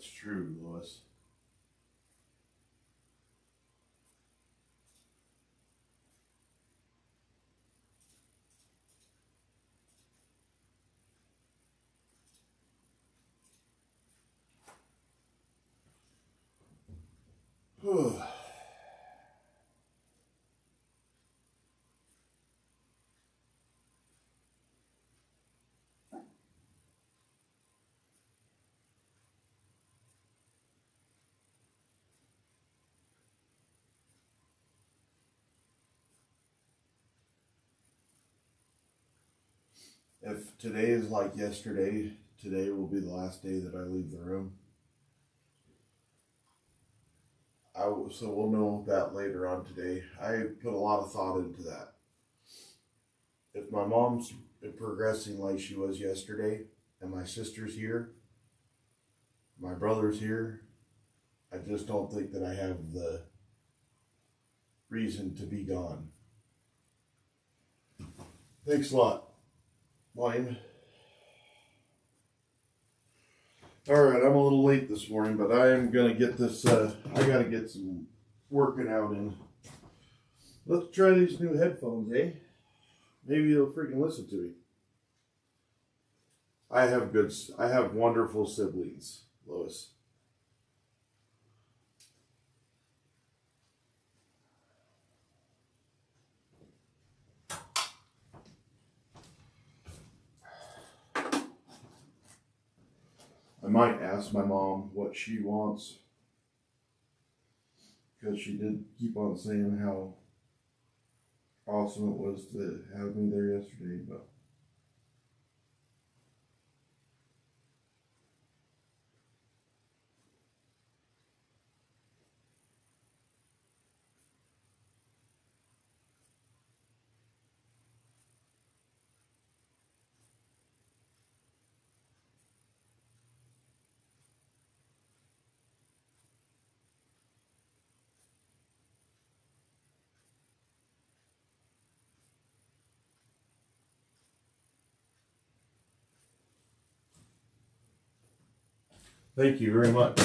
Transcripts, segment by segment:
That's true, Lois. If today is like yesterday, today will be the last day that I leave the room. So we'll know that later on today. I put a lot of thought into that. If my mom's progressing like she was yesterday, and my sister's here, my brother's here, I just don't think that I have the reason to be gone. Thanks a lot, Wayne. Alright, I'm a little late this morning, but I am going to get this, I got to get some working out in. Let's try these new headphones, eh? Maybe you'll freaking listen to me. I have wonderful siblings, Lois. I might ask my mom what she wants, because she did keep on saying how awesome it was to have me there yesterday, but thank you very much.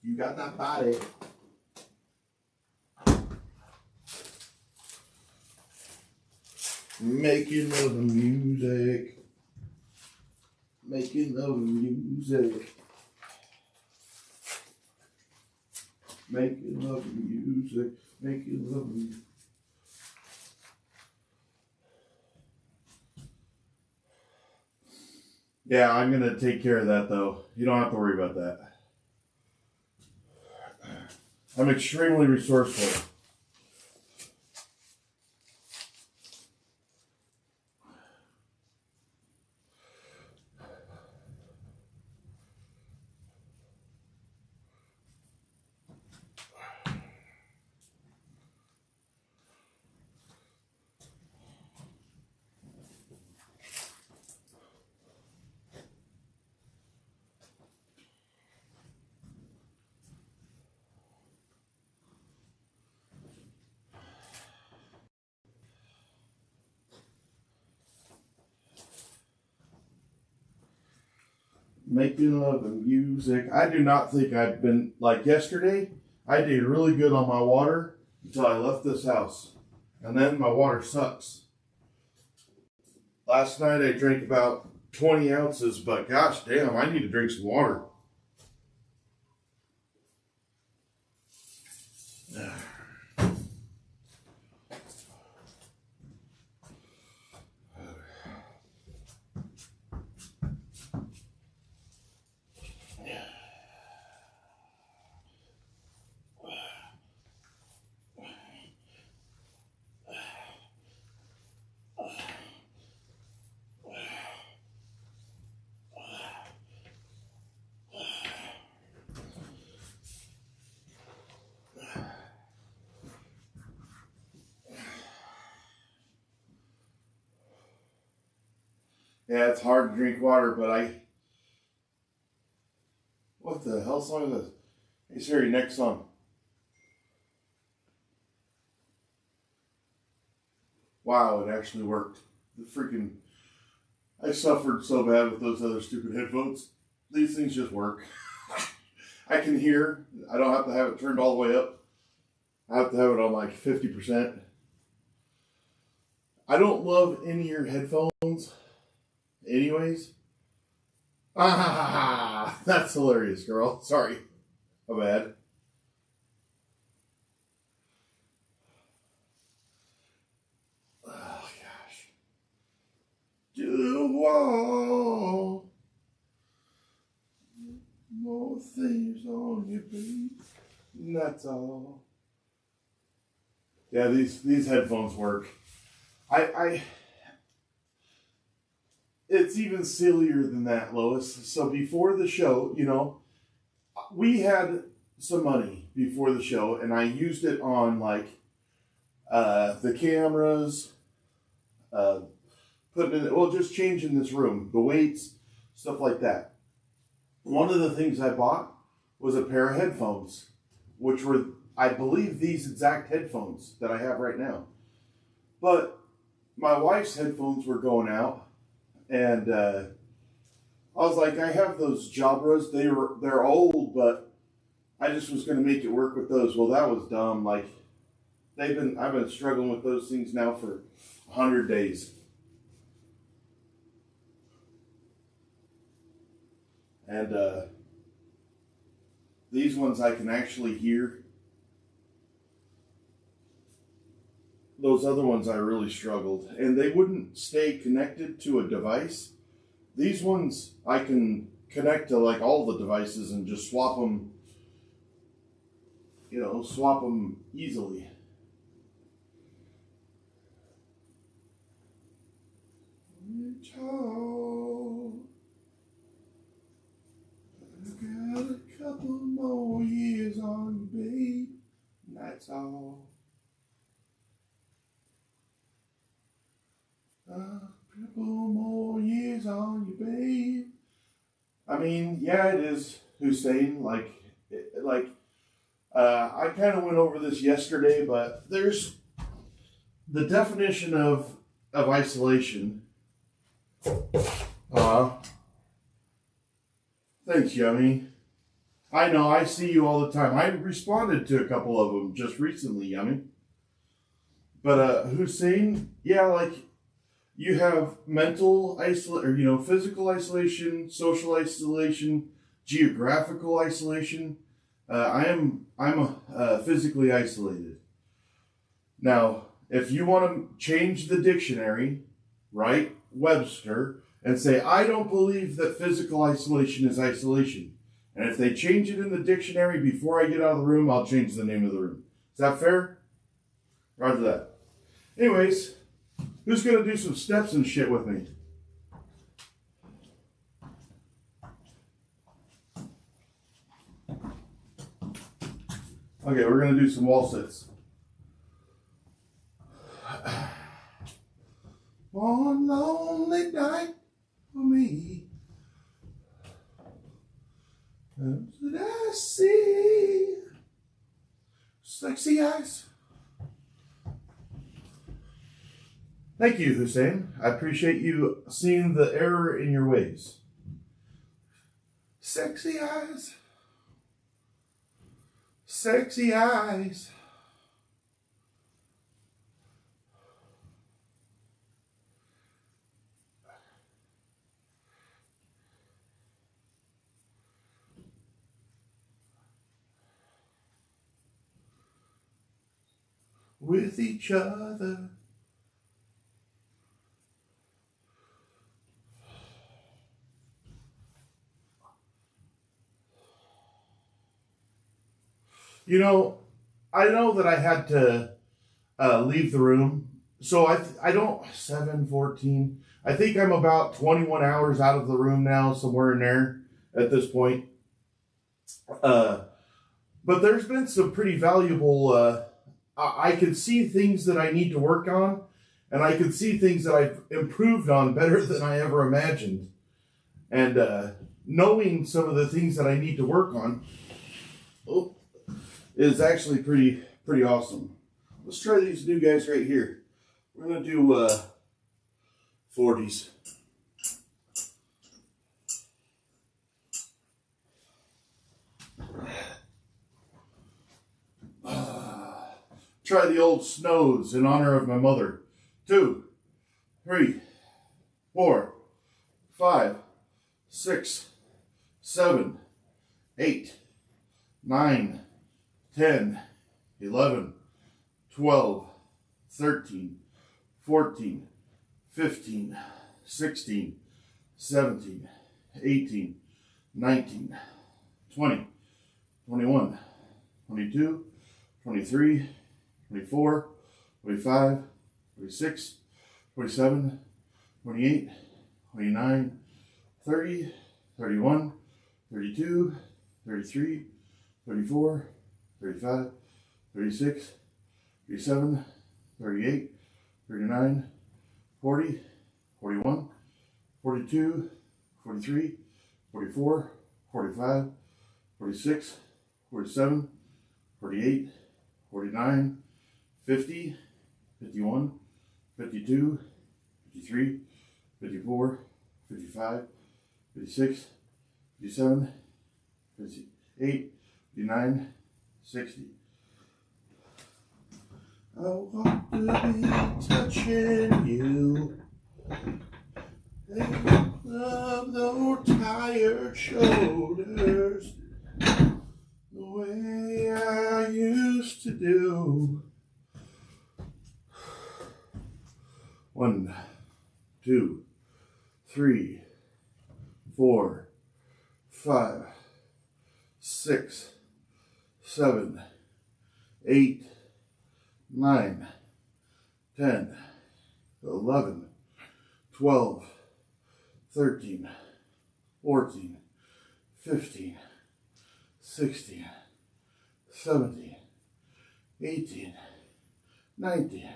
You got that body. Making love and music. Making love and music. Making love and music. Making love and music. Yeah, I'm going to take care of that though. You don't have to worry about that. I'm extremely resourceful. Making love and music. I do not think I've been, like yesterday, I did really good on my water until I left this house. And then my water sucks. Last night I drank about 20 ounces, but gosh damn, I need to drink some water. Yeah, it's hard to drink water, but what the hell song is this? Hey Siri, next song. Wow, it actually worked. I suffered so bad with those other stupid headphones. These things just work. I can hear. I don't have to have it turned all the way up. I have to have it on like 50%. I don't love in-ear headphones anyways. Ah, that's hilarious, girl. Sorry. My bad. Oh, gosh. Do all more things on your beat. And that's all. Yeah, these headphones work. It's even sillier than that, Lois. So before the show, we had some money before the show, and I used it on like the cameras, just changing this room, the weights, stuff like that. One of the things I bought was a pair of headphones, which were, I believe, these exact headphones that I have right now. But my wife's headphones were going out, and I was like, I have those Jabras. They're old, but I just was going to make it work with those. Well, that was dumb. Like I've been struggling with those things now for 100 days. And these ones I can actually hear. Those other ones I really struggled, and they wouldn't stay connected to a device. These ones I can connect to like all the devices and just swap them easily. I got a couple more years on you, babe. That's all. A couple more years on you, babe. I mean, yeah, it is Hussein. I kind of went over this yesterday, but there's the definition of isolation. Thanks, Yummy. I know, I see you all the time. I responded to a couple of them just recently, Yummy. But Hussein, yeah, like you have mental isolation, physical isolation, social isolation, geographical isolation. I'm physically isolated. Now, if you want to change the dictionary, right, Webster, and say, I don't believe that physical isolation is isolation. And if they change it in the dictionary before I get out of the room, I'll change the name of the room. Is that fair? Roger that. Anyways, who's going to do some steps and shit with me? Okay, we're going to do some wall sits. One lonely night for me. Did I see sexy eyes? Thank you, Hussein. I appreciate you seeing the error in your ways. Sexy eyes. Sexy eyes. With each other. I know that I had to leave the room. So I don't, 7:14. I think I'm about 21 hours out of the room now, somewhere in there at this point. But there's been some pretty valuable, I can see things that I need to work on. And I could see things that I've improved on better than I ever imagined. And knowing some of the things that I need to work on is actually pretty awesome. Let's try these new guys right here. We're going to do 40s. Try the old snows in honor of my mother. 2, 3, 4, 5, 6, 7, 8, 9, 10, 11, 12, 13, 14, 15, 16, 17, 18, 19, 20, 21, 22, 23, 24, 25, 26, 27, 28, 29, 30, 31, 32, 33, 34, 35, 36, 37, 38, 39, 40, 41, 42, 43, 44, 45, 46, 47, 48, 49, 50, 51, 52, 53, 54, 55, 56, 57, 58, 59, 60. I want to be touching you. Love those tired shoulders the way I used to do. 1, 2, 3, 4, 5, 6, 7, 8, 9, 10, 11, 12, 13, 14, 15, 16, 17, 18, 19,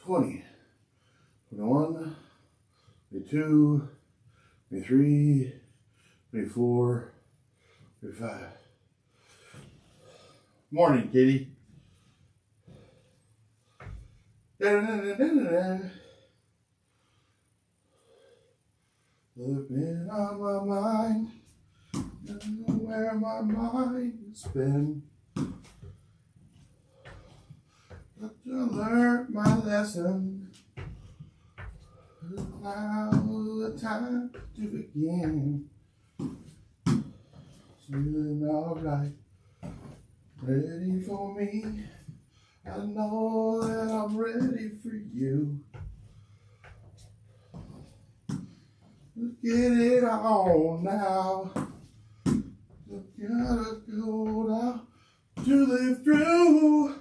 20, 21, 22, 23, 24, 25. Morning, kitty. Looking on my mind, don't know where my mind has been. But I learned my lesson. Now the time to begin. Feeling alright, ready for me. I know that I'm ready for you. Let's get it on now. You gotta go now to live through.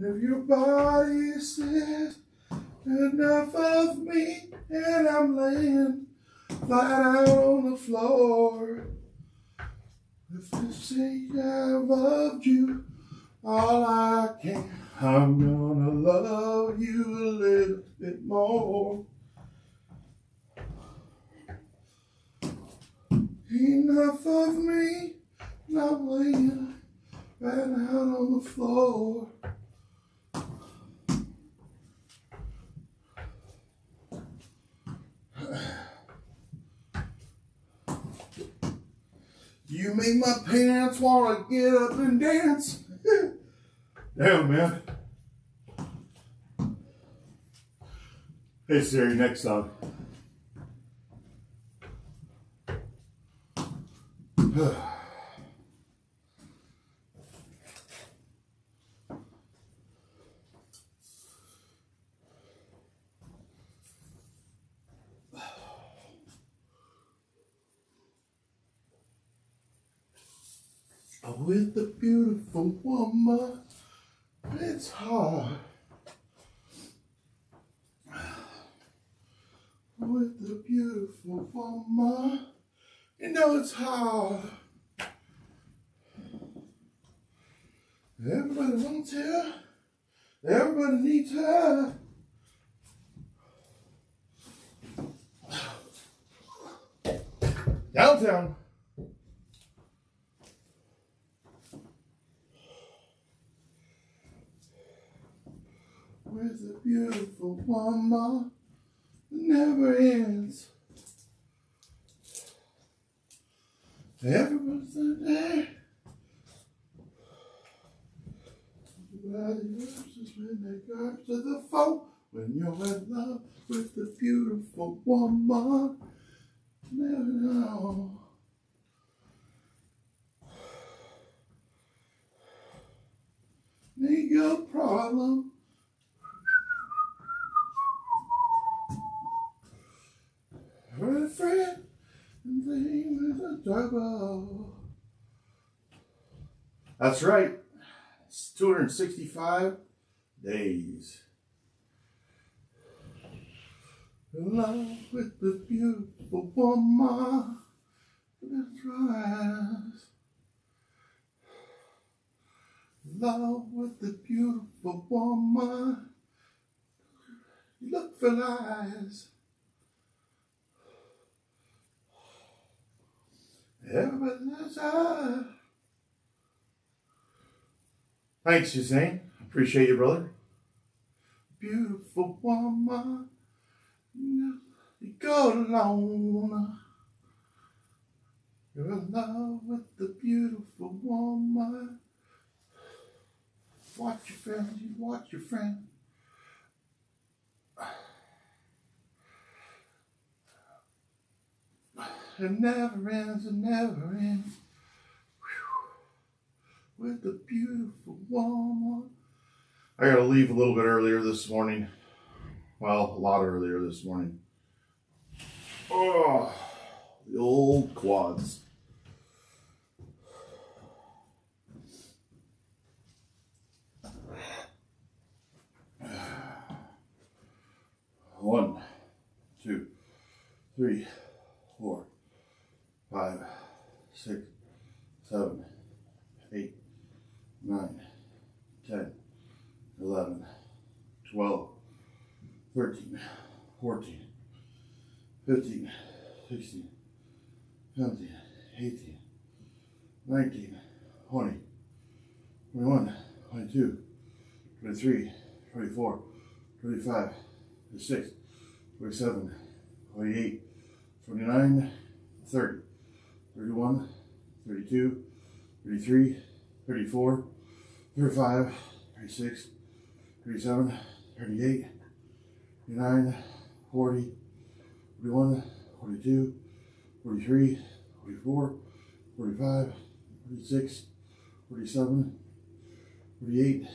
If your body says enough of me and I'm laying flat out on the floor, if you say I've loved you all I can, I'm gonna love you a little bit more. Enough of me, and I'm laying right out on the floor. You make my pants wanna get up and dance. Damn, man. Hey Siri, next song. With a beautiful woman, it's hard. With a beautiful woman, you know it's hard. Everybody wants to Everybody needs her. Downtown. With a beautiful woman that never ends. Everyone's there. Everybody loves us when they go to the phone. When you're in love with a beautiful woman, never know. Nigga problem. For a friend and thing with a trouble. That's right. It's 265 days. In love with the beautiful woman. That's right. In love with the beautiful woman. You look for lies. Everybody knows her. Thanks, Hussein. Appreciate you, brother. Beautiful woman. You go alone. You're in love with the beautiful woman. Watch your friends, you watch your friend. It never ends, it never ends. With the beautiful woman. I gotta leave a little bit earlier this morning. Well, a lot earlier this morning. Oh, the old quads. One, two, three, 4, 5, 6, 7, 8, 9, 10, 11, 12, 13, 14, 15, 16, 17, 18, 19, 20, 21, 22, 23, 24, 25, 26, 27, 28, 29, 30, 31, 32, 33, 34, 35, 36, 37, 38, 39, 40, 41, 42, 43, 44, 45, 46, 47, 48,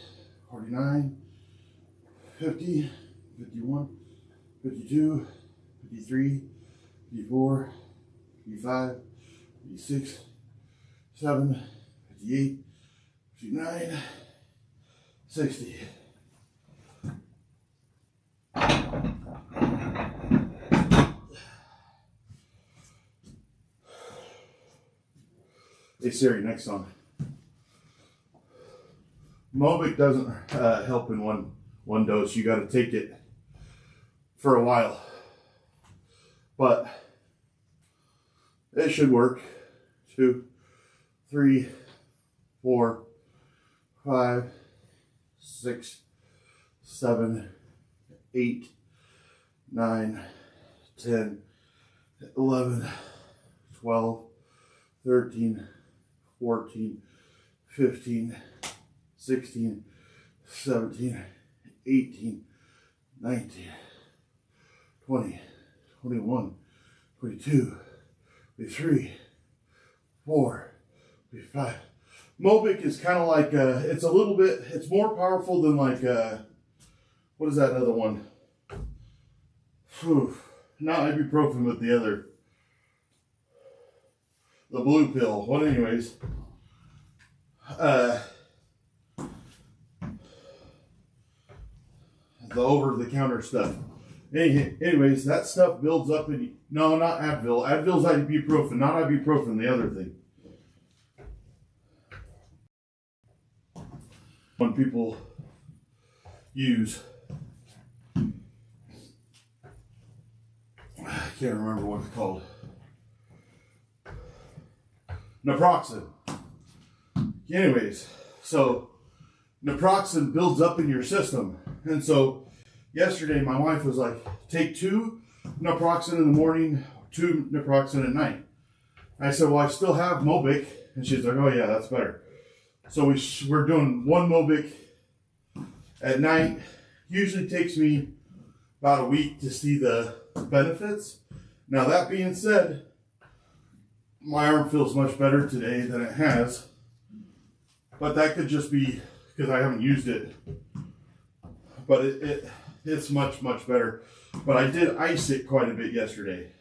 49, 50, 51, 52, 53, 54, 55, 56, 7, 58, 59, 60. Hey Siri, next song. Mobic doesn't help in one dose. You got to take it for a while, but it should work. 2, 3, 4, 5, 6, 7, 8, 9, 10, 11, 12, 13, 14, 15, 16, 17, 18, 19, 20, 21, 22, 23, 4, 5. Mobic is kind of like, it's a little bit, it's more powerful than like, what is that other one? Whew. Not ibuprofen, but the other. The blue pill. Well, anyways. The over-the-counter stuff. Anyways, that stuff builds up in... No, not Advil. Advil's ibuprofen, not ibuprofen, the other thing. When people use. I can't remember what it's called. Naproxen. Anyways, so naproxen builds up in your system. And so yesterday my wife was like, take 2 naproxen in the morning, 2 naproxen at night. I said, well, I still have Mobic. And she's like, oh yeah, that's better. So we're doing 1 Mobic at night. Usually takes me about a week to see the benefits. Now that being said, my arm feels much better today than it has. But that could just be because I haven't used it. But it's much, much better. But I did ice it quite a bit yesterday.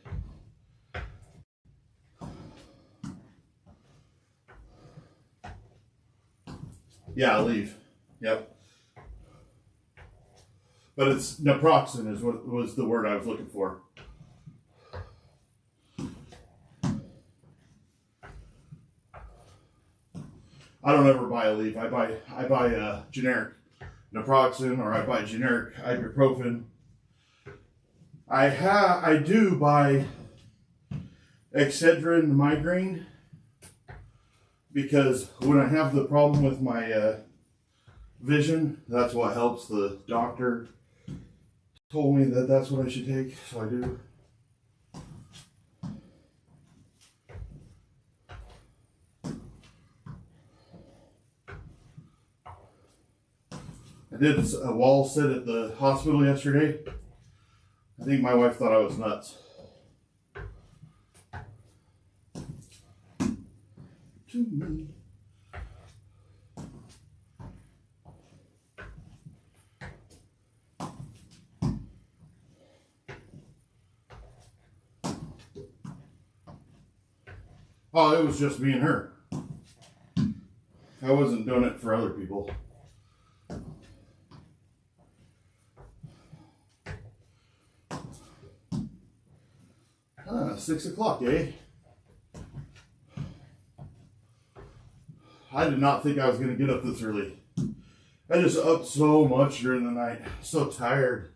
Yeah, I'll leave. Yep. But it's naproxen is what was the word I was looking for. I don't ever buy a leaf. I buy generic naproxen, or I buy generic ibuprofen. I do buy Excedrin migraine, because when I have the problem with my vision, that's what helps. The doctor told me that that's what I should take, so I do. I did a wall sit at the hospital yesterday. I think my wife thought I was nuts. To me. Oh, it was just me and her. I wasn't doing it for other people. 6 o'clock, eh? I did not think I was going to get up this early. I just upped so much during the night. So tired.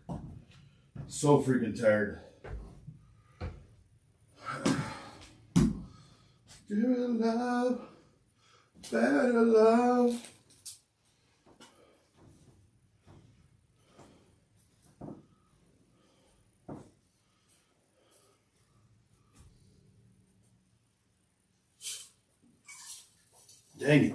So freaking tired. Dear love, better love. Dang it.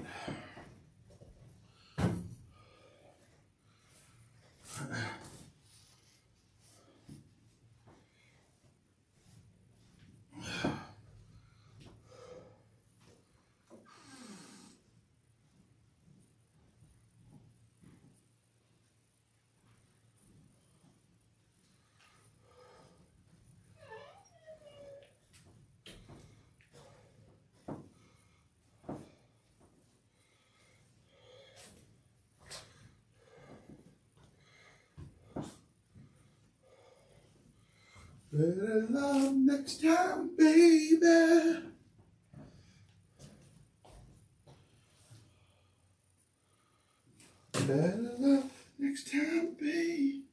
Better love next time, baby. Better love next time, baby.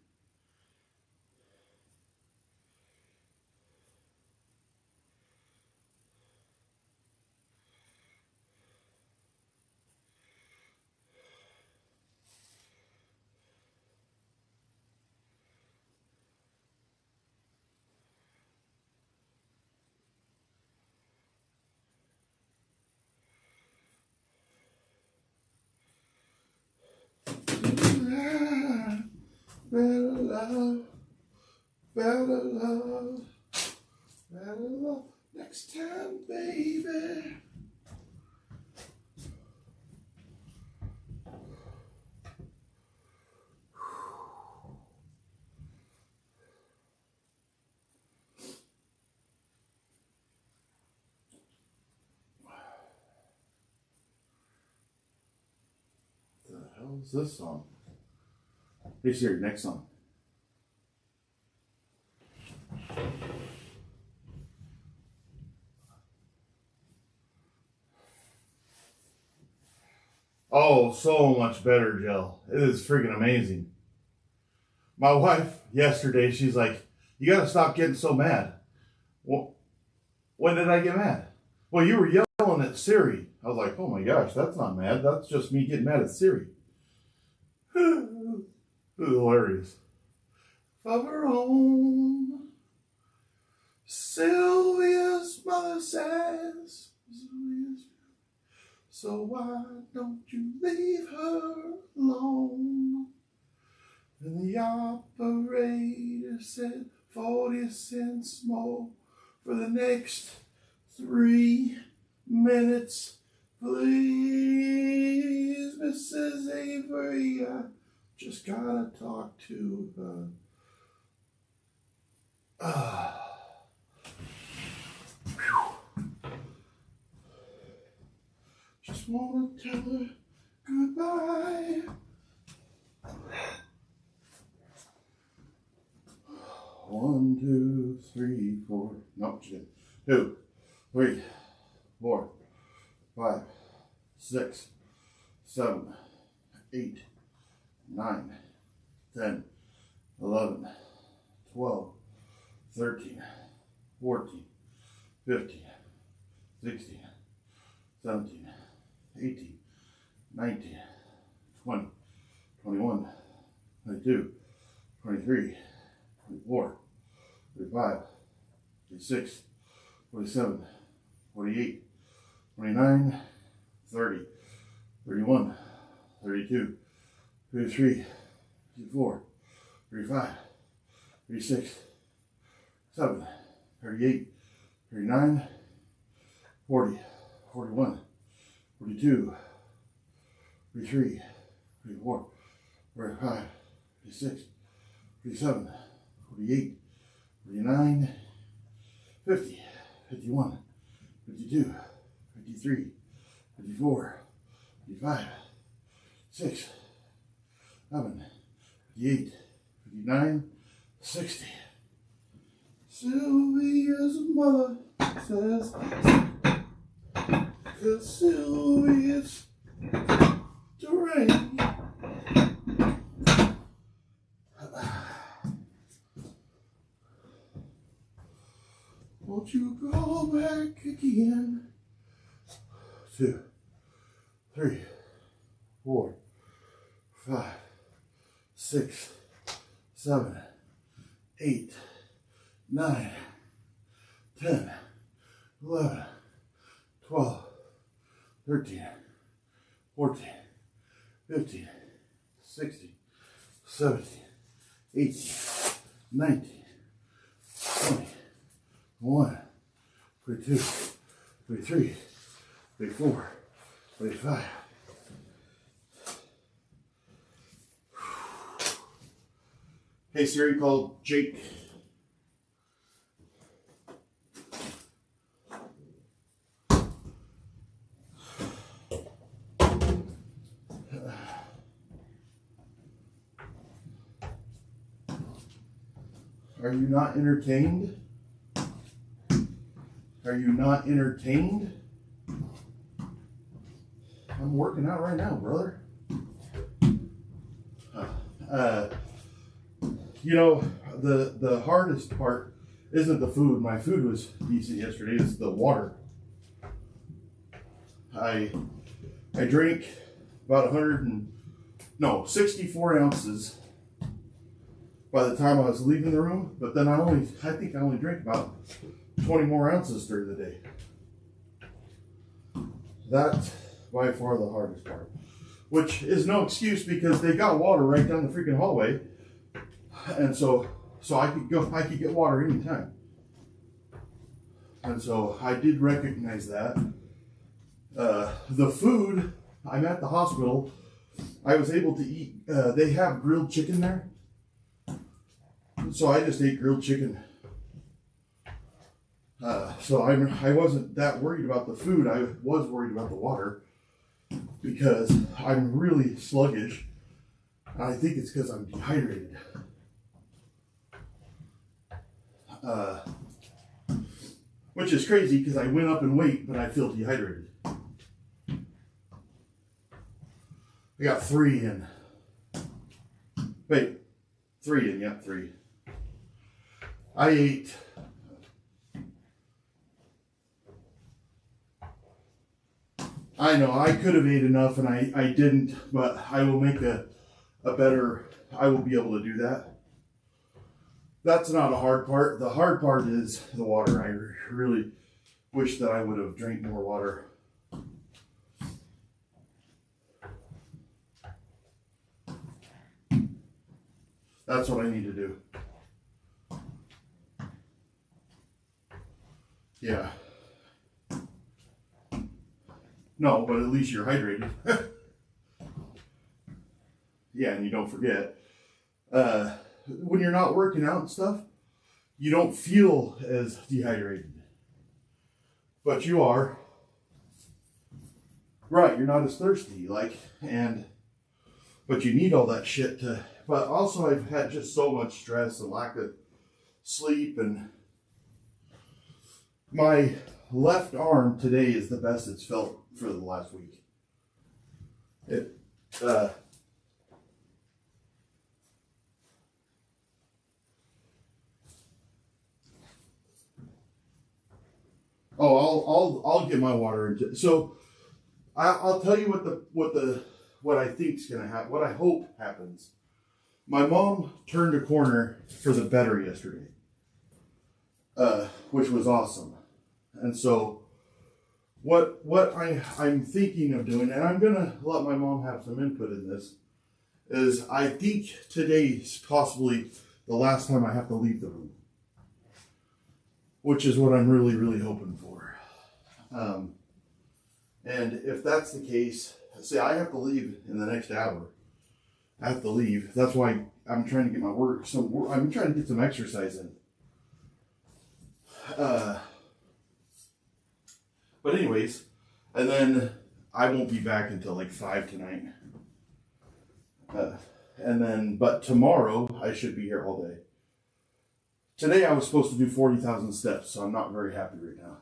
Better love, better love, better love next time, baby. What the hell is this song? Hey Siri, next song. Oh, so much better, Jill. It is freaking amazing. My wife yesterday, she's like, you got to stop getting so mad. Well, when did I get mad? Well, you were yelling at Siri. I was like, oh my gosh, that's not mad. That's just me getting mad at Siri. Hilarious. Of her own, Sylvia's mother says, so why don't you leave her alone? And the operator said 40 cents more for the next 3 minutes. Please, Mrs. Avery, I just gotta talk to her. Just wanna tell her goodbye. One, two, three, four. No, she didn't. 2, 3, 4, 5, 6, 7, 8, 9, 10, 11, 12, 13, 14, 15, 16, 17, 18, 19, 20, 21, 22, 23, 24, 25, 26, 27, 28, 29, 30, 31, 32, 33, 34, 35, 36, 7, 38, 39, 40, 41, 42, 43, 44, 45, 46, 47, 48, 49, 50, 51, 52, 53, 54, 55, 6, 7, 58, 59, 60. Sylvia's mother says, cause Sylvia's drained. Won't you go back again? 2, 3, 4, 5, 6, 7, 8, 9, 10, 11, 12, 13, 14, 15, 16, 17, 18, 19, 20, 21, 22, 23, 24, 25. Hey Siri, call Jake. Are you not entertained? Are you not entertained? I'm working out right now, brother. You know, the hardest part isn't the food. My food was decent yesterday. It's the water. I drank about 64 ounces by the time I was leaving the room. But then I think I only drank about 20 more ounces during the day. That's by far the hardest part, which is no excuse because they got water right down the freaking hallway, and so I could get water anytime. And so I did recognize that. The food, I'm at the hospital. I was able to eat. They have grilled chicken there, so I just ate grilled chicken. So I wasn't that worried about the food. I was worried about the water because I'm really sluggish. I think it's because I'm dehydrated. Which is crazy because I went up in weight, but I feel dehydrated. I got 3 in. Wait, 3 in, yep, 3. I ate. I know, I could have ate enough and I didn't, but I will make a better, I will be able to do that. That's not a hard part. The hard part is the water. I really wish that I would have drank more water. That's what I need to do. Yeah. No, but at least you're hydrated. Yeah, and you don't forget. When you're not working out and stuff, you don't feel as dehydrated. But you are. Right, you're not as thirsty, but you need all that shit to, but also I've had just so much stress and lack of sleep, and my left arm today is the best it's felt for the last week. I'll get my water into. So I'll tell you what I think's gonna happen. What I hope happens. My mom turned a corner for the better yesterday, which was awesome. And so what I'm thinking of doing, and I'm gonna let my mom have some input in this, is I think today's possibly the last time I have to leave the room, which is what I'm really, really hoping for. And if that's the case, see, I have to leave in the next hour. I have to leave. That's why I'm trying to get my work. I'm trying to get some exercise in. But anyways, and then I won't be back until like 5 tonight. But tomorrow I should be here all day. Today I was supposed to do 40,000 steps, so I'm not very happy right now.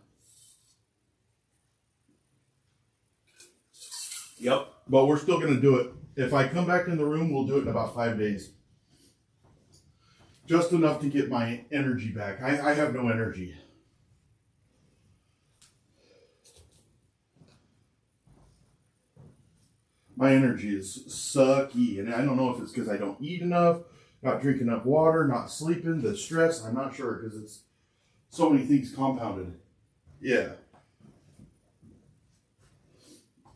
Yep, but we're still going to do it. If I come back in the room, we'll do it in about 5 days. Just enough to get my energy back. I have no energy. My energy is sucky, and I don't know if it's because I don't eat enough, not drink enough water, not sleeping, the stress. I'm not sure because it's so many things compounded. Yeah.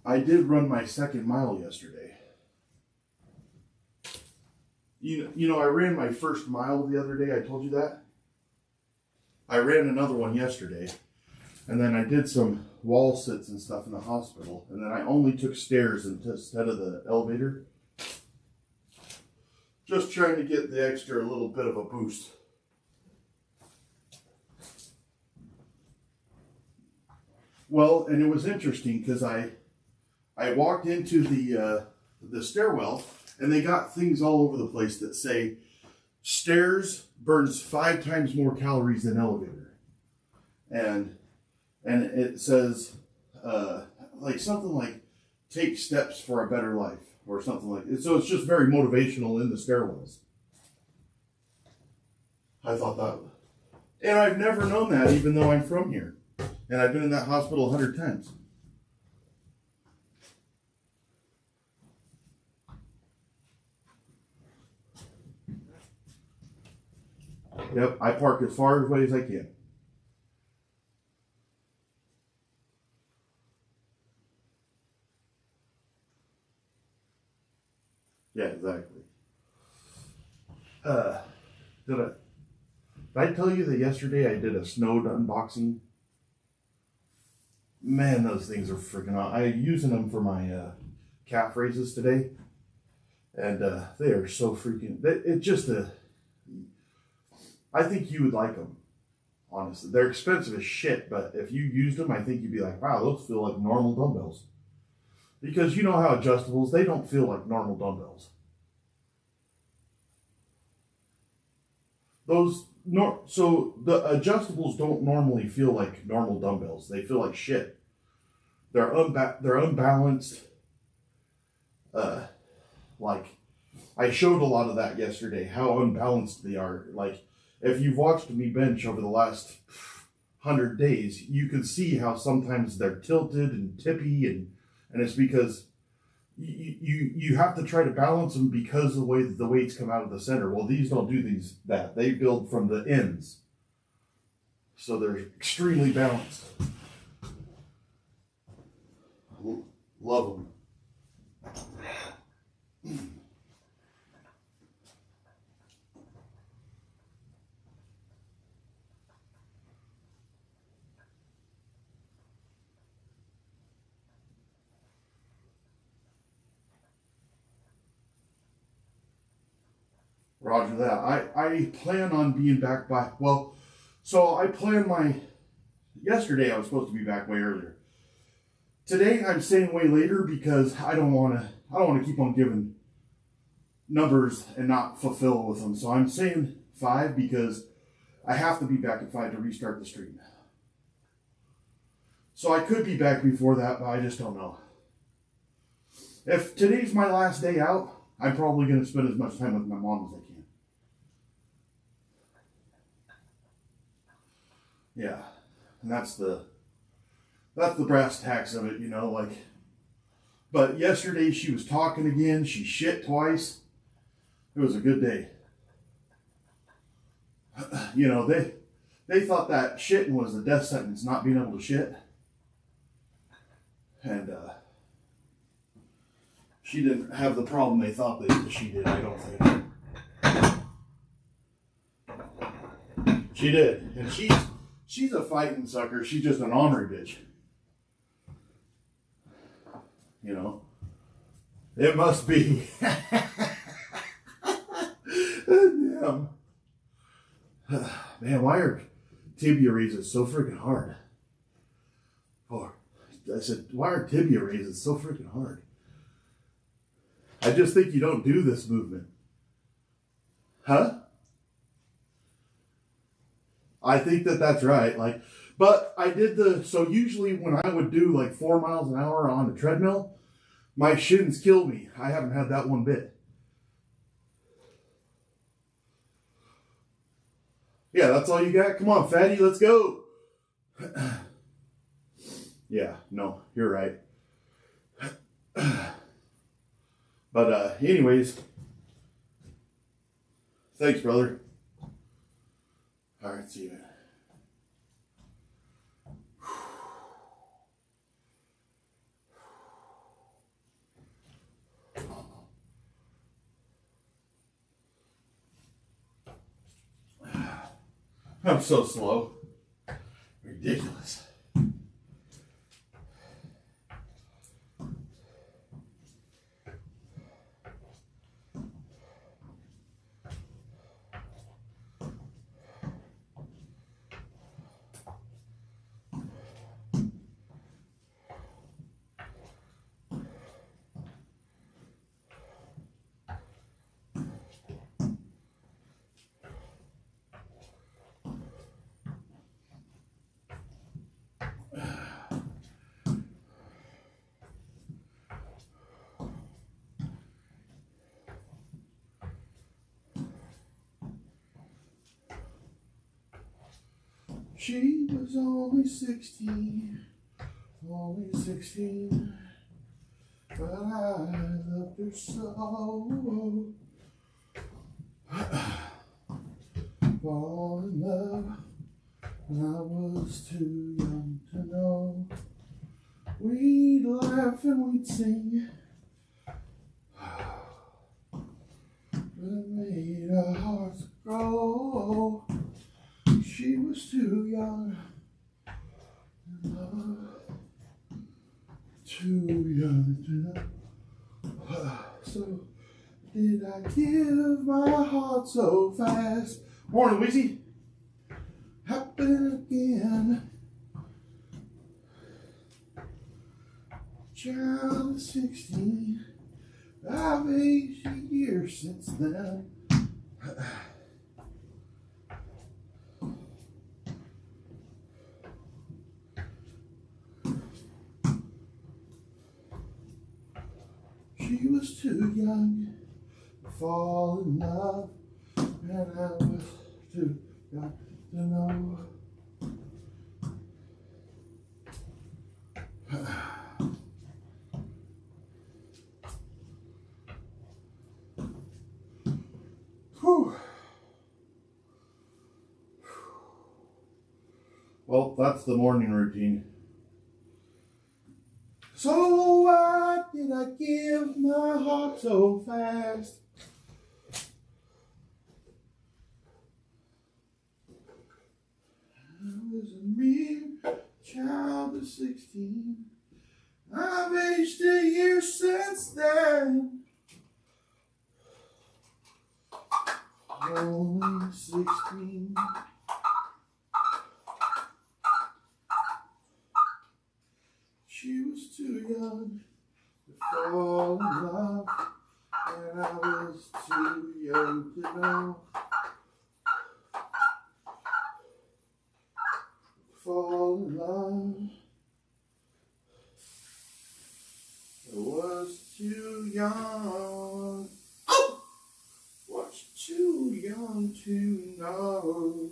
I did run my 2nd mile yesterday. You know, I ran my 1st mile the other day. I told you that. I ran another one yesterday. And then I did some wall sits and stuff in the hospital. And then I only took stairs instead of the elevator. Just trying to get the extra little bit of a boost. Well, and it was interesting because I walked into the stairwell, and they got things all over the place that say stairs burns 5 times more calories than elevator, and it says like something like take steps for a better life or something like it. So it's just very motivational in the stairwells. I thought that, and I've never known that, even though I'm from here, and I've been in that hospital 100 times. Yep, I park as far away as I can. Yeah, exactly. Did I tell you that yesterday I did a snowed unboxing? Man, those things are freaking out. I'm using them for my calf raises today, and they are so freaking. It's just I think you would like them, honestly. They're expensive as shit, but if you used them, I think you'd be like, wow, those feel like normal dumbbells. Because you know how adjustables, they don't feel like normal dumbbells. So the adjustables don't normally feel like normal dumbbells. They feel like shit. They're unbalanced. I showed a lot of that yesterday, how unbalanced they are. Like, if you've watched me bench over the last 100 days, you can see how sometimes they're tilted and tippy, and it's because you have to try to balance them because of the way that the weights come out of the center. Well, these don't do that. They build from the ends. So they're extremely balanced. Love them. Roger that. I plan on being back by, well, so I planned yesterday I was supposed to be back way earlier. Today I'm staying way later because I don't want to keep on giving numbers and not fulfill with them. So I'm saying 5 because I have to be back at 5 to restart the stream. So I could be back before that, but I just don't know. If today's my last day out, I'm probably going to spend as much time with my mom as I can. Yeah, and that's the brass tacks of it, you know, like. But yesterday she was talking again. She shit twice. It was a good day. You know, they thought that shitting was the death sentence, not being able to shit. And she didn't have the problem they thought that she did, I don't think. She did. And she's a fighting sucker. She's just an ornery bitch. You know? It must be. Damn. Man, why are tibia raises so freaking hard? I said, why are tibia raises so freaking hard? I just think you don't do this movement. Huh? I think that's right. Like, but I did so usually when I would do like 4 miles an hour on the treadmill, my shins kill me. I haven't had that one bit. Yeah, that's all you got? Come on, fatty, let's go. Yeah, no, you're right. But anyways, thanks, brother. All right, see you, man. I'm so slow. Ridiculous. She was only 16, but I loved her so. Fall in love when I was too young to know. We'd laugh and we'd sing, but it made our hearts grow. She was too young, too young to know. So did I give my heart so fast? Morning, Weezy. Happen again. Child is 16. I've aged a year since then. She was too young to fall in love, and I was too young to know. Whew. Well, that's the morning routine. So why did I give my heart so fast? I was a mere child of 16. I've aged a year since then. Only 16. She was too young to fall in love, and I was too young to know. Fall in love. I was too young. Oh! Was too young to know.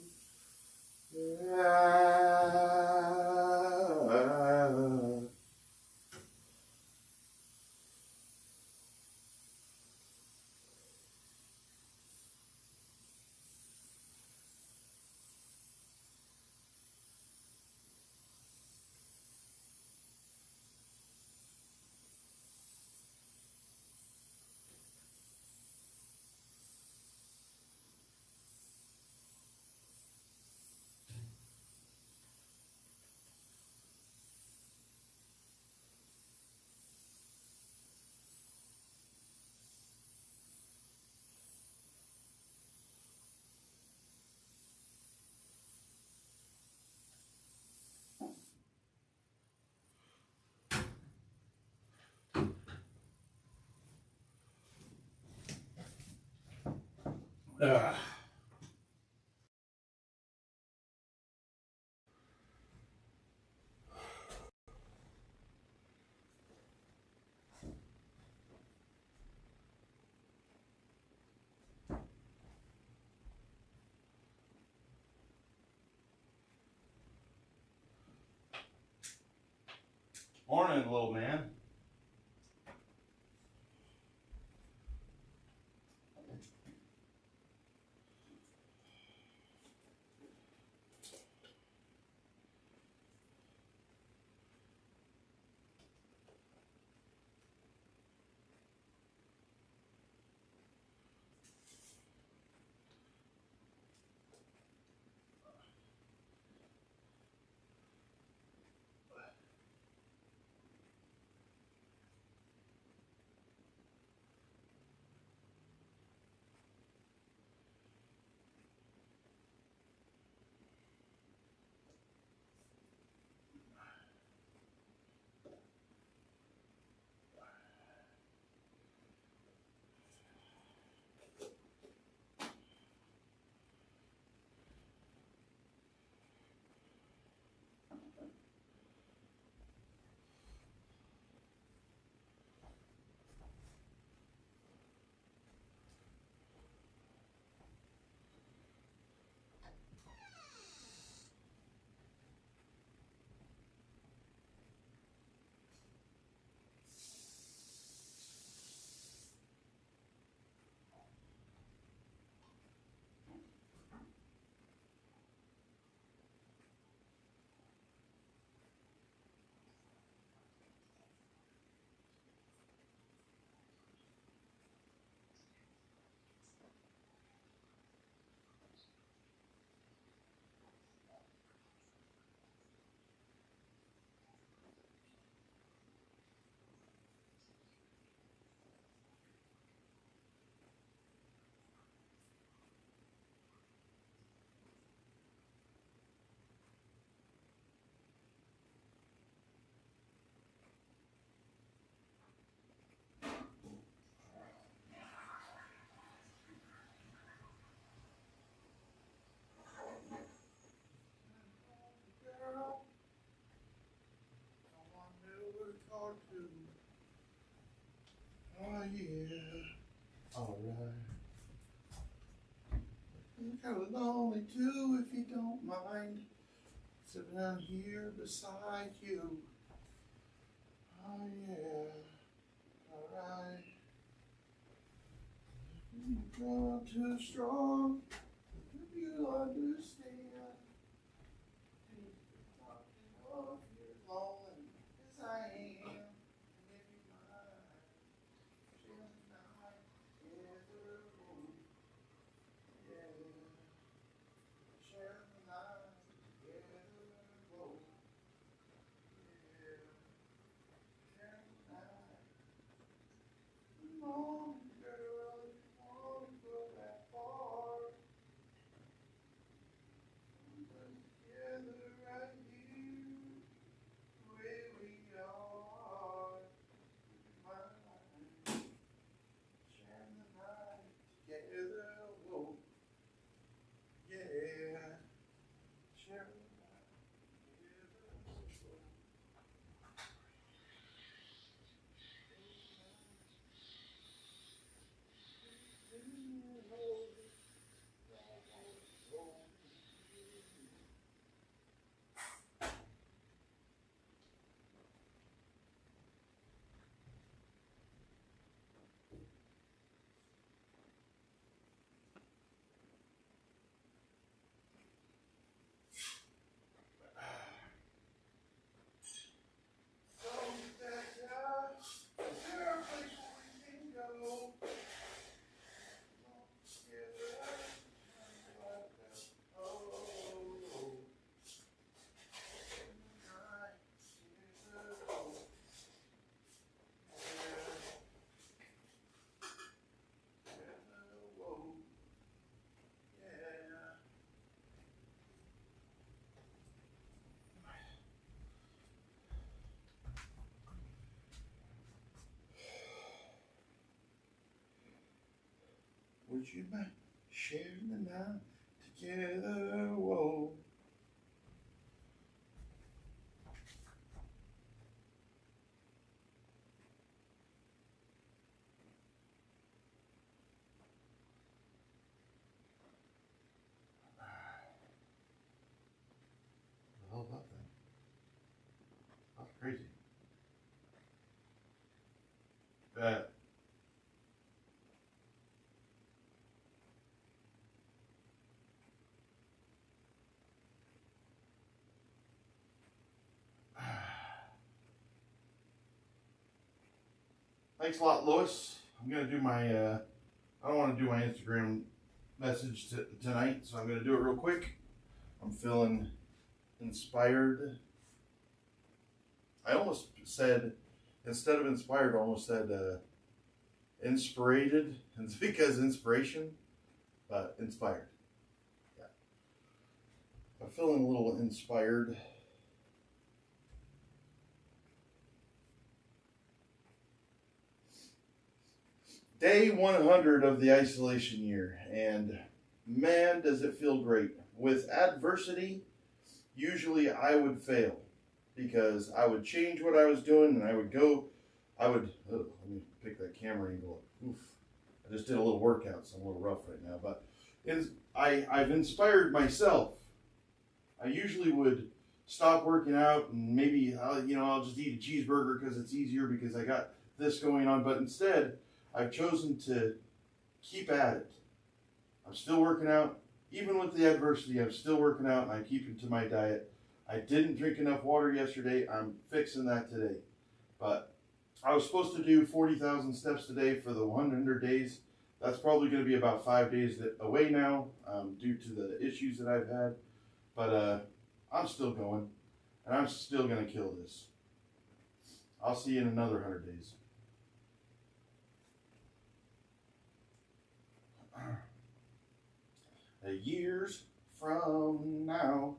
Morning, little man. Oh yeah. Alright. I'm kind of lonely too, if you don't mind. Sitting down here beside you. Oh yeah. Alright. You grow too strong. You understand. Talking of you're lonely as I am. And if you mind, share the night together. Yeah. Share the night together. Whoa. Yeah. Share the night. Come on, girl, if you want to go that far. Together right here, where we are. Mine, sharing the night together. Whoa, yeah, sharing the night together. Would you mind sharing the night together? Whoa. The hell about that? That's crazy. Thanks a lot, Lois. I'm gonna do my. I don't want to do my Instagram message tonight, so I'm gonna do it real quick. I'm feeling inspired. I almost said, instead of inspired, I almost said inspirated. It's because inspiration, but inspired. Yeah. I'm feeling a little inspired. Day 100 of the isolation year, and man, does it feel great. With adversity, usually I would fail because I would change what I was doing and I would, let me pick that camera angle up. Oof. I just did a little workout, so I'm a little rough right now, but I've inspired myself. I usually would stop working out and maybe, I'll just eat a cheeseburger because it's easier because I got this going on, but instead, I've chosen to keep at it. I'm still working out. Even with the adversity, I'm still working out and I'm keeping to my diet. I didn't drink enough water yesterday. I'm fixing that today. But I was supposed to do 40,000 steps today for the 100 days. That's probably going to be about 5 days away now due to the issues that I've had. But I'm still going and I'm still going to kill this. I'll see you in another 100 days. Years from now.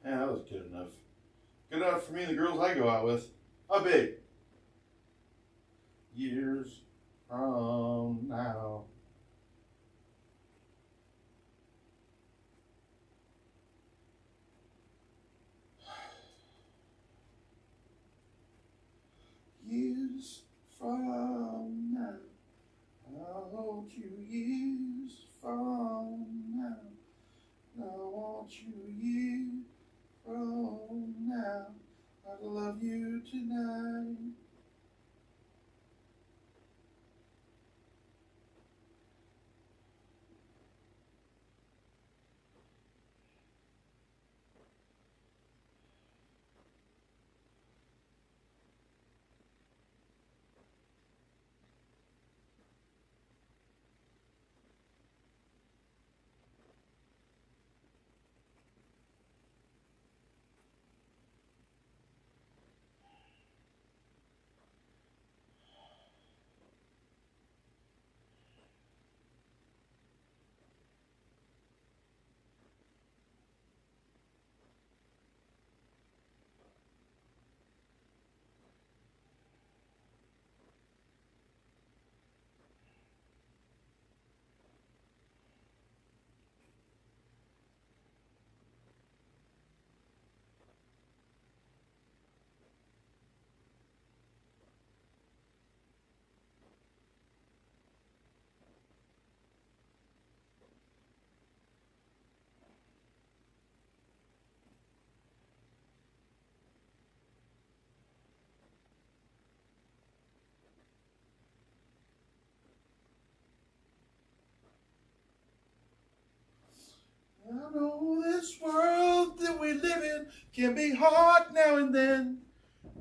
Yeah, that was good enough. Good enough for me and the girls I go out with. How big? Years from now. Years from now. I'll hold you years from now. I want you years from now. I love you tonight. I know this world that we live in can be hard now and then,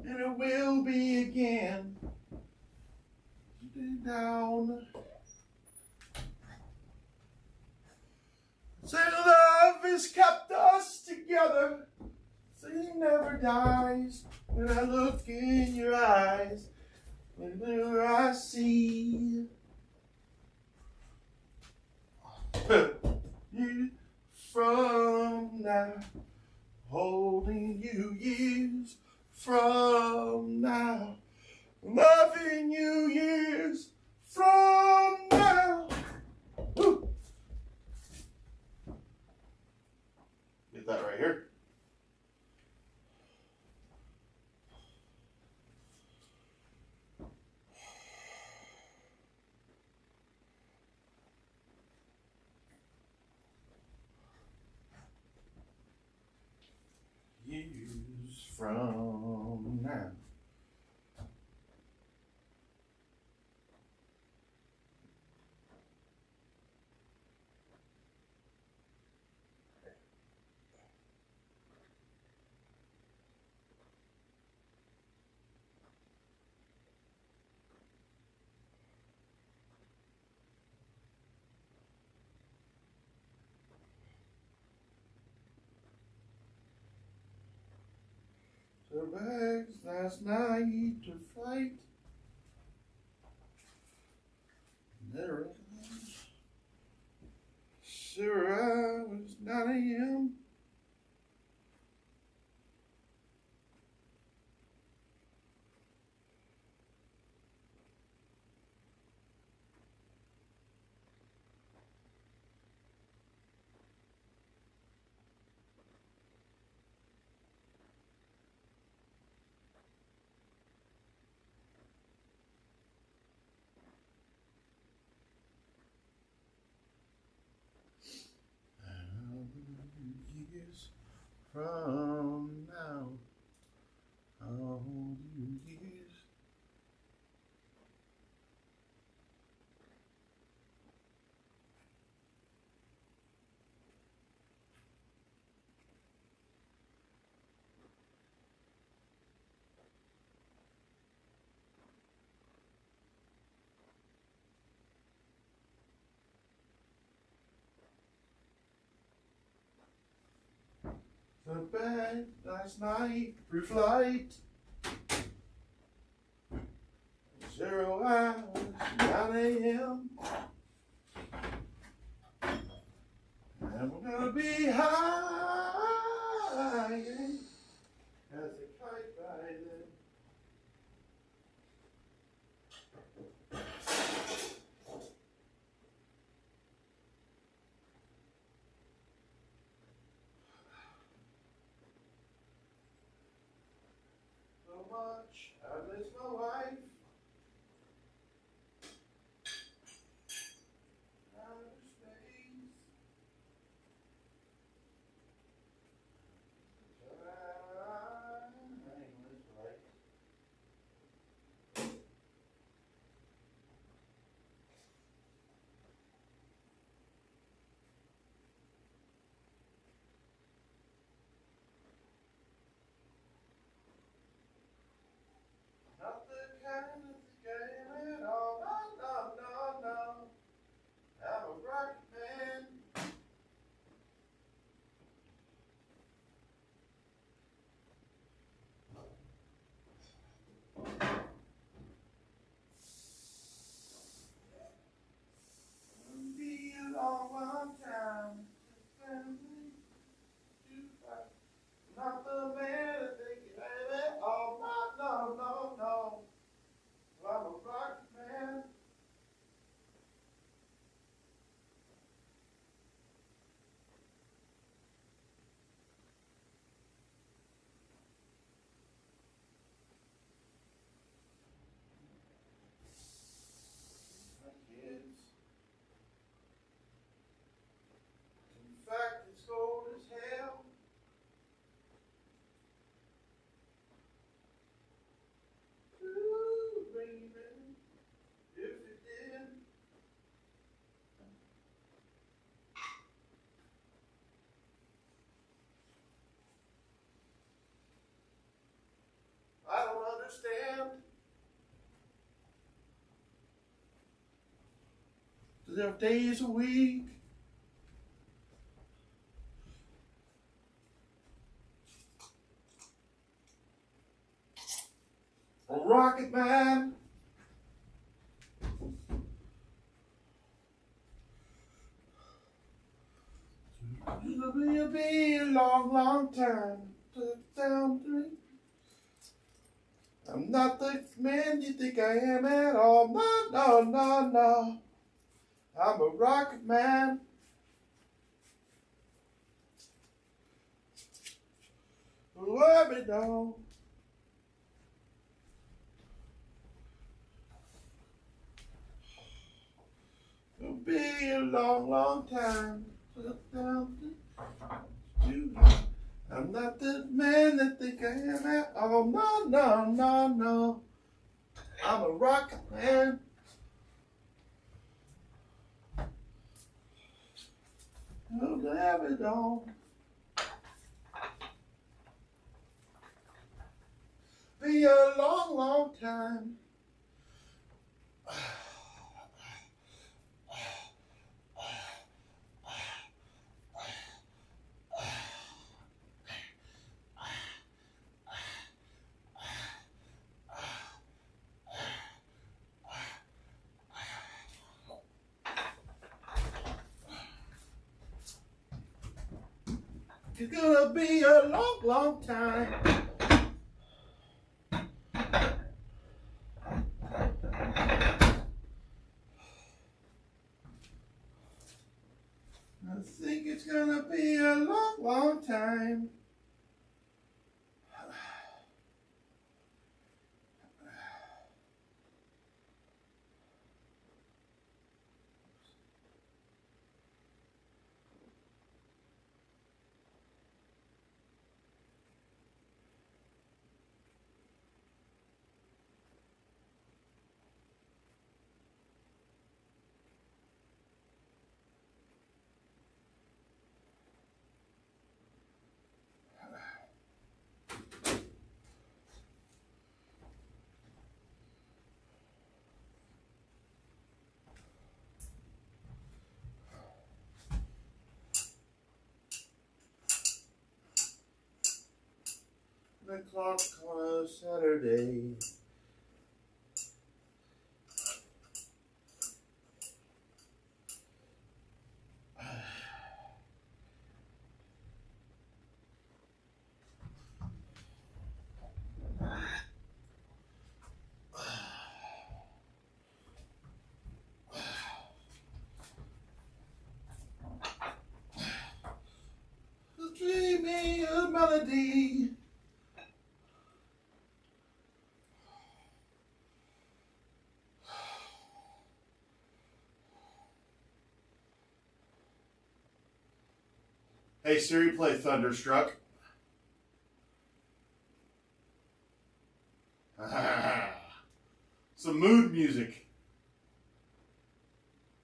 and it will be again. Down. Say love has kept us together. Say it never dies. When I look in your eyes, whenever I see you from now, holding you years from now, loving you years from now. Woo. Get that right here. Years from now. The bags last night to flight. There it was. Sure, I was 9 a.m. Years from now, I'll hold you years. The bed last night, pre-flight. 0 hours, 9 a.m. And we're gonna be high days a week. A rocket man. It'll be a long, long time to down three. I'm not the man you think I am at all. No, no, no, no. I'm a rocket man. Let me know. It'll be a long, long time to down three. I'm not the man that think I am at all. No, no, no, no. I'm a rocket man. Oh, damn it all. Be a long, long time. It's gonna be a long, long time. I think it's gonna be a long, long time. The clock on a Saturday. Dreaming a melody. Hey Siri, play Thunderstruck. Some mood music.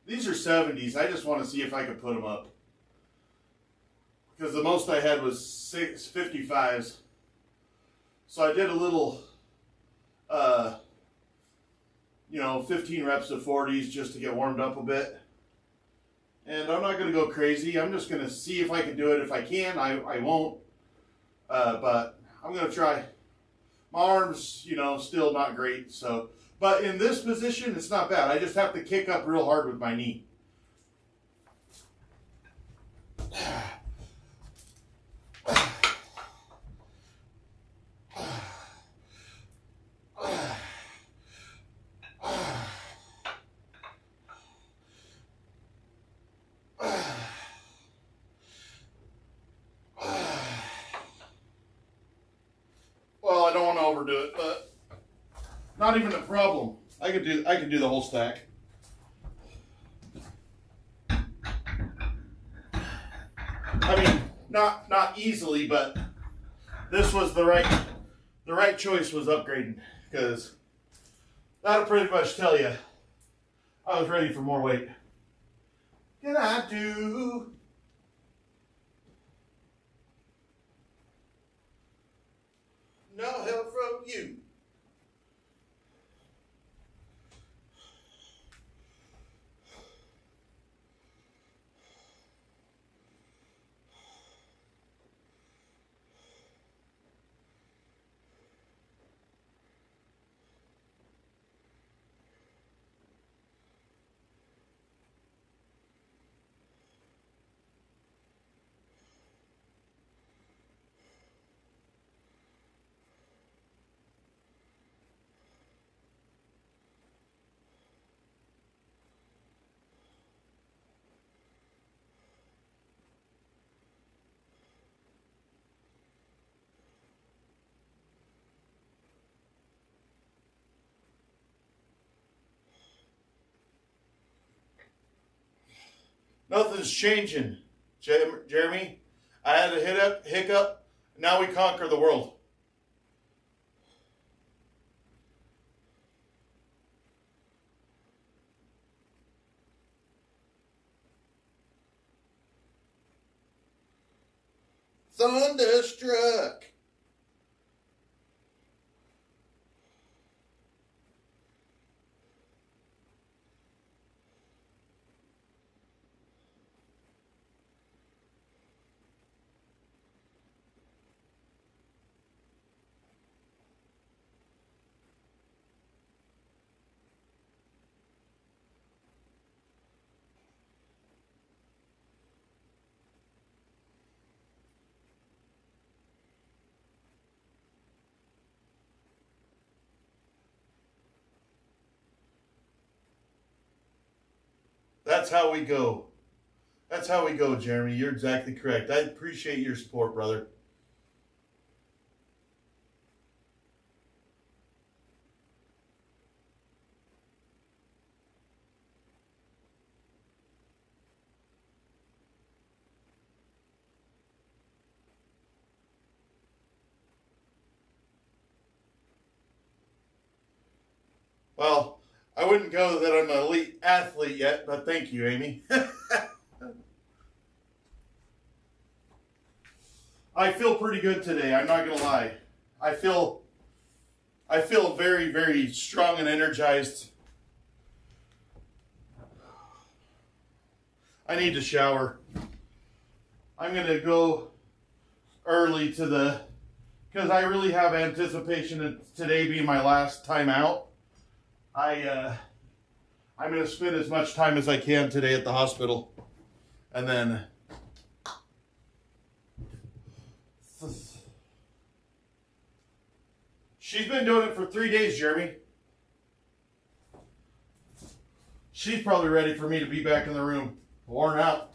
These are 70s. I just want to see if I can put them up. Because the most I had was 655s. So I did a little, 15 reps of 40s just to get warmed up a bit. And I'm not going to go crazy. I'm just going to see if I can do it. If I can, I won't. But I'm going to try. My arm's, still not great. So, but in this position, it's not bad. I just have to kick up real hard with my knee. Well, I don't want to overdo it, but not even a problem. I could do the whole stack. I mean, not easily, but this was the right choice was upgrading, because that'll pretty much tell you I was ready for more weight. Can I do? No help from you. Nothing's changing, Jeremy. I had a hiccup. Now we conquer the world. Thunderstruck. That's how we go. That's how we go, Jeremy. You're exactly correct. I appreciate your support, brother. Well, I wouldn't go that I'm an elite athlete yet, but thank you, Amy. I feel pretty good today. I'm not gonna lie. I feel very, very strong and energized. I need to shower. I'm gonna go early because I really have anticipation of today being my last time out. I'm gonna spend as much time as I can today at the hospital, and then she's been doing it for 3 days, Jeremy. She's probably ready for me to be back in the room, worn out.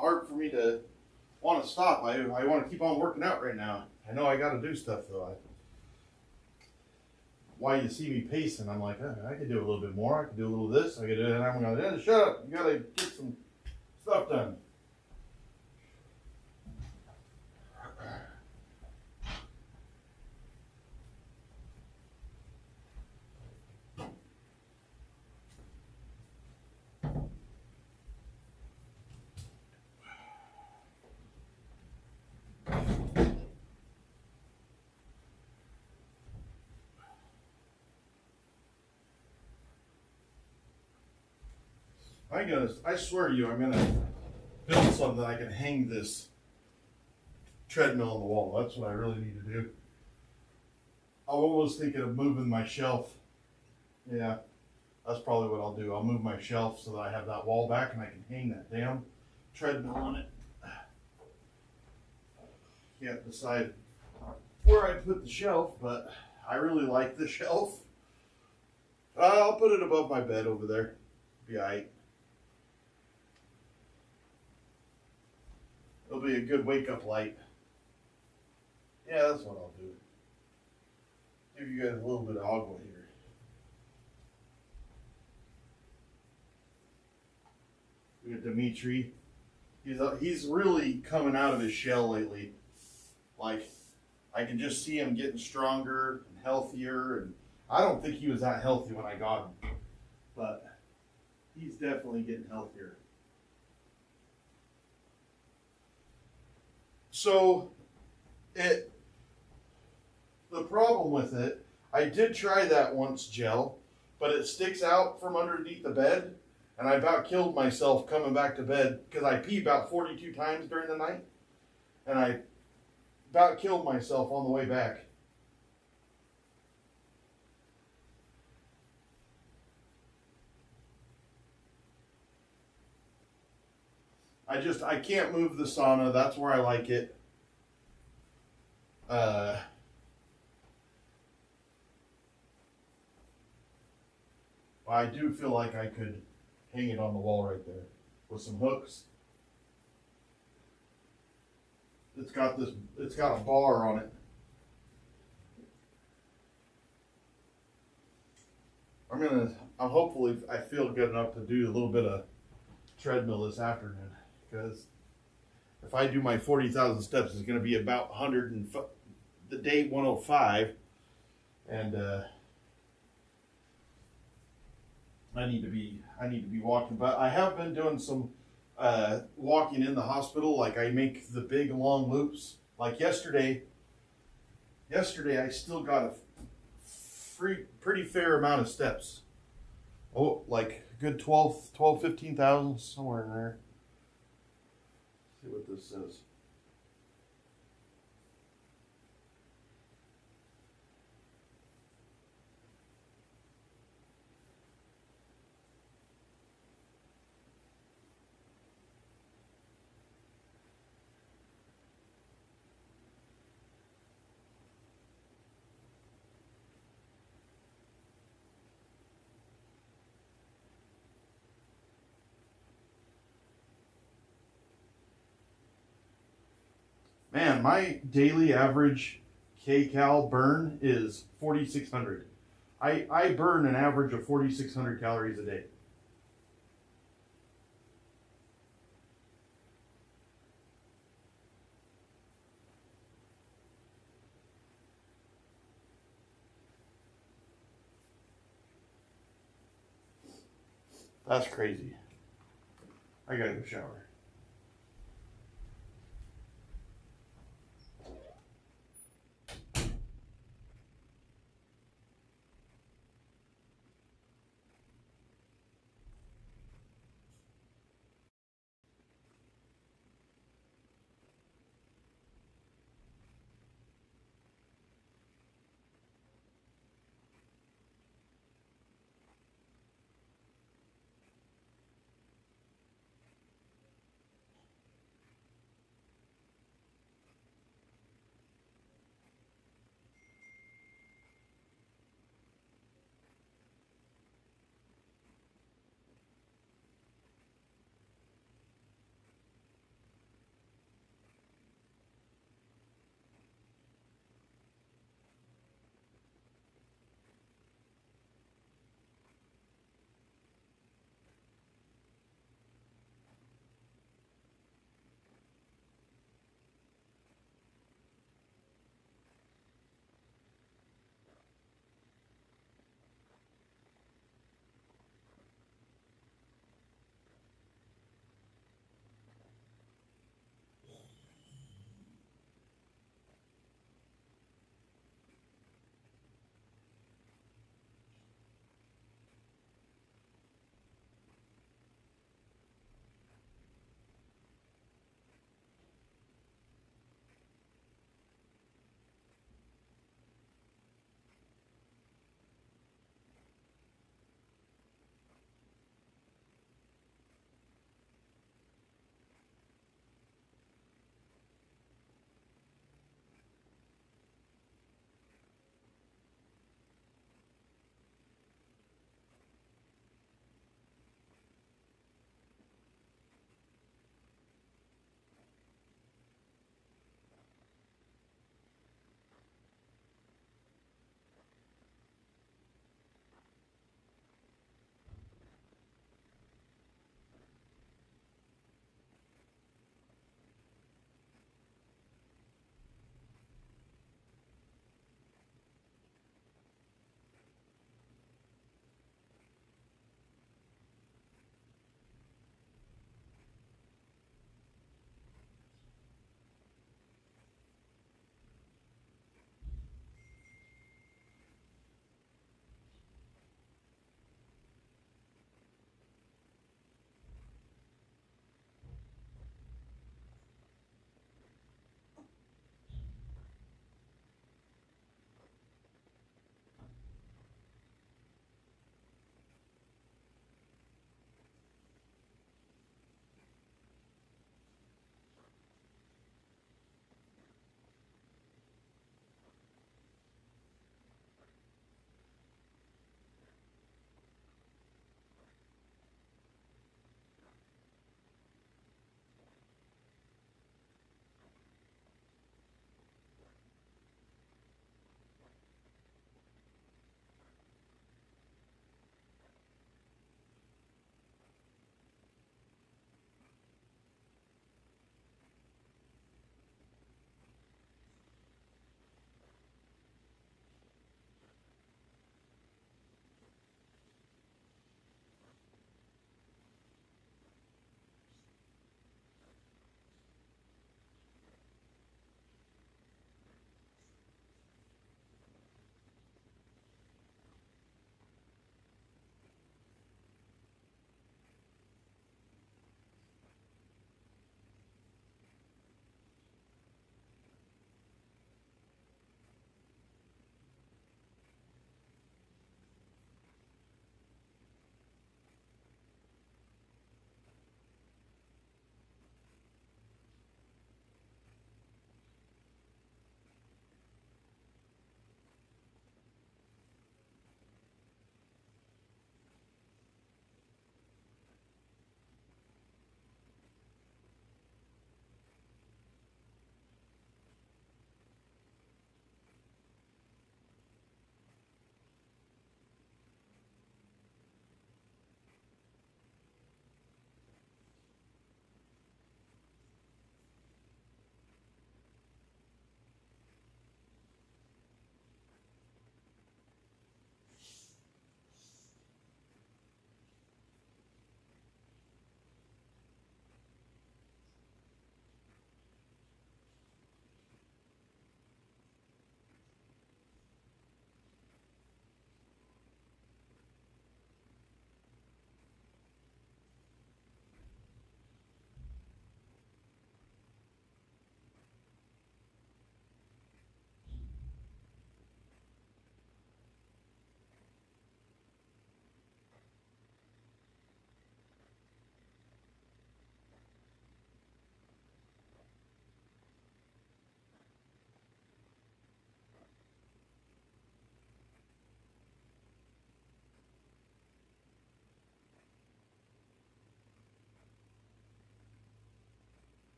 hard for me to want to stop. I want to keep on working out right now. I know I got to do stuff though. Why you see me pacing, I'm like, I could do a little bit more. I could do a little of this. I could do it. And I'm going, shut up. You got to get some stuff done. I swear to you, I'm gonna build something that I can hang this treadmill on the wall. That's what I really need to do. I'm almost thinking of moving my shelf. Yeah, that's probably what I'll do. I'll move my shelf so that I have that wall back and I can hang that damn treadmill on it. Can't decide where I put the shelf, but I really like the shelf. I'll put it above my bed over there. Be alright. It'll be a good wake-up light. Yeah, that's what I'll do. Give you guys a little bit of agua here. We got Dimitri. He's really coming out of his shell lately. Like, I can just see him getting stronger and healthier. And I don't think he was that healthy when I got him, but he's definitely getting healthier. So, the problem with it, I did try that once, gel, but it sticks out from underneath the bed, and I about killed myself coming back to bed because I pee about 42 times during the night, and I about killed myself on the way back. I can't move the sauna. That's where I like it. I do feel like I could hang it on the wall right there with some hooks. It's got a bar on it. Hopefully I feel good enough to do a little bit of treadmill this afternoon, because if I do my 40,000 steps, it's going to be about 100 and the day 105, and I need to be walking. But I have been doing some walking in the hospital. Like, I make the big long loops. Like yesterday I still got a pretty fair amount of steps. Oh, like a good 15,000, somewhere in there. See what this says. Man, my daily average kcal burn is 4,600. I burn an average of 4,600 calories a day. That's crazy. I gotta go shower.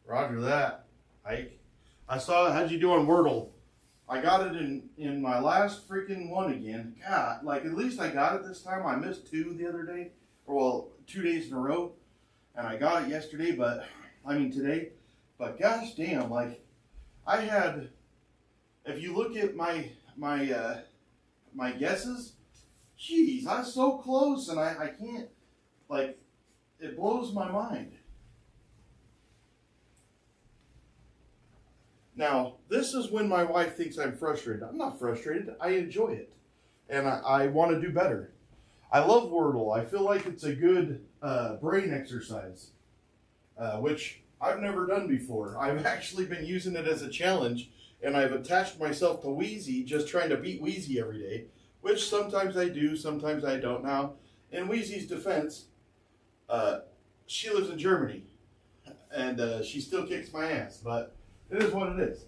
Roger that, Ike. I saw how'd you do on Wordle. I got it in my last freaking one again. God, like at least I got it this time. I missed 2 the other day, or well, 2 days in a row, and I got it yesterday. But I mean today. But gosh damn, like I had. If you look at my guesses, jeez, I was so close, and I can't. Like, it blows my mind. Now, this is when my wife thinks I'm frustrated. I'm not frustrated. I enjoy it. And I want to do better. I love Wordle. I feel like it's a good brain exercise, which I've never done before. I've actually been using it as a challenge, and I've attached myself to Wheezy, just trying to beat Wheezy every day, which sometimes I do, sometimes I don't. Now, in Wheezy's defense, she lives in Germany, and she still kicks my ass, but it is what it is.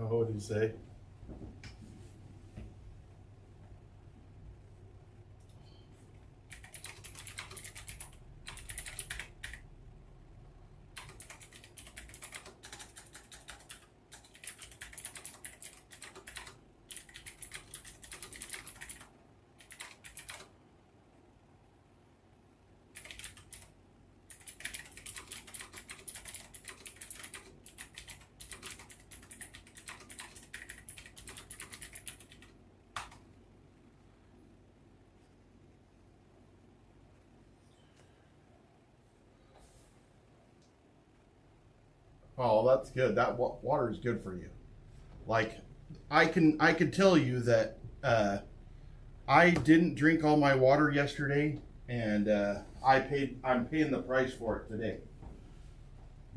Oh, what did he say? Oh, that's good. That water is good for you. Like, I can tell you that I didn't drink all my water yesterday, and I'm paying the price for it today.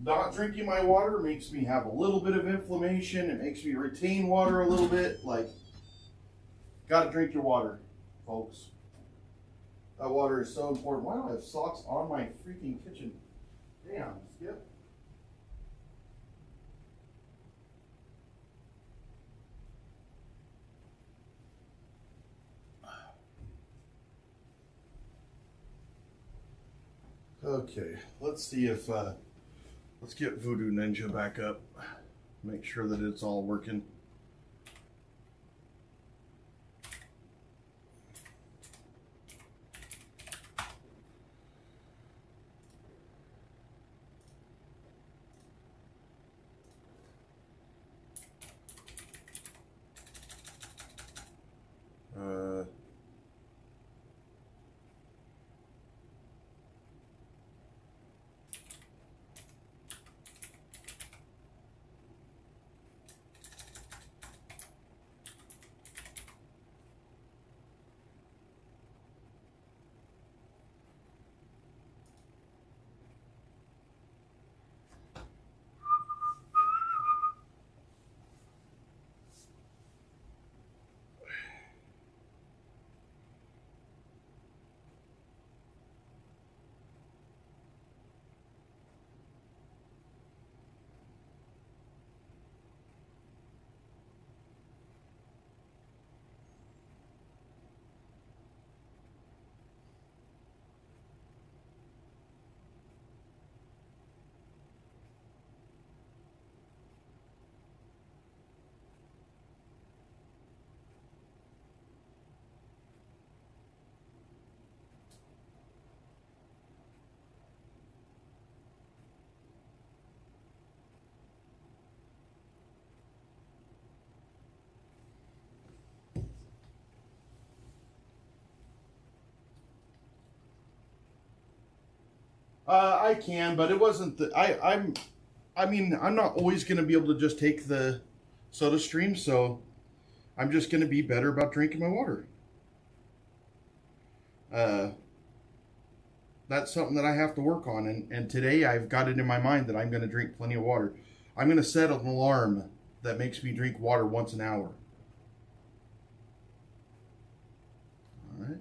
Not drinking my water makes me have a little bit of inflammation. It makes me retain water a little bit. Like, gotta drink your water, folks. That water is so important. Why do I have socks on my freaking kitchen? Damn, Skip. Okay, let's see if let's get Voodoo Ninja back up. Make sure that it's all working. I can, but it wasn't the. I mean, I'm not always going to be able to just take the soda stream, so I'm just going to be better about drinking my water. Uh, that's something that I have to work on, and today I've got it in my mind that I'm going to drink plenty of water. I'm going to set an alarm that makes me drink water once an hour. All right.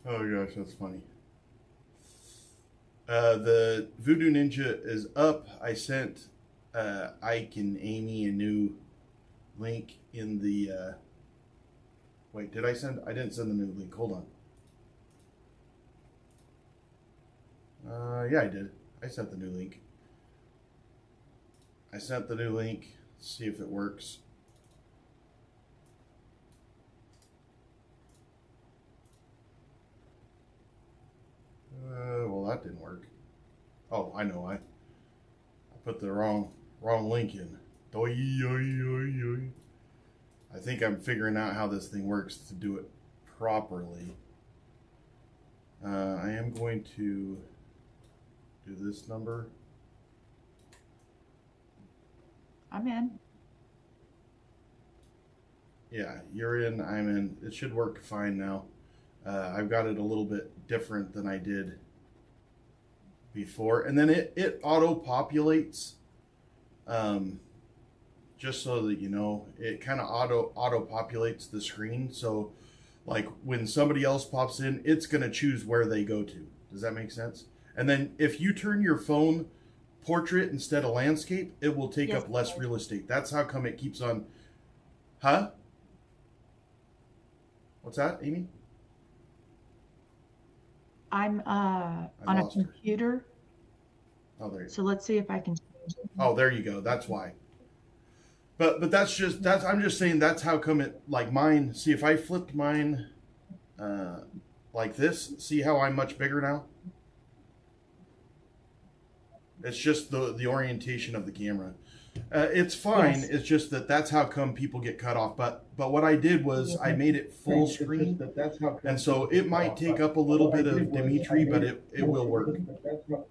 Oh gosh, that's funny. The Voodoo Ninja is up. I sent Ike and Amy a new link in the. Wait, did I send? I didn't send the new link. Hold on. Yeah, I did. I sent the new link. I sent the new link. See if it works. Well, that didn't work. Oh, I know. I put the wrong link in. I think I'm figuring out how this thing works to do it properly. I am going to do this number. I'm in. Yeah, you're in. I'm in. It should work fine now. I've got it a little bit different than I did before, and then it auto populates. Just so that you know, it kind of auto populates the screen. So, like when somebody else pops in, it's gonna choose where they go to. Does that make sense? And then if you turn your phone portrait instead of landscape, it will take up less real estate. That's how come it keeps on. Huh? What's that, Amy? I'm on a computer. Oh, there you go. So let's see if I can change it. Oh, there you go. That's why. But that's I'm just saying that's how come it, like mine. See, if I flipped mine like this, see how I'm much bigger now? It's just the orientation of the camera. It's fine. Yes. It's just that's how come people get cut off. But what I did was I made it full screen, and so it might take up a little bit of Dimitri, but it will work.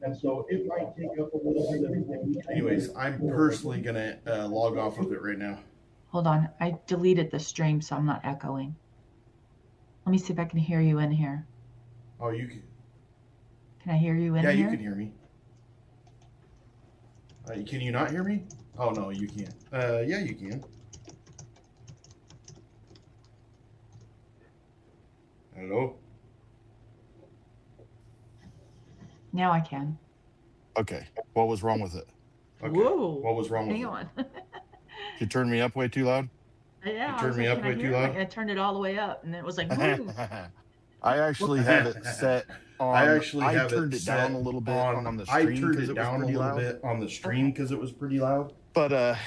And so it might take up a little bit of Dimitri. Anyways, I'm personally gonna log off of it right now. Hold on. I deleted the stream, so I'm not echoing. Let me see if I can hear you in here. Oh, you can. Can I hear you in here? Yeah, here? you can hear me. Can you not hear me? Oh, no, you can't. Yeah, you can. Hello? Now I can. Okay. What was wrong with it? Okay. Whoa. What was wrong with Hang it? on. You turned me up way too loud? Yeah. You turned me up way too loud? I turned it all the way up, and it was like, boom. I actually have it set on. I turned it down a little bit on the stream. I turned it down a little bit on the stream because it was pretty loud. But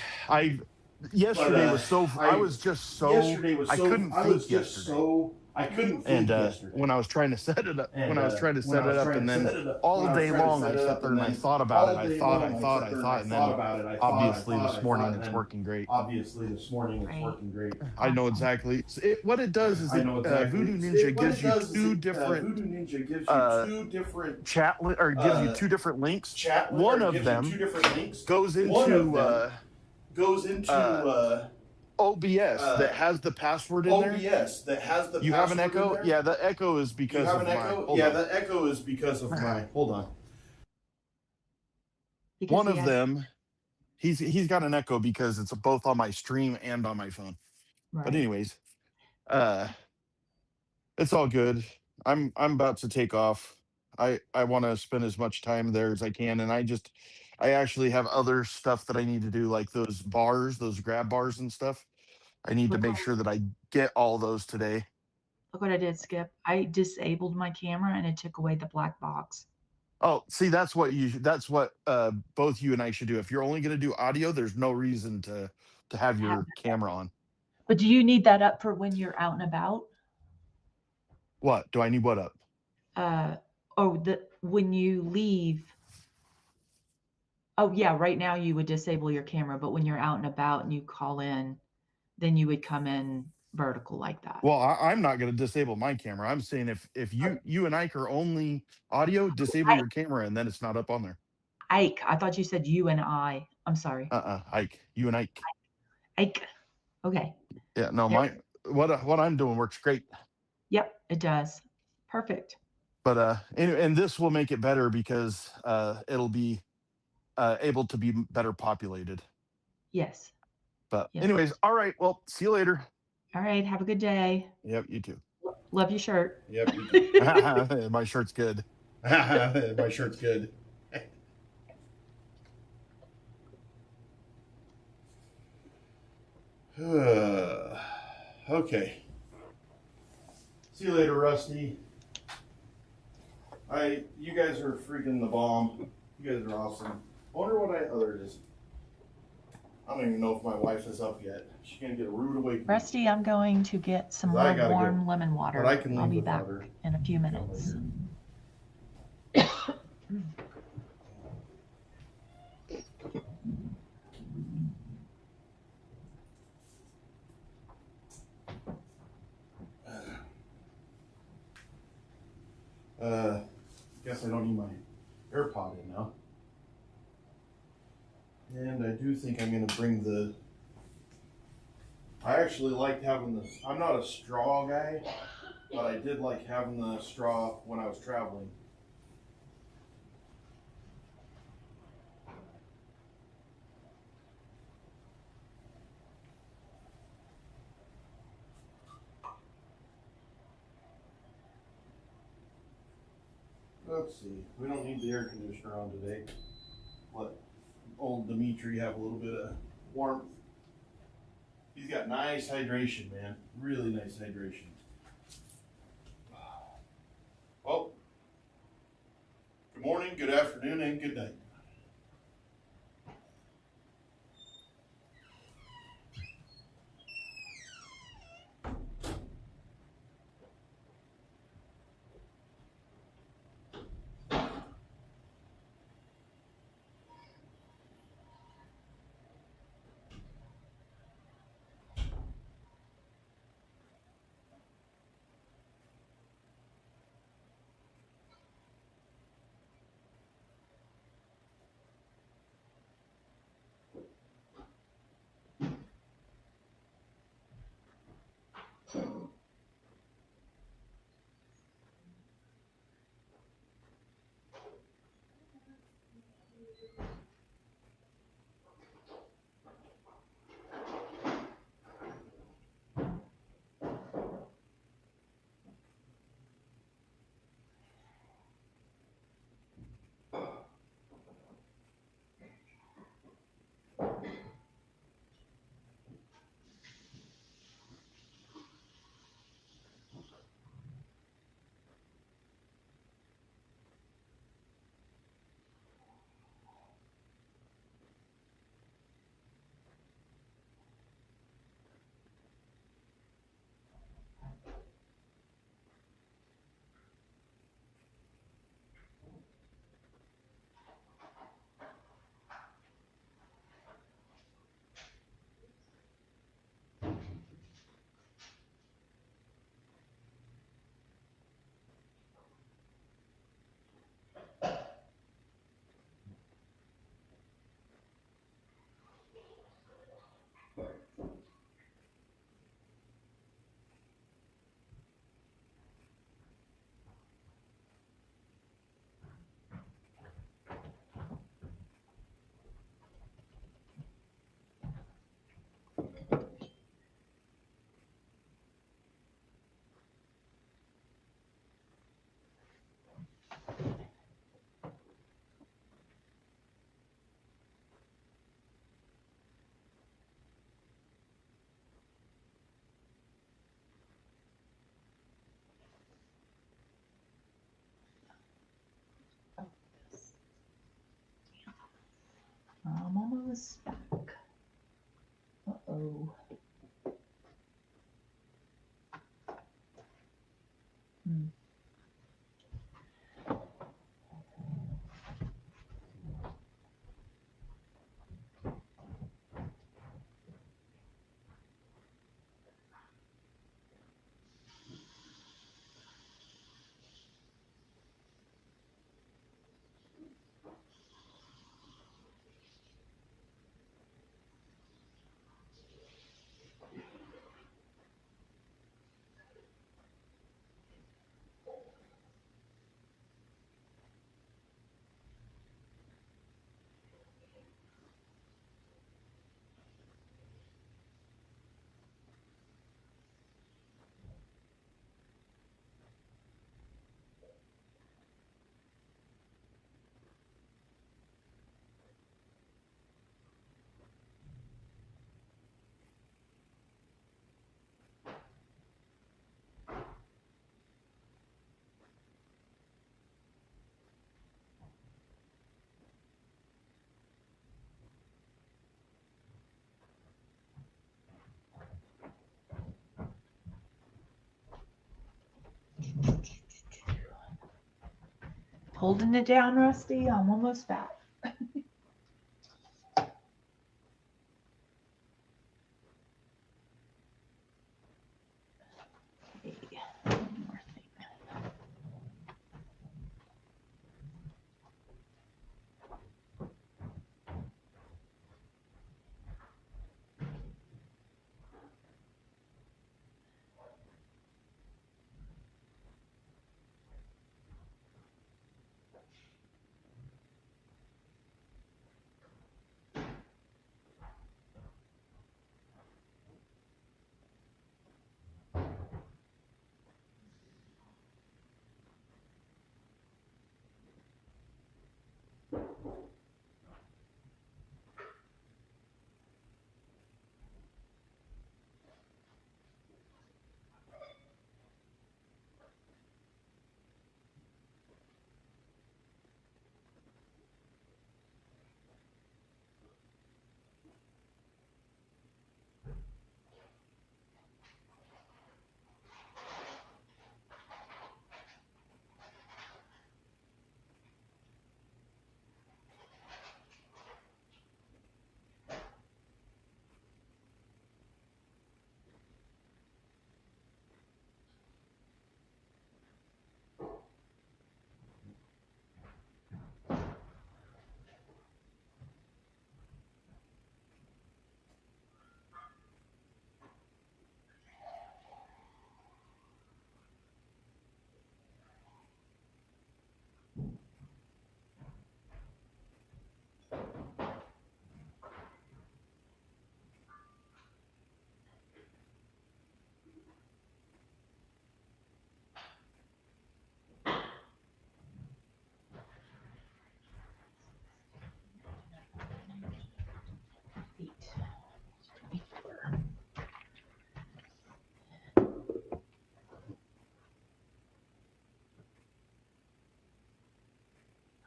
yesterday was so. I was just so. Yesterday was so. I couldn't I think was just yesterday. so. I couldn't think And yesterday. when I was trying to set it up, And, when I was trying to set it up, and then all day long I sat there and I thought about it. I thought, and then obviously this morning it's working great. Obviously this morning it's working great. I know exactly. What it does is Voodoo Ninja gives you two different chat or gives you two different links. One of them goes into OBS that has the password in there. OBS that has the. You have an echo? Yeah, the echo is because of my. Yeah, the echo is because of my. Hold on. One of them, he's got an echo because it's both on my stream and on my phone. Right. But anyways, it's all good. I'm about to take off. I want to spend as much time there as I can, and I actually have other stuff that I need to do, like those bars, those grab bars and stuff. I need to make sure that I get all those today. Look what I did, Skip. I disabled my camera and it took away the black box. Oh, see, that's what both you and I should do. If you're only going to do audio, there's no reason to have your camera on. But do you need that up for when you're out and about? What? Do I need what up? When you leave. Oh yeah, right now you would disable your camera, but when you're out and about and you call in, then you would come in vertical like that. Well, I'm not going to disable my camera. I'm saying if you and Ike are only audio, disable your camera and then it's not up on there. Ike, I thought you said you and I. I'm sorry. Ike, you and Ike. Ike. Okay. Yeah, no, what I'm doing works great. Yep, it does. Perfect. But and this will make it better because it'll be able to be better populated. Yes. But Yes. anyways, all right. Well, see you later. All right. Have a good day. Yep, you too. Love your shirt. Yep, you too. My shirt's good. My shirt's good. Okay. See you later, Rusty. You guys are freaking the bomb. You guys are awesome. I wonder what other it is. I don't even know if my wife is up yet. She's gonna get a rude awakening. Rusty, I'm going to get some more warm lemon water. But I can I'll leave be with back water. in a few minutes. Guess I don't need my AirPod in now. And I do think I'm gonna bring I actually liked having this. I'm not a straw guy, but I did like having the straw when I was traveling. Let's see. We don't need the air conditioner on today. Let old Dimitri have a little bit of warmth. He's got nice hydration, man. Really nice hydration. Well, good morning, good afternoon, and good night. Holding it down, Rusty. I'm almost back. One more thing.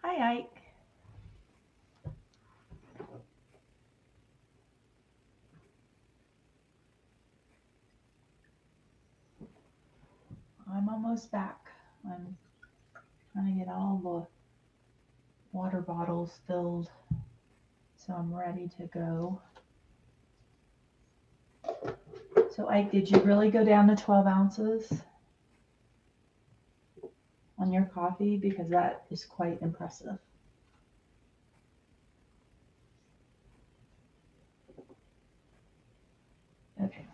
Hi, Ike. I'm almost back. I'm trying to get all the water bottles filled so I'm ready to go. So Ike, did you really go down to 12 ounces on your coffee? Because that is quite impressive. Okay.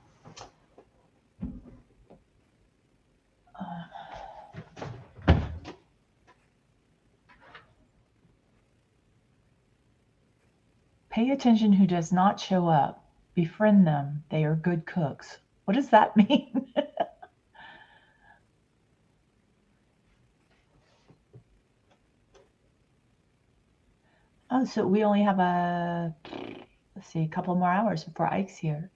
Pay attention who does not show up. Befriend them. They are good cooks. What does that mean? Oh, so we only have let's see, a couple more hours before Ike's here.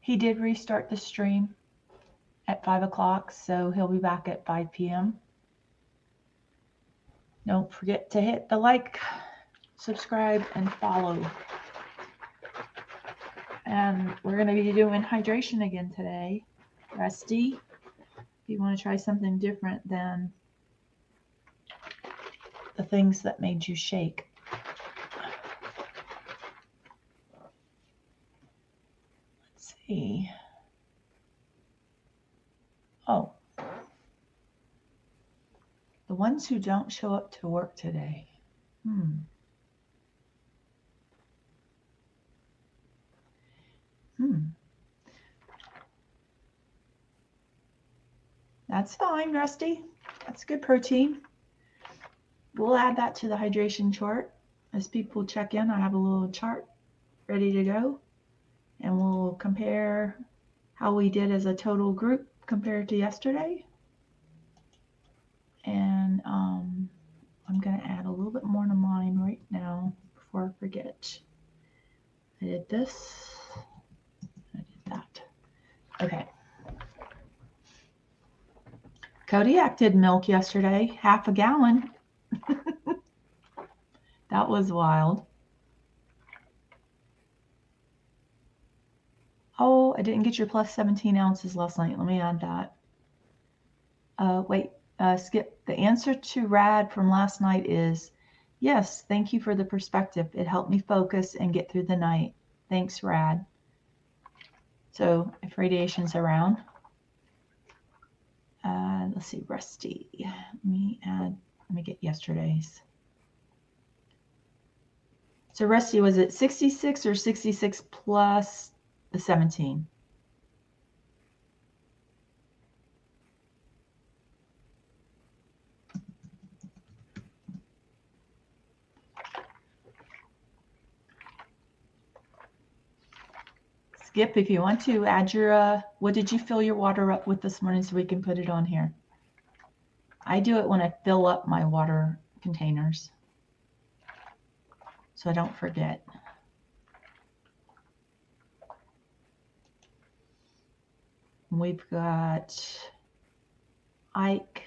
He did restart the stream at 5 o'clock, so he'll be back at 5 p.m. Don't forget to hit the like, subscribe, and follow. And we're going to be doing hydration again today. Rusty, if you want to try something different than the things that made you shake. Let's see. Oh. The ones who don't show up to work today. That's fine, Rusty. That's good protein. We'll add that to the hydration chart. As people check in, I have a little chart ready to go. And we'll compare how we did as a total group compared to yesterday. And I'm going to add a little bit more to mine right now before I forget. I did this. I did that. Okay. Kodiak did milk yesterday, half a gallon. That was wild. Oh, I didn't get your plus 17 ounces last night. Let me add that. Wait, Skip. The answer to Rad from last night is yes. Thank you for the perspective. It helped me focus and get through the night. Thanks, Rad. So if radiation's around, let's see, Rusty. Let me get yesterday's. So Rusty, was it 66 or 66 plus the 17? Skip, if you want to add your, what did you fill your water up with this morning so we can put it on here? I do it when I fill up my water containers so I don't forget. We've got Ike.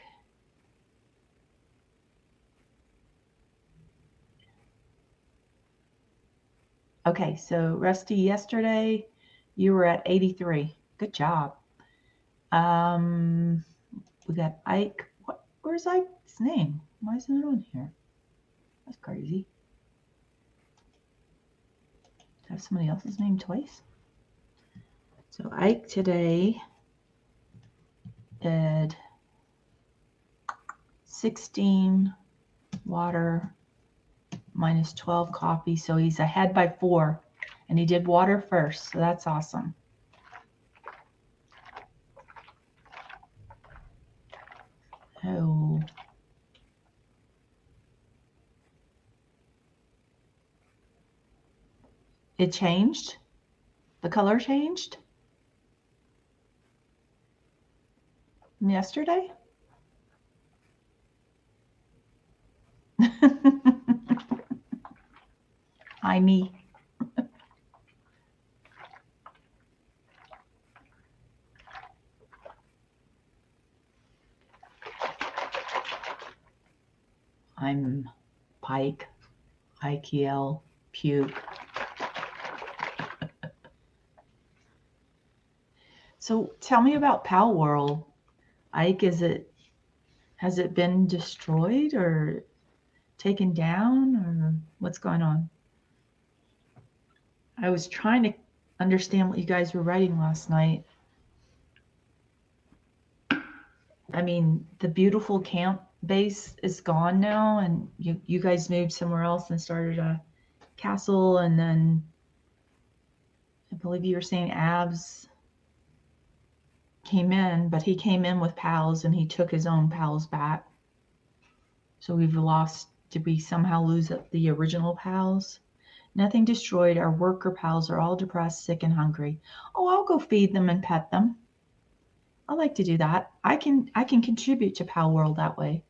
Okay, so Rusty, yesterday you were at 83. Good job. We got Ike. Where's Ike's name? Why isn't it on here? That's crazy. Have somebody else's name twice? So Ike today did 16 water minus 12 coffee. So he's ahead by 4. And he did water first. So that's awesome. Oh. It changed? The color changed? Yesterday? Hi, me. I'm Pike, IKL, puke. So tell me about Pal World. Ike, has it been destroyed or taken down or what's going on? I was trying to understand what you guys were writing last night. I mean, the beautiful camp base is gone now, and you guys moved somewhere else and started a castle, and then I believe you were saying Abs came in, but he came in with pals and he took his own pals back. So we've lost, did we somehow lose the original pals? Nothing destroyed. Our worker pals are all depressed, sick, and hungry. Oh, I'll go feed them and pet them. I like to do that. I can contribute to Pal World that way.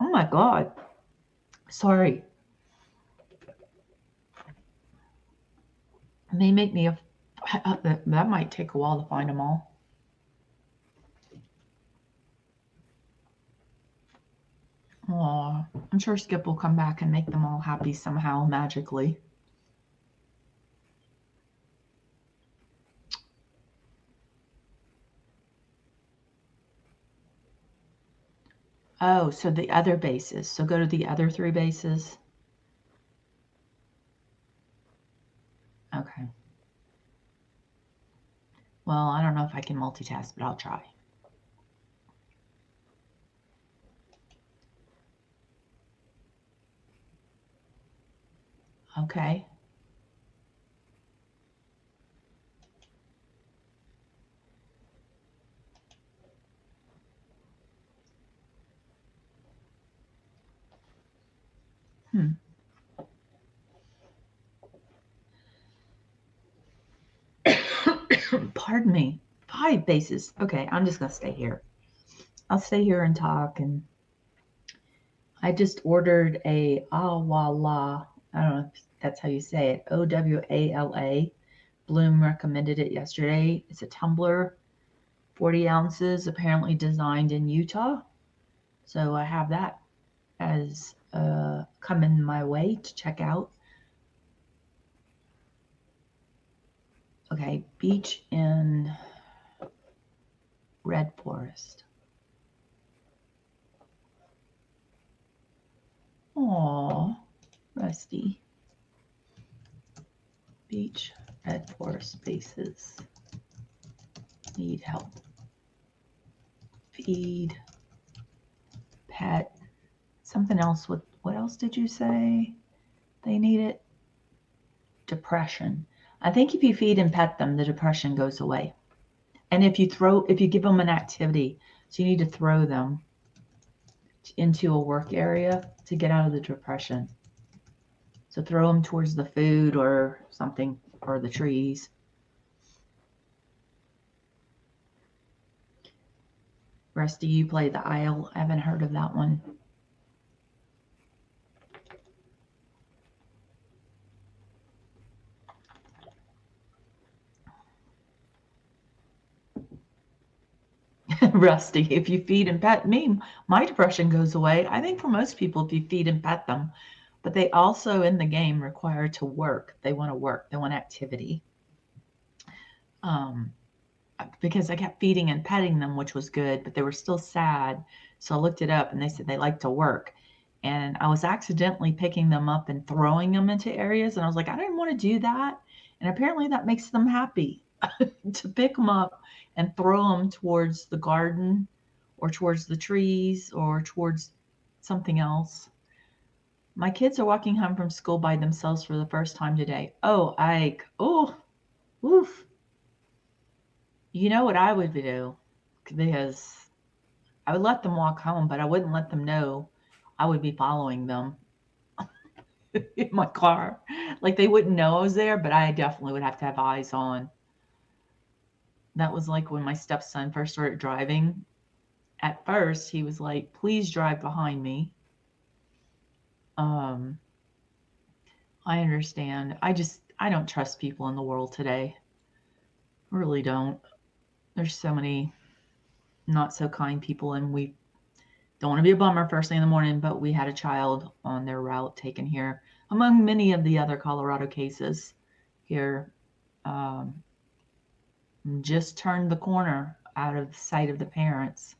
Oh my God. Sorry. They make me that might take a while to find them all. Oh, I'm sure Skip will come back and make them all happy somehow, magically. Oh, so the other bases. So go to the other 3 bases. Okay. Well, I don't know if I can multitask, but I'll try. Okay. Pardon me. 5 bases. Okay, I'm just going to stay here. I'll stay here and talk. And I just ordered a Awala. I don't know if that's how you say it. OWALA. Bloom recommended it yesterday. It's a tumbler, 40 ounces, apparently designed in Utah. So I have that as coming my way to check out. Okay, beach in Red Forest. Aw, Rusty. Beach, Red Forest spaces. Need help. Feed, pet, something else with, what else did you say they needed? Depression. I think if you feed and pet them, the depression goes away. And if you give them an activity, so you need to throw them into a work area to get out of the depression. So throw them towards the food or something, or the trees. Rusty, you play the Isle. I haven't heard of that one. Rusty, if you feed and pet me, my depression goes away. I think for most people, if you feed and pet them, but they also in the game require to work. They want to work. They want activity. Because I kept feeding and petting them, which was good, but they were still sad. So I looked it up and they said they like to work. And I was accidentally picking them up and throwing them into areas. And I was like, I didn't want to do that. And apparently that makes them happy to pick them up and throw them towards the garden or towards the trees or towards something else. My kids are walking home from school by themselves for the first time today. Oh, Ike. Oh, oof. You know what I would do? Because I would let them walk home, but I wouldn't let them know I would be following them in my car. Like they wouldn't know I was there, but I definitely would have to have eyes on. That was like when my stepson first started driving. At first, he was like, please drive behind me. I understand. I don't trust people in the world today. I really don't. There's so many not so kind people, and we don't want to be a bummer first thing in the morning, but we had a child on their route taken here, among many of the other Colorado cases here. Just turned the corner out of sight of the parents.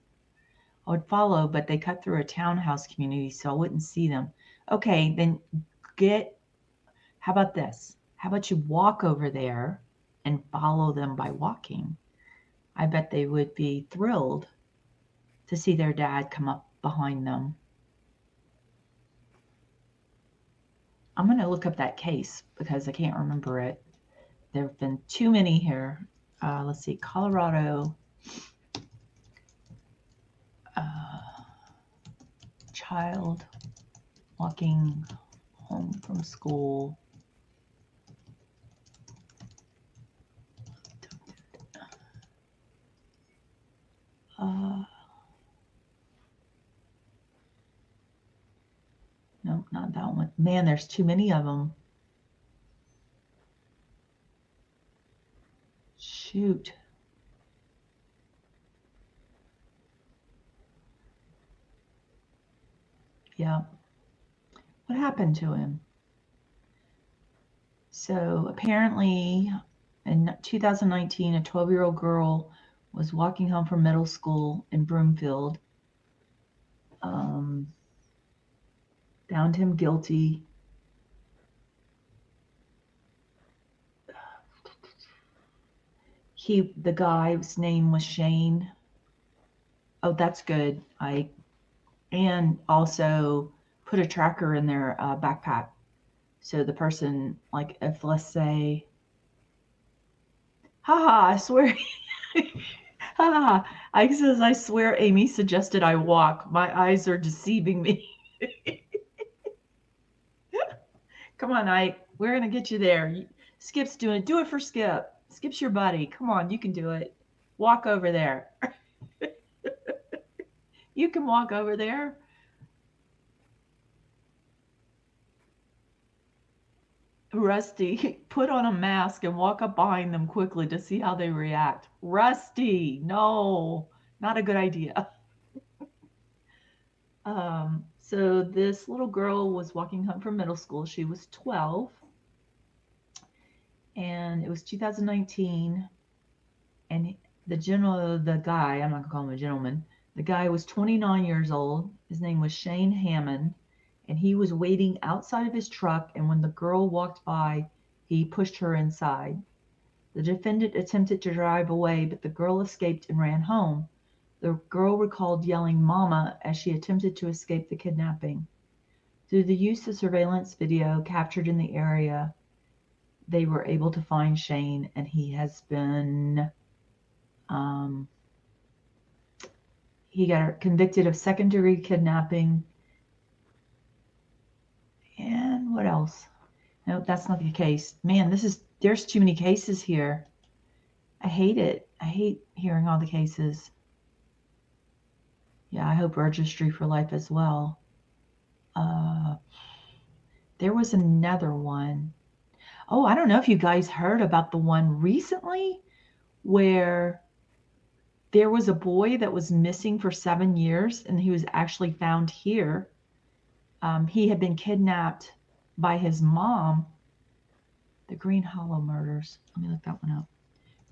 I would follow, but they cut through a townhouse community, so I wouldn't see them. Okay, then how about this? How about you walk over there and follow them by walking? I bet they would be thrilled to see their dad come up behind them. I'm going to look up that case because I can't remember it. There have been too many here. Let's see, Colorado child walking home from school. No, not that one. Man, there's too many of them. Shoot. Yeah. What happened to him? So apparently in 2019, a 12-year-old girl was walking home from middle school in Broomfield. Found him guilty. The guy's name was Shane. Oh, that's good. And also put a tracker in their backpack. So the person, like if let's say, haha, I swear, haha, Ike says, I swear Amy suggested I walk. My eyes are deceiving me. Come on, Ike. We're going to get you there. Skip's doing it. Do it for Skip. Skip's your buddy. Come on, you can do it. Walk over there. You can walk over there. Rusty, put on a mask and walk up behind them quickly to see how they react. Rusty, no, not a good idea. So this little girl was walking home from middle school. She was 12. and it was 2019. And the guy, I'm not gonna call him a gentleman, the guy was 29 years old. His name was Shane Hammond, and he was waiting outside of his truck. And when the girl walked by, he pushed her inside. The defendant attempted to drive away, but the girl escaped and ran home. The girl recalled yelling "Mama" as she attempted to escape the kidnapping. Through the use of surveillance video captured in the area, they were able to find Shane, and he has been he got convicted of second-degree kidnapping. And what else? No, that's not the case. Man, there's too many cases here. I hate it. I hate hearing all the cases. Yeah, I hope registry for life as well. There was another one. Oh, I don't know if you guys heard about the one recently where there was a boy that was missing for 7 years, and he was actually found here. He had been kidnapped by his mom. The Green Hollow murders. Let me look that one up.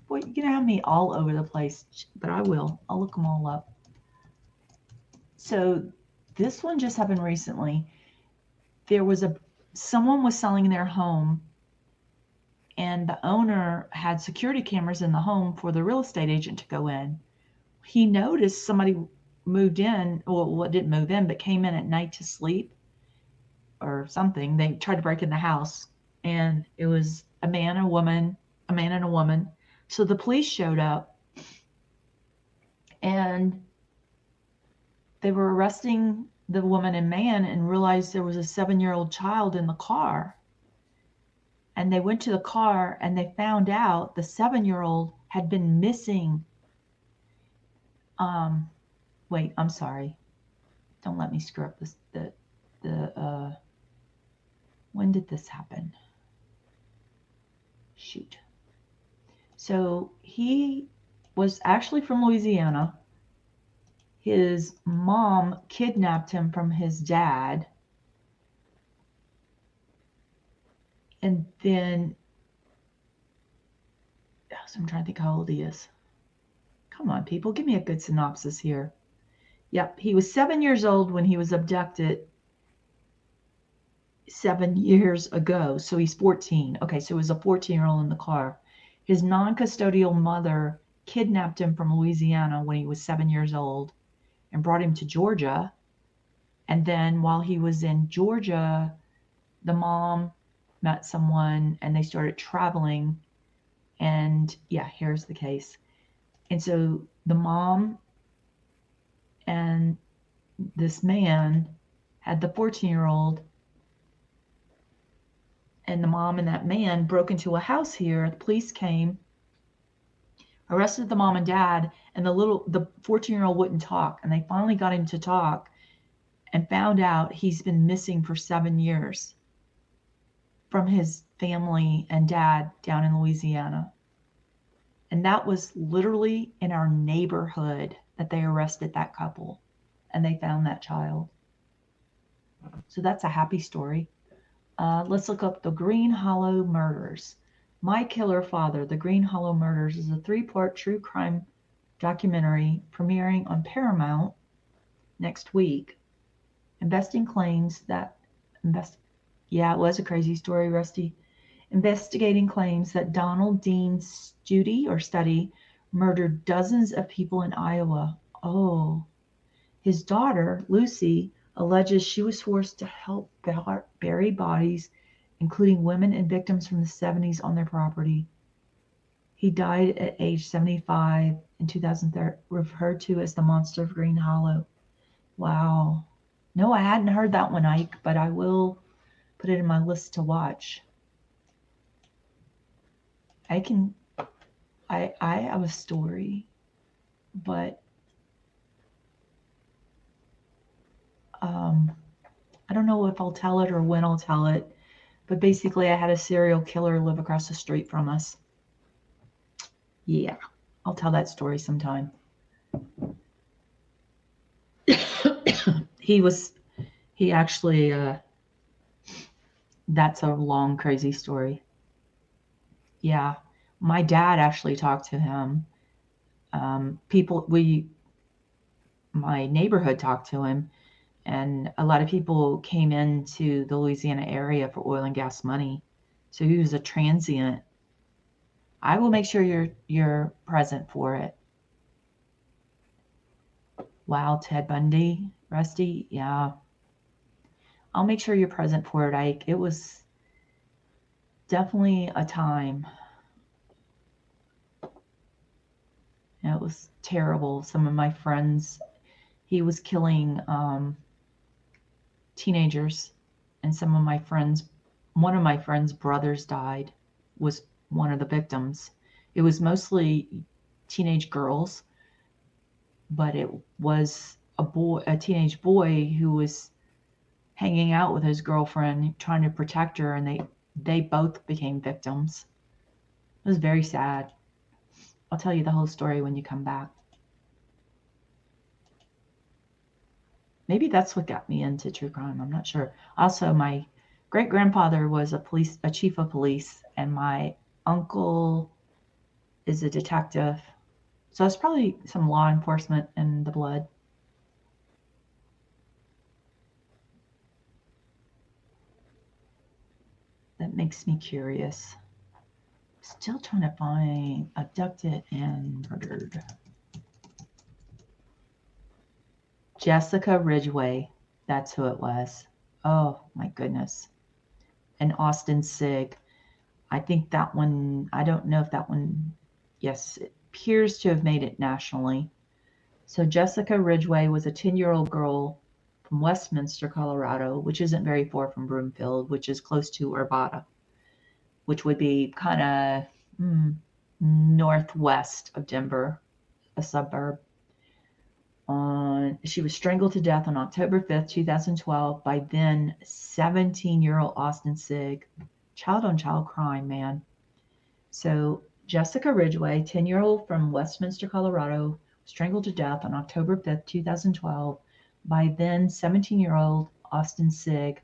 Boy, you're going to have me all over the place, but I will. I'll look them all up. So this one just happened recently. Someone was selling their home, and the owner had security cameras in the home for the real estate agent to go in. He noticed somebody moved in, well, didn't move in, but came in at night to sleep or something. They tried to break in the house, and it was a man and a woman. So the police showed up, and they were arresting the woman and man, and realized there was a 7-year-old child in the car. And they went to the car, and they found out the 7-year-old had been missing. Wait, I'm sorry. Don't let me screw up this. When did this happen? Shoot. So he was actually from Louisiana. His mom kidnapped him from his dad. And then, so I'm trying to think how old he is. Come on, people, give me a good synopsis here. Yep, he was 7 years old when he was abducted 7 years ago. So he's 14. Okay, so he was a 14-year-old in the car. His non-custodial mother kidnapped him from Louisiana when he was 7 years old and brought him to Georgia. And then while he was in Georgia, the mom met someone and they started traveling. And yeah, here's the case. And so the mom and this man had the 14-year-old, and the mom and that man broke into a house here. The police came, arrested the mom and dad, and the 14-year-old wouldn't talk. And they finally got him to talk and found out he's been missing for 7 years from his family and dad down in Louisiana. And that was literally in our neighborhood that they arrested that couple, and they found that child. So that's a happy story. Let's look up the Green Hollow Murders. My Killer Father, The Green Hollow Murders, is a 3-part true crime documentary premiering on Paramount next week. Yeah, it was a crazy story, Rusty. Investigating claims that Donald Dean Study murdered dozens of people in Iowa. Oh. His daughter, Lucy, alleges she was forced to help bury bodies, including women and victims from the 70s, on their property. He died at age 75 in 2003, referred to as the Monster of Green Hollow. Wow. No, I hadn't heard that one, Ike, but I will put it in my list to watch. I have a story, but I don't know if I'll tell it or when I'll tell it, but basically I had a serial killer live across the street from us. Yeah, I'll tell that story sometime. That's a long, crazy story. Yeah. My dad actually talked to him. My neighborhood talked to him, and a lot of people came into the Louisiana area for oil and gas money. So he was a transient. I will make sure you're present for it. Wow, Ted Bundy, Rusty, yeah. I'll make sure you're present for it, Ike. It was definitely a time. It was terrible. Some of my friends, he was killing teenagers, and one of my friends' brothers died, was one of the victims. It was mostly teenage girls, but it was a teenage boy who was hanging out with his girlfriend, trying to protect her, and they both became victims. It was very sad. I'll tell you the whole story when you come back. Maybe that's what got me into true crime. I'm not sure. Also, my great grandfather was a chief of police, and my uncle is a detective. So it's probably some law enforcement in the blood. That makes me curious. Still trying to find abducted and murdered. Jessica Ridgway. That's who it was. Oh my goodness. And Austin Sigg. I think that one, I don't know if that one, yes, it appears to have made it nationally. So Jessica Ridgway was a 10-year-old girl from Westminster, Colorado, which isn't very far from Broomfield, which is close to Urbana, which would be kind of northwest of Denver, a suburb. She was strangled to death on October 5th, 2012 by then 17-year-old Austin Sigg. Child on child crime, man. So Jessica Ridgway, 10-year-old from Westminster, Colorado, strangled to death on October 5th, 2012 by then 17-year-old Austin Sigg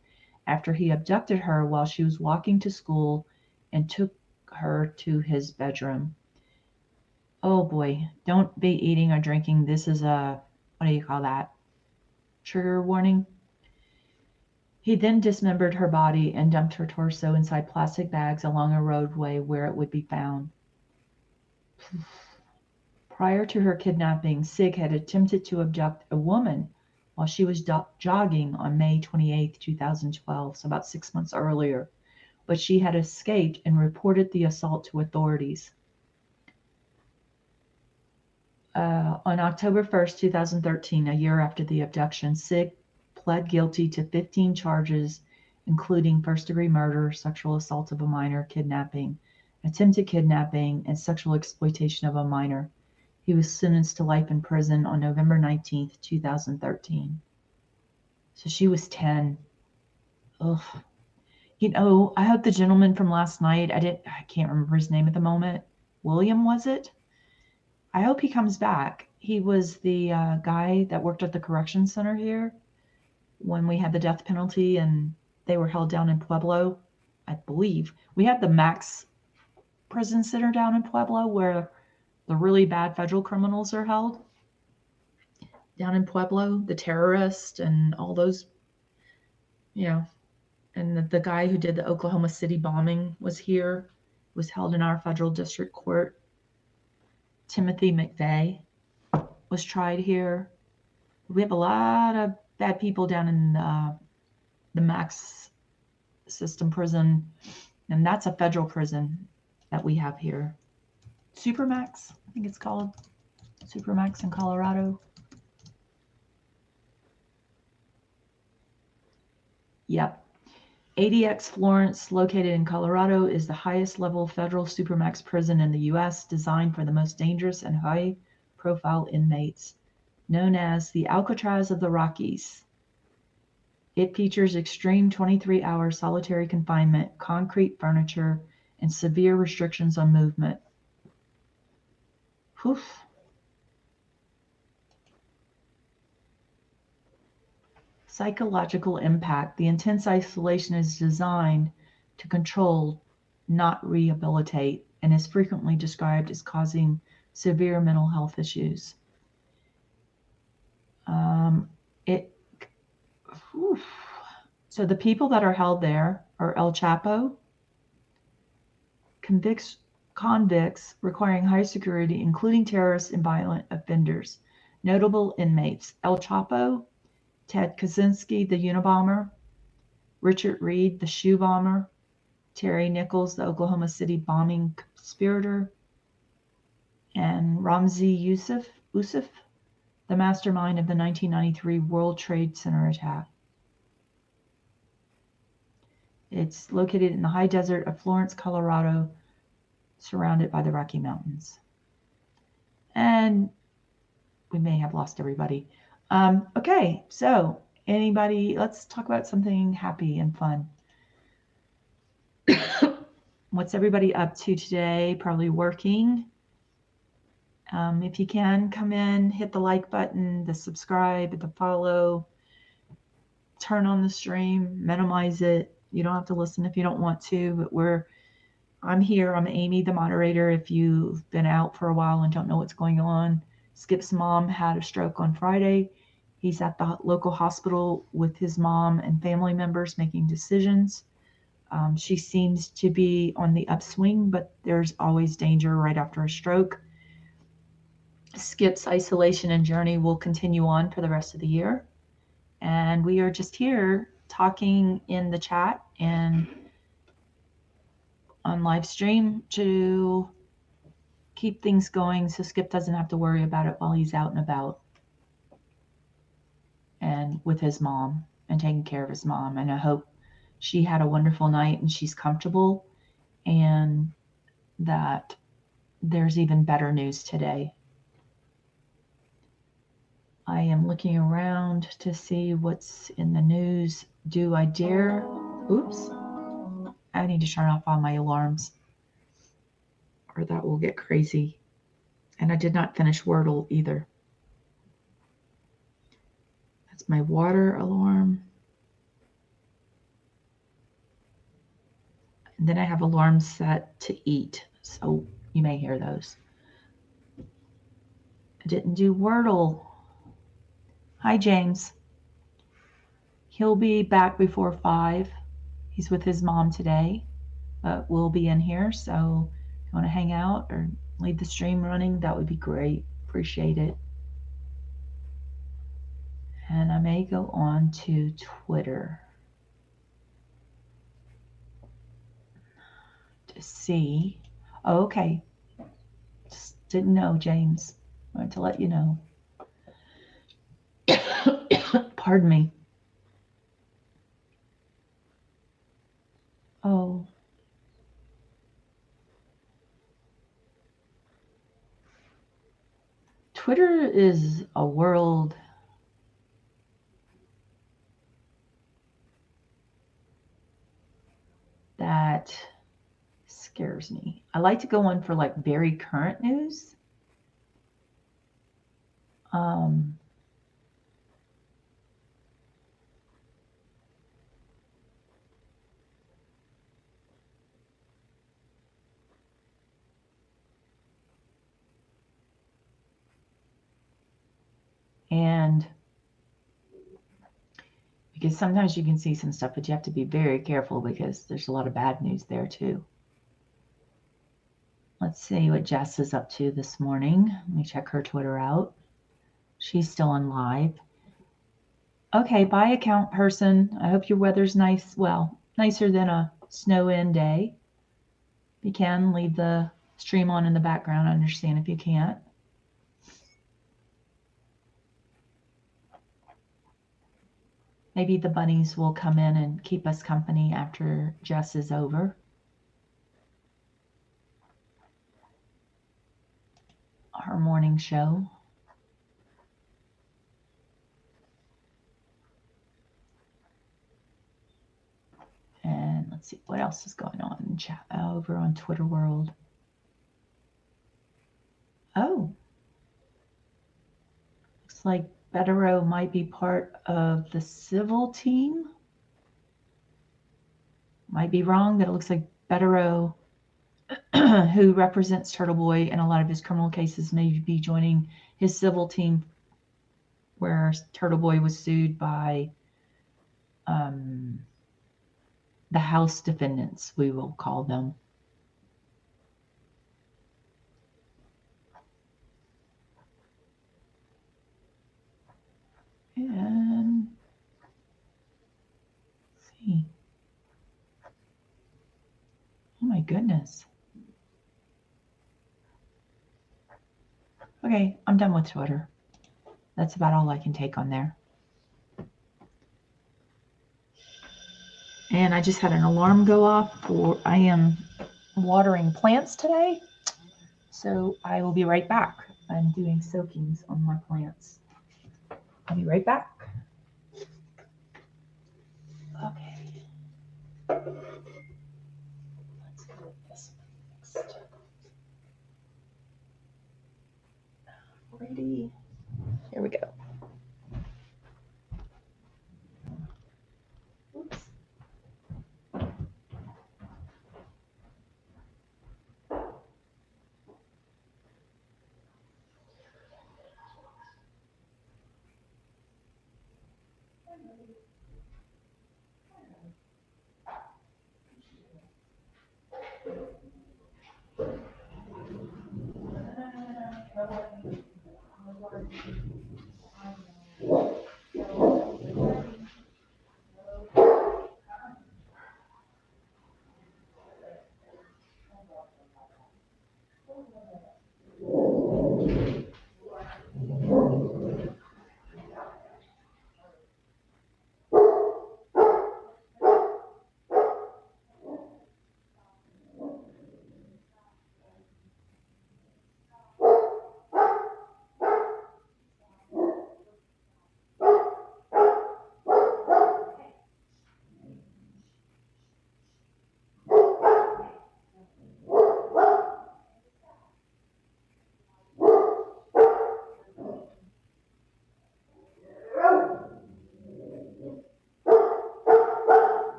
after he abducted her while she was walking to school and took her to his bedroom. Oh boy, don't be eating or drinking. This is a, what do you call that? Trigger warning. He then dismembered her body and dumped her torso inside plastic bags along a roadway where it would be found. Prior to her kidnapping, Sigg had attempted to abduct a woman while she was jogging on May 28, 2012, so about 6 months earlier, but she had escaped and reported the assault to authorities. On October 1st, 2013, a year after the abduction, Sigg pled guilty to 15 charges, including first-degree murder, sexual assault of a minor, kidnapping, attempted kidnapping, and sexual exploitation of a minor. He was sentenced to life in prison on November 19th, 2013. So she was 10. Ugh. You know, I hope the gentleman from last night, I can't remember his name at the moment. William, was it? I hope he comes back. He was the guy that worked at the correction center here when we had the death penalty and they were held down in Pueblo, I believe. We have the Max prison center down in Pueblo where the really bad federal criminals are held. Down in Pueblo, the terrorist and all those, and the guy who did the Oklahoma City bombing was here, was held in our federal district court. Timothy McVeigh was tried here. We have a lot of bad people down in the Max system prison, and that's a federal prison that we have here. Supermax, I think it's called. Supermax in Colorado. Yep. ADX Florence, located in Colorado, is the highest level federal Supermax prison in the U.S., designed for the most dangerous and high-profile inmates, known as the Alcatraz of the Rockies. It features extreme 23-hour solitary confinement, concrete furniture, and severe restrictions on movement. Whew. Psychological impact. The intense isolation is designed to control, not rehabilitate. and is frequently described as causing severe mental health issues. So the people that are held there are El Chapo, convicts requiring high security, including terrorists and violent offenders. Notable inmates: El Chapo, Ted Kaczynski, the Unabomber, Richard Reed, the shoe bomber, Terry Nichols, the Oklahoma City bombing conspirator, and Ramzi Yousef, the mastermind of the 1993 World Trade Center attack. It's located in the high desert of Florence, Colorado, surrounded by the Rocky Mountains. And we may have lost everybody. Okay, so anybody, let's talk about something happy and fun. What's everybody up to today? Probably working. If you can, come in, hit the like button, the subscribe, the follow, turn on the stream, minimize it. You don't have to listen if you don't want to, but I'm here. I'm Amy, the moderator. If you've been out for a while and don't know what's going on, Skip's mom had a stroke on Friday. He's at the local hospital with his mom and family members making decisions. She seems to be on the upswing, but there's always danger right after a stroke. Skip's isolation and journey will continue on for the rest of the year. And we are just here talking in the chat and on live stream to keep things going so Skip doesn't have to worry about it while he's out and about and with his mom and taking care of his mom. And I hope she had a wonderful night and she's comfortable, and that there's even better news today. I am looking around to see what's in the news. Do I dare? Oops. I need to turn off all my alarms or that will get crazy. And I did not finish Wordle either. That's my water alarm. And then I have alarms set to eat. So you may hear those. I didn't do Wordle. Hi, James. He'll be back before 5. He's with his mom today, but we'll be in here. So if you want to hang out or leave the stream running, that would be great. Appreciate it. And I may go on to Twitter to see. Oh, okay. Just didn't know, James. Wanted to let you know. Pardon me. Oh. Twitter is a world that scares me. I like to go on for like very current news. And because sometimes you can see some stuff, but you have to be very careful because there's a lot of bad news there too. Let's see what Jess is up to this morning. Let me check her Twitter out. She's still on live. Okay, bye account person. I hope your weather's nice. Well, nicer than a snow-in day. If you can, leave the stream on in the background. I understand if you can't. Maybe the bunnies will come in and keep us company after Jess is over. Her morning show. And let's see what else is going on in chat over on Twitter world. Oh, looks like Betero might be part of the civil team. Might be wrong, but it looks like Betero who represents Turtle Boy in a lot of his criminal cases, may be joining his civil team where Turtle Boy was sued by the House defendants, we will call them. And let's see. Oh my goodness. Okay, I'm done with Twitter. That's about all I can take on there. And I just had an alarm go off for I am watering plants today. So I will be right back. I'm doing soakings on my plants. I'll be right back. Okay. Let's go with this one next. Alrighty. Here we go. Oops.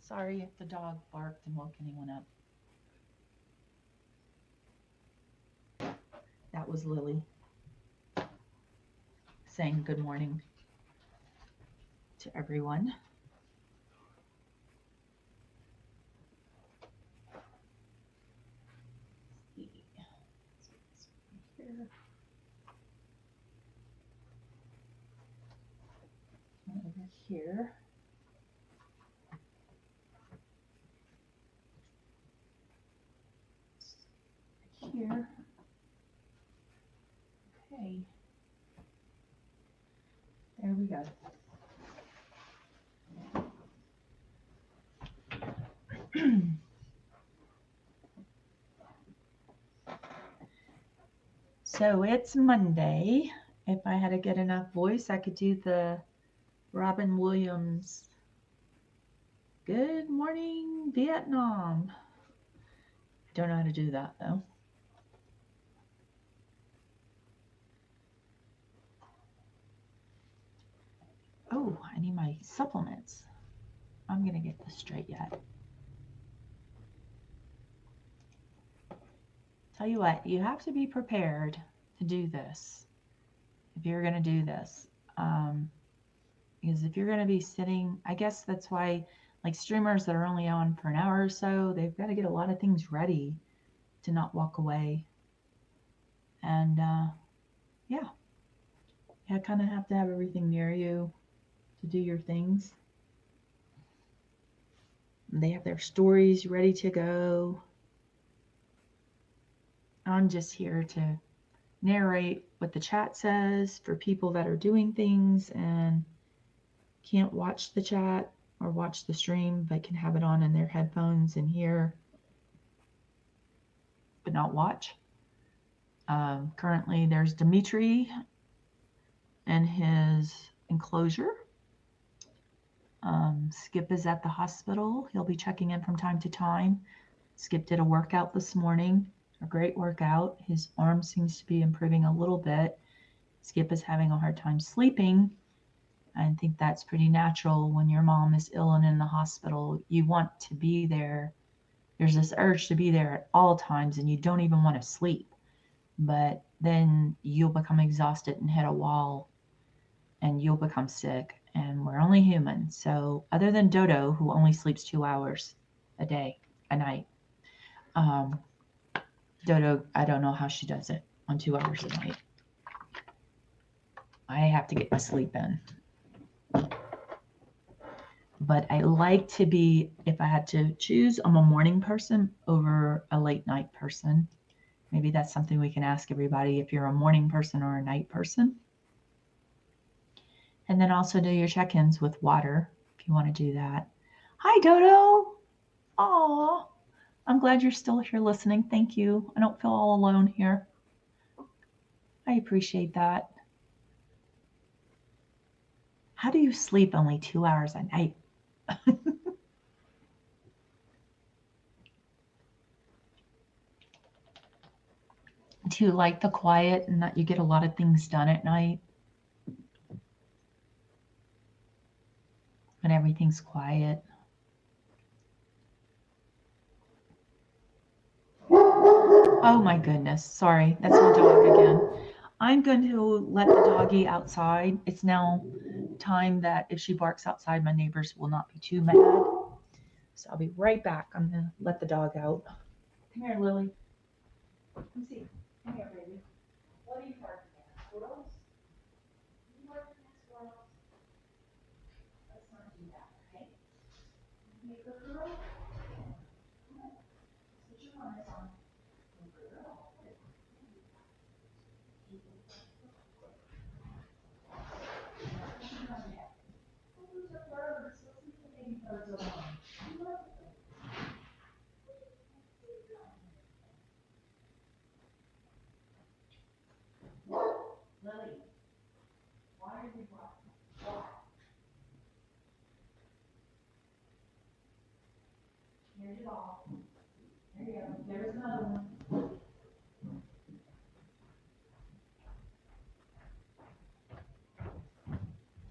Sorry if the dog barked and woke anyone up. That was Lily saying good morning to everyone. Over here. Here. Okay. There we go. So it's Monday. If I had a good enough voice, I could do the Robin Williams Good Morning Vietnam. I don't know how to do that though. Oh, I need my supplements. I'm going to get this straight yet. Tell you what, you have to be prepared to do this if you're going to do this. Because if you're going to be sitting, I guess that's why like streamers that are only on for an hour or so, they've got to get a lot of things ready to not walk away. And yeah, you kind of have to have everything near you to do your things. They have their stories ready to go. I'm just here to narrate what the chat says for people that are doing things and can't watch the chat or watch the stream, but can have it on in their headphones and hear, but not watch. Currently, there's Dimitri and his enclosure. Skip is at the hospital. He'll be checking in from time to time. Skip did a workout this morning, a great workout. His arm seems to be improving a little bit. Skip is having a hard time sleeping. I think that's pretty natural when your mom is ill and in the hospital. You want to be there. There's this urge to be there at all times, and you don't even want to sleep. But then you'll become exhausted and hit a wall, and you'll become sick. And we're only human. So other than Dodo, who only sleeps 2 hours a night, Dodo, I don't know how she does it on 2 hours a night. I have to get my sleep in. But I like to be, if I had to choose, I'm a morning person over a late night person. Maybe that's something we can ask everybody if you're a morning person or a night person. And then also do your check-ins with water if you want to do that. Hi, Dodo. Aw, I'm glad you're still here listening. Thank you. I don't feel all alone here. I appreciate that. How do you sleep only 2 hours a night? Do you like the quiet and that you get a lot of things done at night? When everything's quiet. Oh my goodness. Sorry, that's my dog again. I'm going to let the doggie outside. It's now time that if she barks outside, my neighbors will not be too mad. So I'll be right back. I'm going to let the dog out. Come here, Lily. Let me see. Come here, baby. What are you barking at? Squirrels? You barking at squirrels? Let's not do that, okay? You a good girl? Put your harness on. Good girl. Who's the birds? Let's leave the baby birds alone. Lily, why are you barking? Why? Here's your ball. There you go. There's another one.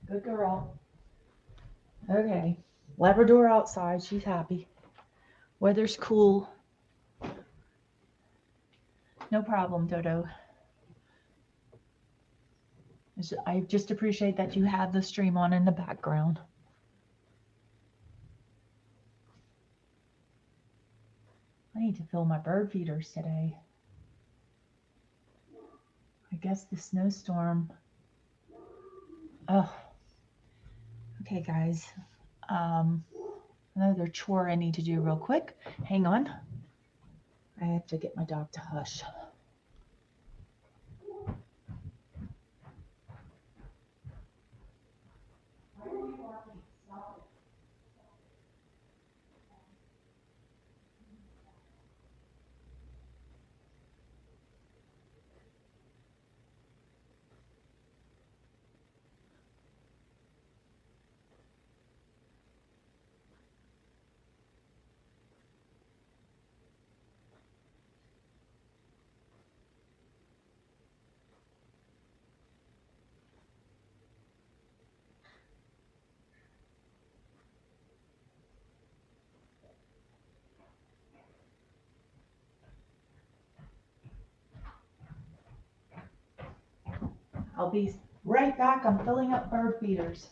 Good girl. Okay. Labrador outside. She's happy. Weather's cool. No problem, Dodo. I just appreciate that you have the stream on in the background. I need to fill my bird feeders today. I guess the snowstorm. Oh. Okay, guys. Another chore I need to do real quick. Hang on. I have to get my dog to hush. Why are you barking? Stop it. I'll be right back. I'm filling up bird feeders.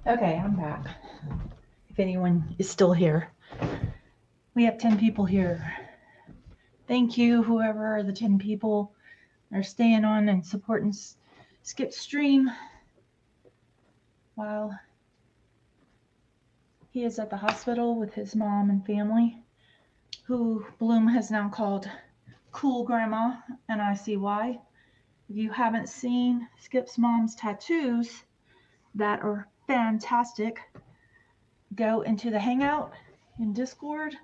Okay, I'm back. If anyone is still here. We have 10 people here. Thank you, whoever are the 10 people are staying on and supporting Skip's stream while he is at the hospital with his mom and family, who Bloom has now called Cool Grandma, and I see why. If you haven't seen Skip's mom's tattoos that are fantastic, go into the Hangout in Discord.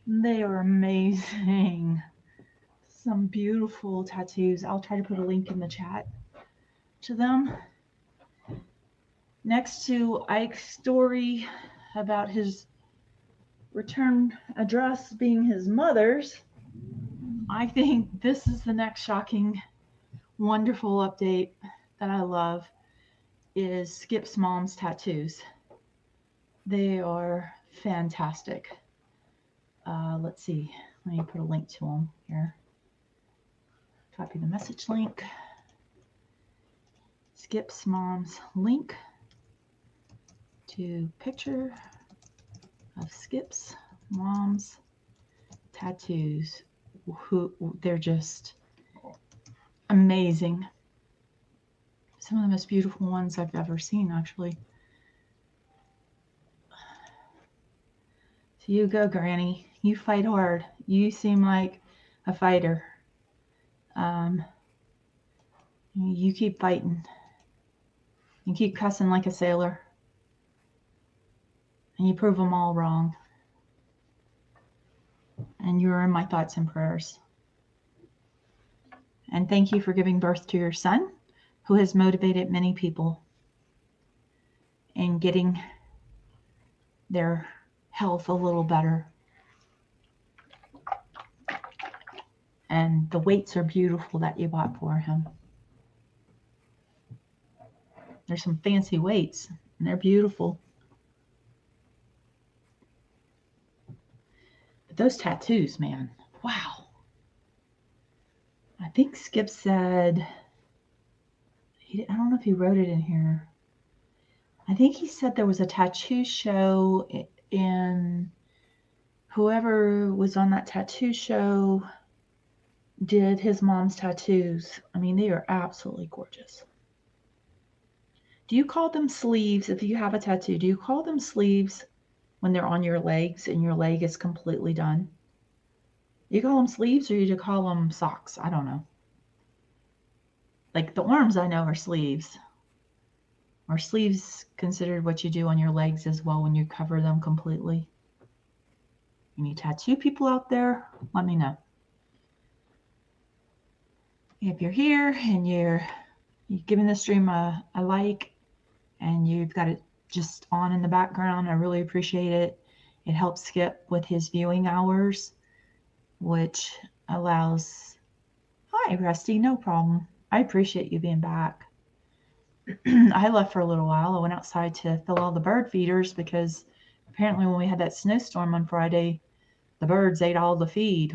They are amazing. Some beautiful tattoos. I'll try to put a link in the chat to them. Next to Ike's story about his return address being his mother's, I think this is the next shocking, wonderful update that I love is Skip's mom's tattoos. They are fantastic. Let's see. Let me put a link to them here. Copy the message link. Skip's mom's link to picture of Skip's mom's tattoos. They're just amazing. Some of the most beautiful ones I've ever seen, actually. So you go, Granny. You fight hard. You seem like a fighter. You keep fighting. You keep cussing like a sailor. And you prove them all wrong. And you're in my thoughts and prayers. And thank you for giving birth to your son, who has motivated many people in getting their health a little better. And the weights are beautiful that you bought for him. There's some fancy weights, and they're beautiful. But those tattoos, man, wow. I think Skip said, I don't know if he wrote it in here. I think he said there was a tattoo show in whoever was on that tattoo show did his mom's tattoos. I mean, they are absolutely gorgeous. Do you call them sleeves if you have a tattoo? Do you call them sleeves when they're on your legs and your leg is completely done? You call them sleeves or you call them socks? I don't know. Like the arms I know are sleeves. Are sleeves considered what you do on your legs as well when you cover them completely? Any tattoo people out there? Let me know. If you're here and you're giving the stream a like and you've got it just on in the background, I really appreciate it. It helps Skip with his viewing hours, which allows. Hi, Rusty. No problem. I appreciate you being back. I left for a little while. I went outside to fill all the bird feeders because apparently when we had that snowstorm on Friday, the birds ate all the feed.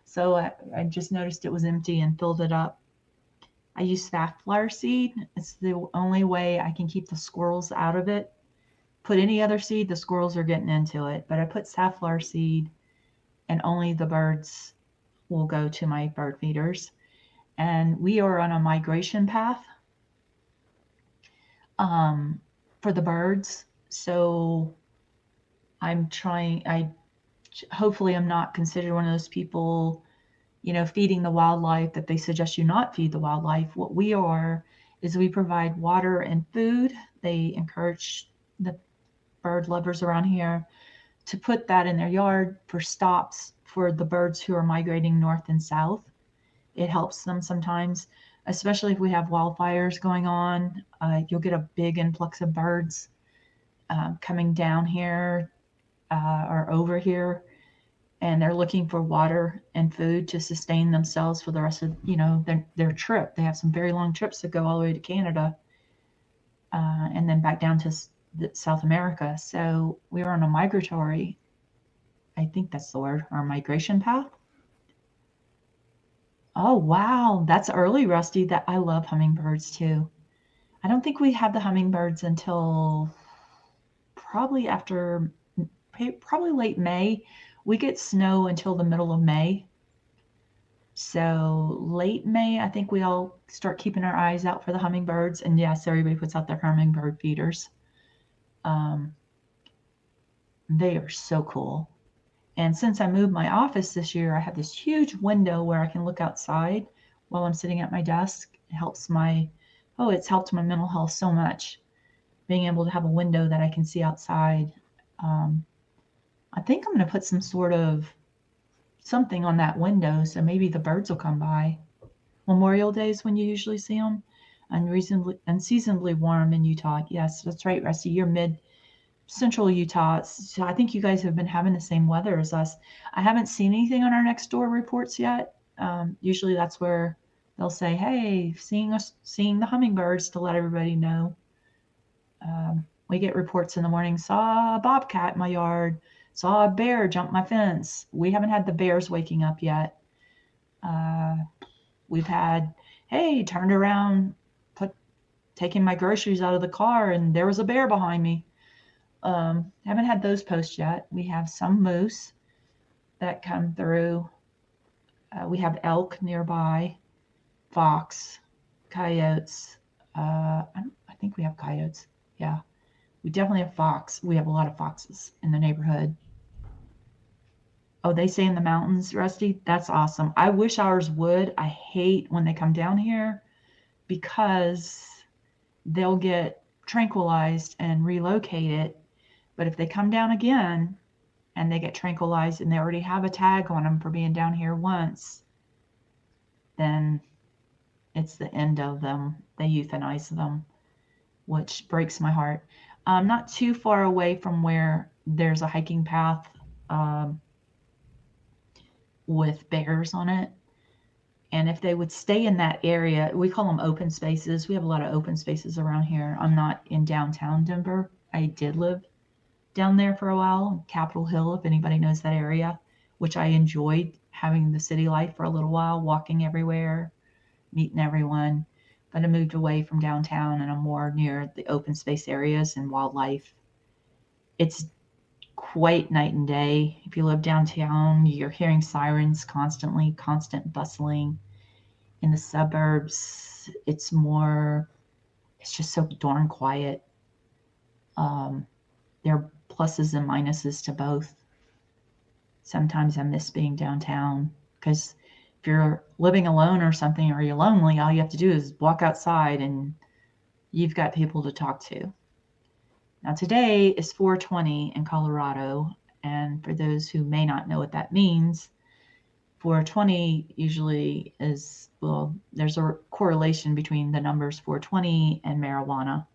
So I just noticed it was empty and filled it up. I use safflower seed. It's the only way I can keep the squirrels out of it. Put any other seed, the squirrels are getting into it. But I put safflower seed, and only the birds will go to my bird feeders. And we are on a migration path for the birds. So hopefully I'm not considered one of those people, feeding the wildlife that they suggest you not feed the wildlife. What we are is we provide water and food. They encourage the bird lovers around here to put that in their yard for stops for the birds who are migrating north and south. It helps them sometimes, especially if we have wildfires going on. You'll get a big influx of birds coming down here or over here, and they're looking for water and food to sustain themselves for the rest of their trip. They have some very long trips that go all the way to Canada and then back down to South America. So we are on a migratory, I think that's the word, our migration path. Oh wow, that's early, Rusty. That I love hummingbirds too. I don't think we have the hummingbirds until probably late May. We get snow until the middle of May. So late May, I think we all start keeping our eyes out for the hummingbirds. And yes, everybody puts out their hummingbird feeders. They are so cool. And since I moved my office this year, I have this huge window where I can look outside while I'm sitting at my desk. It's helped my mental health so much, being able to have a window that I can see outside. I think I'm going to put some sort of something on that window so maybe the birds will come by. Memorial Day is when you usually see them. Unseasonably warm in Utah. Yes, that's right, Rusty. You're mid-central Utah. So I think you guys have been having the same weather as us. I haven't seen anything on our next door reports yet. Usually that's where they'll say, hey, seeing the hummingbirds to let everybody know. We get reports in the morning, saw a bobcat in my yard, saw a bear jump my fence. We haven't had the bears waking up yet. We've had, hey, turned around, taking my groceries out of the car, and there was a bear behind me. Haven't had those posts yet. We have some moose that come through. We have elk nearby, fox, coyotes. I think we have coyotes. Yeah, we definitely have fox. We have a lot of foxes in the neighborhood. Oh, they say in the mountains, Rusty? That's awesome. I wish ours would. I hate when they come down here because they'll get tranquilized and relocated. But if they come down again and they get tranquilized and they already have a tag on them for being down here once, then it's the end of them. They euthanize them, which breaks my heart. Not too far away from where there's a hiking path with bears on it. And if they would stay in that area, we call them open spaces. We have a lot of open spaces around here. I'm not in downtown Denver. I did live down there for a while, Capitol Hill, if anybody knows that area, which I enjoyed having the city life for a little while, walking everywhere, meeting everyone. But I moved away from downtown and I'm more near the open space areas and wildlife. It's quite night and day. If you live downtown, you're hearing sirens constantly, constant bustling. In the suburbs, it's just so darn quiet. There are pluses and minuses to both. Sometimes I miss being downtown because if you're living alone or something, or you're lonely, all you have to do is walk outside and you've got people to talk to. Now today is 420 in Colorado, and for those who may not know what that means, 420 usually is, well, there's a correlation between the numbers 420 and marijuana.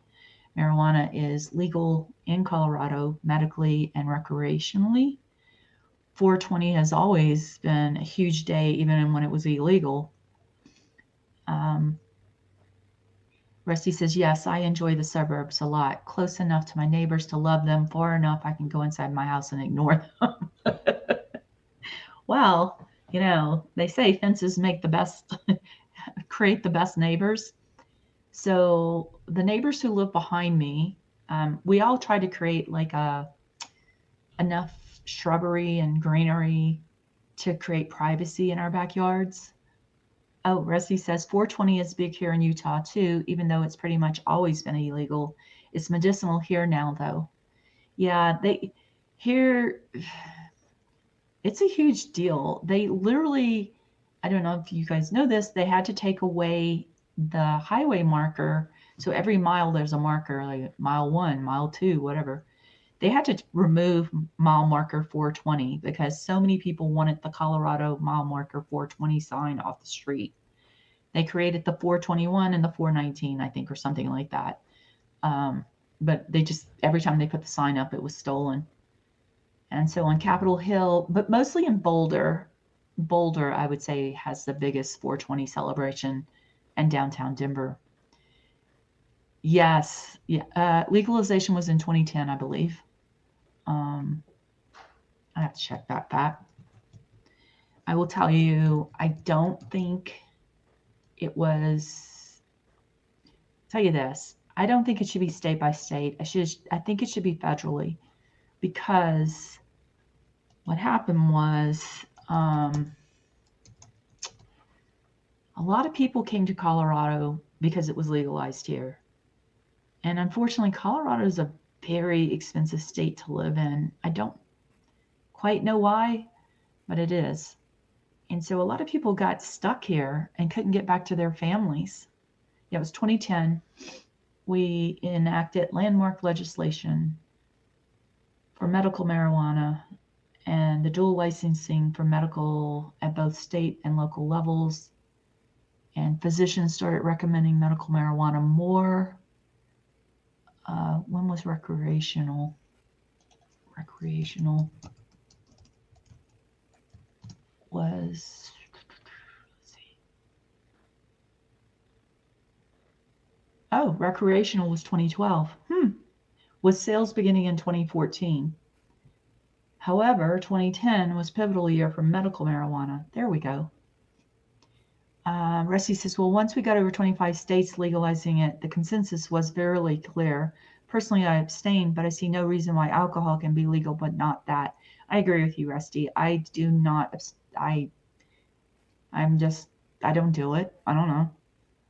marijuana is legal in Colorado medically and recreationally. 420 has always been a huge day, even when it was illegal. Rusty says, yes, I enjoy the suburbs a lot. Close enough to my neighbors to love them, far enough I can go inside my house and ignore them. Well, they say fences make the best, create the best neighbors. So the neighbors who live behind me, we all try to create like enough shrubbery and greenery to create privacy in our backyards. Oh, Rusty says 420 is big here in Utah too, even though it's pretty much always been illegal. It's medicinal here now, though. Yeah, here it's a huge deal. They literally, I don't know if you guys know this, they had to take away the highway marker. So every mile there's a marker, like mile 1, mile 2, whatever. They had to remove mile marker 420 because so many people wanted the Colorado mile marker 420 sign off the street. They created the 421 and the 419, I think, or something like that. But they just, every time they put the sign up, it was stolen. And so on Capitol Hill, but mostly in Boulder, I would say, has the biggest 420 celebration, and downtown Denver. Yes. Yeah. Legalization was in 2010, I believe. I have to check that back. I will tell you, I don't think it was, tell you this, I don't think it should be state by state. I think it should be federally, because what happened was a lot of people came to Colorado because it was legalized here. And unfortunately, Colorado is a very expensive state to live in. I don't quite know why, but it is. And so a lot of people got stuck here and couldn't get back to their families. Yeah, it was 2010. We enacted landmark legislation for medical marijuana and the dual licensing for medical at both state and local levels. And physicians started recommending medical marijuana more. When was recreational? Recreational was, let's see. Oh, recreational was 2012. With sales beginning in 2014. However, 2010 was pivotal year for medical marijuana. There we go. Rusty says, well, once we got over 25 states legalizing it, the consensus was very clear. Personally, I abstain, but I see no reason why alcohol can be legal, but not that. I agree with you, Rusty. I do not, I don't do it. I don't know.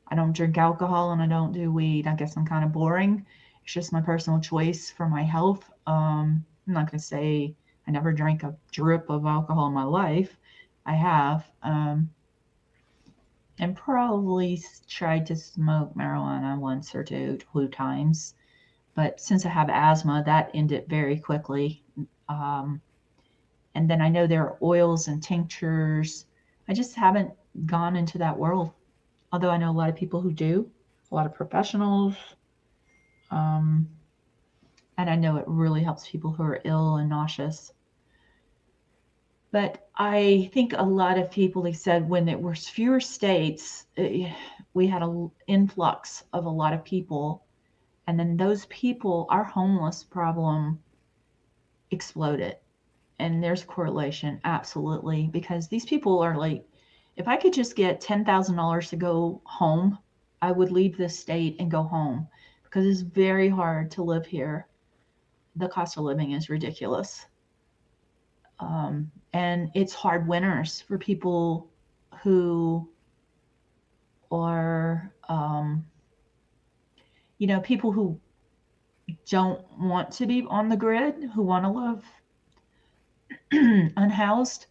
I don't drink alcohol and I don't do weed. I guess I'm kind of boring. It's just my personal choice for my health. I'm not going to say I never drank a drip of alcohol in my life. I have. And probably tried to smoke marijuana once or two times. But since I have asthma, that ended very quickly. And then I know there are oils and tinctures. I just haven't gone into that world. Although I know a lot of people who do, a lot of professionals. And I know it really helps people who are ill and nauseous. But I think a lot of people, they said when there were fewer states, we had an influx of a lot of people. And then those people, our homeless problem exploded. And there's a correlation, absolutely. Because these people are like, if I could just get $10,000 to go home, I would leave this state and go home. Because it's very hard to live here. The cost of living is ridiculous. And it's hard winters for people who are, people who don't want to be on the grid, who want to live unhoused.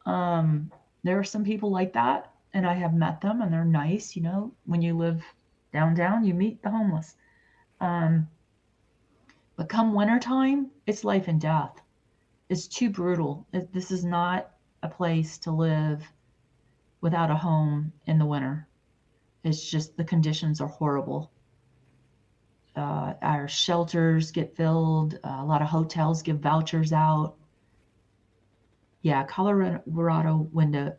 There are some people like that, and I have met them, and they're nice. When you live downtown, you meet the homeless. But come wintertime, it's life and death. It's too brutal. This is not a place to live without a home in the winter. It's just the conditions are horrible. our shelters get filled. A lot of hotels give vouchers out. Yeah, Colorado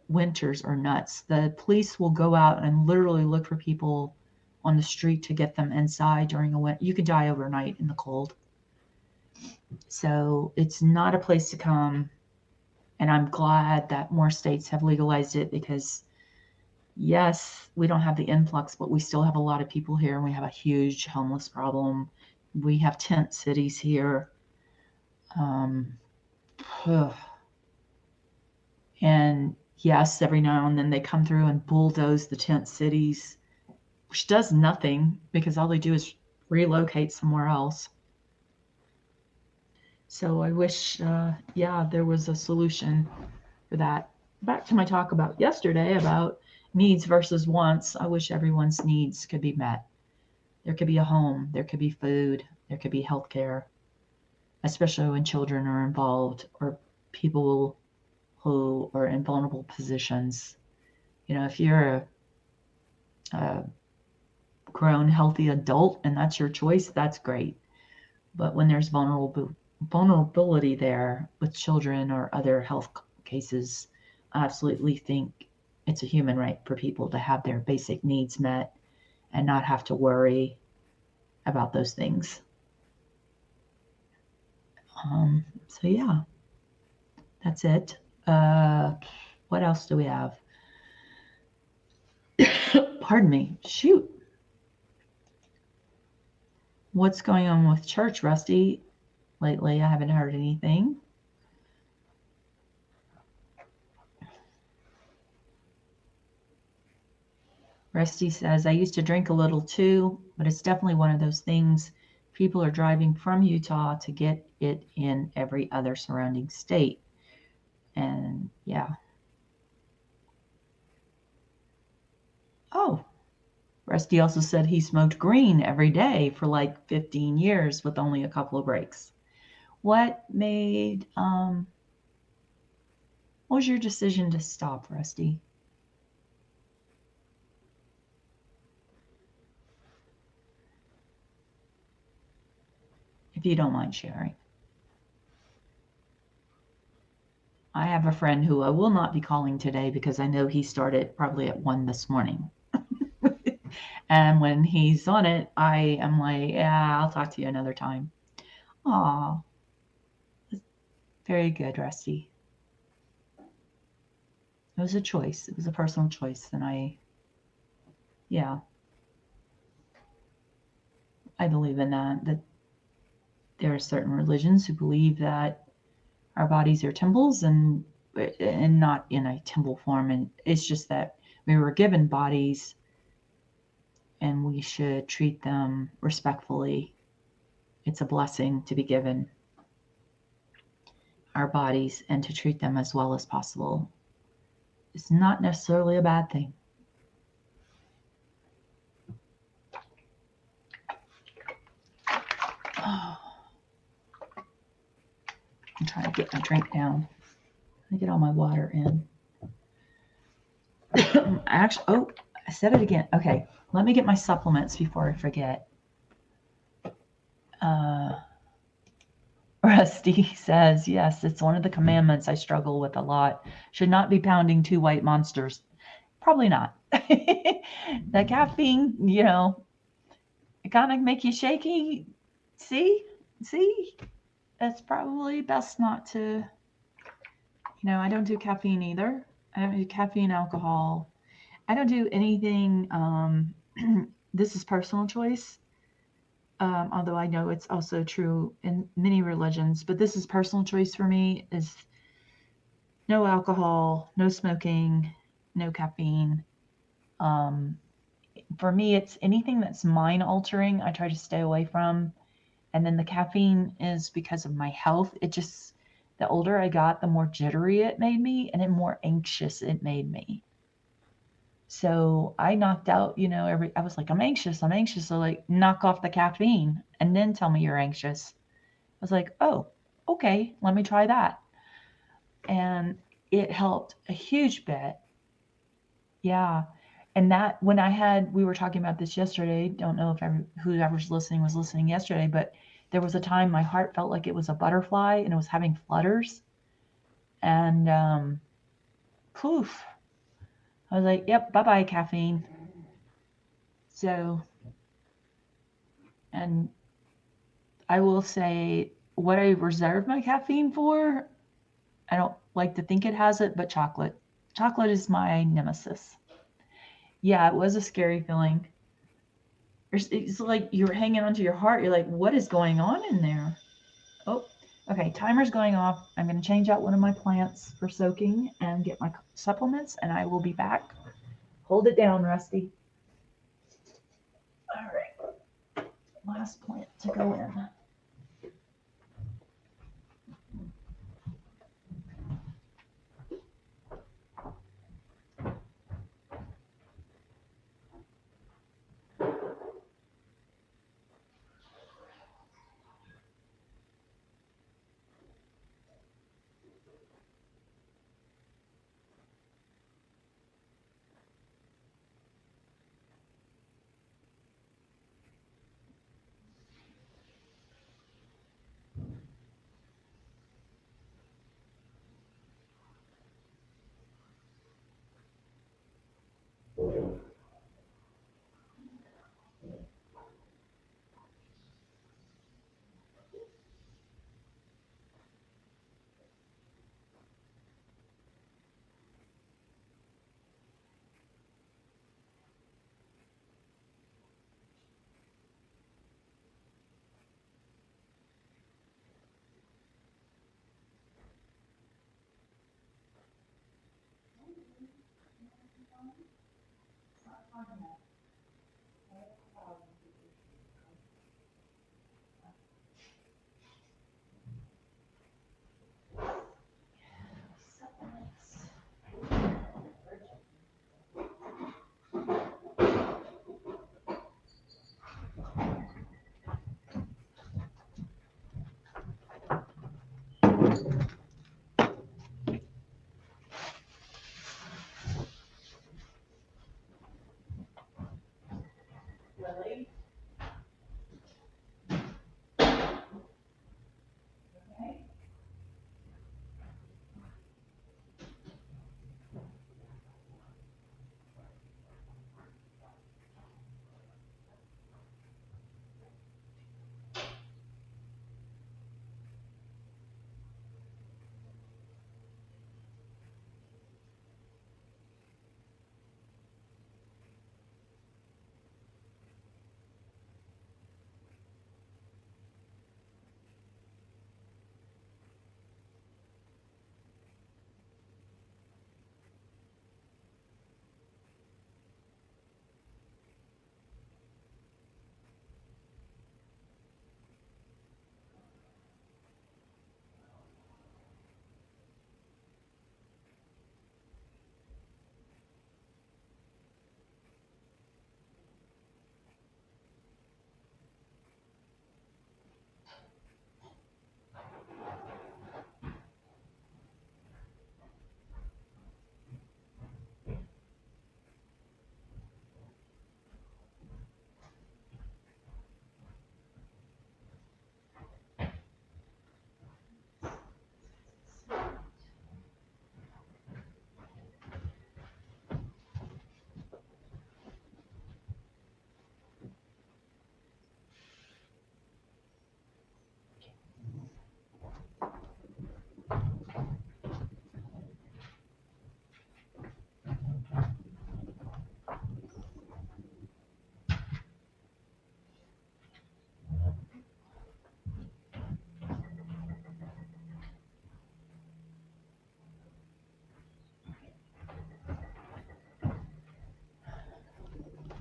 winters are nuts. The police will go out and literally look for people on the street to get them inside during a winter. You could die overnight in the cold. So it's not a place to come. And I'm glad that more states have legalized it because, yes, we don't have the influx, but we still have a lot of people here and we have a huge homeless problem. We have tent cities here. And yes, every now and then they come through and bulldoze the tent cities, which does nothing because all they do is relocate somewhere else. So I wish, there was a solution for that. Back to my talk about yesterday about needs versus wants. I wish everyone's needs could be met. There could be a home, there could be food, there could be health care, especially when children are involved or people who are in vulnerable positions. If you're a grown, healthy adult and that's your choice, that's great. But when there's vulnerability there with children or other health cases, I absolutely think it's a human right for people to have their basic needs met and not have to worry about those things. So yeah, that's it. What else do we have? Pardon me. Shoot. What's going on with church, Rusty? Lately, I haven't heard anything. Rusty says, I used to drink a little too, but it's definitely one of those things. People are driving from Utah to get it in every other surrounding state. And yeah. Oh, Rusty also said he smoked green every day for like 15 years with only a couple of breaks. What was your decision to stop, Rusty? If you don't mind sharing. I have a friend who I will not be calling today because I know he started probably at 1 this morning. And when he's on it, I am like, yeah, I'll talk to you another time. Aw. Very good, Rusty. It was a choice. It was a personal choice. And I believe in that there are certain religions who believe that our bodies are temples and not in a temple form. And it's just that we were given bodies and we should treat them respectfully. It's a blessing to be given our bodies and to treat them as well as possible. It's not necessarily a bad thing. Oh. I'm trying to get my drink down. I get all my water in. Actually, I said it again. Okay, let me get my supplements before I forget. Rusty says, yes, it's one of the commandments I struggle with a lot. Should not be pounding 2 white monsters. Probably not. The caffeine, it kind of make you shaky. See? It's probably best not to, I don't do caffeine either. I don't do caffeine, alcohol. I don't do anything. This is personal choice. Although I know it's also true in many religions, but this is personal choice for me is no alcohol, no smoking, no caffeine. For me, it's anything that's mind altering. I try to stay away from. And then the caffeine is because of my health. The older I got, the more jittery it made me and the more anxious it made me. So I knocked out, I was like, I'm anxious. So like knock off the caffeine and then tell me you're anxious. I was like, oh, okay, let me try that. And it helped a huge bit. Yeah. And that when we were talking about this yesterday, don't know if whoever's listening was listening yesterday, but there was a time my heart felt like it was a butterfly and it was having flutters. And poof, I was like, yep, bye-bye caffeine. So, and I will say what I reserve my caffeine for, I don't like to think it has it, but chocolate. Chocolate is my nemesis. Yeah, it was a scary feeling. It's like you're hanging onto your heart. You're like, what is going on in there? Oh, okay, timer's going off. I'm going to change out one of my plants for soaking and get my supplements, and I will be back. Hold it down, Rusty. All right, last plant to go in. Lily? Okay.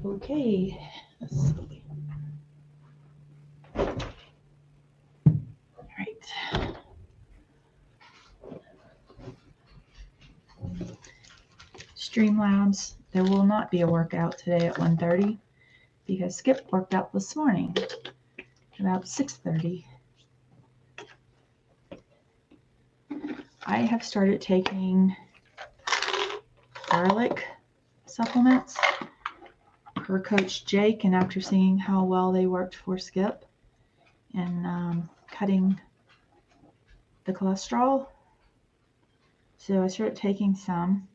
Okay, let's see. All right. Streamlabs, there will not be a workout today at 1:30 because Skip worked out this morning about 6:30. I have started taking garlic supplements. her coach Jake, and after seeing how well they worked for Skip and cutting the cholesterol, so I started taking some.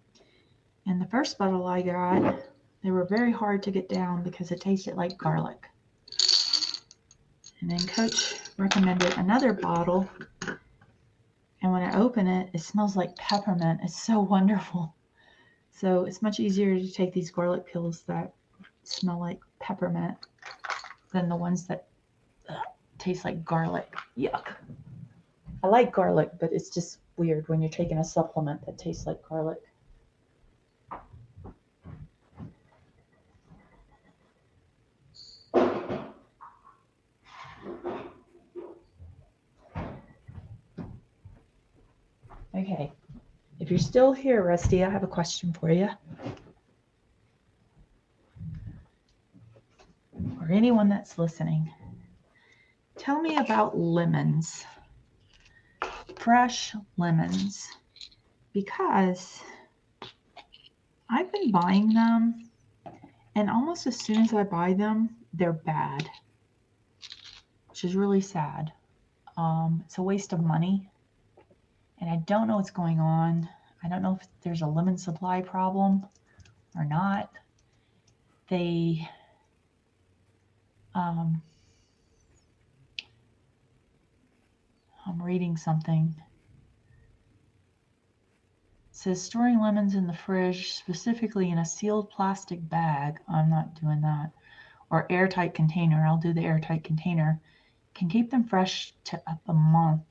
And the first bottle I got, they were very hard to get down because it tasted like garlic. And then Coach recommended another bottle, and when I open it, it smells like peppermint. It's so wonderful. So it's much easier to take these garlic pills that smell like peppermint than the ones that taste like garlic. Yuck. I like garlic, but it's just weird when you're taking a supplement that tastes like garlic. Okay, if you're still here, Rusty, I have a question for you. Or anyone that's listening. Tell me about lemons. Fresh lemons. Because I've been buying them, and almost as soon as I buy them, they're bad. Which is really sad. It's a waste of money. And I don't know what's going on. I don't know if there's a lemon supply problem or not. I'm reading something. It says storing lemons in the fridge, specifically in a sealed plastic bag. I'm not doing that. Or airtight container. I'll do the airtight container. Can keep them fresh to up a month.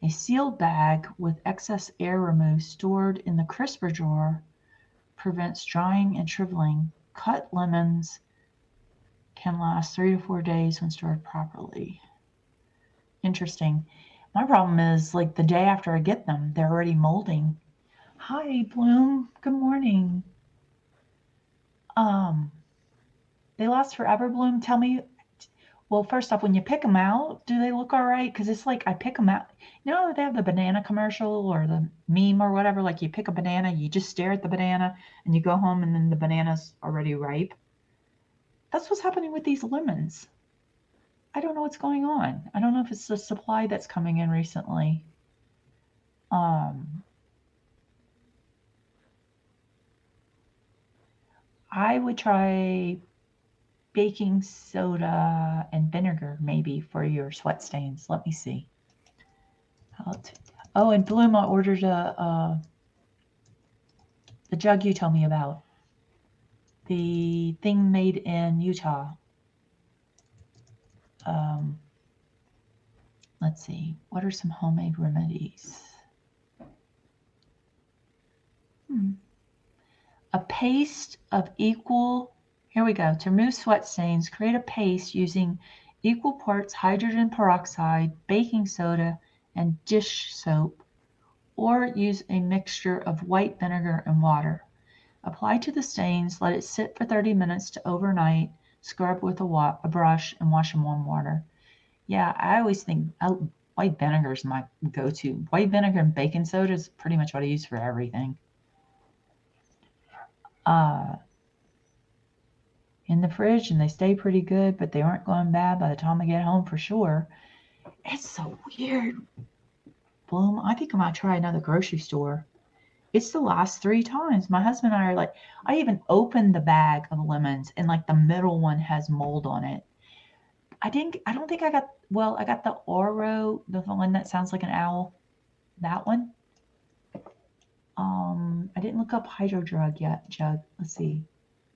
A sealed bag with excess air removed, stored in the crisper drawer, prevents drying and shriveling. Cut lemons can last 3 to 4 days when stored properly. Interesting. My problem is, like, the day after I get them, they're already molding. Hi, Bloom. Good morning. They last forever, Bloom. Tell me. Well, first off, when you pick them out, do they look all right? Because it's like I pick them out. You know, they have the banana commercial or the meme or whatever. Like you pick a banana, you just stare at the banana, and you go home, and then the banana's already ripe. That's what's happening with these lemons. I don't know what's going on. I don't know if it's the supply that's coming in recently. I would try baking soda and vinegar maybe for your sweat stains. Let me see. Oh, and Bloom, I ordered the jug you told me about. The thing made in Utah. Let's see. What are some homemade remedies? A paste of equal, here we go. To remove sweat stains, create a paste using equal parts hydrogen peroxide, baking soda, and dish soap, or use a mixture of white vinegar and water. Apply to the stains, let it sit for 30 minutes to overnight, scrub with a brush, and wash in warm water. Yeah, I always think white vinegar is my go-to. White vinegar and baking soda is pretty much what I use for everything. In the fridge, and they stay pretty good, but they aren't going bad by the time I get home for sure. It's so weird. Bloom, I think I might try another grocery store. It's the last 3 times. My husband and I are like, I even opened the bag of lemons, and like the middle one has mold on it. I don't think I got, well, I got the Oro, the one that sounds like an owl. That one. I didn't look up Hydro Jug yet. Let's see.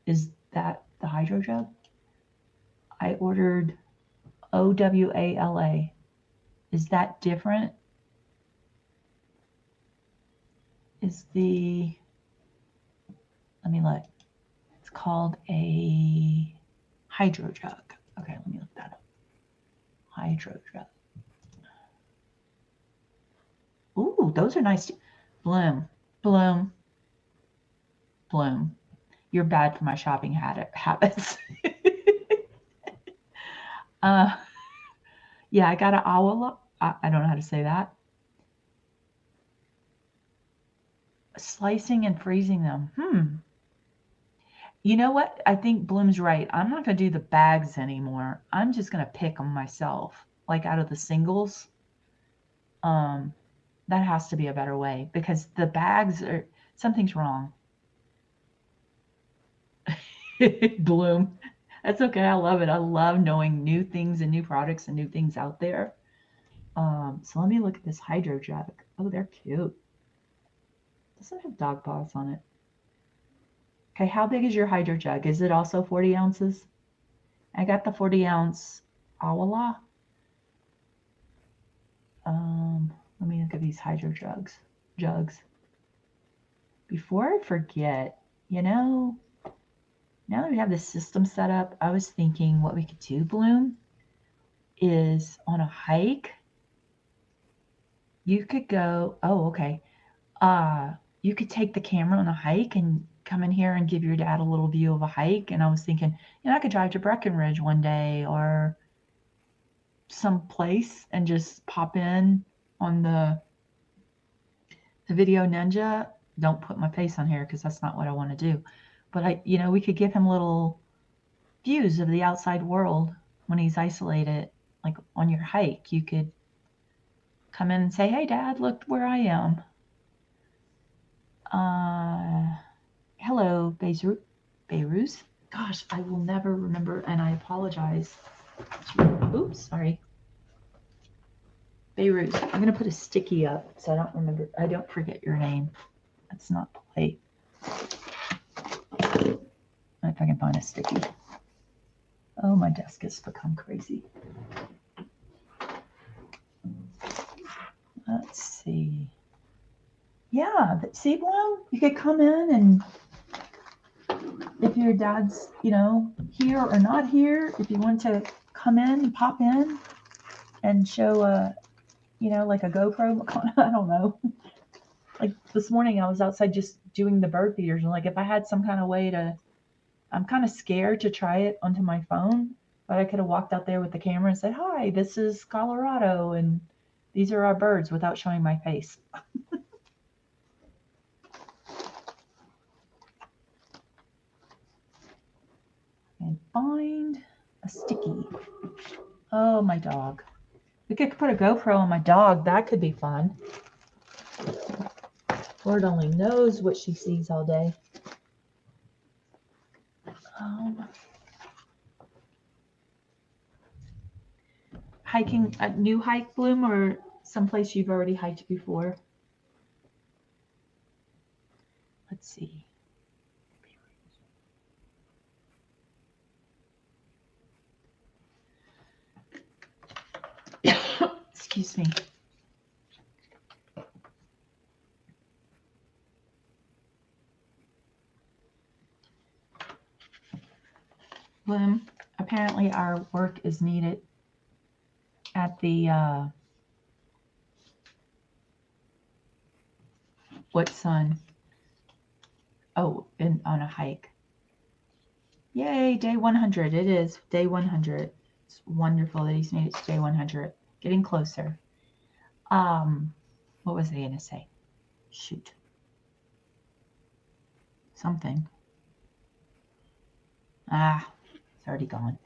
Is that the Hydro Jug? I ordered OWALA. Is that different? Is the, let me look. It's called a Hydro Jug. Okay, let me look that up. Hydro Jug. Ooh, those are nice. Bloom. You're bad for my shopping habits. Yeah, I got an awala. I don't know how to say that. Slicing and freezing them. You know what? I think Bloom's right. I'm not going to do the bags anymore. I'm just going to pick them myself, like out of the singles. That has to be a better way because the bags are, something's wrong. Bloom. That's okay. I love it. I love knowing new things and new products and new things out there. So let me look at this hydro jug. Oh, they're cute. Doesn't have dog paws on it. Okay, how big is your hydro jug? Is it also 40 ounces? I got the 40 ounce Awala. Let me look at these hydro jugs. Before I forget, you know, now that we have this system set up, I was thinking what we could do, Bloom, is on a hike, you could go, oh, okay. You could take the camera on a hike and come in here and give your dad a little view of a hike. And I was thinking, you know, I could drive to Breckenridge one day or some place and just pop in on the Video Ninja. Don't put my face on here because that's not what I want to do. But we could give him little views of the outside world when he's isolated, like on your hike. You could come in and say, hey, Dad, look where I am. Hello, Beirut. Gosh, I will never remember, and I apologize. Oops, sorry. Beirut. I'm going to put a sticky up so I don't remember. I don't forget your name. That's not polite. If I can find a sticky. Oh, my desk has become crazy. Let's see. Yeah, see, Bloom, you could come in and if your dad's, here or not here, if you want to come in and pop in and show like a GoPro, I don't know. Like this morning I was outside just doing the bird feeders and like if I had some kind of way to, I'm kind of scared to try it onto my phone, but I could have walked out there with the camera and said, hi, this is Colorado and these are our birds without showing my face. And find a sticky. Oh, my dog. We could put a GoPro on my dog. That could be fun. Lord only knows what she sees all day. Hiking a new hike, Bloom, or someplace you've already hiked before? Let's see. Excuse me. Bloom, apparently our work is needed at the what sun? Oh, on a hike. Yay, day 100. It is day 100. It's wonderful that he's made it to day 100. Getting closer. What was I going to say? Shoot. Something. It's already gone.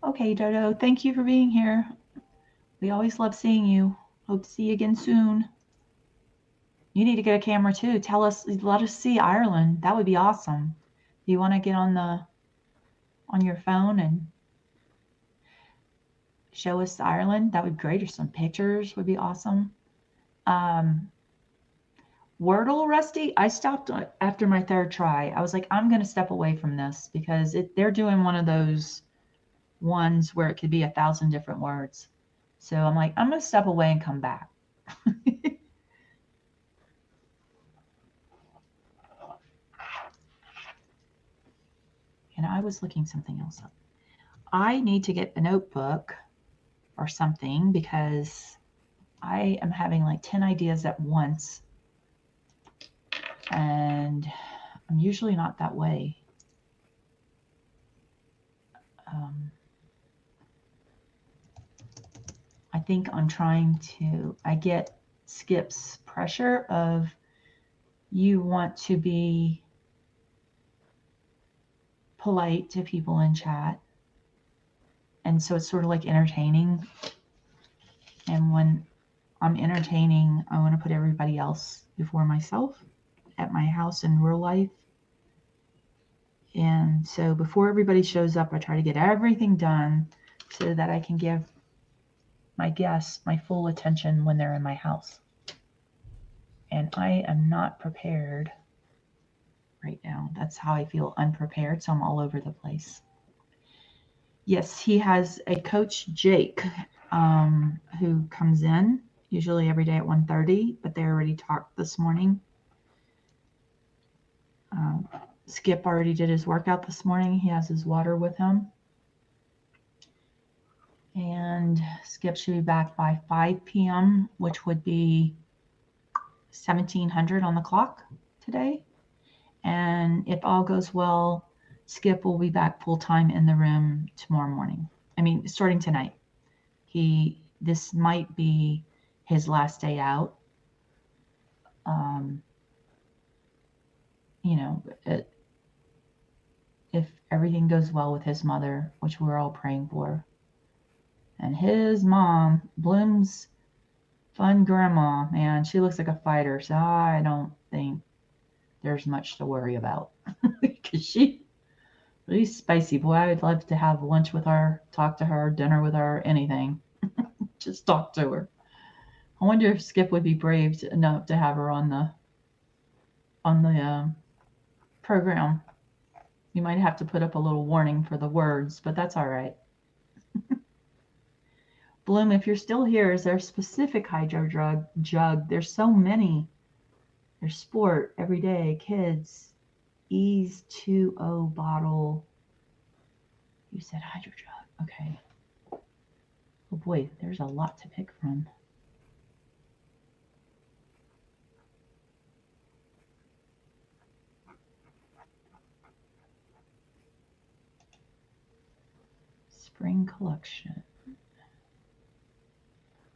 Okay, Dodo, thank you for being here. We always love seeing you. Hope to see you again soon. You need to get a camera too. Let us see Ireland. That would be awesome. Do you want to get on your phone and show us Ireland? That would be great. Or some pictures would be awesome. Wordle, Rusty, I stopped after my third try. I was like, I'm going to step away from this because they're doing one of those ones where it could be 1,000 different words. So I'm like, I'm going to step away and come back. And I was looking something else up. I need to get a notebook or something because I am having like 10 ideas at once. And I'm usually not that way. I think I'm trying to, I get Skip's pressure of you want to be polite to people in chat. And so it's sort of like entertaining. And when I'm entertaining, I want to put everybody else before myself at my house in real life. And so before everybody shows up, I try to get everything done so that I can give my guests my full attention when they're in my house. And I am not prepared right now. That's how I feel, unprepared. So I'm all over the place. Yes, he has a coach, Jake, who comes in usually every day at 1:30, but they already talked this morning. Skip already did his workout this morning. He has his water with him. And Skip should be back by 5 p.m., which would be 1700 on the clock today. And if all goes well, Skip will be back full time in the room tomorrow morning. I mean, starting tonight. This might be his last day out. If everything goes well with his mother, which we're all praying for. And his mom, Bloom's fun grandma, man, she looks like a fighter. So I don't think there's much to worry about. Because she's spicy. Boy, I would love to have lunch with her, talk to her, dinner with her, anything. Just talk to her. I wonder if Skip would be brave enough to have her on the program. You might have to put up a little warning for the words, but that's all right. Bloom, if you're still here, is there a specific hydro jug? There's so many. There's sport, everyday, kids, Ease 2.0 bottle. You said hydro jug. Okay. Oh boy, there's a lot to pick from. Spring collection.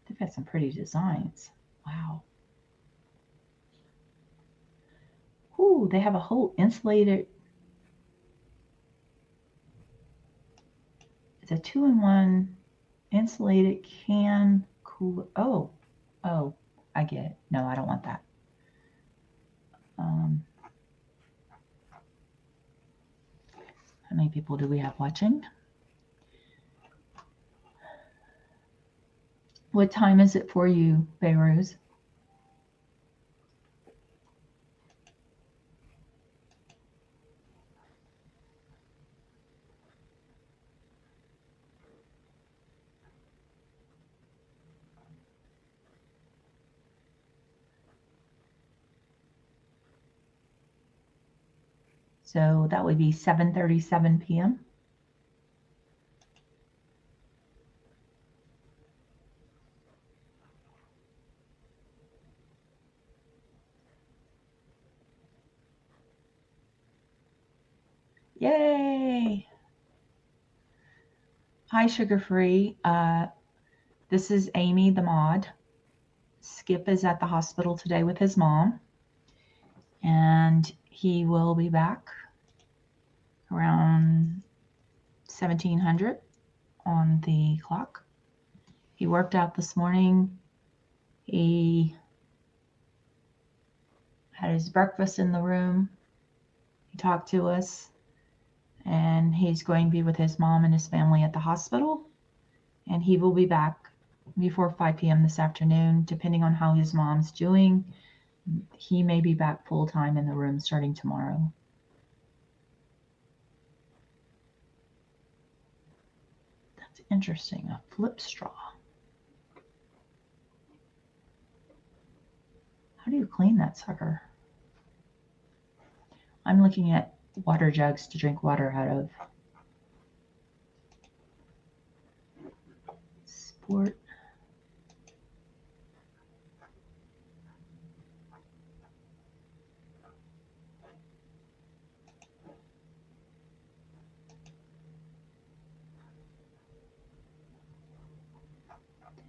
They've got some pretty designs. Wow. Ooh, they have a whole insulated. It's a 2-in-1 insulated can cooler. Oh, I get it. No, I don't want that. How many people do we have watching? What time is it for you, Beirut? So that would be 7:37 p.m. Yay! Hi, Sugar Free. This is Amy, the mod. Skip is at the hospital today with his mom, and he will be back around 1700 on the clock. He worked out this morning. He had his breakfast in the room. He talked to us, and he's going to be with his mom and his family at the hospital, and he will be back before 5 p.m. this afternoon, depending on how his mom's doing. He may be back full time in the room starting tomorrow. That's interesting, a flip straw. How do you clean that sucker? I'm looking at water jugs to drink water out of. Sport.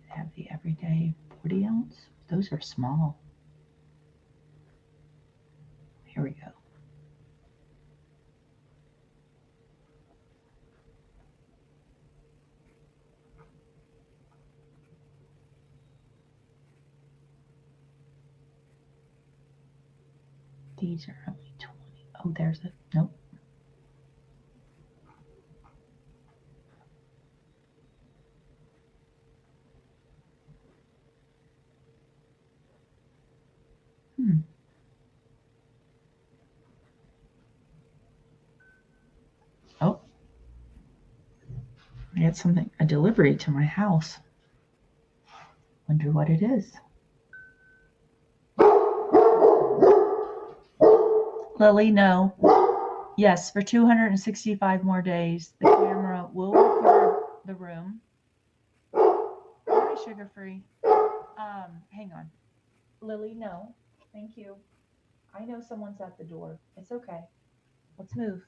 Have the everyday 40 ounce. Those are small. Here we go. These are only 20. Oh, there's a, nope. Oh, I got something, a delivery to my house. Wonder what it is. Lily, no. Yes, for 265 more days, the camera will record the room. Hi, sugar-free. Hang on. Lily, no. Thank you. I know someone's at the door. It's okay. Let's move.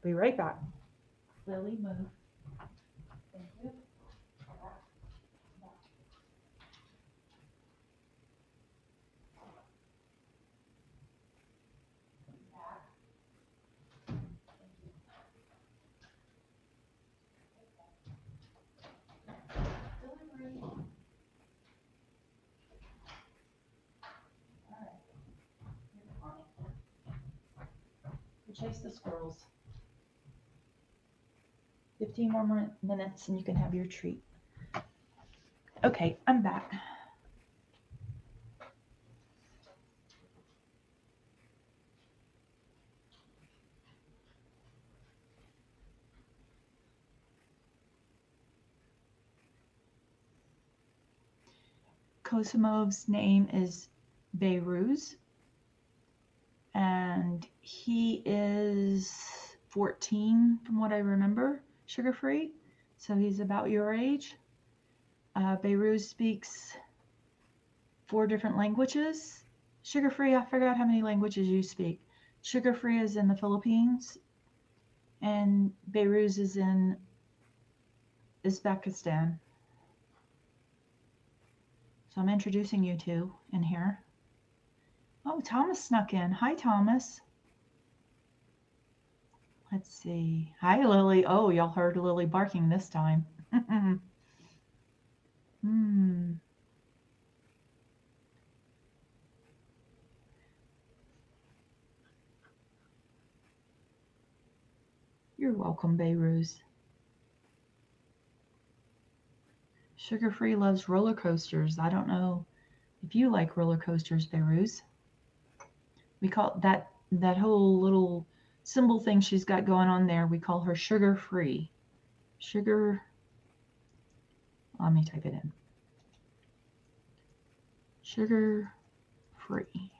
Be right back. Lily, move. Thank you. Chase the squirrels. 15 more minutes and you can have your treat. Okay, I'm back. Kosimov's name is Beiruz, and he is 14 from what I remember, sugar-free, so he's about your age. Beiruz speaks 4 different languages. Sugar-free, I forgot how many languages you speak. Sugar-free is in the Philippines, and Beiruz is in Uzbekistan. So I'm introducing you two in here. Oh, Thomas snuck in. Hi, Thomas. Let's see. Hi, Lily. Oh, y'all heard Lily barking this time. You're welcome, Beiruz. Sugar-free loves roller coasters. I don't know if you like roller coasters, Beiruz. We call that whole little symbol thing she's got going on there. We call her sugar-free. Sugar. Let me type it in. Sugar-free.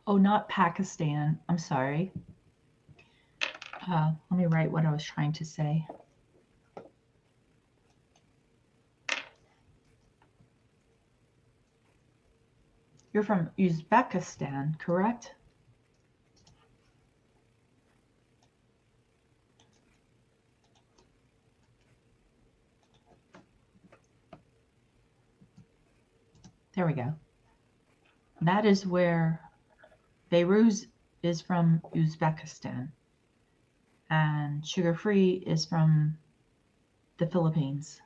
Oh, not Pakistan. I'm sorry. Let me write what I was trying to say. You're from Uzbekistan, correct? There we go. That is where Beiruz is from, Uzbekistan. And sugar-free is from the Philippines.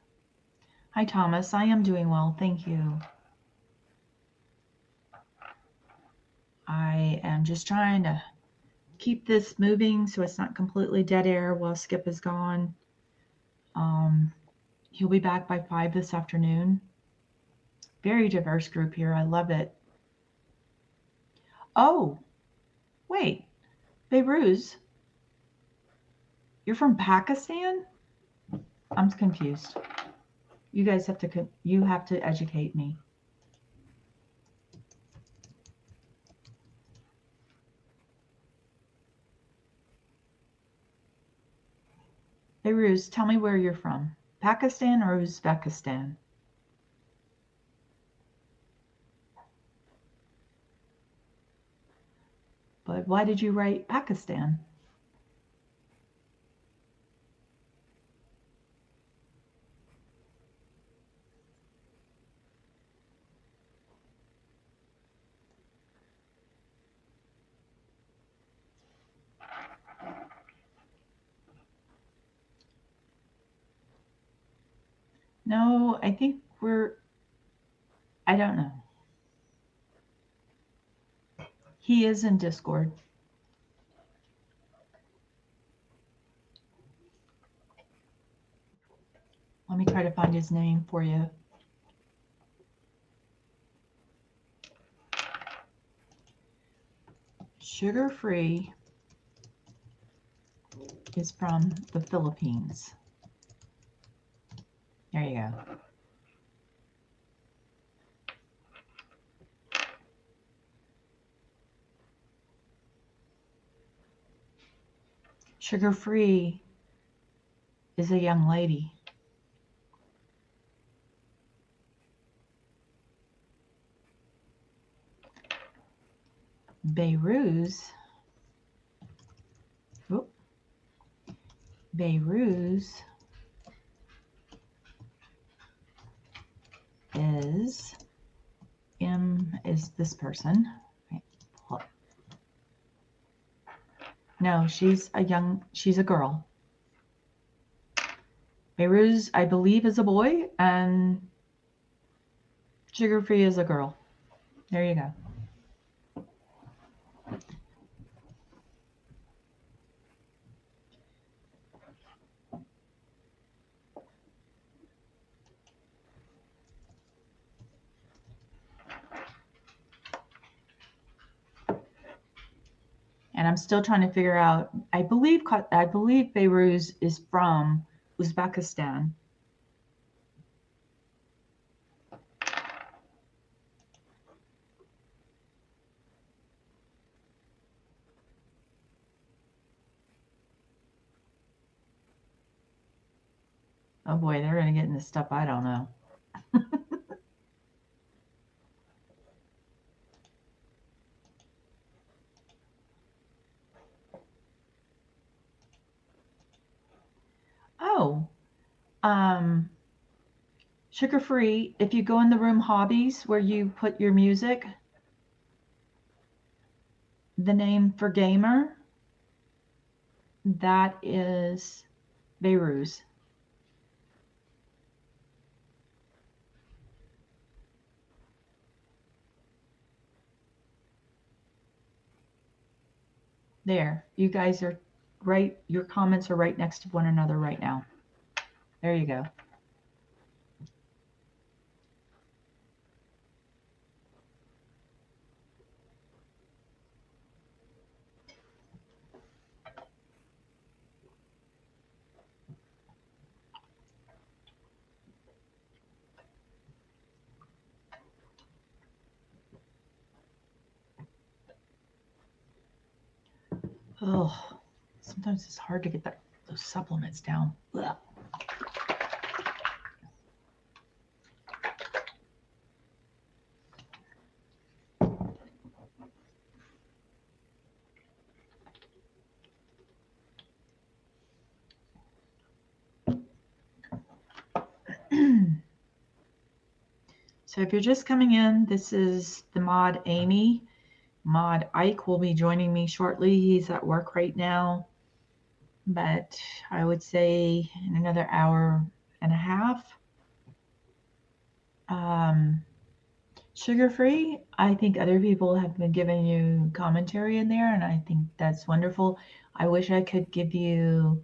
Hi, Thomas. I am doing well. Thank you. I am just trying to keep this moving so it's not completely dead air while Skip is gone. He'll be back by 5 this afternoon. Very diverse group here. I love it. Oh, wait. Beiruz, you're from Pakistan? I'm confused. You guys have to educate me. Beiruz, tell me where you're from. Pakistan or Uzbekistan? But why did you write Pakistan? No, I think I don't know. He is in Discord. Let me try to find his name for you. Sugar Free is from the Philippines. There you go. Sugar Free is a young lady. Beirut is this person. No, she's a girl. Beirut, I believe, is a boy, and Sugar Free is a girl. There you go. And I'm still trying to figure out, I believe Beirut is from Uzbekistan. Oh boy, they're going to get into stuff I don't know. Oh, Sugar Free, if you go in the room hobbies where you put your music, the name for gamer, that is Beirut. There, you guys are right. Your comments are right next to one another right now. There you go. Oh, sometimes it's hard to get those supplements down. Ugh. So if you're just coming in, this is the mod Amy. Mod Ike will be joining me shortly. He's at work right now, but I would say in another hour and a half. Sugar Free, I think other people have been giving you commentary in there, and I think that's wonderful. I wish I could give you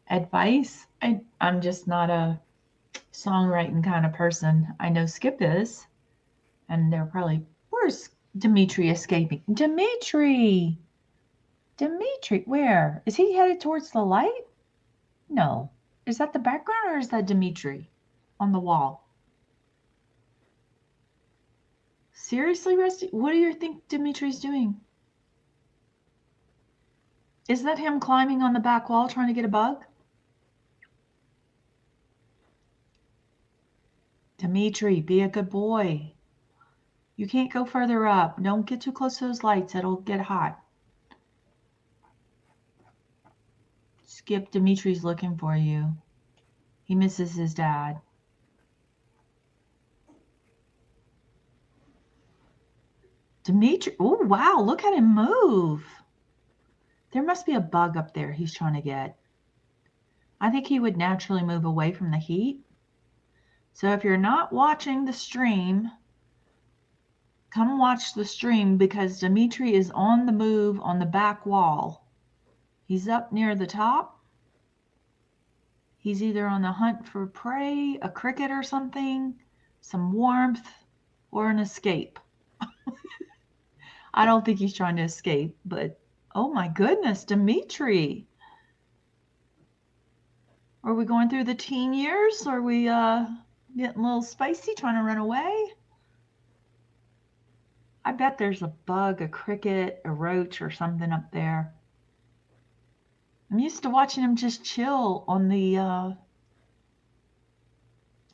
advice. I'm just not a songwriting kind of person. I know Skip is, and they're probably, where's Dimitri escaping? Dimitri, where? Is he headed towards the light? No. Is that the background or is that Dimitri on the wall? Seriously, Rusty? What do you think Dimitri's doing? Is that him climbing on the back wall trying to get a bug? Dimitri, be a good boy. You can't go further up. Don't get too close to those lights. It'll get hot. Skip, Dimitri's looking for you. He misses his dad. Dimitri, oh wow, look at him move. There must be a bug up there he's trying to get. I think he would naturally move away from the heat, So if you're not watching the stream, come watch the stream because Dimitri is on the move on the back wall. He's up near the top. He's either on the hunt for prey, a cricket or something, some warmth, or an escape. I don't think he's trying to escape, but oh my goodness, Dimitri. Are we going through the teen years? Are we getting a little spicy, trying to run away? I bet there's a bug, a cricket, a roach, or something up there. I'm used to watching him just chill on the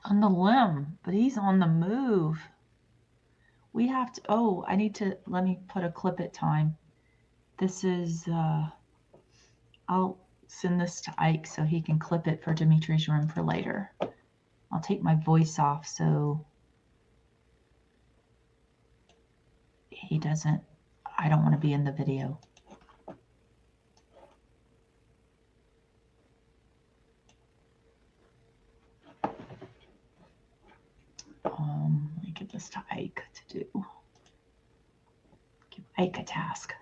limb, but he's on the move. We have to, oh, I need to, let me put a clip at time. This is, I'll send this to Ike so he can clip it for Dimitri's room for later. I'll take my voice off so he doesn't, I don't want to be in the video. Let me give this to Ike to do. Give Ike a task.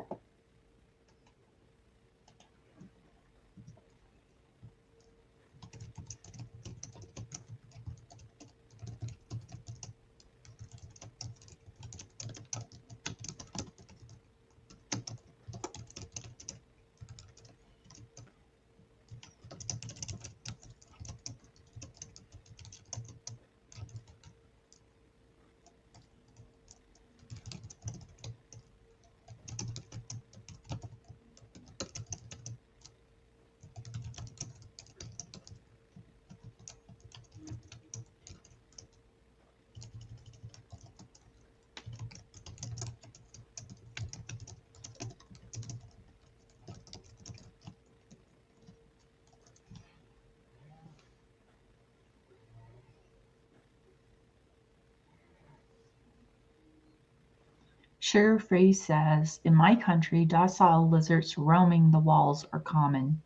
Sugar Free says, in my country, docile lizards roaming the walls are common.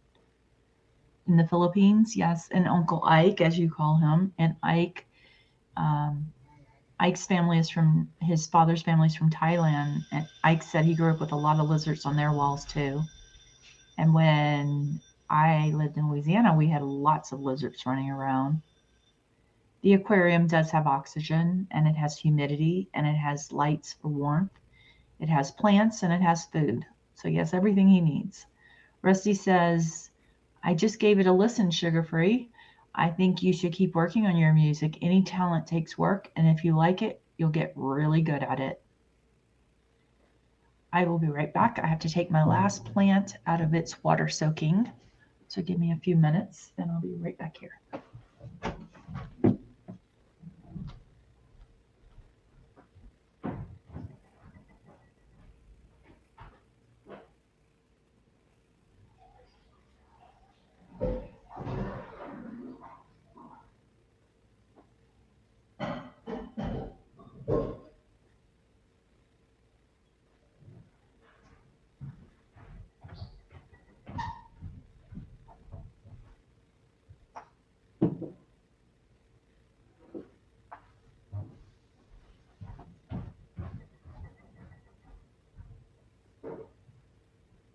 In the Philippines, yes, and Uncle Ike, as you call him, and Ike, Ike's family is from, his father's family is from Thailand, and Ike said he grew up with a lot of lizards on their walls too. And when I lived in Louisiana, we had lots of lizards running around. The aquarium does have oxygen, and it has humidity, and it has lights for warmth. It has plants and it has food. So he has everything he needs. Rusty says, I just gave it a listen, Sugar Free. I think you should keep working on your music. Any talent takes work, and if you like it, you'll get really good at it. I will be right back. I have to take my last plant out of its water soaking. So give me a few minutes and I'll be right back here.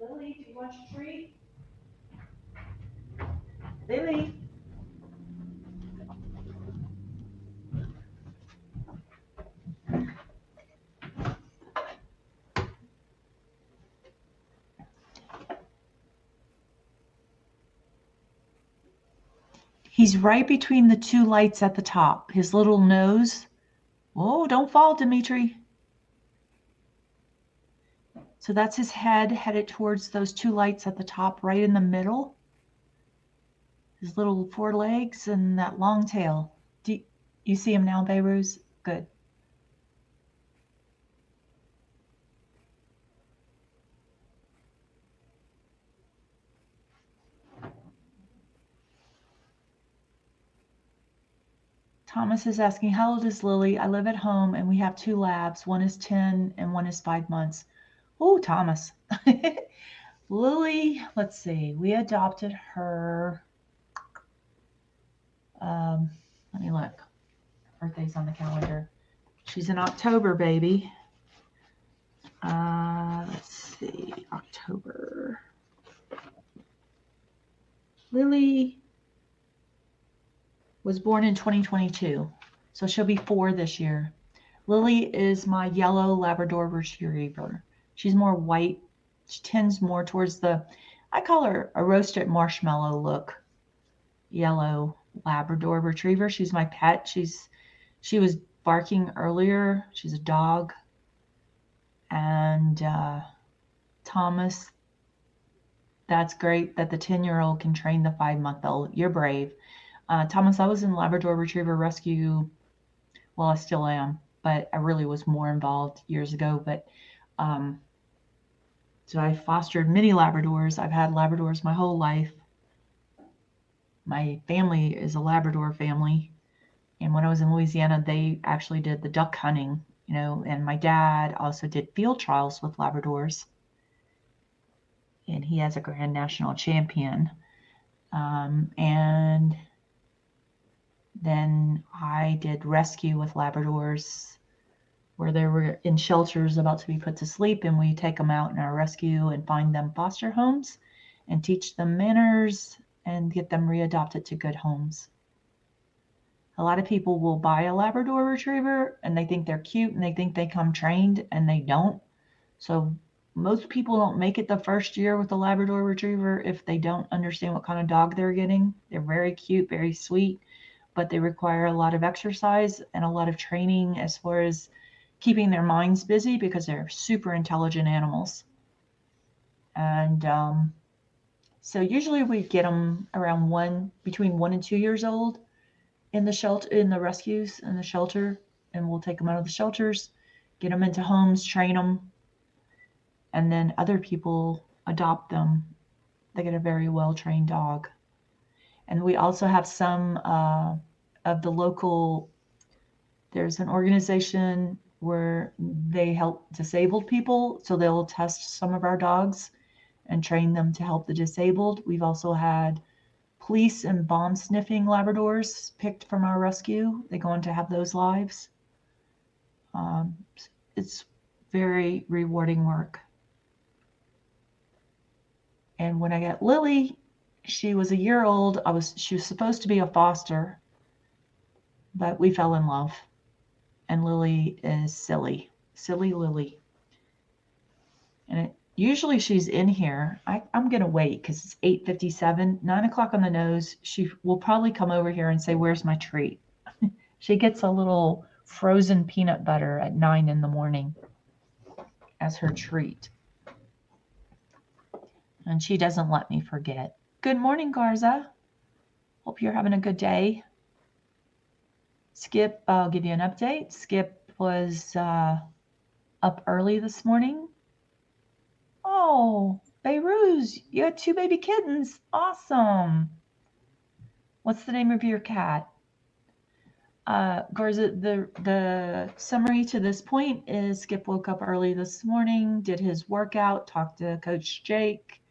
Lily, do you want your treat? Lily. He's right between the two lights at the top. His little nose. Oh, don't fall, Dimitri. So that's his head headed towards those two lights at the top, right in the middle. His little forelegs and that long tail. Do you see him now, Beiruz? Good. Thomas is asking, how old is Lily? I live at home and we have two labs. One is 10 and one is 5 months. Oh, Thomas. Lily, let's see. We adopted her. Let me look. birthday's on the calendar. She's an October baby. Let's see, October. Lily was born in 2022, so she'll be 4 this year. Lily is my yellow Labrador Retriever. She's more white. She tends more towards I call her a roasted marshmallow look. Yellow Labrador Retriever. She's my pet. She was barking earlier. She's a dog. And Thomas, that's great that the 10-year-old can train the 5-month-old. You're brave. Thomas, I was in Labrador Retriever rescue. Well, I still am, but I really was more involved years ago. But so I fostered many Labradors. I've had Labradors my whole life. My family is a Labrador family. And when I was in Louisiana, they actually did the duck hunting, and my dad also did field trials with Labradors. And he has a Grand National Champion. And then I did rescue with Labradors where they were in shelters about to be put to sleep, and we take them out in our rescue and find them foster homes and teach them manners and get them readopted to good homes. A lot of people will buy a Labrador Retriever and they think they're cute and they think they come trained, and they don't. So most people don't make it the first year with a Labrador Retriever if they don't understand what kind of dog they're getting. They're very cute, very sweet, but they require a lot of exercise and a lot of training as far as keeping their minds busy, because they're super intelligent animals. And so usually we get them around between 1 and 2 years old in the shelter, in the rescues, in the shelter, and we'll take them out of the shelters, get them into homes, train them, and then other people adopt them. They get a very well-trained dog. And we also have some of the local, there's an organization where they help disabled people, so they'll test some of our dogs and train them to help the disabled. We've also had police and bomb sniffing Labradors picked from our rescue. They go on to have those lives. It's very rewarding work. And when I got Lily, she was a year old. She was supposed to be a foster, but we fell in love. And Lily is silly Lily. And usually she's in here. I'm going to wait because it's 8:57, 9 o'clock on the nose. She will probably come over here and say, "Where's my treat?" She gets a little frozen peanut butter at 9 in the morning as her treat. And she doesn't let me forget. Good morning, Garza. Hope you're having a good day. Skip, I'll give you an update. Skip was up early this morning. Oh, Beiruz, you had 2 baby kittens. Awesome. What's the name of your cat? Garza, the summary to this point is Skip woke up early this morning, did his workout, talked to Coach Jake.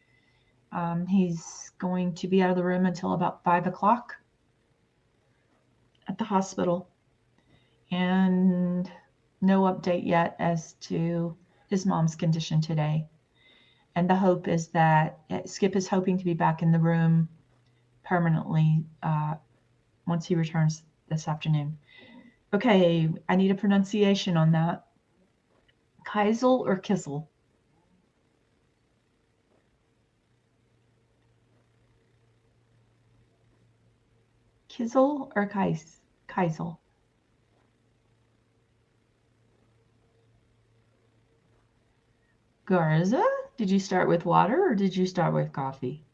He's going to be out of the room until about 5 o'clock at the hospital. And no update yet as to his mom's condition today. And the hope is that Skip is hoping to be back in the room permanently once he returns this afternoon. Okay, I need a pronunciation on that. Keisel or Kissel? Kissel or Keisel? Garza, did you start with water or did you start with coffee?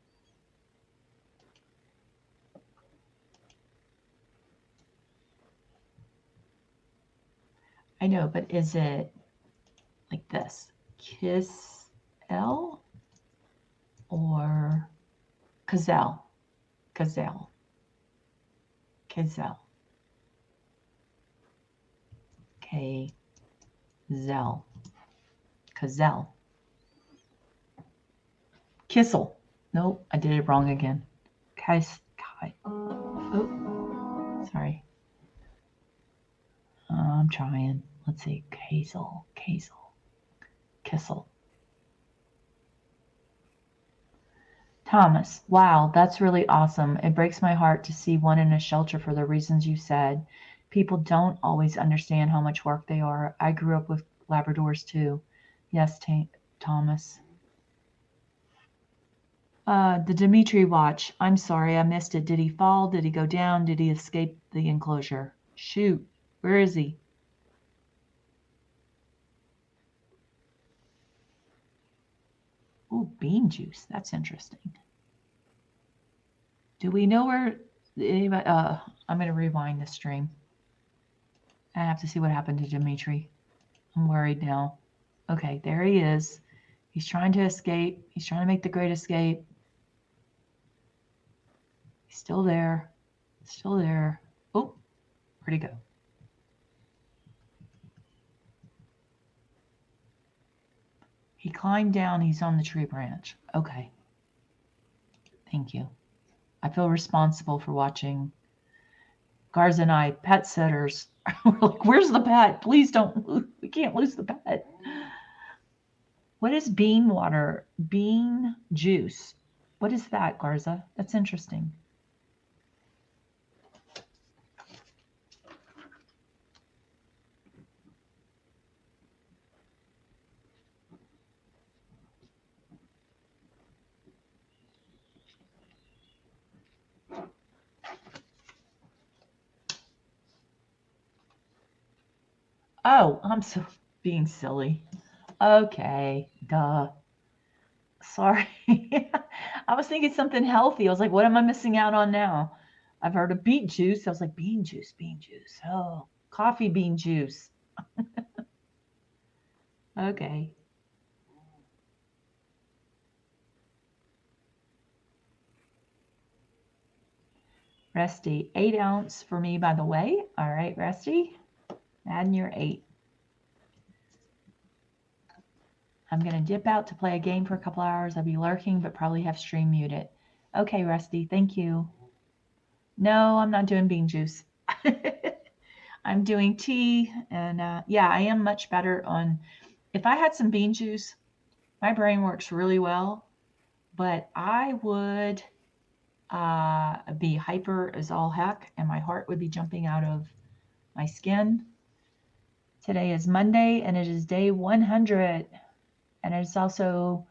I know, but is it like this? Kiss-el or Kazel? Kazel. Kazel. Kazel. Kazel. Kissel. Nope, I did it wrong again. Oh, sorry. I'm trying. Let's see. Kissel. Thomas, wow, that's really awesome. It breaks my heart to see one in a shelter for the reasons you said. People don't always understand how much work they are. I grew up with Labradors too. Yes, Thomas. The Dimitri watch. I'm sorry, I missed it. Did he fall? Did he go down? Did he escape the enclosure? Shoot, where is he? Ooh, bean juice. That's interesting. Do we know where anybody? I'm going to rewind the stream. I have to see what happened to Dimitri. I'm worried now. Okay, there he is. He's trying to escape. He's trying to make the great escape. He's still there. Still there. Oh, where'd he go? He climbed down. He's on the tree branch. Okay. Thank you. I feel responsible for watching. Garza and I, pet sitters. We're like, where's the pet? Please don't lose. We can't lose the pet. What is bean water? Bean juice. What is that, Garza? That's interesting. Oh, I'm so being silly. Okay, duh. Sorry. I was thinking something healthy. I was like, what am I missing out on now? I've heard of beet juice. I was like, bean juice. Oh, coffee bean juice. Okay. Resty, 8 ounce for me, by the way. All right, Resty, add in your 8. I'm going to dip out to play a game for a couple hours. I'll be lurking, but probably have stream muted. Okay, Rusty, thank you. No, I'm not doing bean juice. I'm doing tea, and yeah, I am much better on, if I had some bean juice, my brain works really well, but I would be hyper as all heck, and my heart would be jumping out of my skin. Today is Monday, and it is day 100. And it's also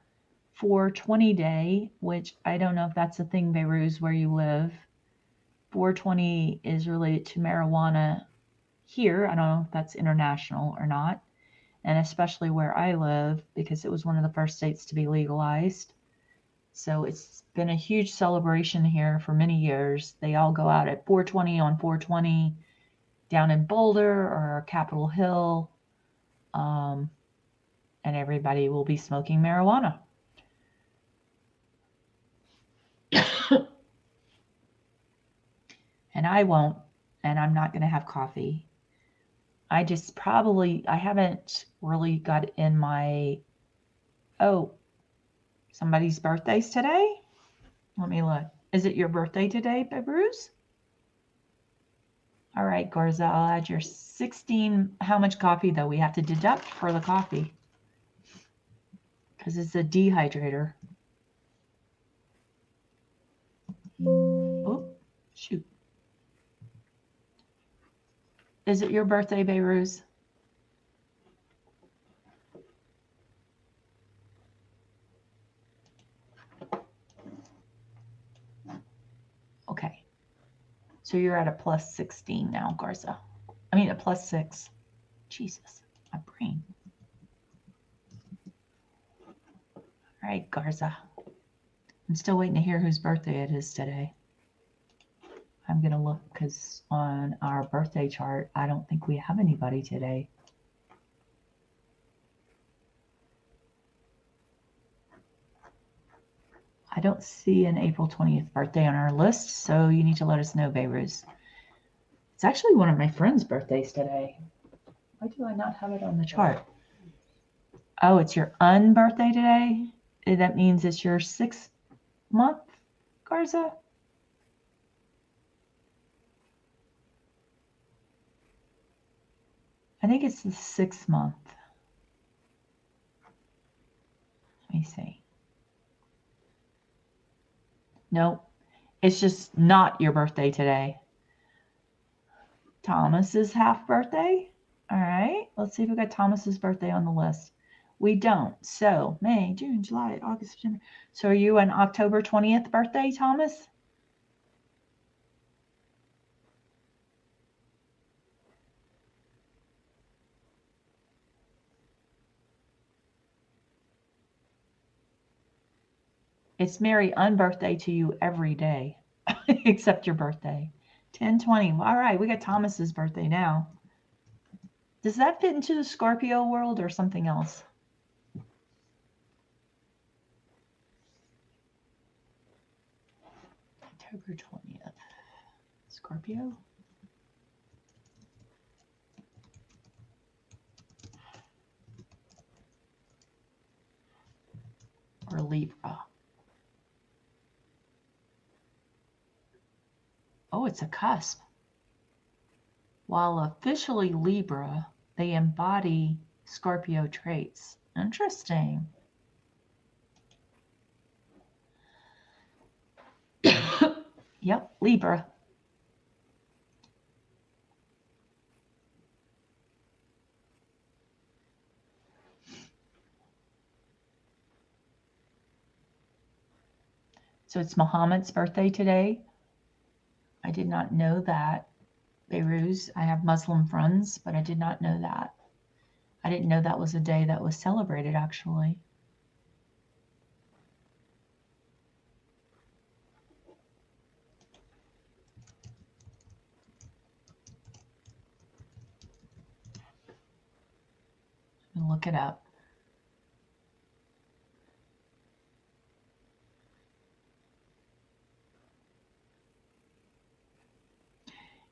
420 day, which I don't know if that's a thing, Beirut, where you live. 420 is related to marijuana here. I don't know if that's international or not. And especially where I live, because it was one of the first states to be legalized. So it's been a huge celebration here for many years. They all go out at 420 on 420 down in Boulder or Capitol Hill. And everybody will be smoking marijuana. And I won't, and I'm not going to have coffee. I haven't really got in my, somebody's birthday's today? Let me look. Is it your birthday today, Bruce? All right, Garza, I'll add your 16. How much coffee, though? We have to deduct for the coffee because it's a dehydrator. Oh, shoot. Is it your birthday, Beirut? Okay. So you're at a plus 16 now, Garza. I mean, a plus 6. Jesus, my brain. All right, Garza. I'm still waiting to hear whose birthday it is today. I'm going to look because on our birthday chart, I don't think we have anybody today. I don't see an April 20th birthday on our list, so you need to let us know, Beirut. It's actually one of my friends' birthdays today. Why do I not have it on the chart? Oh, it's your unbirthday today? That means it's your 6th month, Garza? I think it's the 6th month. Let me see. Nope. It's just not your birthday today. Thomas's half birthday. All right. Let's see if we got Thomas's birthday on the list. We don't. So May, June, July, August, September. So are you an October 20th birthday, Thomas? It's Merry unbirthday to you every day, except your birthday. 10/20. All right, we got Thomas's birthday now. Does that fit into the Scorpio world or something else? October 20th. Scorpio? Or Libra? Oh, it's a cusp. While officially Libra, they embody Scorpio traits. Interesting. Yep, Libra. So it's Muhammad's birthday today. I did not know that. Beirut. I have Muslim friends, but I did not know that. I didn't know that was a day that was celebrated, actually. Look it up.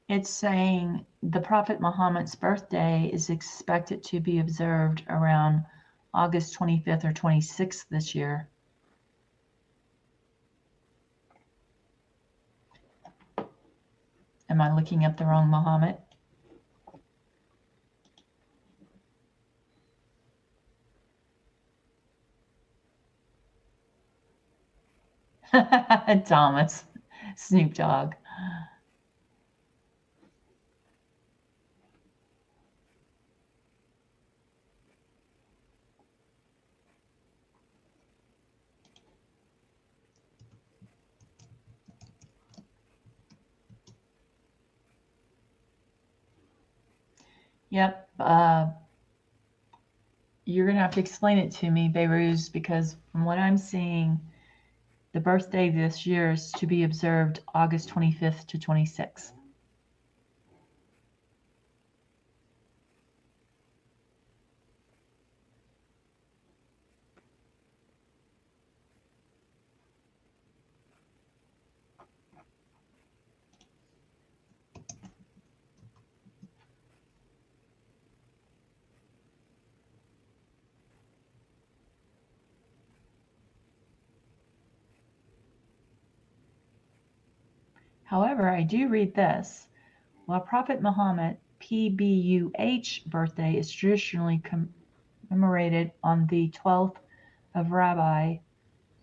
It's saying the Prophet Muhammad's birthday is expected to be observed around August 25th or 26th this year. Am I looking up the wrong Muhammad? Thomas, Snoop Dogg. Yep. You're going to have to explain it to me, Beirut, because from what I'm seeing, the birthday this year is to be observed August 25th to 26th. However, I do read this. While Prophet Muhammad PBUH birthday is traditionally commemorated on the 12th of Rabi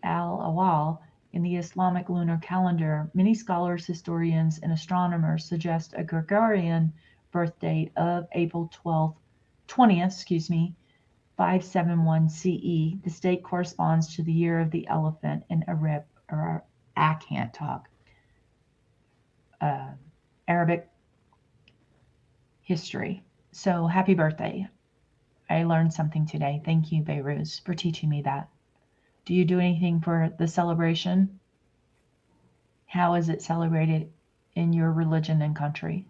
al-Awwal in the Islamic lunar calendar, many scholars, historians, and astronomers suggest a Gregorian birth date of April 20th, 571 CE. This date corresponds to the year of the elephant in Arab, or I can't talk. Arabic history. So happy birthday. I learned something today. Thank you, Beirut, for teaching me that. Do you do anything for the celebration? How is it celebrated in your religion and country?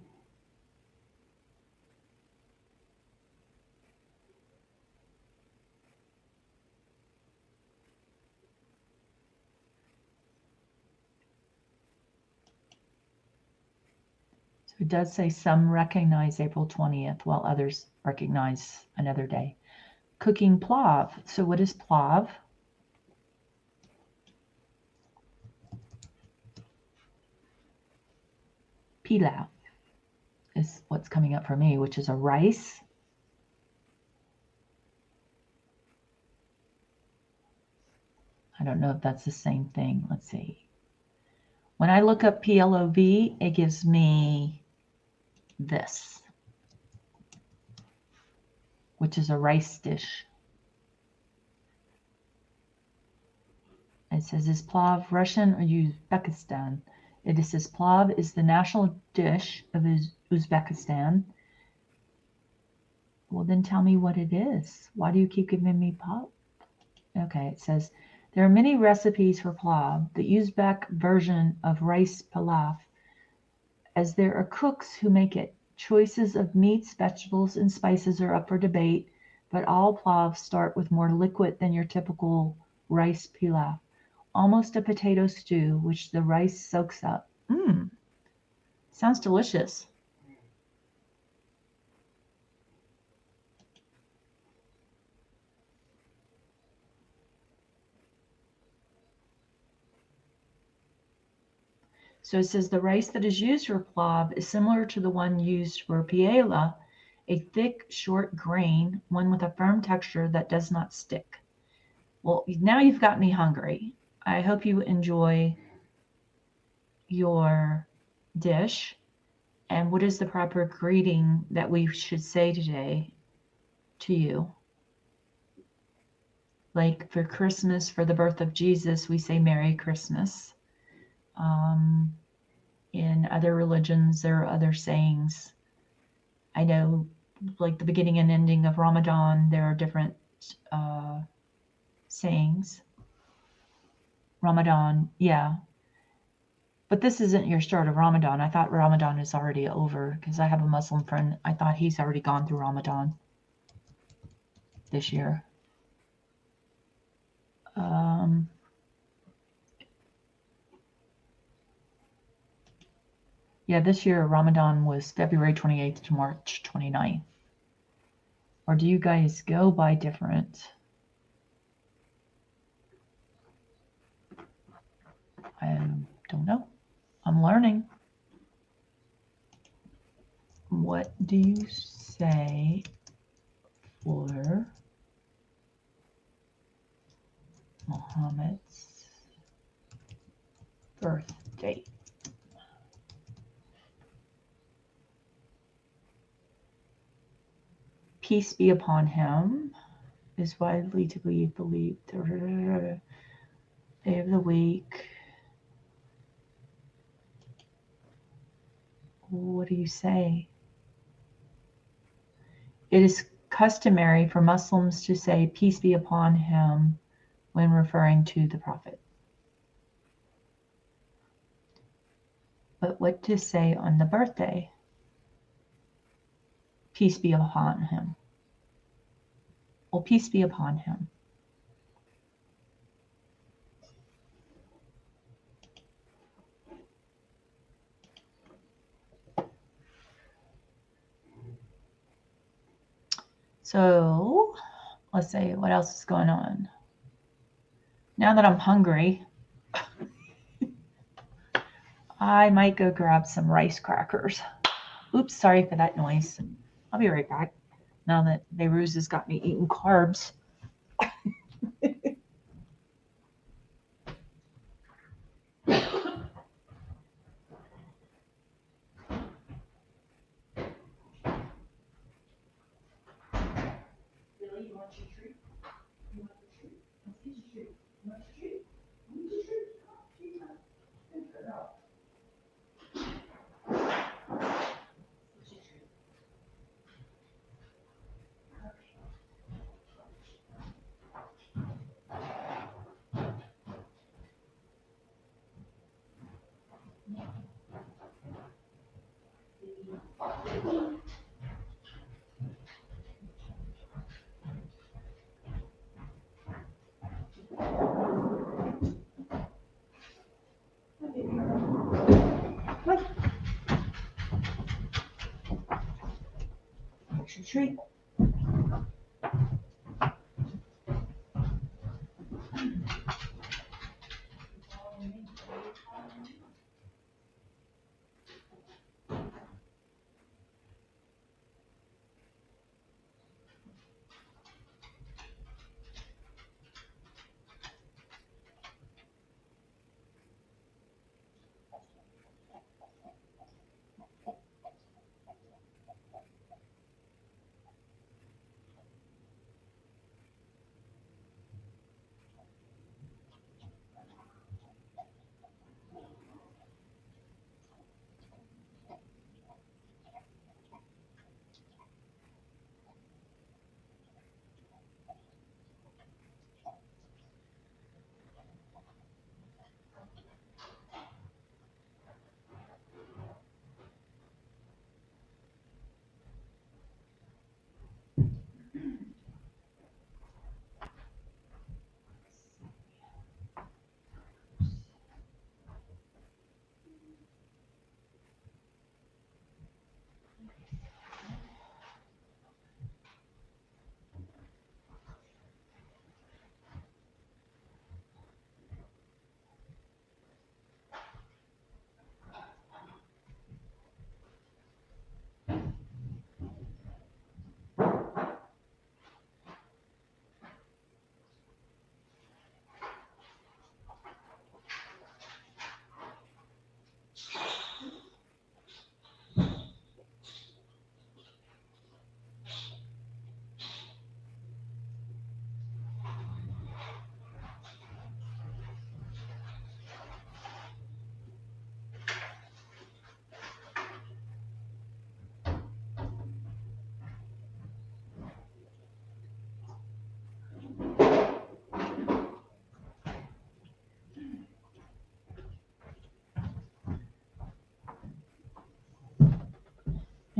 It does say some recognize April 20th while others recognize another day. Cooking plav. So what is plav? Pilav is what's coming up for me, which is a rice I don't know if that's the same thing. Let's see. When I look up PLOV, it gives me this, which is a rice dish. It says, is plov Russian or Uzbekistan? It says plov is the national dish of Uzbekistan. Well, then tell me what it is. Why do you keep giving me pop? Okay, it says, there are many recipes for plov, the Uzbek version of rice pilaf, as there are cooks who make it. Choices of meats, vegetables, and spices are up for debate, but all plavs start with more liquid than your typical rice pilaf, almost a potato stew, which the rice soaks up. Sounds delicious. So it says the rice that is used for plov is similar to the one used for paella, a thick, short grain, one with a firm texture that does not stick. Well, now you've got me hungry. I hope you enjoy your dish. And what is the proper greeting that we should say today to you? Like for Christmas, for the birth of Jesus, we say Merry Christmas. In other religions, there are other sayings. I know, like the beginning and ending of Ramadan, there are different sayings. Ramadan, yeah. But this isn't your start of Ramadan. I thought Ramadan is already over because I have a Muslim friend. I thought he's already gone through Ramadan this year. Yeah, this year Ramadan was February 28th to March 29th. Or do you guys go by different? I don't know. I'm learning. What do you say for Muhammad's birth date? Peace be upon him is widely to be believed. Day of the week. What do you say? It is customary for Muslims to say peace be upon him when referring to the Prophet. But what to say on the birthday? Peace be upon him. Well, peace be upon him. So let's see what else is going on. Now that I'm hungry, I might go grab some rice crackers. Oops, sorry for that noise. I'll be right back. Now that Beirut has got me eating carbs. What's your treat?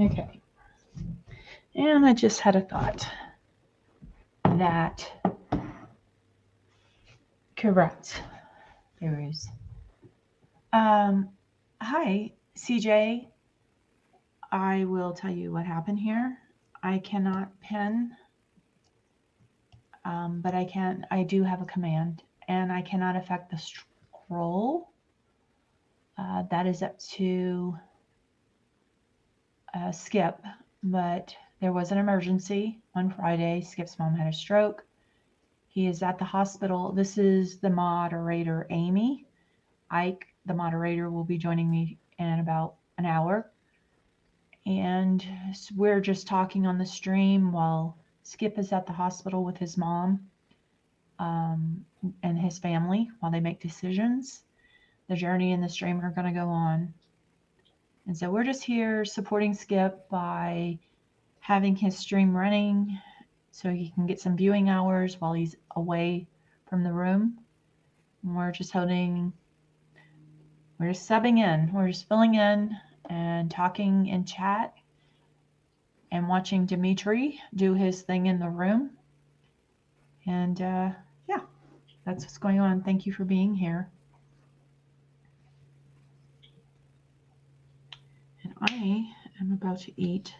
Okay. And I just had a thought that, correct. There is. Hi, CJ. I will tell you what happened here. I cannot pin, but I do have a command, and I cannot affect the scroll. That is up to Skip, but there was an emergency on Friday. Skip's mom had a stroke. He is at the hospital. This is the moderator, Amy. Ike, the moderator, will be joining me in about an hour. And we're just talking on the stream while Skip is at the hospital with his mom and his family while they make decisions. The journey and the stream are going to go on. And so we're just here supporting Skip by having his stream running so he can get some viewing hours while he's away from the room. And we're just subbing in. We're just filling in and talking in chat and watching Dimitri do his thing in the room. And yeah, that's what's going on. Thank you for being here. And I am about to eat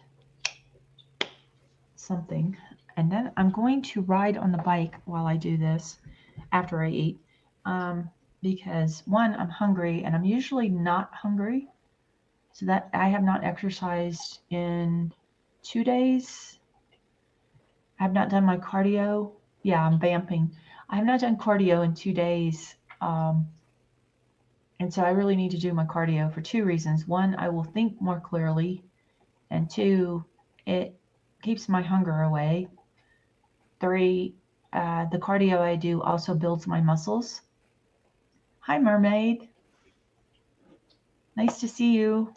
something. And then I'm going to ride on the bike while I do this after I eat. Because one, I'm hungry, and I'm usually not hungry. So that I have not exercised in 2 days. I have not done my cardio. Yeah, I'm vamping. I have not done cardio in 2 days. And so I really need to do my cardio for 2 reasons. One, I will think more clearly. And 2, it keeps my hunger away. 3, the cardio I do also builds my muscles. Hi, mermaid. Nice to see you.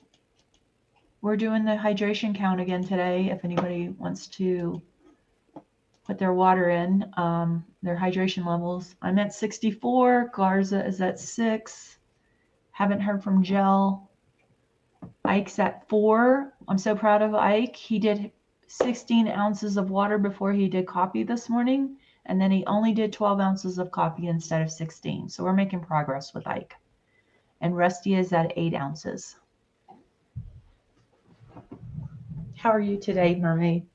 We're doing the hydration count again today. If anybody wants to put their water in, their hydration levels. I'm at 64. Garza is at 6. Haven't heard from Gel. Ike's at 4. I'm so proud of Ike. He did 16 ounces of water before he did coffee this morning, and then he only did 12 ounces of coffee instead of 16. So we're making progress with Ike. And Rusty is at 8 ounces. How are you today, mermaid?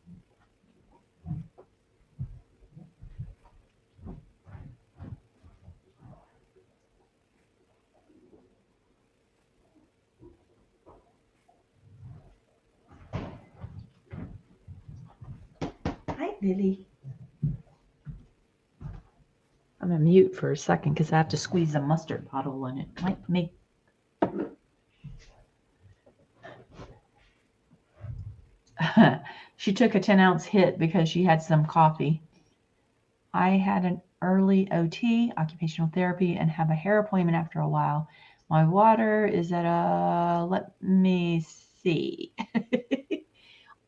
Hi, Lily. I'm going to mute for a second because I have to squeeze a mustard bottle and it might make. She took a 10-ounce hit because she had some coffee. I had an early OT, occupational therapy, and have a hair appointment after a while. My water is at let me see.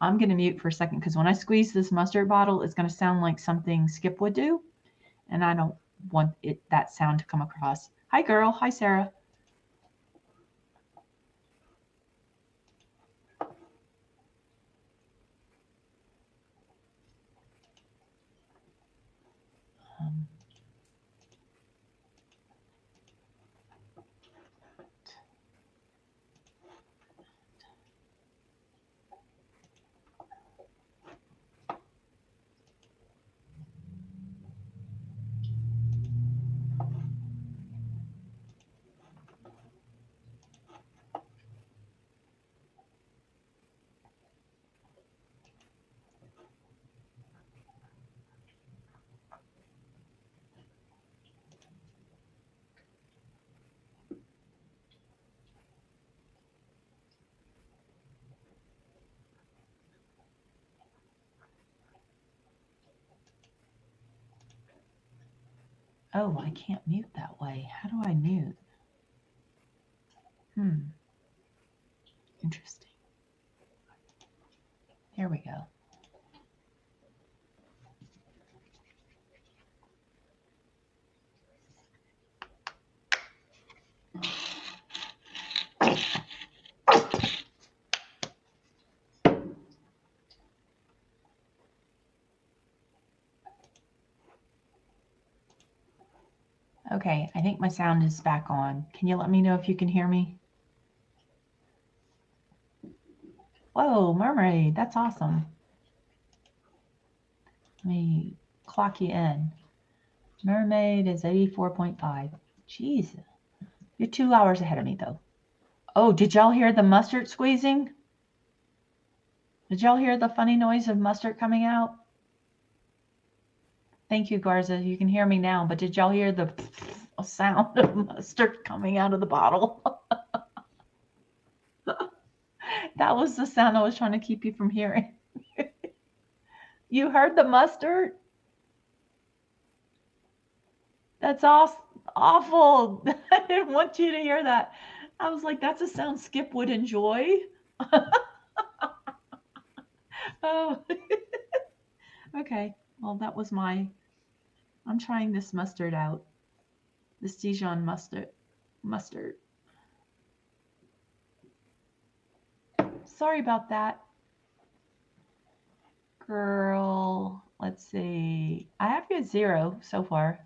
I'm going to mute for a second because when I squeeze this mustard bottle, it's going to sound like something Skip would do. And I don't want that sound to come across. Hi, girl. Hi, Sarah. Oh, I can't mute that way. How do I mute? Interesting. There we go. Okay, I think my sound is back on. Can you let me know if you can hear me? Whoa, mermaid, that's awesome. Let me clock you in. Mermaid is 84.5. Jeez, you're 2 hours ahead of me though. Oh, did y'all hear the mustard squeezing? Did y'all hear the funny noise of mustard coming out? Thank you, Garza. You can hear me now, but did y'all hear the sound of mustard coming out of the bottle? That was the sound I was trying to keep you from hearing. You heard the mustard? That's awful. I didn't want you to hear that. I was like, that's a sound Skip would enjoy. Oh, okay. Well, that was I'm trying this mustard out. This Dijon mustard. Sorry about that. Girl, let's see. I have you at 0 so far.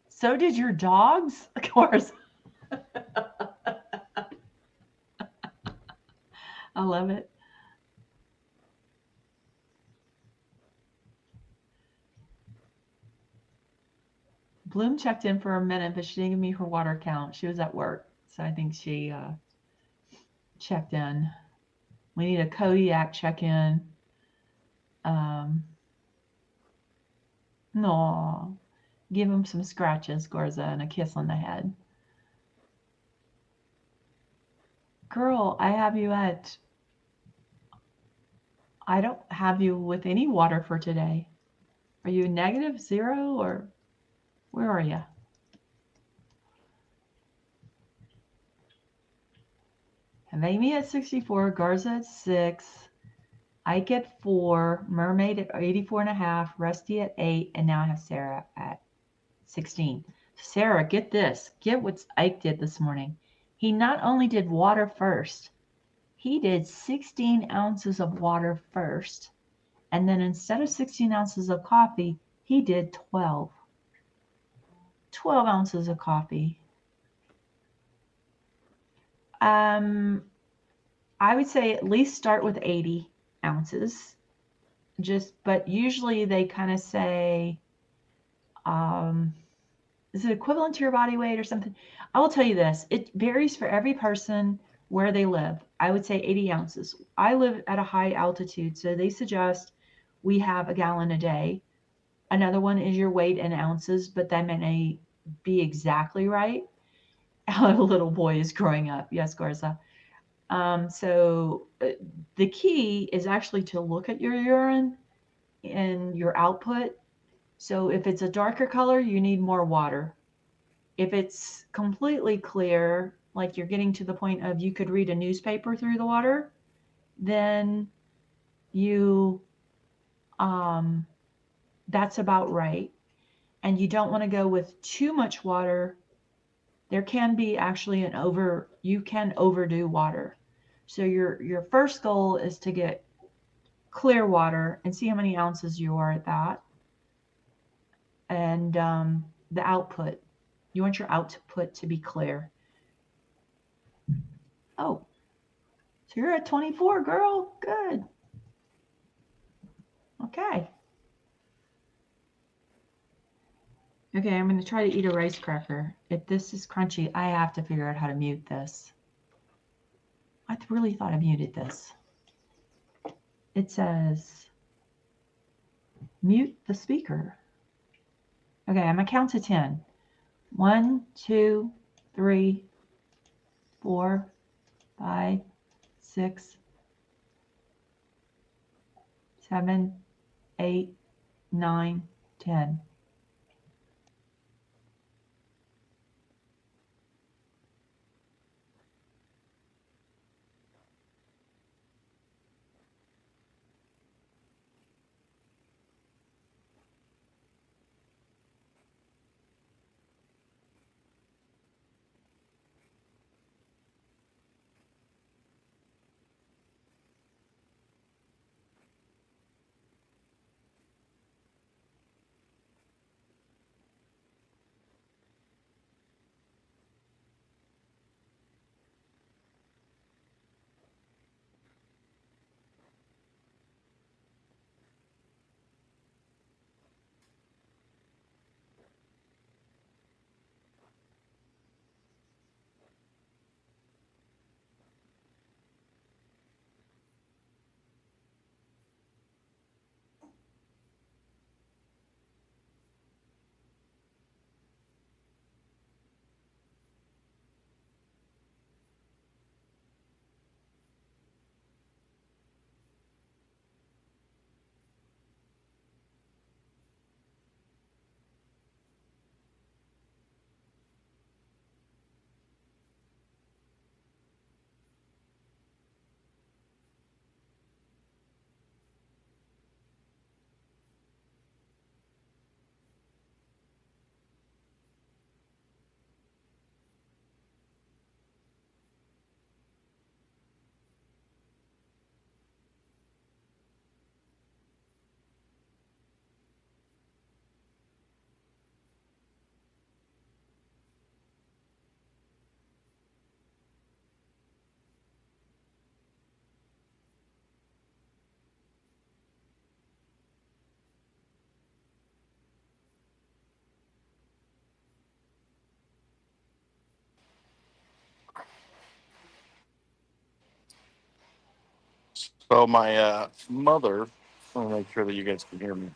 So did your dogs? Of course. I love it. Bloom checked in for a minute, but she didn't give me her water count. She was at work, so I think she checked in. We need a Kodiak check-in. No, give him some scratches, Gorza, and a kiss on the head. Girl, I don't have you with any water for today. Are you negative 0 or where are you? Have Amy at 64, Garza at 6, Ike at 4, Mermaid at 84.5, Rusty at 8, and now I have Sarah at 16. Sarah, get this. Get what Ike did this morning. He not only did water first, he did 16 ounces of water first. And then instead of 16 ounces of coffee, he did 12. 12 ounces of coffee. I would say at least start with 80 ounces. But usually they kind of say, is it equivalent to your body weight or something? I will tell you this. It varies for every person where they live. I would say 80 ounces. I live at a high altitude, so they suggest we have a gallon a day. Another one is your weight in ounces, but that may be exactly right. A little boy is growing up. Yes, Garza. So the key is actually to look at your urine and your output. So if it's a darker color, you need more water. If it's completely clear, like you're getting to the point of you could read a newspaper through the water, then that's about right. And you don't want to go with too much water. There can be actually you can overdo water. So your first goal is to get clear water and see how many ounces you are at that. And the output, you want your output to be clear. Oh, so you're at 24, girl. Good. Okay. Okay, I'm going to try to eat a rice cracker. If this is crunchy, I have to figure out how to mute this. I really thought I muted this. It says, mute the speaker. Okay, I'm going to count to 10. 1, 2, 3, 4, 5, 6, 7, 8, 9, 10. So my mother, I want to make sure that you guys can hear me.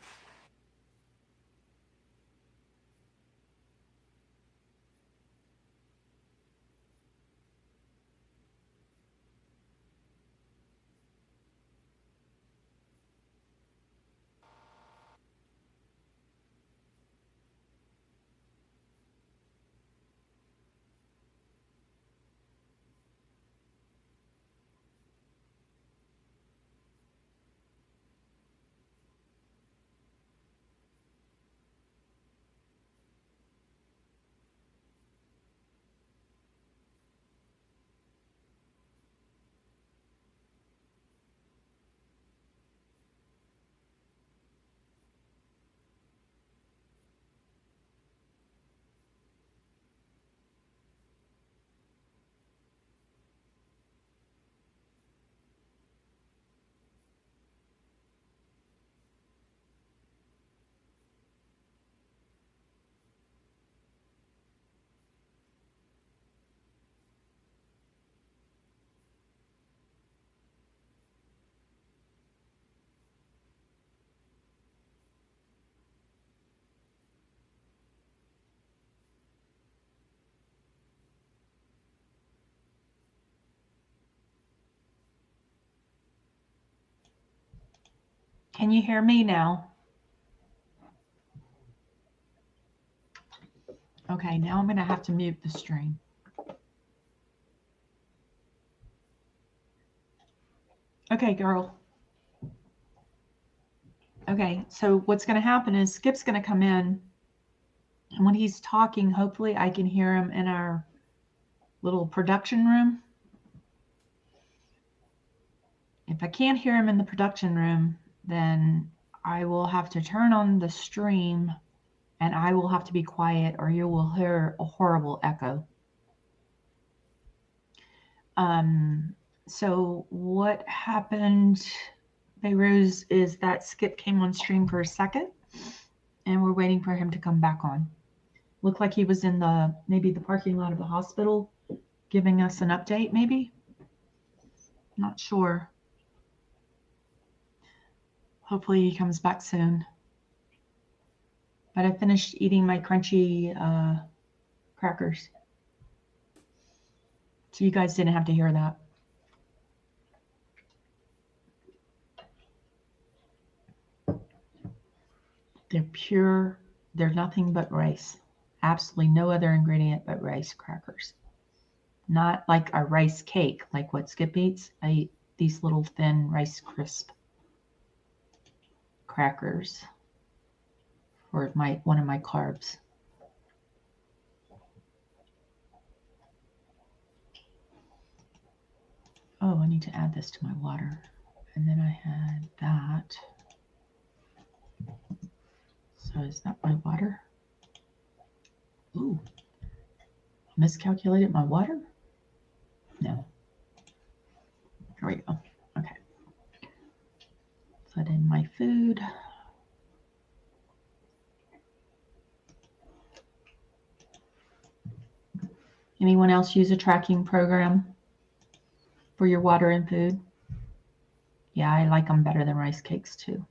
Can you hear me now? Okay, now I'm going to have to mute the stream. Okay, girl. Okay, so what's going to happen is Skip's going to come in, and when he's talking, hopefully I can hear him in our little production room. If I can't hear him in the production room, then I will have to turn on the stream and I will have to be quiet or you will hear a horrible echo. So what happened, Bayrose, is that Skip came on stream for a second and we're waiting for him to come back on. Looked like he was in maybe the parking lot of the hospital giving us an update, maybe? Not sure. Hopefully he comes back soon. But I finished eating my crunchy crackers. So you guys didn't have to hear that. They're pure, they're nothing but rice. Absolutely no other ingredient but rice crackers. Not like a rice cake, like what Skip eats. I eat these little thin Rice Crisp crackers for one of my carbs. Oh, I need to add this to my water. And then I had that. So is that my water? Ooh, miscalculated my water? No. Here we go. Okay. Put in my food. Anyone else use a tracking program for your water and food? Yeah, I like them better than rice cakes too.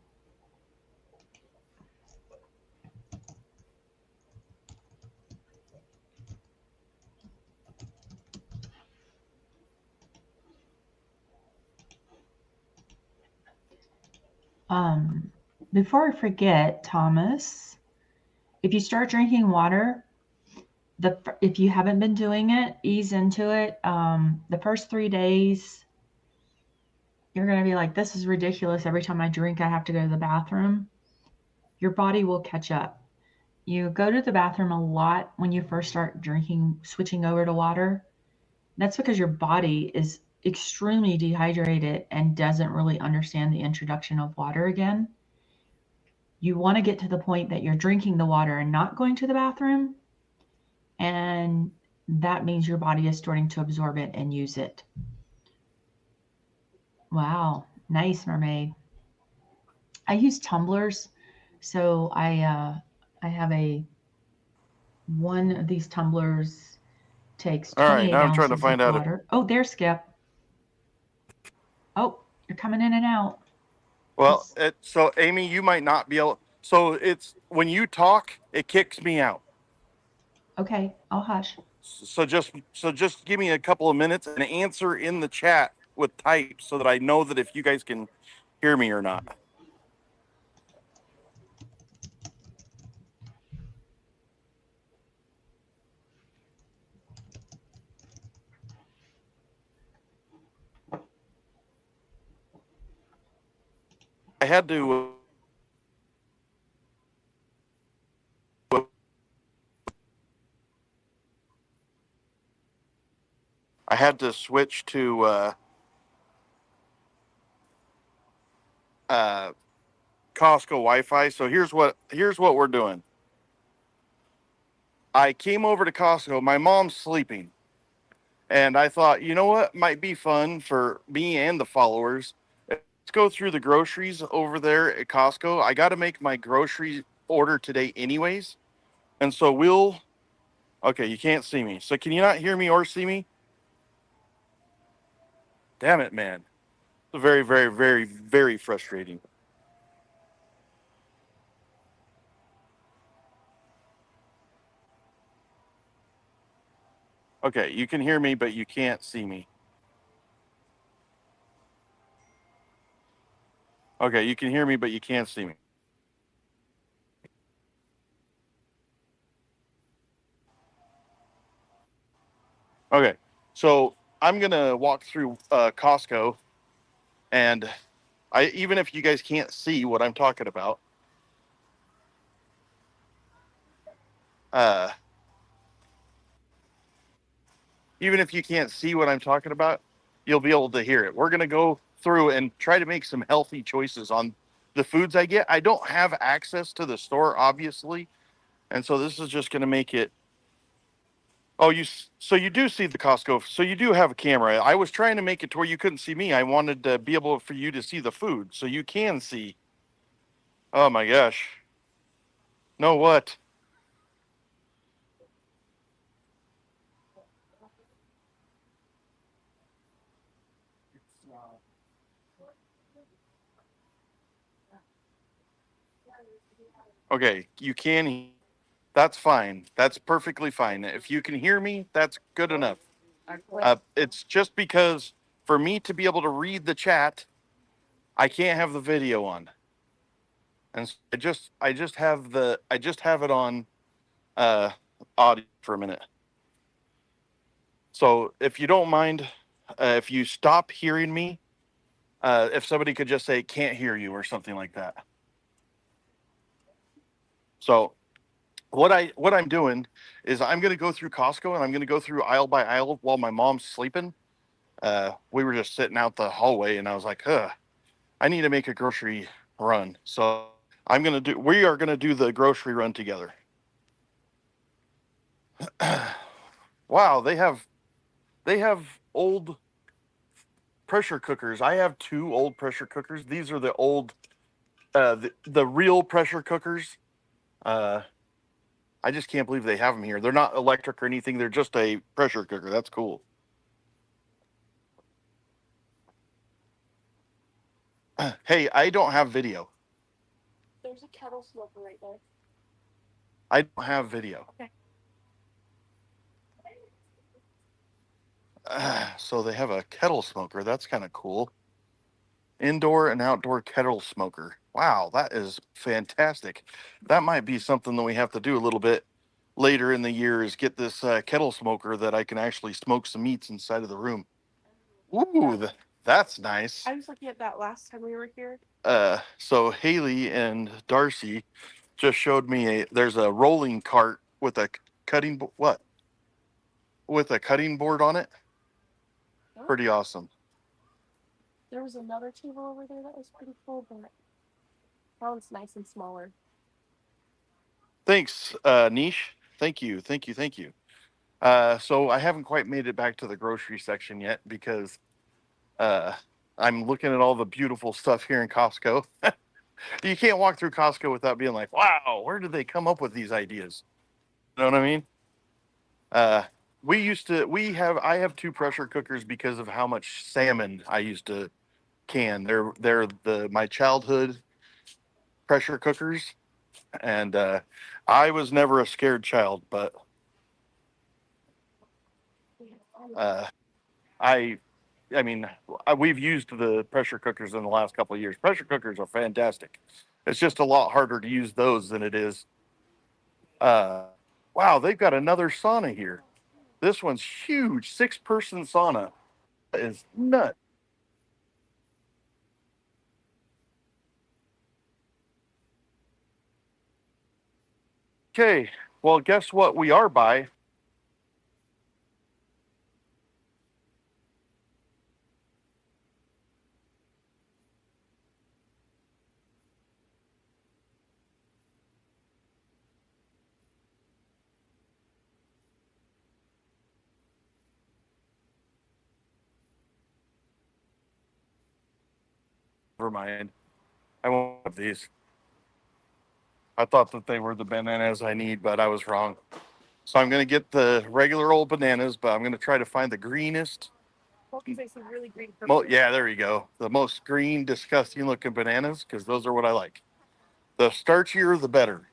Before I forget, Thomas, if you start drinking water, if you haven't been doing it, ease into it. The first 3 days, you're going to be like, this is ridiculous. Every time I drink, I have to go to the bathroom. Your body will catch up. You go to the bathroom a lot when you first start drinking, switching over to water. That's because your body is extremely dehydrated and doesn't really understand the introduction of water again. You want to get to the point that you're drinking the water and not going to the bathroom. And that means your body is starting to absorb it and use it. Wow. Nice, Mermaid. I use tumblers. So I have one of these tumblers takes 28 All right, now I'm ounces trying to find of out water. Oh, there's Skip. Oh, You're coming in and out. Well, so Amy, you might not be able. So it's when you talk, it kicks me out. Okay, I'll hush. So just give me a couple of minutes and answer in the chat with type so that I know that if you guys can hear me or not. I had to. I had to switch to uh, Costco Wi-Fi. So here's what we're doing. I came over to Costco. My mom's sleeping, and I thought, you know what might be fun for me and the followers. Let's go through the groceries over there at Costco. I got to make my grocery order today, anyways, and so we'll. Okay, you can't see me. So can you not hear me or see me? Damn it, man. It's very, very, very, very frustrating. Okay, you can hear me, but you can't see me. Okay, you can hear me, but you can't see me. Okay, so I'm gonna walk through Costco, and even if you guys can't see what I'm talking about, uh, even if you can't see what I'm talking about, you'll be able to hear it. We're gonna go through and try to make some healthy choices on the foods I get. I don't have access to the store, obviously, and so this is just gonna make it. Oh, so you do see the Costco. So you do have a camera. I was trying to make it to where you couldn't see me. I wanted to be able for you to see the food, so you can see. Oh my gosh. No, what? Okay, you can. That's fine. That's perfectly fine. If you can hear me, that's good enough. It's just because for me to be able to read the chat, I can't have the video on, and so I just have it on uh, audio for a minute. So if you don't mind, if you stop hearing me, if somebody could just say "can't hear you" or something like that. So what I'm doing is I'm going to go through Costco and I'm going to go through aisle by aisle while my mom's sleeping. We were just sitting out the hallway and I was like, I need to make a grocery run. So we are going to do the grocery run together. Wow, they have old pressure cookers. I have two old pressure cookers. These are the old, the real pressure cookers. Uh, I just can't believe they have them here. They're not electric or anything. They're just a pressure cooker. That's cool. Hey, I don't have video. There's a kettle smoker right there. I don't have video. Okay. So they have a kettle smoker. That's kind of cool. Indoor and outdoor kettle smoker. Wow, that is fantastic. That might be something that we have to do a little bit later in the year is get this kettle smoker that I can actually smoke some meats inside of the room. Ooh, that's nice. I was looking at that last time we were here. So Haley and Darcy just showed me there's a rolling cart with a with a cutting board on it. Oh. Pretty awesome. There was another table over there that was pretty cool, but that one's nice and smaller. Thanks, Niche. Thank you. So I haven't quite made it back to the grocery section yet because I'm looking at all the beautiful stuff here in Costco. You can't walk through Costco without being like, wow, where did they come up with these ideas? You know what I mean? I have two pressure cookers because of how much salmon I used to can. They're my childhood pressure cookers, and I was never a scared child, but uh, I I mean, we've used the pressure cookers in the last couple of years. Pressure cookers are fantastic. It's just a lot harder to use those than it is. Uh, wow, they've got another sauna here. This one's huge, 6-person sauna. That is nuts. Okay, well, guess what? We are by. Never mind. I won't have these. I thought that they were the bananas I need, but I was wrong. So I'm going to get the regular old bananas, but I'm going to try to find the greenest. Really green purple. Yeah, there you go. The most green, disgusting looking bananas, because those are what I like. The starchier, the better.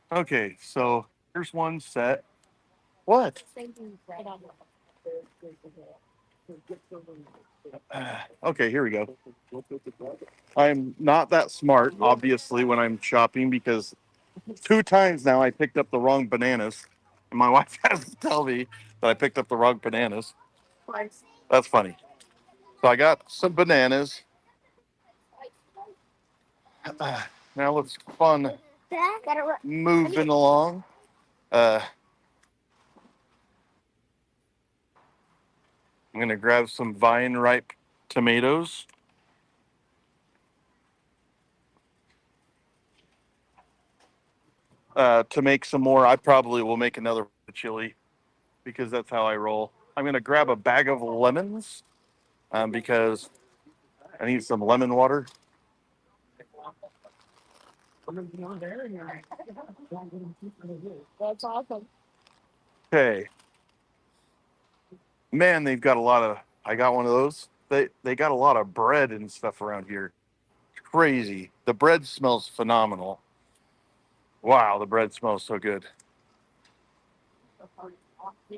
Okay, so here's one set. What? Okay, here we go. I'm not that smart, obviously, when I'm shopping because 2 times now I picked up the wrong bananas. And my wife has to tell me that I picked up the wrong bananas. That's funny. So I got some bananas. Now let's fun moving along. I'm going to grab some vine ripe tomatoes. To make some more, I probably will make another chili because that's how I roll. I'm going to grab a bag of lemons because I need some lemon water. That's awesome. Okay. Man, they've got a lot of. I got one of those. They got a lot of bread and stuff around here. It's crazy. The bread smells phenomenal. Wow, the bread smells so good.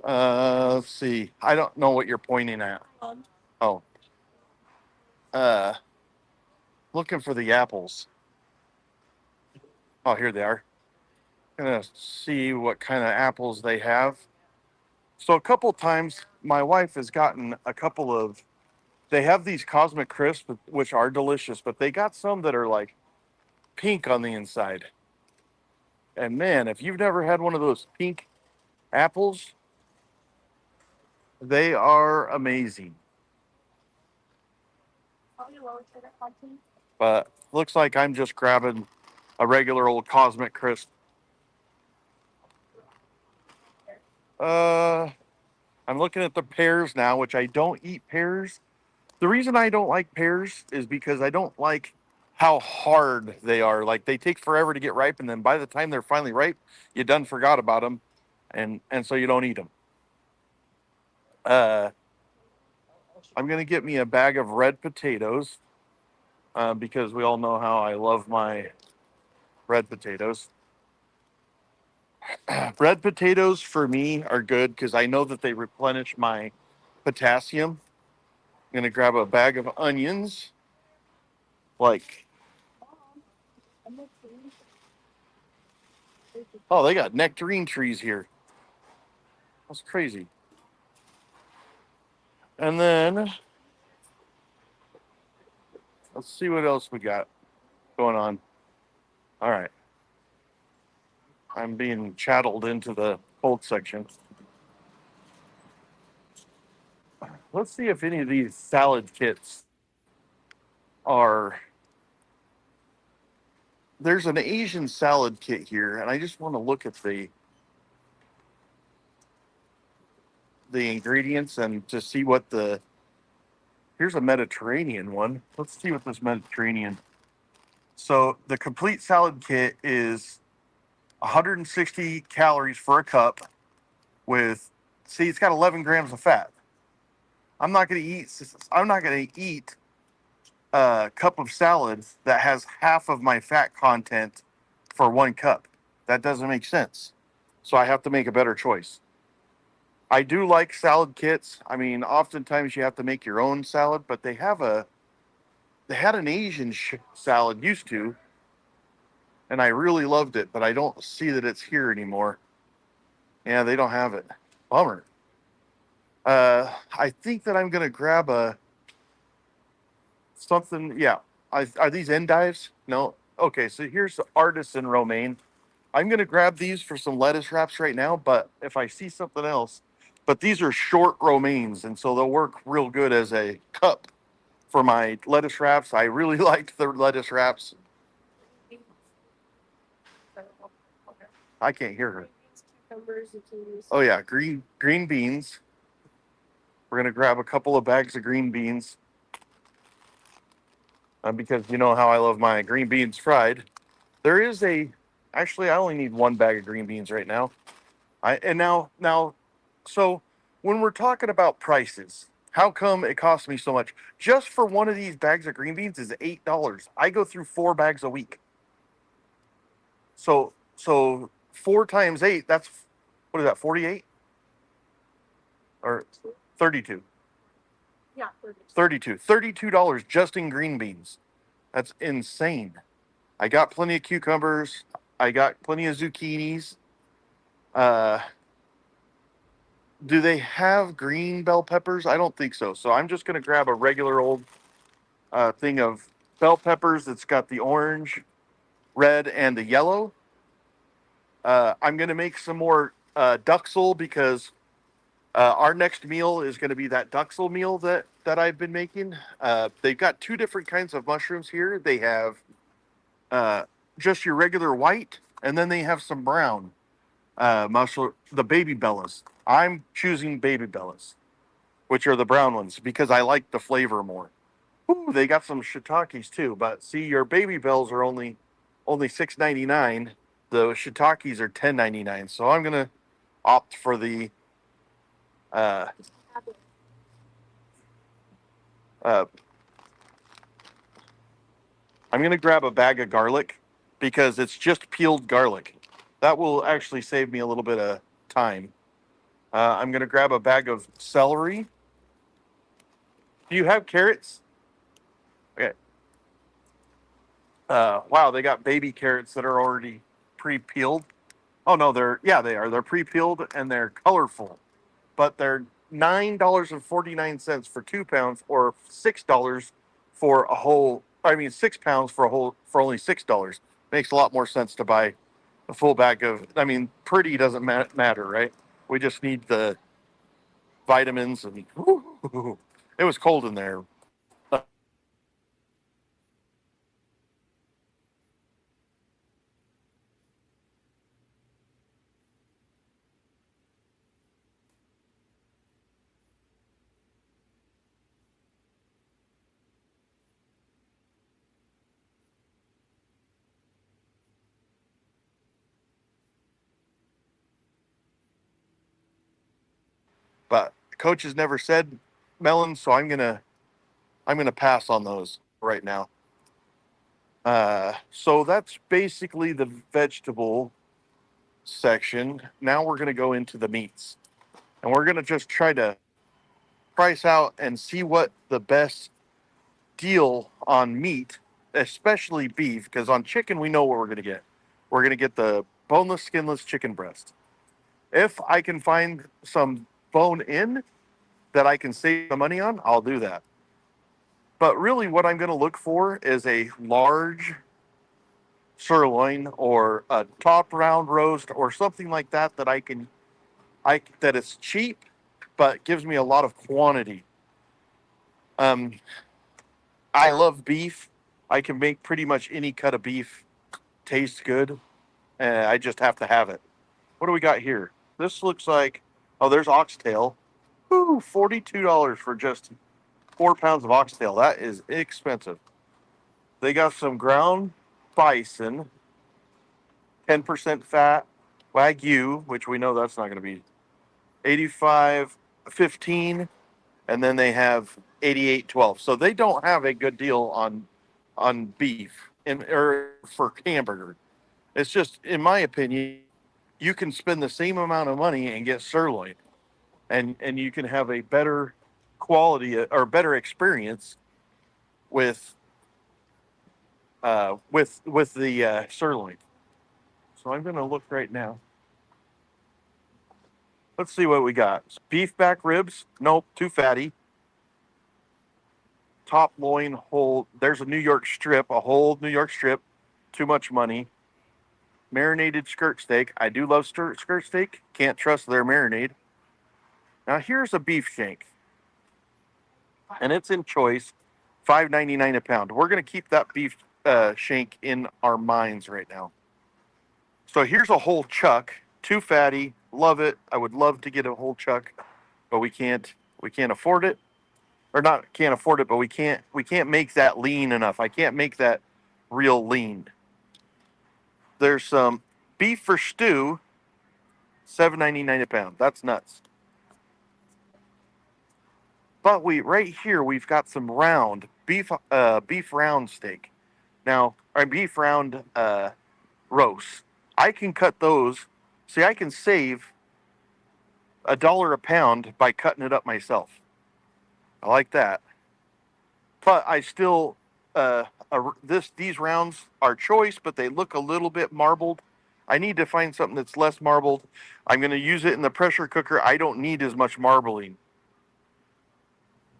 Let's see. I don't know what you're pointing at. Oh. Uh, looking for the apples. Oh, here they are. Gonna see what kind of apples they have. So a couple times, my wife has gotten a couple of. They have these Cosmic Crisps, which are delicious, but they got some that are like pink on the inside. And man, if you've never had one of those pink apples, they are amazing. But looks like I'm just grabbing a regular old Cosmic Crisp. I'm looking at the pears now, which I don't eat pears. The reason I don't like pears is because I don't like how hard they are. Like they take forever to get ripe, and then by the time they're finally ripe, you done forgot about them, and so you don't eat them. Uh, I'm gonna get me a bag of red potatoes because we all know how I love my red potatoes. Red potatoes for me are good because I know that they replenish my potassium. I'm gonna grab a bag of onions, like oh, they got nectarine trees here. That's crazy. And then let's see what else we got going on. All right. I'm being chatteled into the cold section. Let's see if any of these salad kits are. There's an Asian salad kit here, and I just want to look at the ingredients and to see what the. Here's a Mediterranean one. Let's see what this Mediterranean. So the complete salad kit is 160 calories for a cup with, see, it's got 11 grams of fat. I'm not going to eat cup of salad that has half of my fat content for 1 cup. That doesn't make sense. So I have to make a better choice. I do like salad kits. I mean, oftentimes you have to make your own salad, but they had an Asian salad used to, and I really loved it, but I don't see that it's here anymore. Yeah, they don't have it. Bummer. I think that I'm gonna grab a something. Yeah, are these endives? No. Okay, so here's the artisan romaine. I'm gonna grab these for some lettuce wraps right now, but if I see something else, but these are short romaines, and so they'll work real good as a cup for my lettuce wraps. I really liked the lettuce wraps. I can't hear her. Cucumbers, zucchinis. Oh yeah, green beans. We're gonna grab a couple of bags of green beans because you know how I love my green beans fried. There is actually I only need 1 bag of green beans right now. So when we're talking about prices, how come it costs me so much? Just for one of these bags of green beans is $8. I go through 4 bags a week. So 4 times 8, that's what is that, 48? Or 32. Yeah, $32 just in green beans. That's insane. I got plenty of cucumbers. I got plenty of zucchinis. Uh, do they have green bell peppers? I don't think so. So I'm just going to grab a regular old thing of bell peppers that's got the orange, red, and the yellow. I'm going to make some more duxel because our next meal is going to be that duxel meal that I've been making. They've got 2 different kinds of mushrooms here. They have just your regular white, and then they have some brown mushroom, the baby bellas. I'm choosing baby bellas, which are the brown ones, because I like the flavor more. Ooh, they got some shiitakes too, but see, your baby bells are only $6.99. The shiitakes are $10.99. So I'm gonna opt for the uh, uh, I'm gonna grab a bag of garlic because it's just peeled garlic. That will actually save me a little bit of time. I'm gonna grab a bag of celery. Do you have carrots? Okay. Wow, they got baby carrots that are already pre-peeled. Oh no, they are. They're pre-peeled and they're colorful, but they're $9.49 for 2 pounds, or $6 for a whole. I mean, 6 pounds for a whole for only $6. Makes a lot more sense to buy a full bag of. I mean, pretty doesn't matter, right? We just need the vitamins and. It was cold in there. But coach has never said melons, so I'm gonna pass on those right now. So that's basically the vegetable section. Now we're gonna go into the meats, and we're gonna just try to price out and see what the best deal on meat, especially beef, because on chicken we know what we're gonna get. We're gonna get the boneless, skinless chicken breast. If I can find some bone in that I can save the money on, I'll do that. But really, what I'm going to look for is a large sirloin or a top round roast or something like that that it's cheap but gives me a lot of quantity. Um, I love beef. I can make pretty much any cut of beef taste good. I just have to have it. What do we got here? This looks like, oh, there's oxtail. Ooh, $42 for just 4 pounds of oxtail. That is expensive. They got some ground bison, 10% fat, Wagyu, which we know that's not going to be 85, 15. and then they have 88.12. So they don't have a good deal on beef or for hamburger. It's just, in my opinion, you can spend the same amount of money and get sirloin, and you can have a better quality or better experience with with the sirloin. So I'm going to look right now. Let's see what we got. Beef back ribs. Nope, too fatty. Top loin whole. There's a New York strip, a whole New York strip. Too much money. Marinated skirt steak. I do love skirt steak. Can't trust their marinade. Now here's a beef shank, and it's in choice, $5.99 a pound. We're gonna keep that beef shank in our minds right now. So here's a whole chuck. Too fatty. Love it. I would love to get a whole chuck, but we can't. We can't afford it, or not can't afford it, but we can't. We can't make that lean enough. I can't make that real lean. There's some beef for stew, $7.99 a pound. That's nuts. But right here we've got some round beef round steak. Now, our beef round roast. I can cut those. See, I can save $1 a pound by cutting it up myself. I like that. But I still these rounds are choice, but they look a little bit marbled. I need to find something that's less marbled. I'm going to use it in the pressure cooker. I don't need as much marbling.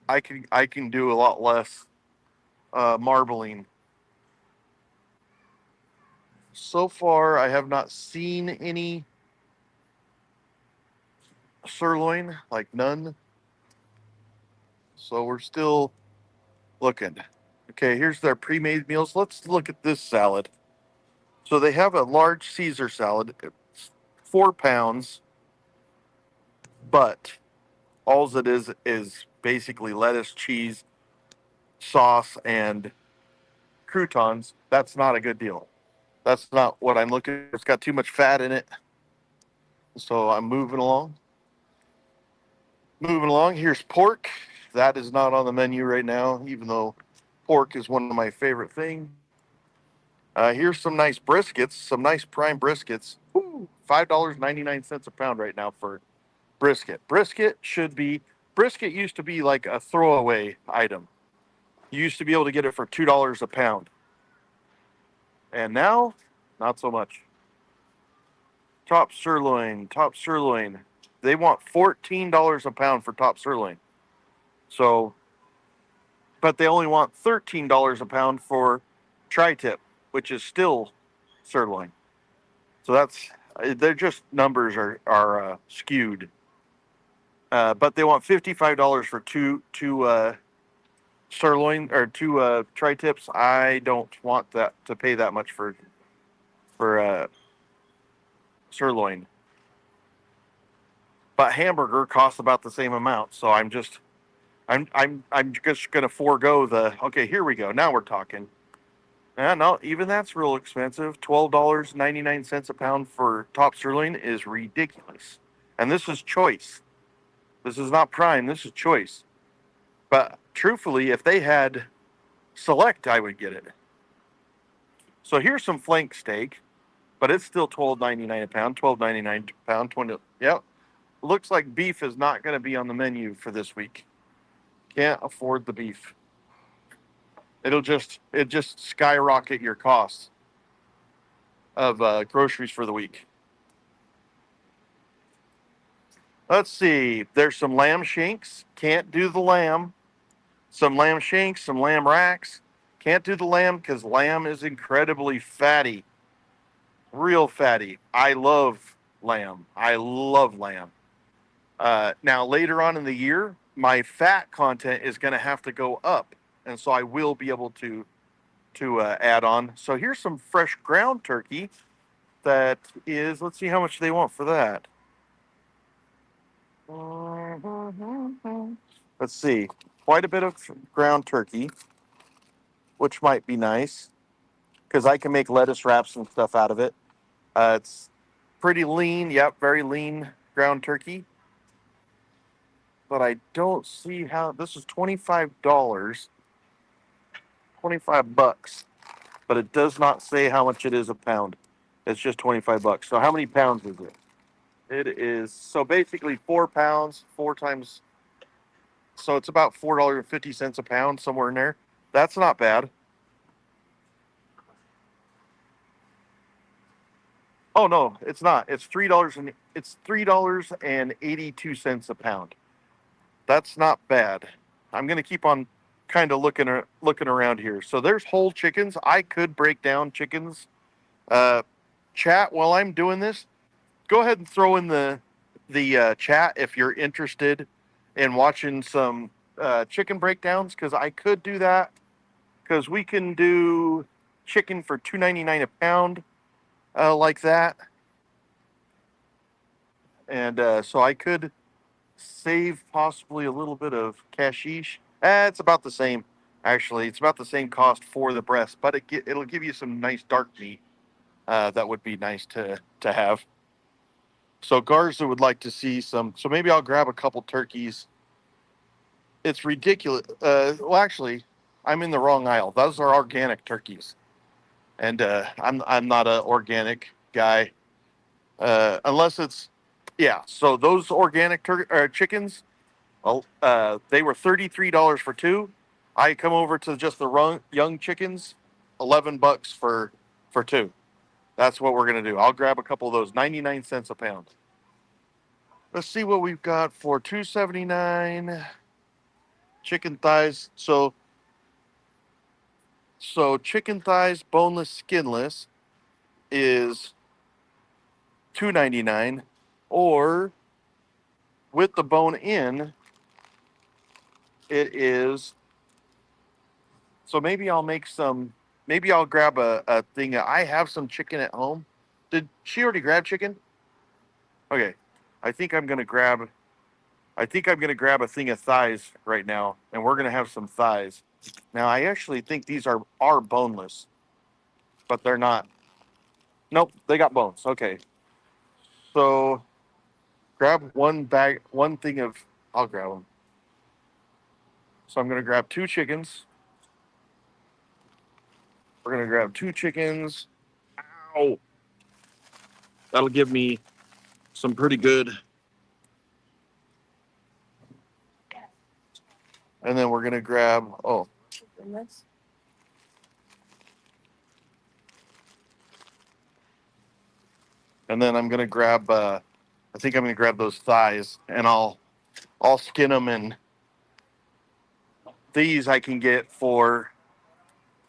I can do a lot less marbling. So far, I have not seen any sirloin, like none. So we're still looking. Okay, here's their pre-made meals. Let's look at this salad. So they have a large Caesar salad. It's 4 pounds, but all it is basically lettuce, cheese, sauce, and croutons. That's not a good deal. That's not what I'm looking for. It's got too much fat in it. So I'm moving along. Moving along. Here's pork. That is not on the menu right now, even though pork is one of my favorite things. Here's some nice briskets, some nice prime briskets. Ooh, $5.99 a pound right now for brisket. Brisket used to be like a throwaway item. You used to be able to get it for $2 a pound. And now, not so much. Top sirloin. They want $14 a pound for top sirloin. So, but they only want $13 a pound for tri-tip, which is still sirloin. So they're just numbers are skewed. But they want $55 for two sirloin or two tri-tips. I don't want that to pay that much for sirloin. But hamburger costs about the same amount, so I'm just gonna forego the. Okay, here we go. Now we're talking. No, even that's real expensive. $12.99 a pound for top sirloin is ridiculous. And this is choice. This is not prime. This is choice. But truthfully, if they had select, I would get it. So here's some flank steak, but it's still $12.99 a pound. $12.99 a pound. 20. Yep. Looks like beef is not going to be on the menu for this week. Can't afford the beef. It just skyrocket your costs of groceries for the week. Let's see. There's some lamb shanks. Can't do the lamb. Some lamb shanks, some lamb racks. Can't do the lamb because lamb is incredibly fatty. Real fatty. I love lamb. Now, later on in the year, my fat content is going to have to go up. And so I will be able to add on. So here's some fresh ground turkey that is, let's see how much they want for that. Let's see, quite a bit of ground turkey, which might be nice because I can make lettuce wraps and stuff out of it. It's pretty lean. Yep, very lean ground turkey. but I don't see how. This is $25, $25, but it does not say how much it is a pound. It's just $25. So how many pounds is it? It is so basically 4 pounds, four times. So it's about $4.50 a pound, somewhere in there. That's not bad. Oh no, it's not. It's $3.82 a pound. That's not bad. I'm gonna keep on kind of looking around here. So there's whole chickens. I could break down chickens. Uh, Chat while I'm doing this. Go ahead and throw in the chat if you're interested in watching some chicken breakdowns, because I could do that. Because we can do chicken for $2.99 a pound, like that, and so I could save possibly a little bit of cashish. It's about the same, actually. It's about the same cost for the breast, but it'll give you some nice dark meat. That would be nice to have. So Garza would like to see some. So maybe I'll grab a couple turkeys. It's ridiculous. Well, actually, I'm in the wrong aisle. Those are organic turkeys, and I'm not an organic guy, unless it's yeah. So those organic chickens, they were $33 for two. I come over to just the young chickens, $11 for two. That's what we're gonna do. I'll grab a couple of those, 99 cents a pound. Let's see what we've got for $2.79. Chicken thighs. So chicken thighs, boneless, skinless, is $2.99, or with the bone in, it is. So maybe I'll make some. Maybe I'll grab a thing. I have some chicken at home. Did she already grab chicken? Okay, I think I'm gonna grab. I think I'm gonna grab a thing of thighs right now, and we're gonna have some thighs. Now I actually think these are boneless, but they're not. Nope, they got bones. Okay, so grab one thing of. I'll grab them. So I'm gonna grab two chickens. We're gonna grab two chickens. Ow! That'll give me some pretty good. And then we're gonna grab. Oh, Goodness. and then I'm gonna grab. I think I'm gonna grab those thighs, and I'll skin them. And these I can get for.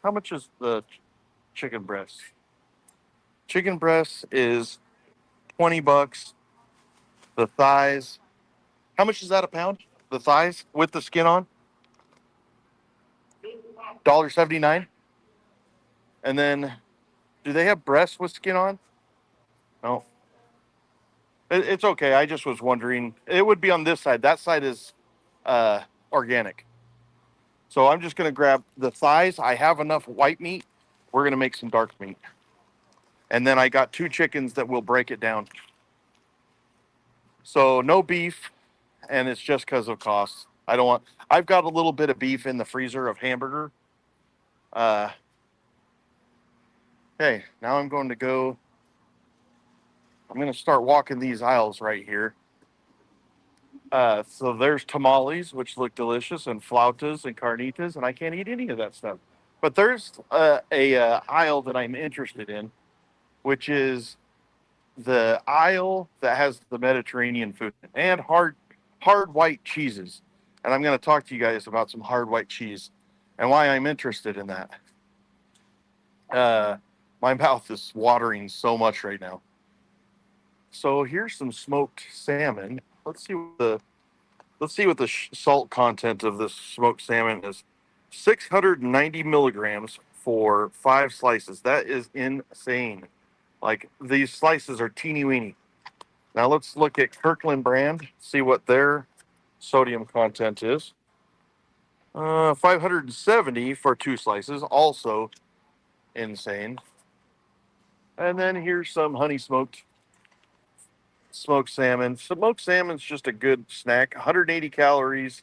How much is the chicken breast? Chicken breast is $20. The thighs. How much is that a pound? The thighs with the skin on. $1.79. And then, do they have breasts with skin on? No. It's okay. I just was wondering. It would be on this side. That side is organic. So I'm just going to grab the thighs. I have enough white meat. We're going to make some dark meat. And then I got two chickens that will break it down. So no beef, and it's just because of cost. I don't want. I've got a little bit of beef in the freezer of hamburger. Okay, now I'm going to go. I'm going to start walking these aisles right here. So there's tamales, which look delicious, and flautas and carnitas, and I can't eat any of that stuff. But there's a aisle that I'm interested in, which is the aisle that has the Mediterranean food and hard white cheeses. And I'm going to talk to you guys about some hard white cheese and why I'm interested in that. My mouth is watering so much right now. So here's some smoked salmon. Let's see what the salt content of this smoked salmon is. 690 milligrams for 5 slices. That is insane. Like, these slices are teeny weeny. Now let's look at Kirkland brand, see what their sodium content is. 570 for 2 slices, also insane. And then here's some honey smoked smoked salmon. Smoked salmon's just a good snack. 180 calories,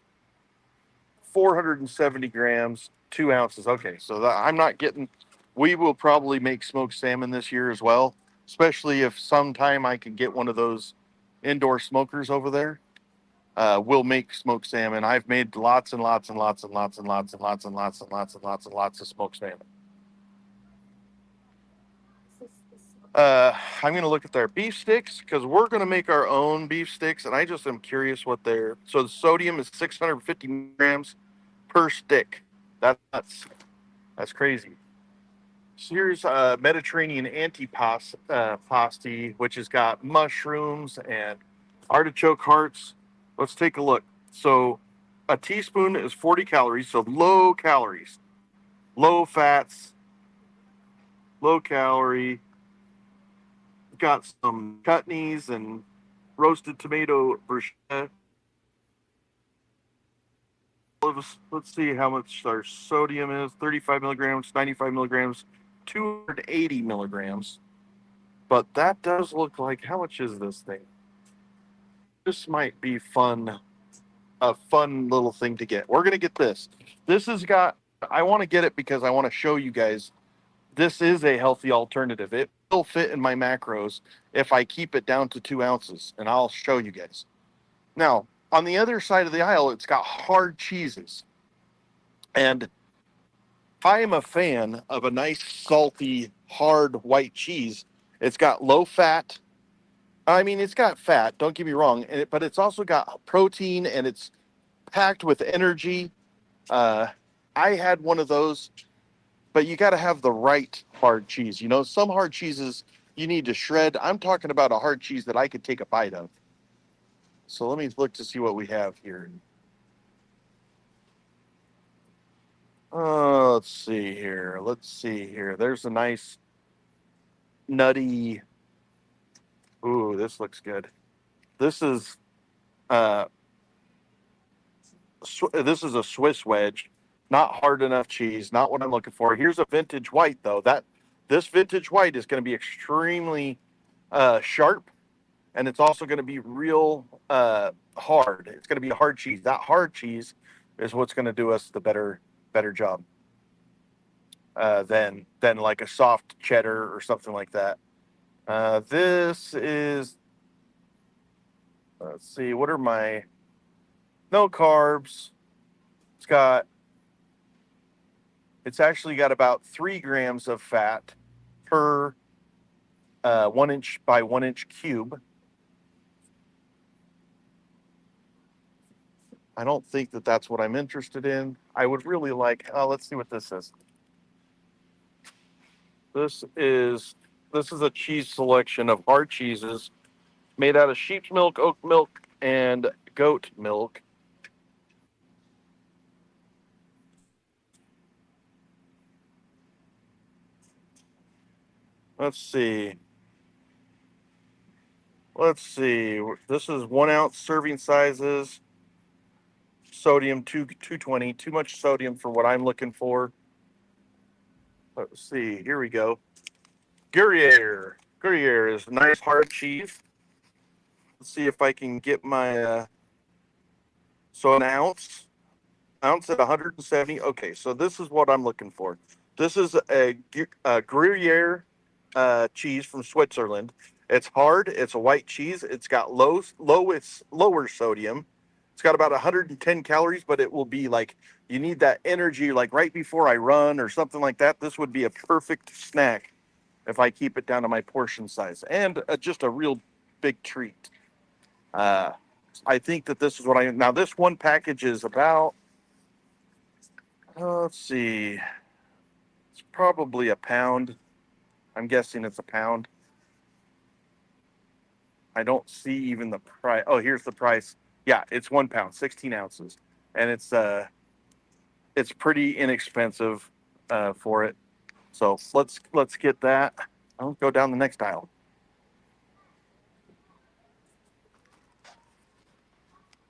470 grams, 2 ounces. Okay, so I'm not getting. We will probably make smoked salmon this year as well, especially if sometime I can get one of those indoor smokers over there. We'll make smoked salmon. I've made lots and lots and lots and lots and lots and lots and lots and lots and lots and lots of smoked salmon. I'm going to look at their beef sticks because we're going to make our own beef sticks, and I just am curious what they're. So the sodium is 650 grams per stick. That's crazy. So here's Mediterranean antipasti, which has got mushrooms and artichoke hearts. Let's take a look. So a teaspoon is 40 calories, so low calories, low fats, low calorie. Got some chutneys and roasted tomato bruschetta. Let's see how much our sodium is. 35 milligrams, 95 milligrams, 280 milligrams. But that does look like, how much is this thing? This might be fun, a fun little thing to get. We're going to get this. This has got, I want to get it because I want to show you guys this is a healthy alternative. It will fit in my macros if I keep it down to 2 ounces, and I'll show you guys. Now, on the other side of the aisle, it's got hard cheeses. And I am a fan of a nice, salty, hard white cheese. It's got low fat. I mean, it's got fat, don't get me wrong, but it's also got protein, and it's packed with energy. I had one of those. But you got to have the right hard cheese. You know, some hard cheeses you need to shred. I'm talking about a hard cheese that I could take a bite of. So let me look to see what we have here. Let's see here. There's a nice nutty. Ooh, this looks good. This is a Swiss wedge. Not hard enough cheese, not what I'm looking for. Here's a vintage white, though. This vintage white is going to be extremely sharp, and it's also going to be real hard. It's going to be a hard cheese. That hard cheese is what's going to do us the better job than like a soft cheddar or something like that. This is, let's see, what are my, no carbs. It's actually got about 3 grams of fat per 1 inch by 1 inch cube. I don't think that that's what I'm interested in. I would really like, let's see what this is. This is a cheese selection of hard cheeses made out of sheep's milk, oat milk, and goat milk. Let's see. This is 1 ounce serving sizes. Sodium 220. Too much sodium for what I'm looking for. Let's see. Here we go. Gruyere. Gruyere is nice hard cheese. Let's see if I can get my. So an ounce at 170. Okay, so this is what I'm looking for. This is a Gruyere cheese from Switzerland. It's hard. It's a white cheese. It's got lower sodium. It's got about 110 calories, but it will be like, you need that energy like right before I run or something like that. This would be a perfect snack if I keep it down to my portion size, and just a real big treat. I think that this is what now this one package is about, let's see, it's probably a pound. I'm guessing it's a pound. I don't see even the price. Oh, here's the price. Yeah, it's 1 pound, 16 ounces. And it's pretty inexpensive for it. So let's get that. I'll go down the next aisle.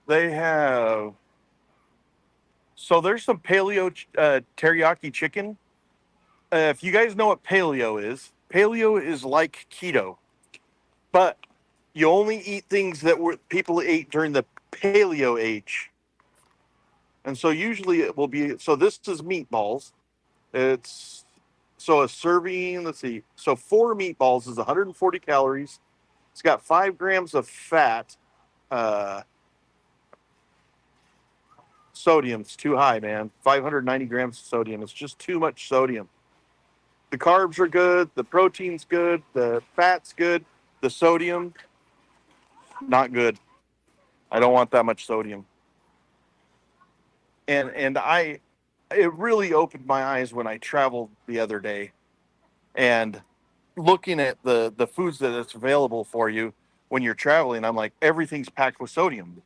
They have, so there's some paleo teriyaki chicken. If you guys know what paleo is like keto, but you only eat things that were people ate during the Paleo age. And so usually it will be, so this is meatballs. It's, so a serving, let's see, so 4 meatballs is 140 calories. It's got 5 grams of fat. Sodium's too high, man. 590 grams of sodium. It's just too much sodium. The carbs are good. The protein's good. The fat's good. The sodium, not good. I don't want that much sodium. And it really opened my eyes when I traveled the other day and looking at the foods that it's available for you when you're traveling. I'm like, everything's packed with sodium.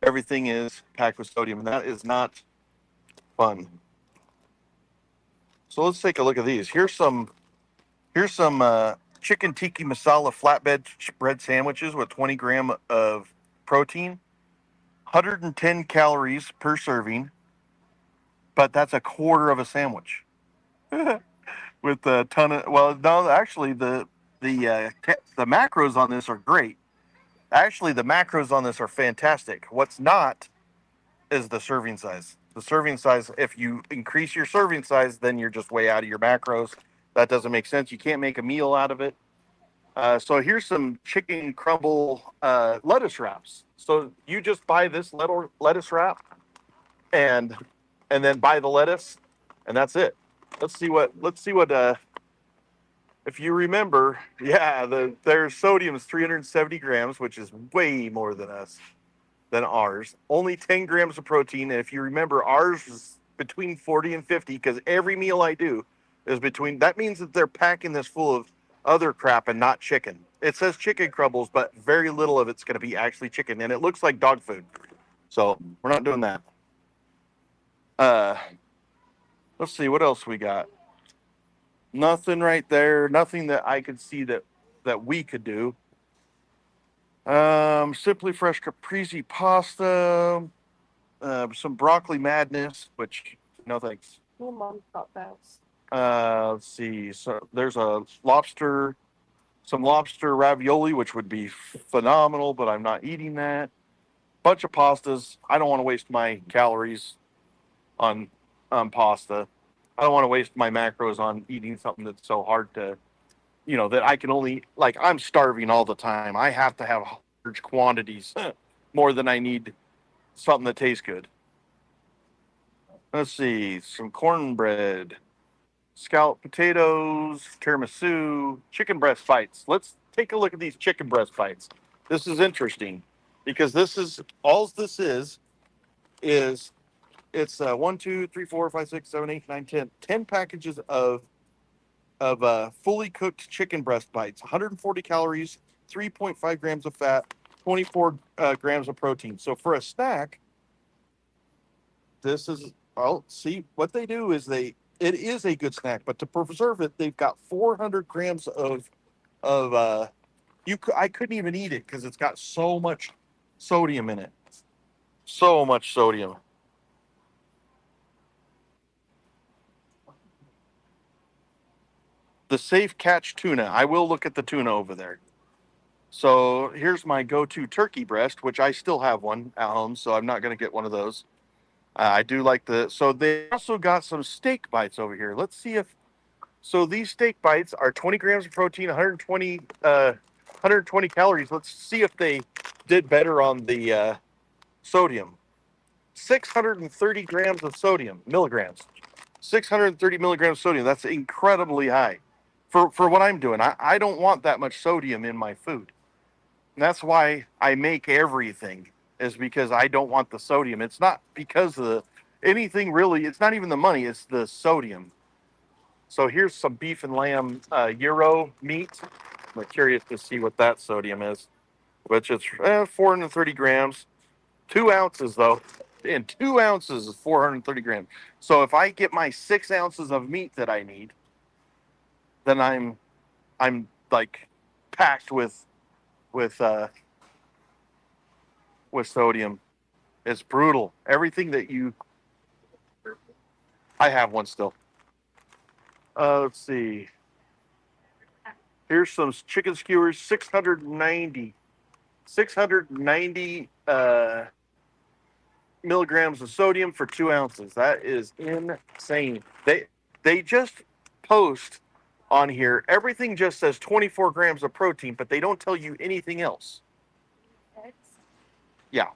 Everything is packed with sodium, and that is not fun. So let's take a look at these. Here's some chicken tiki masala flatbed bread sandwiches with 20 gram of protein, 110 calories per serving, but that's a quarter of a sandwich. With a ton of, well, no, actually the macros on this are great. Actually, the macros on this are fantastic. What's not is the serving size. The serving size, if you increase your serving size, then you're just way out of your macros. That doesn't make sense. You can't make a meal out of it. So here's some chicken crumble lettuce wraps. So you just buy this lettuce wrap and then buy the lettuce, and that's it. Let's see what if you remember, yeah, their sodium is 370 grams, which is way more than ours. Only 10 grams of protein, and if you remember, ours is between 40 and 50 because every meal I do is between. That means that they're packing this full of other crap and not chicken. It says chicken crumbles, but very little of it's going to be actually chicken, and it looks like dog food. So we're not doing that. Let's see what else we got. Nothing right there. Nothing that I could see that we could do. Simply Fresh Caprese pasta. Some broccoli madness, which no thanks. My mom got those. Let's see. So there's some lobster ravioli, which would be phenomenal, but I'm not eating that. Bunch of pastas. I don't want to waste my calories on pasta. I don't want to waste my macros on eating something that's so hard to, that I can only, like, I'm starving all the time. I have to have large quantities more than I need something that tastes good. Let's see, some cornbread, scalloped potatoes, tiramisu, chicken breast bites. Let's take a look at these chicken breast bites. This is interesting because this is 1, 2, 3, 4, 5, 6, 7, 8, 9, 10. 10 packages of fully cooked chicken breast bites, 140 calories, 3.5 grams of fat, 24 grams of protein. So for a snack, this is, well, see, what they do is it is a good snack, but to preserve it, they've got 400 grams of I couldn't even eat it because it's got so much sodium in it. So much sodium. The Safe Catch tuna. I will look at the tuna over there. So here's my go-to turkey breast, which I still have one at home, so I'm not going to get one of those. I do like so they also got some steak bites over here. Let's see so these steak bites are 20 grams of protein, 120 calories. Let's see if they did better on the sodium. 630 grams of sodium, milligrams. 630 milligrams of sodium. That's incredibly high for what I'm doing. I don't want that much sodium in my food. And that's why I make everything, is because I don't want the sodium. It's not because of anything really. It's not even the money. It's the sodium. So here's some beef and lamb gyro meat. I'm curious to see what that sodium is, which is 430 grams. 2 ounces, though. And 2 ounces is 430 grams. So if I get my 6 ounces of meat that I need, then I'm like packed with sodium. It's brutal. Everything that I have one still. Let's see. Here's some chicken skewers, 690 milligrams of sodium for 2 ounces. That is insane. They just post on here. Everything just says 24 grams of protein, but they don't tell you anything else. Yeah.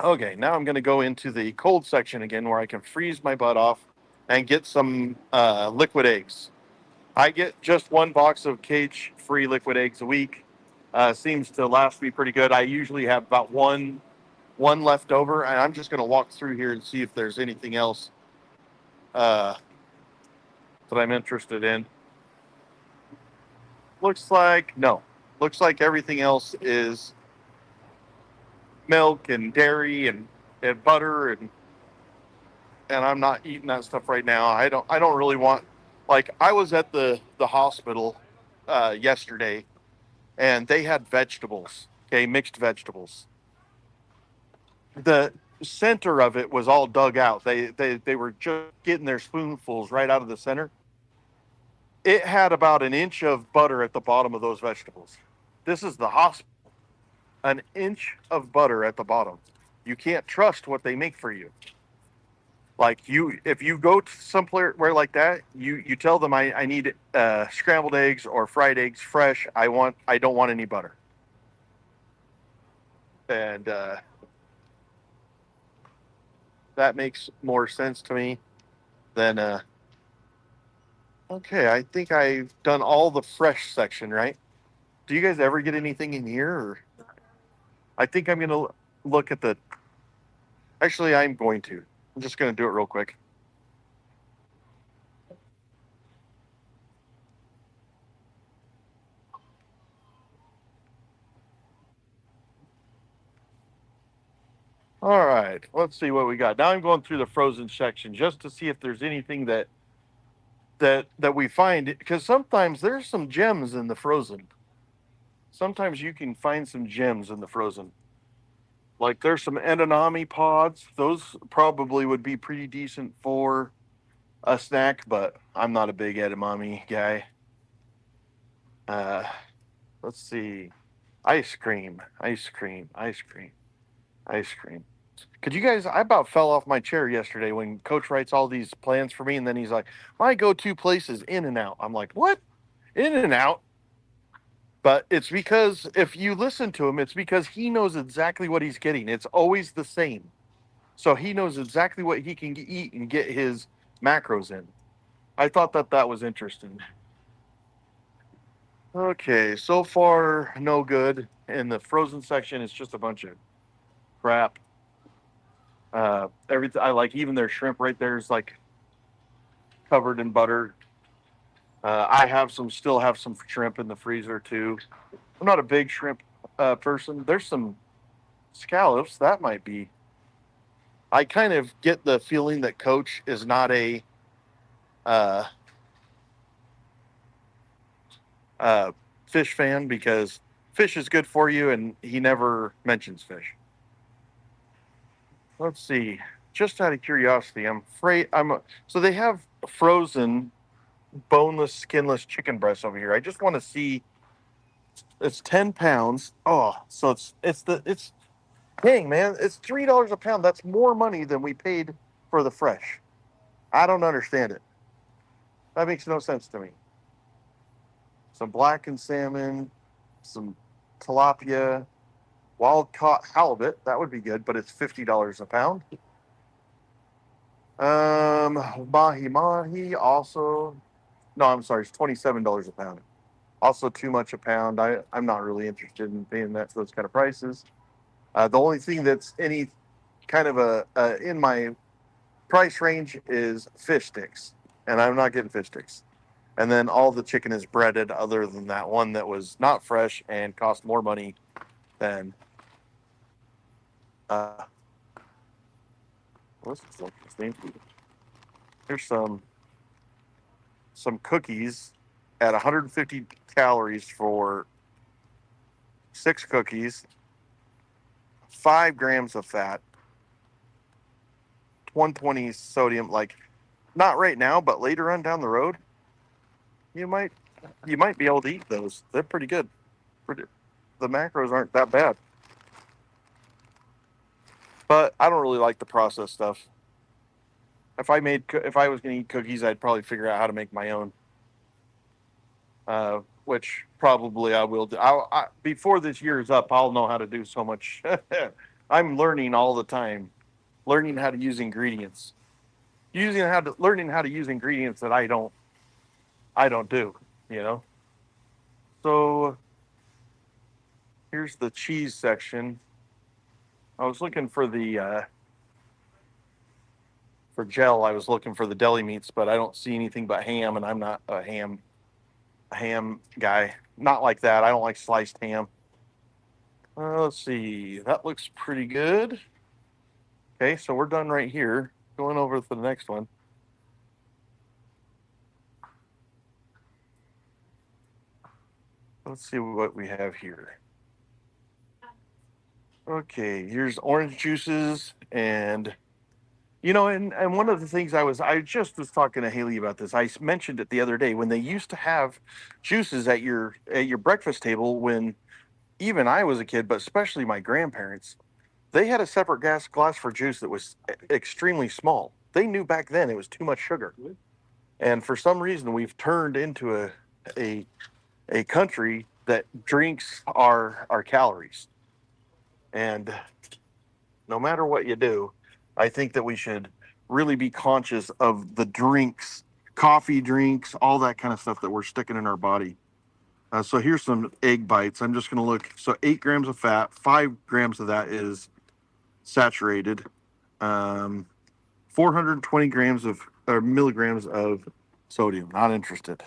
Okay, now I'm going to go into the cold section again where I can freeze my butt off and get some liquid eggs. I get just one box of cage-free liquid eggs a week. Seems to last me pretty good. I usually have about one left over, and I'm just going to walk through here and see if there's anything else that I'm interested in. Looks like no. Looks like everything else is milk and dairy and butter and I'm not eating that stuff right now. I don't really want, like, I was at the hospital yesterday and they had vegetables, okay, mixed vegetables. The center of it was all dug out. They were just getting their spoonfuls right out of the center. It had about an inch of butter at the bottom of those vegetables. This is the hospital. An inch of butter at the bottom. You can't trust what they make for you. Like if you go to somewhere like that, you tell them I need scrambled eggs or fried eggs fresh. I don't want any butter. And that makes more sense to me than okay, I think I've done all the fresh section, right? Do you guys ever get anything in here? Or I think I'm going to look at the... Actually, I'm going to. I'm just going to do it real quick. All right, let's see what we got. Now I'm going through the frozen section just to see if there's anything that we find, because sometimes there's some gems in the frozen. Sometimes you can find some gems in the frozen. Like there's some edamame pods. Those probably would be pretty decent for a snack, but I'm not a big edamame guy. Let's see. Ice cream. Could you guys, I about fell off my chair yesterday when Coach writes all these plans for me, and then he's like, my go-to place is In-N-Out. I'm like, what? In-N-Out? But it's because if you listen to him, it's because he knows exactly what he's getting. It's always the same. So he knows exactly what he can eat and get his macros in. I thought that was interesting. Okay, so far, no good. In the frozen section, it's just a bunch of crap. Everything I like, even their shrimp right there is like covered in butter. I still have some shrimp in the freezer too. I'm not a big shrimp person. There's some scallops that might be. I kind of get the feeling that Coach is not a fish fan, because fish is good for you and he never mentions fish. Let's see. Just out of curiosity, so they have frozen boneless, skinless chicken breasts over here. I just want to see. It's 10 pounds. Oh, so it's dang, man, it's $3 a pound. That's more money than we paid for the fresh. I don't understand it. That makes no sense to me. Some blackened salmon, some tilapia, wild caught halibut. That would be good, but it's $50 a pound. Mahi also. No, I'm sorry, it's $27 a pound. Also too much a pound. I'm not really interested in paying those kind of prices. The only thing that's any kind of in my price range is fish sticks, and I'm not getting fish sticks. And then all the chicken is breaded, other than that one that was not fresh and cost more money than what's this name? There's some cookies at 150 calories for 6 cookies, 5 grams of fat, 120 sodium. Like, not right now, but later on down the road, you might you might be able to eat those. They're pretty good. The macros aren't that bad. But I don't really like the processed stuff. If I was going to eat cookies, I'd probably figure out how to make my own. Which probably I will do. Before this year is up, I'll know how to do so much. I'm learning all the time, learning how to use ingredients, learning how to use ingredients that I don't do. You know. So here's the cheese section. I was looking for the for gel. I was looking for the deli meats, but I don't see anything but ham, and I'm not a ham guy. Not like that. I don't like sliced ham. Let's see. That looks pretty good. Okay, so we're done right here. Going over to the next one. Let's see what we have here. Okay, here's orange juices and and one of the things I just was talking to Haley about this. I mentioned it the other day when they used to have juices at your breakfast table when even I was a kid, but especially my grandparents. They had a separate glass for juice that was extremely small. They knew back then it was too much sugar. And for some reason we've turned into a a country that drinks our calories. And no matter what you do, I think that we should really be conscious of the drinks, coffee drinks, all that kind of stuff that we're sticking in our body. So here's some egg bites. I'm just going to look. So 8 grams of fat, 5 grams of that is saturated. 420 grams of or milligrams of sodium. Not interested.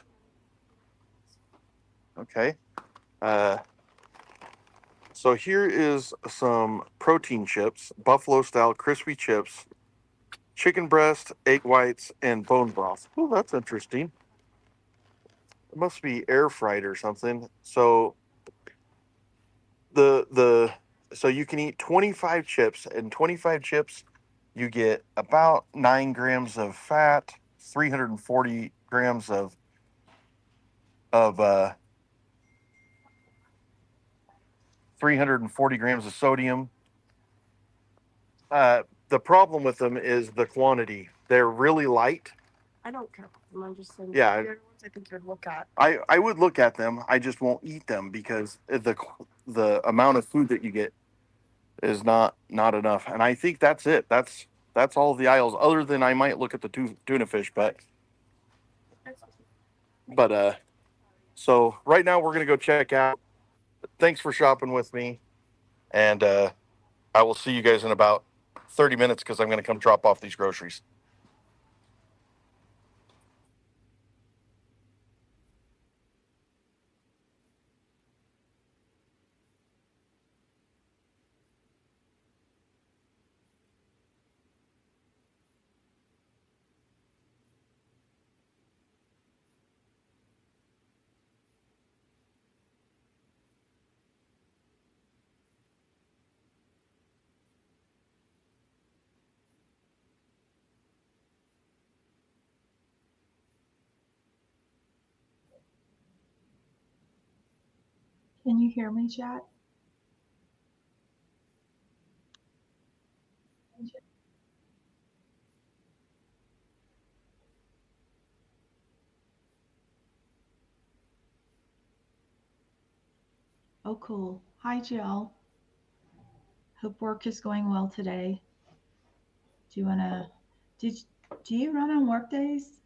Okay. So here is some protein chips, buffalo style crispy chips, chicken breast, egg whites, and bone broth. Oh, that's interesting. It must be air fried or something. So the so you can eat 25 chips, and 25 chips you get about 9 grams of fat, 340 grams of 340 grams of sodium. The problem with them is the quantity. They're really light. I don't care about them. I'm just saying. Yeah. The other ones I think you'd look at. I would look at them. I just won't eat them because the amount of food that you get is not enough. And I think that's it. That's all the aisles. Other than I might look at the tuna fish, but so right now we're gonna go check out. Thanks for shopping with me, and I will see you guys in about 30 minutes because I'm gonna come drop off these groceries. Can you hear me, chat? Oh, cool. Hi, Jill. Hope work is going well today. Do you wanna? Do you run on work days,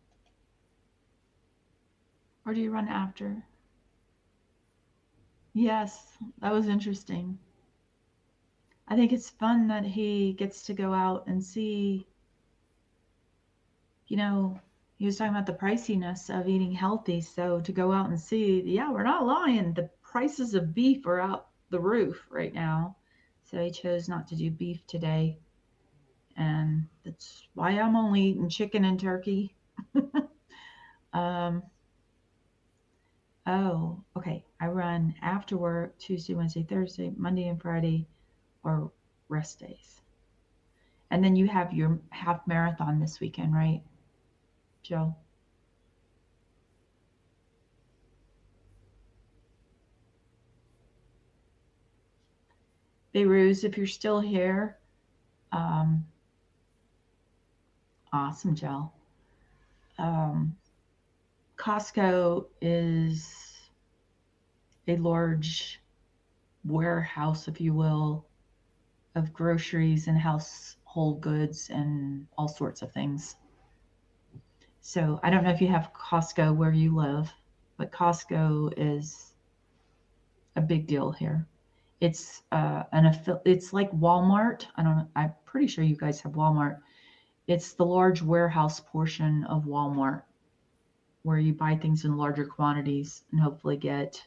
or do you run after? Yes, that was interesting. I think it's fun that he gets to go out and see. He was talking about the priciness of eating healthy. So to go out and see, yeah, we're not lying. The prices of beef are out the roof right now. So he chose not to do beef today. And that's why I'm only eating chicken and turkey. Oh, okay. I run after work Tuesday, Wednesday, Thursday, Monday, and Friday, or rest days. And then you have your half marathon this weekend, right, Joe? Beirut, if you're still here, awesome, Jill. Costco is a large warehouse, if you will, of groceries and household goods and all sorts of things. So I don't know if you have Costco where you live, but Costco is a big deal here. It's it's like Walmart. I'm pretty sure you guys have Walmart. It's the large warehouse portion of Walmart where you buy things in larger quantities and hopefully get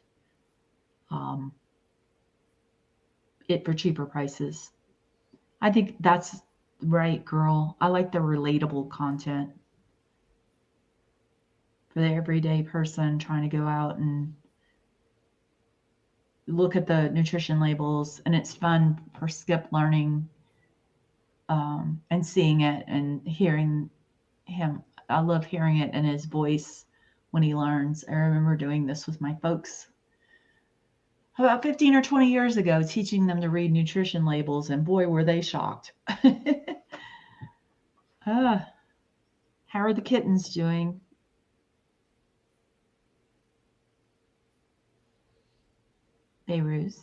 it for cheaper prices. I think that's right, girl. I like the relatable content for the everyday person trying to go out and look at the nutrition labels, and it's fun for Skip learning and seeing it and hearing him. I love hearing it in his voice when he learns. I remember doing this with my folks about 15 or 20 years ago, teaching them to read nutrition labels, and boy, were they shocked. How are the kittens doing? Beirut.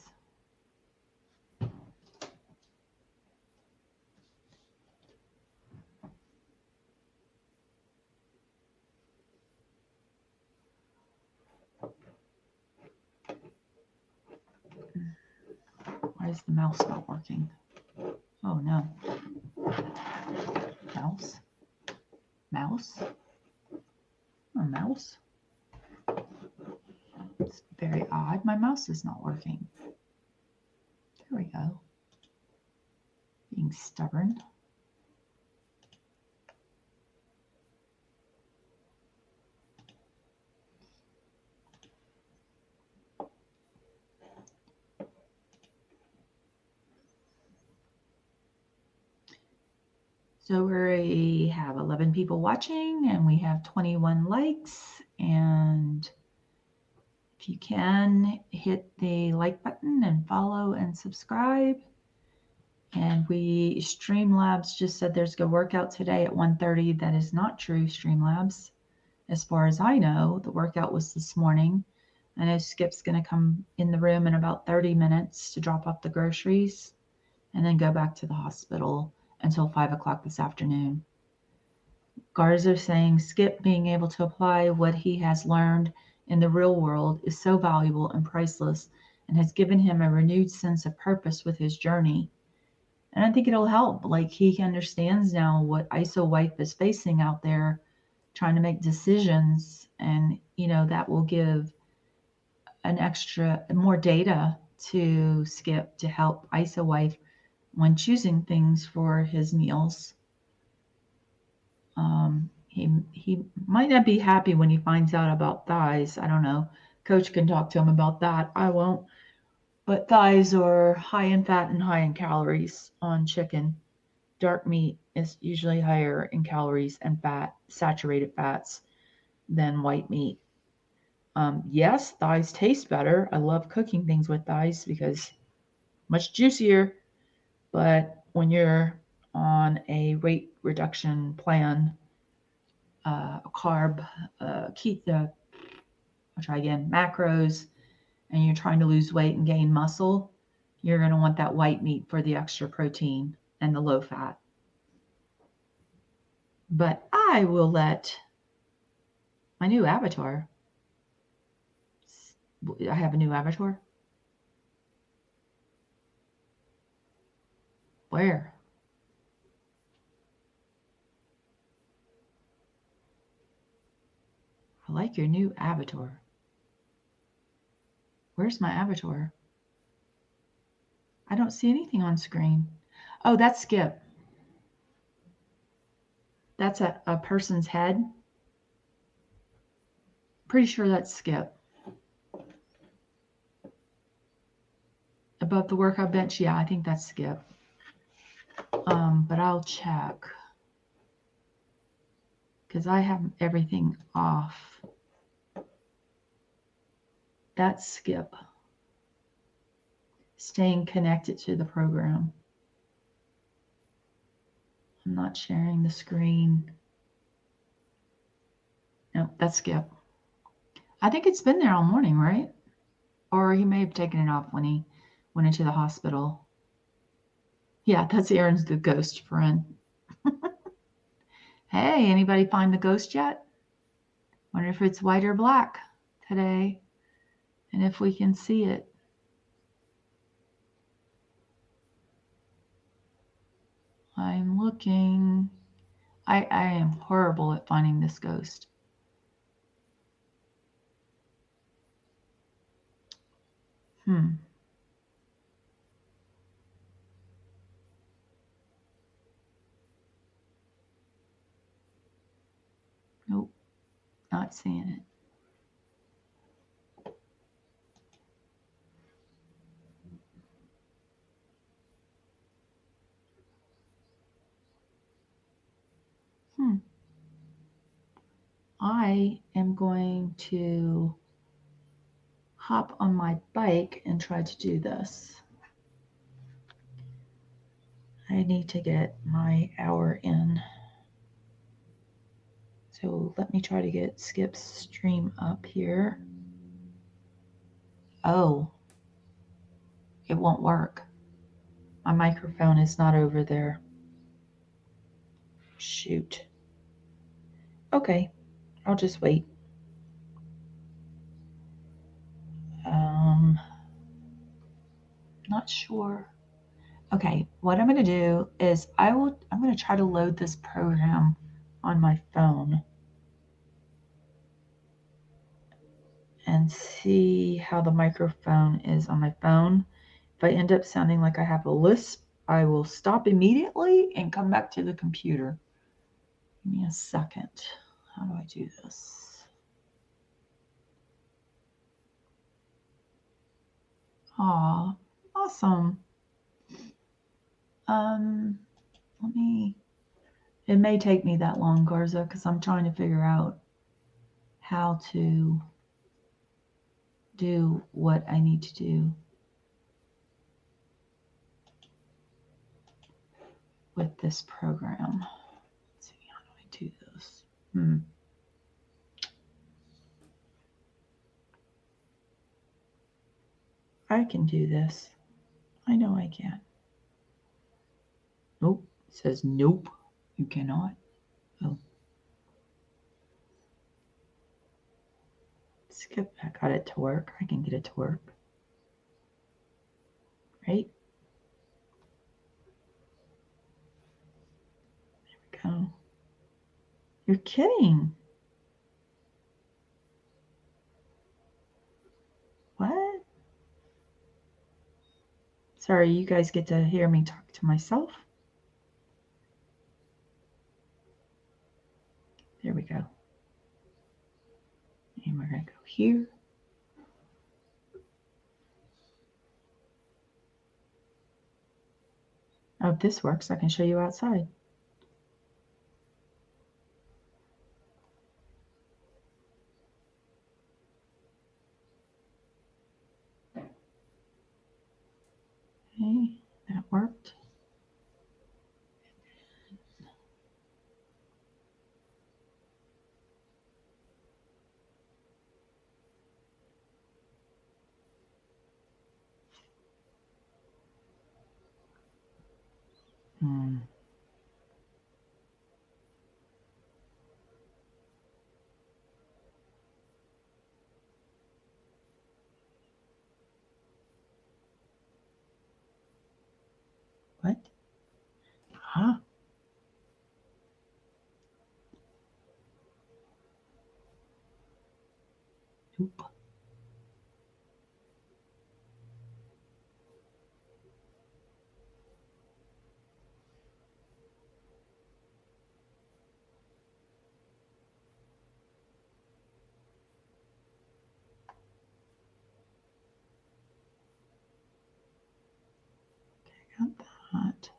Why is the mouse not working? Oh no. Mouse? Mouse? A mouse? It's very odd. My mouse is not working. There we go. Being stubborn. So we have 11 people watching and we have 21 likes. And if you can, hit the like button and follow and subscribe. And Streamlabs just said there's a workout today at 1:30. That is not true, Streamlabs. As far as I know, the workout was this morning. I know Skip's going to come in the room in about 30 minutes to drop off the groceries and then go back to the hospital until 5 o'clock this afternoon. Garza saying Skip being able to apply what he has learned in the real world is so valuable and priceless and has given him a renewed sense of purpose with his journey. And I think it'll help. Like, he understands now what ISO wife is facing out there, trying to make decisions. And, that will give more data to Skip to help ISO wife when choosing things for his meals. He might not be happy when he finds out about thighs. I don't know. Coach can talk to him about that. I won't. But thighs are high in fat and high in calories on chicken. Dark meat is usually higher in calories and fat, saturated fats, than white meat. Yes, thighs taste better. I love cooking things with thighs because much juicier. But when you're on a weight reduction plan, macros, and you're trying to lose weight and gain muscle, you're going to want that white meat for the extra protein and the low fat. But I will let my new avatar. I have a new avatar. Where? I like your new avatar. Where's my avatar? I don't see anything on screen. Oh, that's Skip. That's a person's head. Pretty sure that's Skip. Above the workout bench, yeah, I think that's Skip. But I'll check because I have everything off. That's Skip. staying connected to the program. I'm not sharing the screen. No, that's Skip. I think it's been there all morning, right? Or he may have taken it off when he went into the hospital. Yeah, that's Aaron's the ghost friend. Hey, anybody find the ghost yet? Wonder if it's white or black today, and if we can see it. I'm looking. I am horrible at finding this ghost. Nope, not seeing it. I am going to hop on my bike and try to do this. I need to get my hour in. So let me try to get Skip's stream up here. Oh, it won't work. My microphone is not over there. Shoot. Okay, I'll just wait. Not sure. Okay, what I'm going to do is I'm going to try to load this program on my phone and see how the microphone is on my phone. If I end up sounding like I have a lisp, I will stop immediately and come back to the computer. Give me a second. How do I do this? Aw, awesome. It may take me that long, Garza, because I'm trying to figure out how to do what I need to do with this program. Let's see, how do I do this? I can do this. I know I can. Nope. It says nope. You cannot. Oh. Skip. I got it to work. I can get it to work. Right? There we go. You're kidding. What? Sorry, you guys get to hear me talk to myself. There we go. And we're going to go here. Oh, if this works, I can show you outside. Okay, that worked. What? Huh? Nope. Okay, got that.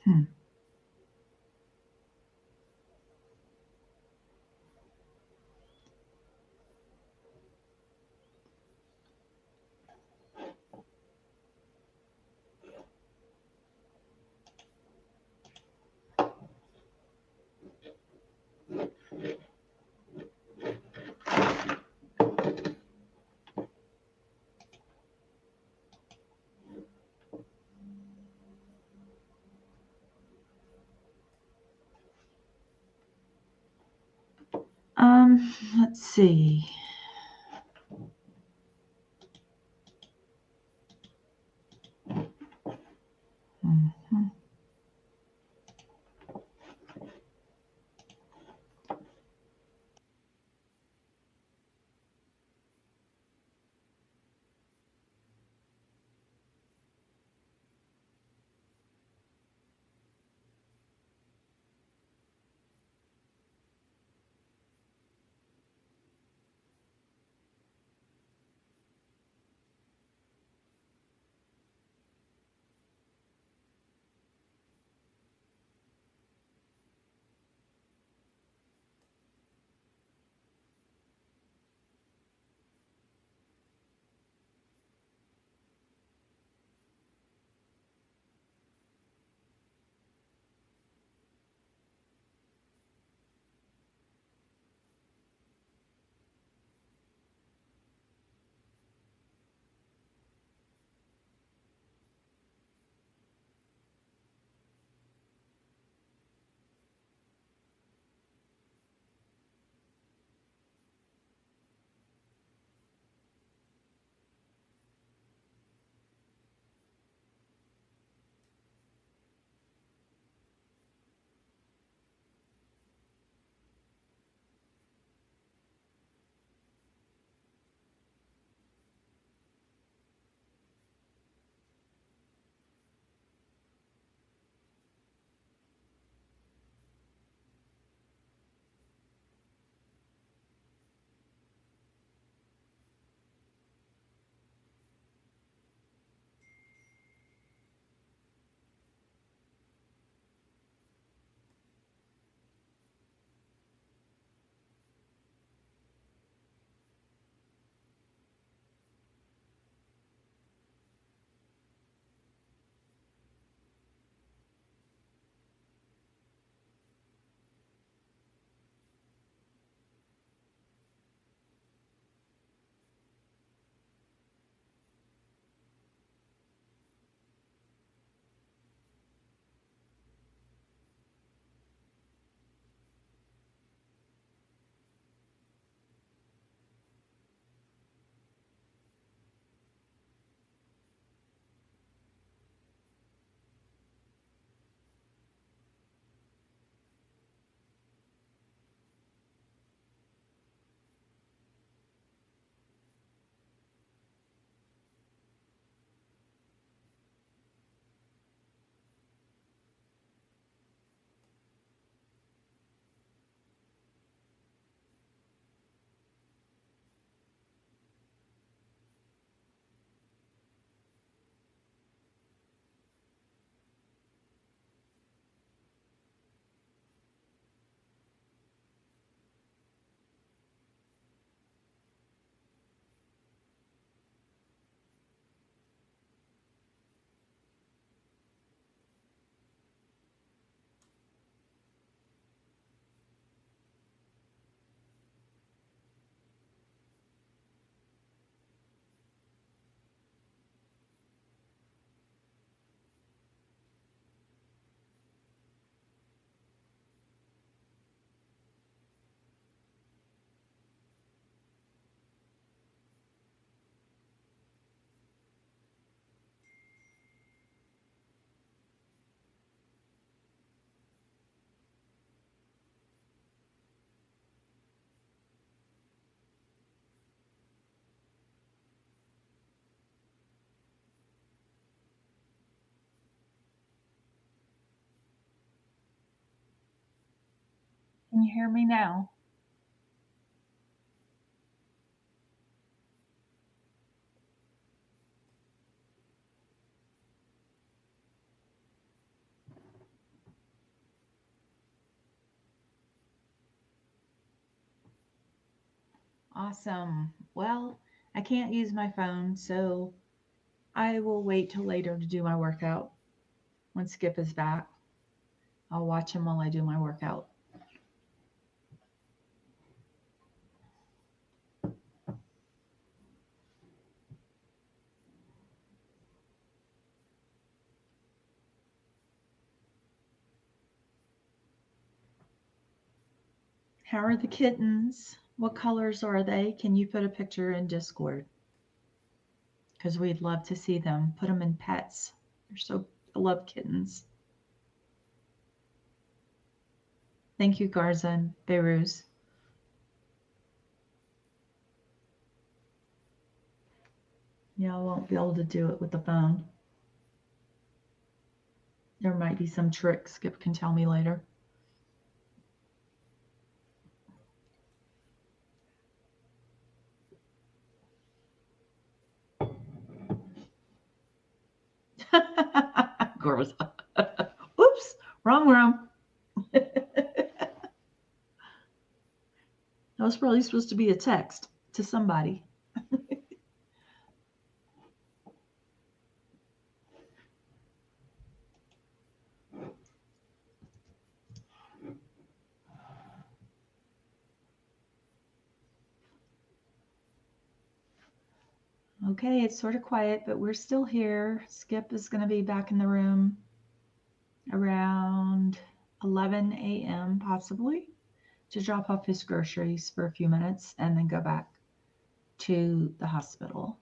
Hmm. Let's see. Mhm. Can you hear me now? Awesome. Well, I can't use my phone, so I will wait till later to do my workout. When Skip is back, I'll watch him while I do my workout. How are the kittens? What colors are they? Can you put a picture in Discord? Because we'd love to see them. Put them in pets. I love kittens. Thank you, Garza and Beirut. Yeah, I won't be able to do it with the phone. There might be some trick Skip can tell me later. Girls. Oops, wrong room. That was probably supposed to be a text to somebody. Okay, it's sort of quiet, but we're still here. Skip is going to be back in the room around 11 a.m. possibly to drop off his groceries for a few minutes and then go back to the hospital.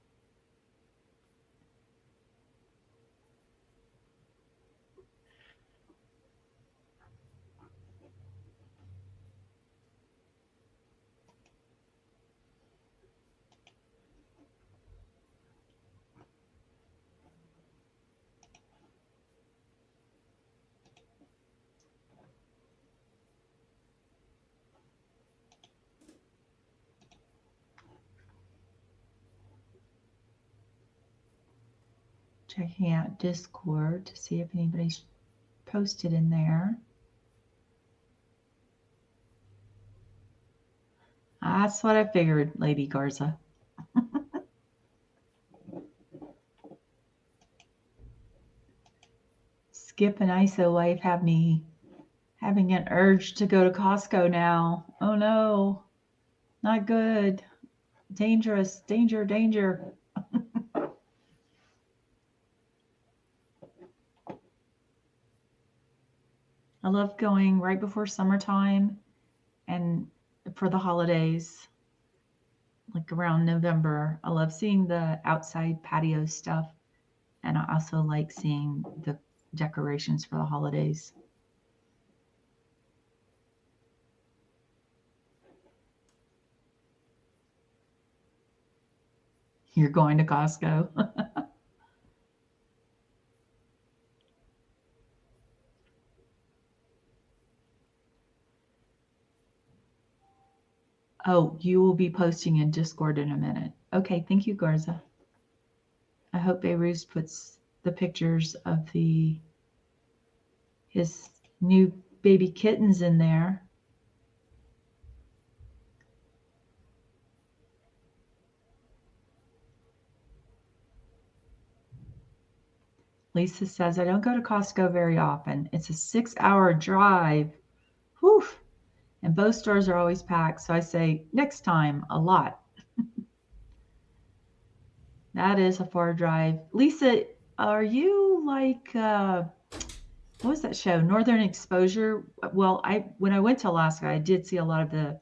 Checking out Discord to see if anybody's posted in there. That's what I figured, Lady Garza. Skip and ISO wife have me having an urge to go to Costco now. Oh no, not good. Dangerous, danger, danger. I love going right before summertime and for the holidays, like around November. I love seeing the outside patio stuff, and I also like seeing the decorations for the holidays. You're going to Costco. Oh, you will be posting in Discord in a minute. Okay, thank you, Garza. I hope Beirut puts the pictures of his new baby kittens in there. Lisa says, I don't go to Costco very often. It's a 6-hour drive. Whew. And both stores are always packed. So I say, next time, a lot. That is a far drive. Lisa, are you like, what was that show? Northern Exposure? Well, when I went to Alaska, I did see a lot of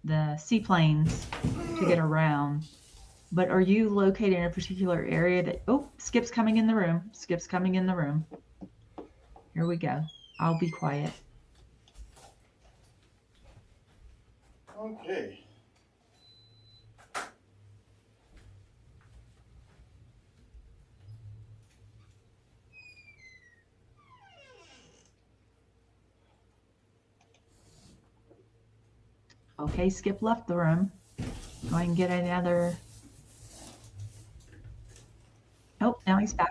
the seaplanes to get around. But are you located in a particular area that, oh, Skip's coming in the room. Skip's coming in the room. Here we go. I'll be quiet. Okay. Okay, Skip left the room. Go ahead and get another. Oh, now he's back.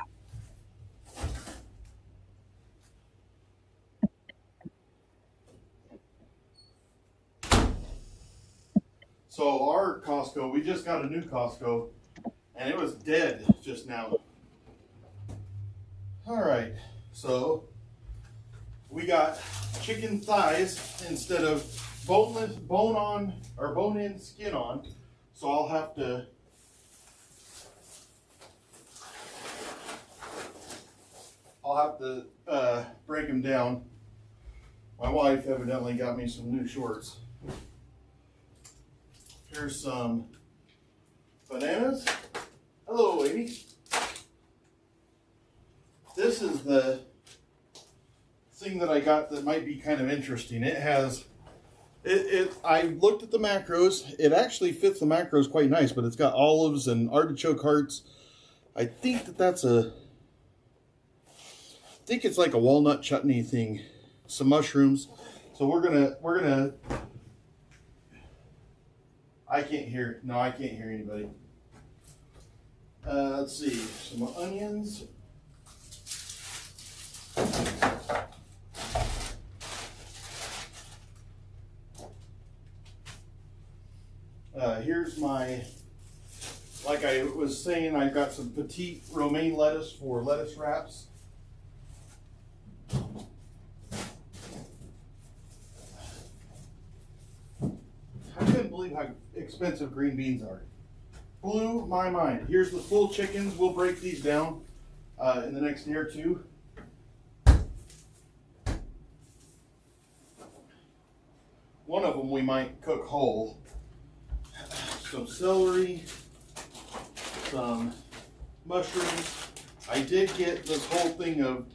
So our Costco, we just got a new Costco, and it was dead just now. All right, so we got chicken thighs instead of boneless, bone on or bone in, skin on. So I'll have to break them down. My wife evidently got me some new shorts. Here's some bananas. Hello, Amy. This is the thing that I got that might be kind of interesting. It has, I looked at the macros. It actually fits the macros quite nice, but it's got olives and artichoke hearts. I think that's I think it's like a walnut chutney thing. Some mushrooms. So we're gonna, I can't hear, no, I can't hear anybody. Let's see, some onions. Here's my, like I was saying, I've got some petite romaine lettuce for lettuce wraps. I couldn't believe how expensive green beans are. Blew my mind. Here's the full chickens. We'll break these down in the next day or two. One of them we might cook whole. Some celery, some mushrooms. I did get this whole thing of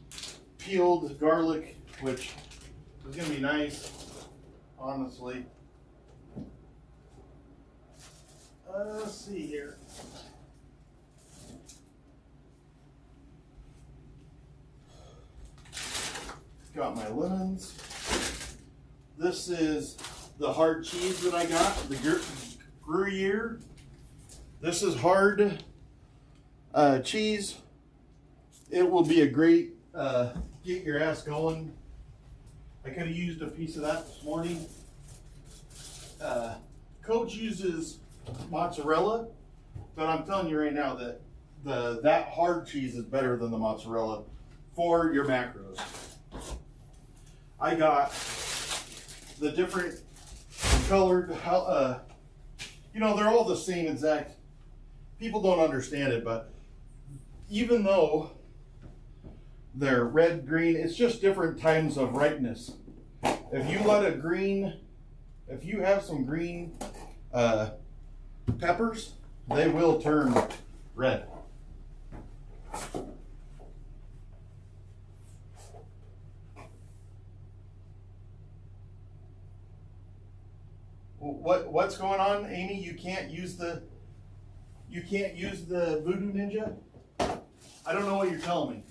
peeled garlic, which is going to be nice, honestly. Let's see here. Got my lemons. This is the hard cheese that I got, the Gruyere. This is hard cheese. It will be a great get your ass going. I could have used a piece of that this morning. Coach uses mozzarella, but I'm telling you right now that that hard cheese is better than the mozzarella for your macros. I got the different colored, you know, they're all the same exact. People don't understand it, but even though they're red, green, it's just different times of ripeness. If you let a green, if you have some green peppers, they will turn red. What's going on, Amy? You can't use the Voodoo Ninja? I don't know what you're telling me.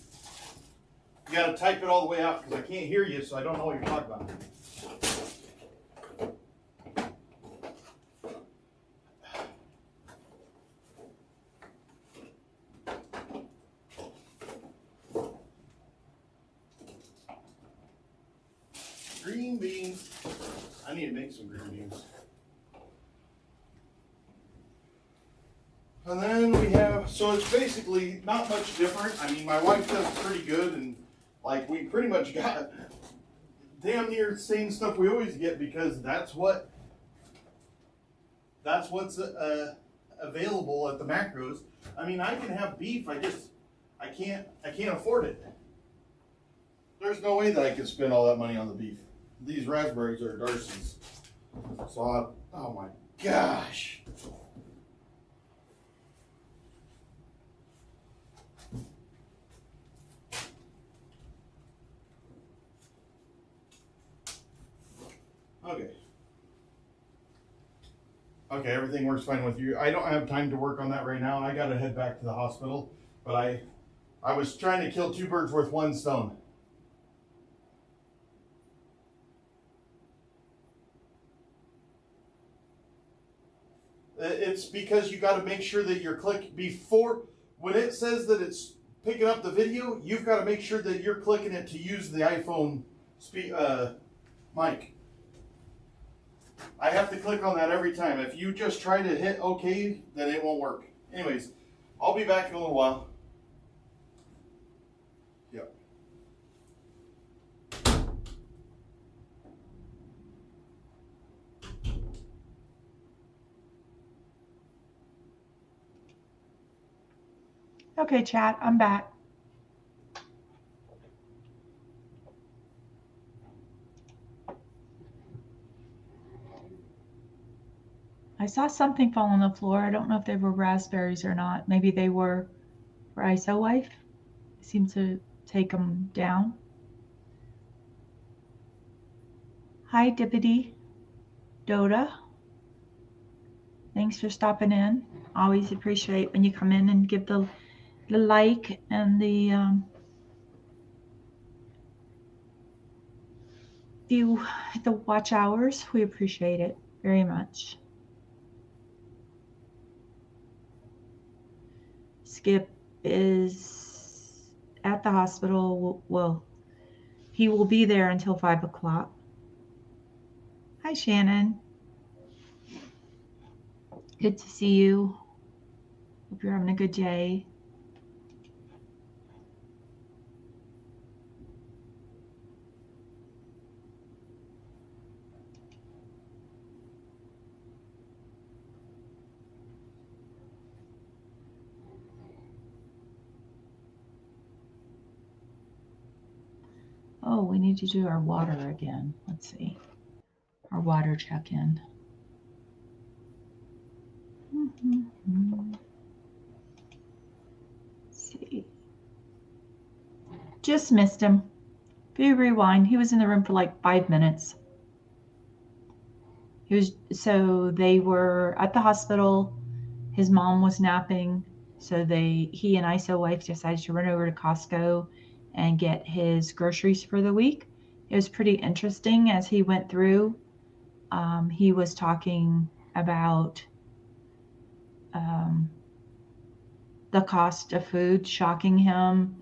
You gotta type it all the way out because I can't hear you, so I don't know what you're talking about. Green beans. I need to make some green beans. And then we have, so it's basically not much different. I mean, my wife does pretty good, and like we pretty much got damn near the same stuff we always get because that's what's available at the macros. I mean, I can have beef. I can't afford it. There's no way that I could spend all that money on the beef. These raspberries are Darcy's. So oh my gosh. Okay, everything works fine with you. I don't have time to work on that right now. I gotta head back to the hospital, but I was trying to kill two birds with one stone. It's because you got to make sure that your click before, when it says that it's picking up the video, you've got to make sure that you're clicking it to use the iPhone mic. I have to click on that every time. If you just try to hit OK, then it won't work. Anyways, I'll be back in a little while. Yep. Okay, chat, I'm back. I saw something fall on the floor. I don't know if they were raspberries or not. Maybe they were for ISO wife. It seemed to take them down. Hi, Dippity Doda. Thanks for stopping in. Always appreciate when you come in and give the like and the view, the watch hours. We appreciate it very much. Skip is at the hospital. Well, he will be there until 5 o'clock. Hi, Shannon. Good to see you. Hope you're having a good day. Oh, we need to do our water again. Let's see. Our water check-in. See. Just missed him. If you rewind, he was in the room for like 5 minutes. So they were at the hospital. His mom was napping. So he and ISO wife decided to run over to Costco and get his groceries for the week. It was pretty interesting as he went through. He was talking about the cost of food shocking him,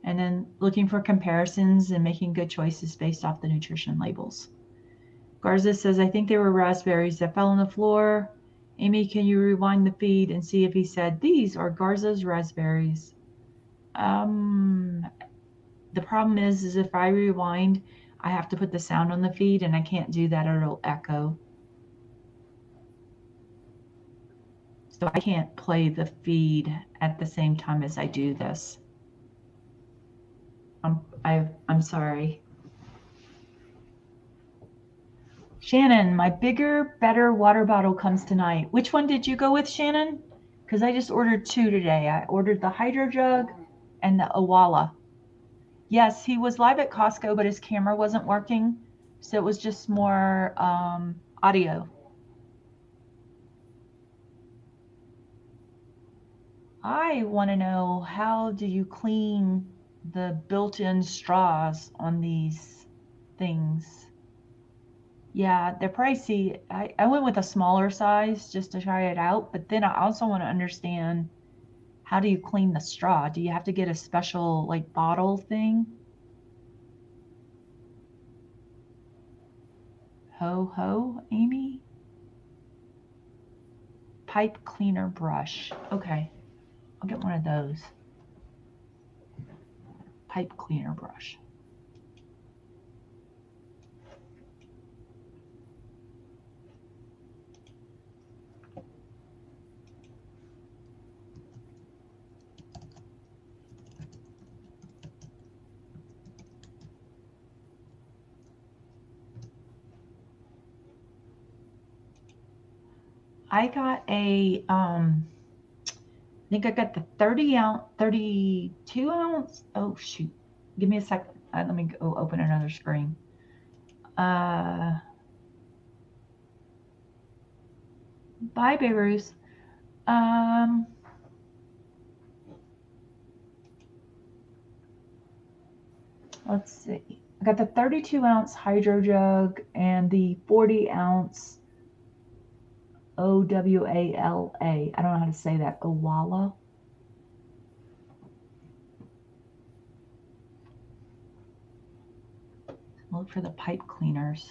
and then looking for comparisons and making good choices based off the nutrition labels. Garza says, I think they were raspberries that fell on the floor. Amy, can you rewind the feed and see if he said, these are Garza's raspberries? The problem is if I rewind, I have to put the sound on the feed, and I can't do that or it'll echo. So I can't play the feed at the same time as I do this. I'm sorry. Shannon, my bigger, better water bottle comes tonight. Which one did you go with, Shannon? Because I just ordered 2 today. I ordered the Hydro Jug and the Awala. Yes, he was live at Costco, but his camera wasn't working. So it was just more audio. I want to know, how do you clean the built-in straws on these things? Yeah, they're pricey. I went with a smaller size just to try it out, but then I also want to understand, how do you clean the straw? Do you have to get a special like bottle thing? Ho ho, Amy? Pipe cleaner brush. Okay, I'll get one of those. Pipe cleaner brush. I got a, I think I got the 32 ounce. Oh shoot. Give me a second. Let me go open another screen. Bye, Beirut. Let's see. I got the 32 ounce Hydro Jug and the 40 ounce Owala. I don't know how to say that. Owala. Look for the pipe cleaners.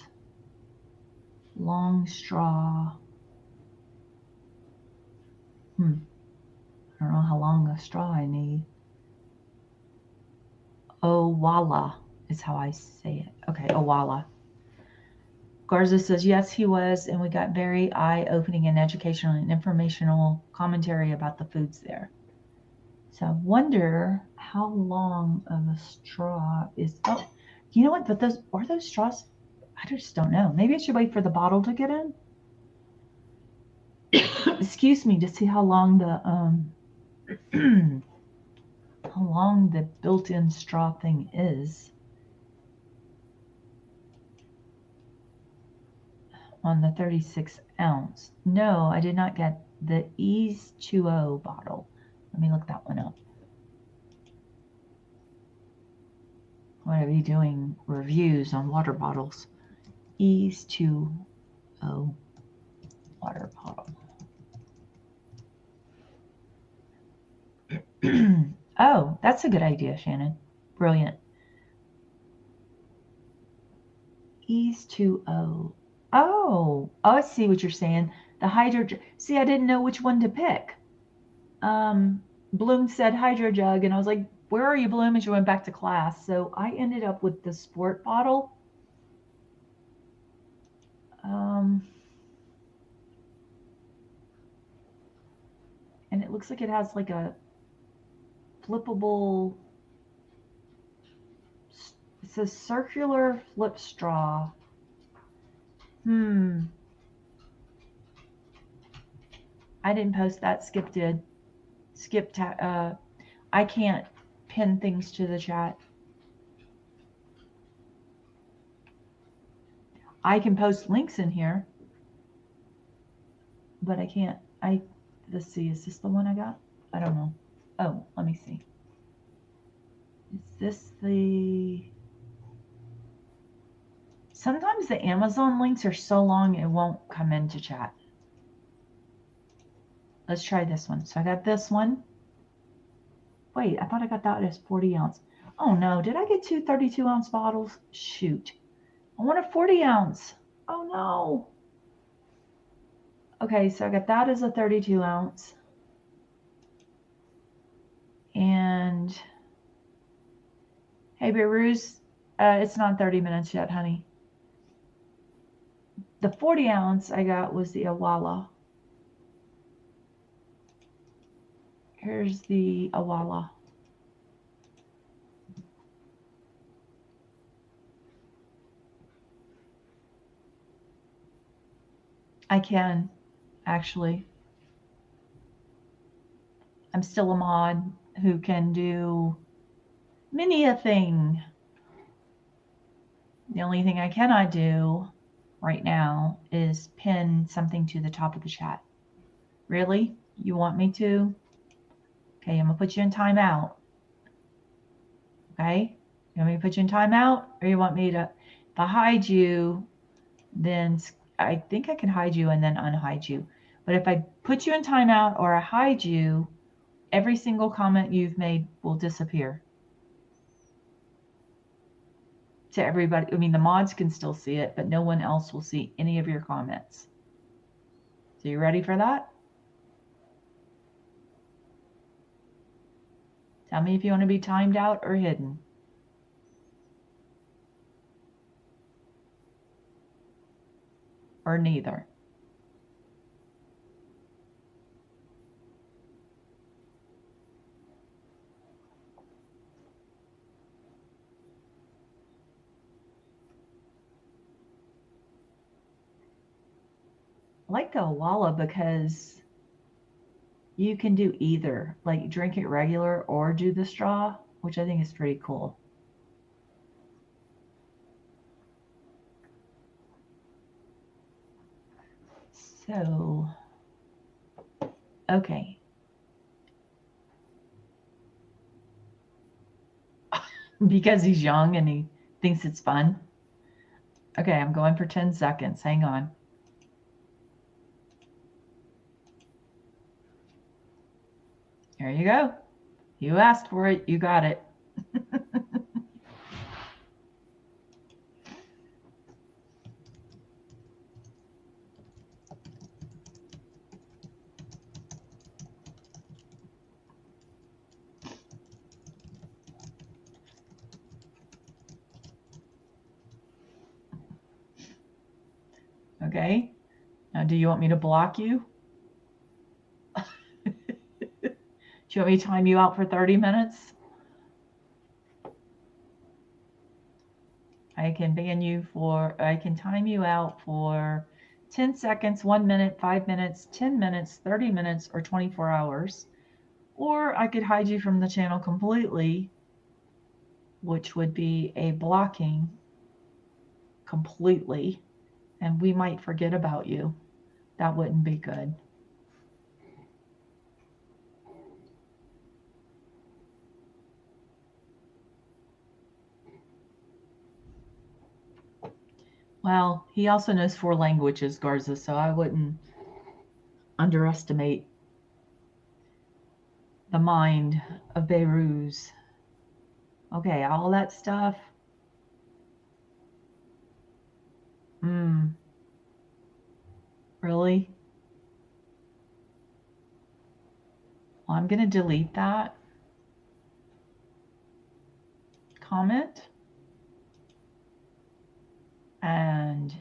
Long straw. I don't know how long a straw I need. Owala is how I say it. Okay, Owala. Garza says, yes, he was, and we got very eye-opening and educational and informational commentary about the foods there. So I wonder how long of a straw is, oh, you know what, but are those straws, I just don't know. Maybe I should wait for the bottle to get in. Excuse me, to see how long the built-in straw thing is on the 36 ounce. No, I did not get the Ease2O bottle. Let me look that one up. I'm going to be doing reviews on water bottles. Ease2O water bottle. Oh, that's a good idea, Shannon. Brilliant. Ease2O. Oh, I see what you're saying. The hydro. See, I didn't know which one to pick. Bloom said hydro jug, and I was like, "Where are you, Bloom?" And she went back to class. So I ended up with the sport bottle. And it looks like it has like a flippable. It's a circular flip straw. I didn't post that. Skip did. Skip. I can't pin things to the chat. I can post links in here, but I can't. Let's see. Is this the one I got? I don't know. Oh, let me see. Is this the? Sometimes the Amazon links are so long it won't come into chat. Let's try this one. So I got this one. Wait, I thought I got that as 40 ounce. Oh no, did I get two 32 ounce bottles? Shoot. I want a 40 ounce. Oh no. Okay, so I got that as a 32 ounce. And hey, Beiruz, it's not 30 minutes yet, honey. The 40 ounce I got was the Awala. Here's the Awala. I can, actually. I'm still a mod who can do many a thing. The only thing I cannot do right now is pin something to the top of the chat. Really? You want me to? Okay, I'm going to put you in timeout. Okay? You want me to put you in timeout? Or you want me to, if I hide you, then I think I can hide you and then unhide you. But if I put you in timeout or I hide you, every single comment you've made will disappear. To everybody. I mean, the mods can still see it, but no one else will see any of your comments. So you ready for that? Tell me if you want to be timed out or hidden. Or neither. I like the Awala because you can do either, like drink it regular or do the straw, which I think is pretty cool. So, okay. Because he's young and he thinks it's fun. Okay, I'm going for 10 seconds. Hang on. There you go. You asked for it. You got it. Okay. Now, do you want me to block you? Do you want me to time you out for 30 minutes? I can time you out for 10 seconds, 1 minute, 5 minutes, 10 minutes, 30 minutes, or 24 hours. Or I could hide you from the channel completely, which would be a blocking completely, and we might forget about you. That wouldn't be good. Well, he also knows 4 languages, Garza, so I wouldn't underestimate the mind of Beirut. Okay, all that stuff. Really? Well, I'm going to delete that comment. And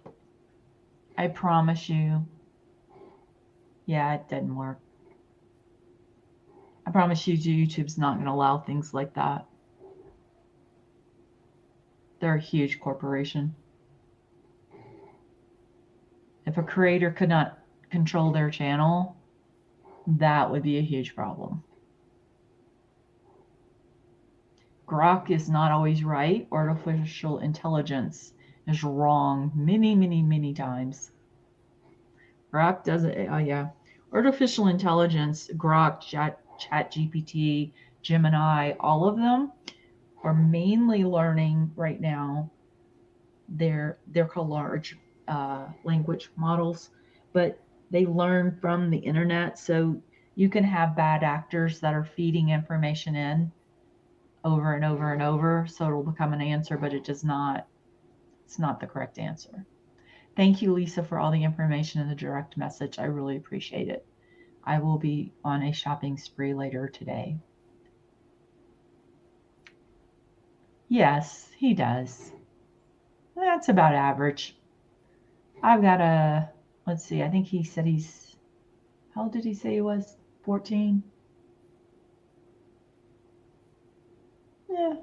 I promise you, yeah, it didn't work. I promise you, YouTube's not going to allow things like that. They're a huge corporation. If a creator could not control their channel, that would be a huge problem. Grok is not always right. Artificial intelligence is wrong many, many, many times. Grok doesn't, oh yeah. Artificial intelligence, Grok, ChatGPT, Gemini, all of them are mainly learning right now. They're called large language models, but they learn from the internet. So you can have bad actors that are feeding information in over and over and over. So it'll become an answer, but it's not the correct answer. Thank you, Lisa, for all the information in the direct message. I really appreciate it. I will be on a shopping spree later today. Yes, he does. That's about average. I've got let's see, I think he said how old did he say he was? 14? Yeah.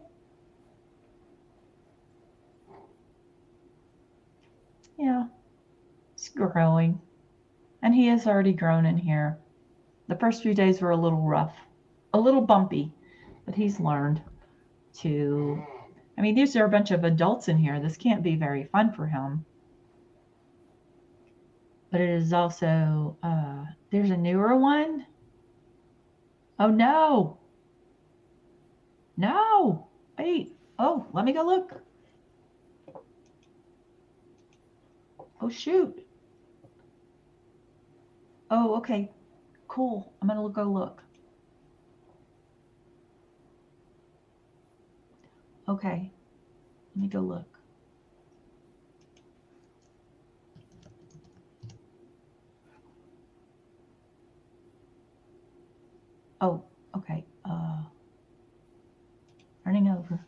Yeah. He's growing. And he has already grown in here. The first few days were a little rough, a little bumpy, but he's learned to, I mean, these are a bunch of adults in here. This can't be very fun for him. But it is also, there's a newer one. Oh, no. No. Wait. Oh, let me go look. Oh, shoot. Oh, okay. Cool. I'm going to go look. Okay. Let me go look. Oh, okay. Running over.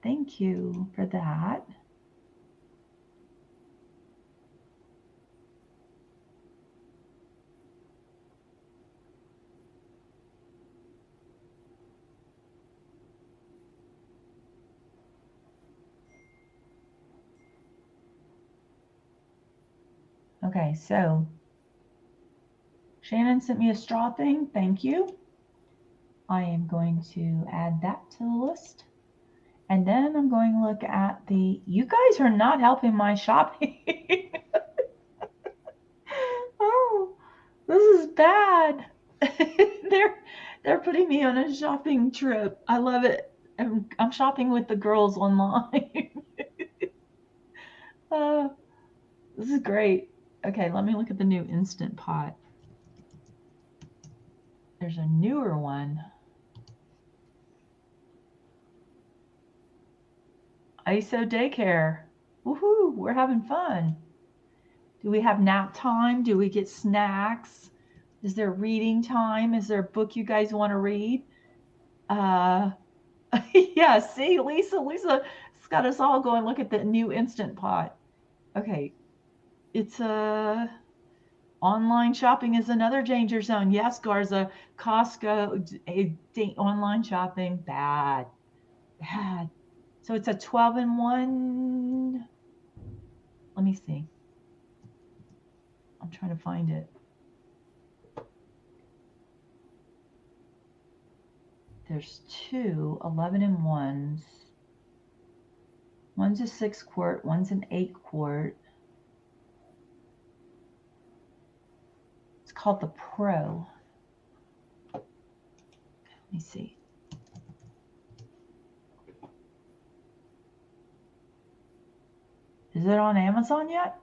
Thank you for that. Okay, so Shannon sent me a straw thing. Thank you. I am going to add that to the list. And then I'm going to look at you guys are not helping my shopping. Oh, this is bad. They're putting me on a shopping trip. I love it. I'm shopping with the girls online. This is great. Okay, let me look at the new Instant Pot. There's a newer one. ISO daycare. Woohoo, we're having fun. Do we have nap time? Do we get snacks? Is there reading time? Is there a book you guys want to read? Yeah, see, Lisa It's got us all going, look at the new Instant Pot. Okay. It's online shopping is another danger zone. Yes, Garza, Costco, online shopping, bad. So it's a 12-in-1. Let me see. I'm trying to find it. There's two 11-in-1s. One's a 6-quart, one's an 8-quart. It's called the Pro. Let me see. Is it on Amazon yet?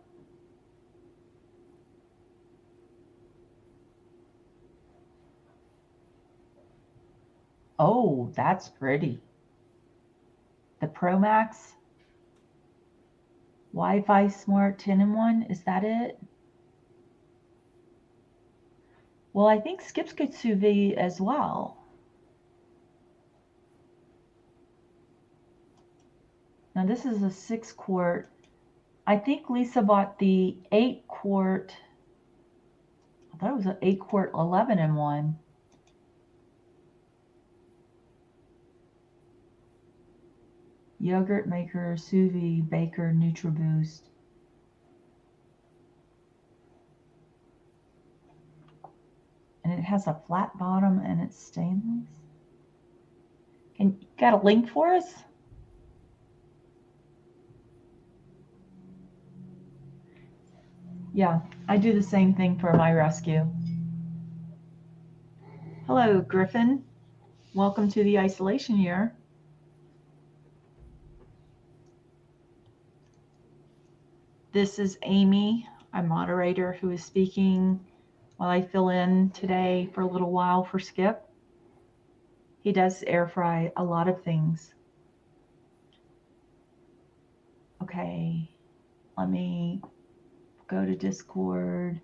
Oh, that's pretty. The Pro Max Wi-Fi Smart 10-in-1. Is that it? Well, I think Skip's good sous vide as well. Now this is a 6-quart. I think Lisa bought the 8-quart. I thought it was an 8-quart 11-in-1. Yogurt maker, sous vide, baker, NutriBoost. And it has a flat bottom and it's stainless. And you got a link for us? Yeah, I do the same thing for my rescue. Hello, Griffin. Welcome to the isolation year. This is Amy, a moderator who is speaking while I fill in today for a little while for Skip. He does air fry a lot of things. Okay, let me go to Discord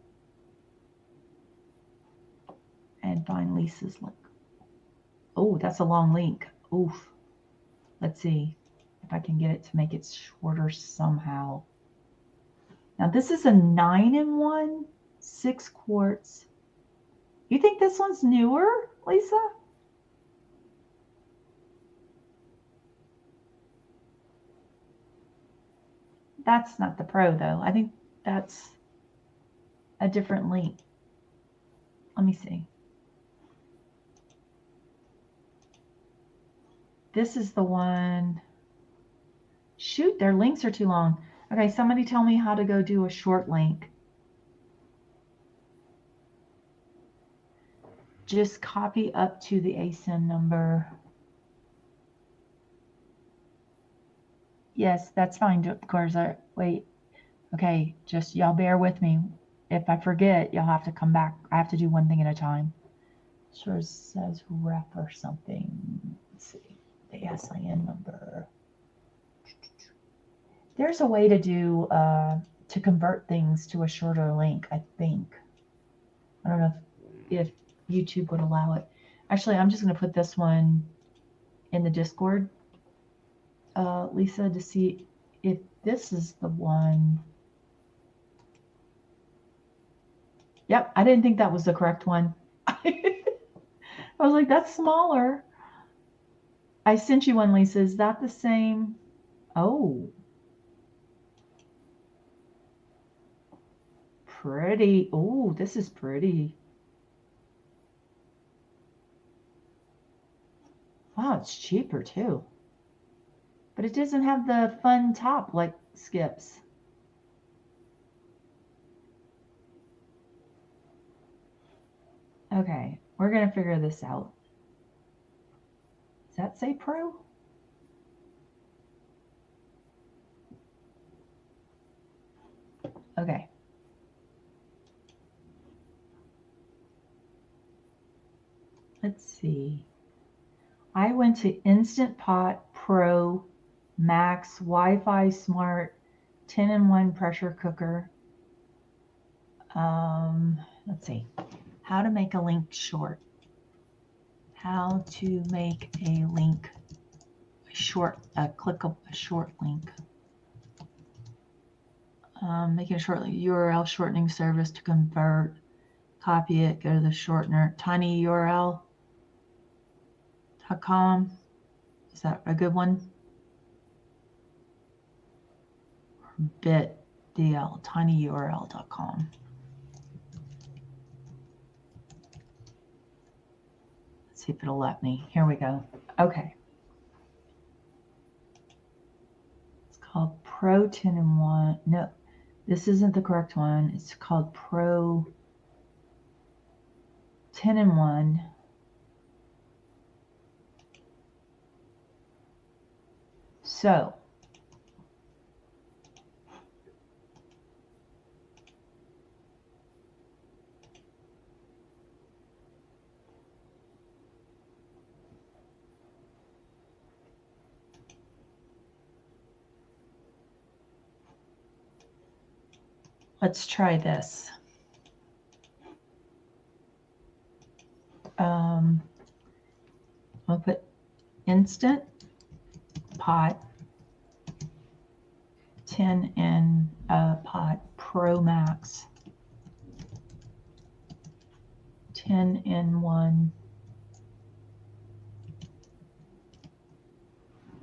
and find Lisa's link. Oh, that's a long link. Oof. Let's see if I can get it to make it shorter somehow. Now this is a 9-in-1, 6 quarts. You think this one's newer, Lisa? That's not the Pro though. I think that's a different link. Let me see. This is the one. Shoot, their links are too long. Okay, somebody tell me how to go do a short link. Just copy up to the ASIN number. Yes, that's fine, Garza. Wait. Okay, just y'all bear with me. If I forget, you'll have to come back. I have to do one thing at a time. Sure says rep or something. Let's see. The SIN number. There's a way to do to convert things to a shorter link, I think. I don't know if YouTube would allow it. Actually, I'm just going to put this one in the Discord, Lisa, to see if this is the one. Yep, I didn't think that was the correct one. I was like, that's smaller. I sent you one, Lisa. Is that the same? Oh. Pretty. Oh, this is pretty. Wow, it's cheaper too. But it doesn't have the fun top like Skip's. Okay, we're going to figure this out. Does that say Pro? Okay. Let's see. I went to Instant Pot Pro Max Wi-Fi Smart 10-in-1 pressure cooker. Let's see. How to make a link short. How to make a link click a short link. Making a short link, URL shortening service to convert. Copy it, go to the shortener, tinyurl.com. Is that a good one? Bitdl, tinyurl.com. Let's see if it'll let me. Here we go. Okay. It's called Pro 10-in-1. No, this isn't the correct one. It's called Pro 10-in-1. So, let's try this. I'll put Instant Pot 10 in Pot Pro Max 10-in-1.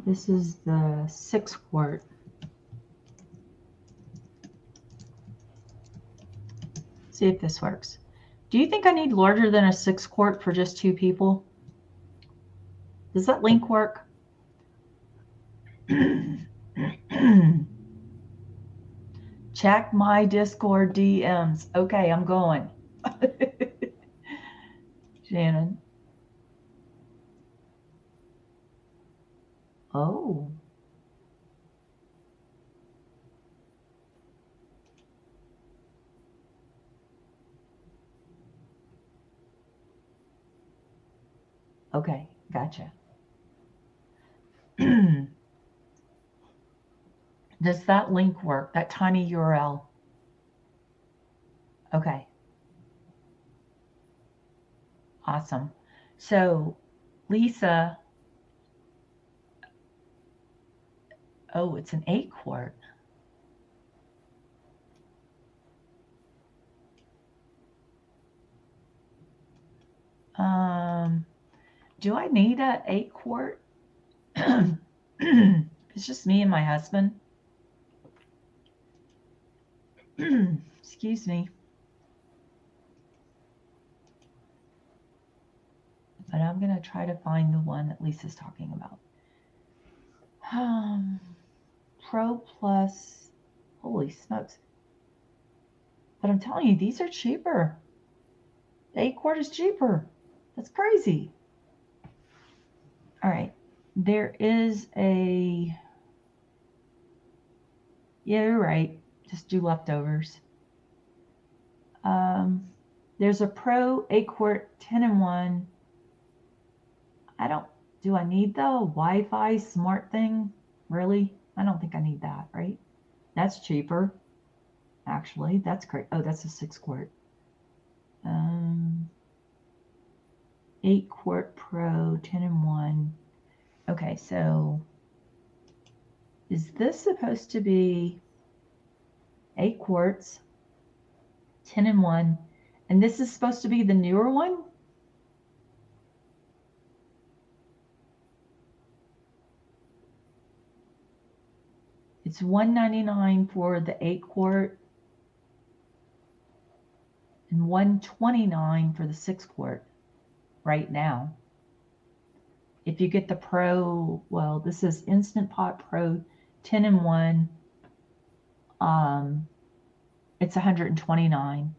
This is the 6 quart. See if this works. Do you think I need larger than a 6 quart for just 2 people? Does that link work? Check my Discord DMs. Okay, I'm going. Shannon. Oh. Okay, gotcha. Does that link work? That tiny URL? Okay. Awesome. So, Lisa, oh, it's an 8 quart. Do I need a 8 quart? It's just me and my husband. Excuse me. But I'm going to try to find the one that Lisa's talking about. Pro Plus. Holy smokes. But I'm telling you, these are cheaper. The 8 quart is cheaper. That's crazy. All right. There is a... Yeah, you're right. Just do leftovers. There's a Pro 8 quart 10-in-1. Do I need the Wi-Fi smart thing? Really? I don't think I need that, right? That's cheaper. Actually, that's great. Oh, that's a 6 quart. 8 quart Pro 10-in-1. Okay, so is this supposed to be 8 quarts, 10-in-1, and this is supposed to be the newer one? It's $199 for the 8 quart and $129 for the 6 quart right now. If you get the Pro, well, this is Instant Pot Pro 10-in-1. It's $129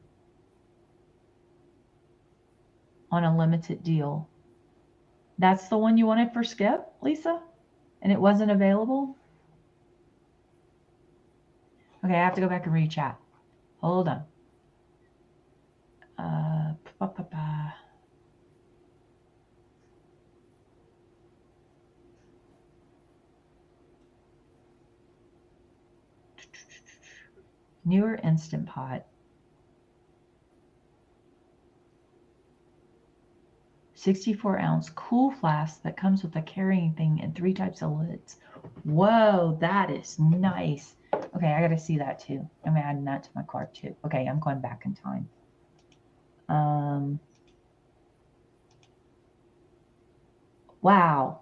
on a limited deal. That's the one you wanted for Skip, Lisa? And it wasn't available? Okay, I have to go back and read chat. Hold on. Newer Instant Pot. 64-ounce cool flask that comes with a carrying thing and 3 types of lids. Whoa, that is nice. Okay, I gotta see that too. I'm adding that to my cart too. Okay, I'm going back in time. Wow,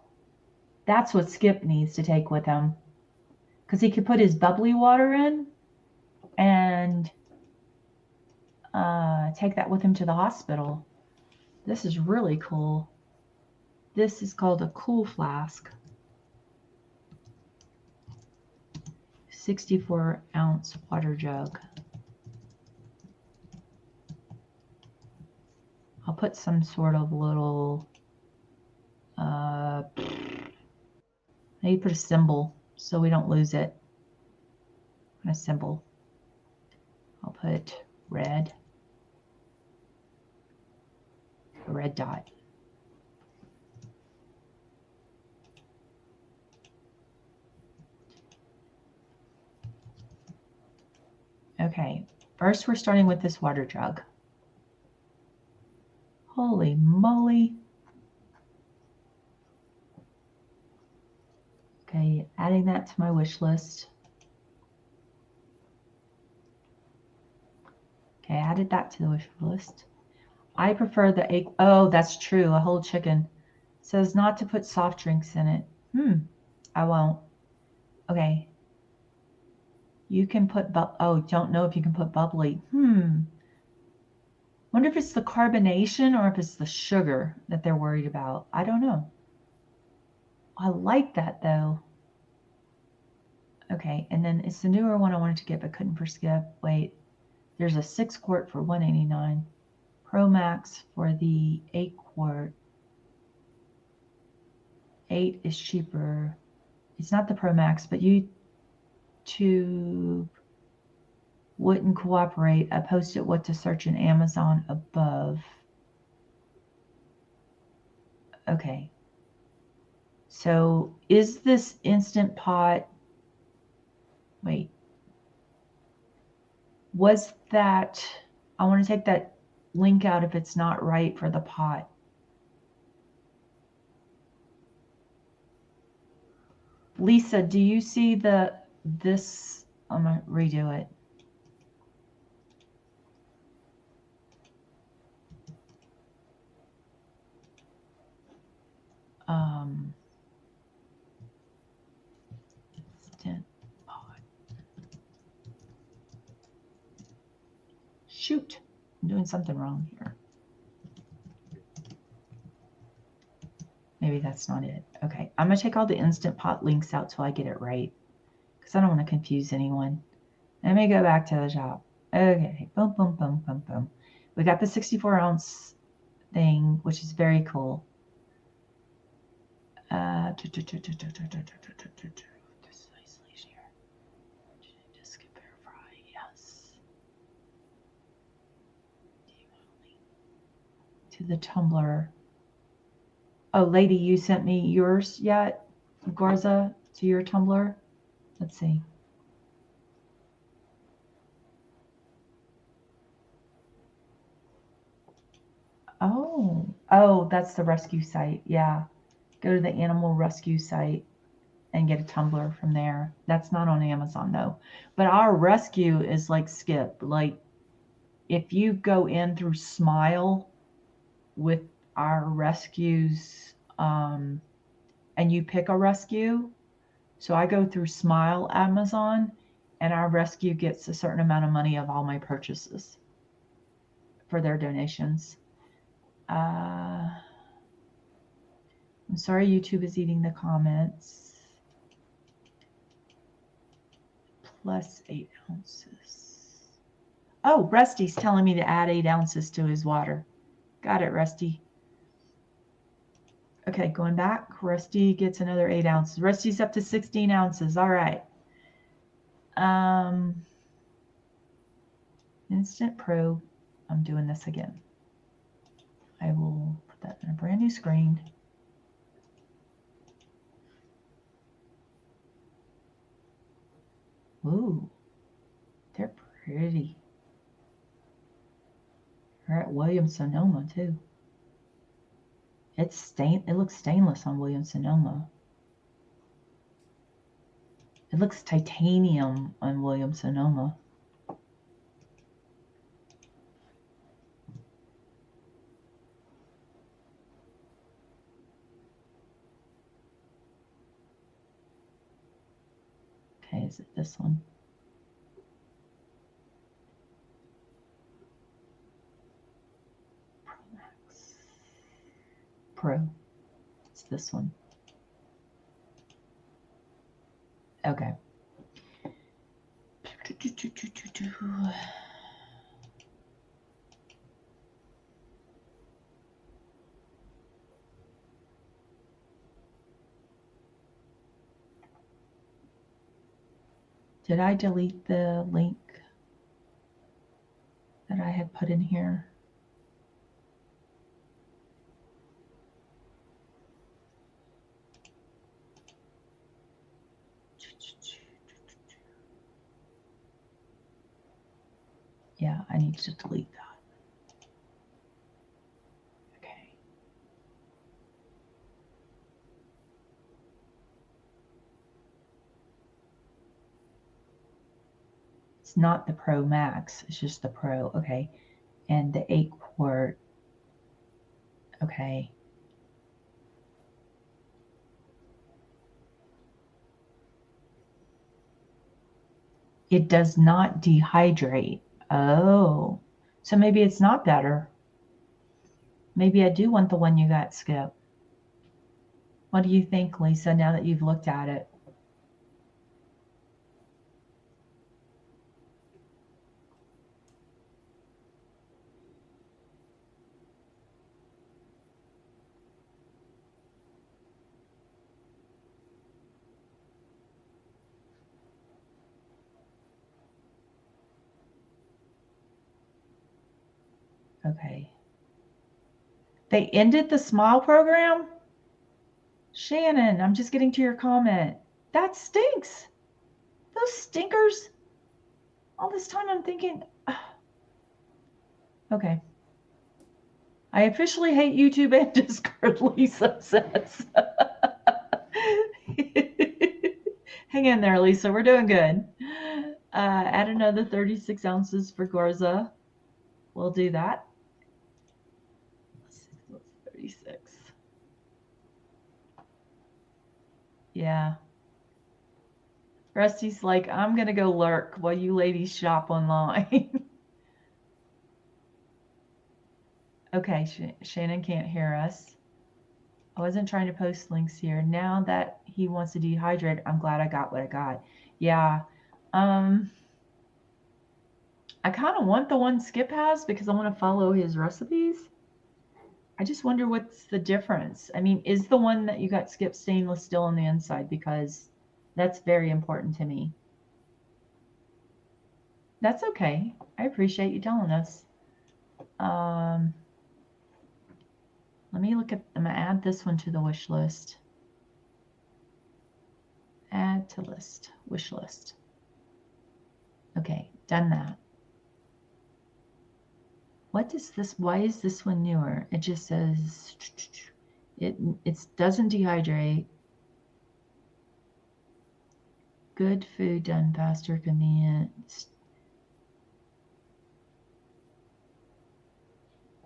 that's what Skip needs to take with him, because he could put his bubbly water in and take that with him to the hospital. This is really cool. This is called a cool flask. 64-ounce water jug. I'll put some sort of little, maybe put a symbol so we don't lose it. A symbol. I'll put red, a red dot. Okay, first we're starting with this water jug. Holy moly. Okay, adding that to my wish list. Okay, added that to the wish list. I prefer the egg. Oh, that's true. A whole chicken. It says not to put soft drinks in it. I won't. Okay. You can put, oh, don't know if you can put bubbly. Wonder if it's the carbonation or if it's the sugar that they're worried about. I don't know. I like that though. Okay, and then it's the newer one I wanted to get but couldn't for Skip. Wait, there's a 6-quart for $1.89. Pro Max for the 8-quart. 8 is cheaper. It's not the Pro Max, but YouTube wouldn't cooperate. I posted what to search in Amazon above. Okay. So is this Instant Pot? Wait. Was that, I want to take that link out if it's not right for the pot. Lisa, do you see this? I'm going to redo it. Instant Pot. Shoot, I'm doing something wrong here. Maybe that's not it. Okay, I'm going to take all the Instant Pot links out till I get it right, because I don't want to confuse anyone. Let me go back to the top. Okay, boom, boom, boom, boom, boom. We got the 64-ounce thing, which is very cool. Just verify, yes. To the tumbler. Oh, lady, you sent me yours yet, Garza, to your Tumblr? Let's see. Oh, that's the rescue site. Yeah. Go to the animal rescue site and get a tumbler from there. That's not on Amazon though. But our rescue is like Skip. Like if you go in through Smile with our rescues, and you pick a rescue. So I go through Smile Amazon, and our rescue gets a certain amount of money of all my purchases for their donations. I'm sorry, YouTube is eating the comments. Plus 8 ounces. Oh, Rusty's telling me to add 8 ounces to his water. Got it, Rusty. Okay, going back. Rusty gets another 8 ounces. Rusty's up to 16 ounces. All right. Instant Pro. I'm doing this again. I will put that in a brand new screen. Ooh, they're pretty. They're at Williams-Sonoma too. It looks stainless on Williams Sonoma. It looks titanium on Williams Sonoma. Okay, is it this one? Pro Max. Pro. It's this one. Okay. Did I delete the link that I had put in here? Yeah, I need to delete that. Okay. It's not the Pro Max, it's just the Pro. Okay. And the 8 quart. Okay. It does not dehydrate. Oh, so maybe it's not better. Maybe I do want the one you got, Skip. What do you think, Lisa, now that you've looked at it? Okay. They ended the Smile program? Shannon, I'm just getting to your comment. That stinks. Those stinkers. All this time I'm thinking, okay. I officially hate YouTube and Discord, Lisa says. Hang in there, Lisa. We're doing good. Add another 36 ounces for Garza. We'll do that. 36. Yeah. Rusty's like, I'm going to go lurk while you ladies shop online. Okay, Shannon can't hear us. I wasn't trying to post links here. Now that he wants to dehydrate, I'm glad I got what I got. Yeah. I kind of want the one Skip has because I want to follow his recipes. I just wonder what's the difference. I mean, is the one that you got Skip stainless still on the inside? Because that's very important to me. That's okay. I appreciate you telling us. Let me look at, I'm going to add this one to the wish list. Add to list, wish list. Okay, done that. What is this? Why is this one newer? It just says, it doesn't dehydrate. Good food done faster, convenient.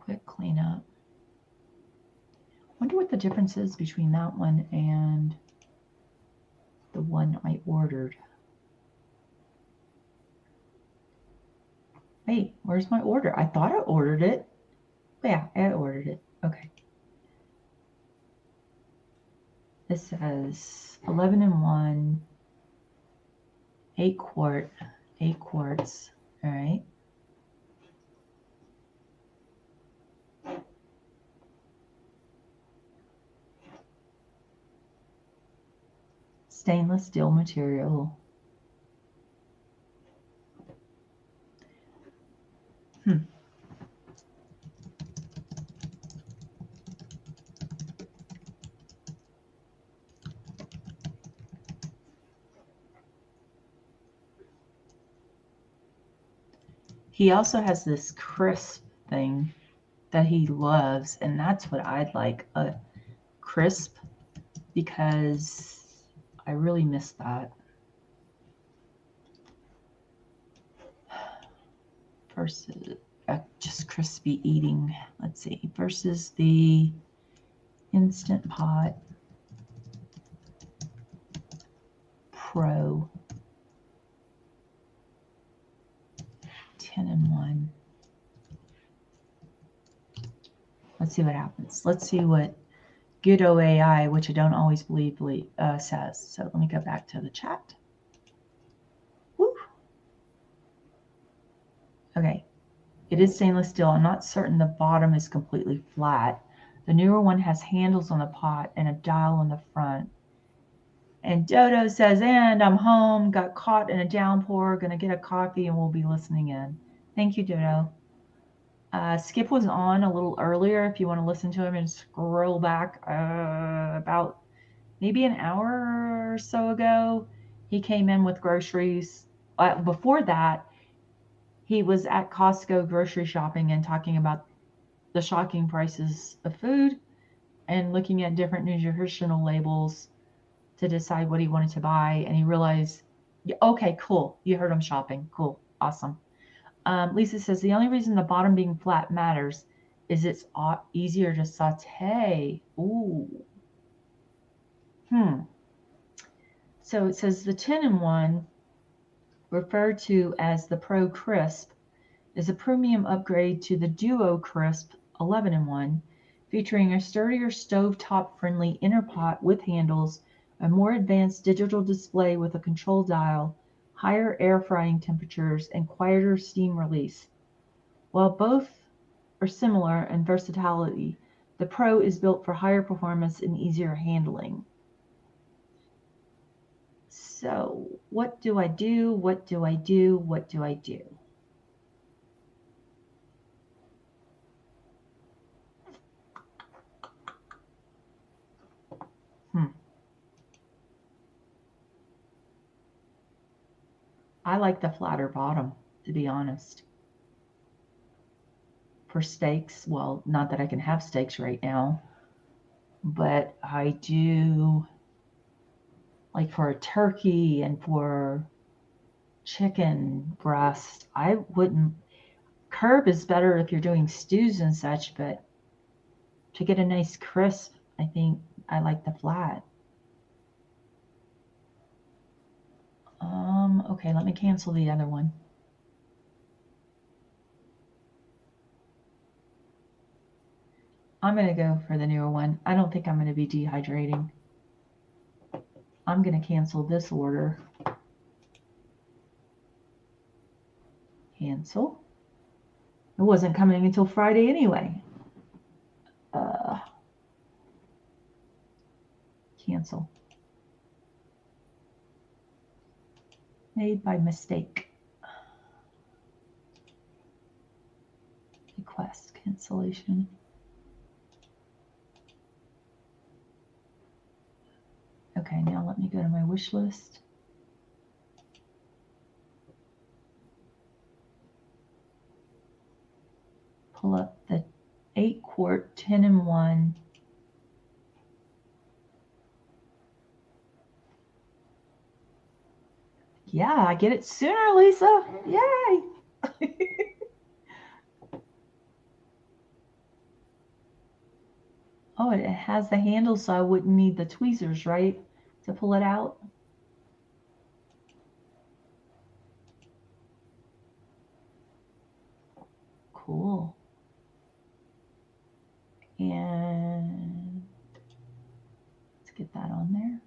Quick cleanup. Wonder what the difference is between that one and the one I ordered. Wait, where's my order? I thought I ordered it. Yeah, I ordered it. Okay. This says 11-in-1, 8 quart, 8 quarts. All right. Stainless steel material. He also has this crisp thing. that he loves, and that's what I'd like, a crisp, because I really miss that. Versus just crispy eating. Let's see, versus the Instant Pot Pro 10-in-1. Let's see what happens. Let's see what good OAI, which I don't always believe says. So let me go back to the chat. Woo. Okay, it is stainless steel. I'm not certain the bottom is completely flat. The newer one has handles on the pot and a dial on the front. And Dodo says, and I'm home, got caught in a downpour, gonna get a coffee, and we'll be listening in. Thank you, Dodo. Skip was on a little earlier. If you want to listen to him and scroll back about maybe an hour or so ago, he came in with groceries. Before that, he was at Costco grocery shopping and talking about the shocking prices of food and looking at different nutritional labels to decide what he wanted to buy. And he realized, okay, cool. You heard him shopping. Cool. Awesome. Lisa says, the only reason the bottom being flat matters is it's easier to saute. Ooh. So it says the 10-in-1, referred to as the Pro Crisp, is a premium upgrade to the Duo Crisp 11-in-1, featuring a sturdier stovetop-friendly inner pot with handles, a more advanced digital display with a control dial, higher air frying temperatures, and quieter steam release. While both are similar in versatility, the Pro is built for higher performance and easier handling. So, what do I do? What do I do? What do I do? I like the flatter bottom, to be honest. For steaks, well, not that I can have steaks right now, but I do, like for a turkey and for chicken breast, I wouldn't. Curb is better if you're doing stews and such, but to get a nice crisp, I think I like the flat. Okay, let me cancel the other one. I'm going to go for the newer one. I don't think I'm going to be dehydrating. I'm going to cancel this order. Cancel. It wasn't coming until Friday anyway. Cancel. Made by mistake. Request cancellation. Okay, now let me go to my wish list. Pull up the 8-quart 10-in-1. Yeah, I get it sooner, Lisa. Yay! Oh, it has the handle, so I wouldn't need the tweezers, right, to pull it out? Cool. And let's get that on there.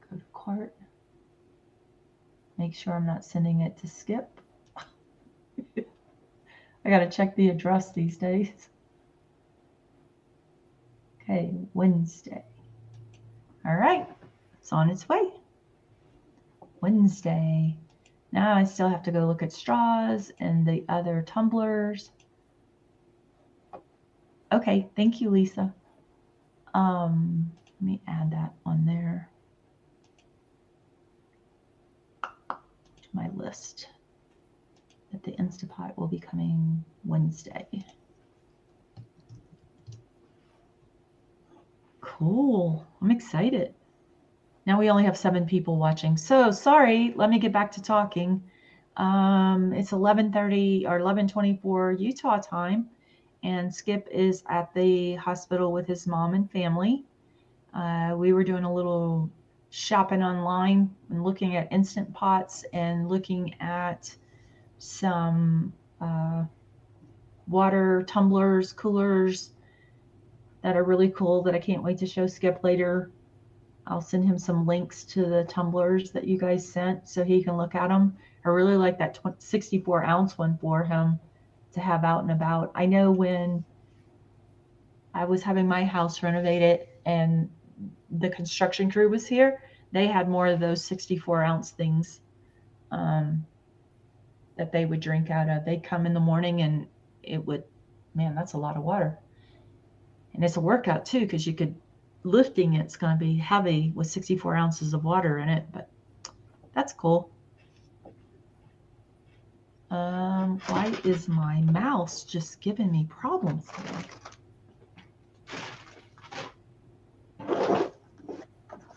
Go to cart. Make sure I'm not sending it to Skip. I got to check the address these days. Okay, Wednesday. All right, it's on its way. Wednesday. Now I still have to go look at straws and the other tumblers. Okay, thank you, Lisa. Let me add that on there to my list that the Instapot will be coming Wednesday. Cool. I'm excited. Now we only have 7 people watching. So sorry, let me get back to talking. It's 11:30 or 11:24 Utah time, and Skip is at the hospital with his mom and family. We were doing a little shopping online and looking at Instant Pots and looking at some water tumblers, coolers that are really cool that I can't wait to show Skip later. I'll send him some links to the tumblers that you guys sent so he can look at them. I really like that 64 ounce one for him to have out and about. I know when I was having my house renovated and the construction crew was here, they had more of those 64 ounce things that they would drink out of. They'd come in the morning and it would, man, that's a lot of water. And it's a workout too, because you could, lifting it's going to be heavy with 64 ounces of water in it, but that's cool. Why is my mouse just giving me problems today?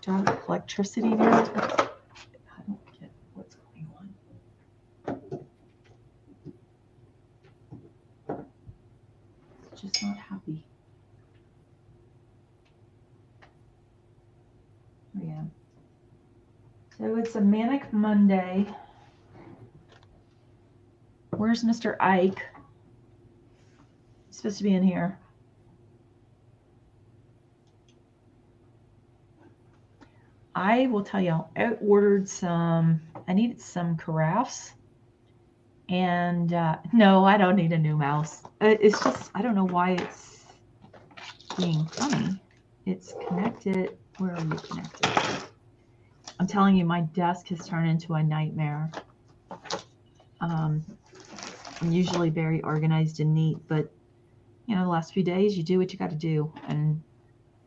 Do I have electricity there? I don't get what's going on. It's just not happy. Yeah. So it's a manic Monday. Where's Mr. Ike? He's supposed to be in here. I will tell you, I ordered some, I needed some carafes. And no, I don't need a new mouse. It's just, I don't know why it's being funny. It's connected. Where are you connected? I'm telling you, my desk has turned into a nightmare. I'm usually very organized and neat, but you know, the last few days you do what you got to do, and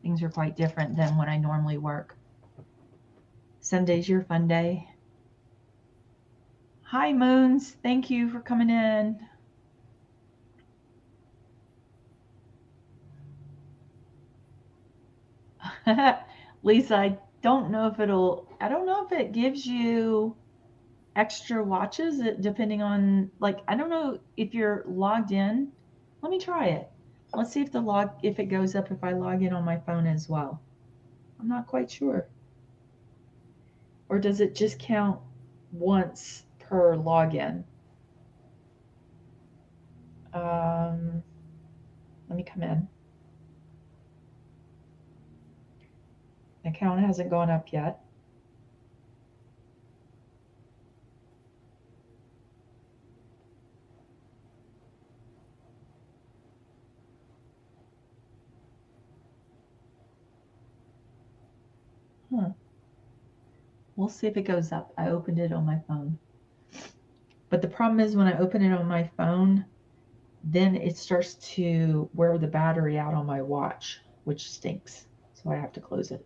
things are quite different than when I normally work. Sunday's your fun day. Hi, Moons. Thank you for coming in. Lisa, I don't know if it gives you extra watches depending on, like, I don't know if you're logged in. Let me try it. Let's see if it goes up if I log in on my phone as well. I'm not quite sure. Or does it just count once per login? Let me come in. The account hasn't gone up yet. We'll see if it goes up. I opened it on my phone. But the problem is when I open it on my phone, then it starts to wear the battery out on my watch, which stinks. So I have to close it.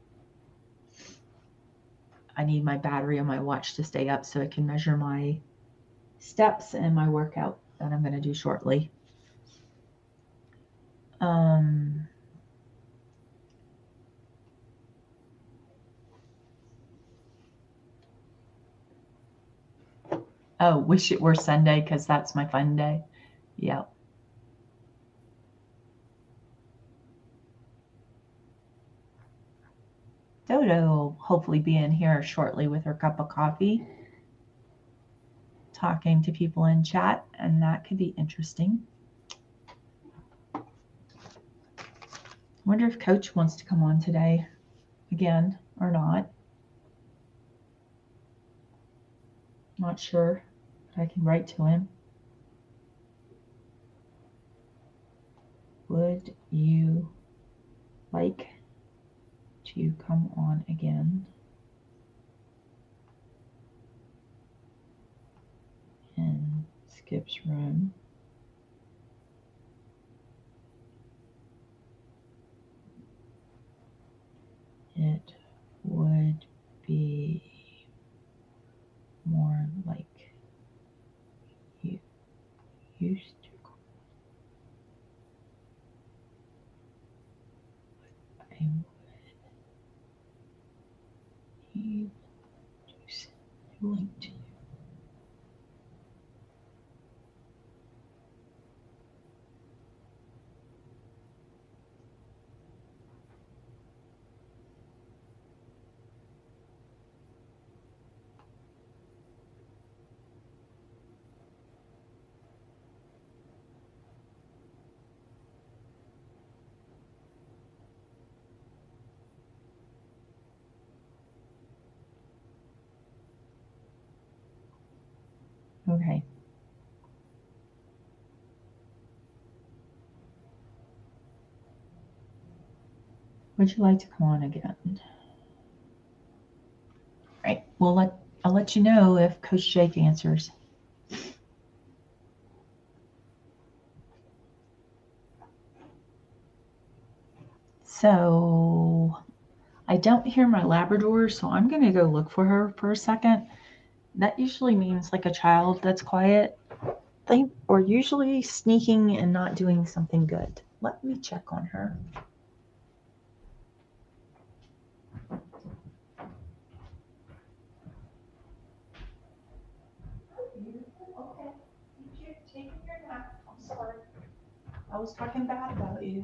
I need my battery on my watch to stay up so it can measure my steps and my workout that I'm going to do shortly. Oh, wish it were Sunday because that's my fun day. Yep. Dodo will hopefully be in here shortly with her cup of coffee, talking to people in chat, and that could be interesting. I wonder if Coach wants to come on today again or not. Not sure, but I can write to him. Would you like to come on again in Skip's room? It would be more like you used to. need to send a link to you. Okay. Would you like to come on again? All right. Well, I'll let you know if Coach Jake answers. So I don't hear my Labrador, so I'm going to go look for her for a second. That usually means like a child that's quiet, or usually sneaking and not doing something good. Let me check on her. Okay. You're taking your nap. I'm sorry. I was talking bad about you.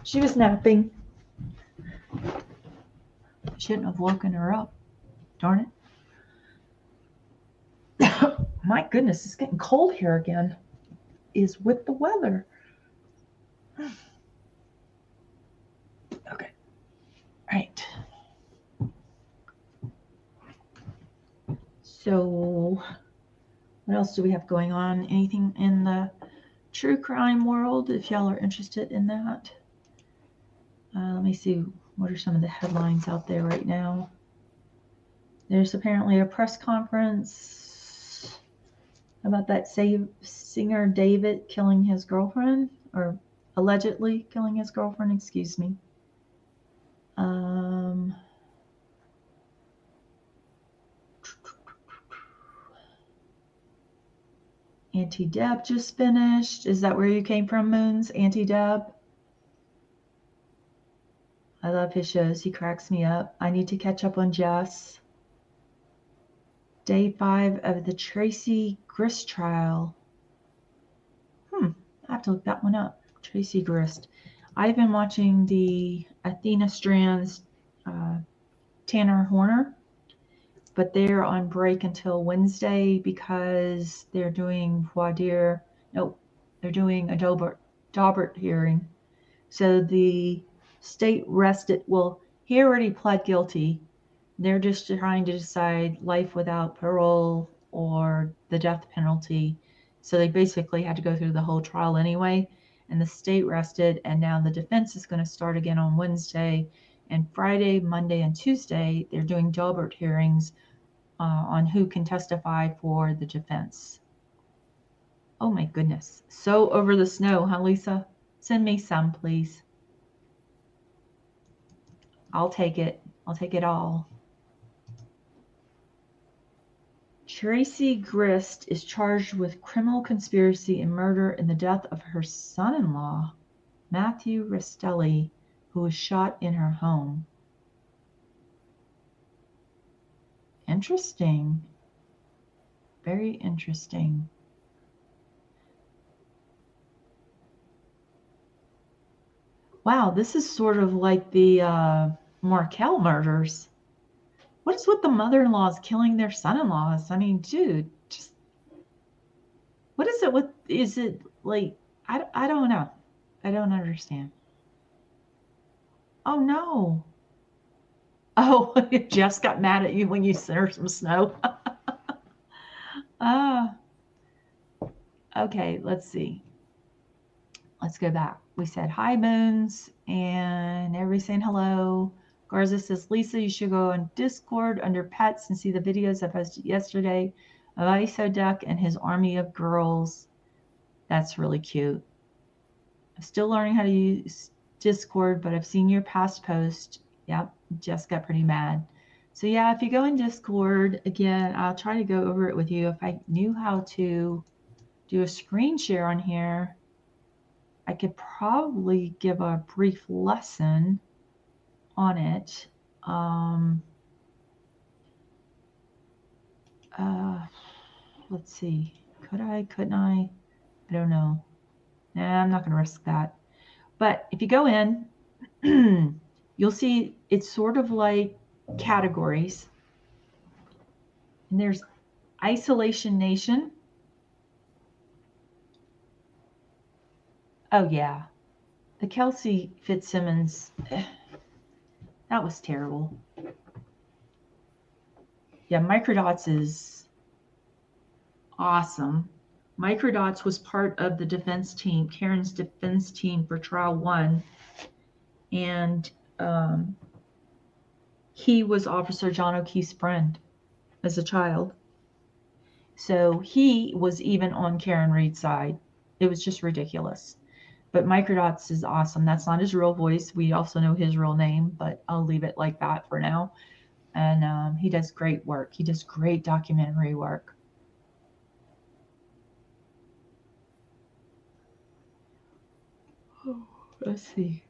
She was napping. Shouldn't have woken her up. Darn it. My goodness, it's getting cold here again. Is with the weather. Okay. All right. So, what else do we have going on? Anything in the true crime world, if y'all are interested in that? Let me see. What are some of the headlines out there right now? There's apparently a press conference about that singer David killing his girlfriend, or allegedly killing his girlfriend, excuse me. Auntie Deb just finished. Is that where you came from, Moons? Auntie Deb? I love his shows. He cracks me up. I need to catch up on Jess. Day 5 of the Tracy Grist trial. I have to look that one up. Tracy Grist. I've been watching the Athena Strands, Tanner Horner, but they're on break until Wednesday because they're doing they're doing a Daubert hearing. So the state rested, he already pled guilty. They're just trying to decide life without parole or the death penalty. So they basically had to go through the whole trial anyway. And the state rested, and now the defense is going to start again on Wednesday. And Friday, Monday, and Tuesday, they're doing Daubert hearings on who can testify for the defense. Oh my goodness. So over the snow, huh, Lisa? Send me some, please. I'll take it. I'll take it all. Tracy Grist is charged with criminal conspiracy and murder in the death of her son-in-law, Matthew Restelli, who was shot in her home. Interesting. Very interesting. Wow, this is sort of like the Markel murders. What is with the mother-in-laws killing their son-in-laws? I mean, dude, just what is it with? Is it like I don't know. I don't understand. Oh no. Oh, Jess got mad at you when you sent her some snow. Okay, let's see. Let's go back. We said hi, Moons, and everybody saying hello. Garza says, Lisa, you should go on Discord under pets and see the videos I posted yesterday of ISO Duck and his army of girls. That's really cute. I'm still learning how to use Discord, but I've seen your past post. Yep, Jess got pretty mad. So yeah, if you go in Discord, again, I'll try to go over it with you. If I knew how to do a screen share on here, I could probably give a brief lesson on it. Let's see. Could I? Couldn't I? I don't know. Nah, I'm not going to risk that. But if you go in, you'll see it's sort of like categories. And there's Isolation Nation. Oh, yeah. The Kelsey Fitzsimmons, that was terrible. Yeah, Microdots is awesome. Microdots was part of the defense team, Karen's defense team for trial 1. And he was Officer John O'Keefe's friend as a child. So he was even on Karen Reed's side. It was just ridiculous. But Microdots is awesome. That's not his real voice. We also know his real name, but I'll leave it like that for now. And he does great work. He does great documentary work. Oh, let's see.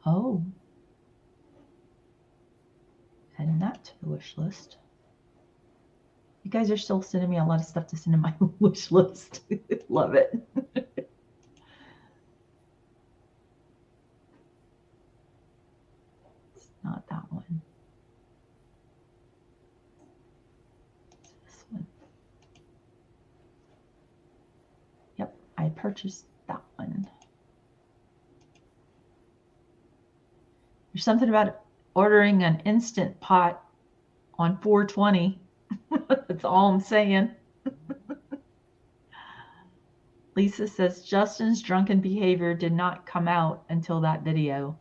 Oh. Adding that to the wish list. You guys are still sending me a lot of stuff to send in my wish list. Love it. It's not that one. It's this one. Yep, I purchased that one. There's something about ordering an Instant Pot on 420. That's all I'm saying. Lisa says Justin's drunken behavior did not come out until that video.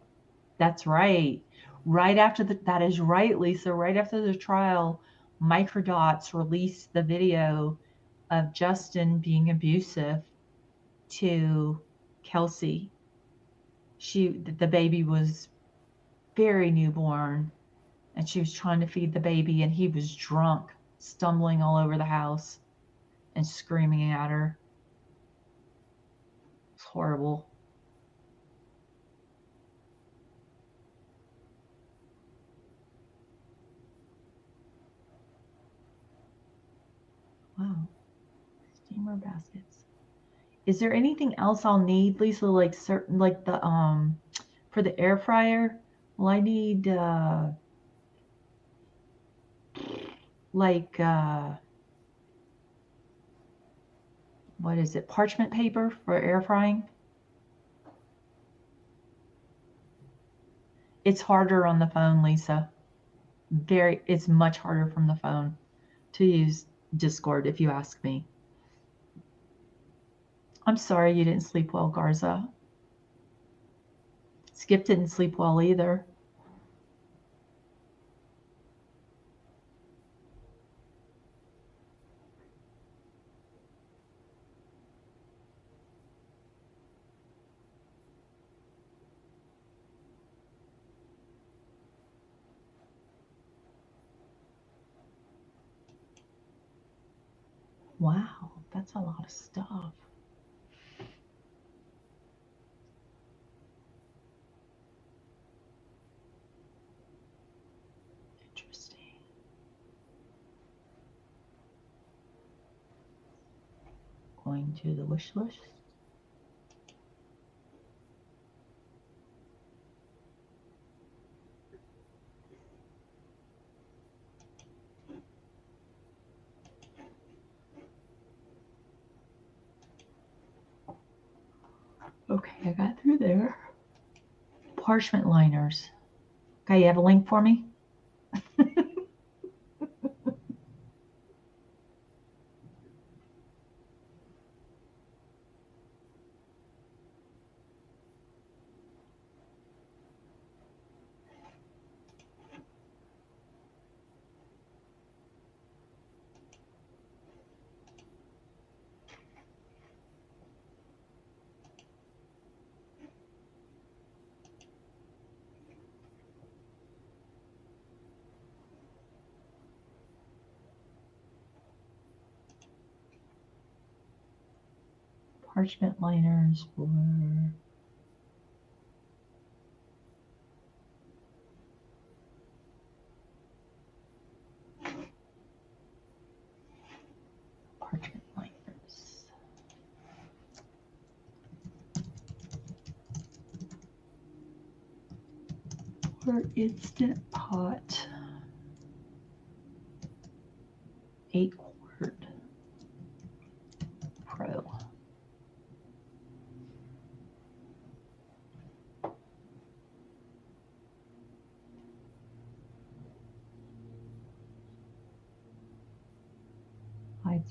That's right. Right after that is right, Lisa. Right after the trial, Microdots released the video of Justin being abusive to Kelsey. The baby was very newborn, and she was trying to feed the baby, and he was drunk, stumbling all over the house and screaming at her. It's horrible. Wow. Steamer baskets. Is there anything else I'll need, Lisa? Like certain, like the for the air fryer? Well, I need like what is it? Parchment paper for air frying. It's harder on the phone, Lisa. It's much harder from the phone to use Discord, if you ask me. I'm sorry you didn't sleep well, Garza. Skip didn't sleep well either. Wow, that's a lot of stuff. Interesting. Going to the wish list. Okay, I got through there. Parchment liners. Okay, you have a link for me? Parchment liners for quart instant pot. 8 quart pro.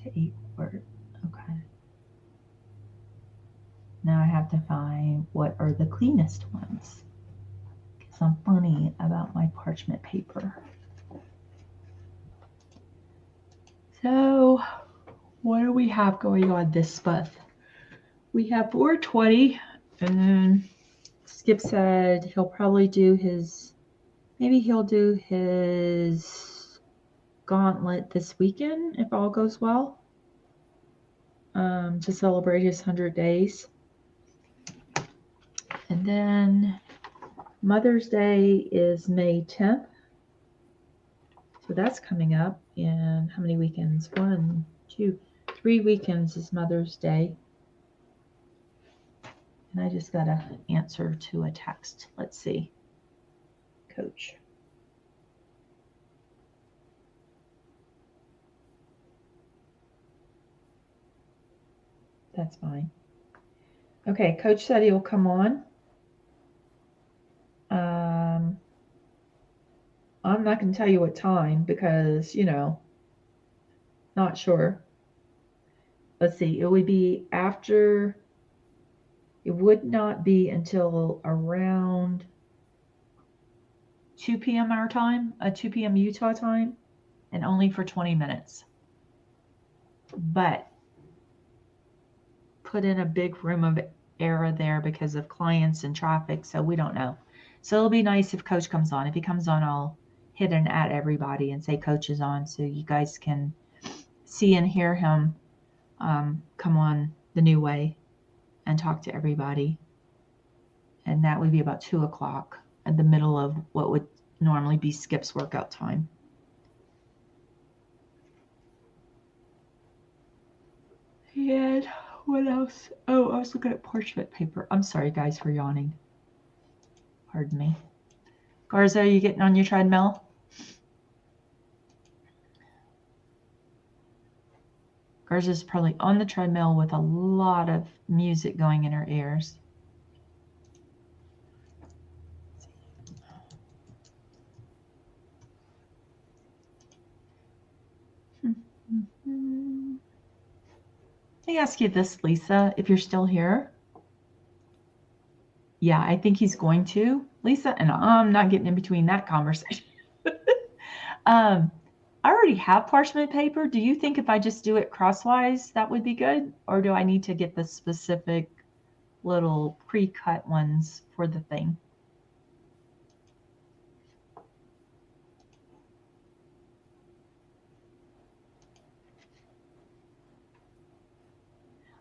To 8 quart. Okay. Now I have to find what are the cleanest ones. Because I'm funny about my parchment paper. So, what do we have going on this month? We have 420, and then Skip said he'll probably do his, maybe he'll do his gauntlet this weekend if all goes well, to celebrate his 100 days. And then Mother's Day is May 10th. So that's coming up in how many weekends? 1, 2, 3 weekends is Mother's Day. And I just got an answer to a text. Let's see. Coach. That's fine. Okay, Coach said he'll come on. I'm not going to tell you what time because, you know, not sure. Let's see. It would be after, it would not be until around 2 p.m. our time, 2 p.m. Utah time, and only for 20 minutes. But put in a big room of error there because of clients and traffic, so we don't know. So it'll be nice if Coach comes on. If he comes on, I'll hit and at everybody and say Coach is on so you guys can see and hear him come on the new way and talk to everybody. And that would be about 2 o'clock at the middle of what would normally be Skip's workout time. And what else? Oh, I was looking at parchment paper. I'm sorry, guys, for yawning. Pardon me. Garza, are you getting on your treadmill? Garza's probably on the treadmill with a lot of music going in her ears. Let me ask you this, Lisa, if you're still here. Yeah, I think he's going to. Lisa, and I'm not getting in between that conversation. I already have parchment paper. Do you think if I just do it crosswise, that would be good? Or do I need to get the specific little pre-cut ones for the thing?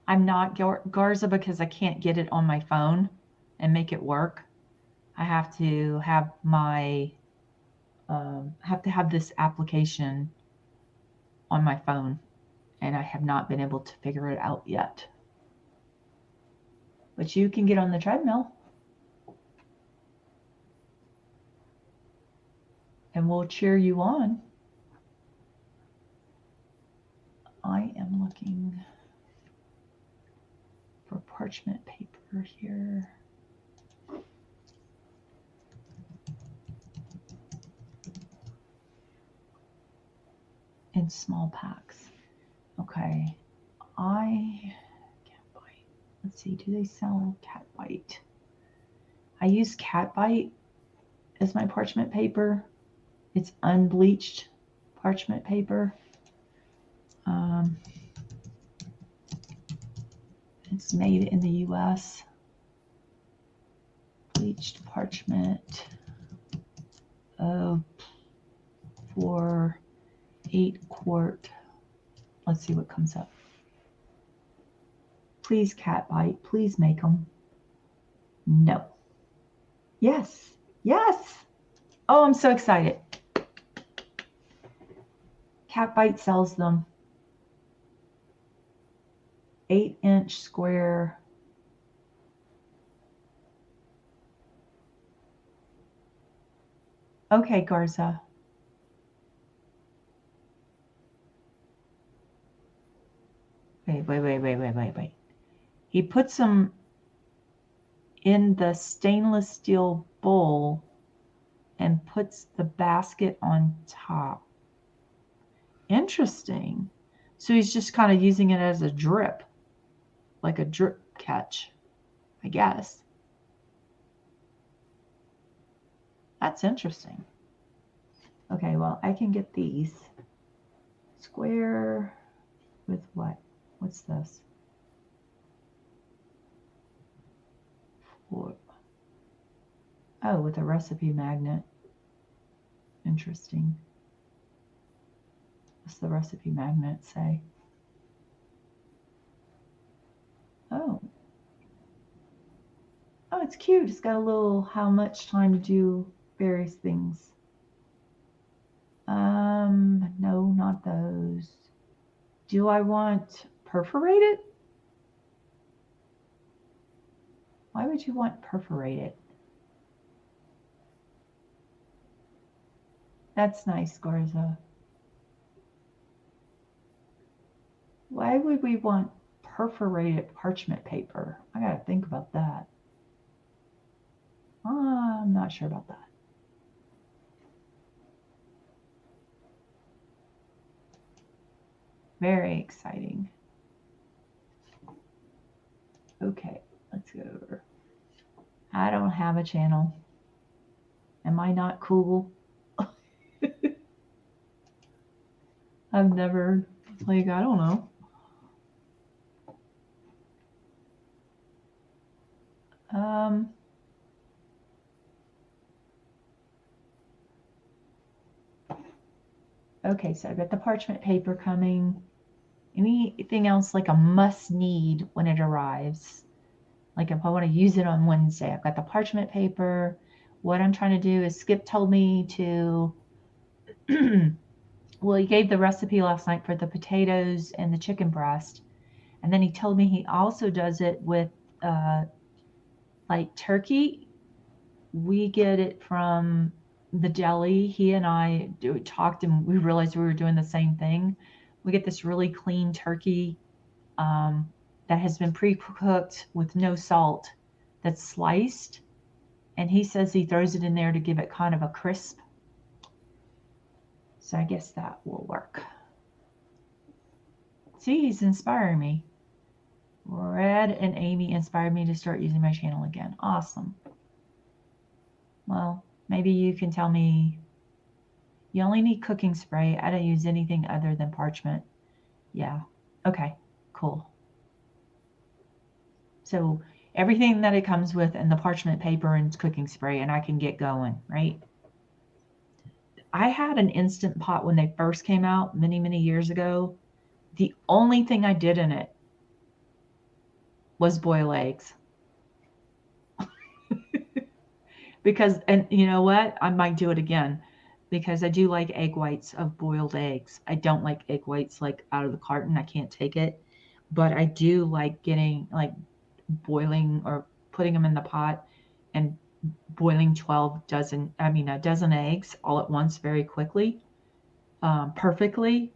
I'm not Garza because I can't get it on my phone and make it work. I have to have my have this application on my phone, and I have not been able to figure it out yet. But you can get on the treadmill, and we'll cheer you on. I am looking for parchment paper here. In small packs. Okay. Cat bite. Let's see, do they sell cat bite? I use cat bite as my parchment paper. It's unbleached parchment paper. It's made in the US. Bleached parchment for 8 quart. Let's see what comes up. Please, cat bite. Please make them. No. Yes. Yes. Oh, I'm so excited. Cat bite sells them. 8-inch square. Okay, Garza. Wait. He puts them in the stainless steel bowl and puts the basket on top. Interesting. So he's just kind of using it as a drip, like a drip catch, I guess. That's interesting. Okay, well, I can get these. Square with what? What's this? Oh, with a recipe magnet. Interesting. What's the recipe magnet say? Oh. Oh, it's cute. It's got a little how much time to do various things. No, not those. Do I want perforated? Why would you want perforated? That's nice, Garza. Why would we want perforated parchment paper? I gotta think about that. I'm not sure about that. Very exciting. Okay, let's go over. I don't have a channel. Am I not cool? I've never, like, I don't know. Okay, so I've got the parchment paper coming. Anything else like a must need when it arrives? Like if I want to use it on Wednesday, I've got the parchment paper. What I'm trying to do is Skip told me to, well, he gave the recipe last night for the potatoes and the chicken breast. And then he told me he also does it with like turkey. We get it from the deli. He and I talked and we realized we were doing the same thing. We get this really clean turkey that has been pre-cooked with no salt that's sliced. And he says he throws it in there to give it kind of a crisp. So I guess that will work. See, he's inspiring me. Red and Amy inspired me to start using my channel again. Awesome. Well, maybe you can tell me you only need cooking spray. I don't use anything other than parchment. Yeah. Okay, cool. So everything that it comes with and the parchment paper and cooking spray, and I can get going, right? I had an Instant Pot when they first came out many, many years ago. The only thing I did in it was boil eggs. Because, and you know what? I might do it again because I do like egg whites of boiled eggs. I don't like egg whites like out of the carton. I can't take it. But I do like getting like boiling or putting them in the pot and boiling a dozen eggs all at once very quickly, perfectly,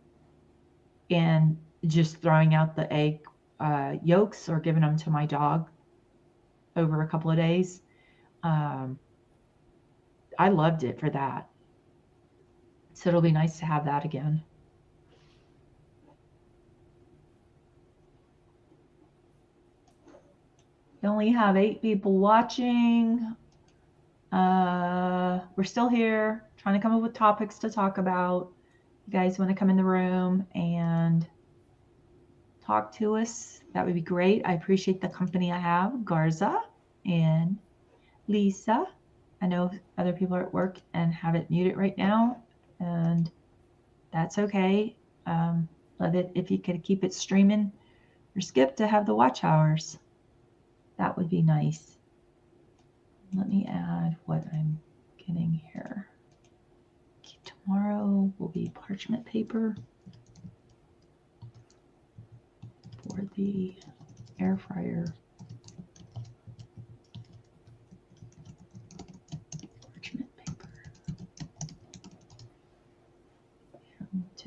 and just throwing out the egg yolks or giving them to my dog over a couple of days. I loved it for that. So it'll be nice to have that again. We only have 8 people watching. We're still here trying to come up with topics to talk about. You guys want to come in the room and talk to us? That would be great. I appreciate the company I have, Garza and Lisa. I know other people are at work and have it muted right now, and that's okay. Love it if you could keep it streaming or Skip to have the watch hours. That would be nice. Let me add what I'm getting here. Tomorrow will be parchment paper for the air fryer. Parchment paper.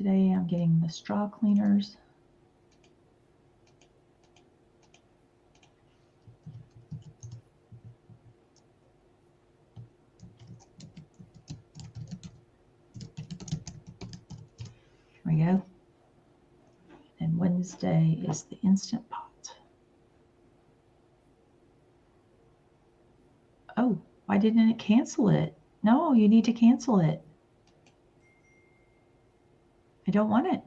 today I'm getting the straw cleaners. Here we go. And Wednesday is the Instant Pot. Oh, why didn't it cancel it? No, you need to cancel it. I don't want it.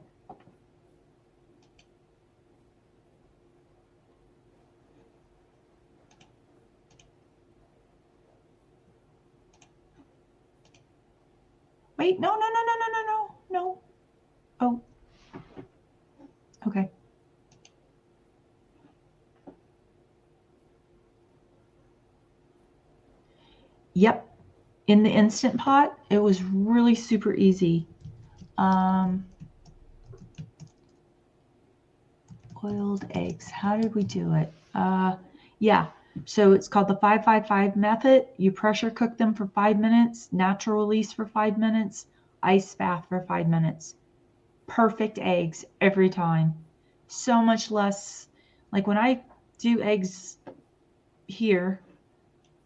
Wait, no. Oh, okay. Yep. In the Instant Pot, it was really super easy. Boiled eggs. How did we do it? Yeah. So it's called the 5-5-5 method. You pressure cook them for 5 minutes, natural release for 5 minutes, ice bath for 5 minutes. Perfect eggs every time. So much less. Like when I do eggs here,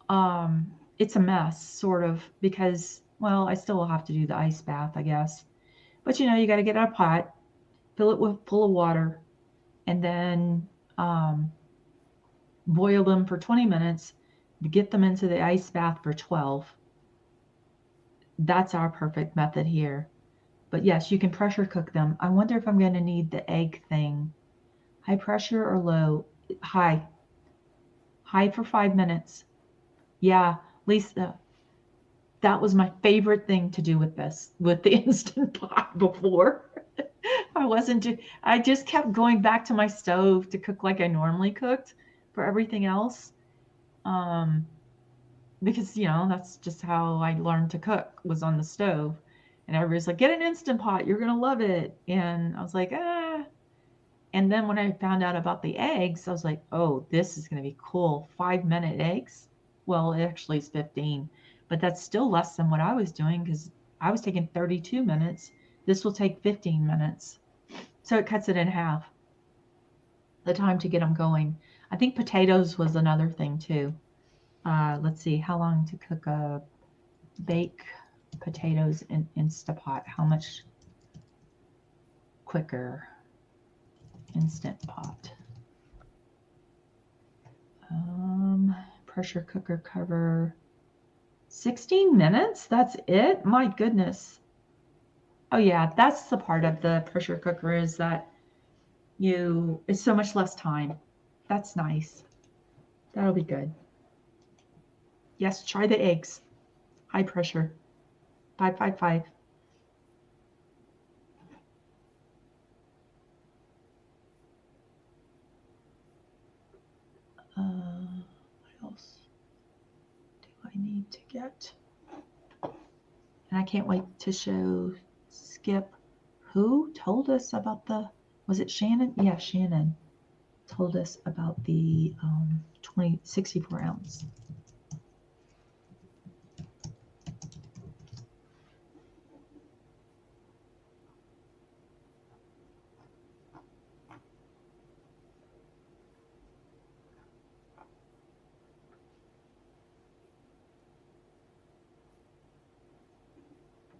it's a mess, sort of, because, well, I still will have to do the ice bath, I guess. But you know, you got to get a pot, fill it full of water, and then boil them for 20 minutes to get them into the ice bath for 12. That's our perfect method here. But yes, you can pressure cook them. I wonder if I'm going to need the egg thing. High pressure or low? High. High for 5 minutes. Yeah, Lisa, that was my favorite thing to do with this, with the Instant Pot before. I just kept going back to my stove to cook like I normally cooked for everything else. Because, you know, that's just how I learned to cook, was on the stove. And everybody's like, get an Instant Pot, you're going to love it. And I was like, ah. And then when I found out about the eggs, I was like, oh, this is going to be cool. 5-minute eggs. Well, it actually is 15, but that's still less than what I was doing, because I was taking 32 minutes. This will take 15 minutes. So it cuts it in half, the time to get them going. I think potatoes was another thing too. Let's see, how long to cook a bake potatoes in Instapot? How much quicker? Instant Pot. Pressure cooker cover 16 minutes. That's it. My goodness. Oh yeah, that's the part of the pressure cooker, is that it's so much less time. That's nice. That'll be good. Yes, try the eggs. High pressure. 5-5-5. What else do I need to get? And I can't wait to show Skip, who told us about was it Shannon? Yeah, Shannon told us about the 64 ounce.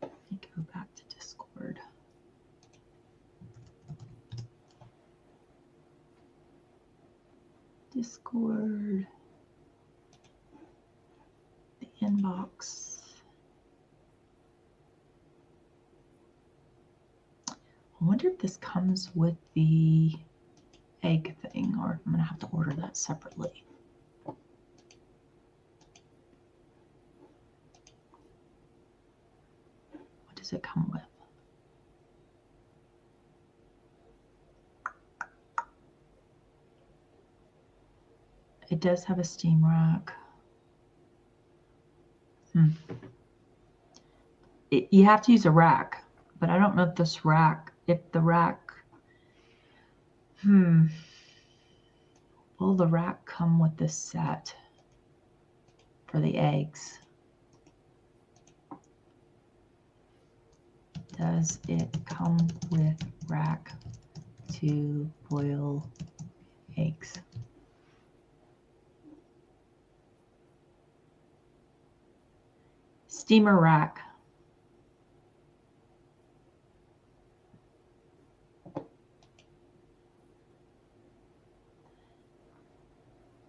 Let me go back to Discord. Discord, the inbox. I wonder if this comes with the egg thing, or I'm gonna have to order that separately. What does it come with? It does have a steam rack. You have to use a rack, but I don't know if this rack, will the rack come with this set for the eggs? Does it come with rack to boil eggs? Steamer rack.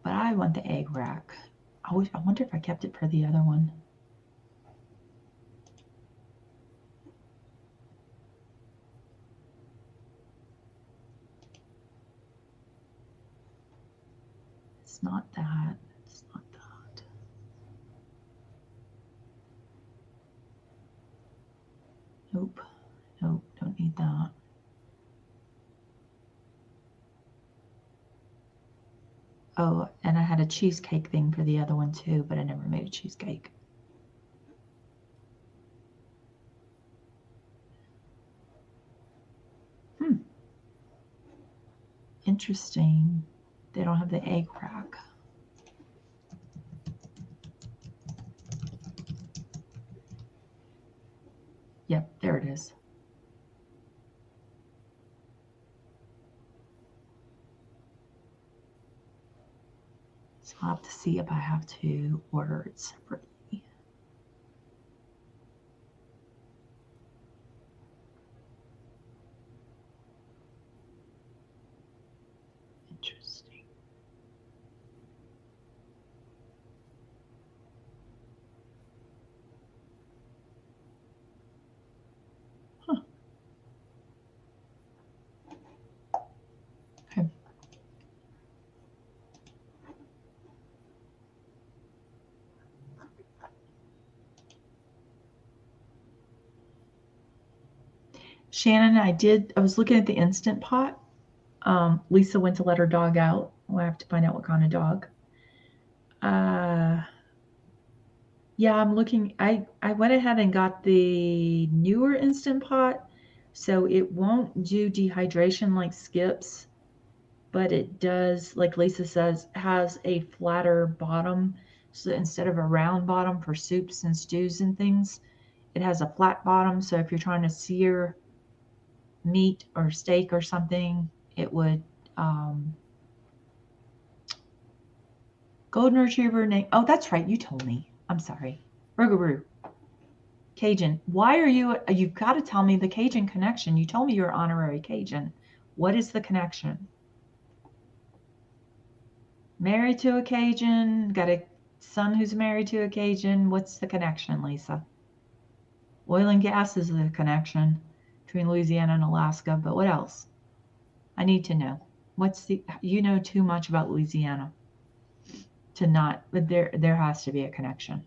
But I want the egg rack. I wonder if I kept it for the other one. It's not that. It's not that. Nope. Nope. Don't need that. Oh, and I had a cheesecake thing for the other one too, but I never made a cheesecake. Interesting. They don't have the egg rack. Yep, there it is. So I'll have to see if I have to order it separately. Interesting. Huh. Okay. Shannon, I was looking at the Instant Pot. Lisa went to let her dog out. We'll have to find out what kind of dog. Yeah, I'm looking. I went ahead and got the newer Instant Pot, so it won't do dehydration like Skips, but it does, like Lisa says, has a flatter bottom. So instead of a round bottom for soups and stews and things, it has a flat bottom. So if you're trying to sear meat or steak or something, it would. Golden Retriever name. Oh, that's right. You told me. I'm sorry. Rougarou. Cajun. Why are you? You've got to tell me the Cajun connection. You told me you're honorary Cajun. What is the connection? Married to a Cajun. Got a son who's married to a Cajun. What's the connection, Lisa? Oil and gas is the connection between Louisiana and Alaska. But what else? I need to know. What's the? You know too much about Louisiana to not. But there has to be a connection.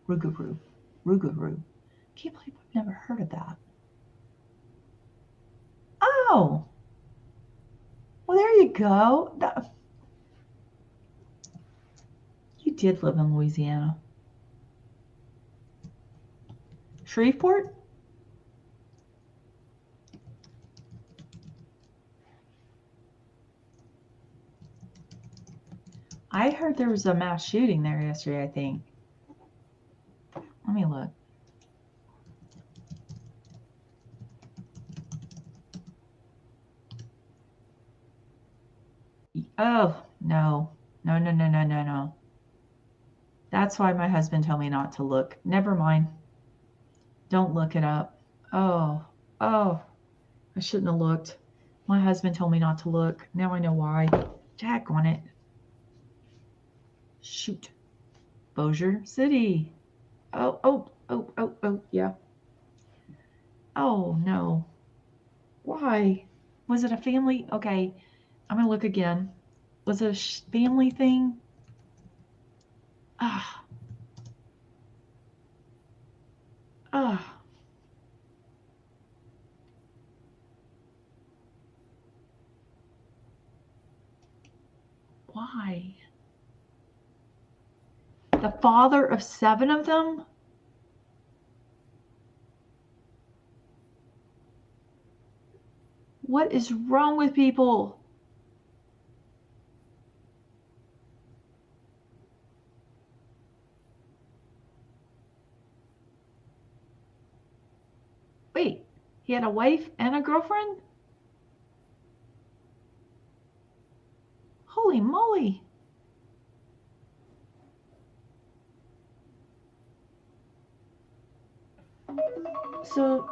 Rougarou. Rougarou. Can't believe I've never heard of that. Oh. Well, there you go. You did live in Louisiana. Shreveport? I heard there was a mass shooting there yesterday, I think. Let me look. Oh, no. No, no, no, no, no, no. That's why my husband told me not to look. Never mind. Don't look it up. Oh, I shouldn't have looked. My husband told me not to look. Now I know why. Jack on it. Shoot. Bossier City. Oh, yeah. Oh, no. Why? Was it a family? Okay, I'm going to look again. Was it a family thing? Ah. Why? The father of 7 of them? What is wrong with people? Wait, he had a wife and a girlfriend? Holy moly. So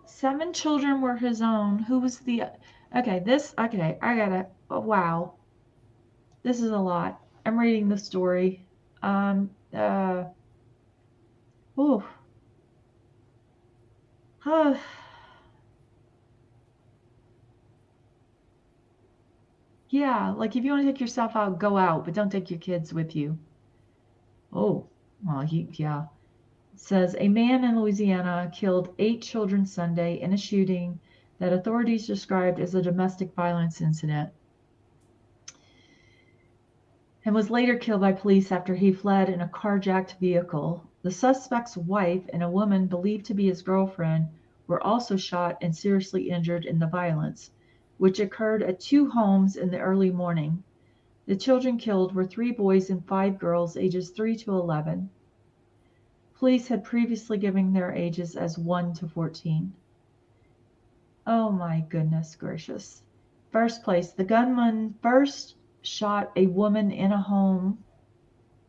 7 children were his own. Who was the... Okay, I gotta... Oh, wow. This is a lot. I'm reading the story. Ooh. Yeah, like if you want to take yourself out, go out, but don't take your kids with you. Oh, well, yeah. It says a man in Louisiana killed 8 children Sunday in a shooting that authorities described as a domestic violence incident, and was later killed by police after he fled in a carjacked vehicle. The suspect's wife and a woman believed to be his girlfriend were also shot and seriously injured in the violence, which occurred at 2 homes in the early morning. The children killed were 3 boys and 5 girls, ages 3 to 11. Police had previously given their ages as 1 to 14. Oh my goodness gracious. First place, the gunman first shot a woman in a home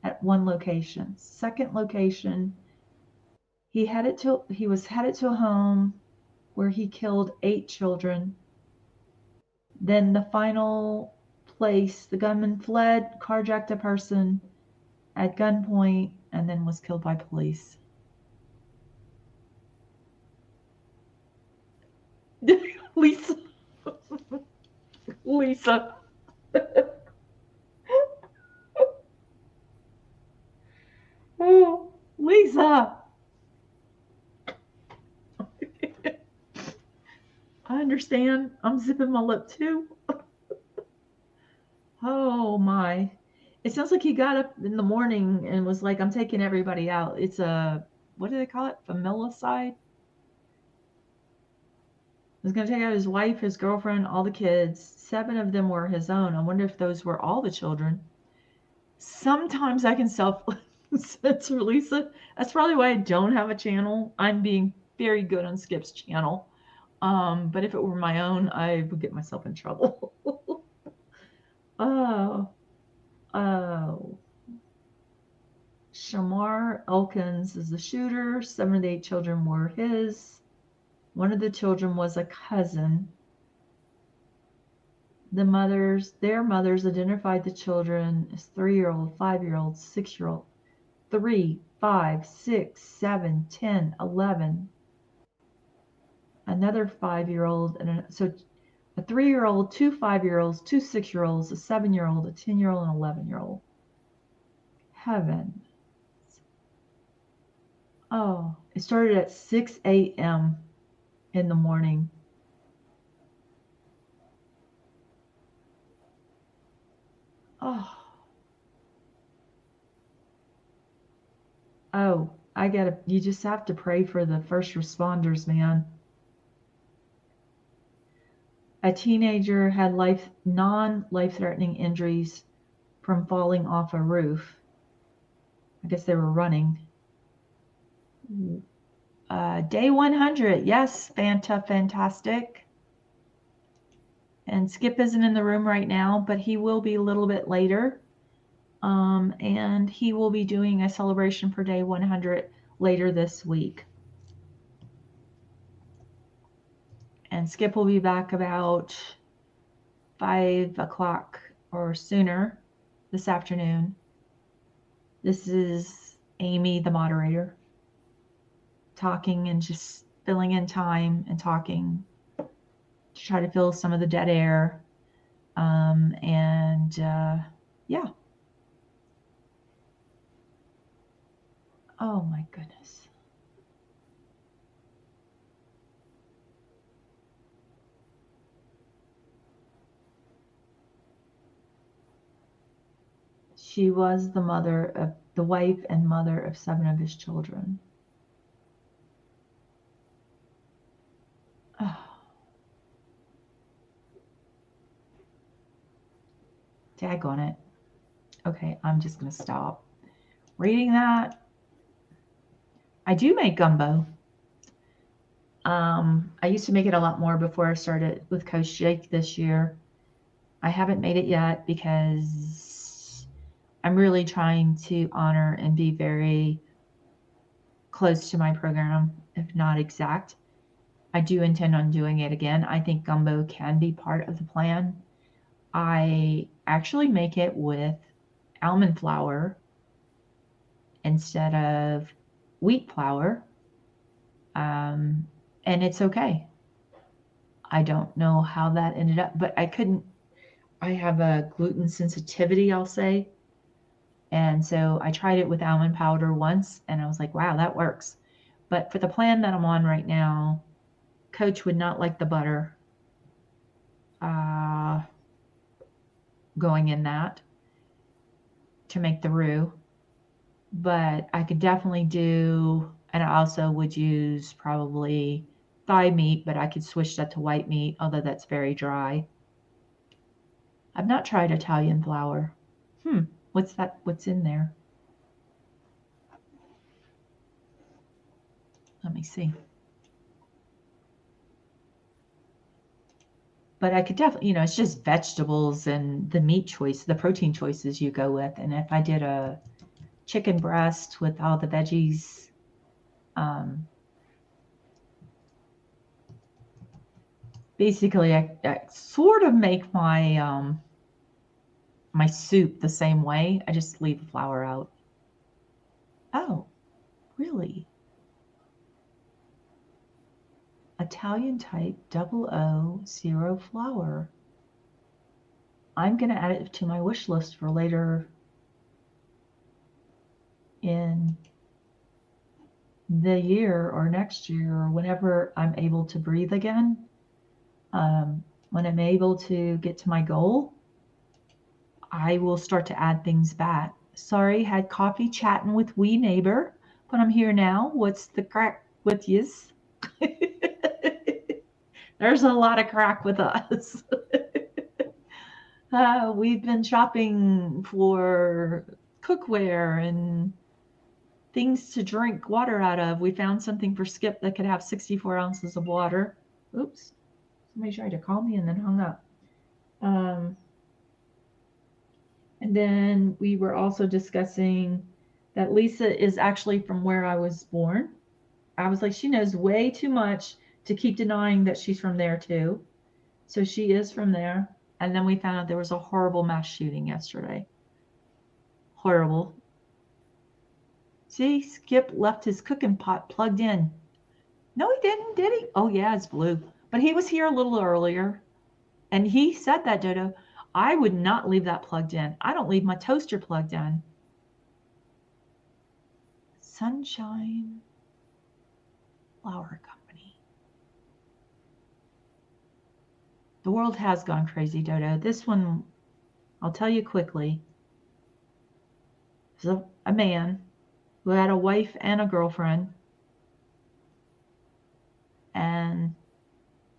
at one location. Second location, he was headed to a home where he killed 8 children. Then the final place, the gunman fled, carjacked a person at gunpoint, and then was killed by police. Lisa. Lisa. Oh, Lisa. I understand. I'm zipping my lip too. Oh my. It sounds like he got up in the morning and was like, I'm taking everybody out. It's a, what do they call it? Familicide? He was going to take out his wife, his girlfriend, all the kids. 7 of them were his own. I wonder if those were all the children. Sometimes I can self-censor, Lisa. That's probably why I don't have a channel. I'm being very good on Skip's channel. But if it were my own, I would get myself in trouble. Oh. Shamar Elkins is the shooter. 7 of the 8 children were his. One of the children was a cousin. Their mothers identified the children as 3-year-old, 5-year-old, 6-year-old, 3, 5, 6, 7, 10, 11. Another 5-year-old, so a 3-year-old, 2 5-year-olds, 2 6-year-olds, a 7-year-old, a 10-year-old, and an 11-year-old. Heaven. Oh, it started at 6 a.m. in the morning. Oh. Oh, you just have to pray for the first responders, man. A teenager had non-life-threatening injuries from falling off a roof. I guess they were running. Day 100. Yes, fantastic. And Skip isn't in the room right now, but he will be a little bit later. And he will be doing a celebration for day 100 later this week. And Skip will be back about 5 o'clock or sooner this afternoon. This is Amy, the moderator, talking and just filling in time and talking to try to fill some of the dead air. Yeah. Oh my goodness. She was the wife and mother of 7 of his children. Oh. Tag on it. Okay, I'm just going to stop reading that. I do make gumbo. I used to make it a lot more before I started with Coach Jake this year. I haven't made it yet because I'm really trying to honor and be very close to my program, if not exact. I do intend on doing it again. I think gumbo can be part of the plan. I actually make it with almond flour instead of wheat flour, and it's okay. I don't know how that ended up, but I have a gluten sensitivity, I'll say. And so I tried it with almond powder once and I was like, wow, that works. But for the plan that I'm on right now, Coach would not like the butter going in that to make the roux. But I could definitely do, and I also would use probably thigh meat, but I could switch that to white meat, although that's very dry. I've not tried Italian flour. What's that? What's in there? Let me see. But I could definitely, it's just vegetables and the meat choice, the protein choices you go with. And if I did a chicken breast with all the veggies, basically I sort of make my my soup the same way. I just leave the flour out. Oh, really? Italian type 000 flour. I'm going to add it to my wish list for later in the year or next year or whenever I'm able to breathe again. When I'm able to get to my goal, I will start to add things back. Sorry, had coffee chatting with wee neighbor, but I'm here now. What's the crack with yous? There's a lot of crack with us. We've been shopping for cookware and things to drink water out of. We found something for Skip that could have 64 ounces of water. Oops. Somebody tried to call me and then hung up. And then we were also discussing that Lisa is actually from where I was born. I was like, she knows way too much to keep denying that she's from there too. So she is from there. And then we found out there was a horrible mass shooting yesterday. Horrible. See, Skip left his cooking pot plugged in. No, he didn't, did he? Oh, yeah, it's blue. But he was here a little earlier. And he said that, Dodo. I would not leave that plugged in. I don't leave my toaster plugged in. Sunshine Flour Company. The world has gone crazy, Dodo. This one, I'll tell you quickly. There's a man who had a wife and a girlfriend. And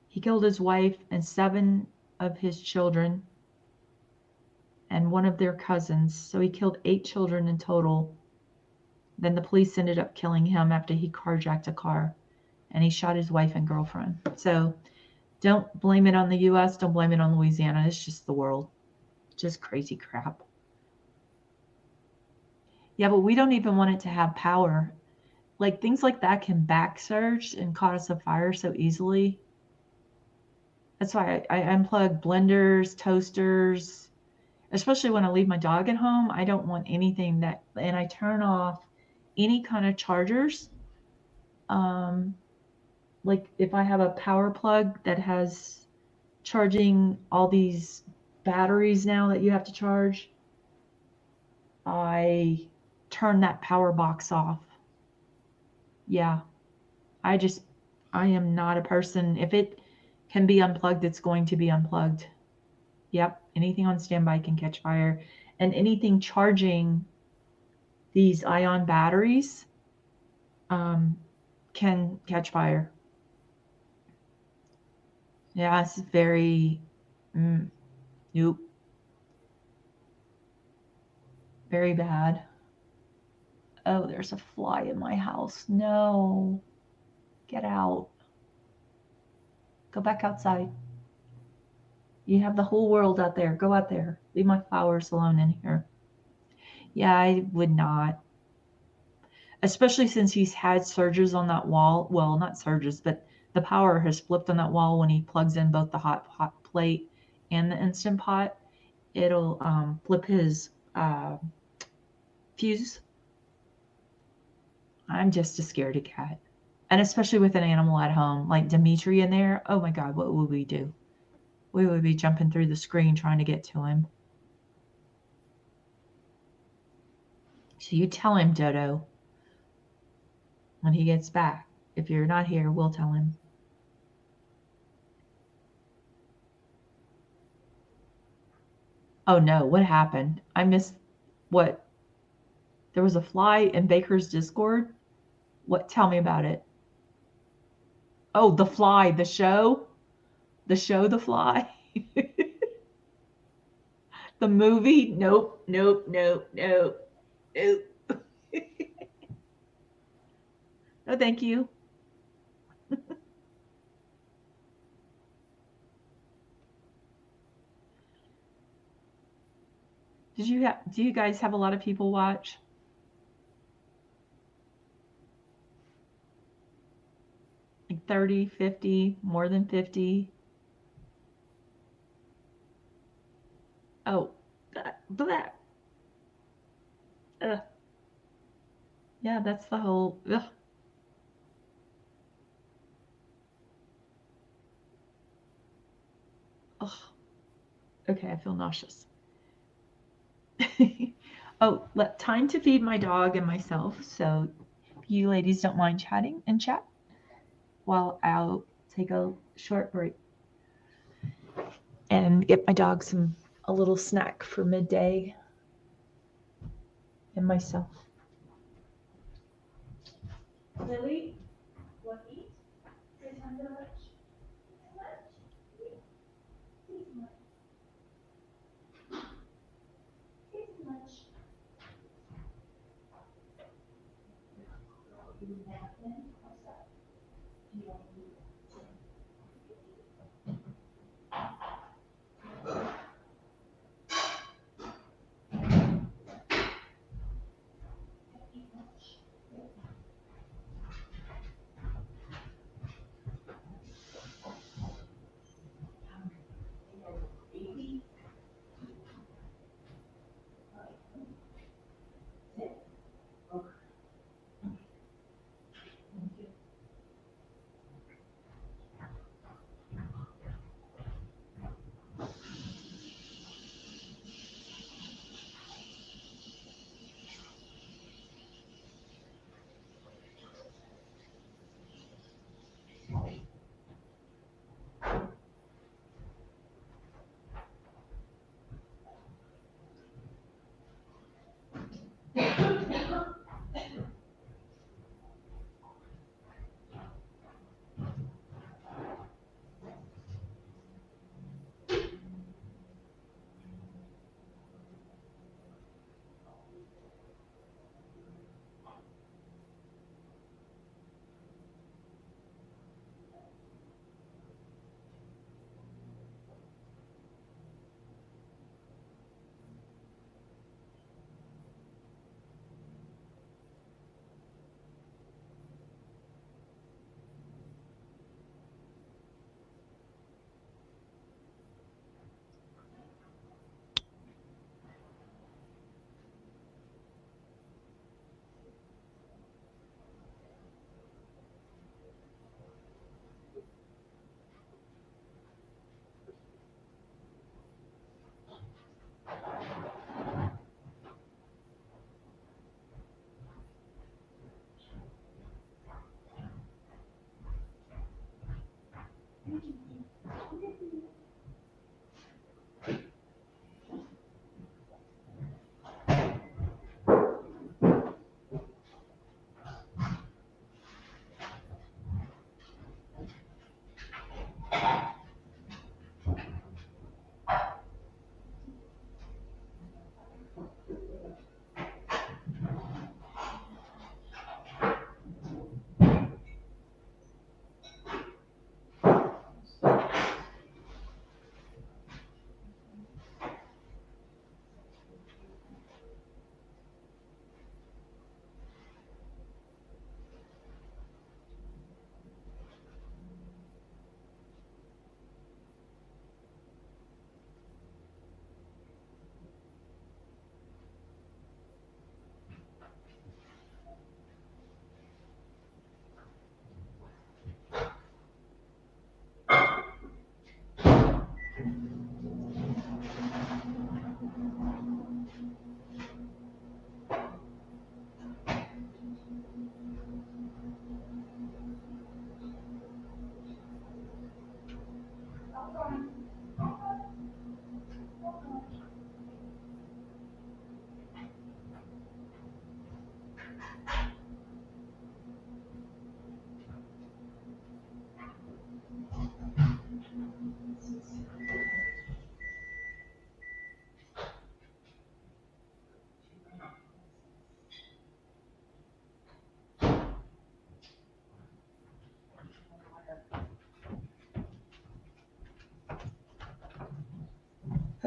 he killed his wife and 7 of his children and one of their cousins. So he killed 8 children in total. Then the police ended up killing him after he carjacked a car. And he shot his wife and girlfriend. So don't blame it on the U.S. Don't blame it on Louisiana. It's just the world. Just crazy crap. Yeah, but we don't even want it to have power. Like things like that can back surge and cause a fire so easily. That's why I unplug blenders, toasters, especially when I leave my dog at home. I don't want anything that, and I turn off any kind of chargers. Like if I have a power plug that has charging all these batteries now that you have to charge, I turn that power box off. Yeah, I am not a person. If it can be unplugged, it's going to be unplugged. Yep, anything on standby can catch fire. And anything charging these ion batteries can catch fire. Yeah, it's very, nope. Very bad. Oh, there's a fly in my house. No. Get out. Go back outside. You have the whole world out there. Go out there. Leave my flowers alone in here. Yeah, I would not. Especially since he's had surges on that wall. Well, not surges, but the power has flipped on that wall when he plugs in both the hot plate and the Instant Pot. It'll flip his fuse. I'm just a scaredy cat. And especially with an animal at home, like Dimitri in there. Oh my God, what would we do? We would be jumping through the screen trying to get to him. So you tell him, Dodo, when he gets back. If you're not here, we'll tell him. Oh no, what happened? I missed what? There was a fly in Baker's Discord? What? Tell me about it. Oh, The Fly, the show? The show The Fly? The movie? Nope, nope, nope, nope, nope. No, thank you. Do you guys have a lot of people watch? Like 30, 50, more than 50? Oh, that. Yeah, that's the whole. Ugh. Ugh. Okay, I feel nauseous. Oh, time to feed my dog and myself. So if you ladies don't mind chatting and chat while I'll take a short break and get my dog a little snack for midday and myself. Lily, what eat? Say time to lunch.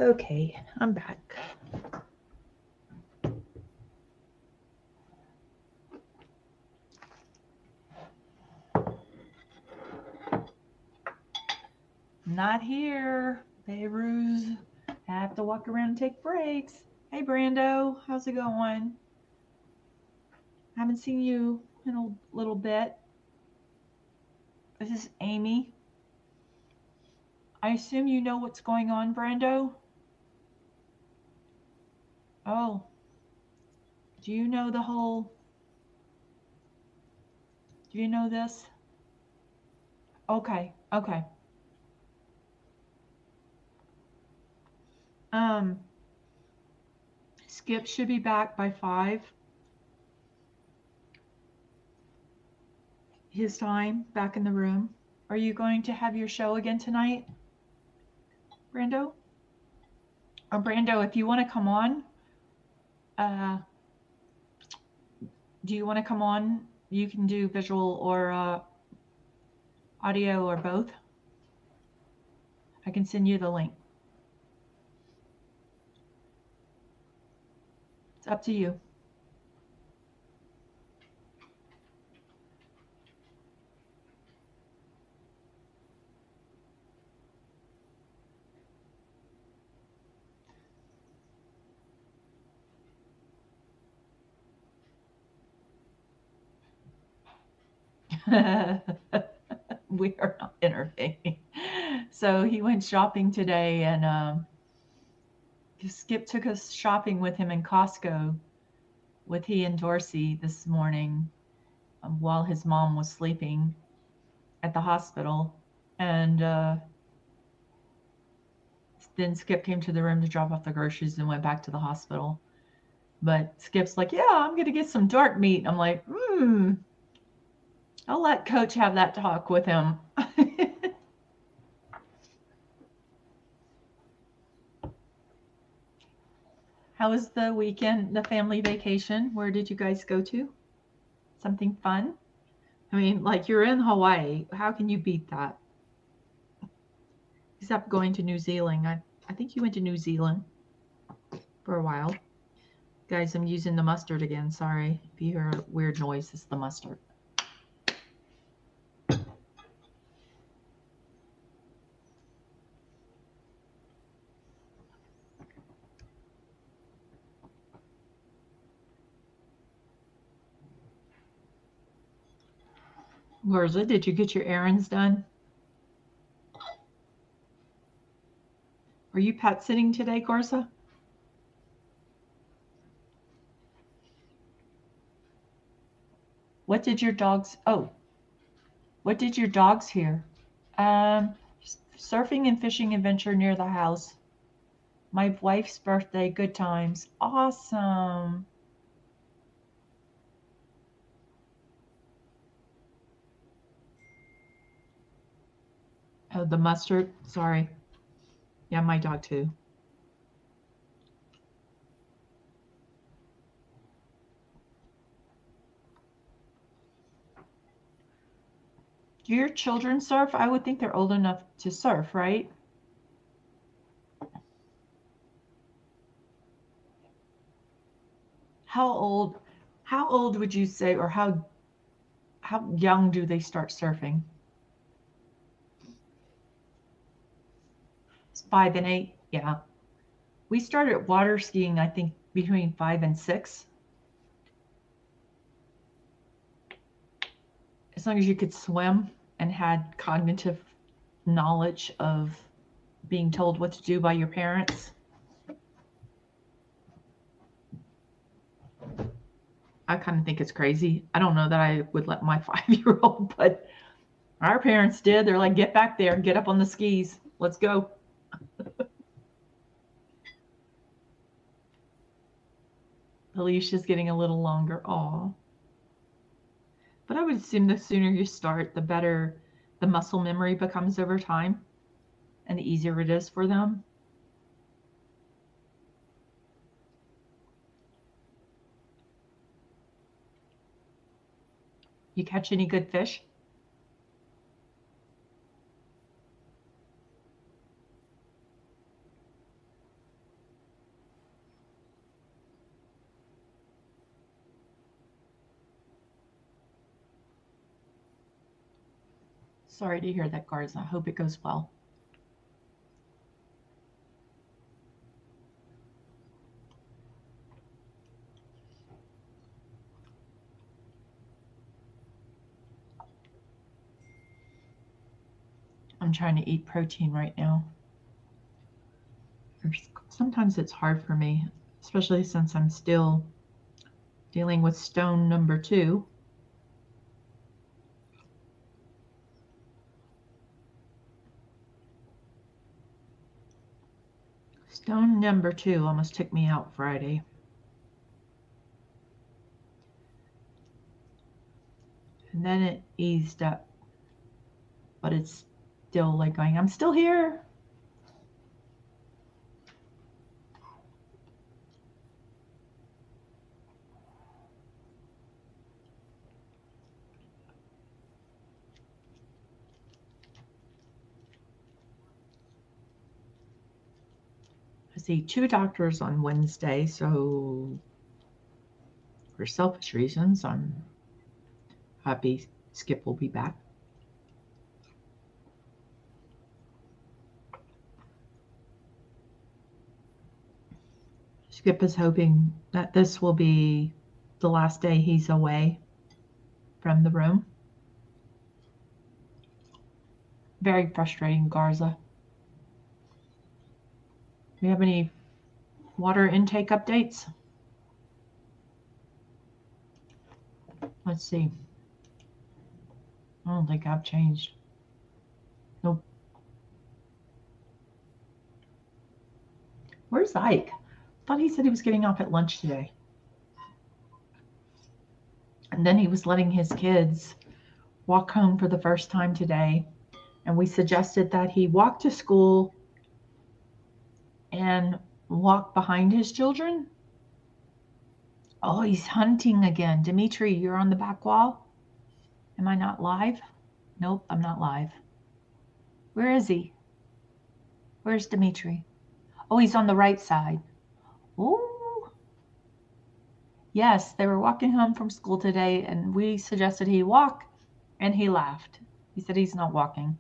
Okay, I'm back. Not here, Beirut. I have to walk around and take breaks. Hey, Brando, how's it going? Haven't seen you in a little bit. This is Amy. I assume you know what's going on, Brando? Oh, do you know the whole... Do you know this? Okay, okay. Skip should be back by 5. His time, back in the room. Are you going to have your show again tonight, Brando? Or Brando, if you want to come on, do you want to come on? You can do visual or audio or both. I can send you the link. It's up to you. We are not entertaining. So he went shopping today, and Skip took us shopping with him in Costco with he and Dorsey this morning while his mom was sleeping at the hospital. And then Skip came to the room to drop off the groceries and went back to the hospital. But Skip's like, yeah, I'm going to get some dark meat. I'm like, I'll let Coach have that talk with him. How was the weekend, the family vacation? Where did you guys go to? Something fun? I mean, like, you're in Hawaii. How can you beat that? Except going to New Zealand. I think you went to New Zealand for a while. Guys, I'm using the mustard again. Sorry. If you hear a weird noise, it's the mustard. Garza, did you get your errands done? Are you pet sitting today, Garza? What did your dogs... Oh. What did your dogs hear? Surfing and fishing adventure near the house. My wife's birthday, good times. Awesome. Oh, the mustard. Sorry. Yeah, my dog too. Do your children surf? I would think they're old enough to surf, right? How old would you say, or how young do they start surfing? It's 5 and 8. Yeah. We started water skiing, I think, between 5 and 6. As long as you could swim and had cognitive knowledge of being told what to do by your parents. I kind of think it's crazy. I don't know that I would let my 5-year-old, but our parents did. They're like, get back there, get up on the skis. Let's go. The leash is getting a little longer. Aw. But I would assume the sooner you start, the better the muscle memory becomes over time and the easier it is for them. You catch any good fish? Sorry to hear that, Garza. I hope it goes well. I'm trying to eat protein right now. Sometimes it's hard for me, especially since I'm still dealing with stone number 2. Stone number 2 almost took me out Friday. And then it eased up. But it's still like going, I'm still here. I see 2 doctors on Wednesday, so for selfish reasons, I'm happy Skip will be back. Skip is hoping that this will be the last day he's away from the room. Very frustrating, Garza. Do you have any water intake updates? Let's see. I don't think I've changed. Nope. Where's Ike? I thought he said he was getting off at lunch today. And then he was letting his kids walk home for the first time today. And we suggested that he walk to school and walk behind his children. Oh, he's hunting again. Dimitri, you're on the back wall? Am I not live? Nope, I'm not live. Where is he? Where's Dimitri? Oh, he's on the right side. Oh. Yes, they were walking home from school today, and we suggested he walk, and he laughed. He said he's not walking.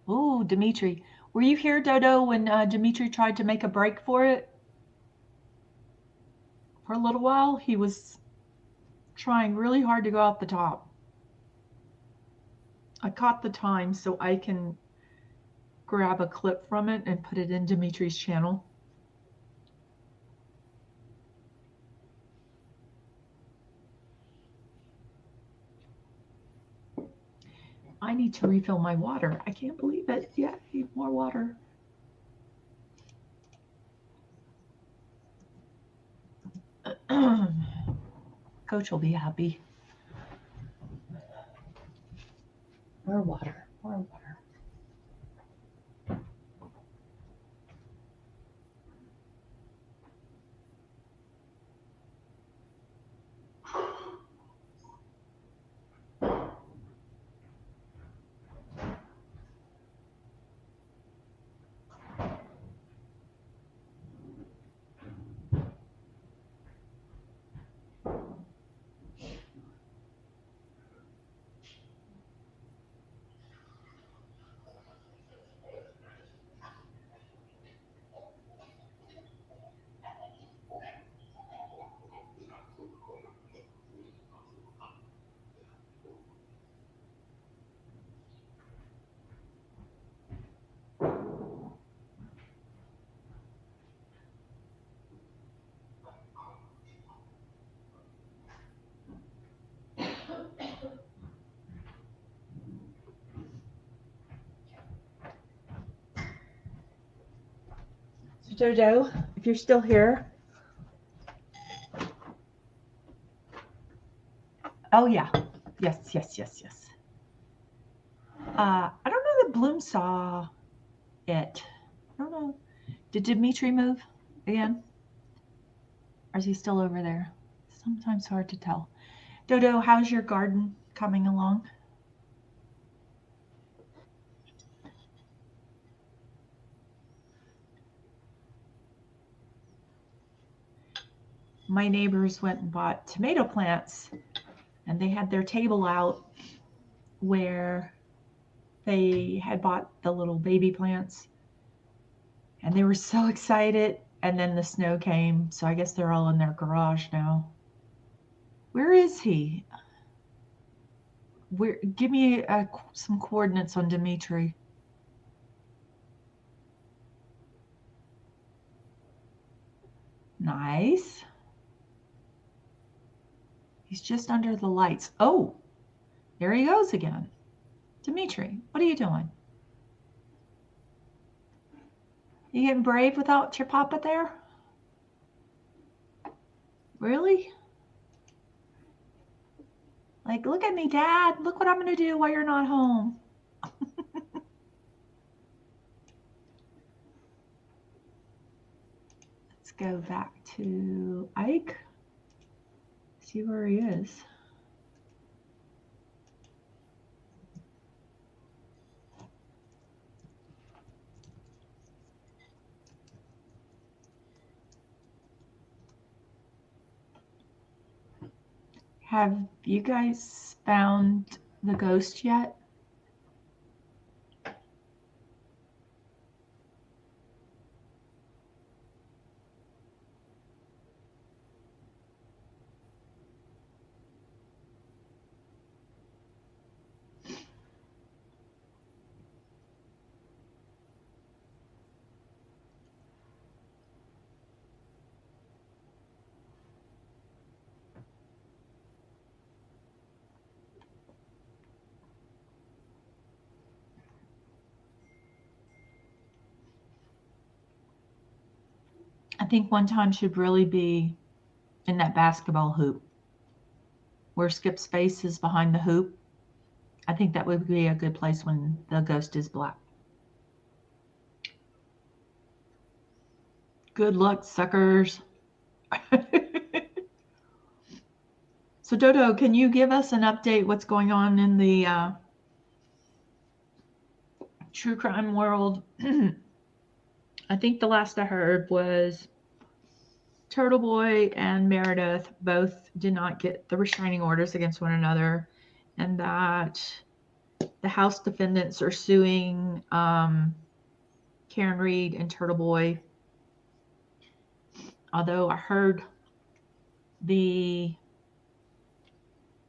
Oh, Dimitri. Were you here, Dodo, when Dimitri tried to make a break for it? For a little while, he was trying really hard to go off the top. I caught the time so I can grab a clip from it and put it in Dimitri's channel. I need to refill my water. I can't believe it. Yeah, I need more water. Coach will be happy. More water, more water. So Dodo, if you're still here. Oh yeah, yes. I don't know that Bloom saw it. I don't know. Did Dimitri move again? Or is he still over there? Sometimes hard to tell. Dodo, how's your garden coming along? My neighbors went and bought tomato plants and they had their table out where they had bought the little baby plants, and they were so excited, and then the snow came, so I guess they're all in their garage now. Where is he? Give me some coordinates on Dimitri. Nice. He's just under the lights. Oh, there he goes again. Dimitri, what are you doing? You getting brave without your papa there? Really? Like, look at me, Dad. Look what I'm going to do while you're not home. Let's go back to Ike. See where he is. Have you guys found the ghost yet? I think one time should really be in that basketball hoop where Skip's face is behind the hoop. I think that would be a good place when the ghost is black. Good luck, suckers. So Dodo, can you give us an update what's going on in the true crime world? I think the last I heard was Turtle Boy and Meredith both did not get the restraining orders against one another, and that the House defendants are suing Karen Reed and Turtle Boy. Although I heard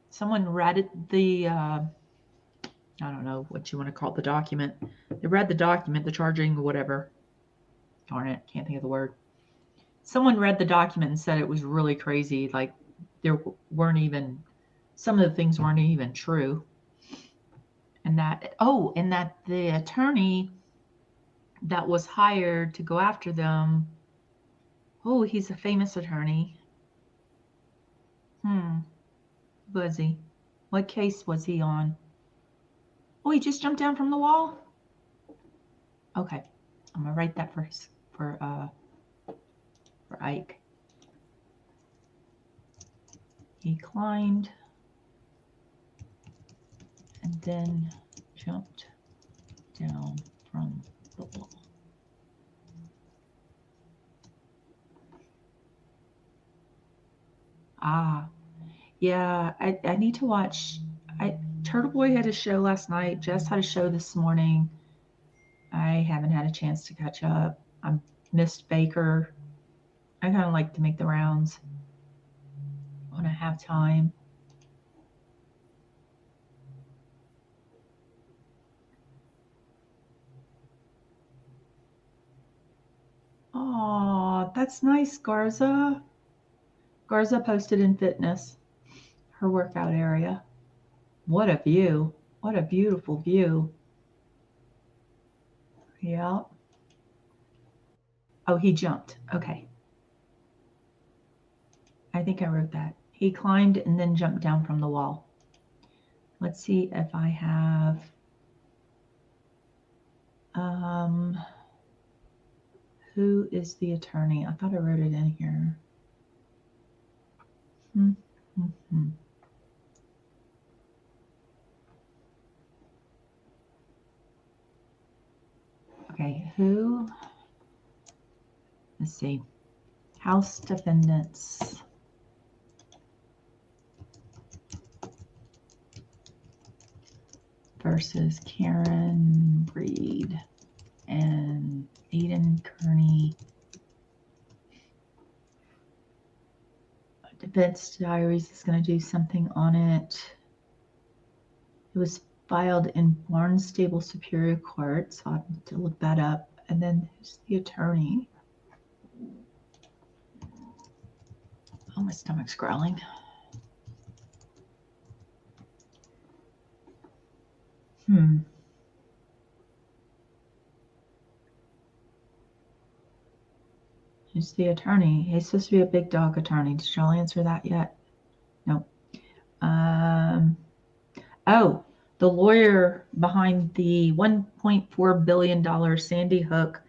someone read the I don't know what you want to call it, the document. They read the document, the charging, whatever. Darn it, can't think of the word. Someone read the document and said it was really crazy. Like there weren't even, some of the things weren't even true. And that the attorney that was hired to go after them, oh, he's a famous attorney. Was he? What case was he on? Oh, he just jumped down from the wall? Okay. I'm gonna write that for Ike. He climbed and then jumped down from the wall. Yeah, I need to watch. Turtle Boy had a show last night. Jess had a show this morning. I haven't had a chance to catch up. I missed Baker. I kind of like to make the rounds when I have time. Oh, that's nice, Garza. Garza posted in fitness, her workout area. What a view. What a beautiful view. Yeah. Oh, he jumped. Okay. I think I wrote that. He climbed and then jumped down from the wall. Let's see if I have who is the attorney? I thought I wrote it in here. Okay, who? Let's see. House defendants. versus Karen Reed and Aiden Kearney. Defense Diaries is going to do something on it. It was filed in Barnstable Superior Court, so I have to look that up. And then who's the attorney? Oh, my stomach's growling. Who's the attorney? He's supposed to be a big dog attorney. Did y'all answer that yet? No. Oh, the lawyer behind the $1.4 billion Sandy Hook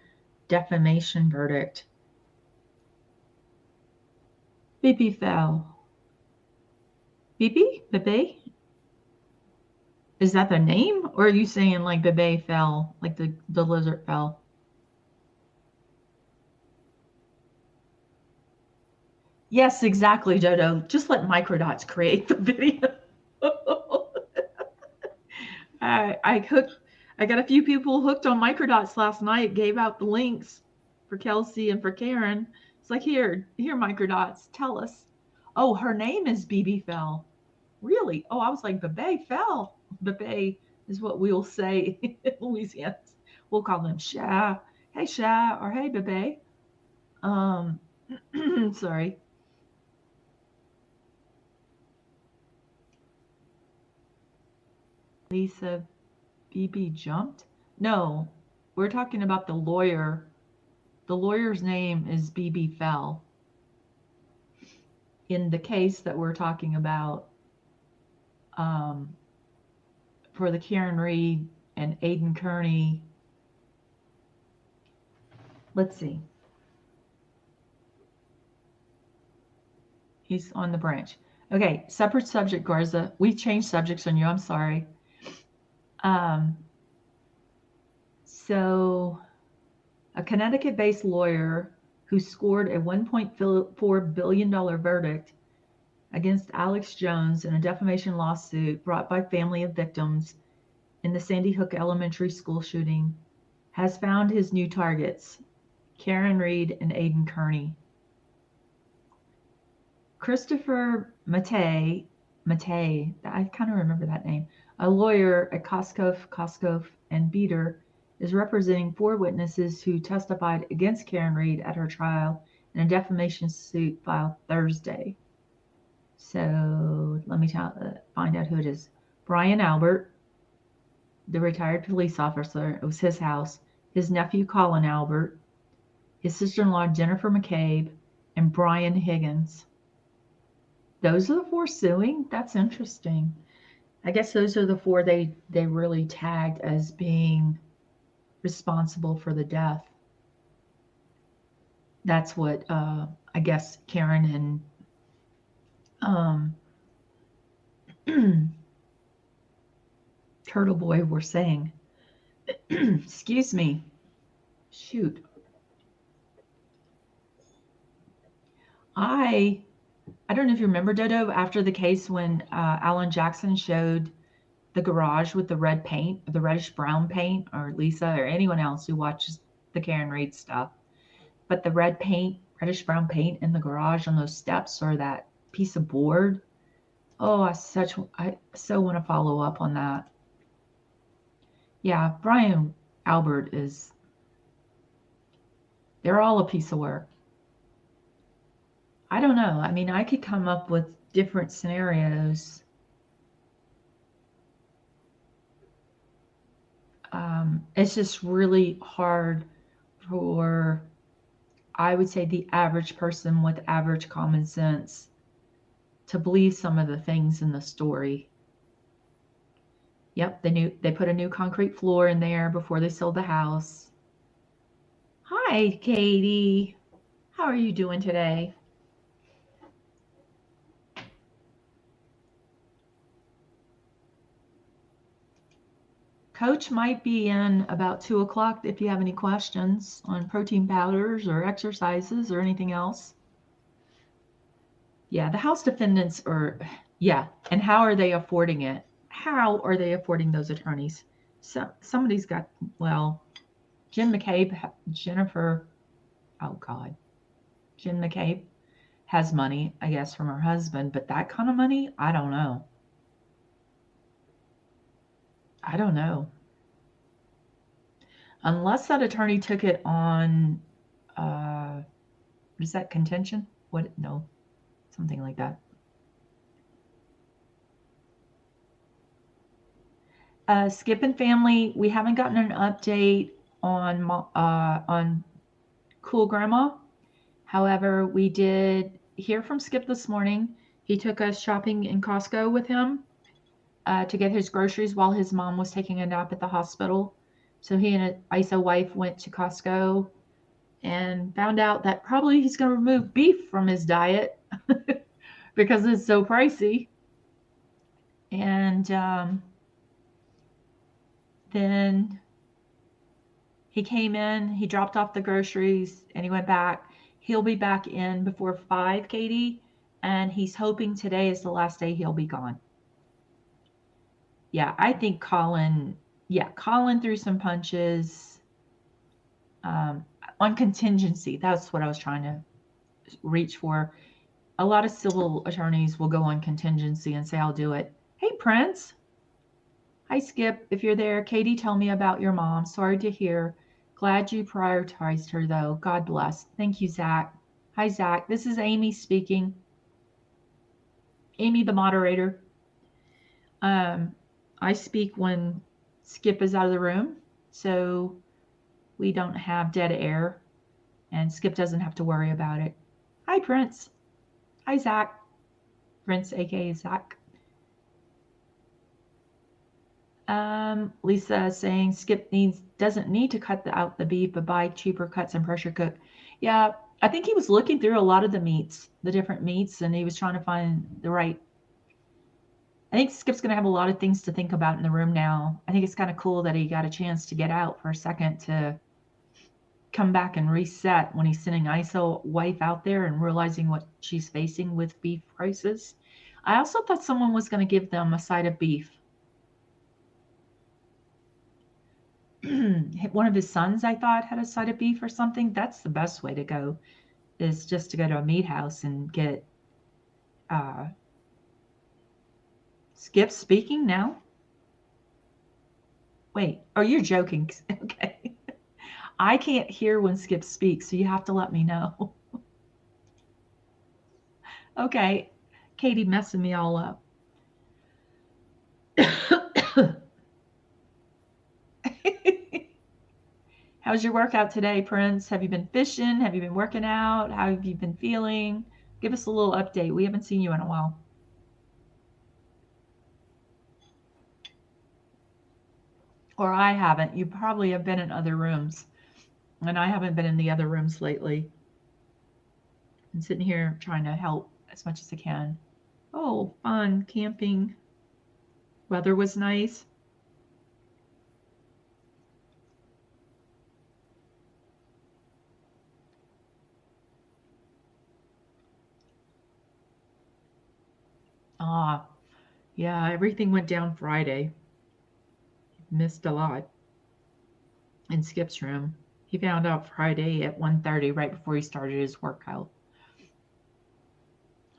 defamation verdict. Bibi fell. Bibi? Bebe? Is that the name? Or are you saying like Bebe fell, like the lizard fell? Yes, exactly, Dodo. Just let Microdots create the video. I got a few people hooked on Microdots last night, gave out the links for Kelsey and for Karen. It's like, here, Microdots, tell us. Oh, her name is BB Fell. Really? Oh, I was like, Bebe Fell. Bebe is what we'll say in Louisiana. We'll call them Sha. Hey, Sha, or hey, Bebe. Sorry. Lisa BB jumped? No, we're talking about the lawyer. The lawyer's name is BB Fell. In the case that we're talking about for the Karen Reed and Aiden Kearney. Let's see. He's on the branch. Okay, separate subject, Garza. We changed subjects on you. I'm sorry. So a Connecticut-based lawyer who scored a $1.4 billion verdict against Alex Jones in a defamation lawsuit brought by family of victims in the Sandy Hook Elementary School shooting has found his new targets, Karen Reed and Aiden Kearney. Christopher Mattei, I kind of remember that name, a lawyer at Koskoff, and Beater, is representing 4 witnesses who testified against Karen Reed at her trial in a defamation suit filed Thursday. So let me find out who it is. Brian Albert, the retired police officer, it was his house, his nephew Colin Albert, his sister-in-law Jennifer McCabe, and Brian Higgins. Those are the 4 suing? That's interesting. I guess those are the 4 they really tagged as being responsible for the death. That's what I guess Karen and Turtle Boy were saying. Excuse me. Shoot. I don't know if you remember, Dodo, after the case when Alan Jackson showed the garage with the red paint, the reddish brown paint, or Lisa or anyone else who watches the Karen Reed stuff, but the red paint, reddish brown paint in the garage on those steps or that piece of board. Oh, I so want to follow up on that. Yeah, Brian Albert they're all a piece of work. I don't know. I mean, I could come up with different scenarios. It's just really hard for, I would say, the average person with average common sense to believe some of the things in the story. Yep, they put a new concrete floor in there before they sold the house. Hi, Katie. How are you doing today? Coach might be in about 2 o'clock if you have any questions on protein powders or exercises or anything else. Yeah, the House defendants are, yeah, and how are they affording it? how are they affording those attorneys? So somebody's got, well, Jen McCabe has money, I guess, from her husband, but that kind of money, I don't know. I don't know. Unless that attorney took it on, what is that, contention? What? No, something like that. Skip and family, we haven't gotten an update on Cool Grandma. However, we did hear from Skip this morning. He took us shopping in Costco with him to get his groceries while his mom was taking a nap at the hospital. So he and Isa wife went to Costco and found out that probably he's going to remove beef from his diet because it's so pricey. And then he came in, he dropped off the groceries, and he went back. He'll be back in before 5, Katie, and he's hoping today is the last day he'll be gone. Yeah, I think Colin threw some punches on contingency. That's what I was trying to reach for. A lot of civil attorneys will go on contingency and say, I'll do it. Hey, Prince. Hi, Skip. If you're there, Katie, tell me about your mom. Sorry to hear. Glad you prioritized her, though. God bless. Thank you, Zach. Hi, Zach. This is Amy speaking. Amy, the moderator. I speak when Skip is out of the room, so we don't have dead air, and Skip doesn't have to worry about it. Hi, Prince. Hi, Zach. Prince, aka Zach. Lisa saying Skip doesn't need to cut out the beef, but buy cheaper cuts and pressure cook. Yeah, I think he was looking through a lot of the meats, the different meats, and he was trying to find the right. I think Skip's going to have a lot of things to think about in the room now. I think it's kind of cool that he got a chance to get out for a second to come back and reset when he's sending Isa wife out there and realizing what she's facing with beef prices. I also thought someone was going to give them a side of beef. One of his sons, I thought, had a side of beef or something. That's the best way to go, is just to go to a meat house and get Skip speaking now? Wait, oh, you're joking. Okay. I can't hear when Skip speaks, so you have to let me know. Okay. Katie messing me all up. How's your workout today, Prince? Have you been fishing? Have you been working out? How have you been feeling? Give us a little update. We haven't seen you in a while. Or I haven't. You probably have been in other rooms. And I haven't been in the other rooms lately. I'm sitting here trying to help as much as I can. Oh, fun. Camping. Weather was nice. Ah, yeah, everything went down Friday. Missed a lot in Skip's room. He found out Friday at 1:30, right before he started his workout.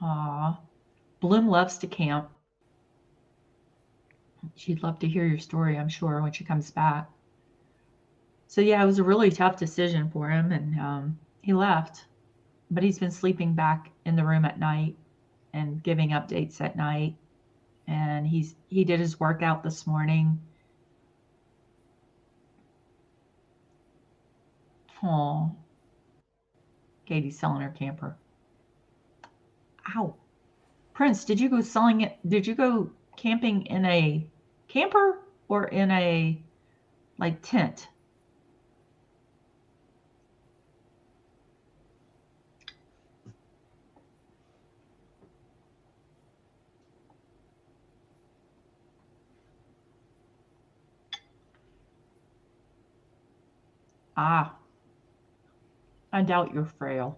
Aw, Bloom loves to camp. She'd love to hear your story, I'm sure, when she comes back. So yeah, it was a really tough decision for him, and he left. But he's been sleeping back in the room at night and giving updates at night. And he did his workout this morning. Oh, Katie's selling her camper. Ow. Prince, did you go camping in a camper or in a like tent? Ah, I doubt you're frail.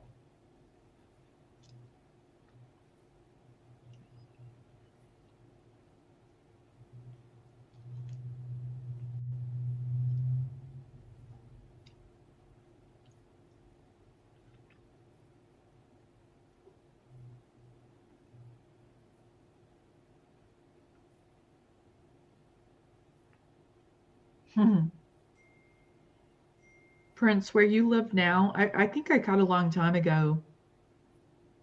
Prince, where you live now, I think I caught a long time ago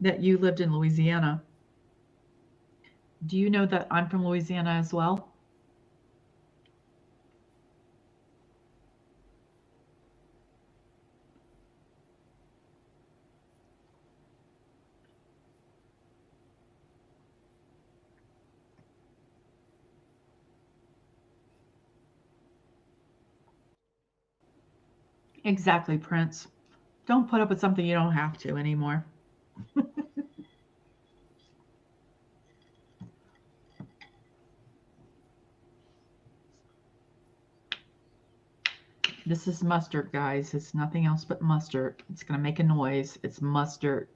that you lived in Louisiana. Do you know that I'm from Louisiana as well? Exactly, Prince. Don't put up with something you don't have to anymore. This is mustard, guys. It's nothing else but mustard. It's going to make a noise. It's mustard.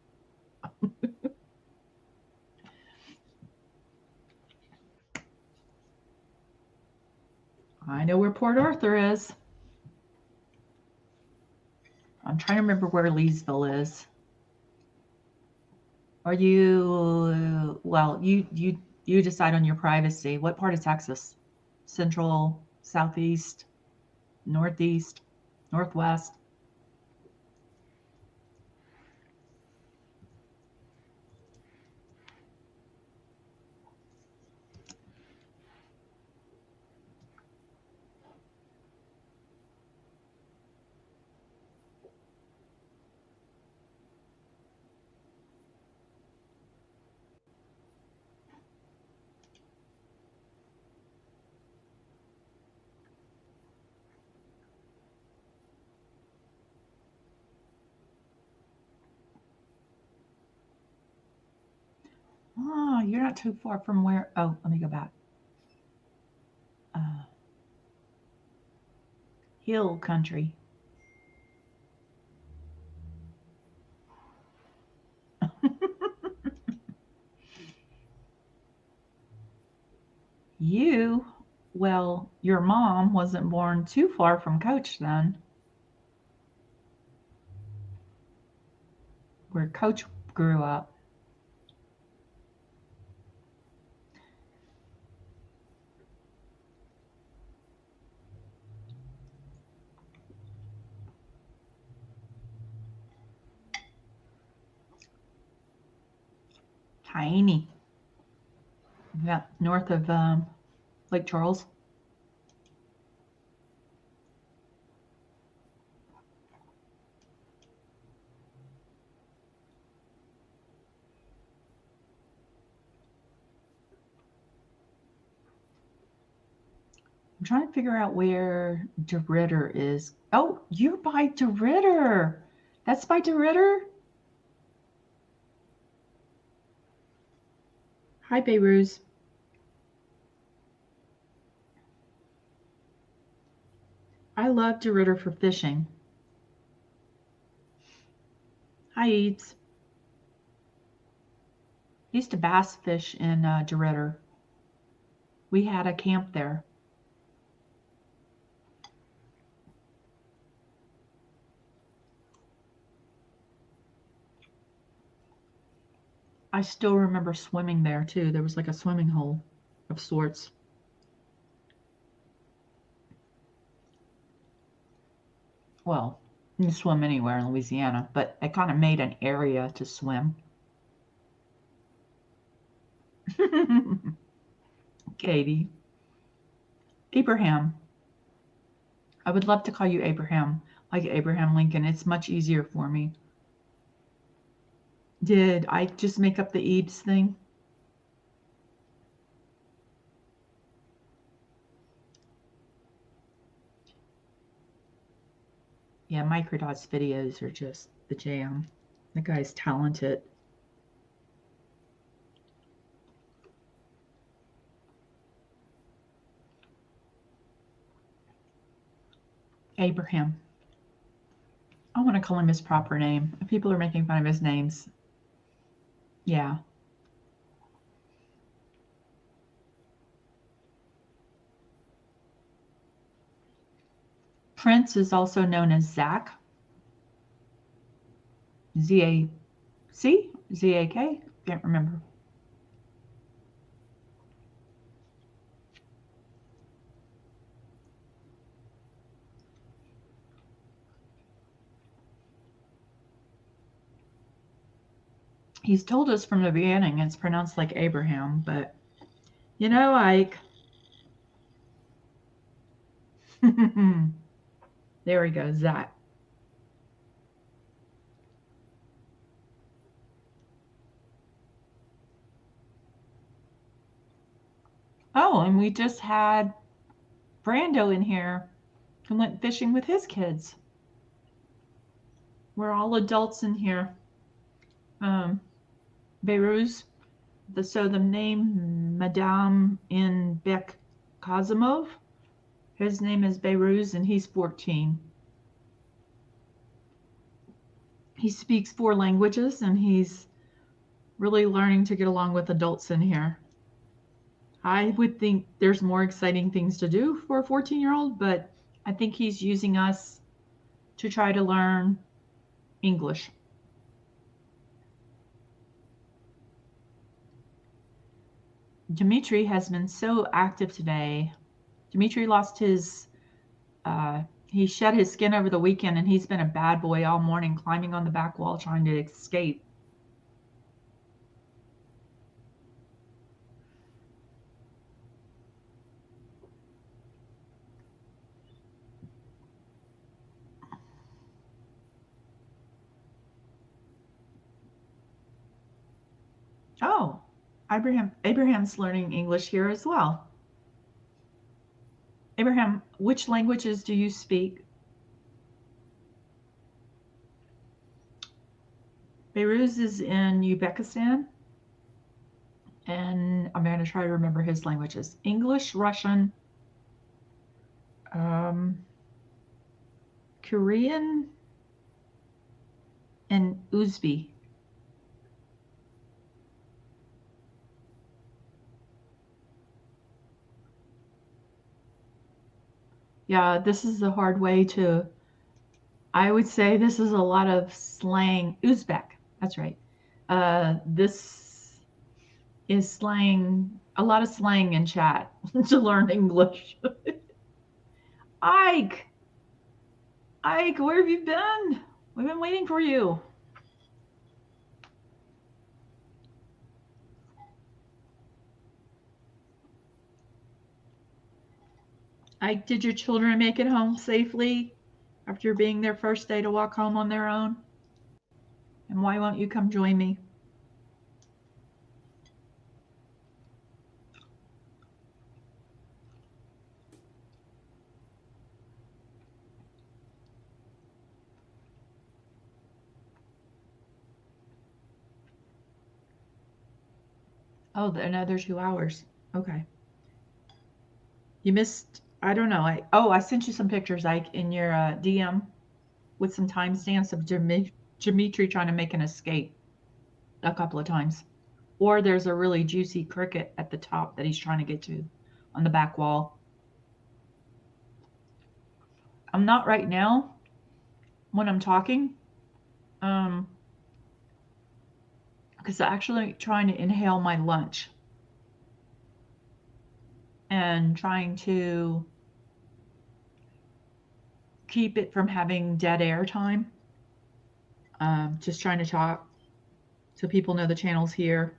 I know where Port Arthur is. I'm trying to remember where Leesville is. Are you, well, you decide on your privacy. What part of Texas? Central, southeast, northeast, northwest? Oh, you're not too far from where, oh, let me go back. Hill country. You, well, your mom wasn't born too far from Coach then, where Coach grew up. Tiny. Yeah, north of Lake Charles. I'm trying to figure out where DeRitter is. Oh, you're by DeRitter. That's by DeRitter? Hi, Beirut. I love DeRitter for fishing. Hi, Eads. Used to bass fish in DeRitter. We had a camp there. I still remember swimming there too. There was like a swimming hole of sorts. Well, you can swim anywhere in Louisiana, but it kind of made an area to swim. Katie. Abraham. I would love to call you Abraham, like Abraham Lincoln. It's much easier for me. Did I just make up the Eads thing? Yeah, Microdot's videos are just the jam. The guy's talented. Abraham. I want to call him his proper name. People are making fun of his names. Yeah. Prince is also known as Zach. Z-A-C? Z-A-K? Can't remember. He's told us from the beginning it's pronounced like Abraham, but you know, Ike. There he goes, that. Oh, and we just had Brando in here who went fishing with his kids. We're all adults in here. Beirut, so the name Madame in Bek Kazimov, his name is Beirut and he's 14. He speaks 4 languages and he's really learning to get along with adults in here. I would think there's more exciting things to do for a 14-year-old, but I think he's using us to try to learn English. Dimitri has been so active today. Dimitri lost his, he shed his skin over the weekend and he's been a bad boy all morning, climbing on the back wall trying to escape. Oh, Abraham's learning English here as well. Abraham, which languages do you speak? Beirut is in Uzbekistan, and I'm going to try to remember his languages. English, Russian, Korean, and Uzbek. Yeah, this is a hard way to, I would say this is a lot of slang. Uzbek, that's right. This is slang, a lot of slang in chat to learn English. Ike, where have you been? We've been waiting for you. Ike, did your children make it home safely after being their first day to walk home on their own? And why won't you come join me? Oh, another 2 hours. Okay. You missed, I don't know. I sent you some pictures, Ike, in your DM with some timestamps of Dimitri trying to make an escape a couple of times. Or there's a really juicy cricket at the top that he's trying to get to on the back wall. I'm not right now when I'm talking. Because I'm actually trying to inhale my lunch and trying to keep it from having dead air time. Just trying to talk so people know the channel's here.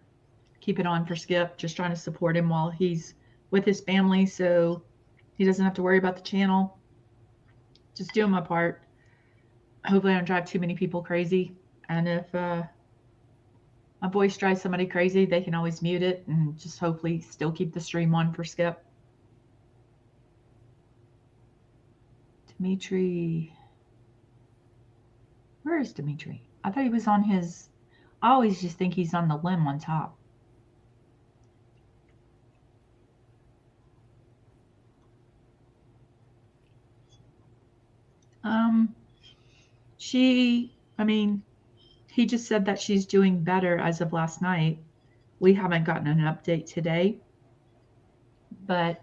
Keep it on for Skip. Just trying to support him while he's with his family so he doesn't have to worry about the channel. Just doing my part. Hopefully I don't drive too many people crazy. And if my voice drives somebody crazy, they can always mute it and just hopefully still keep the stream on for Skip. Dimitri. Where is Dimitri? I thought he was on his, I always just think he's on the limb on top. He just said that she's doing better as of last night. We haven't gotten an update today, but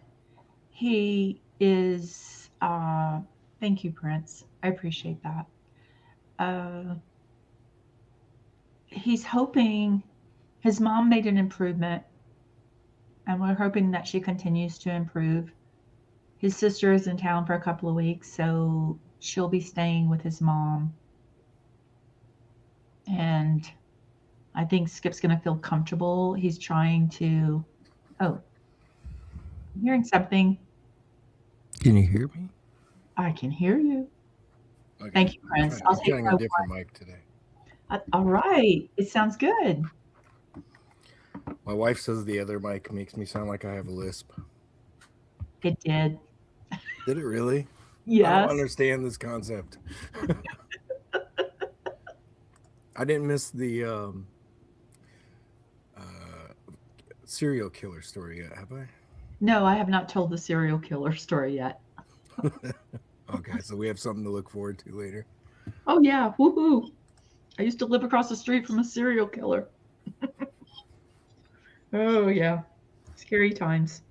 he is, thank you, Prince. I appreciate that. He's hoping, his mom made an improvement, and we're hoping that she continues to improve. His sister is in town for a couple of weeks, so she'll be staying with his mom. And I think Skip's going to feel comfortable. He's trying to. Oh, I'm hearing something. Can you hear me? I can hear you. Okay. Thank you, Prince. I'll I'm take trying my a different mic today. All right. It sounds good. My wife says the other mic makes me sound like I have a lisp. It did. Did it really? I Yes. don't understand this concept. I didn't miss the serial killer story yet, have I? No, I have not told the serial killer story yet. Okay, so we have something to look forward to later. Oh, yeah. Woohoo. I used to live across the street from a serial killer. Oh, yeah. Scary times.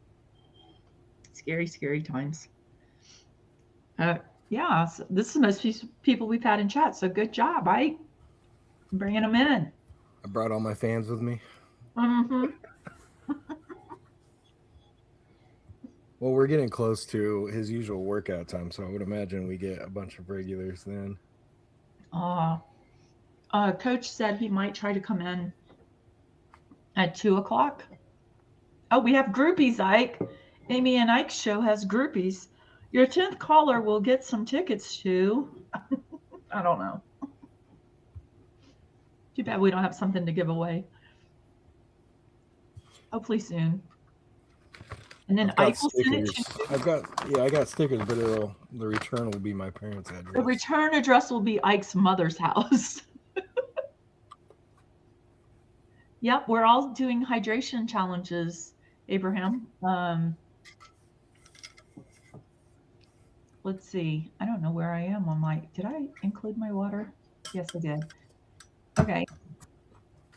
Scary, scary times. Yeah, so this is the most people we've had in chat, so good job, right? Bringing them in. I brought all my fans with me. Mm-hmm. Well, we're getting close to his usual workout time, so I would imagine we get a bunch of regulars then. Coach said he might try to come in at 2:00. Oh, we have groupies, Ike. Amy and Ike's show has groupies. Your 10th caller will get some tickets to. I don't know. Too bad we don't have something to give away. Hopefully soon. And then Ike will send it to you. I got stickers, but the return will be my parents' address. The return address will be Ike's mother's house. Yep, we're all doing hydration challenges, Abraham. Let's see. I don't know where I am on my. Did I include my water? Yes, I did. Okay.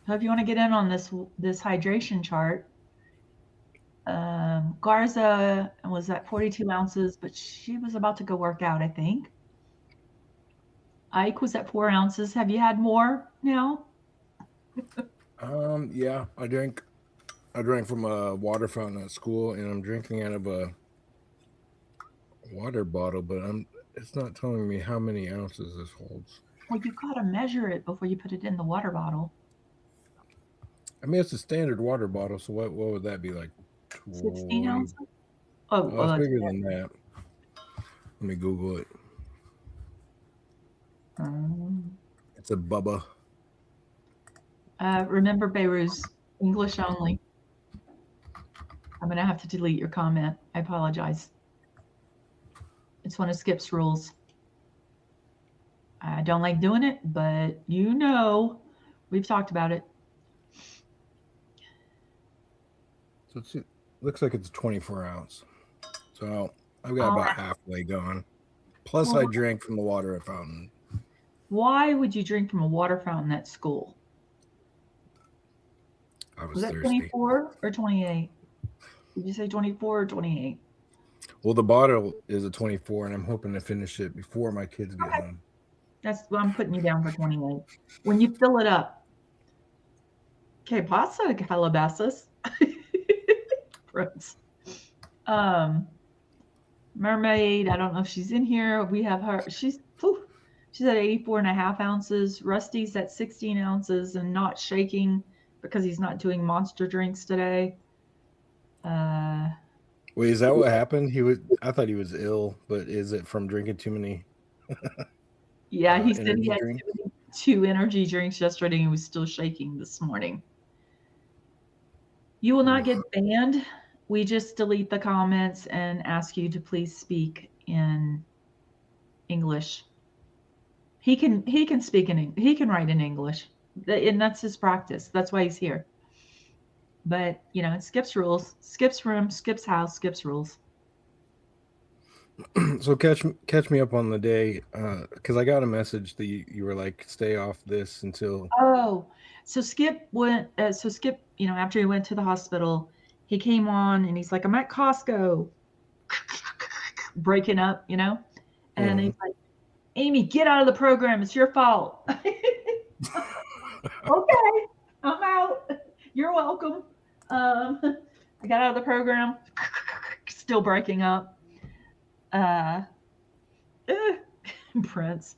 So if you want to get in on this hydration chart, Garza was at 42 ounces, but she was about to go work out, I think. Ike was at 4 ounces. Have you had more now? Yeah, I drank from a water fountain at school, and I'm drinking out of a water bottle, but it's not telling me how many ounces this holds. Well, you got to measure it before you put it in the water bottle. I mean, it's a standard water bottle, so what would that be, like 16 ounces? Oh, it's bigger than that. Let me Google it. It's a Bubba. Remember, Beirut, English only. I'm going to have to delete your comment. I apologize. It's one of Skip's rules. I don't like doing it, but we've talked about it. So it looks like it's a 24 ounce. So I've got about halfway gone. Plus, I drank from the water fountain. Why would you drink from a water fountain at school? I was that thirsty. 24 or 28? Did you say 24 or 28? Well, the bottle is a 24, and I'm hoping to finish it before my kids get home. I'm putting you down for 28. When you fill it up. Okay, pasta Calabasas. Prince. Mermaid, I don't know if she's in here. We have her. She's at 84.5 ounces. Rusty's at 16 ounces and not shaking because he's not doing monster drinks today. Wait, is that what happened? I thought he was ill, but is it from drinking too many? Yeah, he said he had 2 energy drinks yesterday and he was still shaking this morning. You will not get banned. We just delete the comments and ask you to please speak in English. He can speak he can write in English, and that's his practice. That's why he's here. But it's Skip's rules, Skip's room, Skip's house, Skip's rules. So catch me up on the day, because I got a message that you were like, stay off this until. Oh, so Skip went. Skip, after he went to the hospital, he came on and he's like, I'm at Costco, breaking up, and he's like, Amy, get out of the program. It's your fault. Okay, I'm out. You're welcome. I got out of the program. Still breaking up. Prince.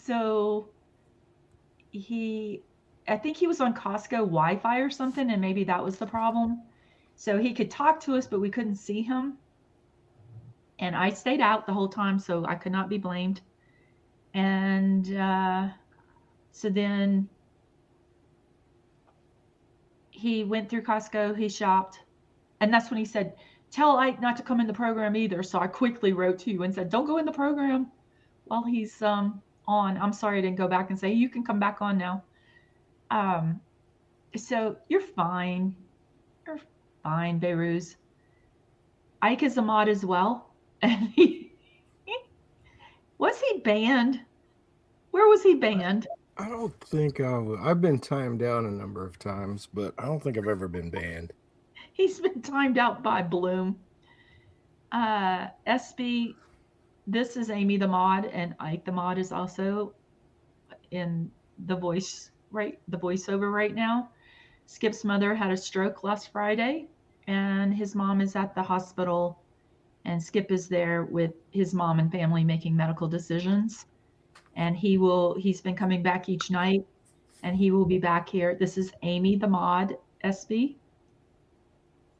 So I think he was on Costco Wi-Fi or something, and maybe that was the problem. So he could talk to us, but we couldn't see him. And I stayed out the whole time, so I could not be blamed. And so then he went through Costco, he shopped, and that's when he said, tell Ike not to come in the program either. So I quickly wrote to you and said, don't go in the program while he's on. I'm sorry I didn't go back and say, you can come back on now. So you're fine. You're fine, Beiruz. Ike is a mod as well. And was he banned? Where was he banned? I don't think I've been timed out a number of times, but I don't think I've ever been banned. He's been timed out by Bloom. SB, this is Amy the mod, and Ike the mod is also in the voiceover right now. Skip's mother had a stroke last Friday, and his mom is at the hospital, and Skip is there with his mom and family making medical decisions. And he's been coming back each night, and he will be back here. This is Amy the mod, SB.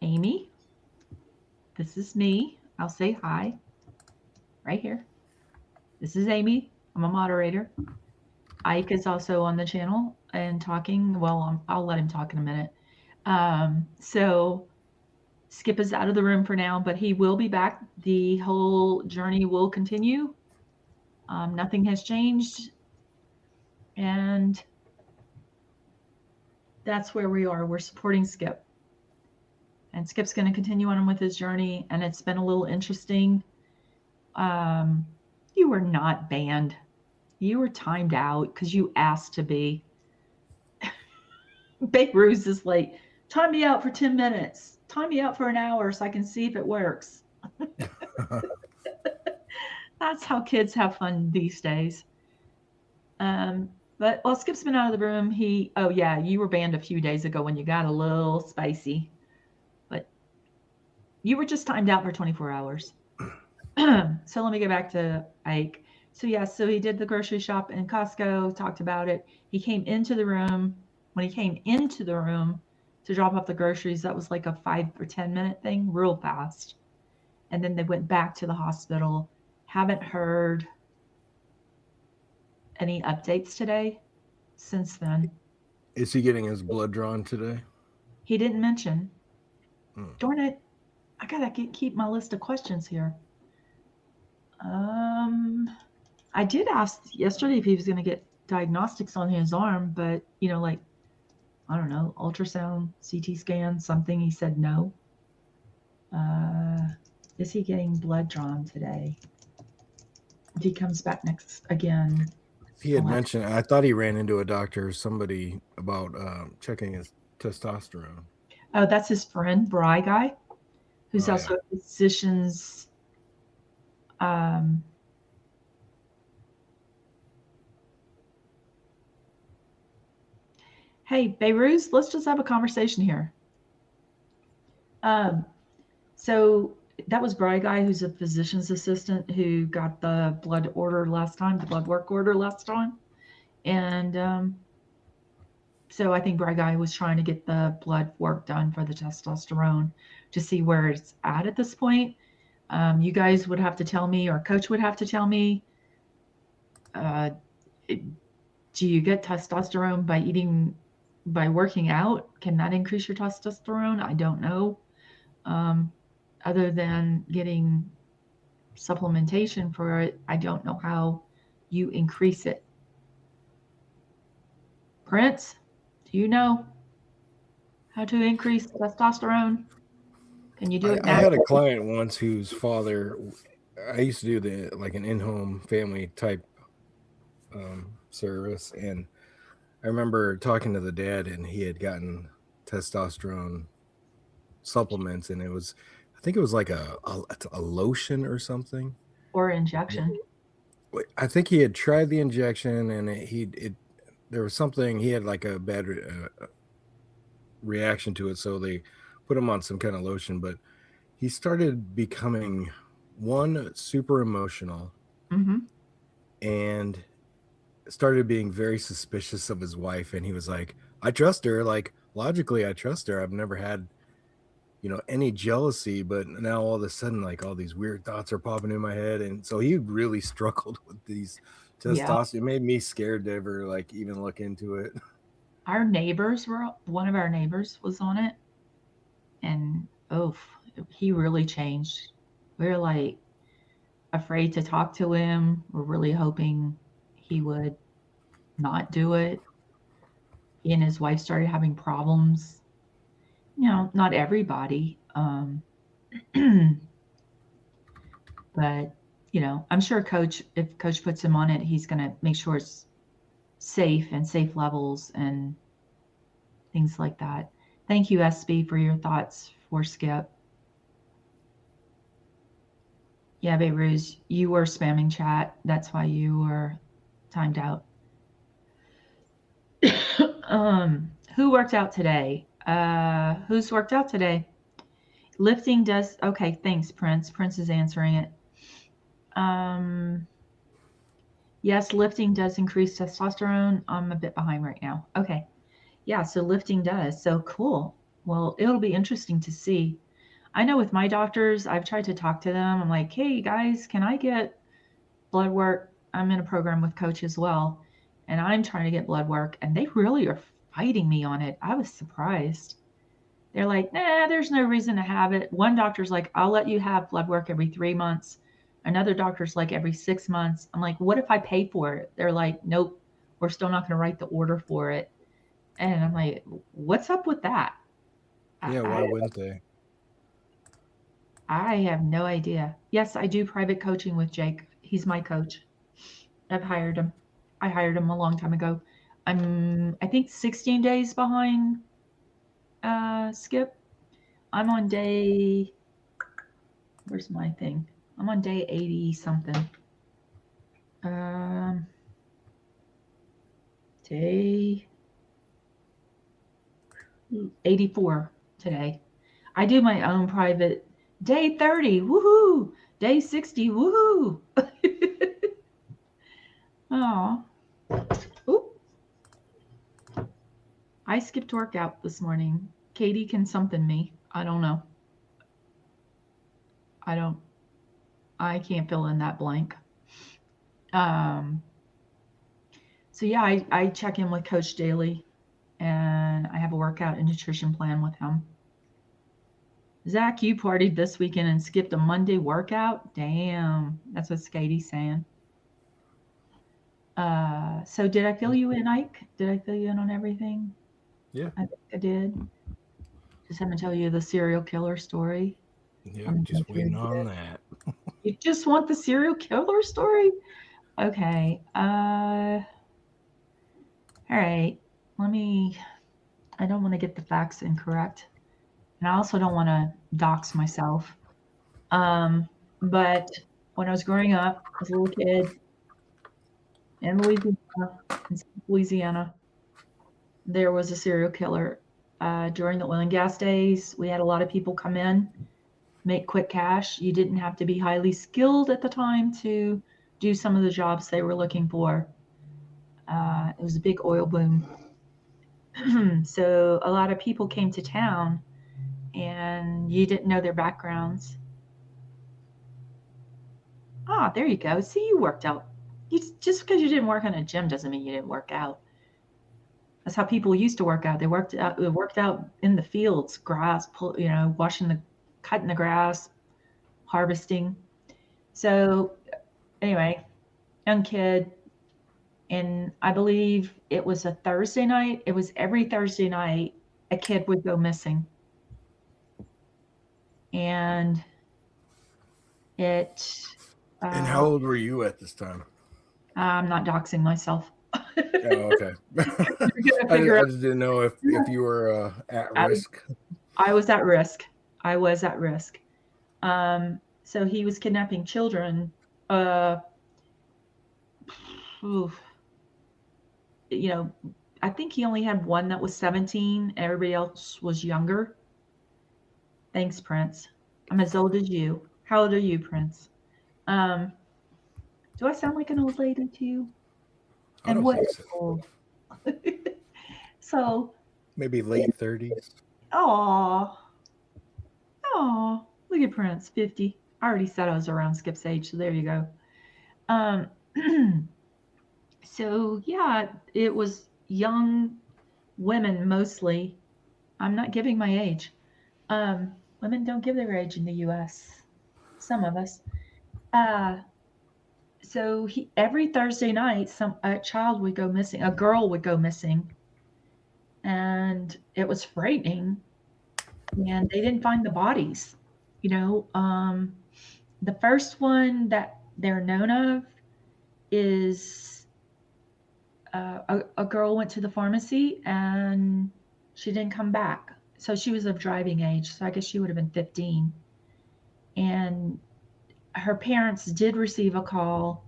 Amy, this is me. I'll say hi right here. This is Amy. I'm a moderator. Ike is also on the channel and talking. Well, I'll let him talk in a minute. So Skip is out of the room for now, but he will be back. The whole journey will continue. Nothing has changed. And that's where we are. We're supporting Skip. And Skip's going to continue on with his journey. And it's been a little interesting. You were not banned. You were timed out because you asked to be. Beiruz is like, time me out for 10 minutes. Time me out for an hour so I can see if it works. That's how kids have fun these days. But while Skip's been out of the room, oh yeah, you were banned a few days ago when you got a little spicy. But you were just timed out for 24 hours. So let me get back to Ike. So yeah, so he did the grocery shop in Costco, talked about it. He came into the room. When he came into the room to drop off the groceries, that was like a 5 or 10 minute thing, real fast. And then they went back to the hospital. Haven't heard any updates today since then. Is he getting his blood drawn today? He didn't mention. Darn it. I gotta keep my list of questions here. I did ask yesterday if he was going to get diagnostics on his arm, but, like, I don't know, ultrasound, CT scan, something. He said no. Is he getting blood drawn today? If he comes back again. He had mentioned, I thought he ran into a doctor or somebody about checking his testosterone. Oh, that's his friend, Bry Guy, who's also a physician's. Hey, Beiruz, let's just have a conversation here. So that was Bry Guy, who's a physician's assistant who got the blood work order last time. And so I think Bry Guy was trying to get the blood work done for the testosterone to see where it's at this point. You guys would have to tell me, or Coach would have to tell me, do you get testosterone by working out? Can that increase your testosterone? I don't know. Other than getting supplementation for it, I don't know how you increase it. Prince, do you know how to increase testosterone? Can you do it now? I had a client once whose father, I used to do an in-home family type service, and I remember talking to the dad, and he had gotten testosterone supplements, and I think it was like a lotion or something, or injection. I think he had tried the injection, and there was something, he had like a bad reaction to it, so they put him on some kind of lotion. But he started becoming super emotional, and started being very suspicious of his wife, and he was like, I trust her. Like, logically, I trust her. I've never had, any jealousy, but now all of a sudden, like, all these weird thoughts are popping in my head. And so he really struggled with these Yeah. testosterone. It made me scared to ever, like, even look into it. One of our neighbors was on it, and he really changed. We were like afraid to talk to him. We're really hoping he would not do it. He and his wife started having problems. Not everybody, but I'm sure if coach puts him on it, he's going to make sure it's safe and safe levels and things like that. Thank you, SB, for your thoughts for Skip. Yeah, Beiruz, you were spamming chat. That's why you were timed out. Who worked out today? Who's worked out today? Lifting does. Okay, thanks, Prince. Prince is answering it. Yes, lifting does increase testosterone. I'm a bit behind right now. Okay. Yeah, so lifting does. So cool. Well, it'll be interesting to see. I know with my doctors, I've tried to talk to them. I'm like, hey, guys, can I get blood work? I'm in a program with Coach as well, and I'm trying to get blood work, and they really are fighting me on it. I was surprised. They're like, nah, there's no reason to have it. One doctor's like, I'll let you have blood work every 3 months. Another doctor's like, every 6 months. I'm like, what if I pay for it? They're like, nope, we're still not going to write the order for it. And I'm like, what's up with that? Yeah, why wouldn't they? I have no idea. Yes, I do private coaching with Jake. He's my coach. I've hired him. I hired him a long time ago. I think 16 days behind Skip. I'm on day, where's my thing? I'm on day 80 something. Day 84 today. I do my own private. Day 30, woohoo! Day 60, woohoo! Oh. Oop. I skipped workout this morning. Katie can something me. I don't know. I can't fill in that blank. So yeah, I check in with Coach daily, and I have a workout and nutrition plan with him. Zach, you partied this weekend and skipped a Monday workout? Damn, that's what Skatey's saying. So did I fill you in, Ike? Did I fill you in on everything? Yeah. I think I did. Just haven't tell you the serial killer story. Yeah, just waiting on that. You just want the serial killer story? Okay. All right. I don't want to get the facts incorrect. And I also don't want to dox myself. But when I was growing up as a little kid in Louisiana, there was a serial killer. During the oil and gas days, we had a lot of people come in, make quick cash. You didn't have to be highly skilled at the time to do some of the jobs they were looking for. It was a big oil boom. So a lot of people came to town and you didn't know their backgrounds. Ah, there you go. See, you worked out. Just because you didn't work in a gym doesn't mean you didn't work out. That's how people used to work out. They worked out in the fields, grass, cutting the grass, harvesting. So anyway, young kid, and I believe it was a Thursday night. It was every Thursday night a kid would go missing. And it... and how old were you at this time? I'm not doxing myself. Oh, okay. I just didn't know if you were at risk. I was at risk. So he was kidnapping children. I think he only had one that was 17. Everybody else was younger. Thanks, Prince. I'm as old as you. How old are you, Prince? Do I sound like an old lady to you? I And don't what think is so. old? So, Maybe late 30s. oh, look at Prince, 50. I already said I was around Skip's age, so there you go. Um, so yeah, it was young women mostly. I'm not giving my age. Women don't give their age in the U.S. Some of us. Uh, so every Thursday night, a child would go missing. A girl would go missing, and it was frightening. And they didn't find the bodies. You know, the first one that they're known of is a girl went to the pharmacy and she didn't come back. So she was of driving age. So I guess she would have been 15. And her parents did receive a call,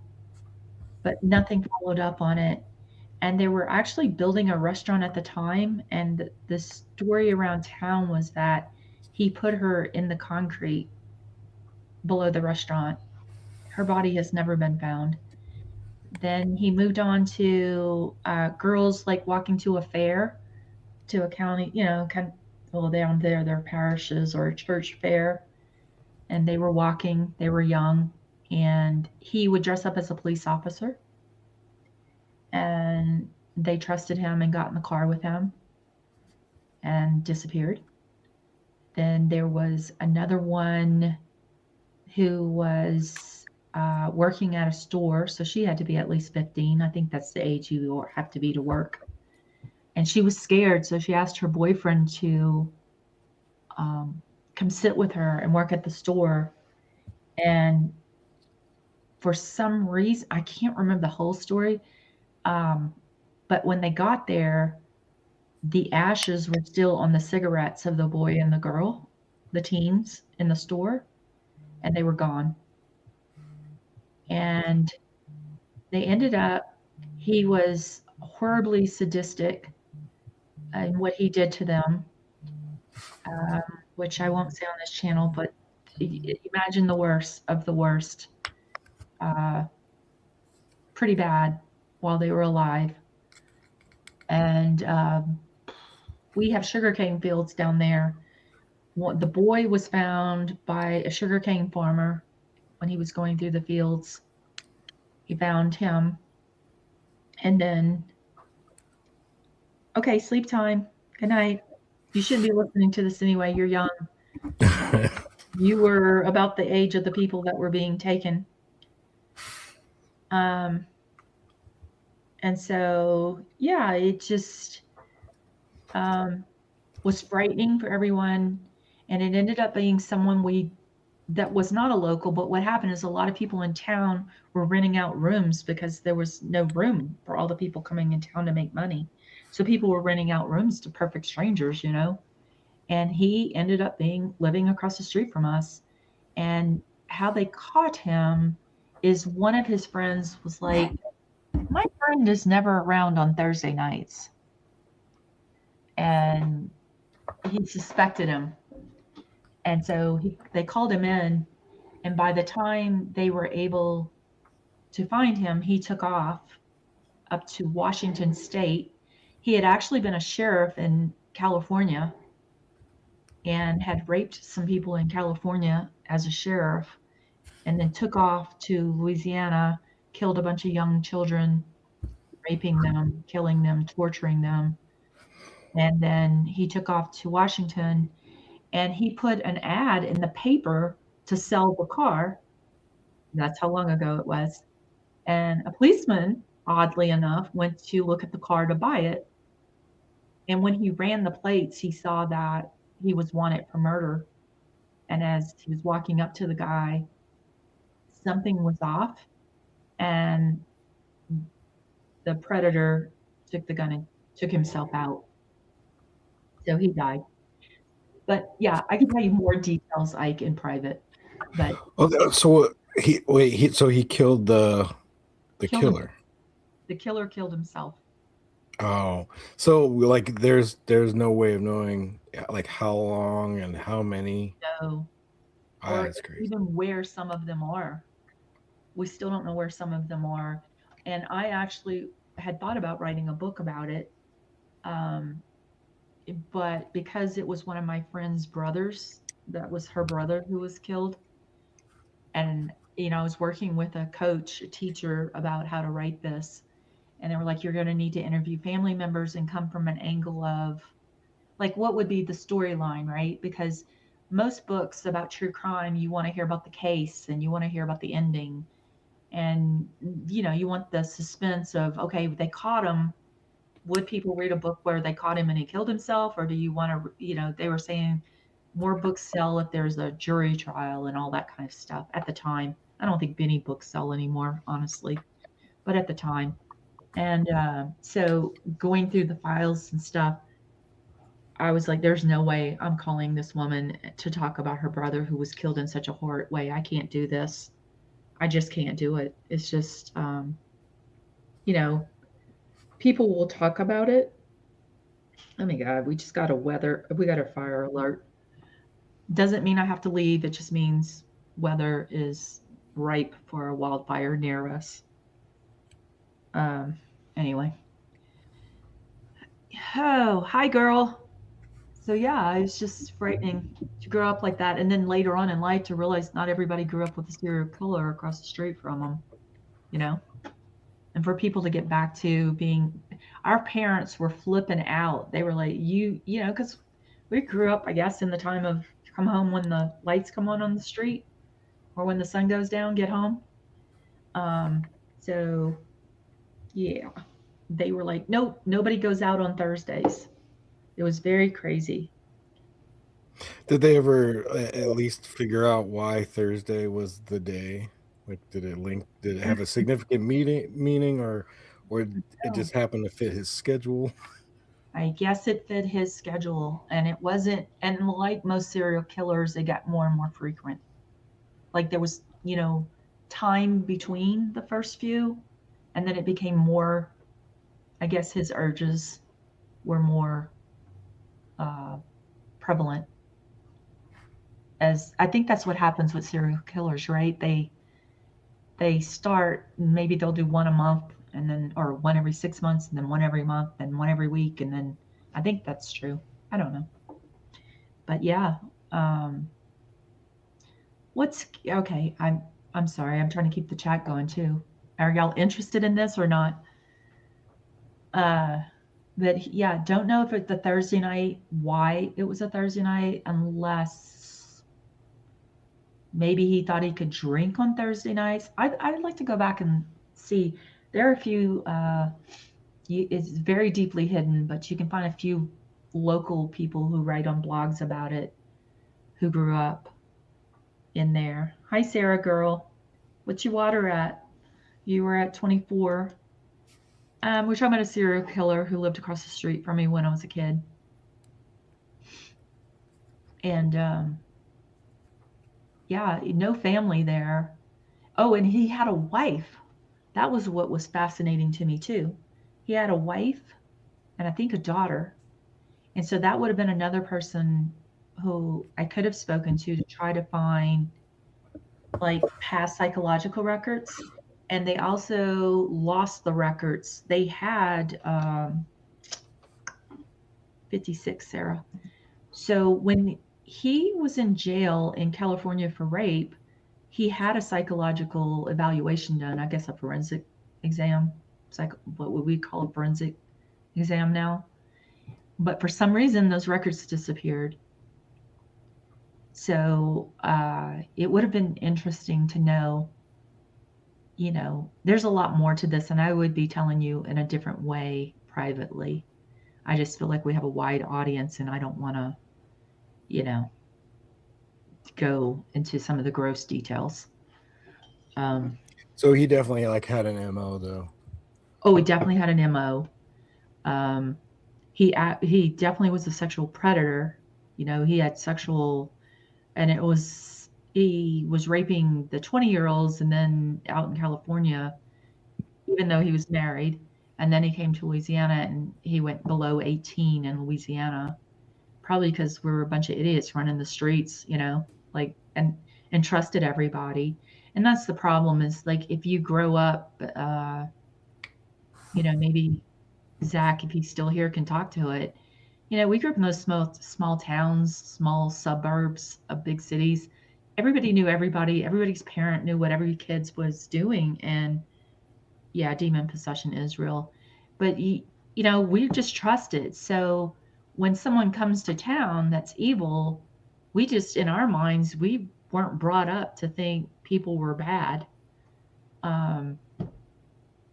but nothing followed up on it. And they were actually building a restaurant at the time. And the story around town was that he put her in the concrete below the restaurant. Her body has never been found. Then he moved on to girls like walking to a fair, to a county, kind of, well, down there, their parishes or a church fair. And they were walking, they were young, and he would dress up as a police officer. And they trusted him and got in the car with him and disappeared. Then there was another one who was working at a store. So she had to be at least 15. I think that's the age you have to be to work. And she was scared. So she asked her boyfriend to come sit with her and work at the store. And for some reason, I can't remember the whole story. But when they got there, the ashes were still on the cigarettes of the boy and the girl, the teens in the store, and they were gone. And they ended up, he was horribly sadistic in what he did to them, which I won't say on this channel, but imagine the worst of the worst. Pretty bad while they were alive. And we have sugarcane fields down there. The boy was found by a sugarcane farmer when he was going through the fields. He found him. And then, okay, sleep time. Good night. You shouldn't be listening to this anyway. You're young. You were about the age of the people that were being taken. And so, yeah, it just was frightening for everyone. And it ended up being someone that was not a local, but what happened is a lot of people in town were renting out rooms because there was no room for all the people coming in town to make money. So people were renting out rooms to perfect strangers, and he ended up living across the street from us. And how they caught him is one of his friends was like, my friend is never around on Thursday nights. And he suspected him. And so they called him in. And by the time they were able to find him, he took off up to Washington State. He had actually been a sheriff in California and had raped some people in California as a sheriff, and then took off to Louisiana, killed a bunch of young children, raping them, killing them, torturing them. And then he took off to Washington, and he put an ad in the paper to sell the car. That's how long ago it was. And a policeman, oddly enough, went to look at the car to buy it. And when he ran the plates, he saw that he was wanted for murder. And as he was walking up to the guy, something was off, and the predator took the gun and took himself out. So he died. But yeah, I can tell you more details, Ike, in private. But so he killed the killer. The killer killed himself. Oh, so like there's no way of knowing like how long and how many. No. Or that's crazy. Even where some of them are. We still don't know where some of them are. And I actually had thought about writing a book about it. But because it was one of my friend's brothers, that was her brother who was killed. And, I was working with a coach, a teacher, about how to write this. And they were like, you're going to need to interview family members and come from an angle of, like, what would be the storyline, right? Because most books about true crime, you want to hear about the case and you want to hear about the ending. And, you want the suspense of, okay, they caught him. Would people read a book where they caught him and he killed himself? Or do you want to, they were saying more books sell if there's a jury trial and all that kind of stuff at the time. I don't think many books sell anymore, honestly, but at the time. And so going through the files and stuff, I was like, there's no way I'm calling this woman to talk about her brother who was killed in such a horrid way. I can't do this. I just can't do it. It's just, people will talk about it. Oh my God, we got a fire alert. Doesn't mean I have to leave. It just means weather is ripe for a wildfire near us. Anyway. Oh, hi, girl. So yeah, it's just frightening to grow up like that. And then later on in life to realize not everybody grew up with a serial killer across the street from them, and for people to get back to being, our parents were flipping out. They were like, because we grew up, I guess, in the time of come home when the lights come on the street or when the sun goes down, get home. So yeah, they were like, nope, nobody goes out on Thursdays. It was very crazy. Did they ever at least figure out why Thursday was the day? Like, did it have a significant meaning, or it just happened to fit his schedule? I guess it fit his schedule, and it wasn't. And like most serial killers, they got more and more frequent. Like there was, time between the first few, and then it became more. I guess his urges were more prevalent. As I think that's what happens with serial killers, right? They start, maybe they'll do one a month, and then, or one every 6 months, and then one every month, and one every week, and then I think that's true. I don't know, but yeah. What's okay? I'm sorry. I'm trying to keep the chat going too. Are y'all interested in this or not? But yeah, don't know if it's the Thursday night, why it was a Thursday night, unless maybe he thought he could drink on Thursday nights. I'd like to go back and see. There are a few, it's very deeply hidden, but you can find a few local people who write on blogs about it who grew up in there. Hi, Sarah girl. What's your water at? You were at 24. We're talking about a serial killer who lived across the street from me when I was a kid. And yeah, no family there. Oh, and he had a wife. That was what was fascinating to me too. He had a wife and I think a daughter. And so that would have been another person who I could have spoken to try to find like past psychological records. And they also lost the records. They had 56, Sarah. So when he was in jail in California for rape, he had a psychological evaluation done, I guess a forensic exam, what would we call a forensic exam now? But for some reason, those records disappeared. So it would have been interesting to know, there's a lot more to this, and I would be telling you in a different way privately. I just feel like we have a wide audience, and I don't want to, go into some of the gross details. So he definitely had an MO though. Oh, he definitely had an MO. He definitely was a sexual predator. He had sexual, and he was raping the 20-year-olds, and then out in California, even though he was married, and then he came to Louisiana, and he went below 18 in Louisiana, probably because we were a bunch of idiots running the streets, and trusted everybody. And that's the problem is, like, if you grow up maybe Zach, if he's still here, can talk to it. We grew up in those small towns, small suburbs of big cities. Everybody knew everybody. Everybody's parent knew what every kid was doing, and yeah, demon possession is real. But we just trust it. So when someone comes to town that's evil, we just, in our minds, we weren't brought up to think people were bad. And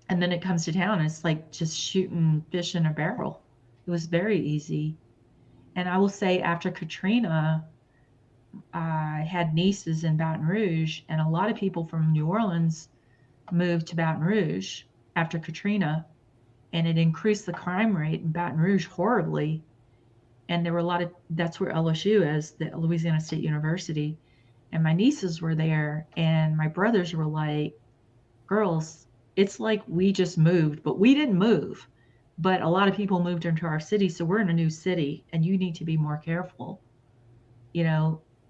then it comes to town, and it's like just shooting fish in a barrel. It was very easy. And I will say, after Katrina, I had nieces in Baton Rouge, and a lot of people from New Orleans moved to Baton Rouge after Katrina, and it increased the crime rate in Baton Rouge horribly. And there were that's where LSU is, the Louisiana State University. And my nieces were there, and my brothers were like, girls, it's like we just moved, but we didn't move. But a lot of people moved into our city, so we're in a new city, and you need to be more careful.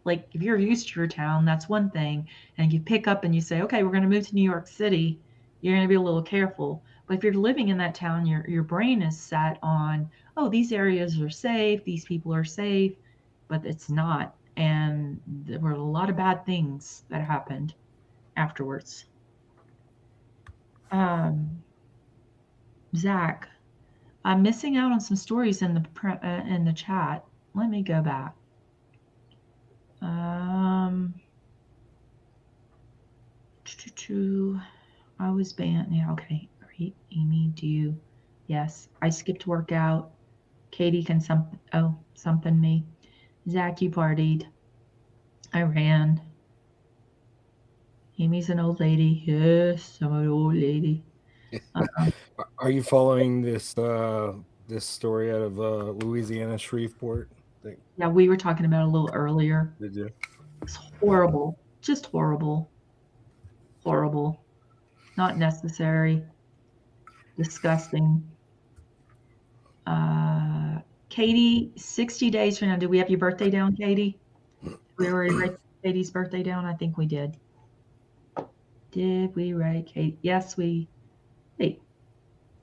Like if you're used to your town, that's one thing. And you pick up and you say, okay, we're going to move to New York City, you're going to be a little careful. But if you're living in that town, your brain is set on, oh, these areas are safe, these people are safe, but it's not. And there were a lot of bad things that happened afterwards. Zach, I'm missing out on some stories in the chat. Let me go back. I was banned. Yeah, okay. Great. Amy, do you? Yes. I skipped workout. Katie can something me. Zach, you partied. I ran. Amy's an old lady. Yes, I'm an old lady. Are you following this story out of Louisiana, Shreveport? Yeah, we were talking about it a little earlier. Did you? It's horrible. Just horrible. Horrible. Not necessary. Disgusting. Katie, 60 days from now, did we have your birthday down, Katie? We already write Katie's birthday down? I think we did. Did we write Katie? Yes, wait.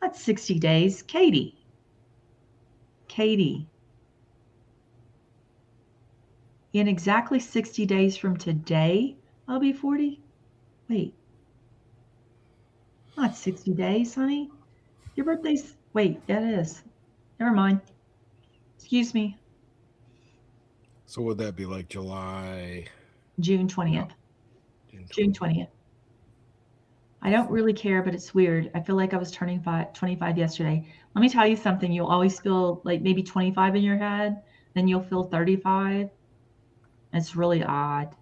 That's 60 days. Katie. In exactly 60 days from today, I'll be 40. Wait. Not 60 days, honey. Your birthday's... Wait, yeah, it is. Never mind. Excuse me. So would that be like July? June 20th. June 20th. I don't really care, but it's weird. I feel like I was turning 25 yesterday. Let me tell you something. You'll always feel like maybe 25 in your head. Then you'll feel 35. It's really odd.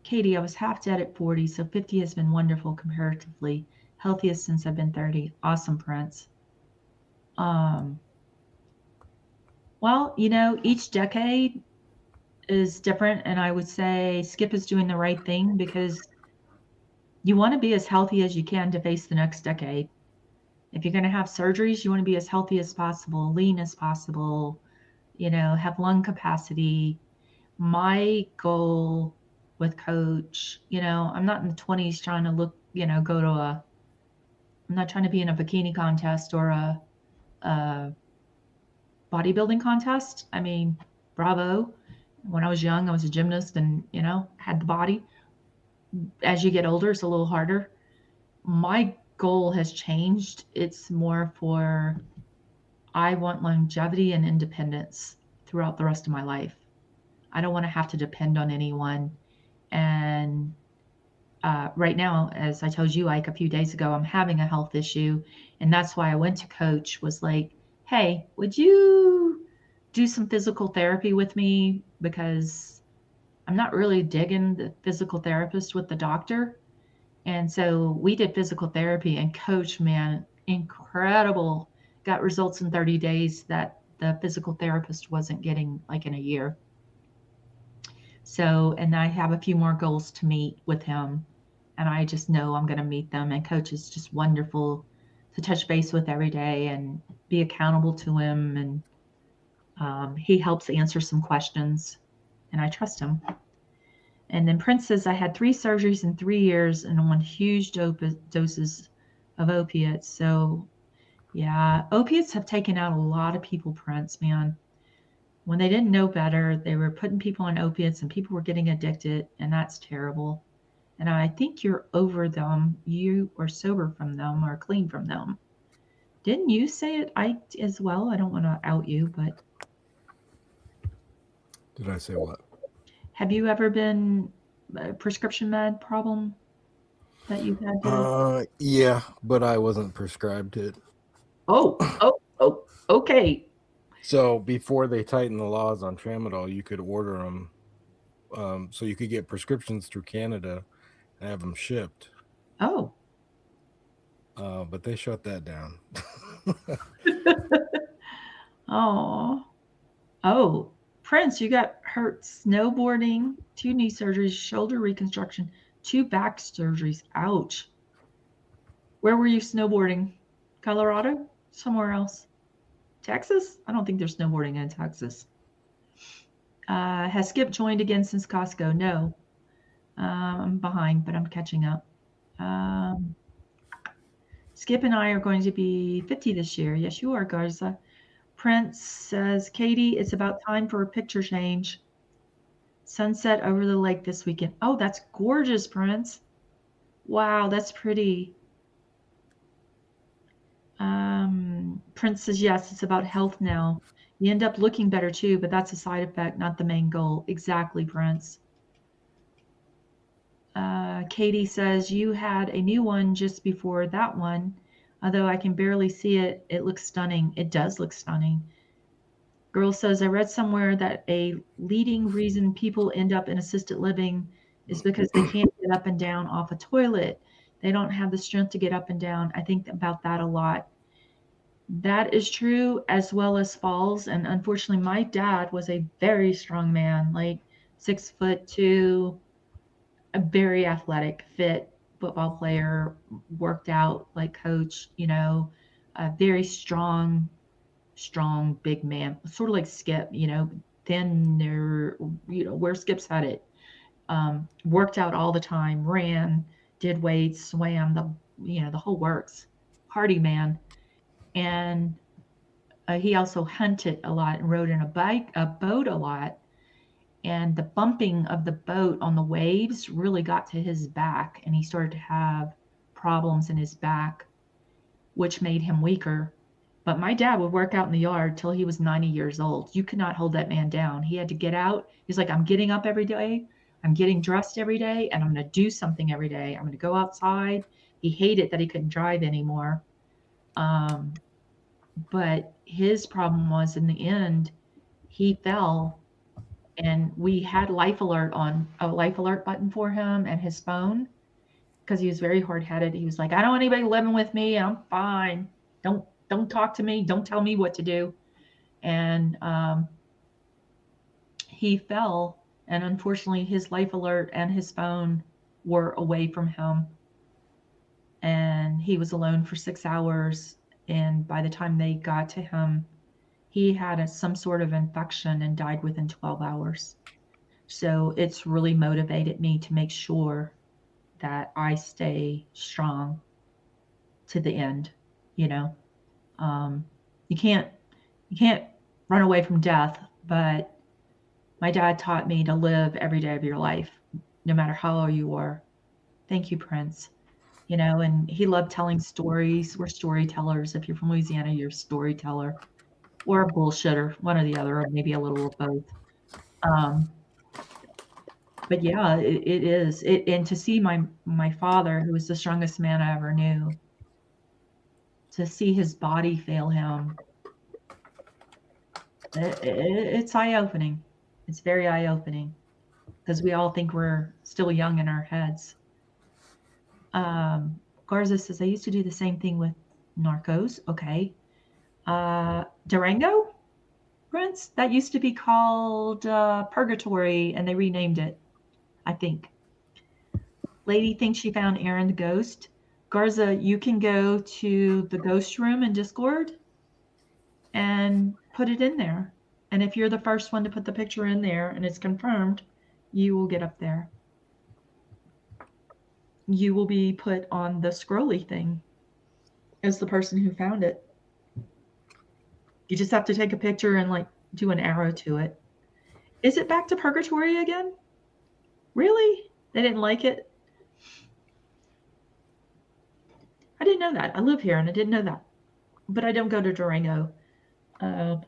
Katie, I was half dead at 40, so 50 has been wonderful comparatively. Healthiest since I've been 30. Awesome, Prince. Well, each decade is different, and I would say Skip is doing the right thing because you want to be as healthy as you can to face the next decade. If you're going to have surgeries, you want to be as healthy as possible, lean as possible, have lung capacity. My goal with Coach, I'm not in the 20s trying to look, I'm not trying to be in a bikini contest or a bodybuilding contest. I mean, bravo. When I was young, I was a gymnast and, had the body. As you get older, it's a little harder. My goal has changed. It's more for, I want longevity and independence throughout the rest of my life. I don't want to have to depend on anyone. And right now, as I told you, like a few days ago, I'm having a health issue. And that's why I went to Coach, was like, hey, would you do some physical therapy with me? Because I'm not really digging the physical therapist with the doctor. And so we did physical therapy, and Coach, man, incredible. Got results in 30 days that the physical therapist wasn't getting like in a year. So, and I have a few more goals to meet with him, and I just know I'm going to meet them. And Coach is just wonderful to touch base with every day and be accountable to him. And he helps answer some questions, and I trust him. And then Prince says, I had 3 surgeries in 3 years and on huge doses of opiates. So, yeah, opiates have taken out a lot of people, Prince, man. When they didn't know better, they were putting people on opiates and people were getting addicted, and that's terrible. And I think you're over them. You are sober from them or clean from them. Didn't you say it, I as well? I don't want to out you, but Did I say what? have you ever been a prescription med problem that you've had to? Yeah, but I wasn't prescribed it. Oh, okay. So before they tightened the laws on tramadol, you could order them. So you could get prescriptions through Canada and have them shipped. Oh. But they shut that down. Oh. Oh. Prince, you got hurt snowboarding, 2 knee surgeries, shoulder reconstruction, 2 back surgeries. Ouch. Where were you snowboarding? Colorado? Somewhere else? Texas? I don't think there's snowboarding in Texas. Has Skip joined again since Costco? No. I'm behind, but I'm catching up. Skip and I are going to be 50 this year. Yes, you are, Garza. Prince says, Katie, it's about time for a picture change. Sunset over the lake this weekend. Oh, that's gorgeous, Prince. Wow, that's pretty. Prince says, yes, it's about health now. You end up looking better too, but that's a side effect, not the main goal. Exactly, Prince. Katie says, you had a new one just before that one. Although I can barely see it, it looks stunning. It does look stunning. Girl says, I read somewhere that a leading reason people end up in assisted living is because they can't get up and down off a toilet. They don't have the strength to get up and down. I think about that a lot. That is true, as well as falls. And unfortunately, my dad was a very strong man, like 6'2", a very athletic, fit football player, worked out like coach, a very strong, big man, sort of like Skip, thin there, where Skip's had it. Worked out all the time, ran, did weights, swam, the whole works. Hardy man. And he also hunted a lot and rode in a boat a lot. And the bumping of the boat on the waves really got to his back, and he started to have problems in his back, which made him weaker. But my dad would work out in the yard till he was 90 years old. You could not hold that man down. He had to get out. He's like, I'm getting up every day. I'm getting dressed every day, and I'm going to do something every day. I'm going to go outside. He hated that he couldn't drive anymore. But his problem was, in the end, he fell, and we had a life alert button for him and his phone, because he was very hard-headed. He was like, I don't want anybody living with me. I'm fine. Don't talk to me. Don't tell me what to do. And he fell, and unfortunately his life alert and his phone were away from him, and he was alone for 6 hours. And by the time they got to him, he had some sort of infection and died within 12 hours. So it's really motivated me to make sure that I stay strong to the end. You can't run away from death, but my dad taught me to live every day of your life, no matter how old you are. Thank you, Prince. And he loved telling stories. We're storytellers. If you're from Louisiana, you're a storyteller or a bullshitter, one or the other, or maybe a little of both. But yeah, it is. And to see my father, who was the strongest man I ever knew, to see his body fail him, it's eye-opening. It's very eye-opening, because we all think we're still young in our heads. Garza says, I used to do the same thing with Narcos. Okay. Durango, Prince? That used to be called Purgatory, and they renamed it, I think. Lady thinks she found Aaron the ghost. Garza, you can go to the ghost room in Discord and put it in there. And if you're the first one to put the picture in there and it's confirmed, you will get up there. You will be put on the scrolly thing. as the person who found it. You just have to take a picture and like do an arrow to it. Is it back to purgatory again? Really? They didn't like it? I didn't know that. I live here and I didn't know that. But I don't go to Durango. I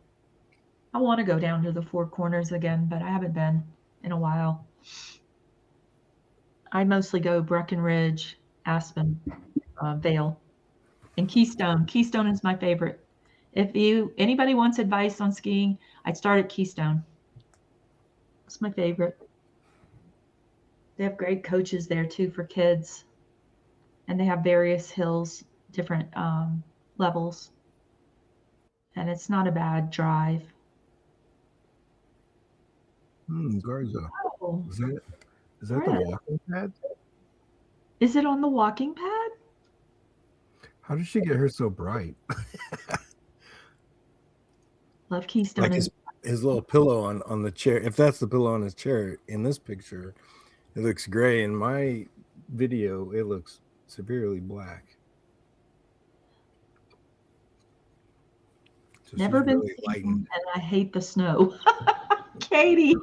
want to go down to the Four Corners again, but I haven't been in a while. I mostly go Breckenridge, Aspen, Vail, and Keystone. Keystone is my favorite. If anybody wants advice on skiing, I'd start at Keystone. It's my favorite. They have great coaches there too for kids, and they have various hills, different levels, and it's not a bad drive. Garza. Oh, Is that the walking pad? is it on the walking pad? How did she get her so bright? Love Keystone. Like his little pillow on the chair. If that's the pillow on his chair in this picture, it looks gray. In my video, it looks severely black. So Never been really lightened. and I hate the snow. Katie.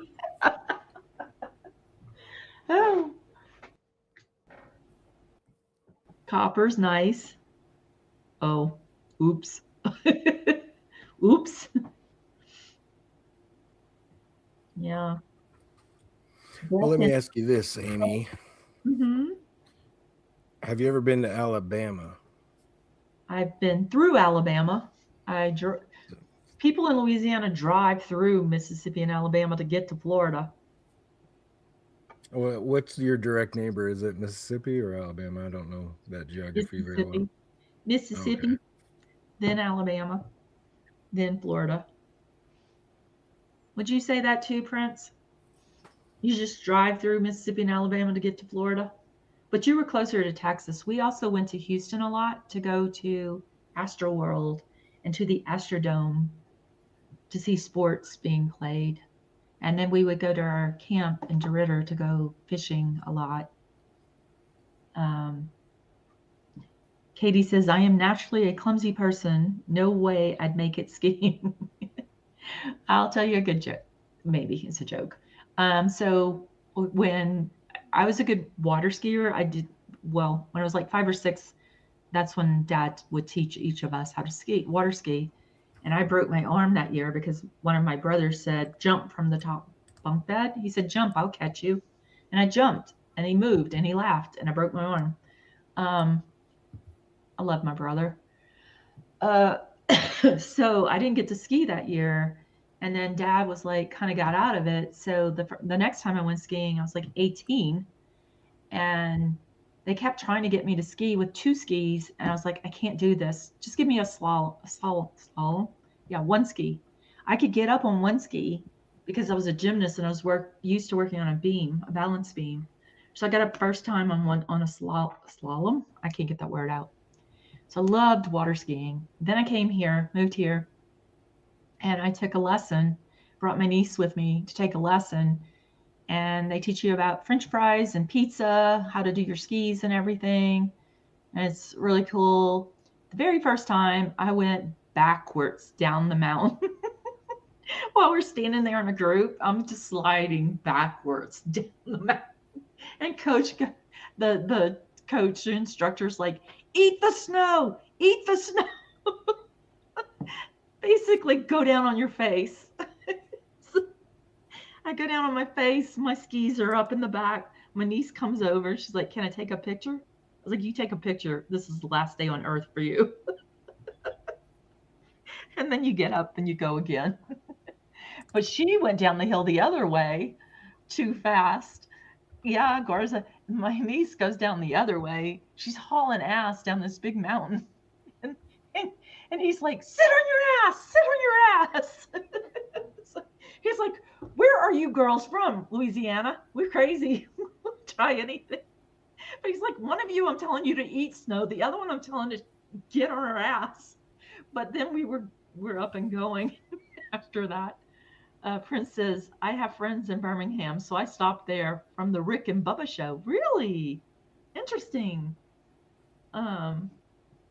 Oh. Copper's nice. Oh, oops. Oops. Yeah. Well, let me ask you this, Amy. Mm-hmm. Have you ever been to Alabama? I've been through Alabama. People in Louisiana drive through Mississippi and Alabama to get to Florida. What's your direct neighbor? Is it Mississippi or Alabama? I don't know that geography very well. Mississippi, okay. Then Alabama, then Florida. Would you say that too, Prince? You just drive through Mississippi and Alabama to get to Florida? But you were closer to Texas. We also went to Houston a lot to go to Astroworld and to the Astrodome to see sports being played. And then we would go to our camp in DeRidder to go fishing a lot. Katie says, I am naturally a clumsy person. No way I'd make it skiing. I'll tell you a good joke. Maybe it's a joke. So when I was a good water skier, when I was like 5 or 6, that's when Dad would teach each of us how to water ski. And I broke my arm that year because one of my brothers said, jump from the top bunk bed. He said, jump, I'll catch you. And I jumped and he moved and he laughed and I broke my arm. I love my brother. So I didn't get to ski that year. And then Dad was like, kind of got out of it. So the next time I went skiing, I was like 18 and they kept trying to get me to ski with 2 skis. And I was like, I can't do this. Just give me a slalom. Yeah, 1 ski. I could get up on 1 ski because I was a gymnast and I was used to working on a balance beam. So I got up first time on a slalom. I can't get that word out. So I loved water skiing. Then I came here, moved here, and I took a lesson, brought my niece with me to take a lesson. And they teach you about French fries and pizza, how to do your skis and everything. And it's really cool. The very first time I went backwards down the mountain. While we're standing there in a group, I'm just sliding backwards down the mountain. And the coach, the instructor's like, eat the snow, eat the snow. Basically, go down on your face. I go down on my face. My skis are up in the back. My niece comes over. She's like, can I take a picture? I was like, you take a picture. This is the last day on earth for you. And then you get up and you go again. But she went down the hill the other way too fast. Yeah, Garza, my niece goes down the other way. She's hauling ass down this big mountain. And he's like, sit on your ass, sit on your ass. He's like, where are you girls from? Louisiana? We're crazy. We'll try anything. But he's like, one of you, I'm telling you to eat snow. The other one, I'm telling you to get on her ass. But then we're up and going after that. Prince says, I have friends in Birmingham, so I stopped there from the Rick and Bubba show. Really? Interesting.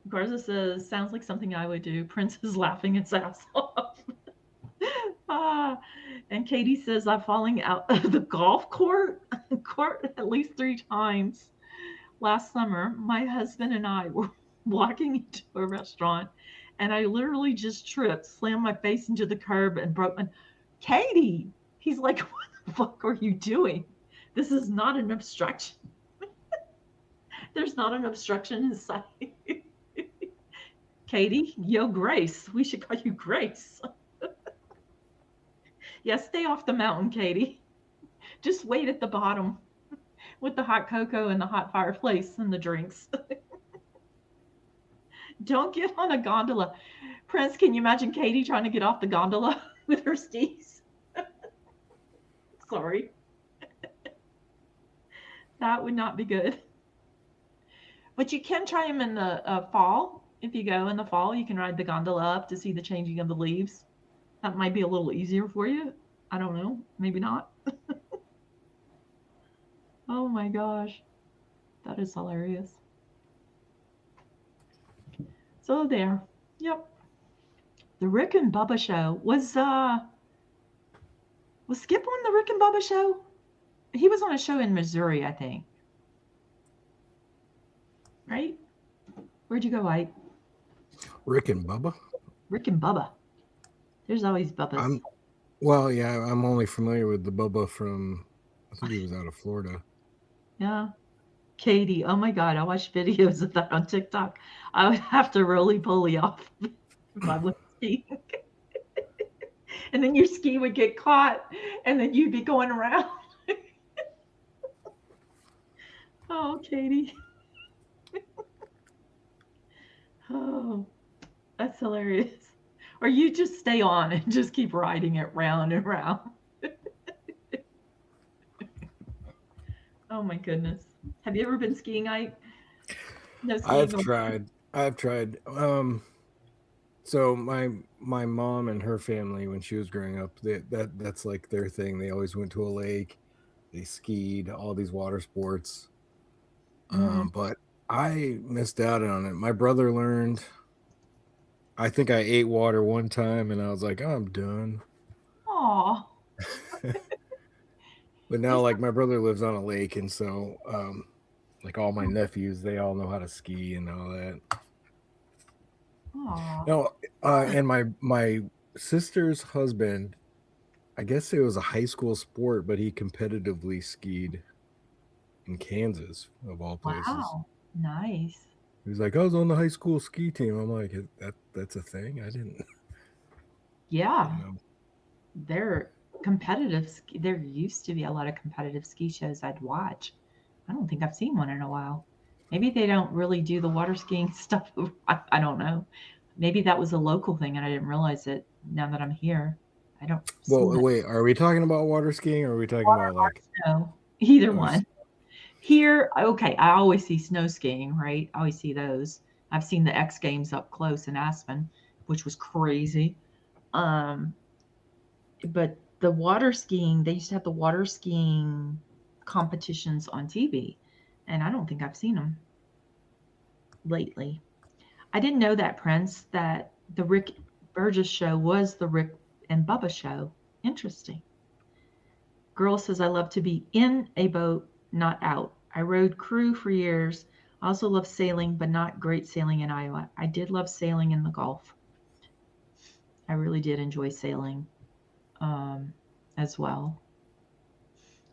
Garza says, sounds like something I would do. Prince is laughing his ass off. And Katie says, I'm falling out of the golf court at least 3 times. Last summer, my husband and I were walking into a restaurant, and I literally just tripped, slammed my face into the curb, and broke my. Katie, he's like, what the fuck are you doing? This is not an obstruction. There's not an obstruction in sight. Katie, yo, Grace. We should call you Grace. Yeah, stay off the mountain, Katie. Just wait at the bottom with the hot cocoa and the hot fireplace and the drinks. Don't get on a gondola. Prince, can you imagine Katie trying to get off the gondola with her skis? Sorry. That would not be good. But you can try them in the fall. If you go in the fall, you can ride the gondola up to see the changing of the leaves. That might be a little easier for you. I don't know. Maybe not. Oh my gosh. That is hilarious. So there. Yep. The Rick and Bubba show. Was Skip on the Rick and Bubba show? He was on a show in Missouri, I think. Right? Where'd you go, Ike? Rick and Bubba? Rick and Bubba. There's always Bubbas. Well, yeah, I'm only familiar with the Bubba from, I think he was out of Florida. Yeah. Katie, oh my God, I watch videos of that on TikTok. I would have to roly-poly off if I was skiing. And then your ski would get caught, and then you'd be going around. Oh, Katie. Oh, that's hilarious. Or you just stay on and just keep riding it round and round. Oh my goodness. Have you ever been skiing, Ike? No skiing. I've tried. So my mom and her family, when she was growing up, that's like their thing. They always went to a lake. They skied, all these water sports. But I missed out on it. My brother learned. I think I ate water one time, and I was like, oh, I'm done. Aw. But now, like, my brother lives on a lake, and so, like, all my nephews, they all know how to ski and all that. Aw. No, and my sister's husband, I guess it was a high school sport, but he competitively skied in Kansas, of all places. Wow. Nice. He was like, I was on the high school ski team. I'm like, that's a thing? I didn't. Yeah. They're competitive. There used to be a lot of competitive ski shows I'd watch. I don't think I've seen one in a while. Maybe they don't really do the water skiing stuff. I don't know. Maybe that was a local thing and I didn't realize it now that I'm here. I don't. Well, wait, are we talking about water skiing or are we talking about like snow? Either one. Here, okay, I always see snow skiing, right? I always see those. I've seen the X Games up close in Aspen, which was crazy. But the water skiing, they used to have the water skiing competitions on TV, and I don't think I've seen them lately. I didn't know that, Prince, that the Rick Burgess show was the Rick and Bubba show. Interesting. Girl says, I love to be in a boat, not out. I rode crew for years. I also love sailing, but not great sailing in Iowa. I did love sailing in the Gulf. I really did enjoy sailing as well.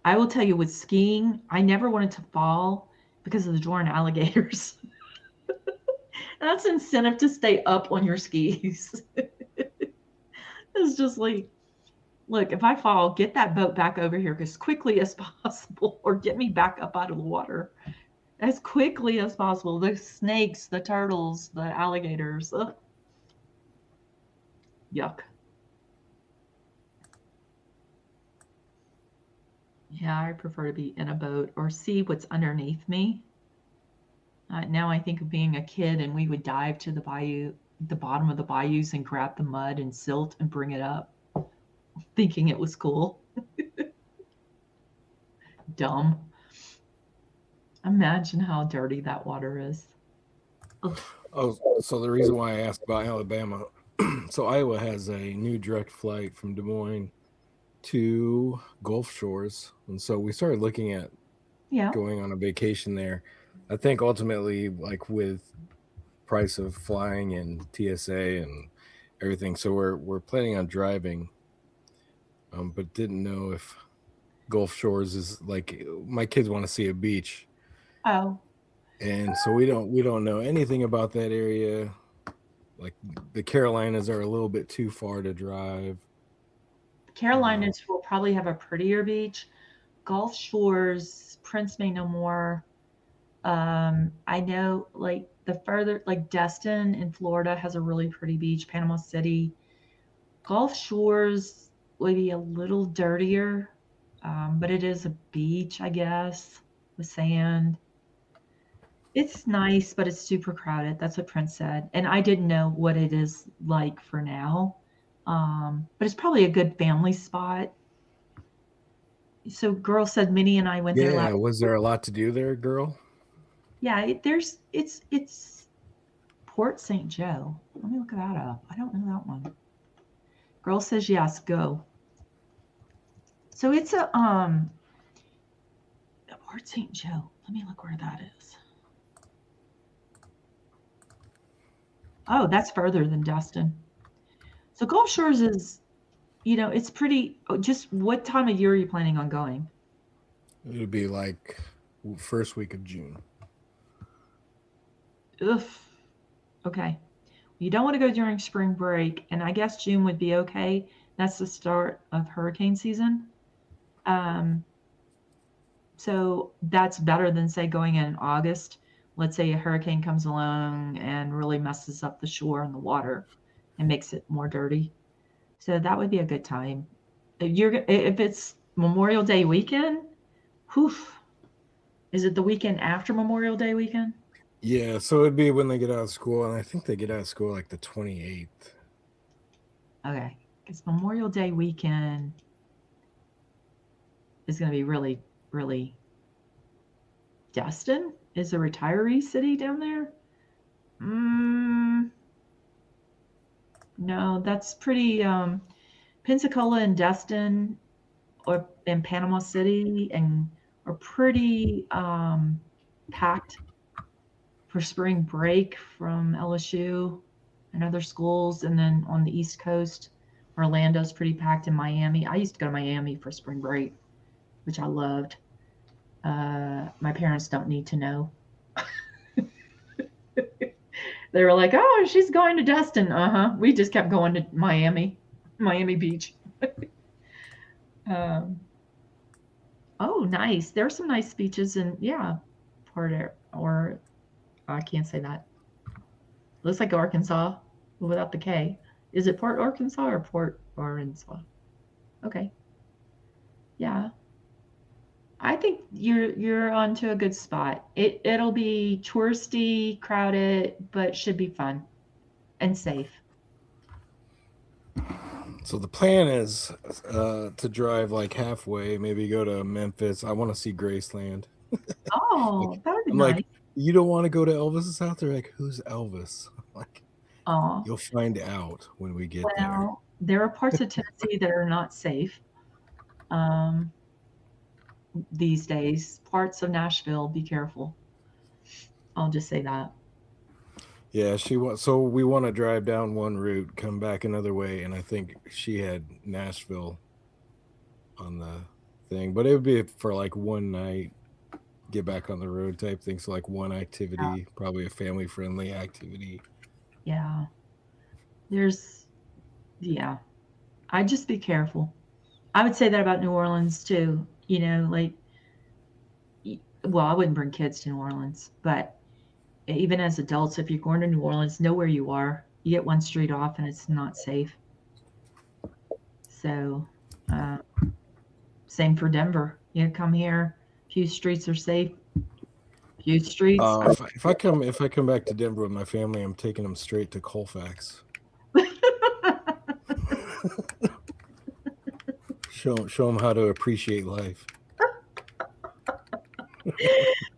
I will tell you, with skiing, I never wanted to fall because of the Jordan alligators. That's incentive to stay up on your skis. It's just like, look, if I fall, get that boat back over here as quickly as possible, or get me back up out of the water as quickly as possible. The snakes, the turtles, the alligators. Ugh. Yuck. Yeah, I prefer to be in a boat or see what's underneath me. Now I think of being a kid and we would dive to the bayou, the bottom of the bayous, and grab the mud and silt and bring it up, thinking it was cool. Dumb. Imagine how dirty that water is. Ugh. Oh, so the reason why I asked about Alabama, so Iowa has a new direct flight from Des Moines to Gulf Shores, and so we started looking at Yeah. going on a vacation there. I think ultimately, like with price of flying and TSA and everything, so we're planning on driving, but didn't know if Gulf Shores is like my kids want to see a beach, Oh, and so we don't know anything about that area. Like the Carolinas are a little bit too far to drive. Carolinas will probably have a prettier beach. Gulf Shores, Prince may know more. I know like the further, like Destin in Florida has a really pretty beach, Panama City. Gulf Shores would be a little dirtier, but it is a beach, I guess, with sand. It's nice, but it's super crowded. That's what Prince said. And I didn't know what it is like for now. But it's probably a good family spot. So girl said Minnie and I went there Yeah, last. was there a lot to do there, girl? Yeah, it's Port St. Joe. Let me look that up. I don't know that one. Girl says yes, go. So it's a Port St. Joe. Let me look where that is. Oh, that's further than Destin. So Gulf Shores is, it's pretty. Just what time of year are you planning on going? It would be like first week of June. Ugh. Okay. You don't want to go during spring break, and I guess June would be okay. That's the start of hurricane season. So that's better than, say, going in August. Let's say a hurricane comes along and really messes up the shore and the water and makes it more dirty. So that would be a good time. If it's Memorial Day weekend, whew, is it the weekend after Memorial Day weekend? Yeah, so it'd be when they get out of school, and I think they get out of school like the 28th. Okay, because Memorial Day weekend is going to be really, really. Destin is a retiree city down there. No, that's pretty. Pensacola and Destin, or in Panama City, and are pretty packed for spring break from LSU and other schools. And then on the East Coast, Orlando's pretty packed, in Miami. I used to go to Miami for spring break, which I loved. My parents don't need to know. They were like, "Oh, she's going to Destin." We just kept going to Miami Beach. Oh, nice. There are some nice beaches in, yeah, or I can't say that. Looks like Arkansas without the K. Is it Port Arkansas or Port Arkansas? Okay. Yeah. I think you're onto a good spot. It'll be touristy, crowded, but should be fun and safe. So the plan is to drive like halfway, maybe go to Memphis. I want to see Graceland. Oh, that would be I'm nice. like, you don't want to go to Elvis's house? They're like, who's Elvis? Like, Oh, you'll find out when we get there. well, there are parts of Tennessee that are not safe these days. Parts of Nashville, be careful. I'll just say that. Yeah, so we want to drive down one route, come back another way, and I think she had Nashville on the thing, but it would be for like one night, get back on the road type thing. So like one activity, probably a family friendly activity. Yeah. Yeah. I'd just be careful. I would say that about New Orleans too. Like, well, I wouldn't bring kids to New Orleans, but even as adults, if you're going to New Orleans, know where you are. You get one street off and it's not safe. So, same for Denver. You come here, few streets are safe. Few streets. If I come back to Denver with my family, I'm taking them straight to Colfax. show them how to appreciate life.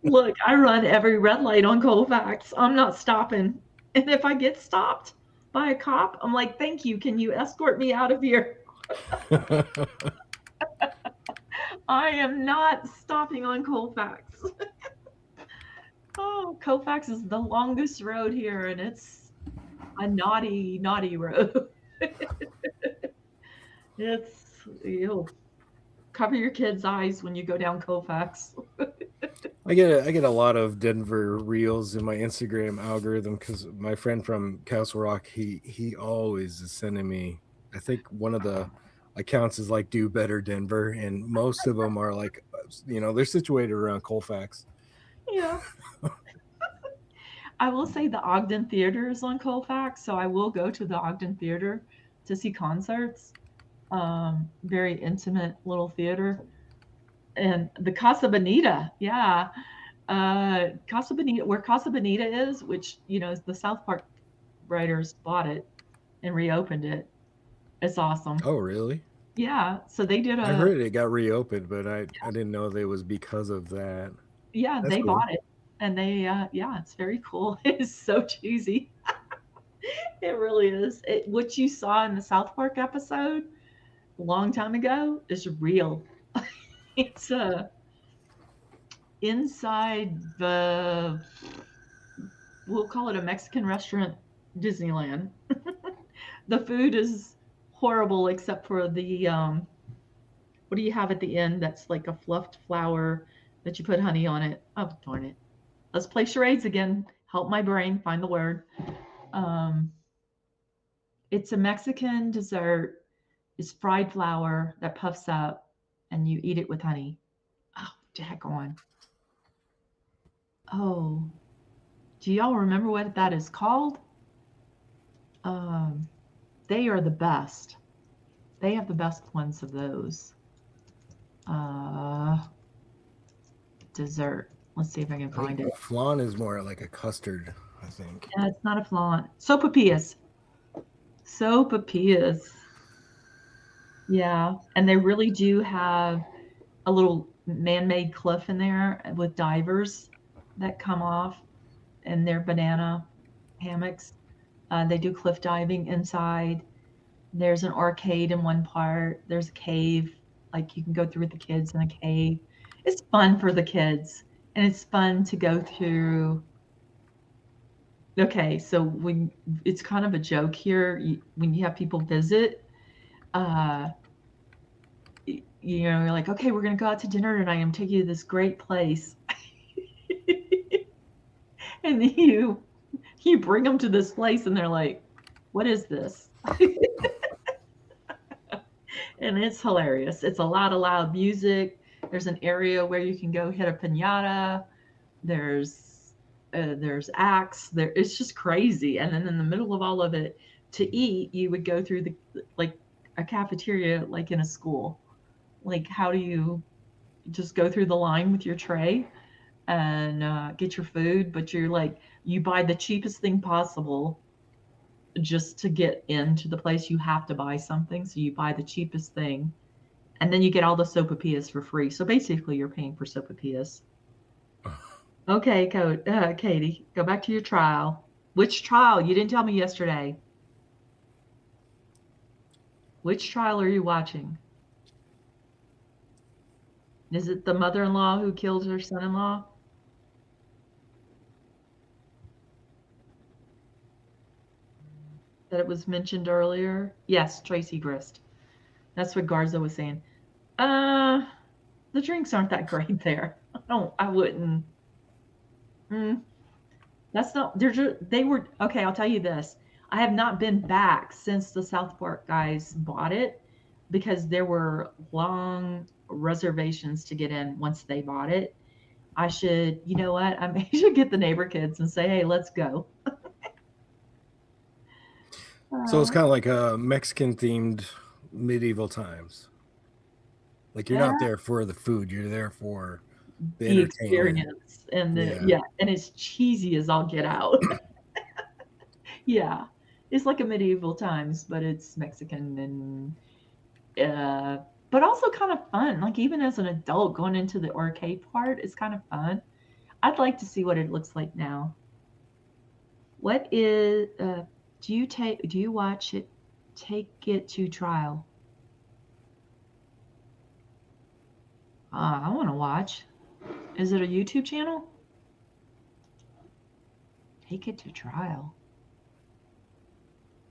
Look, I run every red light on Colfax. I'm not stopping. And if I get stopped by a cop, I'm like, thank you. Can you escort me out of here? I am not stopping on Colfax. Oh, Colfax is the longest road here, and it's a naughty, naughty road. It's, you'll cover your kids' eyes when you go down Colfax. I get a lot of Denver reels in my Instagram algorithm because my friend from Castle Rock, he always is sending me. I think one of the accounts is like "Do Better Denver," and most of them are like, they're situated around Colfax. Yeah. I will say the Ogden Theater is on Colfax, so I will go to the Ogden Theater to see concerts. Very intimate little theater. And the Casa Bonita, yeah. Casa Bonita, where Casa Bonita is, which, the South Park writers bought it and reopened it. It's awesome. Oh, really? Yeah. So they did I heard it got reopened, but I didn't know it was because of that. yeah, That's they cool. bought it. And they, yeah, it's very cool. It's so cheesy. It really is. What you saw in the South Park episode a long time ago is real. It's inside we'll call it a Mexican restaurant, Disneyland. The food is horrible except for the what do you have at the end that's like a fluffed flour that you put honey on it? Oh, darn it. Let's play charades again. Help my brain find the word. Um, it's a Mexican dessert. It's fried flour that puffs up and you eat it with honey. Oh, daggone. Oh, do y'all remember what that is called? Um, they are the best. They have the best ones of those. Dessert. Let's see if I can find it. Flan is more like a custard, I think. Yeah, it's not a flan. Sopapillas. Sopapillas. Yeah, and they really do have a little man-made cliff in there with divers that come off in their banana hammocks. They do cliff diving inside. There's an arcade in one part. There's a cave, like you can go through with the kids in a cave. It's fun for the kids, and it's fun to go through. Okay, so when it's kind of a joke here, when you have people visit, you're like, okay, we're gonna go out to dinner tonight. I'm taking you to this great place, and you bring them to this place, and they're like, what is this? And it's hilarious. It's a lot of loud music. There's an area where you can go hit a piñata. There's acts. It's just crazy. And then in the middle of all of it, to eat, you would go through like a cafeteria, like in a school. Like, how do you just go through the line with your tray and get your food? But you buy the cheapest thing possible. Just to get into the place, you have to buy something. So you buy the cheapest thing, and then you get all the sopapillas for free. So basically, you're paying for sopapillas. Okay, Katie, go back to your trial. Which trial? You didn't tell me yesterday. Which trial are you watching? Is it the mother-in-law who killed her son-in-law? That it was mentioned earlier? Yes, Tracy Grist. That's what Garza was saying. The drinks aren't that great there. I wouldn't. That's not, they were, okay, I'll tell you this. I have not been back since the South Park guys bought it because there were long reservations to get in once they bought it. I should, you know what? I should get the neighbor kids and say, hey, let's go. So it's kind of like a Mexican themed medieval times. Like you're not there for the food, you're there for the experience and and it's cheesy as all get out. Yeah, it's like a medieval times, but it's Mexican and but also kind of fun. Like even as an adult going into the arcade part is kind of fun. I'd like to see what it looks like now. What is do you watch it? Take it to trial. I want to watch. Is it a YouTube channel? Take it to trial.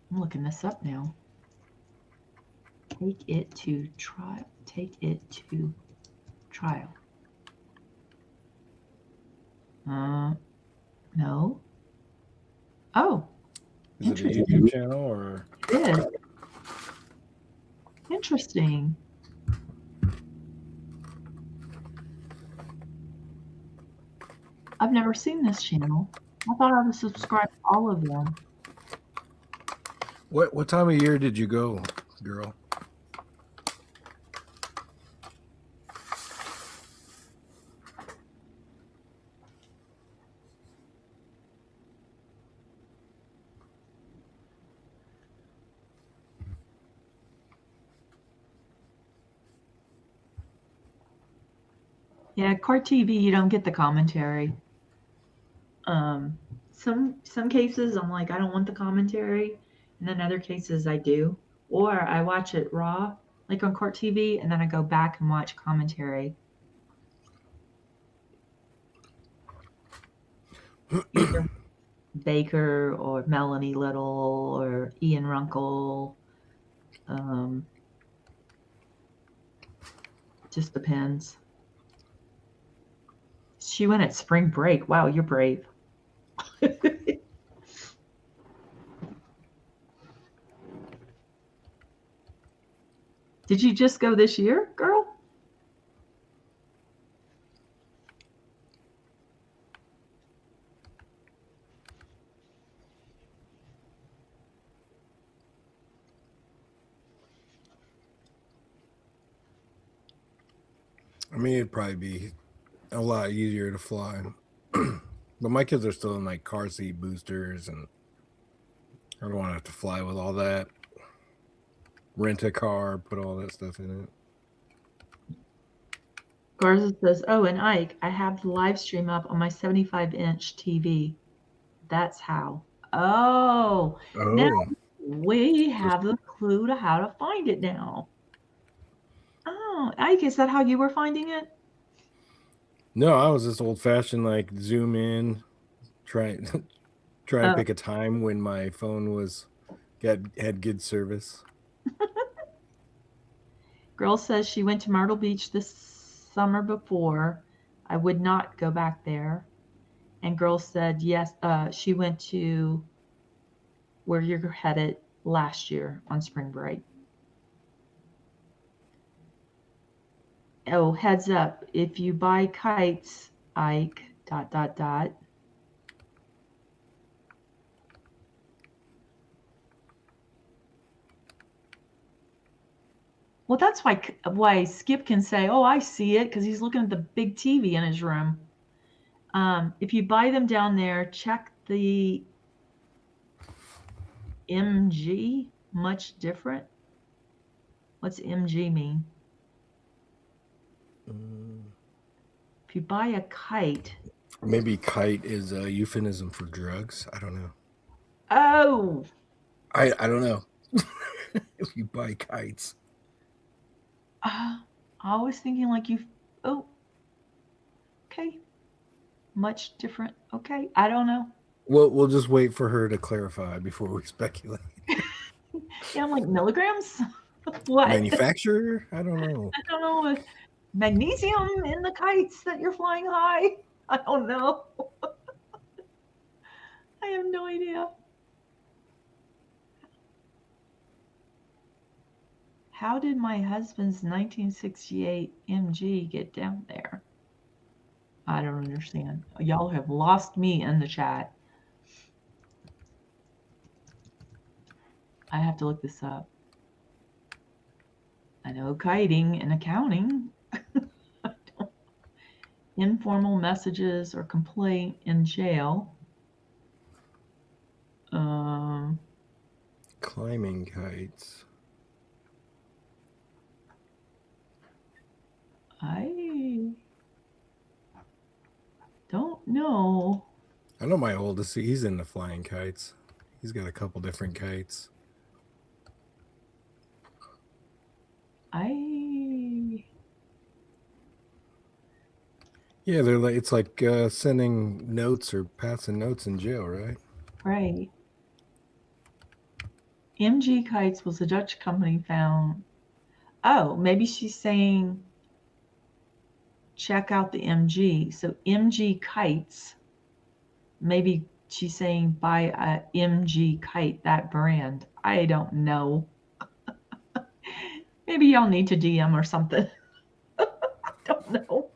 I'm looking this up now. Take it to trial. Take it to trial. No. Oh. Is it a YouTube channel or? It is. Interesting. I've never seen this channel. I thought I was subscribed to all of them. What time of year did you go, girl? Yeah, Court TV, you don't get the commentary. Some cases I'm like, I don't want the commentary, and then other cases I do. Or I watch it raw, like on Court TV, and then I go back and watch commentary. Either Baker or Melanie Little or Ian Runkle. Just depends. She went at spring break. Wow, you're brave. Did you just go this year, girl? I mean, it'd probably be a lot easier to fly. But my kids are still in like car seat boosters, and I don't want to have to fly with all that. Rent a car, put all that stuff in it. Garza says, oh, and Ike, I have the live stream up on my 75-inch TV. That's how. Oh, now we have the clue to how to find it now. Oh, Ike, is that how you were finding it? No, I was just old-fashioned, like zoom in, try to pick a time when my phone had good service. Girl says she went to Myrtle Beach this summer before. I would not go back there. And girl said yes, she went to where you're headed last year on spring break. Oh, heads up, if you buy kites, Ike, ... Well, that's why Skip can say, oh, I see it, because he's looking at the big TV in his room. If you buy them down there, check the MG, much different. What's MG mean? If you buy a kite. Maybe kite is a euphemism for drugs. I don't know. Oh. I don't know. If you buy kites. I was thinking like oh, okay. Much different. Okay. I don't know. We'll just wait for her to clarify before we speculate. Yeah, I'm like milligrams? What? Manufacturer? I don't know. I don't know. Magnesium in the kites that you're flying high? I don't know. I have no idea. How did my husband's 1968 MG get down there? I don't understand. Y'all have lost me in the chat. I have to look this up. I know kiting and accounting. Informal messages or complaint in jail. Climbing kites. I don't know. I know my oldest, he's into flying kites. He's got a couple different kites. Yeah, they're like, it's like sending notes or passing notes in jail, right? Right. MG Kites was a Dutch company found. Oh, maybe she's saying check out the MG. So MG Kites, maybe she's saying buy a MG Kite, that brand. I don't know. Maybe y'all need to DM or something. I don't know.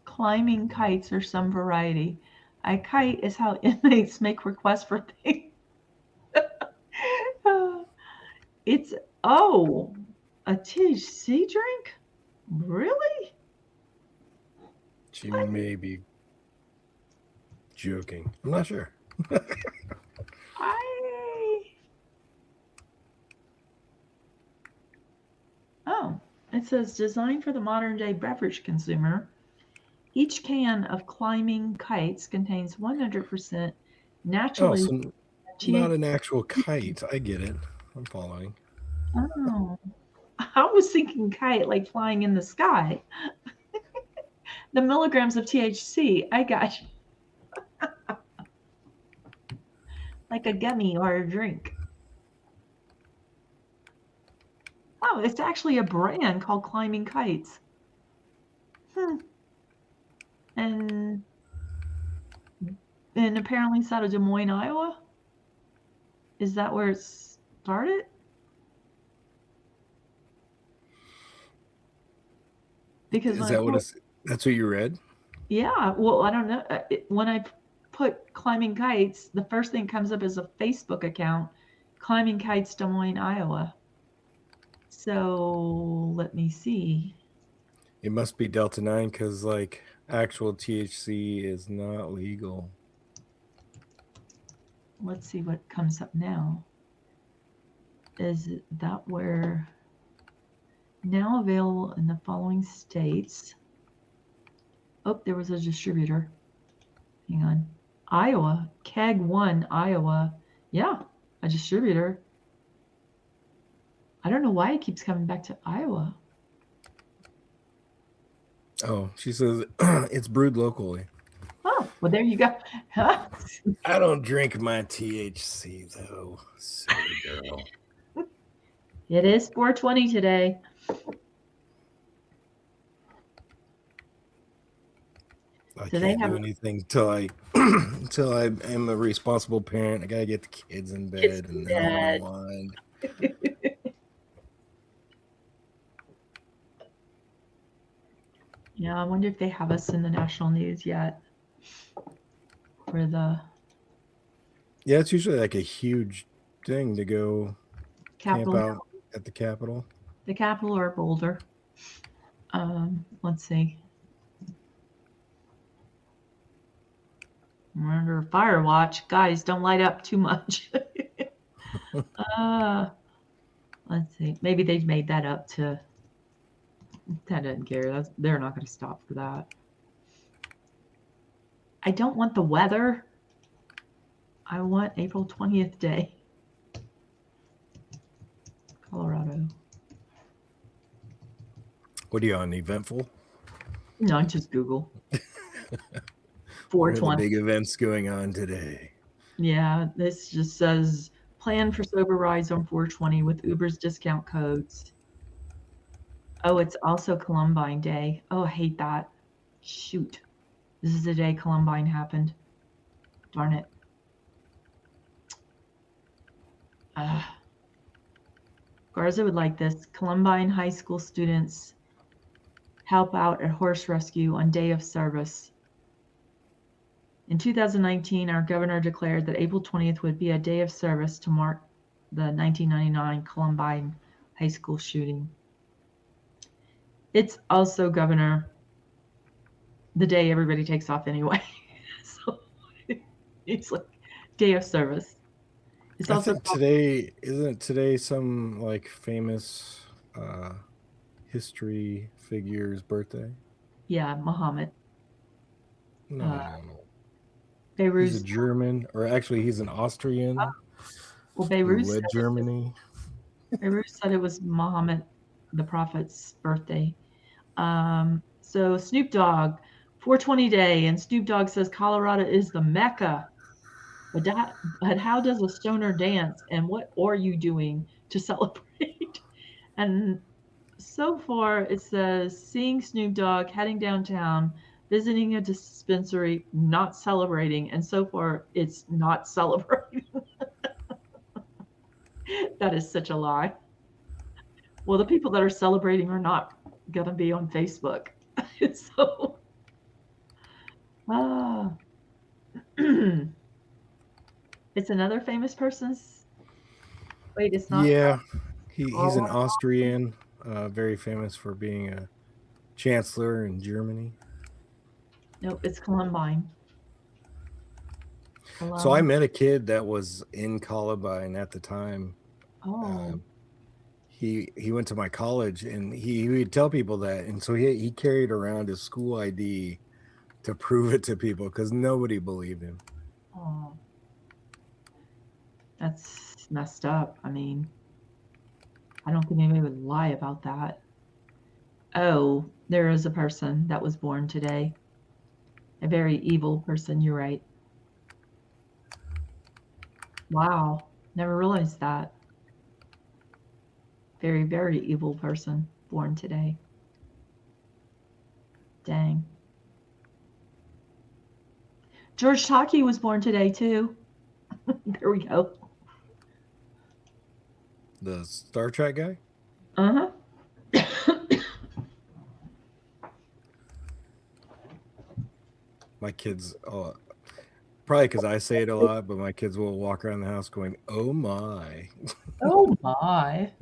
Climbing kites are some variety. A kite is how inmates make requests for things. It's, oh, a THC drink? Really? She may be joking. I'm not sure. Oh, it says designed for the modern day beverage consumer. Each can of climbing kites contains 100% naturally. Oh, so not an actual kite. I get it. I'm following. Oh, I was thinking kite like flying in the sky. The milligrams of THC, I got you. Like a gummy or a drink. Oh, it's actually a brand called Climbing Kites. And apparently it's out of Des Moines, Iowa. Is that where it started? Because is that that's what you read? Yeah. Well, I don't know. When I put Climbing Kites, the first thing comes up is a Facebook account, Climbing Kites, Des Moines, Iowa. So let me see. It must be Delta 9 because like actual THC is not legal. Let's see what comes up now. Is that where now available in the following states? Oh, there was a distributor. Hang on. Iowa, Keg 1, Iowa. Yeah, a distributor. I don't know why it keeps coming back to Iowa. Oh, she says it's brewed locally. Oh, well, there you go. I don't drink my THC, though. Silly girl. It is 420 today. I can't do anything till I am a responsible parent. I gotta get the kids in bed and then I'll unwind. Yeah, I wonder if they have us in the national news yet. For the yeah, it's usually like a huge thing to go camp out at the Capitol. The Capitol or Boulder. Let's see. We're under fire watch. Guys, don't light up too much. Let's see. Maybe they made that up to. That doesn't care. They're not going to stop for that. I don't want the weather. I want April 20th day. Colorado. What are you on, Eventful? No, just Google. 420. What are the big events going on today? Yeah, this just says plan for sober rides on 420 with Uber's discount codes. Oh, it's also Columbine Day. Oh, I hate that. Shoot. This is the day Columbine happened. Darn it. Garza would like this. Columbine High School students help out at horse rescue on day of service. In 2019, our governor declared that April 20th would be a day of service to mark the 1999 Columbine High School shooting. It's also, Governor, the day everybody takes off anyway. So it's like day of service. It's I also think today isn't today some like famous history figure's birthday? yeah, Muhammad. No, Uh, no, no. He's a Beirut. German, or actually, he's an Austrian Well, who led Germany. Beirut said it was Muhammad, the prophet's birthday. So Snoop Dogg, 420 day, and Snoop Dogg says Colorado is the Mecca. But how does a stoner dance, and what are you doing to celebrate? And so far, it says seeing Snoop Dogg heading downtown, visiting a dispensary, not celebrating, and so far, it's not celebrating. That is such a lie. Well, the people that are celebrating are not going to be on Facebook. So, ah, it's another famous person's. Wait, it's not. Yeah, he's an Oh, Austrian, very famous for being a chancellor in Germany. nope, it's Columbine. So I Columbine. met a kid that was in Columbine at the time. Oh, He went to my college, and he would tell people that, and so he carried around his school ID to prove it to people because nobody believed him. oh, that's messed up. I mean, I don't think anybody would lie about that. Oh, there is a person that was born today. A very evil person. You're right. Wow, never realized that. Very, very evil person born today. Dang. George Takei was born today too. There we go. The Star Trek guy? Uh-huh. My kids, probably because I say it a lot, but my kids will walk around the house going, "Oh my, Oh my.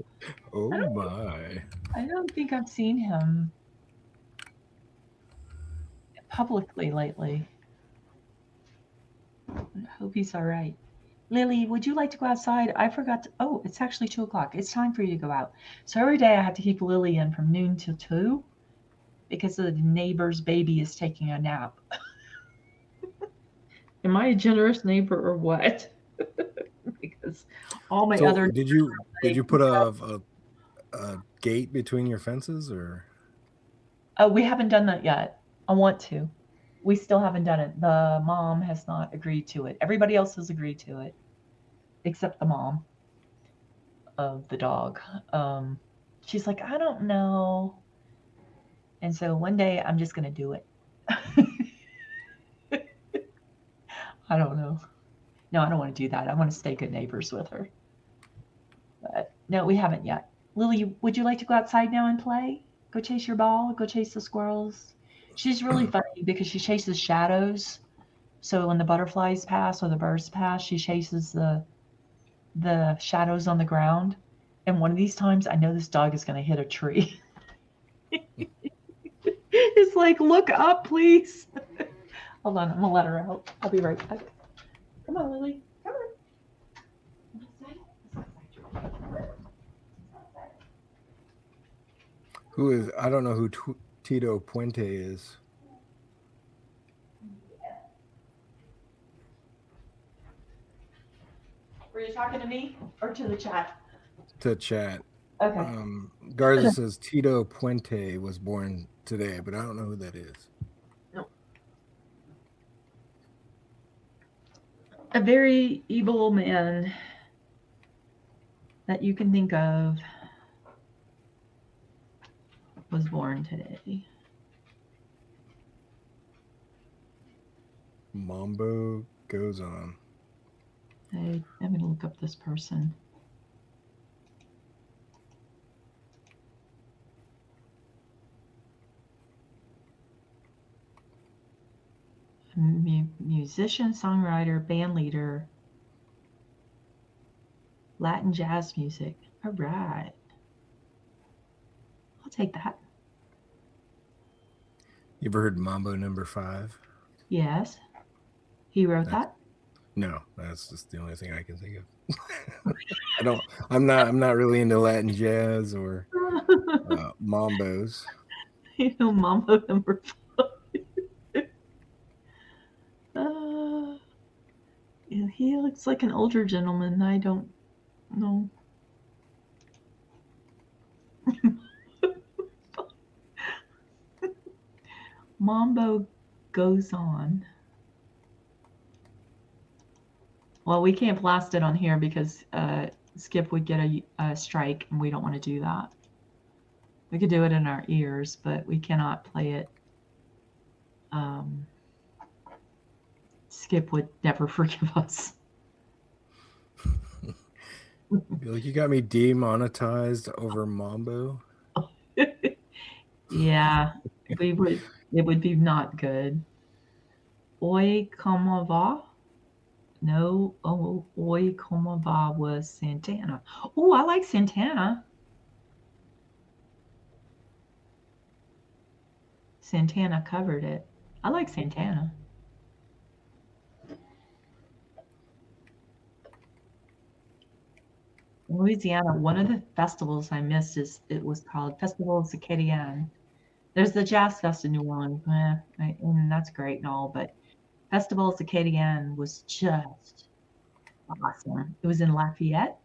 oh my." I don't think I've seen him publicly lately. I hope he's all right. Lily, would you like to go outside? I forgot to, oh, it's actually 2 o'clock. It's time for you to go out. So every day I have to keep Lily in from noon till 2 because the neighbor's baby is taking a nap. Am I a generous neighbor or what? Because all my So other did you put a gate between your fences, or? oh, we haven't done that yet. I want to. We still haven't done it. The mom has not agreed to it. Everybody else has agreed to it, except the mom of the dog. She's like, I don't know. And so one day I'm just going to do it. I don't know. No, I don't want to do that. I want to stay good neighbors with her. But no, we haven't yet. Lily, would you like to go outside now and play? Go chase your ball, go chase the squirrels. She's really funny because she chases shadows. So when the butterflies pass or the birds pass, she chases the shadows on the ground. And one of these times, I know this dog is going to hit a tree. It's like, look up, please. Hold on, I'm going to let her out. I'll be right back. Come on, Lily. Come on. Who is? I don't know who Tito Puente is. Were you talking to me or to the chat? To chat. Okay. Garza says Tito Puente was born today, but I don't know who that is. No. A very evil man that you can think of was born today. Mambo goes on. I'm going to look up this person. Musician, songwriter, band leader, Latin jazz music. All right. I'll take that. You ever heard Mambo Number 5? Yes. He wrote that? No, that's just the only thing I can think of. I'm not really into Latin jazz or mambos. Mambo number 5. Yeah, he looks like an older gentleman. I don't know. Mambo goes on. Well, we can't blast it on here because Skip would get a strike, and we don't want to do that. We could do it in our ears, but we cannot play it. Skip would never forgive us. Like, you got me demonetized over Mambo. Yeah, we would. It would be not good. Oi, como va? No, oh, Oi, como va was Santana. Oh, I like Santana. Santana covered it. I like Santana. In Louisiana, one of the festivals I missed it was called Festival of Acadian. There's the Jazz Fest in New Orleans, and that's great and all, but Festival of Acadian was just awesome. It was in Lafayette,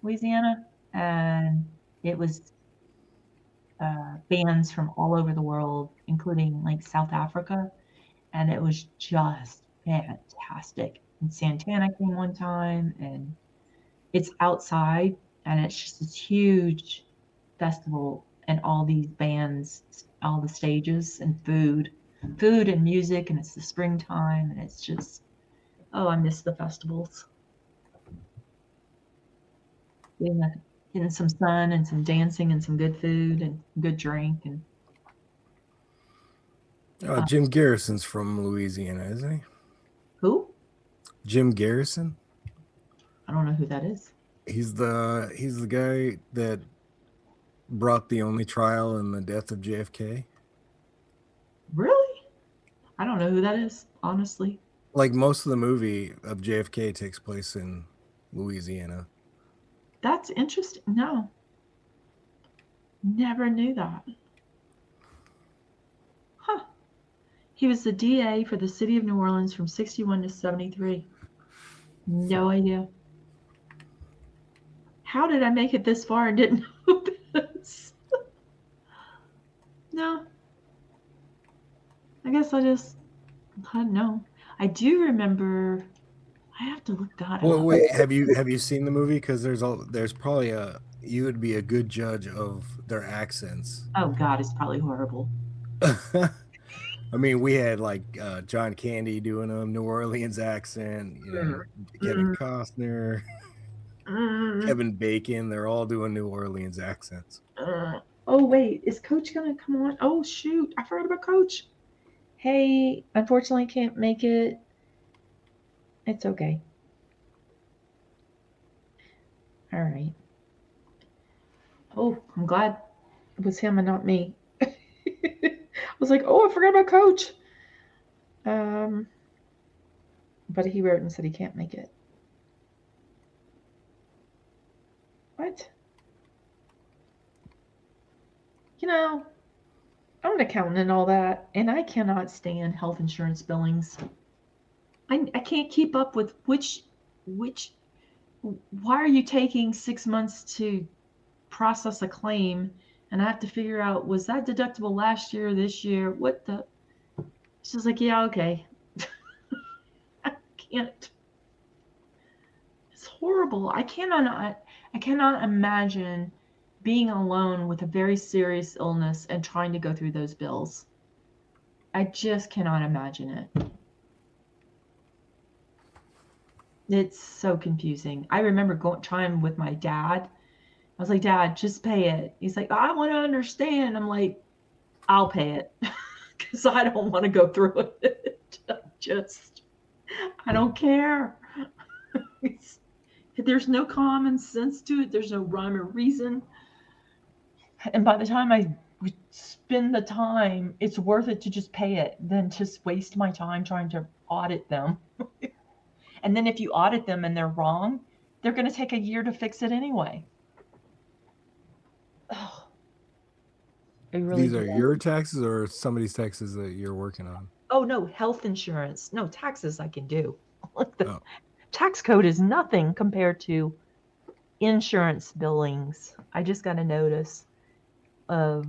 Louisiana, and it was bands from all over the world, including like South Africa, and it was just fantastic. And Santana came one time, and it's outside, and it's just this huge festival, and all these bands, all the stages, and food and music, and it's the springtime, and it's just, oh, I miss the festivals. Yeah, getting some sun and some dancing and some good food and good drink. And Jim Garrison's from Louisiana, isn't he? who? Jim Garrison. I don't know who that is. He's the guy that brought the only trial in the death of JFK. Really? I don't know who that is, honestly. Like, most of the movie of JFK takes place in Louisiana. That's interesting. No. Never knew that. Huh. He was the DA for the city of New Orleans from 61 to 73. No idea. How did I make it this far and didn't know this? No. I guess I just don't know. I do remember. I have to look that Well, up. wait, have you seen the movie? Because there's probably you would be a good judge of their accents. Oh God, it's probably horrible. I mean, we had like John Candy doing a New Orleans accent, Kevin Costner, Kevin Bacon. They're all doing New Orleans accents. Oh wait, is Coach gonna come on? Oh shoot, I forgot about Coach. Hey, unfortunately can't make it. It's okay. All right. Oh, I'm glad it was him and not me. I was like, oh, I forgot about Coach. But he wrote and said he can't make it. What? I'm an accountant and all that, and I cannot stand health insurance billings. I can't keep up with which. Why are you taking 6 months to process a claim, and I have to figure out, was that deductible last year or this year? What the? She's like, yeah, okay. I can't. It's horrible. I cannot imagine being alone with a very serious illness and trying to go through those bills. I just cannot imagine it. It's so confusing. I remember trying with my dad. I was like, Dad, just pay it. He's like, I want to understand. I'm like, I'll pay it because I don't want to go through it. I don't care. There's no common sense to it. There's no rhyme or reason. And by the time I spend the time, it's worth it to just pay it than just waste my time trying to audit them. And then if you audit them and they're wrong, they're going to take a year to fix it anyway. Oh, I really These do are that. your taxes or somebody's taxes that you're working on? Oh, no, health insurance. No, taxes I can do. The Oh. tax code is nothing compared to insurance billings. I just got a notice of,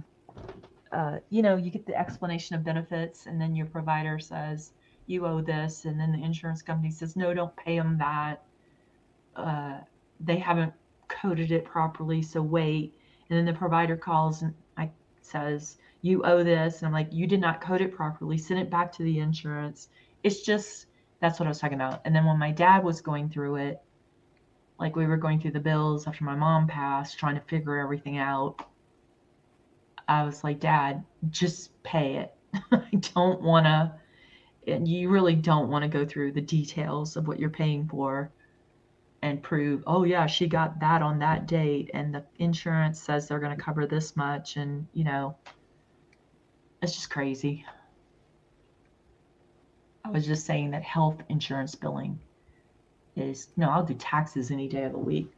you get the explanation of benefits, and then your provider says you owe this, and then the insurance company says, no, don't pay them that. They haven't coded it properly, so wait. And then the provider calls and says, you owe this. And I'm like, you did not code it properly. Send it back to the insurance. It's just, that's what I was talking about. And then when my dad was going through it, like we were going through the bills after my mom passed, trying to figure everything out, I was like, Dad, just pay it. I don't want to, and you really don't want to go through the details of what you're paying for and prove, oh yeah, she got that on that date, and the insurance says they're going to cover this much, and it's just crazy. I was just saying that health insurance billing is, no, I'll do taxes any day of the week.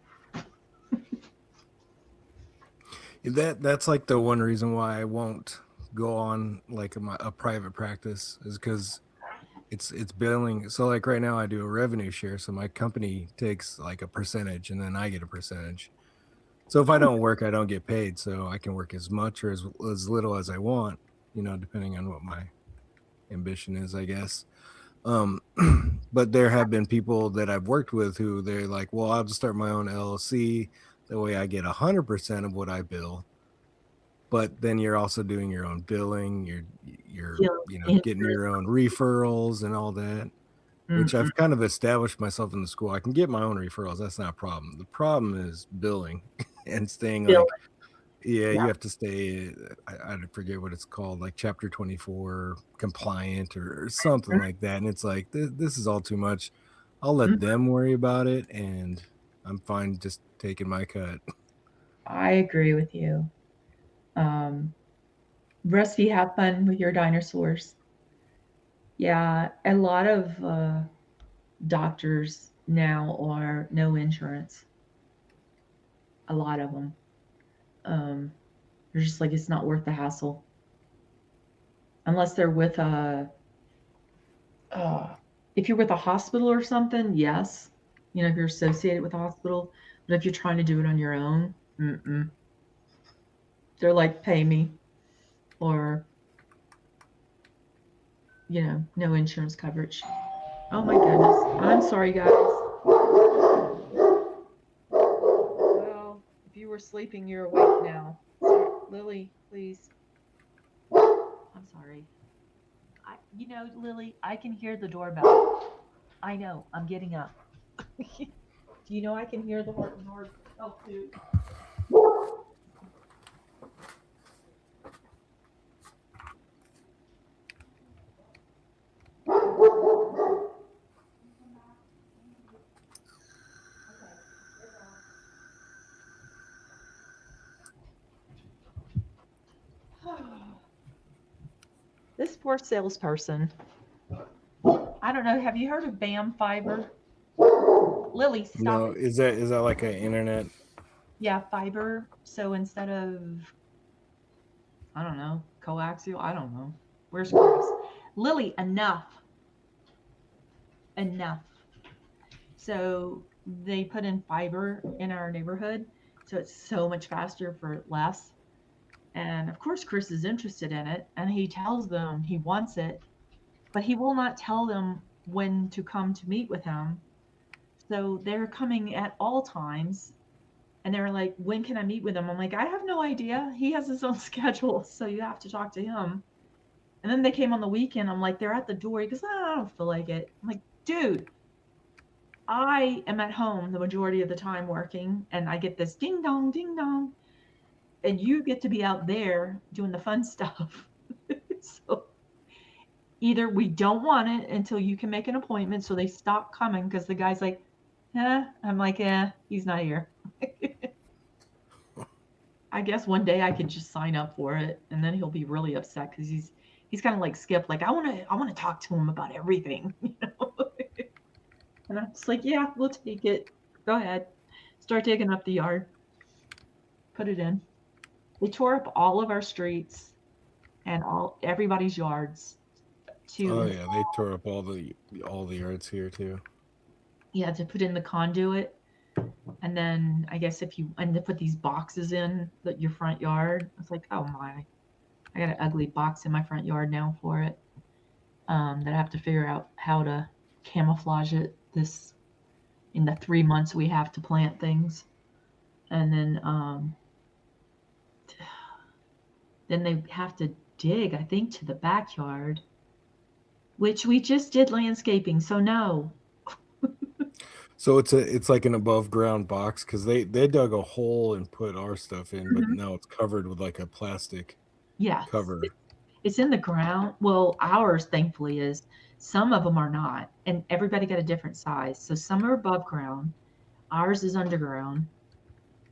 That's like the one reason why I won't go on like a private practice, is because it's billing. So like right now I do a revenue share, so my company takes like a percentage and then I get a percentage. So if I don't work, I don't get paid. So I can work as much or as little as I want, depending on what my ambition is, I guess. But there have been people that I've worked with who they're like, well, I'll just start my own LLC. That way I get 100% of what I bill. But then you're also doing your own billing. You're getting your own referrals and all that, which I've kind of established myself in the school. I can get my own referrals. That's not a problem. The problem is billing and staying like, you have to stay, I forget what it's called, like Chapter 24 compliant or something like that. And it's like, this is all too much. I'll let them worry about it, and I'm fine just taking my cut. I agree with you. Rusty, have fun with your dinosaurs. Yeah, a lot of doctors now are no insurance. A lot of them. They're just like, it's not worth the hassle. Unless they're with if you're with a hospital or something, yes. If you're associated with a hospital. But if you're trying to do it on your own, they're like, pay me. Or, no insurance coverage. Oh my goodness. I'm sorry, guys. Well, if you were sleeping, you're awake now. Lily, please. I'm sorry. Lily, I can hear the doorbell. I know. I'm getting up. Do you know I can hear the doorbell too? This poor salesperson. I don't know. Have you heard of BAM fiber? Lily, stop. No, is that like an internet? Yeah, fiber. So instead of, I don't know, coaxial, I don't know. Where's Chris? Lily, enough. So they put in fiber in our neighborhood, so it's so much faster for less. And of course, Chris is interested in it, and he tells them he wants it, but he will not tell them when to come to meet with him. So they're coming at all times, and they're like, when can I meet with him? I'm like, I have no idea. He has his own schedule, so you have to talk to him. And then they came on the weekend. I'm like, they're at the door. He goes, I don't feel like it. I'm like, dude, I am at home the majority of the time working, and I get this ding dong, and you get to be out there doing the fun stuff. So either we don't want it until you can make an appointment, so they stop coming, because the guy's like, I'm like, he's not here. I guess one day I could just sign up for it, and then he'll be really upset because he's kind of like Skip, like I want to talk to him about everything. And I'm just like, yeah, we'll take it. Go ahead. Start digging up the yard. Put it in. They tore up all of our streets and everybody's yards Oh to yeah, they tore up all the yards here too. to put in the conduit. And then I guess if you and to put these boxes in your front yard, it's like, oh my, I got an ugly box in my front yard now for it. That I have to figure out how to camouflage it this in the 3 months we have to plant things. And then they have to dig, I think, to the backyard, which we just did landscaping, so no. So it's like an above ground box because they dug a hole and put our stuff in, but now it's covered with like a plastic Yes. cover. It's in the ground. Well, ours thankfully is. Some of them are not, and everybody got a different size. So some are above ground. Ours is underground,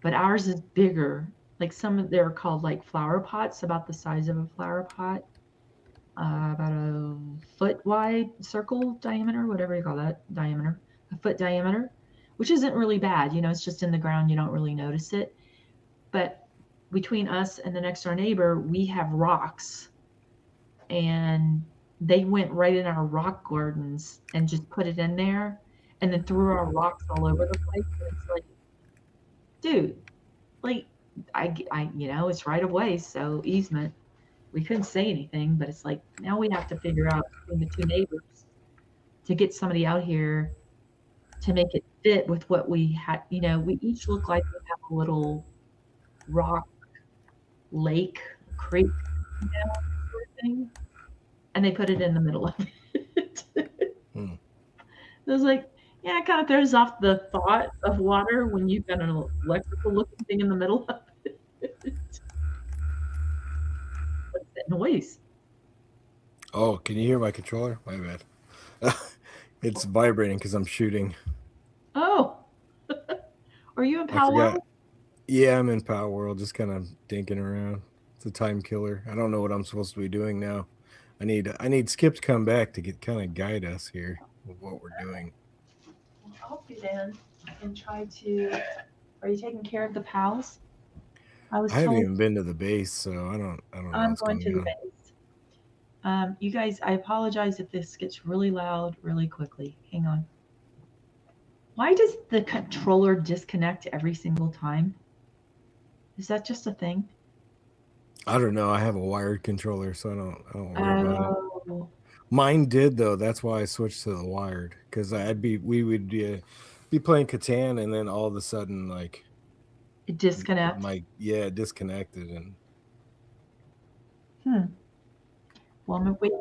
but ours is bigger. Like they're called like flower pots, about the size of a flower pot, about a foot wide circle diameter, whatever you call that diameter, a foot diameter, which isn't really bad. It's just in the ground. You don't really notice it. But between us and the next door neighbor, we have rocks, and they went right in our rock gardens and just put it in there and then threw our rocks all over the place. And it's like, dude, like I it's right of way, so easement. We couldn't say anything, but it's like now we have to figure out between the two neighbors to get somebody out here to make it fit with what we had. We each look like we have a little rock lake creek, sort of thing, and they put it in the middle of it. It was like, yeah, it kind of throws off the thought of water when you've got an electrical looking thing in the middle of it. What's that noise? Oh, can you hear my controller? My bad. It's vibrating because I'm shooting. Oh, are you in Power World? Yeah, I'm in Power World, just kind of dinking around. It's a time killer. I don't know what I'm supposed to be doing now. I need Skip to come back to kind of guide us here with what we're doing. Well, I'll be then and try to. Are you taking care of the pals? I haven't even been to the base, so I don't know. I'm going to the base. You guys, I apologize if this gets really loud really quickly. Hang on. Why does the controller disconnect every single time? Is that just a thing? I don't know. I have a wired controller, so I don't worry about it. Mine did though. That's why I switched to the wired, because we would be playing Catan, and then all of a sudden like it disconnected. It disconnected and. Well, I'm gonna wait.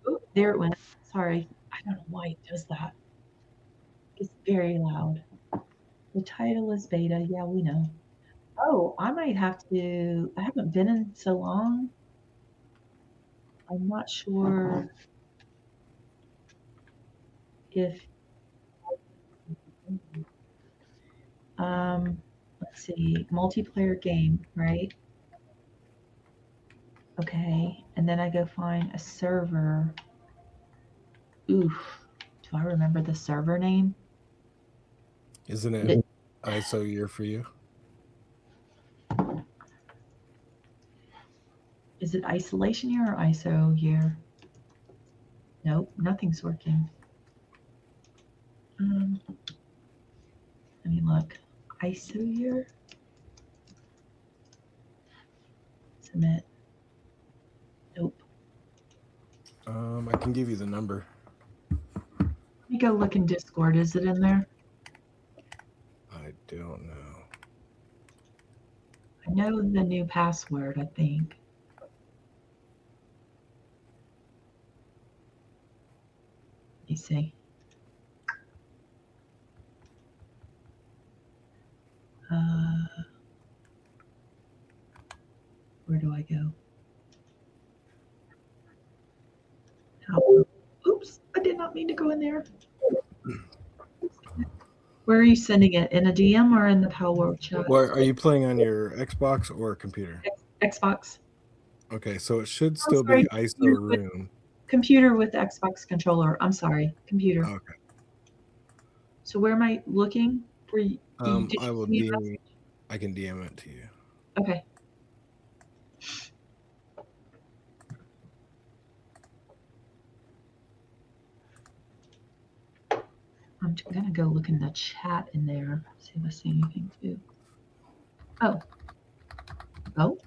Oh, there it went. Sorry, I don't know why it does that. It's very loud. The title is beta. Yeah, we know. Oh, I might have to. I haven't been in so long. I'm not sure if. Let's see. Multiplayer game, right? Okay, and then I go find a server. Oof. Do I remember the server name? Isn't it ISO year for you? Is it isolation year or ISO year? Nope, nothing's working. Let me look. ISO year? Submit. Nope. I can give you the number. Let me go look in Discord. Is it in there? I don't know. I know the new password, I think. Let me see. Where do I go? Oops, I did not mean to go in there. Where are you sending it? In a DM or in the Power World chat? Are you playing on your Xbox or computer? Xbox. Okay, so it should still be ISO room. Computer with Xbox controller. I'm sorry, computer. Okay. So where am I looking for you? Did I you will send me a DM. message? I can DM it to you. Okay. I'm gonna go look in the chat in there, see if I see anything too. Oh. Oh.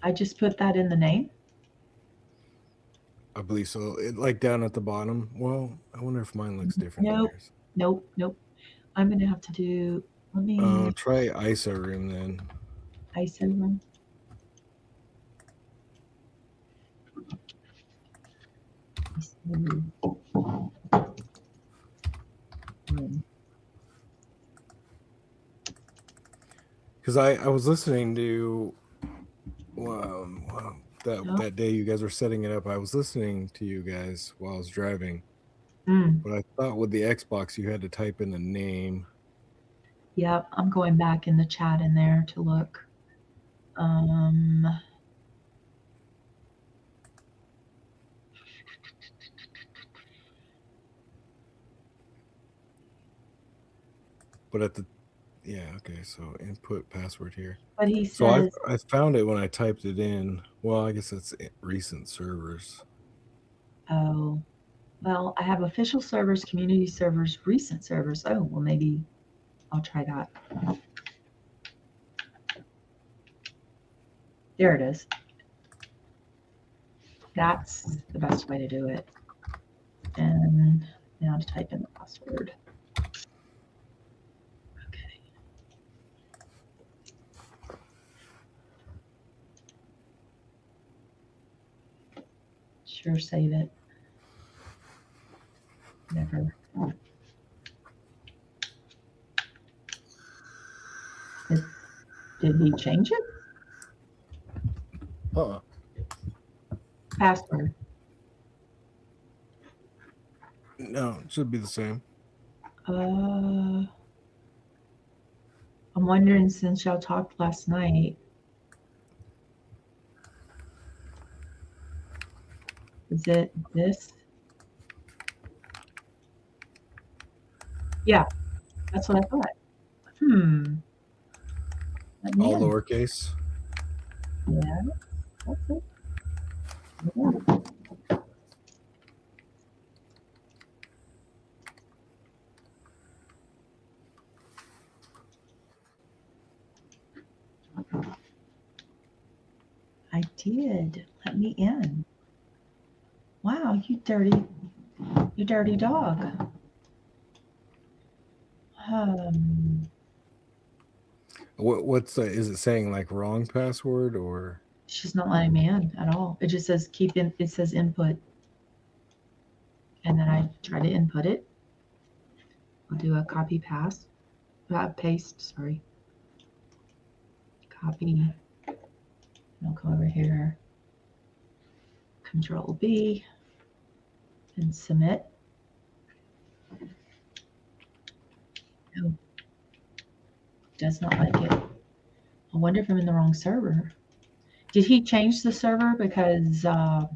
I just put that in the name. I believe so. It, like down at the bottom. Well, I wonder if mine looks different than Nope. yours. Nope. I'm gonna have to do. Let me Try ISO room then. ISO room. Because I was listening to that day you guys were setting it up. I was listening to you guys while I was driving. But I thought with the Xbox you had to type in the name. Yep, I'm going back in the chat in there to look. But at the okay, so input password here. But he So says, I found it when I typed it in. Well, I guess that's recent servers. oh, well, I have official servers, community servers, recent servers. Oh, well, maybe I'll try that. There it is. That's the best way to do it. And now to type in the password. Okay. Sure, save it. Never. Did he change it? Password. No, it should be the same. I'm wondering, since y'all talked last night, is it this? Yeah, that's what I thought. All lowercase. Yeah, that's it. Yeah. I did. Let me in. Wow, you dirty dog. What's is it saying, like wrong password or? She's not letting me in at all. It just says keep in. It says input, and then I try to input it. I'll do a paste. Sorry, copy. And I'll come over here. Control B and submit. No, does not like it. I wonder if I'm in the wrong server. Did he change the server because? No,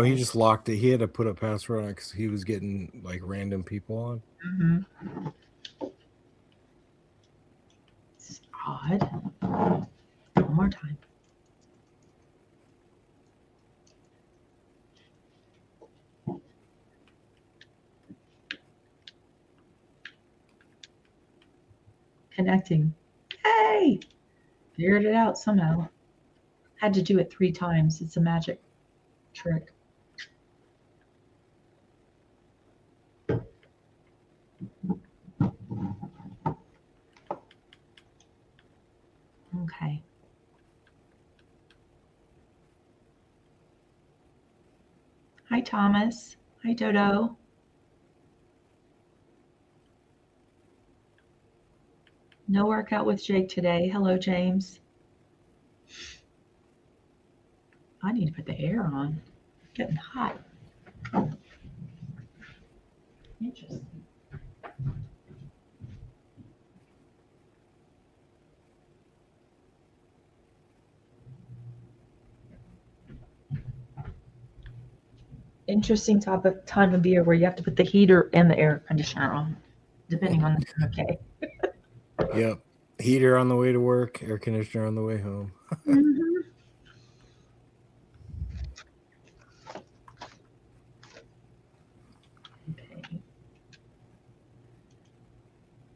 he just locked it. He had to put a password on it because he was getting like random people on. Mm-hmm. It's odd. One more time. Connecting. Hey! Figured it out somehow. Had to do it 3 times. It's a magic trick. Okay. Hi, Thomas. Hi, Dodo. No workout with Jake today. Hello, James. I need to put the air on. It's getting hot. Interesting. interesting time of year where you have to put the heater and the air conditioner on, depending on the okay. Yep. Heater on the way to work, air conditioner on the way home. Mhm. Okay.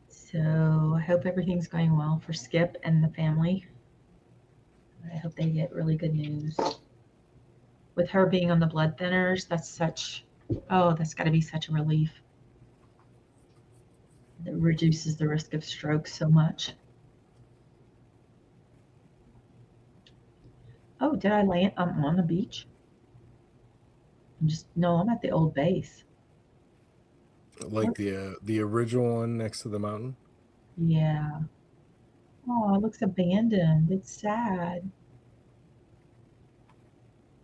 So I hope everything's going well for Skip and the family. I hope they get really good news. With her being on the blood thinners, that's got to be such a relief. That reduces the risk of stroke so much. Oh, did I land? I'm on the beach. I'm at the old base. Like the original one next to the mountain. Yeah. Oh, it looks abandoned. It's sad.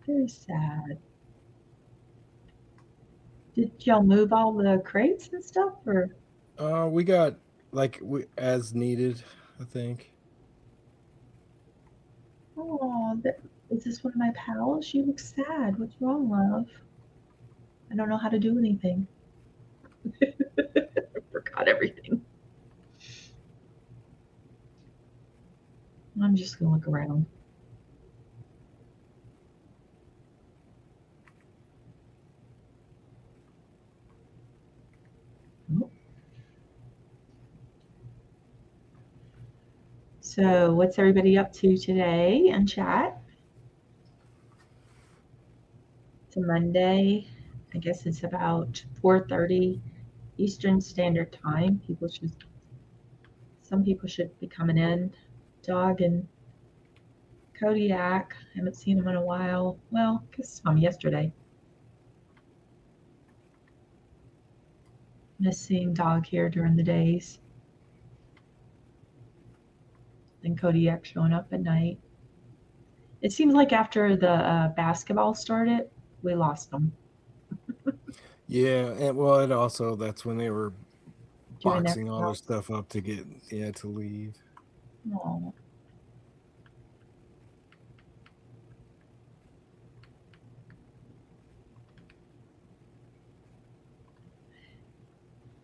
Very sad. Did y'all move all the crates and stuff, or? We got as needed, I think. Oh, is this one of my pals? You look sad. What's wrong, love? I don't know how to do anything. I forgot everything. I'm just gonna look around. Oh. So, what's everybody up to today in chat? It's a Monday. I guess it's about 4:30 Eastern Standard Time. Some people should be coming in. Dog and Kodiak. I haven't seen him in a while. Well, because saw him yesterday. Miss seeing Dog here during the days. Then Kodiak showing up at night. It seems like after the basketball started, we lost them. Yeah, and well, it also that's when they were Doing boxing all their everything stuff up to to leave. else. Aw.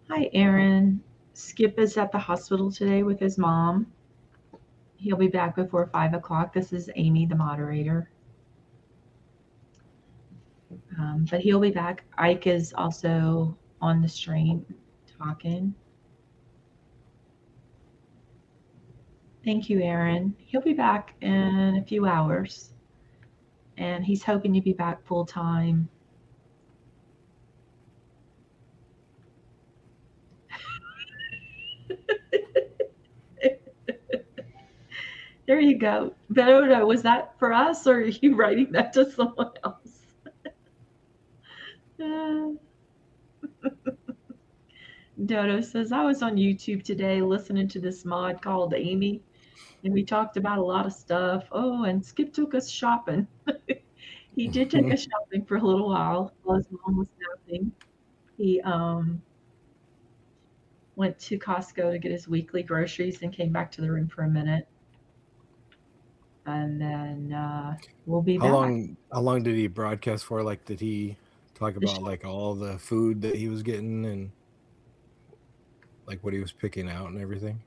Hi, Aaron. Skip is at the hospital today with his mom. He'll be back before 5 o'clock. This is Amy, the moderator. But he'll be back. Ike is also on the stream talking. Thank you, Aaron. He'll be back in a few hours. And he's hoping to be back full time. There you go. Beto, was that for us or are you writing that to someone else? Dodo says, I was on YouTube today listening to this mod called Amy, and we talked about a lot of stuff. Oh, and Skip took us shopping. He did take us shopping for a little while his mom was napping. He went to Costco to get his weekly groceries and came back to the room for a minute. And then we'll be back. How long did he broadcast for? Like, did he talk about like all the food that he was getting and like what he was picking out and everything?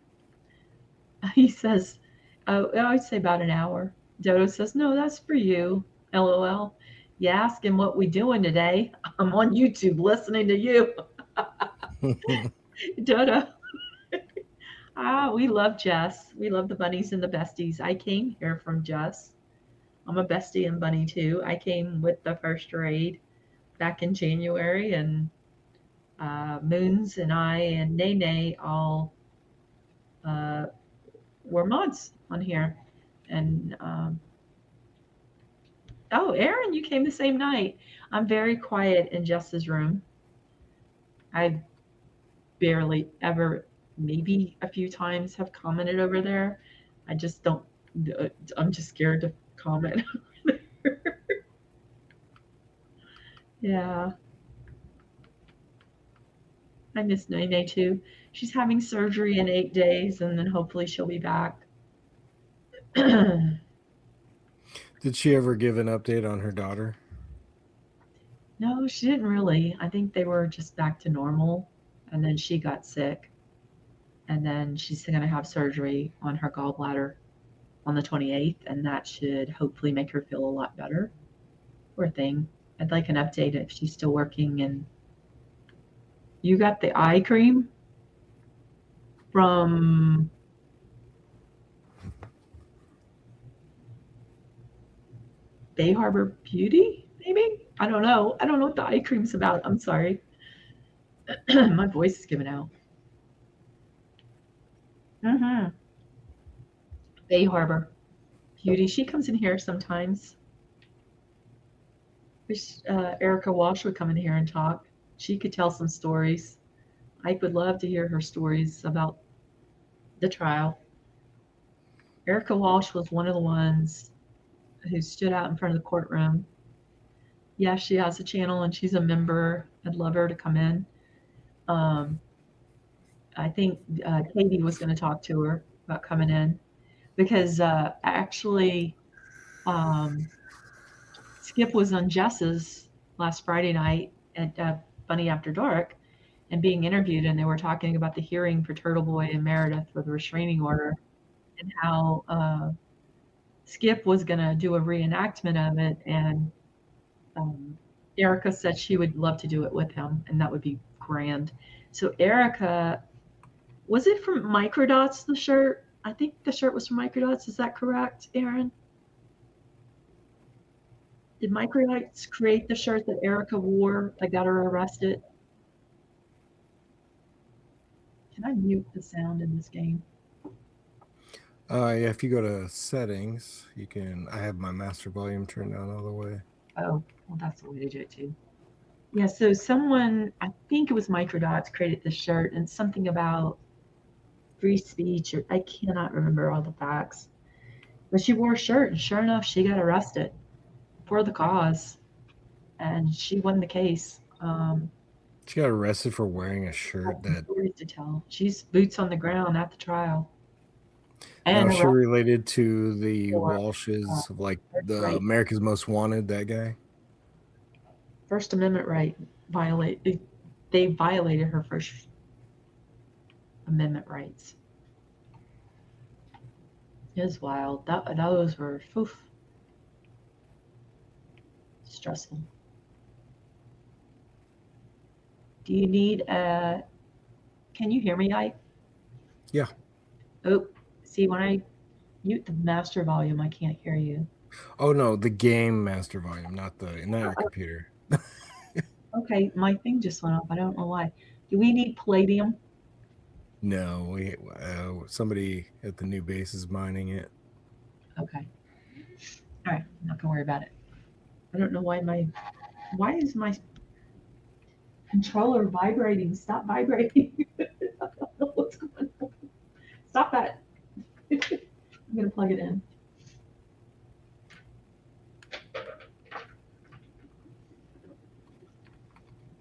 He says, oh, I'd say about an hour. Dodo says, no, that's for you. LOL. You ask him what we doing today. I'm on YouTube listening to you. Dodo. We love Jess. We love the bunnies and the besties. I came here from Jess. I'm a bestie and bunny too. I came with the first raid back in January, and Moons and I and Nene all were mods on here. And oh, Aaron, you came the same night. I'm very quiet in Jess's room. I barely ever, maybe a few times, have commented over there. I just don't. I'm just scared to comment. Yeah. I miss Nene too. She's having surgery in 8 days, and then hopefully she'll be back. Did she ever give an update on her daughter? No, she didn't really. I think they were just back to normal. And then she got sick. And then she's going to have surgery on her gallbladder on the 28th. And that should hopefully make her feel a lot better. Poor thing. I'd like an update if she's still working. And you got the eye cream from Bay Harbor Beauty, maybe? I don't know. I don't know what the eye cream's about. I'm sorry. My voice is giving out. Mm-hmm. Bay Harbor Beauty. She comes in here sometimes. Wish Erica Walsh would come in here and talk. She could tell some stories. I would love to hear her stories about the trial. Erica Walsh was one of the ones who stood out in front of the courtroom. Yeah, she has a channel and she's a member. I'd love her to come in. I think Katie was going to talk to her about coming in because actually Skip was on Jess's last Friday night at Bunny After Dark and being interviewed, and they were talking about the hearing for Turtle Boy and Meredith for the restraining order and how Skip was going to do a reenactment of it, and Erica said she would love to do it with him, and that would be grand. So Erica, was it from Microdots, the shirt? I think the shirt was from Microdots. Is that correct, Aaron? Did Microdots create the shirt that Erica wore that got her arrested? Can I mute the sound in this game? Yeah, if you go to settings, you can. I have my master volume turned down all the way. Oh, well, that's the way to do it too. Yeah, so someone, I think it was Microdots, created this shirt and something about free speech, or I cannot remember all the facts. But she wore a shirt, and sure enough, she got arrested for the cause, and she won the case. She got arrested for wearing a shirt that. Stories to tell. She's boots on the ground at the trial. And And she related to the for, Walshes of like the right. America's Most Wanted, that guy. First Amendment right they violated her First Amendment rights. It was wild. Those were stressful. Do you need a? Can you hear me, Ike? Yeah. Oh, see, when I mute the master volume, I can't hear you. Oh no, the game master volume, not your computer. Okay, my thing just went off. I don't know why. Do we need palladium? No, we somebody at the new base is mining it. Okay. All right, I'm not gonna worry about it. I don't know why is my controller vibrating? Stop vibrating. I don't know what's going on. Stop that. I'm gonna plug it in.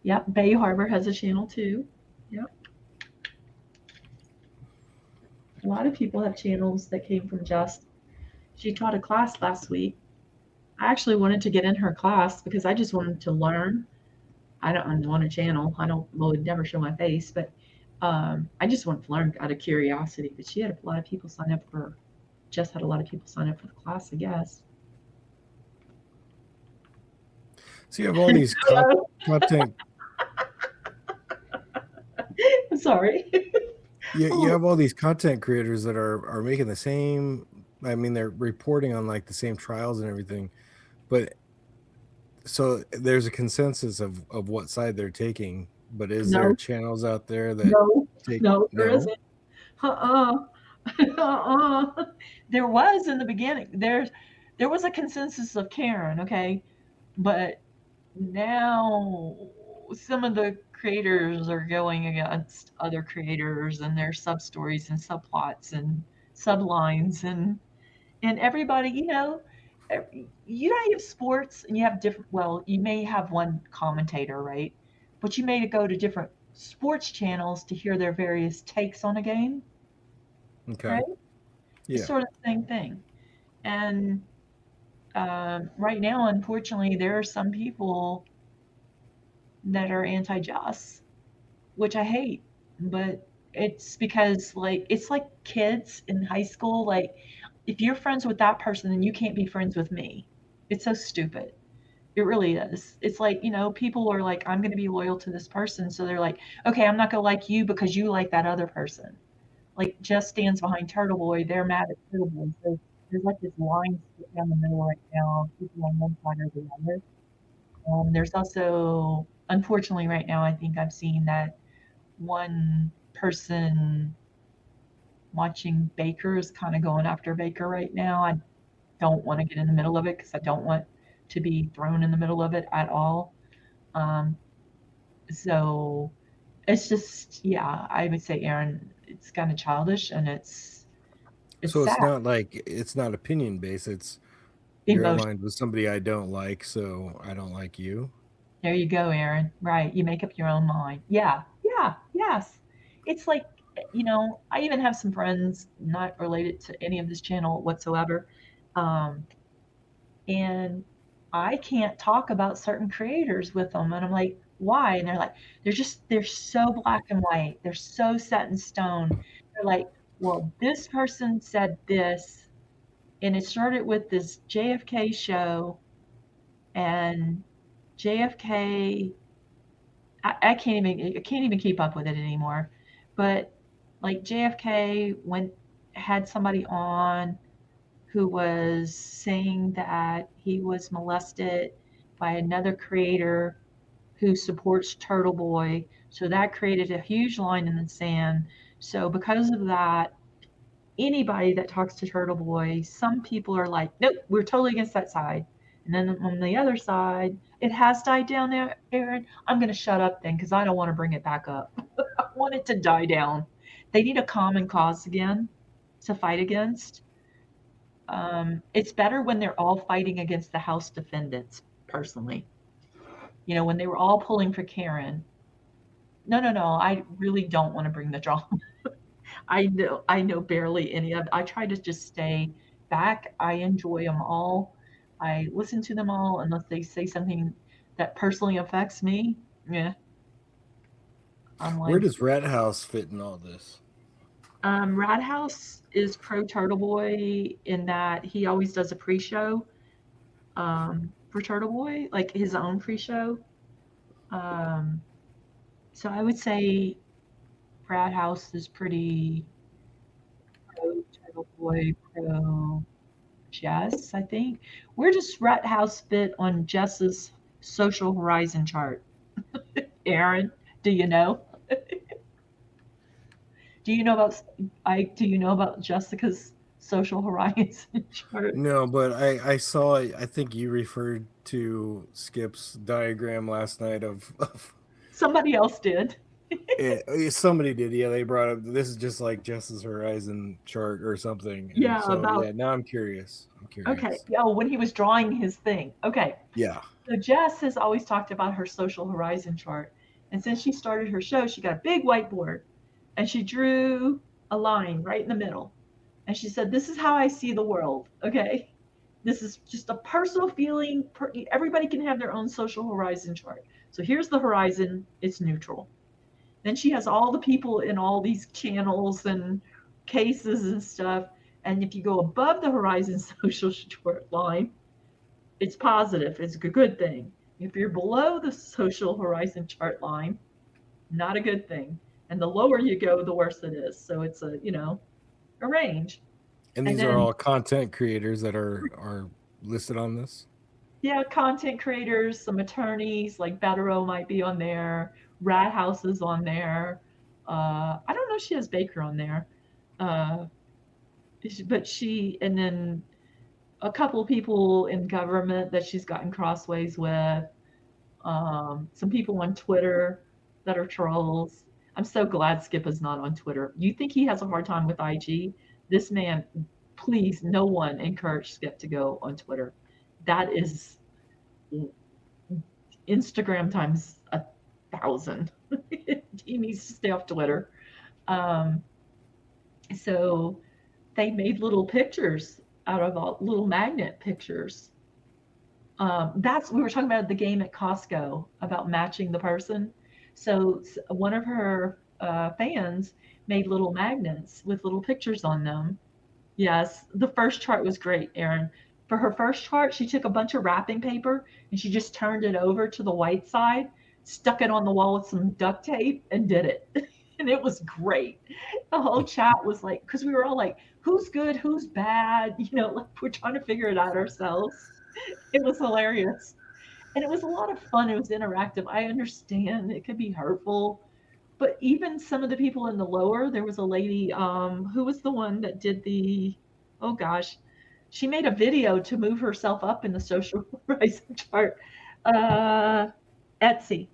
Yep, Bay Harbor has a channel too. Yep. A lot of people have channels that came from Just. She taught a class last week. I actually wanted to get in her class because I just wanted to learn. I don't want a channel. Would never show my face, but I just wanted to learn out of curiosity. But she had a lot of people sign up for. Just had a lot of people sign up for the class, I guess. So you have all these content. I'm sorry. You have all these content creators that are making the same. I mean, they're reporting on like the same trials and everything, but so there's a consensus of what side they're taking. But is there channels out there that no, there isn't. There was in the beginning. There was a consensus of Karen, okay, but now some of the creators are going against other creators and their sub stories and subplots and sublines and everybody, you know have sports and you have different. Well, you may have one commentator, right? But you may go to different sports channels to hear their various takes on a game. Okay. Right? Yeah. It's sort of the same thing. And right now, unfortunately, there are some people that are anti-Joss, which I hate. But it's because like it's like kids in high school. Like if you're friends with that person, then you can't be friends with me. It's so stupid. It really is. It's like, people are like, I'm going to be loyal to this person. So they're like, okay, I'm not going to like you because you like that other person. Like, Just stands behind Turtle Boy. They're mad at Turtle Boy. So there's like this line split down the middle right now, people on one side or the other. There's also, unfortunately, right now, I think I've seen that one person watching Baker is kind of going after Baker right now. I don't want to get in the middle of it because I don't want to be thrown in the middle of it at all. Um, so it's just, yeah, I would say, Aaron, it's kind of childish and it's So sad. it's not opinion based. It's you're Emotion. aligned with somebody I don't like, so I don't like you. There you go, Aaron. Right. You make up your own mind. Yeah. Yeah. Yes. It's like, I even have some friends not related to any of this channel whatsoever. Um, and I can't talk about certain creators with them. And I'm like, why? And they're like, they're so black and white. They're so set in stone. They're like, well, this person said this, and it started with this JFK show, and JFK, I can't even keep up with it anymore. But like JFK had somebody on who was saying that he was molested by another creator who supports Turtle Boy. So that created a huge line in the sand. So because of that, anybody that talks to Turtle Boy, some people are like, nope, we're totally against that side. And then on the other side, it has died down there, Aaron. I'm going to shut up then because I don't want to bring it back up. I want it to die down. They need a common cause again to fight against. It's better when they're all fighting against the House defendants, personally. When they were all pulling for Karen. No, no, no. I really don't want to bring the drama. I know barely any of. I try to just stay back. I enjoy them all. I listen to them all unless they say something that personally affects me. Yeah, I'm Where like, does Rat House fit in all this? Radhouse is pro Turtle Boy in that he always does a pre-show for Turtle Boy, like his own pre-show. Um, so I would say Radhouse is pretty pro Turtle Boy, pro Jess, I think. Where does Rat House fit on Jess's social horizon chart? Aaron, do you know? Do you know about do you know about Jessica's social horizon chart? No, but I saw. I think you referred to Skip's diagram last night of Somebody else did. somebody did. Yeah, they brought up this is just like Jess's Horizon chart or something. And Yeah, so about yeah, now I'm curious. okay. Oh, when he was drawing his thing. Okay. Yeah. So Jess has always talked about her social horizon chart. And since she started her show, she got a big whiteboard and she drew a line right in the middle. And she said, this is how I see the world. Okay. This is just a personal feeling. Everybody can have their own social horizon chart. So here's the horizon. It's neutral. Then she has all the people in all these channels and cases and stuff. And if you go above the horizon social chart line, it's positive. It's a good thing. If you're below the social horizon chart line, not a good thing. And the lower you go, the worse it is. So it's a range. And And these are then, all content creators that are listed on this. yeah, content creators, some attorneys like Bettero might be on there. Rat House is on there. I don't know if she has Baker on there. Uh, but and then a couple of people in government that she's gotten crossways with. Some people on Twitter that are trolls. I'm so glad Skip is not on Twitter. You think he has a hard time with IG? This man, please, no one encourage Skip to go on Twitter. That is Instagram times 1,000. He needs to stay off Twitter. Um, so they made little pictures out of all little magnet pictures That's we were talking about the game at Costco about matching the person. So one of her fans made little magnets with little pictures on them. Yes, the first chart was great, Erin. For her first chart, she took a bunch of wrapping paper and she just turned it over to the white side, stuck it on the wall with some duct tape, and did it. And it was great. The whole chat was like, because we were all like, who's good, who's bad? Like we're trying to figure it out ourselves. It was hilarious. And it was a lot of fun. It was interactive. I understand it could be hurtful, but even some of the people in the lower, there was a lady who was the one that did oh gosh, she made a video to move herself up in the social rising chart. Uh, Etsy,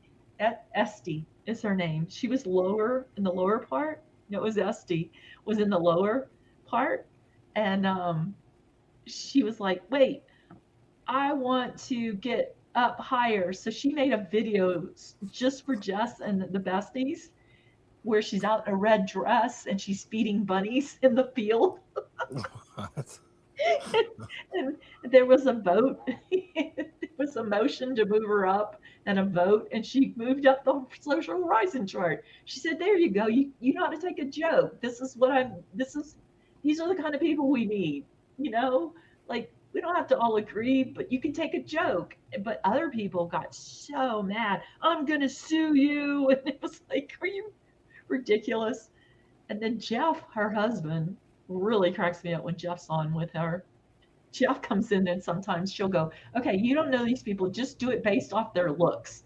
Esty is her name. She was lower in the lower part. No, it was Esty was in the lower part, and she was like, "Wait, I want to get up higher." So she made a video just for Jess and the besties where she's out in a red dress and she's feeding bunnies in the field. What? And there was a vote. There was a motion to move her up and a vote, and she moved up the social horizon chart. She said, "There you go. You know how to take a joke. These are the kind of people we need. Like we don't have to all agree, but you can take a joke." But other people got so mad. "I'm gonna sue you," and it was like, "Are you ridiculous?" And then Jeff, her husband, really cracks me up when Jeff's on with her. Jeff comes in and sometimes she'll go, "Okay, you don't know these people, just do it based off their looks."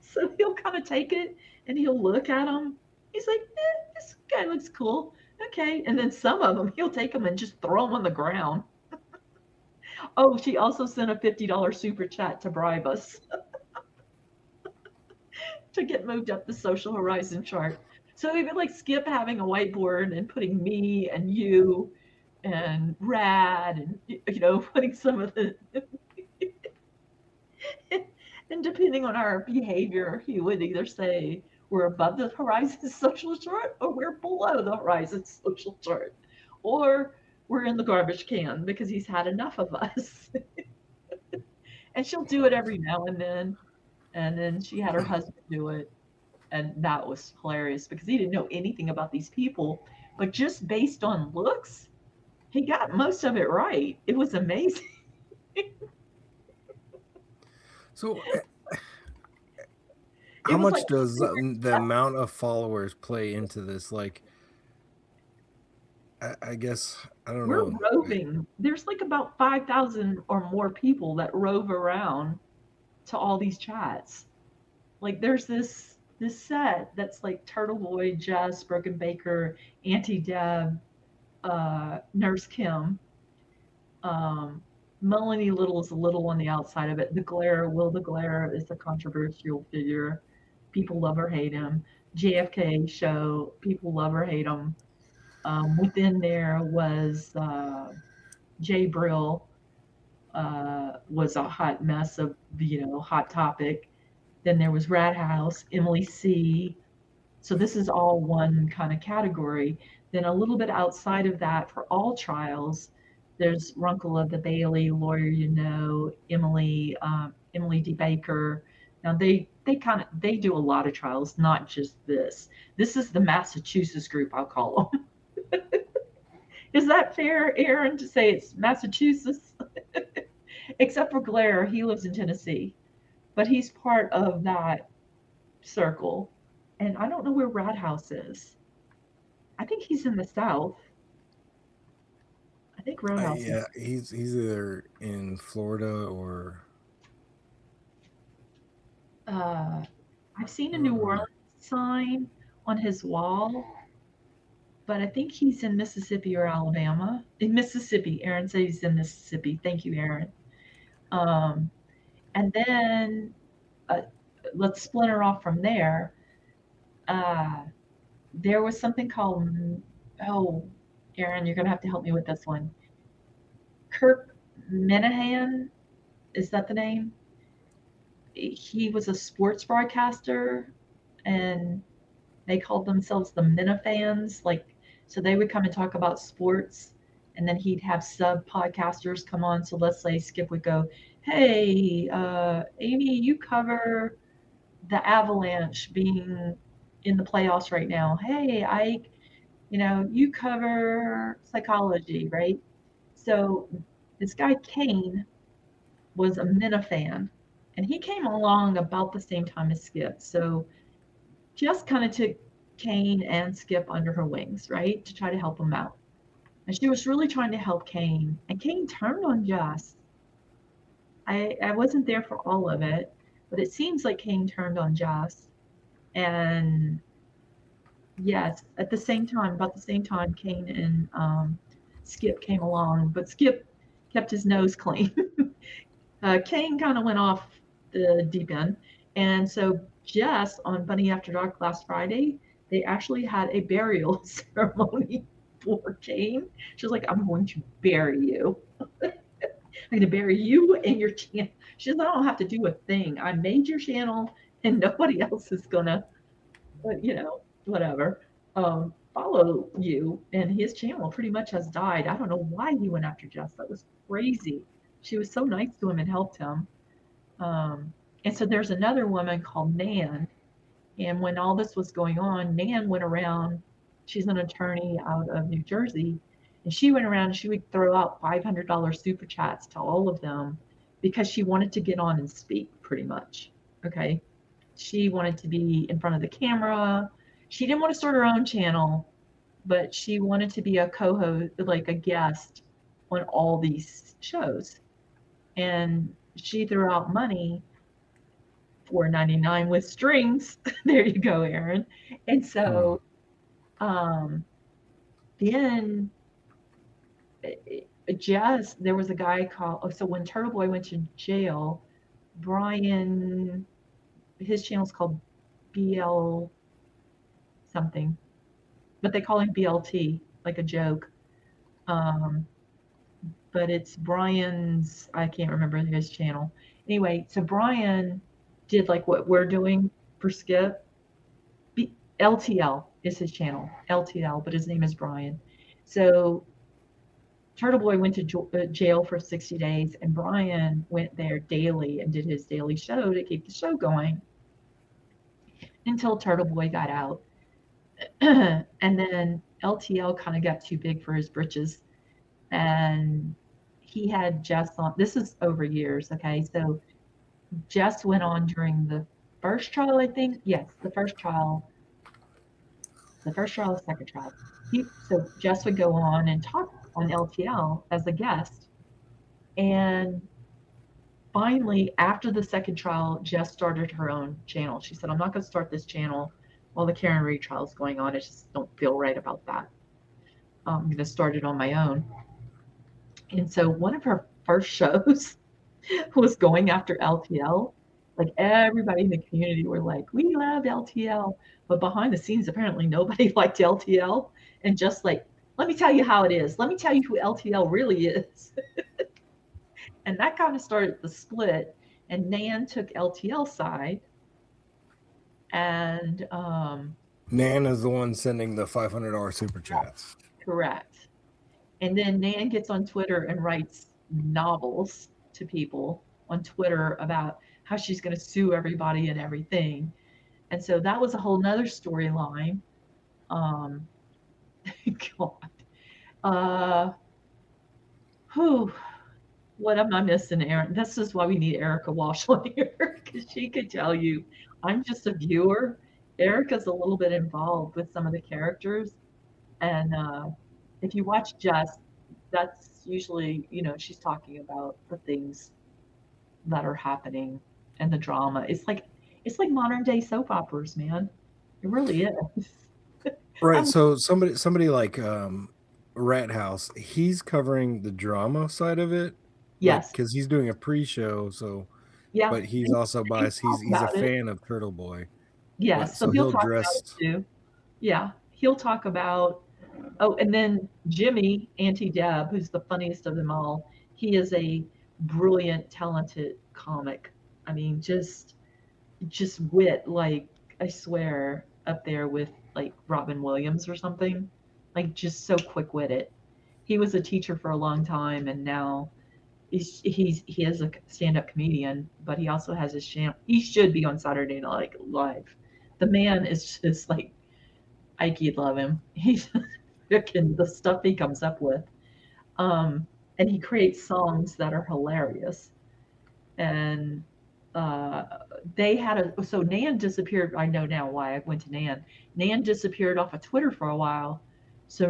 So he'll kind of take it and he'll look at them. He's like, "This guy looks cool. Okay." And then some of them, he'll take them and just throw them on the ground. Oh, she also sent a $50 super chat to bribe us to get moved up the social horizon chart. So even like skip having a whiteboard and putting me and you and Rad and putting some of the and depending on our behavior, he would either say we're above the horizon social chart or we're below the horizon social chart. Or we're in the garbage can because he's had enough of us. And she'll do it every now and then. And then she had her husband do it. And that was hilarious because he didn't know anything about these people. But just based on looks, he got most of it right. It was amazing. So, how much does the amount of followers play into this? Like, I guess, I don't know. We're roving. There's like about 5,000 or more people that rove around to all these chats. Like, there's this set that's like Turtle Boy, Jess, Broken Baker, Auntie Deb, Nurse Kim. Melanie Little is a little on the outside of it. Will the Glare is a controversial figure. People love or hate him. JFK show, people love or hate him. Within there was Jay Brill, was a hot mess of, hot topic. Then there was Rat House, Emily C. So this is all one kind of category. Then a little bit outside of that for all trials, there's Runkle of the Bailey, Lawyer Emily, Emily D. Baker. Now they do a lot of trials, not just this. This is the Massachusetts group, I'll call them. Is that fair, Aaron, to say it's Massachusetts? Except for Glare, he lives in Tennessee, but he's part of that circle. And I don't know where Rat House is. I think he's in the South. I think Rat House. Yeah, he's either in Florida or. I've seen a New Orleans sign on his wall, but I think he's in Mississippi or Alabama. In Mississippi, Aaron said he's in Mississippi. Thank you, Aaron. And then let's splinter off from there. There was something called, Aaron, you're going to have to help me with this one. Kirk Minahan, is that the name? He was a sports broadcaster, and they called themselves the Minifans. So they would come and talk about sports. and then he'd have sub podcasters come on. So let's say Skip would go, "Hey, Amy, you cover the Avalanche being in the playoffs right now. Hey, Ike, you cover psychology, right?" So this guy Kane was a Minna fan, and he came along about the same time as Skip. So Jess kind of took Kane and Skip under her wings, right, to try to help him out. And she was really trying to help Kane, and Kane turned on Jess. I wasn't there for all of it, but it seems like Kane turned on Jess. And yes, at the same time, about the same time, Kane and Skip came along, but Skip kept his nose clean. Kane kind of went off the deep end. And so Jess on Bunny After Dark last Friday, they actually had a burial ceremony for Kane. She was like, "I'm going to bury you. I'm going to bury you and your channel." She says, "I don't have to do a thing. I made your channel and nobody else is going to, whatever, follow you." And his channel pretty much has died. I don't know why he went after Jess. That was crazy. She was so nice to him and helped him. And so there's another woman called Nan. And when all this was going on, Nan went around. She's an attorney out of New Jersey. And she went around and she would throw out $500 super chats to all of them because she wanted to get on and speak pretty much. Okay. She wanted to be in front of the camera. She didn't want to start her own channel, but she wanted to be a co-host, like a guest on all these shows. And she threw out money, $4.99 with strings. There you go, Aaron. And so then Jess, there was a guy called, so when Turtle Boy went to jail, Brian, his channel's called BL something, but they call him BLT, like a joke. But it's Brian's, I can't remember his channel. Anyway, so Brian did like what we're doing for Skip. LTL is his channel, LTL, but his name is Brian. So Turtle Boy went to jail for 60 days, and Brian went there daily and did his daily show to keep the show going until Turtle Boy got out. And then LTL kind of got too big for his britches, and he had Jess on. This is over years, okay? So Jess went on during the first trial, I think. Yes, the first trial, the second trial. So Jess would go on and talk on LTL as a guest. And finally, after the second trial, Jess started her own channel. She said, "I'm not going to start this channel while the Karen Reed trial is going on. I just don't feel right about that. I'm going to start it on my own." And so one of her first shows was going after LTL. Like everybody in the community were like, "We love LTL." But behind the scenes, apparently nobody liked LTL. And just like, "Let me tell you how it is. Let me tell you who LTL really is." And that kind of started the split. And Nan took LTL's side. And Nan is the one sending the $500 super chats. Correct. And then Nan gets on Twitter and writes novels to people on Twitter about how she's going to sue everybody and everything. And so that was a whole nother storyline. God. What am I missing, Aaron? This is why we need Erica Walsh on here, because she could tell you. I'm just a viewer. Erica's a little bit involved with some of the characters. And if you watch Jess, that's usually, she's talking about the things that are happening and the drama. It's like modern day soap operas, man. It really is. Right. So somebody like Rat House, he's covering the drama side of it. Yes. Because he's doing a pre-show, so yeah. But he's also biased. He's a fan of Turtle Boy. Yes. So he'll talk about it too. Yeah. He'll talk about and then Jimmy, Auntie Deb, who's the funniest of them all, he is a brilliant, talented comic. I mean, just wit, like, I swear, up there with like Robin Williams or something. Like, just so quick-witted. he was a teacher for a long time, and now he is a stand-up comedian, but he also has his channel. He should be on Saturday Night Live. The man is just like, Ike, you'd love him. He's freaking the stuff he comes up with. And he creates songs that are hilarious. And they had so Nan disappeared. I know now why I went to Nan. Nan disappeared off of Twitter for a while. So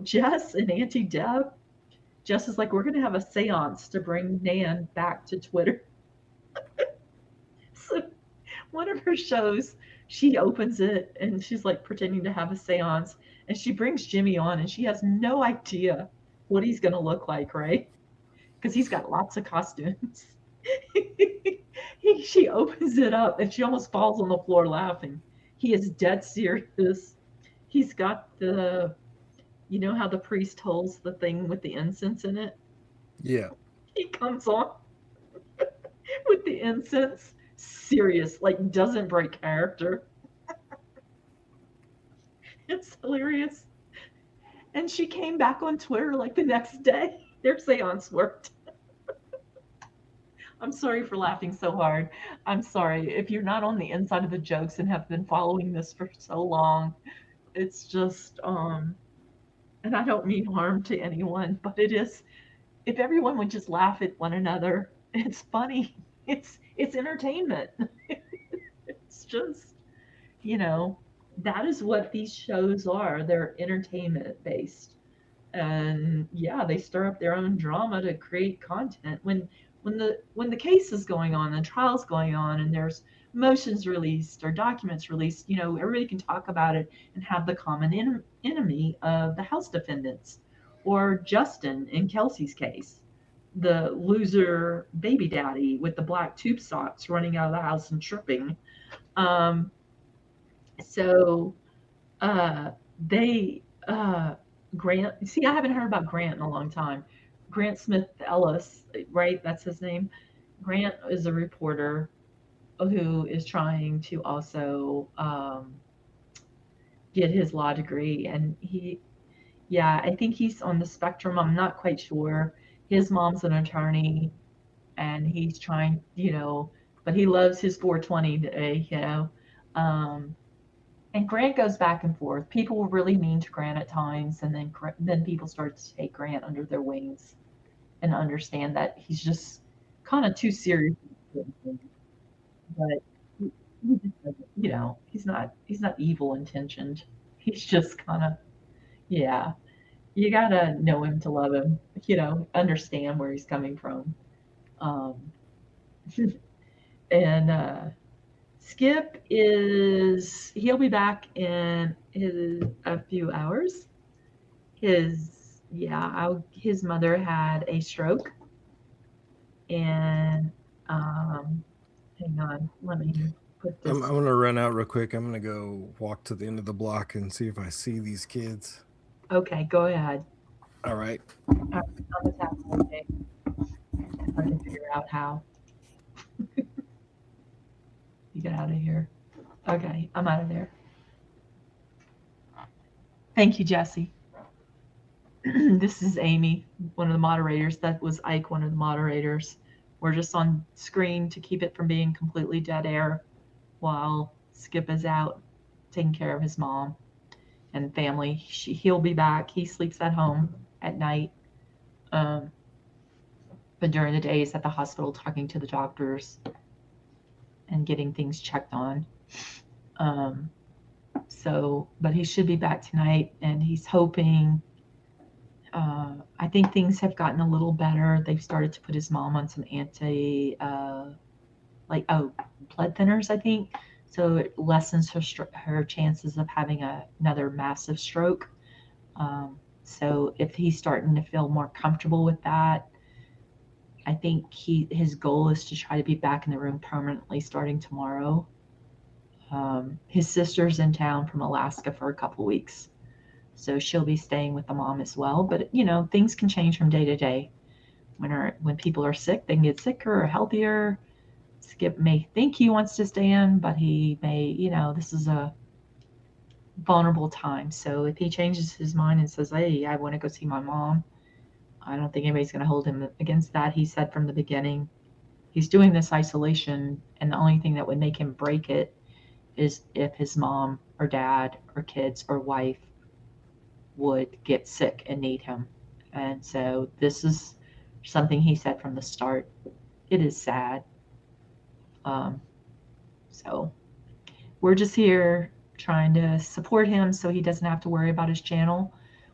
Jess and Auntie Deb, Jess is like, we're going to have a seance to bring Nan back to Twitter. So one of her shows, she opens it and she's like pretending to have a seance, and she brings Jimmy on, and she has no idea what he's going to look like, right? Because he's got lots of costumes. She opens it up and she almost falls on the floor laughing. He is dead serious. He's got you know how the priest holds the thing with the incense in it? Yeah. He comes on with the incense, serious, like doesn't break character. It's hilarious. And she came back on Twitter like the next day. Their seance worked. I'm sorry for laughing so hard. I'm sorry. If you're not on the inside of the jokes and have been following this for so long, it's just, and I don't mean harm to anyone, but it is, if everyone would just laugh at one another, it's funny. It's entertainment. It's just, that is what these shows are. They're entertainment based. And yeah, they stir up their own drama to create content. When the case is going on, the trial's going on, and there's motions released or documents released, everybody can talk about it and have the common enemy of the House defendants, or Justin in Kelsey's case, the loser baby daddy with the black tube socks running out of the house and tripping. Grant, see, I haven't heard about Grant in a long time. Grant Smith Ellis, right? That's his name. Grant is a reporter who is trying to also get his law degree. And I think he's on the spectrum. I'm not quite sure. His mom's an attorney, and he's trying, but he loves his 420 day, and Grant goes back and forth. People were really mean to Grant at times, and then people started to take Grant under their wings and understand that he's just kind of too serious. But he's not evil intentioned. He's just kind of, yeah. You gotta know him to love him. Understand where he's coming from. And Skip he'll be back in a few hours. His mother had a stroke, and hang on, let me put this. I'm gonna run out real quick. I'm gonna go walk to the end of the block and see if I see these kids. Okay, go ahead. All right. I'm a tap okay. I can figure out how. You get out of here. Okay, I'm out of there. Thank you, Jesse. This is Amy, one of the moderators. That was Ike, one of the moderators. We're just on screen to keep it from being completely dead air while Skip is out taking care of his mom and family. He'll be back. He sleeps at home at night. But during the day, he's at the hospital talking to the doctors and getting things checked on. But he should be back tonight, and he's hoping, I think things have gotten a little better. They've started to put his mom on some blood thinners, I think. So it lessens her chances of having another massive stroke. So if he's starting to feel more comfortable with that, I think his goal is to try to be back in the room permanently starting tomorrow. His sister's in town from Alaska for a couple weeks, so she'll be staying with the mom as well. But things can change from day to day. When people are sick, they can get sicker or healthier. Skip may think he wants to stay in, but he may, this is vulnerable time. So if he changes his mind and says, hey, I want to go see my mom, I don't think anybody's going to hold him against that. He said from the beginning, he's doing this isolation, and the only thing that would make him break it is if his mom or dad or kids or wife would get sick and need him. And so this is something he said from the start. It is sad. So we're just here trying to support him so he doesn't have to worry about his channel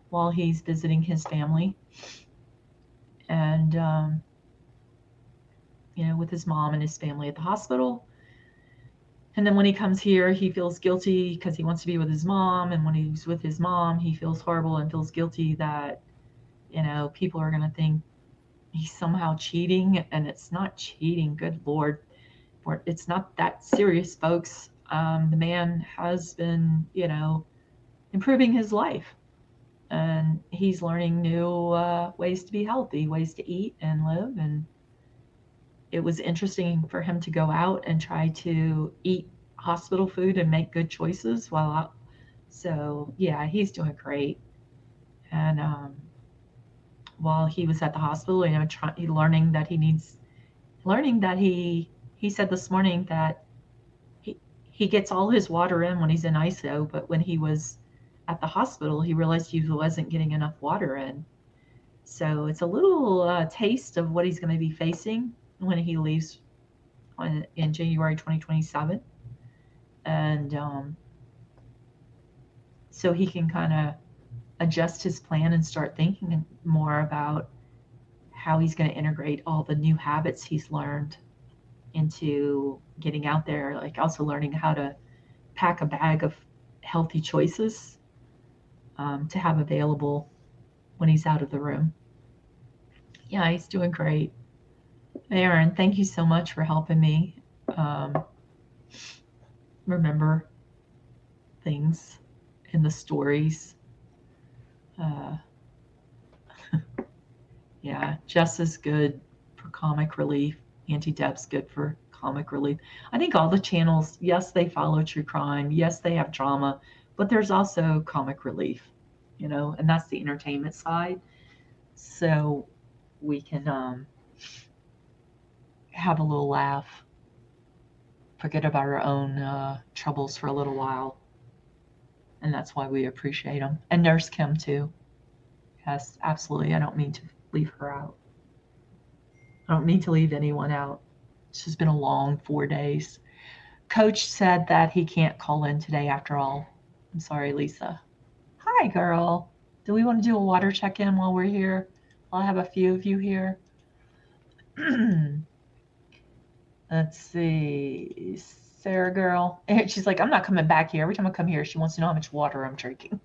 while he's visiting his family. And, with his mom and his family at the hospital. And then when he comes here, he feels guilty because he wants to be with his mom. And when he's with his mom, he feels horrible and feels guilty that, people are going to think he's somehow cheating. And it's not cheating. Good Lord. It's not that serious, folks. The man has been, improving his life. And he's learning new ways to be healthy, ways to eat and live. And it was interesting for him to go out and try to eat hospital food and make good choices while out. So yeah, he's doing great. And while he was at the hospital, learning that he said this morning that he gets all his water in when he's in ISO, but when he was at the hospital, he realized he wasn't getting enough water in. So it's a little taste of what he's going to be facing when he leaves in January 2027. And so he can kind of adjust his plan and start thinking more about how he's going to integrate all the new habits he's learned into getting out there, like also learning how to pack a bag of healthy choices to have available when he's out of the room. Yeah, he's doing great. Aaron, thank you so much for helping me remember things in the stories. Yeah, Jess is good for comic relief. Auntie Deb's good for comic relief. I think all the channels, yes, they follow true crime. Yes, they have drama, but there's also comic relief, and that's the entertainment side. So we can have a little laugh, forget about our own troubles for a little while. And that's why we appreciate them. And Nurse Kim too. Yes, absolutely. I don't mean to leave her out. I don't mean to leave anyone out. It's just been a long 4 days. Coach said that he can't call in today after all. I'm sorry, Lisa. Hi, girl. Do we want to do a water check-in while we're here? I'll have a few of you here. Let's see. Sarah girl. She's like, I'm not coming back here. Every time I come here, she wants to know how much water I'm drinking.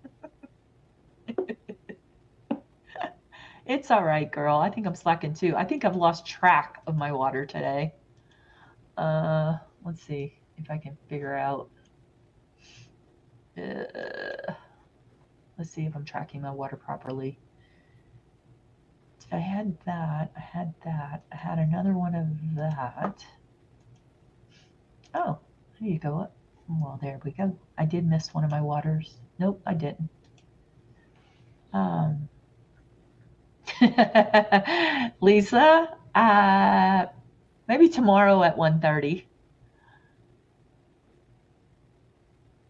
It's all right, girl. I think I'm slacking too. I think I've lost track of my water today. Let's see if I can figure out. Let's see if I'm tracking my water properly. I had that. I had that. I had another one of that. Oh, there you go. Well, there we go. I did miss one of my waters. Nope, I didn't. Lisa, maybe tomorrow at 1:30.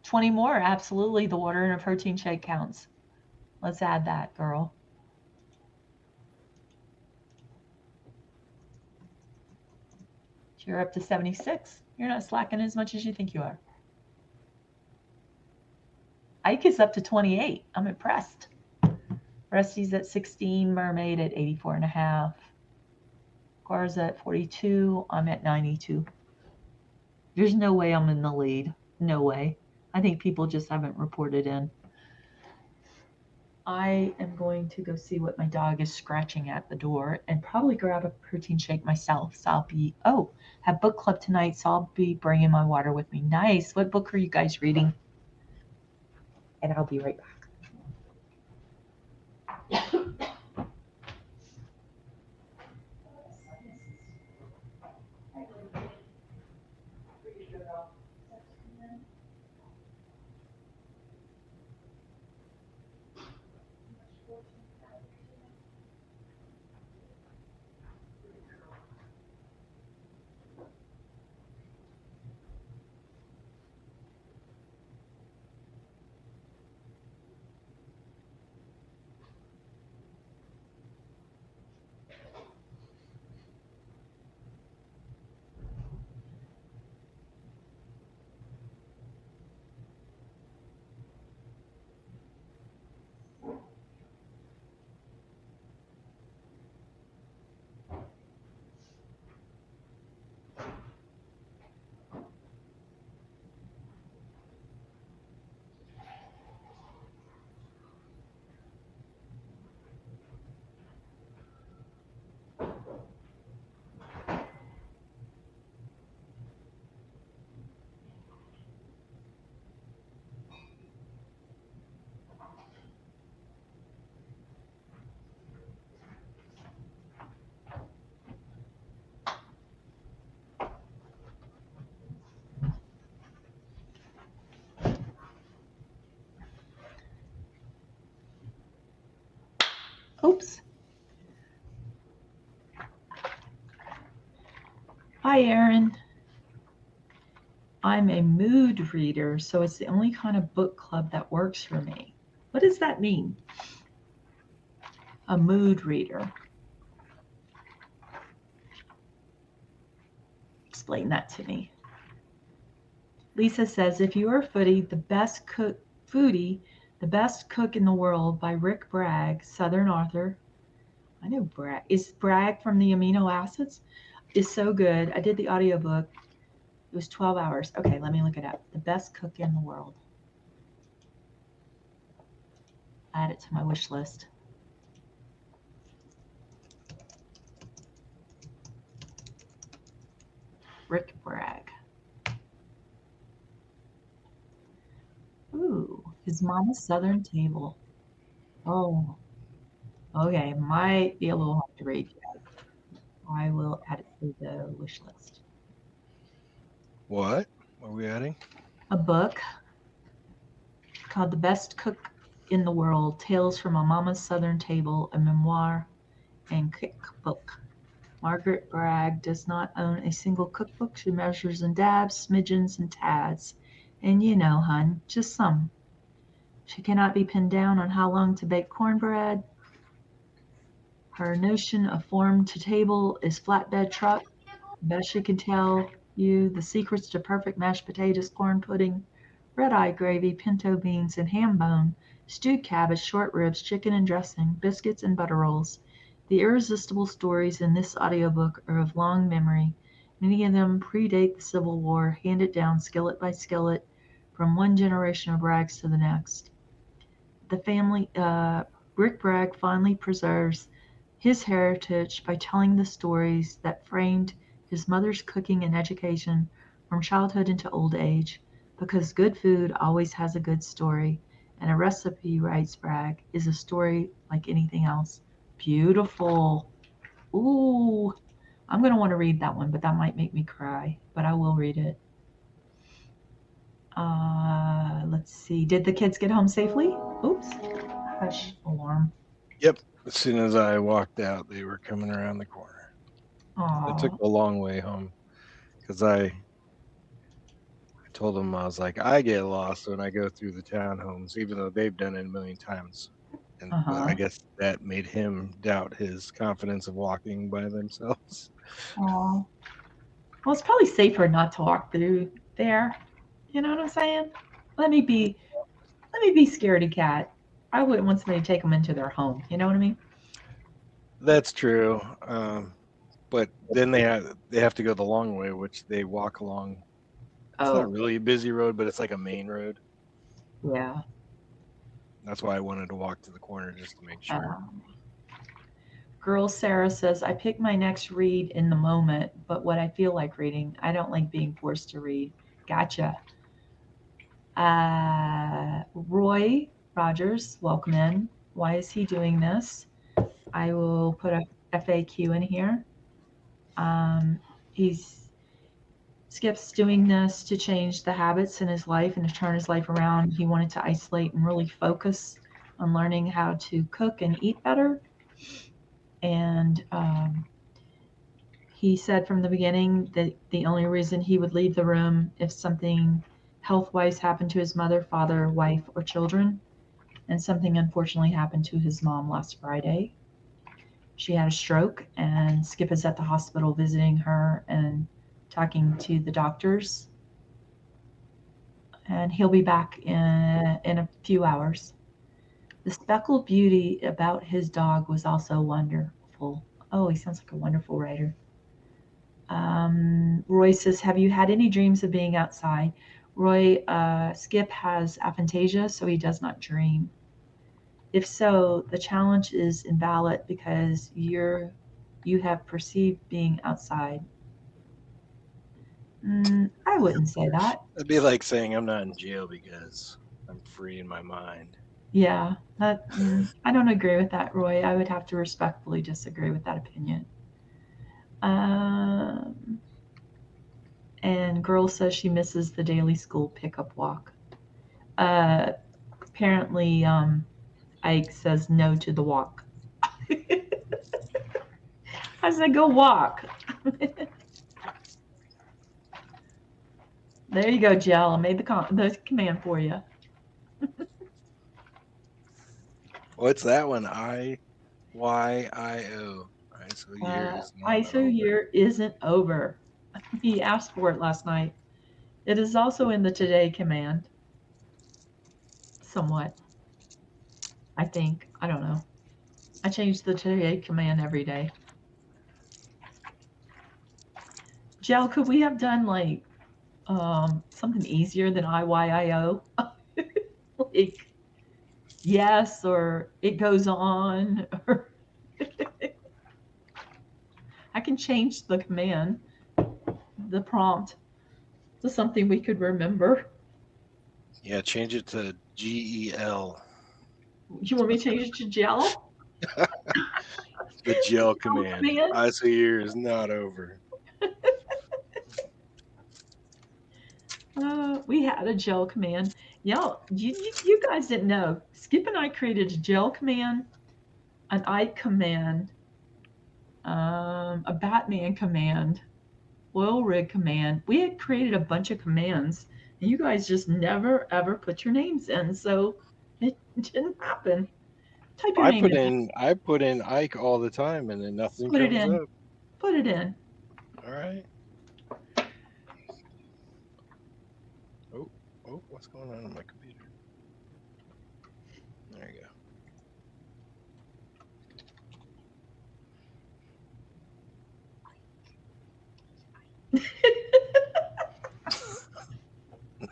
20 more, absolutely. The water in a protein shake counts. Let's add that, girl. You're up to 76. You're not slacking as much as you think you are. Ike is up to 28. I'm impressed. Rusty's at 16. Mermaid at 84.5. Garza at 42. I'm at 92. There's no way I'm in the lead. No way. I think people just haven't reported in. I am going to go see what my dog is scratching at the door and probably grab a protein shake myself. So I'll have book club tonight, so I'll be bringing my water with me. Nice. What book are you guys reading? And I'll be right back. Hi, Aaron. I'm a mood reader, so it's the only kind of book club that works for me. What does that mean? A mood reader. Explain that to me. Lisa says, if you are a foodie, the best cook in the world by Rick Bragg, Southern author. I know Bragg. Is Bragg from the amino acids? Is so good. I did the audiobook. It was 12 hours. Okay, let me look it up. The best cook in the world. Add it to my wish list. Rick Bragg. Ooh, his mama's Southern table. Oh, okay. Might be a little hard to read yet. I will add it to the wish list. What are we adding? A book called The Best Cook in the World, Tales from a Mama's Southern Table, a memoir and cookbook. Margaret Bragg does not own a single cookbook. She measures in dabs, smidgens, and tads. And you know, hun, just some. She cannot be pinned down on how long to bake cornbread. Her notion of farm to table is flatbed truck. Best she can tell you the secrets to perfect mashed potatoes, corn pudding, red-eye gravy, pinto beans, and ham bone, stewed cabbage, short ribs, chicken and dressing, biscuits and butter rolls. The irresistible stories in this audiobook are of long memory. Many of them predate the Civil War, handed down skillet by skillet from one generation of Braggs to the next. The family, Rick Bragg fondly preserves his heritage by telling the stories that framed his mother's cooking and education from childhood into old age, because good food always has a good story, and a recipe, writes Bragg, is a story like anything else. Beautiful. Ooh, I'm going to want to read that one, but that might make me cry, but I will read it. Let's see. Did the kids get home safely? Oops. Hush, alarm. Yep. As soon as I walked out, they were coming around the corner. Aww. It took a long way home because I told them, I was like, I get lost when I go through the townhomes, even though they've done it a million times. And but I guess that made him doubt his confidence of walking by themselves. Aww. Well, it's probably safer not to walk through there. You know what I'm saying? Let me be scaredy cat. I wouldn't want somebody to take them into their home. You know what I mean? That's true. But then they have to go the long way, which they walk along. It's not really a busy road, but it's like a main road. Yeah. That's why I wanted to walk to the corner just to make sure. Girl Sarah says, I pick my next read in the moment, but what I feel like reading. I don't like being forced to read. Gotcha. Roy Rogers, welcome in. Why is he doing this? I will put a FAQ in here. Skip's doing this to change the habits in his life and to turn his life around. He wanted to isolate and really focus on learning how to cook and eat better. And he said from the beginning that the only reason he would leave the room if something health-wise happened to his mother, father, wife, or children. And something unfortunately happened to his mom last Friday. She had a stroke, and Skip is at the hospital visiting her and talking to the doctors. And he'll be back in a few hours. The speckled beauty about his dog was also wonderful. Oh, he sounds like a wonderful writer. Roy says, have you had any dreams of being outside? Roy, Skip has aphantasia, so he does not dream. If so, the challenge is invalid because you have perceived being outside. I wouldn't say that. It'd be like saying I'm not in jail because I'm free in my mind. Yeah, I don't agree with that, Roy. I would have to respectfully disagree with that opinion. And girl says she misses the daily school pickup walk. Apparently, Ike says no to the walk. I said, go walk. There you go, Gel. I made the command for you. What's that one? IYIO. ISO year is not ISO over. year isn't over. He asked for it last night. It is also in the today command. Somewhat. I think. I don't know. I change the today command every day. Gel, could we have done like something easier than IYIO? Like yes, or it goes on, or I can change the command, the prompt, to something we could remember. Yeah, change it to GEL. You want me to change it to Gel? The gel command. ISO year is not over. We had a gel command. Yeah, you guys didn't know. Skip and I created a gel command, an Ike command, a Batman command, oil rig command. We had created a bunch of commands, and you guys just never ever put your names in, so it didn't happen. Type your name in. I put in Ike all the time, and then nothing Put it comes in. up. Put it in. All right. Oh, what's going on my computer? There you go.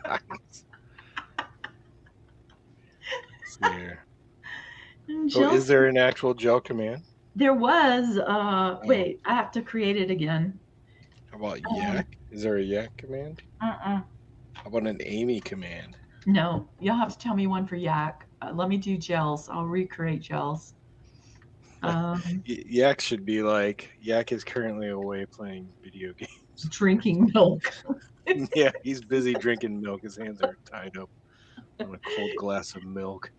Nice. Let's see here. So is there an actual gel command? There was. Wait, I have to create it again. How about yak? Is there a yak command? How about an Amy command? No, you'll have to tell me one for yak. Let me do gels. I'll recreate gels. Yak should be like, Yak is currently away playing video games. Drinking milk. Yeah, he's busy drinking milk. His hands are tied up on a cold glass of milk.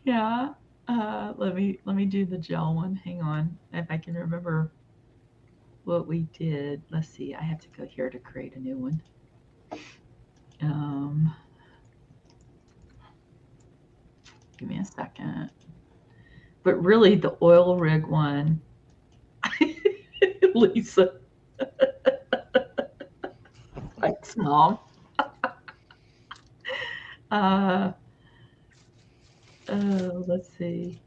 Yeah. Let me do the gel one. Hang on. If I can remember what we did. Let's see. I have to go here to create a new one. Give me a second. But really, the oil rig one. Lisa. Thanks, Mom. Let's see.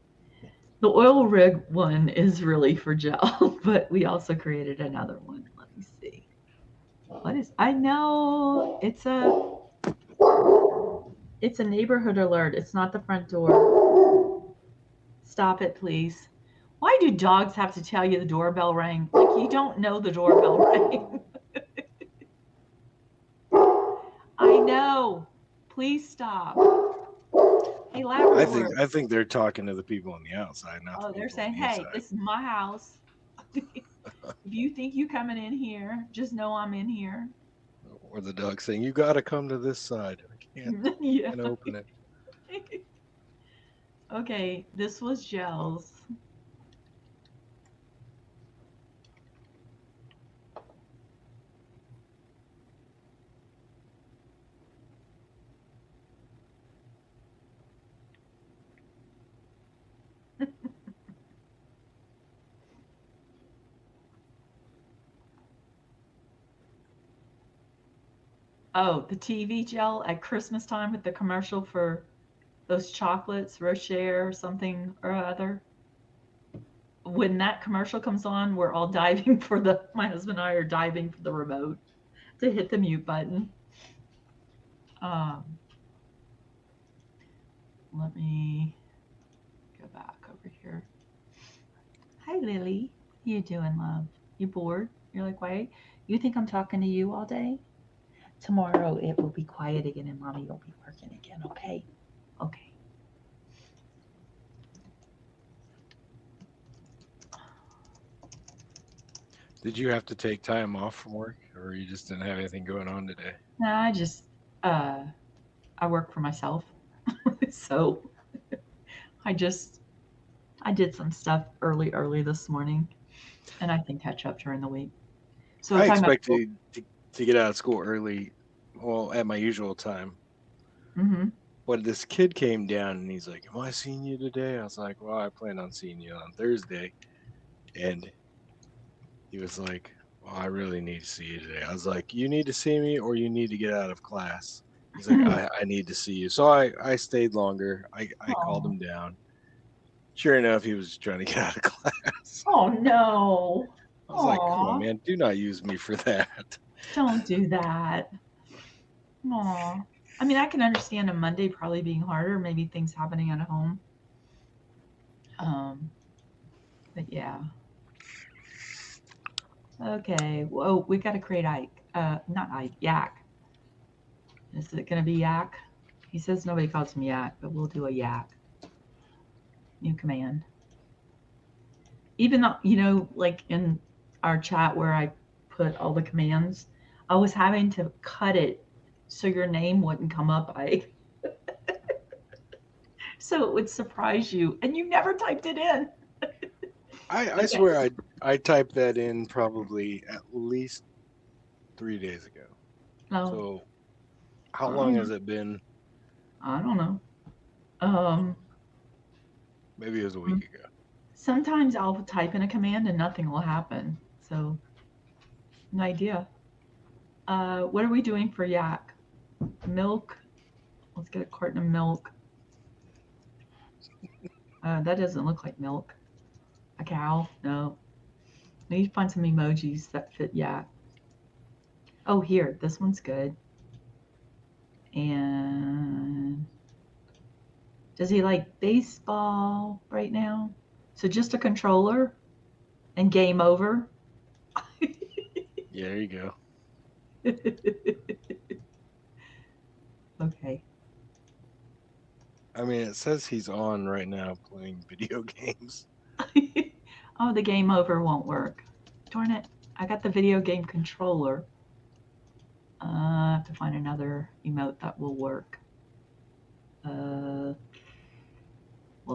The oil rig one is really for gel, but we also created another one. Let me see. What is? I know it's a neighborhood alert. It's not the front door. Stop it, please. Why do dogs have to tell you the doorbell rang? Like you don't know the doorbell rang. I know. Please stop. Hey, Labrador. I think they're talking to the people on the outside. Not they're saying, "Hey, this is my house. If you think you coming in here, just know I'm in here." Or the dog saying, "You got to come to this side. I can't open it." Okay, this was gels. Oh, the TV gel at Christmas time with the commercial for those chocolates, Rocher or something or other. When that commercial comes on, we're all diving for my husband and I are diving for the remote to hit the mute button. Let me go back over here. Hi, Lily. How you doing, love? You bored? You're like, why? You think I'm talking to you all day? Tomorrow it will be quiet again and Mommy will be working again, okay? Okay. Did you have to take time off from work, or you just didn't have anything going on today? No, I work for myself. So I did some stuff early this morning, and I can catch up during the week. So I expect to get out of school early well, at my usual time. Mm-hmm. But this kid came down and he's like, "Am I seeing you today?" I was like, "Well, I plan on seeing you on Thursday." And he was like, "Well, I really need to see you today." I was like, "You need to see me or you need to get out of class." He's like, I need to see you. So I stayed longer. I called him down. Sure enough, he was trying to get out of class. Oh no. I was like, "Come on, Aw. man, do not use me for that." Don't do that. Aw. I mean, I can understand a Monday probably being harder, maybe things happening at home. But yeah. Okay. Whoa, we got to create Ike. Not Ike, Yak. Is it going to be Yak? He says nobody calls him Yak, but we'll do a Yak. New command. Even though, like in our chat where I put all the commands, I was having to cut it so your name wouldn't come up, Ike. So it would surprise you, and you never typed it in. I swear I typed that in probably at least 3 days ago. No, So how long has it been? I don't know. Maybe it was a week ago. Sometimes I'll type in a command and nothing will happen. So, no idea. What are we doing for yak? Milk. Let's get a carton of milk. That doesn't look like milk. A cow? No. We need to find some emojis that fit yak. Oh, here. This one's good. And does he like baseball right now? So just a controller and game over. Yeah, there you go. Okay. I mean, it says he's on right now playing video games. Oh, the game over won't work. Darn it. I got the video game controller. I have to find another emote that will work. Will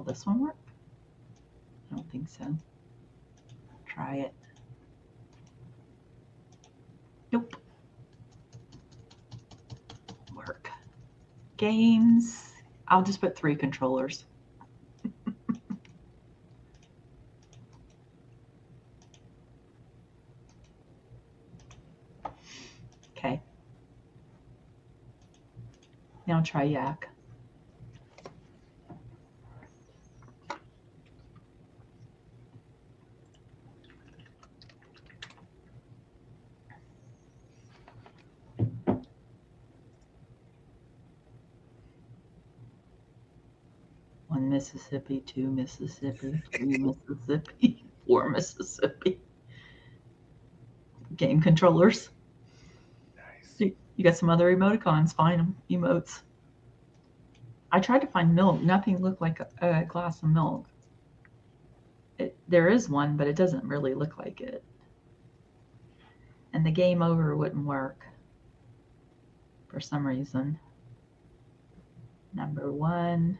this one work? I don't think so. Try it. Nope. Work. Games. I'll just put 3 controllers. Okay. Now try yak. One Mississippi, 2 Mississippi, 3 Mississippi, 4 Mississippi. Game controllers. Nice. You got some other emoticons, find them, emotes. I tried to find milk. Nothing looked like a glass of milk. There is one, but it doesn't really look like it. And the game over wouldn't work for some reason. Number 1.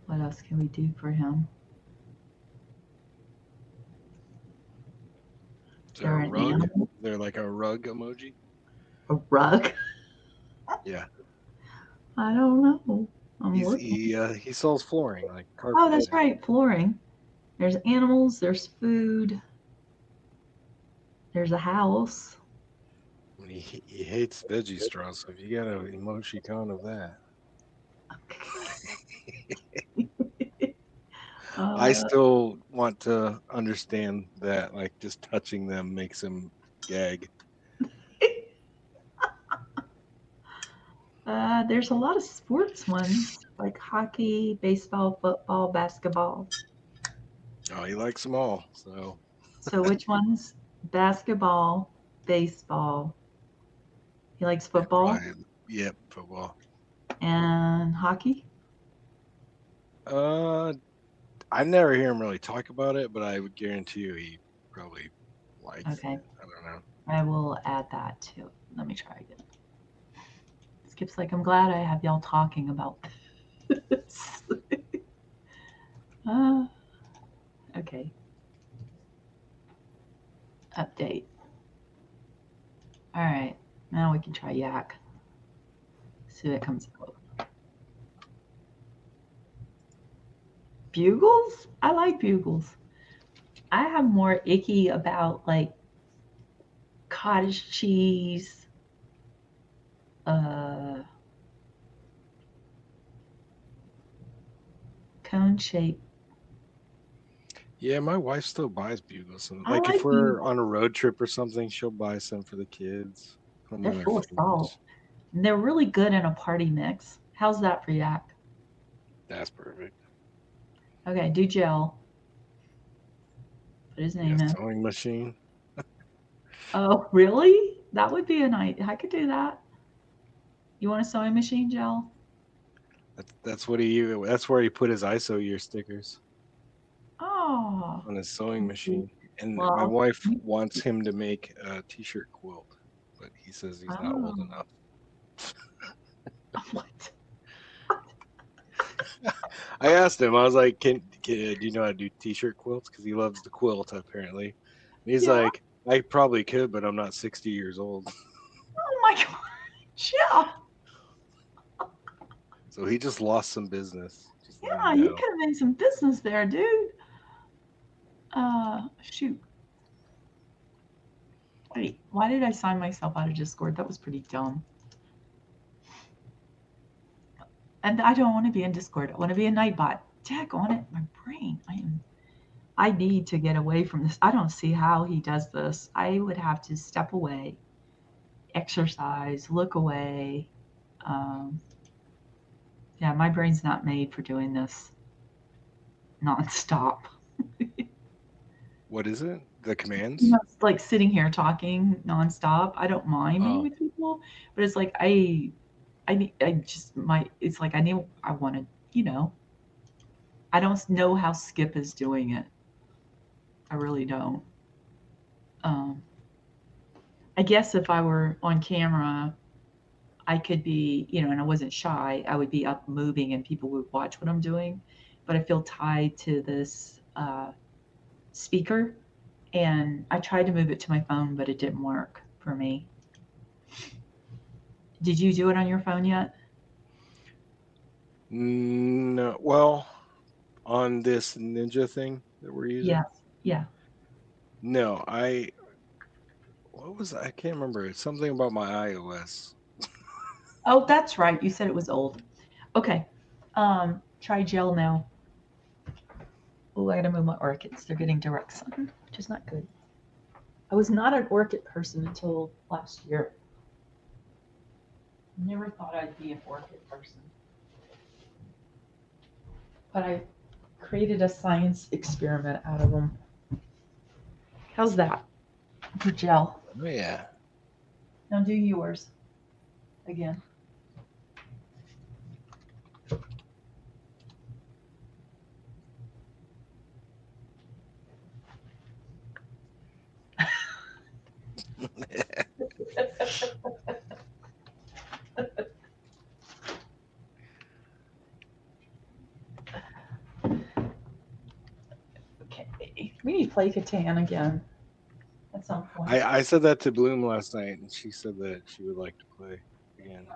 What else can we do for him? Is there a rug? Is there like a rug emoji? A rug? Yeah. I don't know. He sells flooring, like carpet. Oh, that's right, flooring. There's animals, there's food, there's a house. He hates veggie straws, so if you got an emoticon of that. I still want to understand that, like, just touching them makes him gag. There's a lot of sports ones, like hockey, baseball, football, basketball. Oh, he likes them all, so. So which ones? Basketball, baseball. He likes football? Yep, football. And hockey? I never hear him really talk about it, but I would guarantee you he probably likes it. I don't know. I will add that too. Let me try again. Skip's like, I'm glad I have y'all talking about this. Okay. Update. All right. Now we can try yak. See what comes up. Bugles? I like bugles. I have more icky about like cottage cheese, cone shape. Yeah, my wife still buys bugles. I Like if like we're bugles. on a road trip or something, she'll buy some for the kids. Put them They're in their full of salt. fridge. And they're really good in a party mix. How's that for yak? That's perfect. Okay, do gel. Put his Yeah, name in. sewing machine. Oh, really? That would be a night. I could do that. You want a sewing machine gel? That's what he. That's where he put his ISO year stickers Oh. on his sewing machine. And my Well, wife wants him to make a t-shirt quilt, but he says he's not old oh. enough. What? I asked him. I was like, "Do you know how to do t-shirt quilts?" Because he loves the quilt apparently. And he's Yeah. like, "I probably could, but I'm not 60 years old." Oh my gosh. Yeah. So he just lost some business. Just letting Yeah, you you know. could have made some business there, dude. Shoot. Wait, why did I sign myself out of Discord? That was pretty dumb. And I don't want to be in Discord. I want to be a Nightbot. Jack on it, my brain. I need to get away from this. I don't see how he does this. I would have to step away, exercise, look away. Yeah, my brain's not made for doing this nonstop. What is it? The commands? You know, it's like sitting here talking nonstop. I don't mind being Oh. with people, but it's like it's like I want to, you know, I don't know how Skip is doing it. I really don't. I guess if I were on camera, I could be, you know, and I wasn't shy, I would be up moving and people would watch what I'm doing. But I feel tied to this speaker, and I tried to move it to my phone, but it didn't work for me. Did you do it on your phone yet? No. Well, on this Ninja thing that we're using. Yes. Yeah. No, what was I can't remember. It's something about my iOS. Oh, that's right. You said it was old. Okay. Try gel now. Oh, I gotta move my orchids. They're getting direct sun, which is not good. I was not an orchid person until last year. Never thought I'd be an orchid person. But I created a science experiment out of them. How's that for gel? Oh yeah. Now do yours again. Okay, we need to play Catan again at some point. I said that to Bloom last night, and she said that she would like to play again.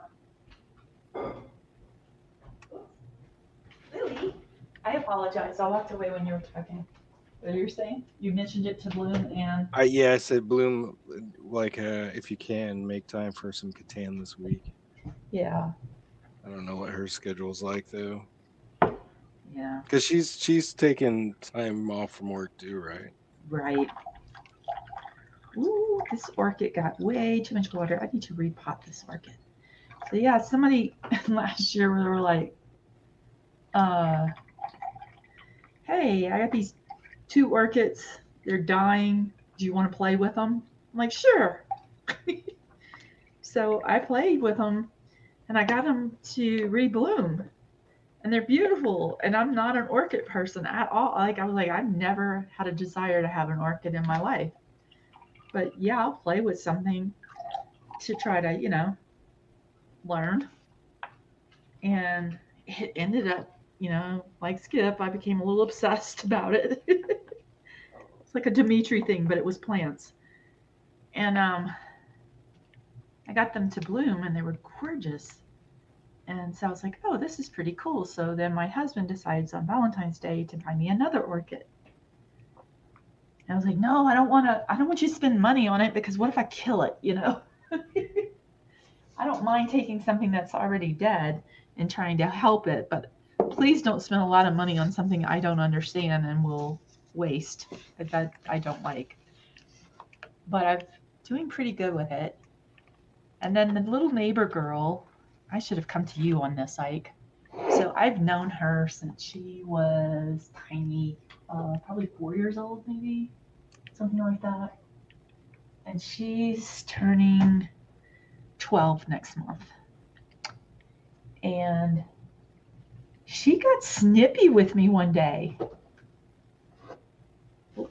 Lily, I apologize. I walked away when you were talking. What you're saying? You mentioned it to Bloom and. I said Bloom, like if you can make time for some Catan this week. Yeah. I don't know what her schedule's like though. Yeah. Because she's taking time off from work too, right? Right. Ooh, this orchid got way too much water. I need to repot this orchid. So yeah, somebody last year they were like, hey, I got these 2 orchids. They're dying. Do you want to play with them? I'm like, sure. So I played with them and I got them to rebloom. And they're beautiful. And I'm not an orchid person at all. Like I was like, I've never had a desire to have an orchid in my life. But yeah, I'll play with something to try to, you know, learn. And it ended up, you know, like Skip, I became a little obsessed about it. It's like a Dimitri thing, but it was plants. And I got them to bloom, and they were gorgeous. And so I was like, oh, this is pretty cool. So then my husband decides on Valentine's Day to buy me another orchid. And I was like, no, I don't want you to spend money on it, because what if I kill it, you know? I don't mind taking something that's already dead and trying to help it, but please don't spend a lot of money on something I don't understand and will waste. That I don't like. But I'm doing pretty good with it. And then the little neighbor girl, I should have come to you on this, Ike. So I've known her since she was tiny, probably 4 years old, maybe, something like that. And she's turning 12 next month. And she got snippy with me one day.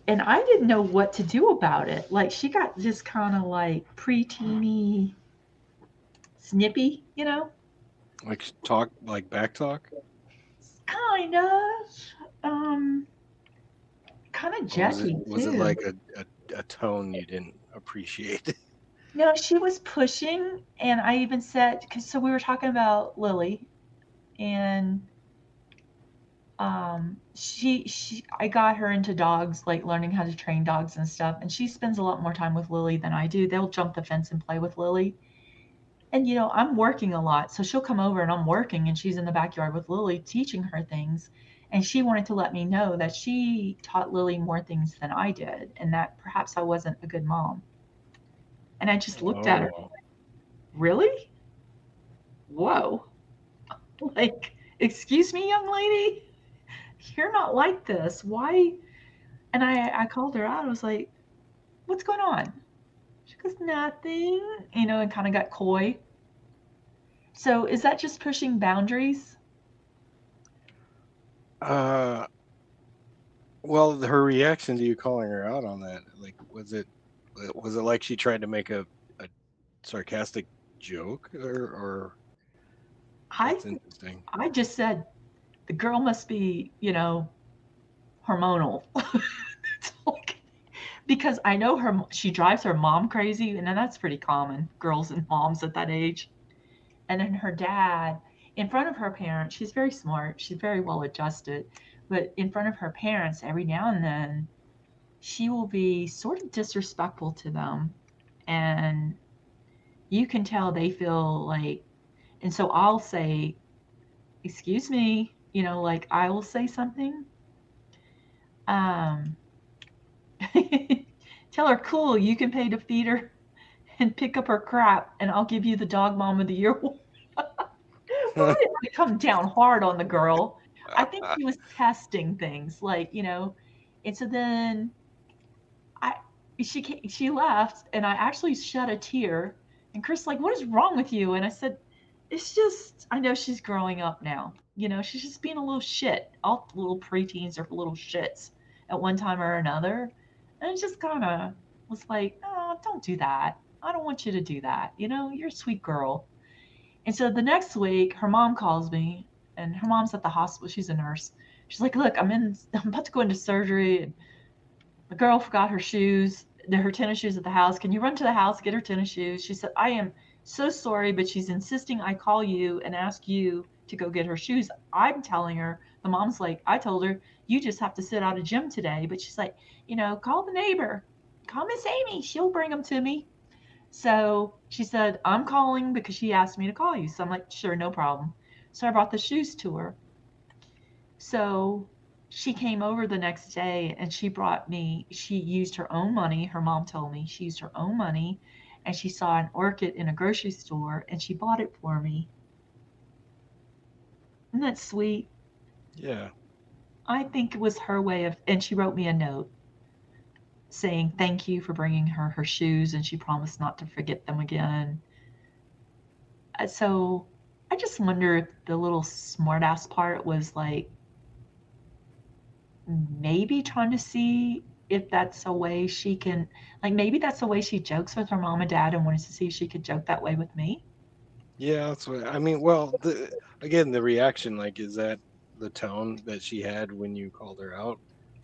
And I didn't know what to do about it. Like, she got just kind of like preteeny snippy, you know? Like talk, like back talk? Kind of. Kind of Jackie, Was it too. like a tone you didn't appreciate? No, she was pushing, and I even said, because so we were talking about Lily, and I got her into dogs, like learning how to train dogs and stuff, and she spends a lot more time with Lily than I do. They'll jump the fence and play with Lily. And you know, I'm working a lot, so she'll come over and I'm working, and she's in the backyard with Lily teaching her things. And she wanted to let me know that she taught Lily more things than I did, and that perhaps I wasn't a good mom. And I just looked at her, really? Whoa. Like, excuse me, young lady? You're not like this. Why? And I called her out. I was like, what's going on? She goes, nothing, you know, and kind of got coy. So is that just pushing boundaries? Well, her reaction to you calling her out on that, like, was it like she tried to make a sarcastic joke, or that's interesting. I just said the girl must be, you know, hormonal. Because I know she drives her mom crazy, and then that's pretty common, girls and moms at that age. And then her dad, in front of her parents, she's very smart, she's very well adjusted, but in front of her parents, every now and then, she will be sort of disrespectful to them. And you can tell they feel like, and so I'll say, excuse me, you know, like I will say something. Tell her, cool, you can pay to feed her and pick up her crap, and I'll give you the dog mom of the year. Why did I come down hard on the girl? I think she was testing things, like, you know. And so then she left, and I actually shed a tear. And Chris like, what is wrong with you? And I said, it's just, I know she's growing up now. You know, she's just being a little shit. All little preteens are little shits at one time or another. And it just kind of was like, oh, don't do that. I don't want you to do that. You know, you're a sweet girl. And so the next week, her mom calls me, and her mom's at the hospital. She's a nurse. She's like, look, I'm about to go into surgery, and the girl forgot her shoes, her tennis shoes at the house. Can you run to the house, get her tennis shoes? She said, I am so sorry, but she's insisting I call you and ask you to go get her shoes. I'm telling her, the mom's like, I told her, you just have to sit out of gym today. But she's like, you know, call the neighbor, call Miss Amy, she'll bring them to me. So she said, I'm calling because she asked me to call you. So I'm like, sure, no problem. So I brought the shoes to her. So she came over the next day, and she used her own money. Her mom told me she used her own money, and she saw an orchid in a grocery store, and she bought it for me. Isn't that sweet? Yeah. I think it was her way of, and she wrote me a note saying thank you for bringing her shoes, and she promised not to forget them again. So I just wonder if the little smartass part was like maybe trying to see if that's a way she can, like, maybe that's the way she jokes with her mom and dad, and wanted to see if she could joke that way with me. Yeah, that's what I mean. Well, again, the reaction, like, is that the tone that she had when you called her out?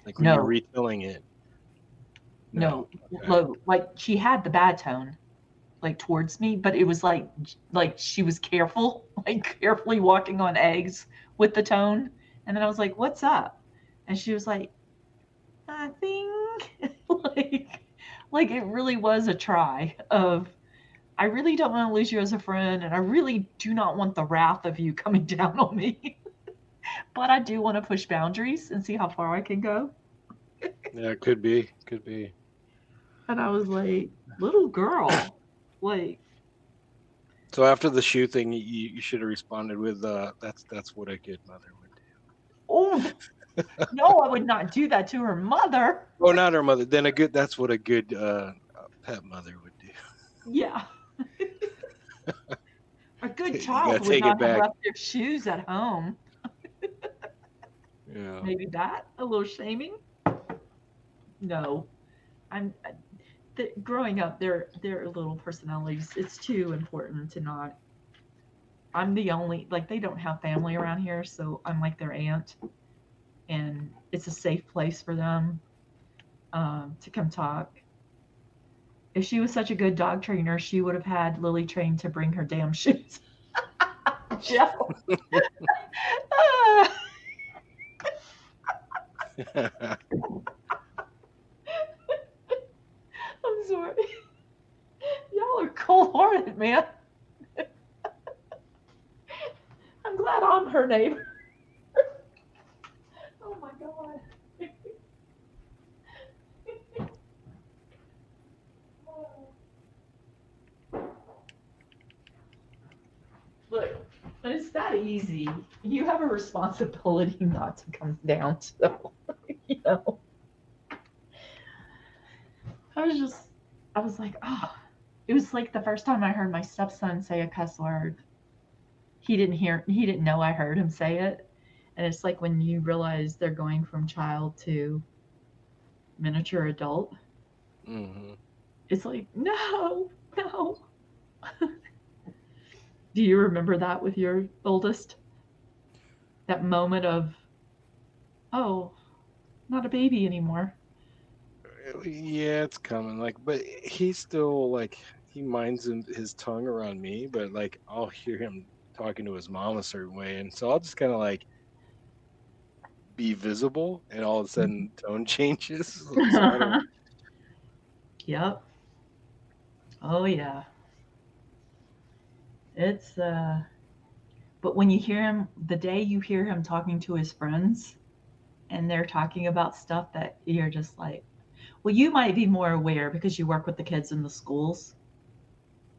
Like when No. you're retelling it, No, Okay. low. Like she had the bad tone, like towards me, but it was like she was careful, like carefully walking on eggs with the tone. And then I was like, "What's up?" And she was like, "Nothing." like, like it really was a try of. I really don't want to lose you as a friend, and I really do not want the wrath of you coming down on me. But I do want to push boundaries and see how far I can go. Yeah, it could be. Could be. And I was like, little girl, like, So after the shoe thing, you should have responded with, "That's what a good mother would do." oh no, I would not do that to her mother. Oh, not her mother. Then that's what a good pet mother would do. Yeah. A good You child gotta would take it not have back. left their shoes at home. Yeah. Maybe that a little shaming. No, I'm growing up. Their little personalities. It's too important to not. I'm the only like they don't have family around here, so I'm like their aunt, and it's a safe place for them to come talk. If she was such a good dog trainer, she would have had Lily trained to bring her damn shoes. Joe. I'm sorry. Y'all are cold hearted, man. I'm glad I'm her neighbor. Oh my God. Look, it's that easy. You have a responsibility not to come down. So, you know, I was like, oh, it was like the first time I heard my stepson say a cuss word. He didn't know I heard him say it. And it's like when you realize they're going from child to miniature adult. Hmm. It's like, no, no. Do you remember that with your oldest? That moment of, oh, not a baby anymore. Yeah, it's coming. Like, but he's still like he minds his tongue around me, but like I'll hear him talking to his mom a certain way, and so I'll just kind of like be visible, and all of a sudden tone changes. So I don't. Yep. Oh yeah. It's but when you hear him the day you hear him talking to his friends and they're talking about stuff that you're just like, well, you might be more aware because you work with the kids in the schools.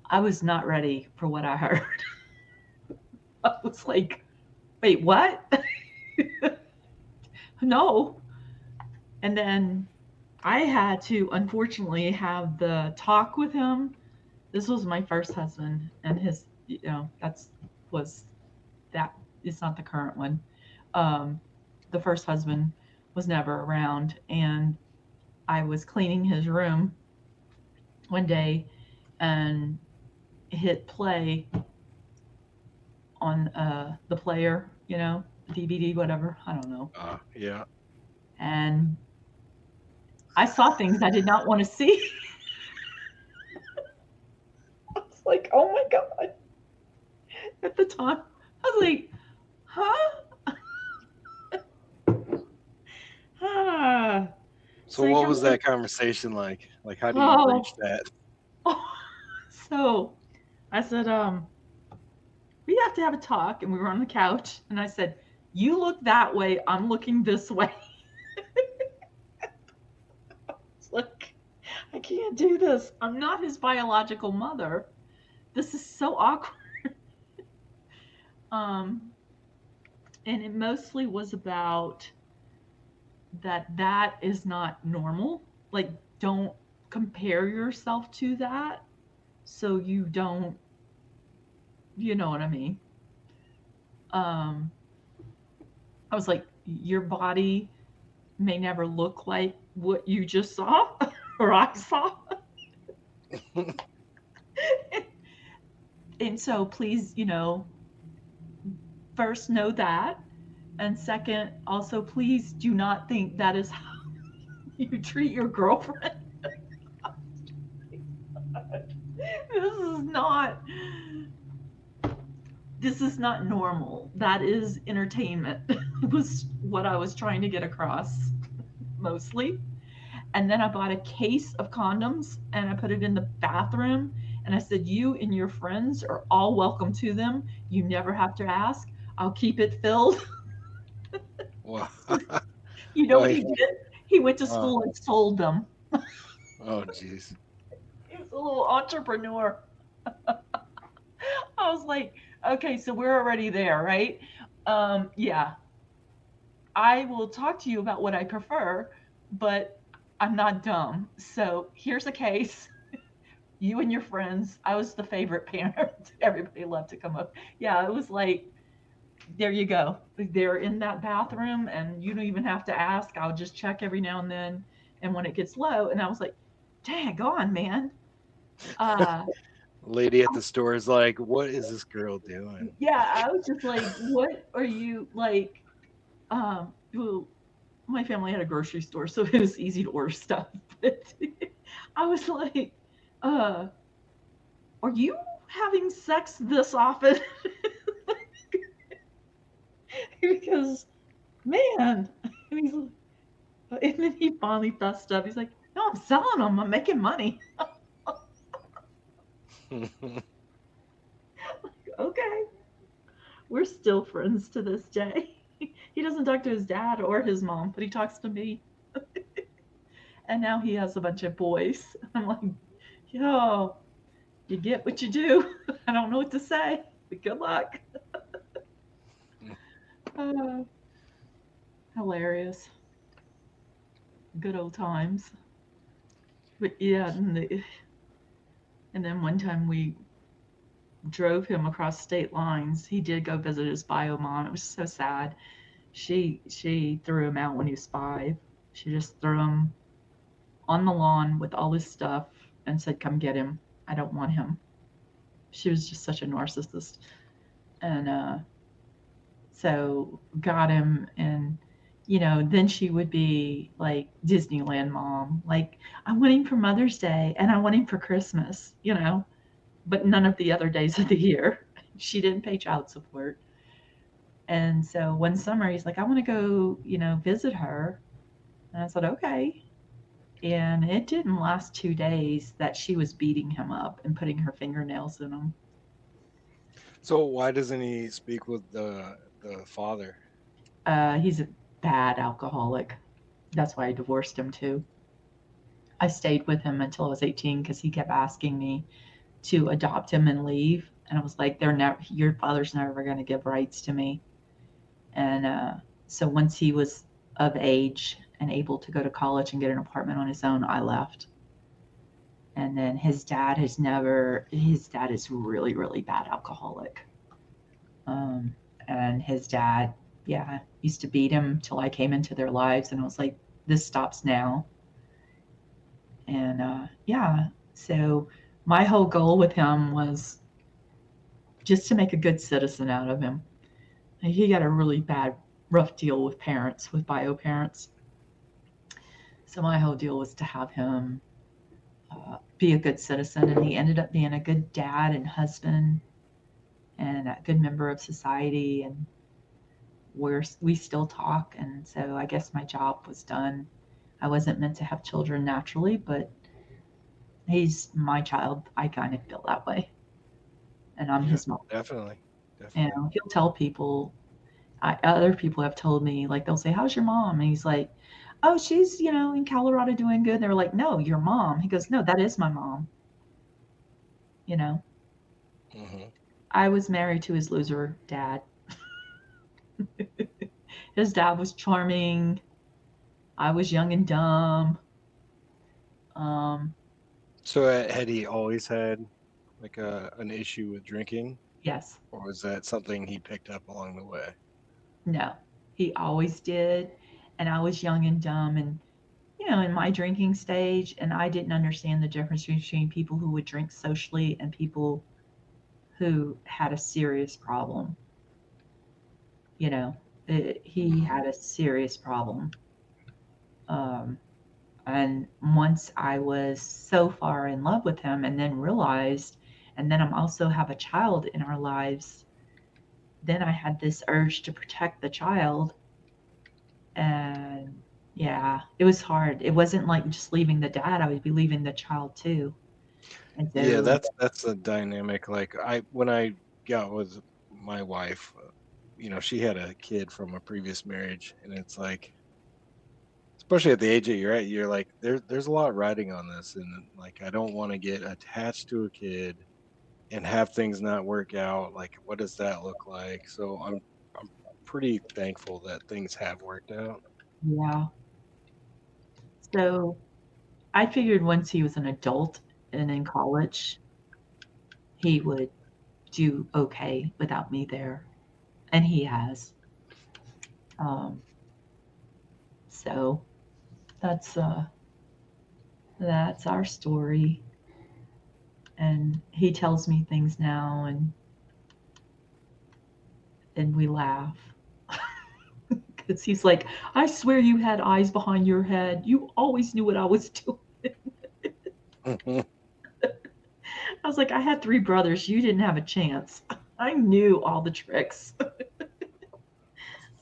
I was not ready for what I heard. I was like, wait, what? No. And then I had to unfortunately have the talk with him. This was my first husband, and his, that is not the current one. The first husband was never around, and I was cleaning his room one day and hit play on the player, DVD, whatever, I don't know. Yeah. And I saw things I did not want to see. I was like, oh my God. At the time, I was like, huh? So what was that conversation like? Like, how do you breach that? So I said, we have to have a talk. And we were on the couch. And I said, you look that way. I'm looking this way. It's like, I can't do this. I'm not his biological mother. This is so awkward. And it mostly was about that is not normal. Like, don't compare yourself to that so you don't, you know what I mean? I was like, your body may never look like what you just saw or I saw. And so please, first know that. And second, also, please do not think that is how you treat your girlfriend. This is not this is not normal. That is entertainment. Was what I was trying to get across mostly. And then I bought a case of condoms and I put it in the bathroom. And I said, you and your friends are all welcome to them. You never have to ask. I'll keep it filled. Wow. You know what he did? He went to school and sold them. Oh, jeez. He's a little entrepreneur. I was like, okay, so we're already there, right? Yeah, I will talk to you about what I prefer, but I'm not dumb. So here's a case. You and your friends. I was the favorite parent. Everybody loved to come up. Yeah, it was like, there you go. They're in that bathroom, and you don't even have to ask. I'll just check every now and then. And when it gets low, and I was like, dang on, man. Uh, Lady at the store is like, what is this girl doing? yeah, I was just like, what are you like? Well, my family had a grocery store, so it was easy to order stuff. But I was like, uh, are you having sex this often? Because, man, and he's, and then he finally fessed up. He's like, no, I'm selling them. I'm making money. Okay, we're still friends to this day. He doesn't talk to his dad or his mom, but he talks to me. And now he has a bunch of boys. I'm like, yo, you get what you do. I don't know what to say, but good luck. Uh, Hilarious. Good old times. But yeah, and then one time we drove him across state lines. He did go visit his bio mom. It was so sad. She threw him out when he was 5. She just threw him on the lawn with all his stuff and said, come get him. I don't want him. She was just such a narcissist. And so got him, and then she would be like Disneyland mom, like, I want him for Mother's Day and I want him for Christmas, but none of the other days of the year. She didn't pay child support. And so one summer he's like, I want to go, visit her. And I said, okay. And it didn't last 2 days that she was beating him up and putting her fingernails in him. So why doesn't he speak with the father? He's a bad alcoholic. That's why I divorced him too. I stayed with him until I was 18 because he kept asking me to adopt him and leave. And I was like, your father's never going to give rights to me. And so once he was of age and able to go to college and get an apartment on his own, I left. And then his dad is really, really bad alcoholic. And his dad, yeah, used to beat him till I came into their lives. And I was like, this stops now. And yeah, so my whole goal with him was just to make a good citizen out of him. He got a really bad, rough deal with parents, with bio parents. So my whole deal was to have him be a good citizen, and he ended up being a good dad and husband and a good member of society, and we still talk. And so I guess my job was done. I wasn't meant to have children naturally, but he's my child. I kind of feel that way, and I'm his mom. Definitely. He'll tell people. Other people have told me, like, they'll say, how's your mom? And he's like, oh, she's, in Colorado doing good. And they're like, no, your mom. He goes, no, that is my mom. Mm-hmm. I was married to his loser dad. His dad was charming. I was young and dumb. So had he always had like an issue with drinking? Yes. Or was that something he picked up along the way? No, he always did. And I was young and dumb and, in my drinking stage, and I didn't understand the difference between people who would drink socially and people who had a serious problem. He had a serious problem. And once I was so far in love with him and then realized, and then I'm also have a child in our lives, then I had this urge to protect the child. And yeah, it was hard. It wasn't like just leaving the dad, I would be leaving the child too. And Yeah, so, that's a dynamic. Like when I got with my wife, she had a kid from a previous marriage, and it's like, especially at the age that you're at, you're like, there's a lot riding on this, and like I don't want to get attached to a kid and have things not work out. Like, what does that look like? So I'm pretty thankful that things have worked out. yeah. So I figured once he was an adult and in college, he would do okay without me there. And he has. Um, so that's uh that's our story. And he tells me things now and we laugh. Because he's like, I swear you had eyes behind your head. You always knew what I was doing. I was like, I had 3 brothers. You didn't have a chance. I knew all the tricks.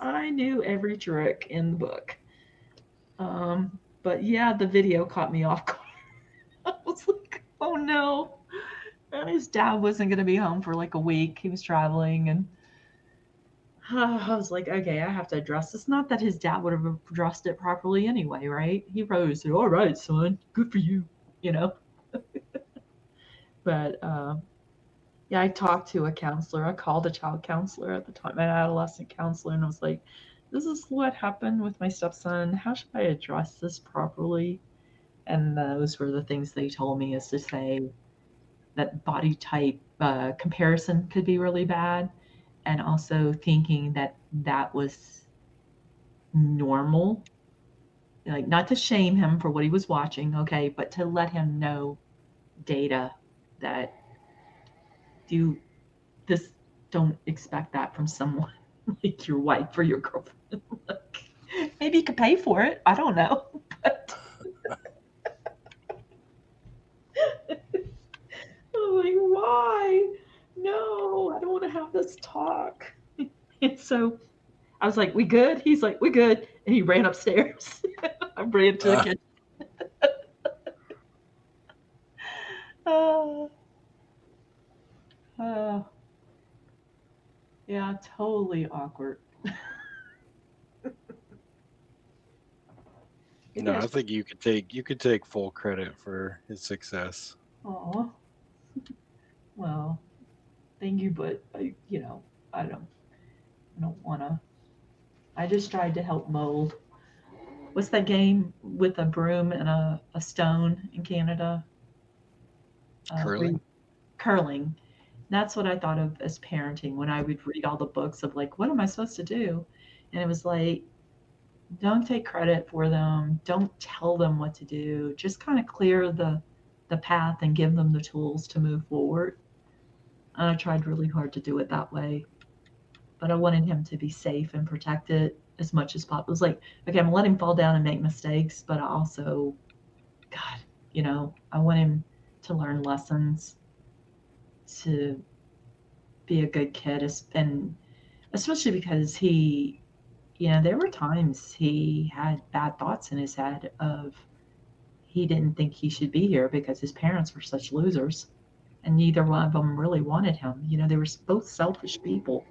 I knew every trick in the book. But yeah, the video caught me off guard. I was like, oh no. And his dad wasn't going to be home for like a week. He was traveling. And I was like, okay, I have to address this. Not that his dad would have addressed it properly anyway, right? He probably said, all right, son, good for you, you know? But yeah, I talked to a counselor. I called a child counselor at the time, an adolescent counselor, and I was like, this is what happened with my stepson. How should I address this properly? And those were the things they told me, is to say that body type comparison could be really bad, and also thinking that that was normal, like not to shame him for what he was watching, okay, but to let him know data that do this, don't expect that from someone like your wife or your girlfriend. Like, maybe you could pay for it, I don't know. But I'm like, why? No, I don't want to have this talk. And so I was like, we good? He's like, we good. And he ran upstairs. I ran to the kitchen. Uh, uh, yeah, totally awkward. No, I think you could take full credit for his success. Oh, well, thank you, but I don't want to. I just tried to help mold. What's that game with a broom and a stone in Canada? Curling? Curling. That's what I thought of as parenting when I would read all the books of like, what am I supposed to do? And it was like, don't take credit for them. Don't tell them what to do. Just kind of clear the path and give them the tools to move forward. And I tried really hard to do it that way. But I wanted him to be safe and protected as much as possible. It was like, okay, I'm gonna let him fall down and make mistakes, but I also, God, I want him to learn lessons, to be a good kid, and especially because there were times he had bad thoughts in his head of he didn't think he should be here because his parents were such losers, and neither one of them really wanted him. They were both selfish people.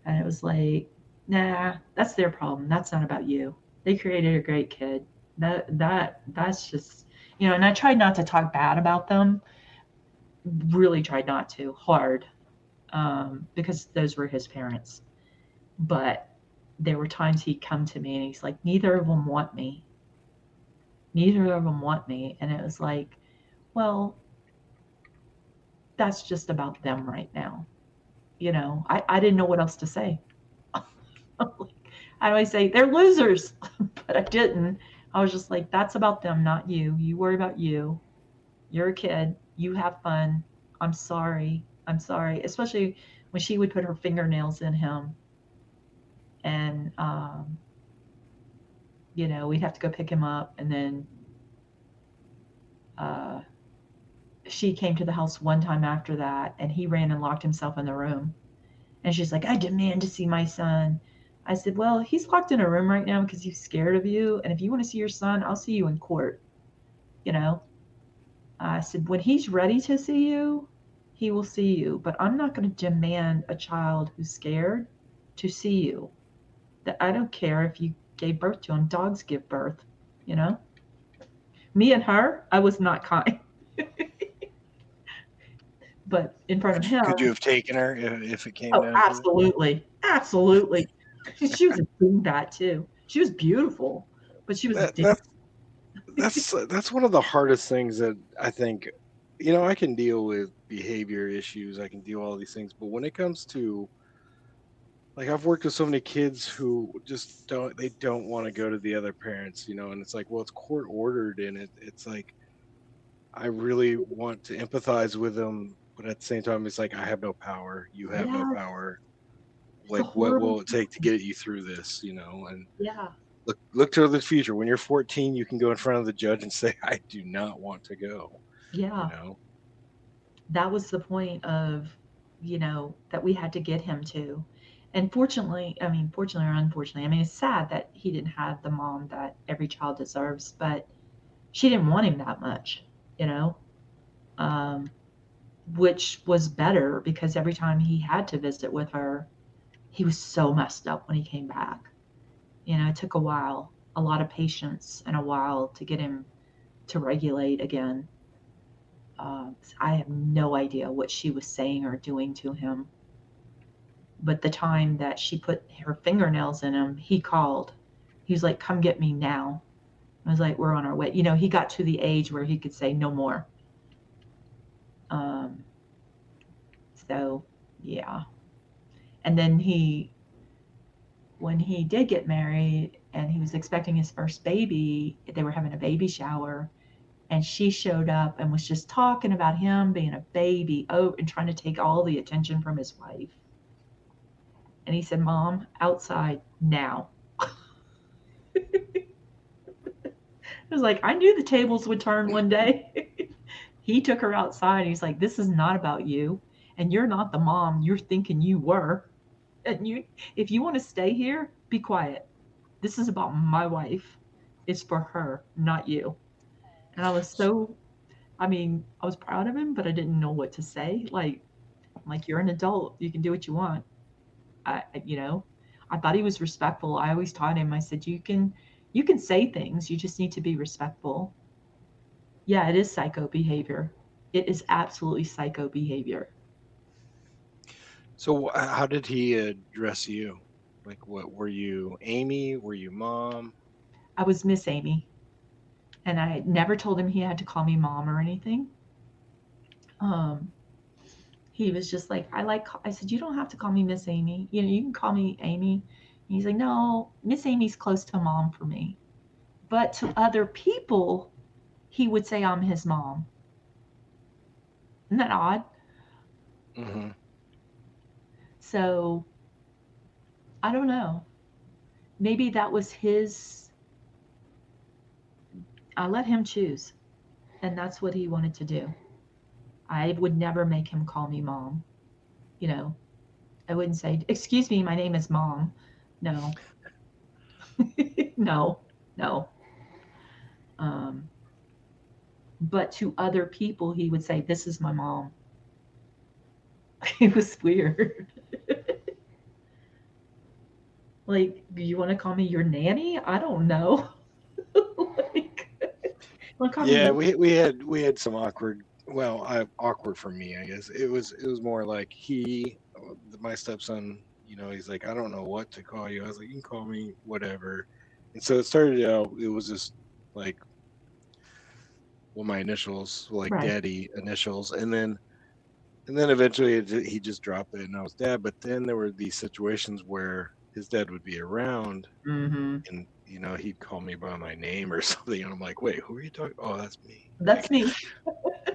And it was like, nah, that's their problem. That's not about you. They created a great kid. That's just, and I tried not to talk bad about them. Really tried not to, hard, because those were his parents. But there were times he'd come to me and he's like, neither of them want me. Neither of them want me. And it was like, well, that's just about them right now. I didn't know what else to say. I always say they're losers, but I didn't. I was just like, that's about them, not you. You worry about you. You're a kid. You have fun. I'm sorry. I'm sorry. Especially when she would put her fingernails in him. And we'd have to go pick him up, and then she came to the house one time after that, and he ran and locked himself in the room. And she's like, I demand to see my son. I said, well, he's locked in a room right now because he's scared of you. And if you want to see your son, I'll see you in court. I said, when he's ready to see you, he will see you. But I'm not going to demand a child who's scared to see you. That I don't care if you gave birth to him. Dogs give birth, Me and her, I was not kind. But in front of him. Could you have taken her if it came Oh, down to it? absolutely. Absolutely. She was a dingbat too. She was beautiful, but she was a dingbat. That's one of the hardest things that I think, I can deal with behavior issues. I can deal all these things. But when it comes to, like, I've worked with so many kids who just don't want to go to the other parents, and it's like, well, it's court ordered. And it's like, I really want to empathize with them. But at the same time, it's like, I have no power. You have no power. Like, what will it take to get you through this, And yeah. Look to the future. When you're 14, you can go in front of the judge and say, I do not want to go. Yeah. That was the point of, that we had to get him to. And fortunately or unfortunately, it's sad that he didn't have the mom that every child deserves, but she didn't want him that much, which was better because every time he had to visit with her, he was so messed up when he came back. It took a while, a lot of patience, and a while to get him to regulate again. I have no idea what she was saying or doing to him. But the time that she put her fingernails in him, he called. He was like, come get me now. I was like, we're on our way. He got to the age where he could say no more. So, yeah. And then when he did get married and he was expecting his first baby, they were having a baby shower, and she showed up and was just talking about him being a baby, and trying to take all the attention from his wife. And he said, Mom, outside now. It was like, I knew the tables would turn one day. He took her outside. He's like, this is not about you. And you're not the mom you're thinking you were. And if you want to stay here, be quiet. This is about my wife. It's for her, not you. And I was I was proud of him, but I didn't know what to say. Like, you're an adult. You can do what you want. I thought he was respectful. I always taught him, I said, you can say things. You just need to be respectful. Yeah, it is psycho behavior. It is absolutely psycho behavior. So how did he address you? Like, what were you, Amy? Were you Mom? I was Miss Amy. And I never told him he had to call me Mom or anything. He was just like, I said, you don't have to call me Miss Amy. You can call me Amy. And he's like, no, Miss Amy's close to Mom for me. But to other people, he would say I'm his mom. Isn't that odd? Mm-hmm. So, I don't know. Maybe that was I let him choose. And that's what he wanted to do. I would never make him call me Mom. I wouldn't say, excuse me, my name is Mom. No. No. But to other people, he would say, this is my mom. It was weird. Like, do you want to call me your nanny? I don't know. Yeah, we had some awkward. Well, awkward for me, I guess. It was more like my stepson. He's like, I don't know what to call you. I was like, you can call me whatever. And so it started out. It was just like, well, my initials, like Right. Daddy initials, and then eventually he just dropped it, and I was Dad. But then there were these situations where his dad would be around, Mm-hmm. and he'd call me by my name or something, and I'm like, wait, who are you talking? Oh, that's me. That's me.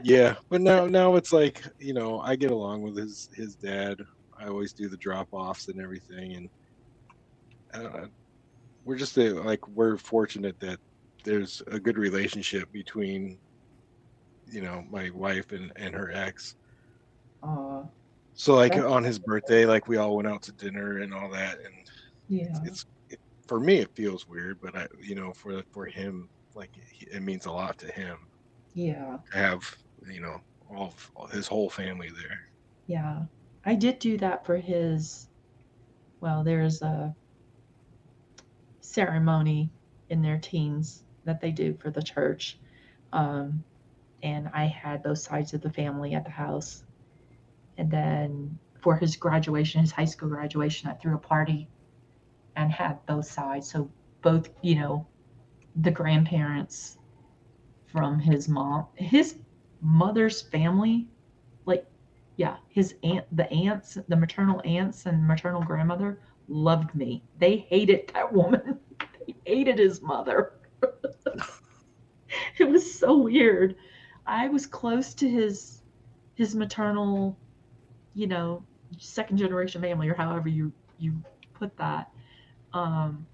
Yeah, but now it's like, I get along with his dad. I always do the drop offs and everything, and we're just we're fortunate that there's a good relationship between my wife and her ex. So like That's on his birthday, like we all went out to dinner and all that, and yeah, for me it feels weird, but for him, like it means a lot to him yeah, to have all his whole family there. yeah. I did do that for his. Well, there's a ceremony in their teens that they do for the church, um, and I had both sides of the family at the house. And then for his graduation, his high school graduation, I threw a party and had both sides. So both, the grandparents from his mother's family, like, yeah, the maternal aunts and maternal grandmother loved me. They hated that woman. They hated his mother. It was so weird. I was close to his maternal, you know, second generation family, or however you put that. Um,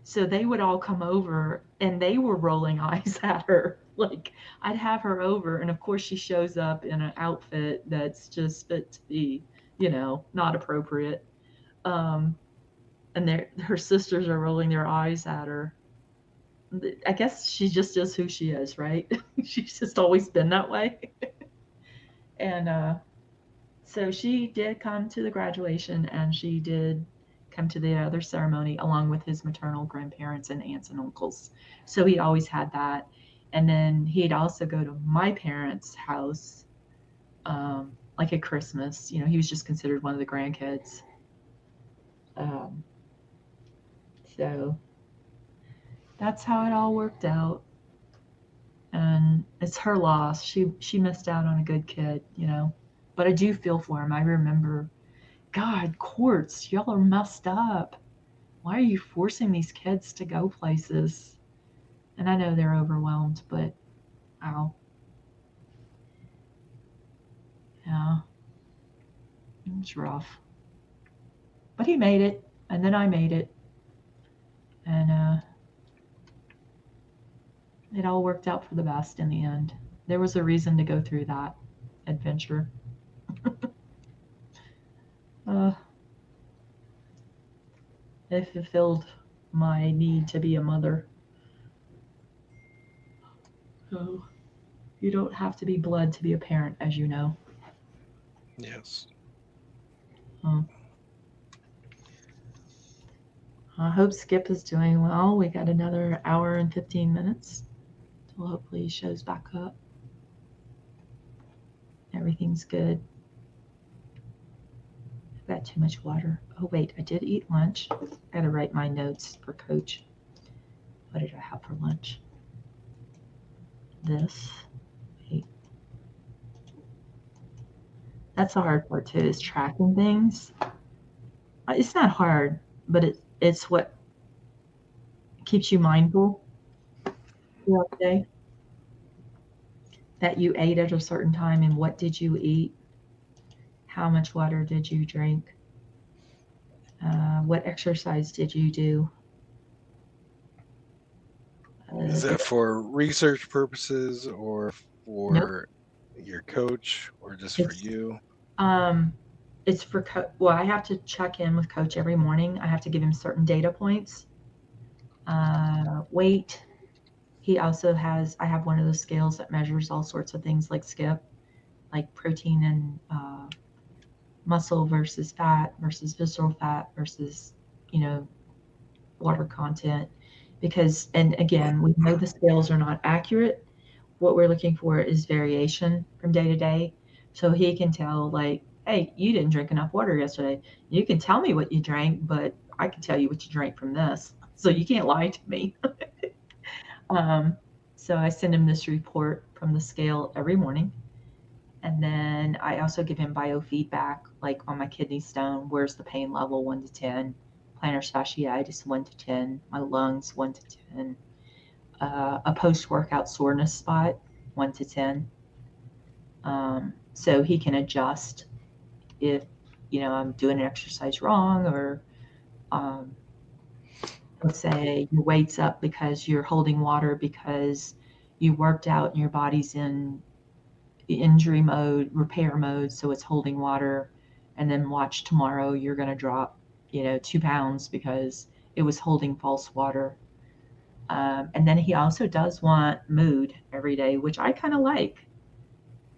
so they would all come over and they were rolling eyes at her. Like, I'd have her over, and of course she shows up in an outfit that's just fit to be, not appropriate. Um, and her sisters are rolling their eyes at her. I guess she just is who she is, right? She's just always been that way. And so she did come to the graduation, and she did come to the other ceremony along with his maternal grandparents and aunts and uncles. So he always had that. And then he'd also go to my parents' house, like at Christmas. He was just considered one of the grandkids. Um, so that's how it all worked out. And it's her loss. She missed out on a good kid, But I do feel for him. I remember, God, courts, y'all are messed up. Why are you forcing these kids to go places? And I know they're overwhelmed, but ow. Yeah, it's rough. But he made it, and then I made it. And it all worked out for the best in the end. There was a reason to go through that adventure. uh, it fulfilled my need to be a mother. So you don't have to be blood to be a parent, as you know. Yes. I hope Skip is doing well. We got another hour and 15 minutes till hopefully he shows back up. Everything's good. I've got too much water. Oh, wait, I did eat lunch. I gotta write my notes for Coach. What did I have for lunch? This. Wait. That's the hard part too, is tracking things. It's not hard, but it's what keeps you mindful throughout the day. That you ate at a certain time, and what did you eat? How much water did you drink? What exercise did you do? Is that for research purposes or for Nope. your coach or just for you? It's for well, I have to check in with Coach every morning. I have to give him certain data points. Weight. He also has. I have one of those scales that measures all sorts of things like Skip, like protein and muscle versus fat versus visceral fat versus water content. Because, and again, we know the scales are not accurate. What we're looking for is variation from day to day. So he can tell, like, hey, you didn't drink enough water yesterday. You can tell me what you drank, but I can tell you what you drank from this. So you can't lie to me. So I send him this report from the scale every morning. And then I also give him biofeedback, like on my kidney stone, where's the pain level, 1 to 10, plantar fasciitis, 1 to 10, my lungs, 1 to 10, a post-workout soreness spot, 1 to 10. So he can adjust if, I'm doing an exercise wrong, or Let's say your weight's up because you're holding water because you worked out and your body's in injury mode, repair mode, so it's holding water. And then watch tomorrow, you're going to drop, 2 pounds because it was holding false water. And then he also does want mood every day, which I kind of like.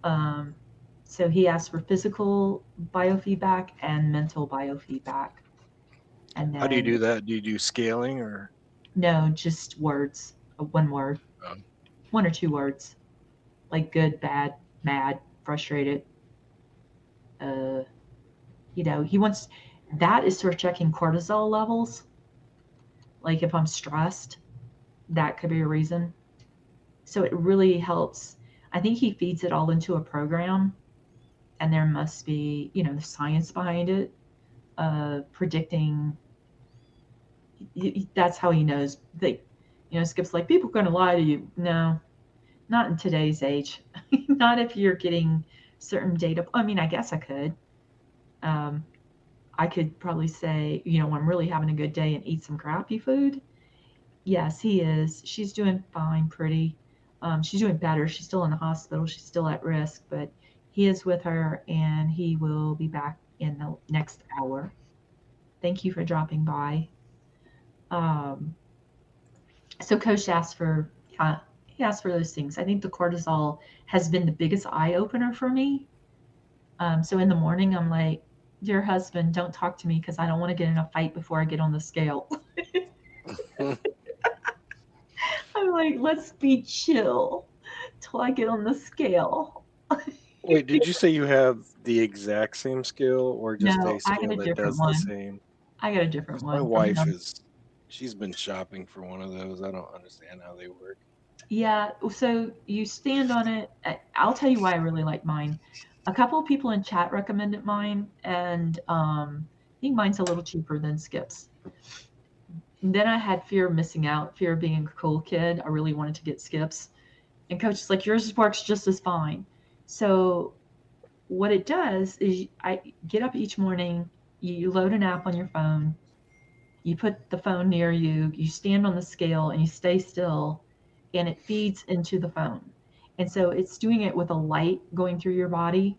Um, so he asks for physical biofeedback and mental biofeedback. And How do you then, do that? Do you do scaling or? no, just words, one word, Um, one or two words, like good, bad, mad, frustrated. Uh, he wants that is for checking cortisol levels. Like if I'm stressed, that could be a reason. So it really helps. I think he feeds it all into a program, and there must be, the science behind it, predicting. That's how he knows. Skip's like, people are going to lie to you. No, not in today's age. Not if you're getting certain data. I mean, I guess I could. Um, I could probably say, I'm really having a good day and eat some crappy food. Yes, he is. She's doing fine, pretty. She's doing better. She's still in the hospital. She's still at risk, but he is with her and he will be back in the next hour. Thank you for dropping by. Um, so Coach asked for, yeah, he asked for those things. I think the cortisol has been the biggest eye opener for me. So in the morning, I'm like, dear husband, don't talk to me because I don't want to get in a fight before I get on the scale. I'm like, let's be chill till I get on the scale. Wait, did you say you have the exact same scale or just No, a I got scale a that different does the one. same? I got a different Because my one. wife she's been shopping for one of those. I don't understand how they work. Yeah, so you stand on it. I'll tell you why I really like mine. A couple of people in chat recommended mine, and I think mine's a little cheaper than Skip's. And then I had fear of missing out, fear of being a cool kid. I really wanted to get Skip's. And coach is like, yours works just as fine. So what it does is I get up each morning, you load an app on your phone, you put the phone near you, you stand on the scale and you stay still, and it feeds into the phone. And so it's doing it with a light going through your body.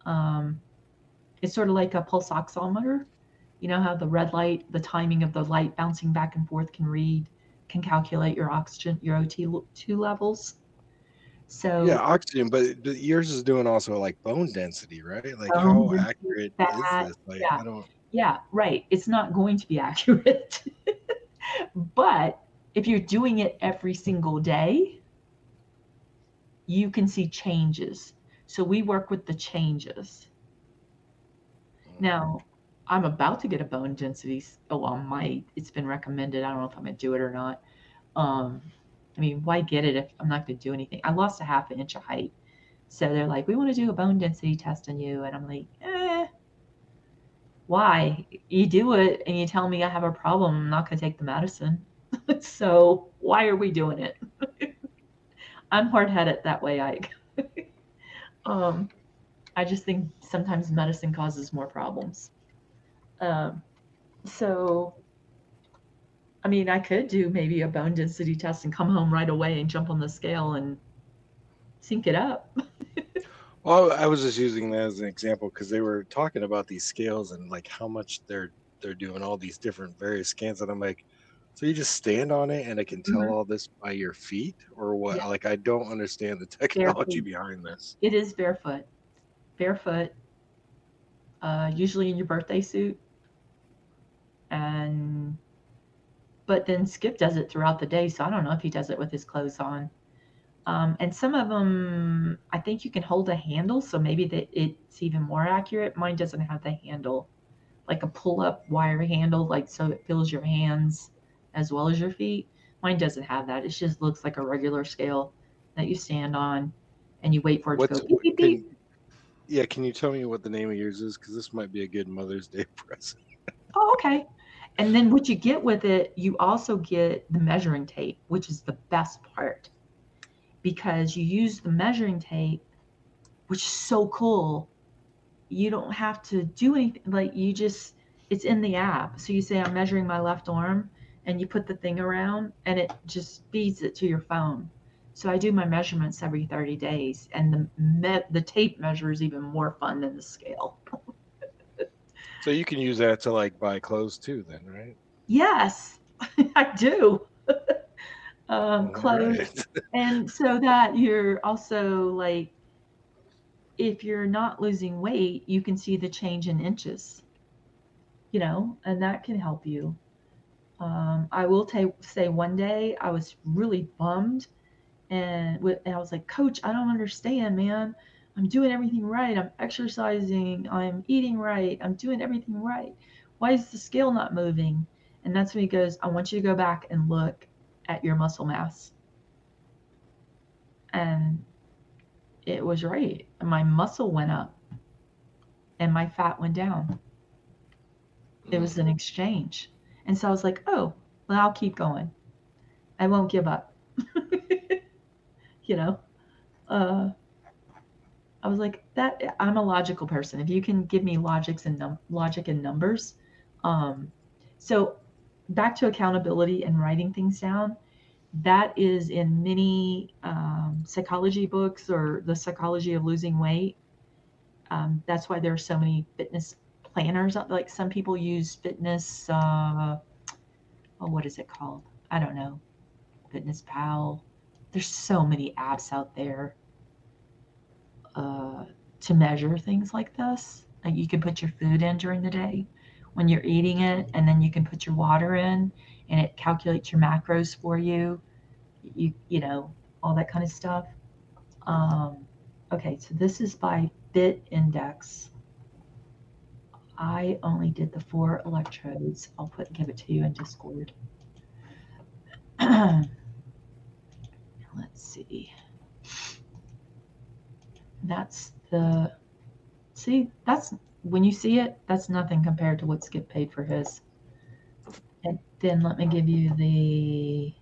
Um, it's sort of like a pulse oximeter. You know how the red light, the timing of the light bouncing back and forth can calculate your oxygen, your O2 levels. Yeah, So oxygen, but yours is doing also like bone density, right? Like bone how density, accurate is fat, this? Like yeah, I don't. yeah, right. It's not going to be accurate. But if you're doing it every single day, you can see changes. So we work with the changes. Now, I'm about to get a bone density. Oh, well, I might. It's been recommended. I don't know if I'm going to do it or not. Um, I mean, why get it if I'm not going to do anything? I lost a half an inch of height. So they're like, we want to do a bone density test on you. And I'm like, why? You do it and you tell me I have a problem. I'm not going to take the medicine. So why are we doing it? I'm hard headed that way, Ike. um, I just think sometimes medicine causes more problems. Um, so, I mean, I could do maybe a bone density test and come home right away and jump on the scale and sync it up. Well, I was just using that as an example because they were talking about these scales and like how much they're doing all these different various scans, and I'm like, so you just stand on it and it can tell Mhm. all this by your feet or what? Yeah, Like I don't understand the technology barefoot. behind this. It is barefoot. Barefoot, usually in your birthday suit. And but then Skip does it throughout the day, so I don't know if he does it with his clothes on. And some of them, I think you can hold a handle, so maybe it's even more accurate. Mine doesn't have the handle, like a pull-up wire handle, like so it fills your hands as well as your feet. Mine doesn't have that. It just looks like a regular scale that you stand on, and you wait for it to go What's beep beep can beep. Yeah, can you tell me what the name of yours is? Because this might be a good Mother's Day present. Oh, okay. And then what you get with it, you also get the measuring tape, which is the best part because you use the measuring tape, which is so cool. You don't have to do anything. Like it's in the app. So you say, I'm measuring my left arm, and you put the thing around, and it just feeds it to your phone. So I do my measurements every 30 days, and the tape measure is even more fun than the scale. So you can use that to like buy clothes too, then, right? Yes, I do. All Clothes. right. And so that you're also like, if you're not losing weight, you can see the change in inches, and that can help you. I will say one day I was really bummed, and I was like, Coach, I don't understand, man. I'm doing everything right. I'm exercising. I'm eating right. I'm doing everything right. Why is the scale not moving? And that's when he goes, I want you to go back and look at your muscle mass. And it was right. My muscle went up and my fat went down. It was an exchange. And so I was like, oh, well, I'll keep going. I won't give up. you know, uh, I was like, that I'm a logical person. If you can give me logic and numbers. So back to accountability and writing things down. That is in many psychology books or the psychology of losing weight. That's why there are so many fitness planners. Like some people use fitness. What is it called? I don't know. Fitness Pal. There's so many apps out there to measure things like this. Like you can put your food in during the day when you're eating it, and then you can put your water in, and it calculates your macros for you. You know, all that kind of stuff. Okay, so this is by Fit Index. I only did the 4 electrodes. I'll give it to you in Discord. Let's see. That's when you see it, that's nothing compared to what's get paid for his. And then let me give you the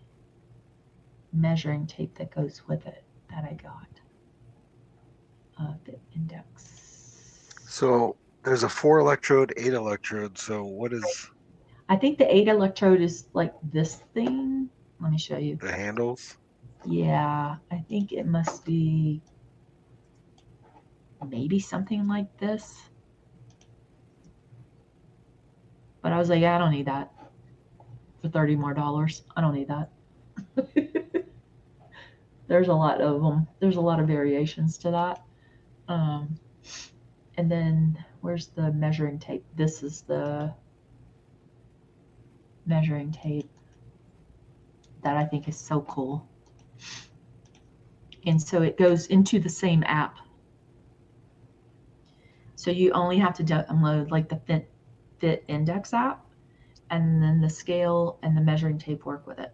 measuring tape that goes with it that I got. Fit Index. So there's a 4 electrode, 8 electrode. So what is I think the 8 electrode is like this thing. Let me show you. the handles? Yeah, I think it must be maybe something like this. But I was like, I don't need that for $30 more. I don't need that. There's a lot of them. There's a lot of variations to that. And then where's the measuring tape? This is the measuring tape that I think is so cool. And so it goes into the same app. So you only have to download like the Fit Index app, and then the scale and the measuring tape work with it.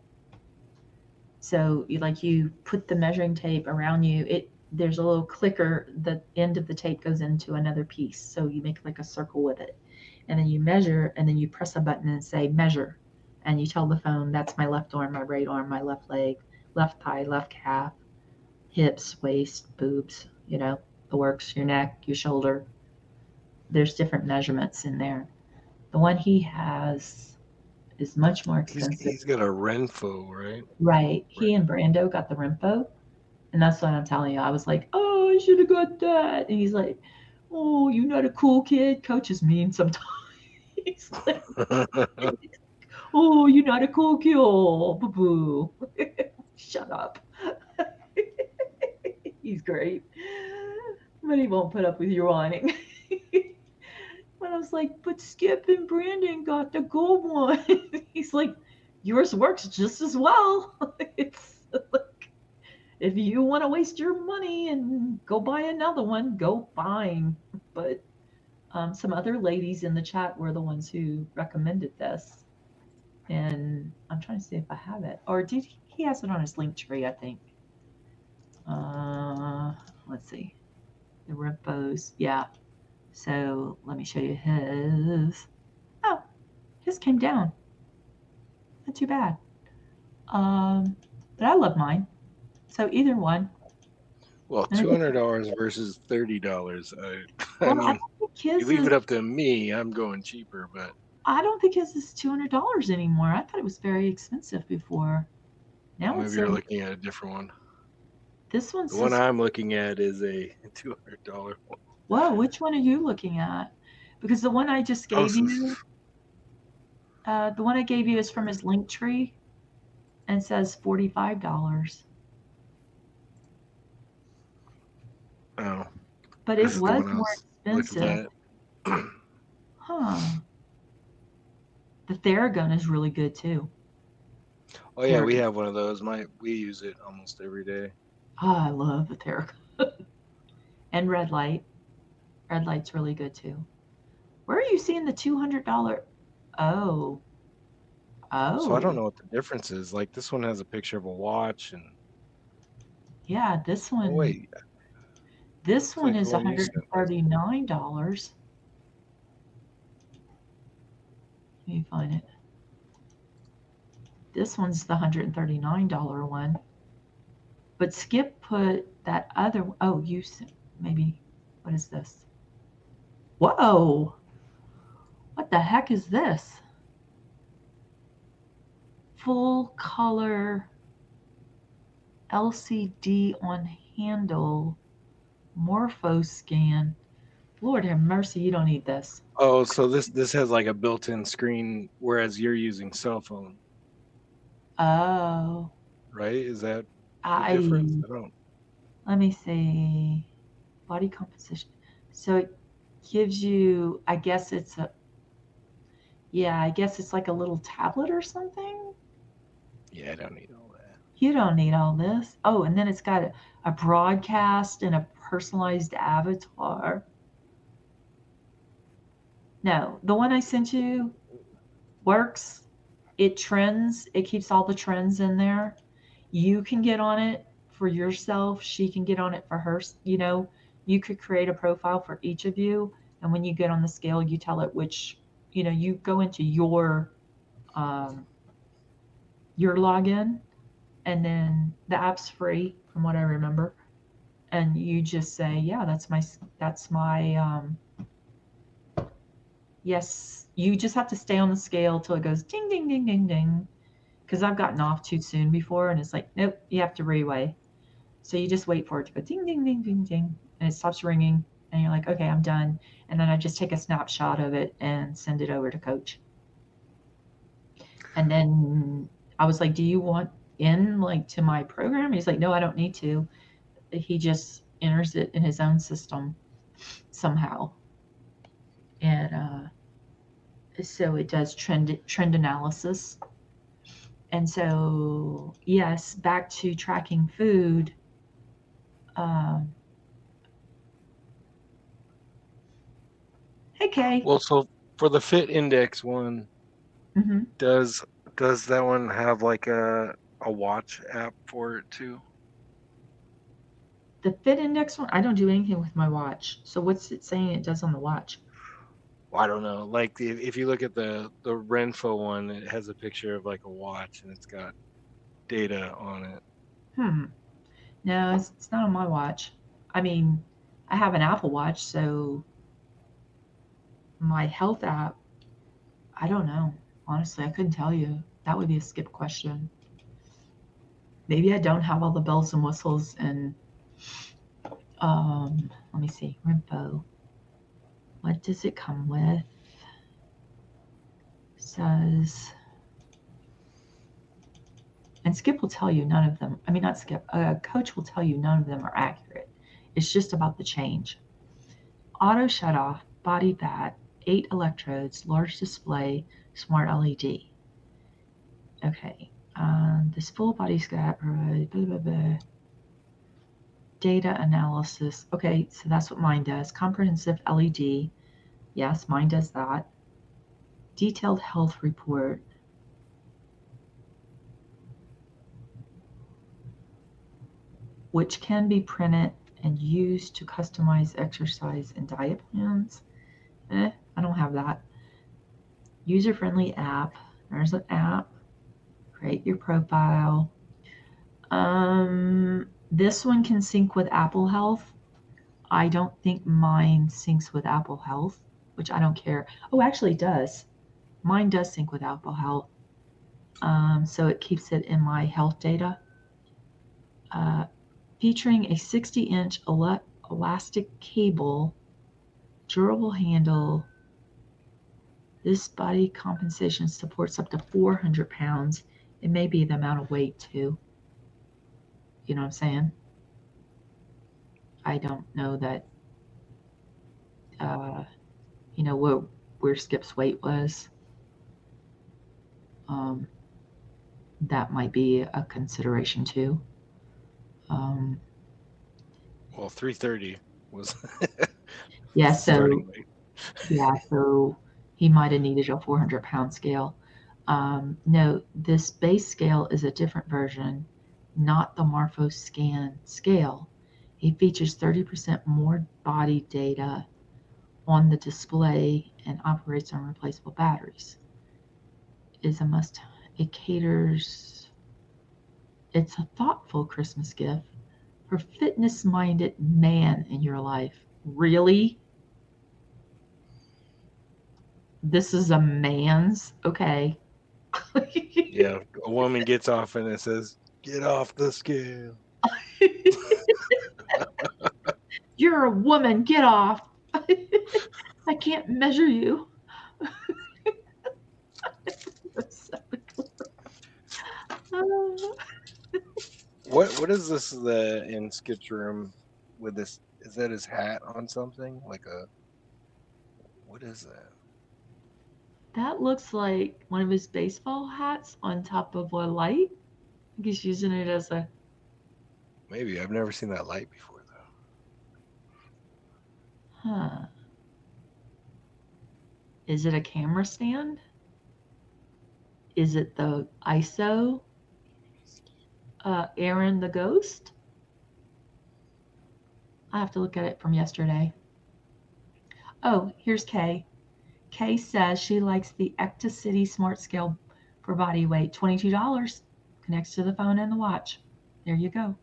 So you put the measuring tape around you. There's a little clicker. The end of the tape goes into another piece. So you make like a circle with it, and then you measure, and then you press a button and say measure, and you tell the phone that's my left arm, my right arm, my left leg, left thigh, left calf, hips, waist, boobs. The works, your neck, your shoulder. There's different measurements in there. The one he has is much more expensive. He's got a Renpho, right? Right. He and Brando got the Renpho. And that's what I'm telling you. I was like, oh, I should have got that. And he's like, oh, you're not a cool kid. Coach is mean sometimes. He's like, oh, you're not a cool kid. Oh, boo-boo. Shut up. He's great. But he won't put up with your whining. But I was like, but Skip and Brandon got the gold one. He's like, yours works just as well. It's like, if you want to waste your money and go buy another one, go fine. But some other ladies in the chat were the ones who recommended this. And I'm trying to see if I have it. Or he has it on his link tree, I think. Let's see. The Renphos. Yeah. So let me show you his. Oh, his came down. Not too bad. But I love mine. So either one. Well, $200 versus $30. I Well, mean, I think his you leave is, it up to me, I'm going cheaper, but I don't think his is $200 anymore. I thought it was very expensive before. Now Maybe it's you're looking at a different one. this one The one says, I'm looking at is a $200 one. whoa, which one are you looking at? Because the one I just Oh, gave you, the one I gave you is from his link tree and says $45. oh, But this it is the was one I more was looking expensive. at. Huh. The Theragun is really good too. Oh yeah, we Theragun. have one of those. We use it almost every day. Oh, I love the Theragun. And Red Light. Red Light's really good too. Where are you seeing the $200? Oh. So I don't Oh. know what the difference is. Like this one has a picture of a watch, and Yeah, this one. oh wait, This looks one like the is one you sent us. $139. Let me find it. This one's the $139 one. But Skip put that other. Oh, you maybe. What is this? Whoa! What the heck is this? Full color LCD on handle morpho scan. Lord have mercy, you don't need this. Oh, so this has like a built-in screen, whereas you're using cell phone, Oh, right? Is that the I difference? I don't. let me see. Body composition. So it gives you, I guess it's a, yeah, I guess it's like a little tablet or something. Yeah, I don't need all that. You don't need all this. Oh, and then it's got a broadcast and a personalized avatar. No, the one I sent you works. It trends. It keeps all the trends in there. You can get on it for yourself. She can get on it for her. You could create a profile for each of you. And when you get on the scale, you tell it which, you go into your login, and then the app's free from what I remember. And you just say, yeah, yes, you just have to stay on the scale till it goes ding, ding, ding, ding, ding. Because I've gotten off too soon before, and it's like, nope, you have to reweigh. So you just wait for it to go ding, ding, ding, ding, ding, and it stops ringing, and you're like, okay, I'm done. And then I just take a snapshot of it and send it over to Coach. And then I was like, do you want in to my program? He's like, no, I don't need to. He just enters it in his own system somehow. And so it does trend analysis. And so, yes, back to tracking food. Hey, Kay. Well, so for the Fit Index one, Mm-hmm. does that one have like a watch app for it too? The Fit Index one, I don't do anything with my watch. So what's it saying it does on the watch? Well, I don't know. Like if you look at the Renfo one, it has a picture of like a watch and it's got data on it. No, it's not on my watch. I mean, I have an Apple Watch, so my health app, I don't know. Honestly, I couldn't tell you. That would be a Skip question. Maybe I don't have all the bells and whistles and let me see, Rimpo. What does it come with? It says, and Skip will tell you none of them. I mean, not Skip. Coach will tell you none of them are accurate. It's just about the change. Auto shut off, body bat, 8 electrodes, large display, smart LED. Okay. This full body scan provides blah, blah, blah. Data analysis. Okay, so that's what mine does. Comprehensive LED. Yes, mine does that. Detailed health report. Which can be printed and used to customize exercise and diet plans. I don't have that. User-friendly app. There's an app. Create your profile. This one can sync with Apple Health. I don't think mine syncs with Apple Health, which I don't care. Oh, actually it does. Mine does sync with Apple Health, so it keeps it in my health data. Featuring a 60-inch elastic cable, durable handle. This body compensation supports up to 400 pounds. It may be the amount of weight too. You know what I'm saying? I don't know that, you know, where Skip's weight was. That might be a consideration too. Well, 330 was Yeah, starting so weight. yeah, so he might have needed a 400-pound scale. No, this base scale is a different version, not the Morphoscan scale. It features 30% more body data on the display and operates on replaceable batteries. Is a must. It caters. It's a thoughtful Christmas gift for fitness-minded man in your life. Really? This is a man's? Okay. Yeah, a woman gets off and it says, "Get off the scale." You're a woman. Get off. I can't measure you. What is this in Skip's room with this? Is that his hat on something? Like a what is that? That looks like one of his baseball hats on top of a light. I think he's using it as a. Maybe I've never seen that light before though. Huh. Is it a camera stand? Is it the ISO? Aaron the Ghost? I have to look at it from yesterday. Oh, here's Kay. Kay says she likes the Ecta City Smart Scale for body weight. $22. Connects to the phone and the watch. There you go.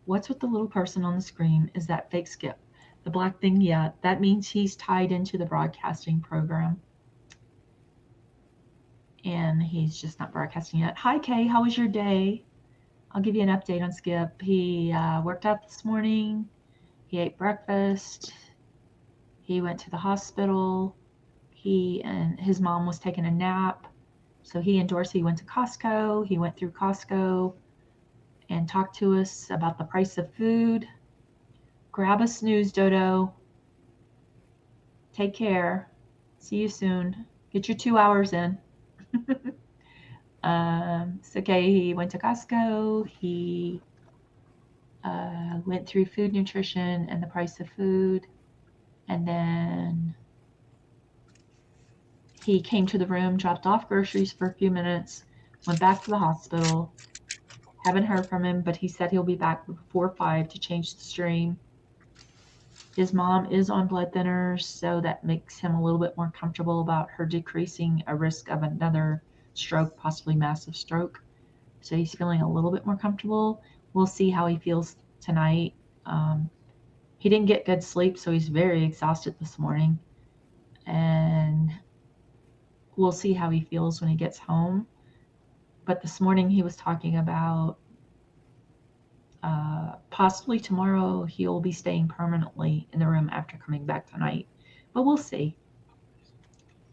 What's with the little person on the screen? Is that fake Skip? The black thing? Yeah, that means he's tied into the broadcasting program. And he's just not broadcasting yet. Hi, Kay. How was your day? I'll give you an update on Skip. He worked out this morning. He ate breakfast. He went to the hospital. He and his mom was taking a nap. So he and Dorsey went to Costco. He went through Costco and talked to us about the price of food. Grab a snooze, Dodo. Take care. See you soon. Get your 2 hours in. So okay, he went to Costco. He went through food nutrition and the price of food. And then he came to the room, dropped off groceries for a few minutes, went back to the hospital. Haven't heard from him, but he said he'll be back before 5 to change the stream. His mom is on blood thinners, so that makes him a little bit more comfortable about her decreasing a risk of another stroke, possibly massive stroke. So he's feeling a little bit more comfortable. We'll see how he feels tonight. He didn't get good sleep, so he's very exhausted this morning. And we'll see how he feels when he gets home. But this morning he was talking about possibly tomorrow he'll be staying permanently in the room after coming back tonight. But we'll see.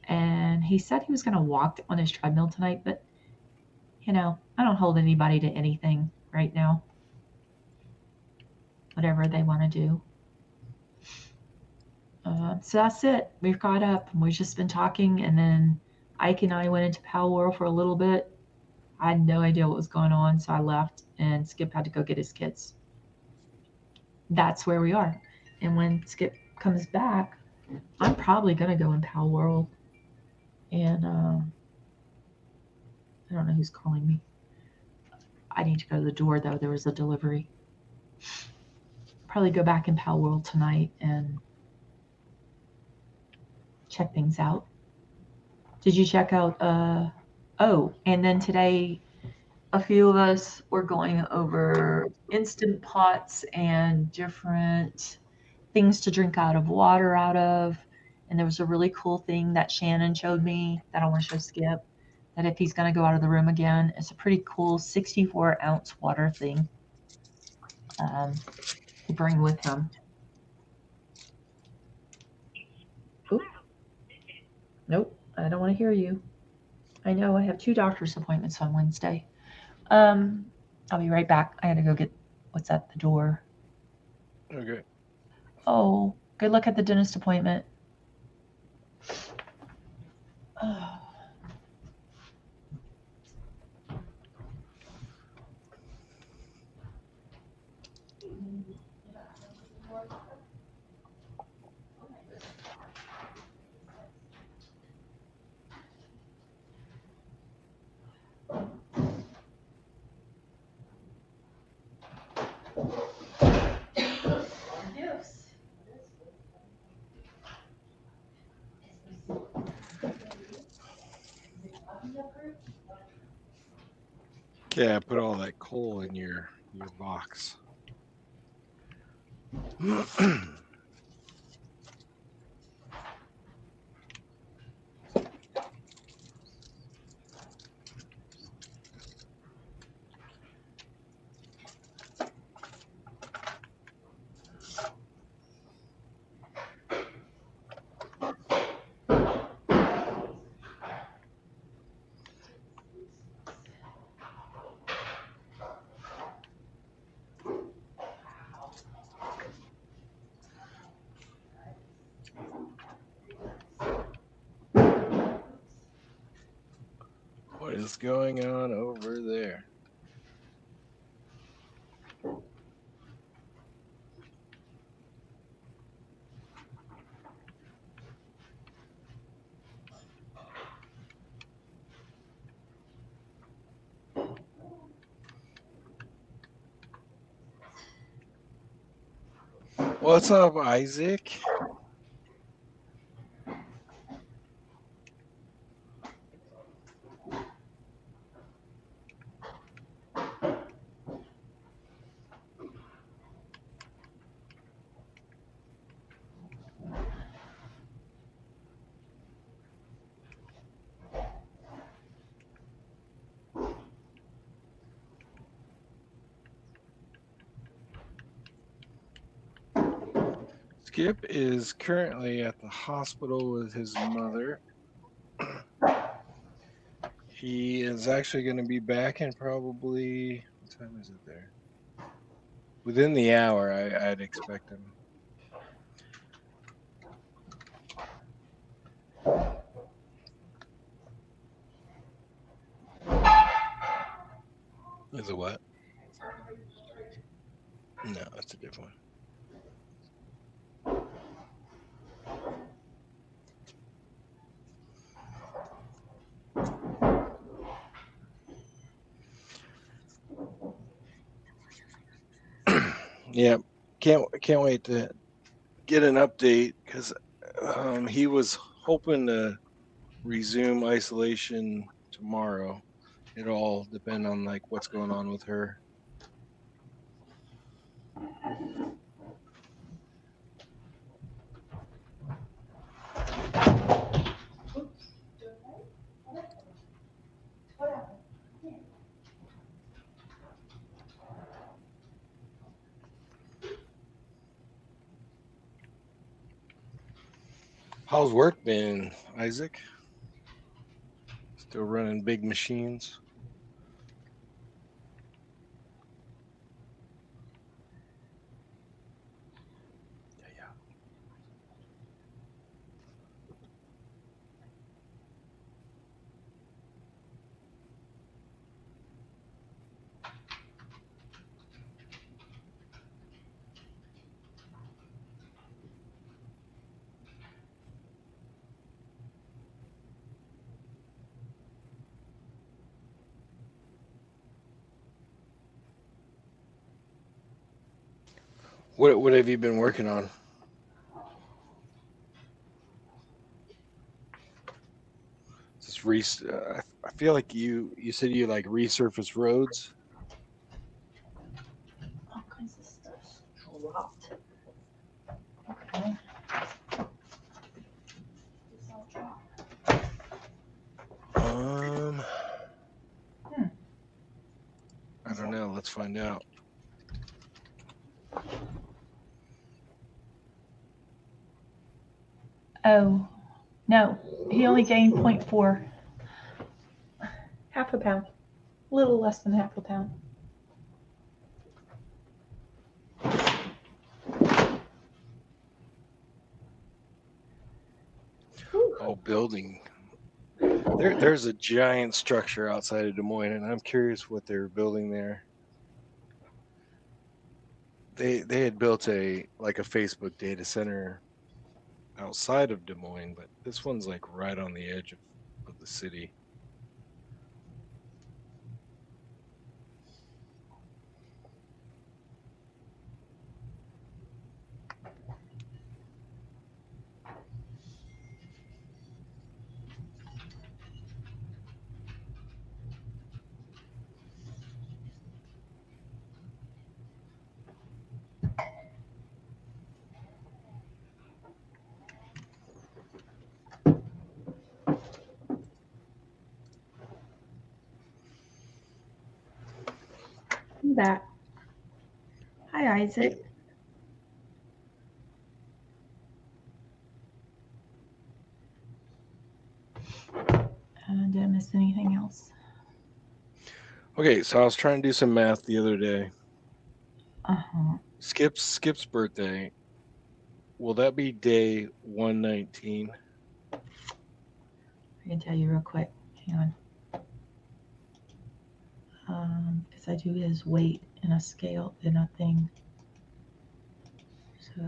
And he said he was going to walk on his treadmill tonight, but, you know, I don't hold anybody to anything right now. Whatever they want to do. So that's it. We've caught up. We've just been talking, and then Ike and I went into Pal World for a little bit. I had no idea what was going on, so I left, and Skip had to go get his kids. That's where we are. And when Skip comes back, I'm probably going to go in Pal World. And I don't know who's calling me. I need to go to the door, though. There was a delivery. Probably go back in Pal World tonight and check things out. Did you check out? Oh, and then today, a few of us were going over Instant Pots and different things to drink out of water out of. And there was a really cool thing that Shannon showed me that I want to show Skip, that if he's going to go out of the room again, it's a pretty cool 64-ounce water thing to bring with him. Oop. Nope, I don't want to hear you. I know I have 2 doctor's appointments on Wednesday. I'll be right back. I got to go get what's at the door. Okay. Oh, good luck at the dentist appointment. Oh. Okay, I put all that coal in your box. What is going on over there? What's up, Isaac? Skip is currently at the hospital with his mother. He is actually going to be back in probably, what time is it there? Within the hour, I'd expect him. Is it what? No, that's a different one. Yeah, can't wait to get an update because he was hoping to resume isolation tomorrow. It all depend on like what's going on with her. How's work been, Isaac? Still running big machines? Yeah. What have you been working on? Just I feel like you said you like resurface roads. All kinds of stuff dropped. Okay. I don't know. Let's find out. Oh, no. He only gained 0.4. Half a pound. A little less than half a pound. Oh, building. There's a giant structure outside of Des Moines, and I'm curious what they were building there. They had built a Facebook data center outside of Des Moines, but this one's like right on the edge of the city. That. Hi, Isaac. Did I miss anything else? Okay, so I was trying to do some math the other day. Uh-huh. Skip's birthday. Will that be day 119? I can tell you real quick. Hang on. Because I do his weight in a scale in a thing. So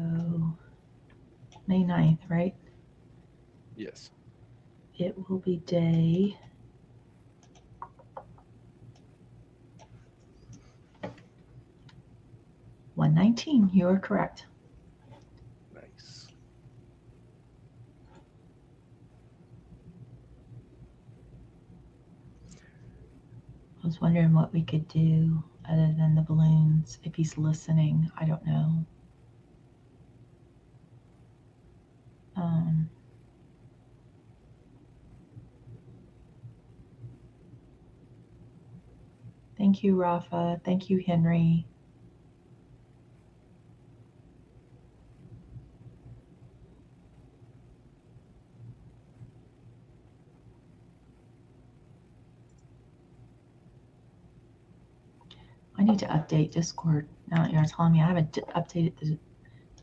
May 9th, right? Yes. It will be day 119. You are correct. Nice. I was wondering what we could do other than the balloons. If he's listening, I don't know. Thank you, Rafa. Thank you, Henry. I need to update Discord now that you're telling me. I haven't updated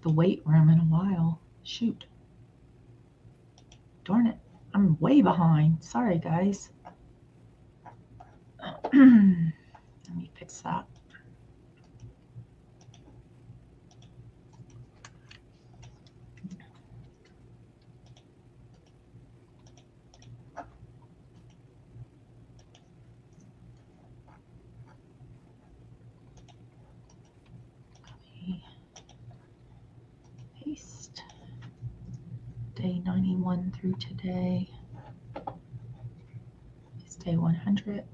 the weight room in a while. Shoot. Darn it. I'm way behind. Sorry, guys. Let me fix that. Paste. Day 91 through today. It's day 100.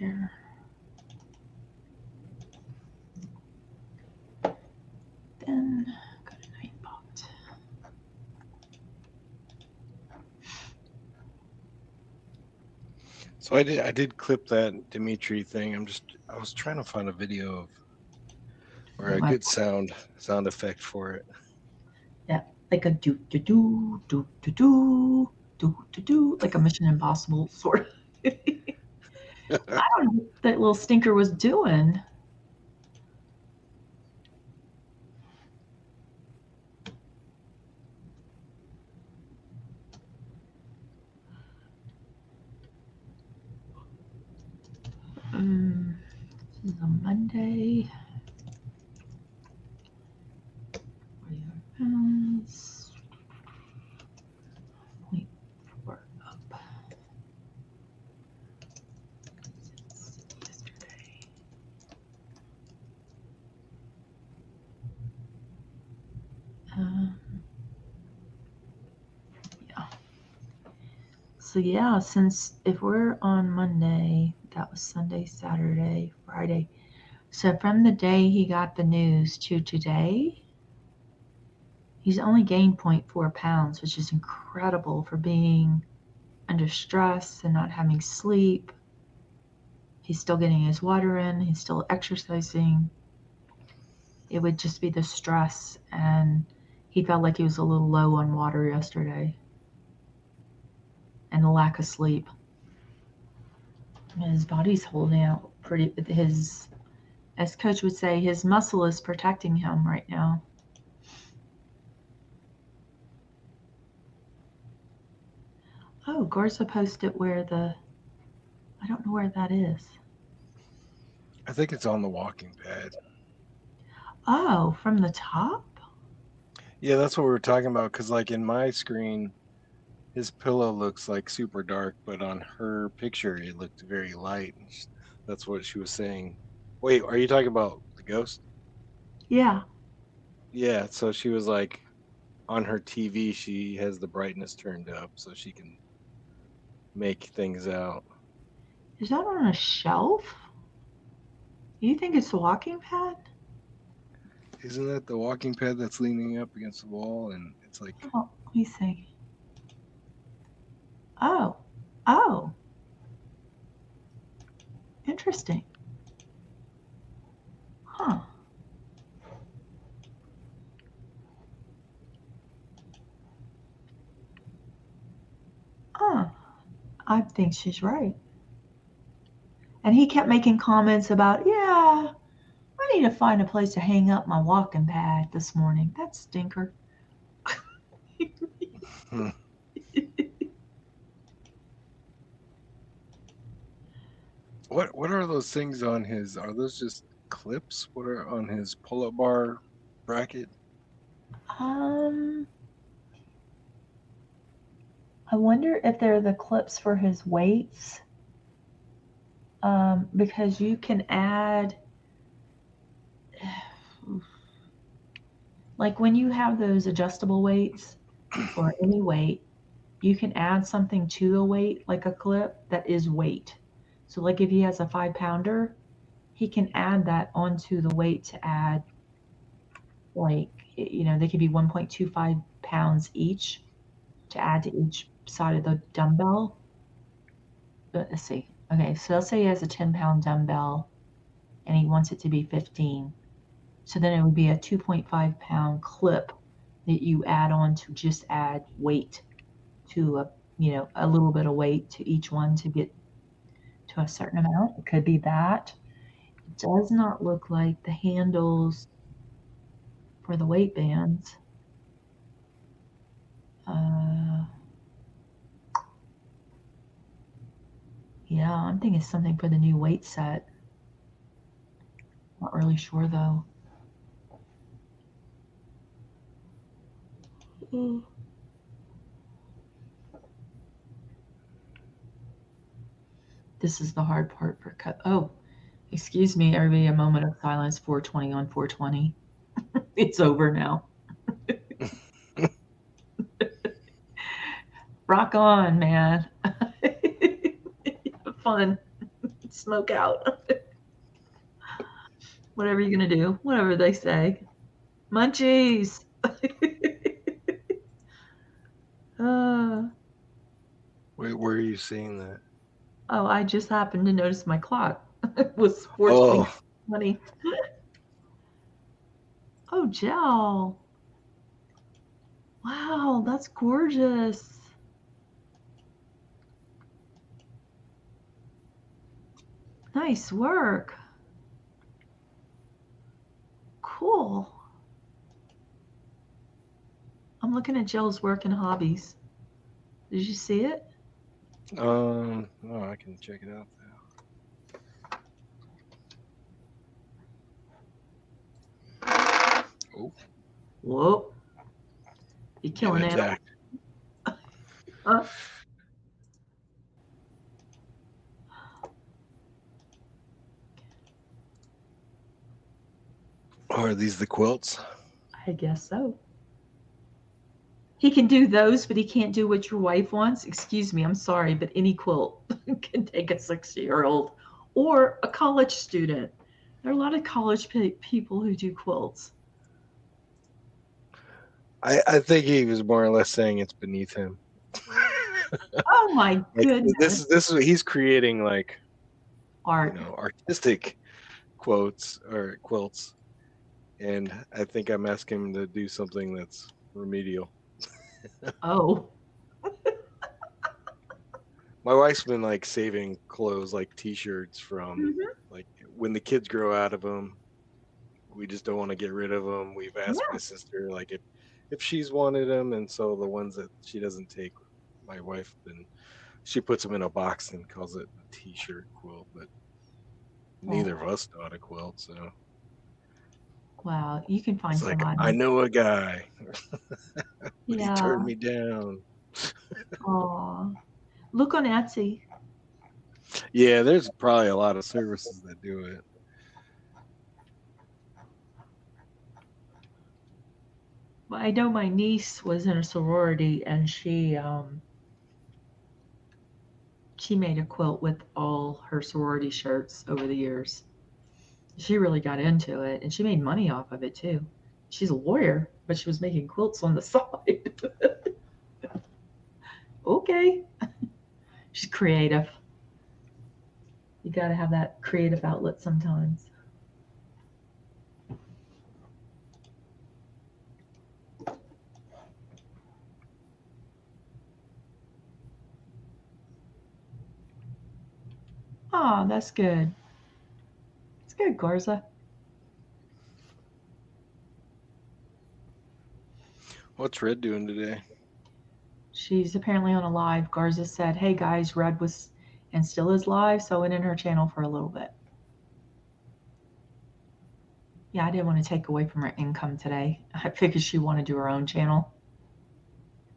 There. Then go to Nightbot. So I did clip that Dimitri thing. I was trying to find a video of or a good sound effect for it. Yeah, like a do do do do do do do do do, like a Mission Impossible sort of. I don't know what that little stinker was doing. This is a Monday. 48 pounds. 0.4 up. Since yesterday. Yeah. So yeah, since if we're on Monday, that was Sunday, Saturday, Friday. So from the day he got the news to today, He's only gained 0.4 pounds, which is incredible for being under stress and not having sleep. He's still getting his water in. He's still exercising. It would just be the stress, and he felt like he was a little low on water yesterday and the lack of sleep. And his body's holding out pretty. As coach would say, his muscle is protecting him right now. Oh, Garza posted where I don't know where that is. I think it's on the walking pad. Oh, from the top? Yeah, that's what we were talking about. Because, like, in my screen, his pillow looks like super dark, but on her picture, it looked very light. That's what she was saying. Wait, are you talking about the ghost? Yeah. Yeah, so she was like, on her TV, she has the brightness turned up so she can make things out. Is that on a shelf? You think it's the walking pad? Isn't that the walking pad that's leaning up against the wall? And it's like, Oh, let me see. Oh. Interesting. Huh. I think she's right. And he kept making comments about, yeah, I need to find a place to hang up my walking pad this morning. That stinker. What are those things on his? Are those just clips? What are on his pull-up bar bracket? I wonder if they're the clips for his weights. Because you can add, like when you have those adjustable weights or any weight, you can add something to a weight, like a clip that is weight. So like if he has a 5-pounder, he can add that onto the weight to add, like, they could be 1.25 pounds each to add to each side of the dumbbell. But let's see. Okay, so let's say he has a 10-pound dumbbell and he wants it to be 15. So then it would be a 2.5 pound clip that you add on to just add weight to a little bit of weight to each one to get to a certain amount. It could be that. It does not look like the handles for the weight bands. Yeah, I'm thinking something for the new weight set. Not really sure though. This is the hard part for cut. Oh, excuse me, everybody. A moment of silence. 420 on 420. It's over now. Rock on, man. Fun. Smoke out. Whatever you're gonna do. Whatever they say. Munchies. Wait, where are you seeing that? Oh, I just happened to notice my clock. It was 4:20. Oh, gel. Wow, that's gorgeous. Nice work. Cool. I'm looking at Jill's work and hobbies. Did you see it? No, I can check it out now. Oh. Whoa. You're killing it. Huh? Are these the quilts? I guess so. He can do those, but he can't do what your wife wants. Excuse me, I'm sorry, but any quilt can take a 60-year-old or a college student. There are a lot of college people who do quilts. I think he was more or less saying it's beneath him. Oh my Like goodness. this is he's creating like Art. artistic quotes or quilts, and I think I'm asking him to do something that's remedial. Oh. My wife's been like saving clothes like T-shirts from Mhm. like when the kids grow out of them. We just don't want to get rid of them. We've asked my Yeah. sister like if she's wanted them, and so the ones that she doesn't take, my wife then she puts them in a box and calls it a T-shirt quilt. But neither of Oh, us know how to quilt, so wow. You can find it's like I somebody. know a guy, but he turned Yeah. me down. Oh. Look on Etsy. Yeah, there's probably a lot of services that do it. Well, I know my niece was in a sorority and she made a quilt with all her sorority shirts over the years. She really got into it and she made money off of it too. She's a lawyer, but she was making quilts on the side. Okay. She's creative. You got to have that creative outlet sometimes. Oh, that's good. It's good, Garza. What's Red doing today? She's apparently on a live. Garza said, "Hey guys, Red was and still is live, so I went in her channel for a little bit." Yeah, I didn't want to take away from her income today. I figured she wanted to do her own channel.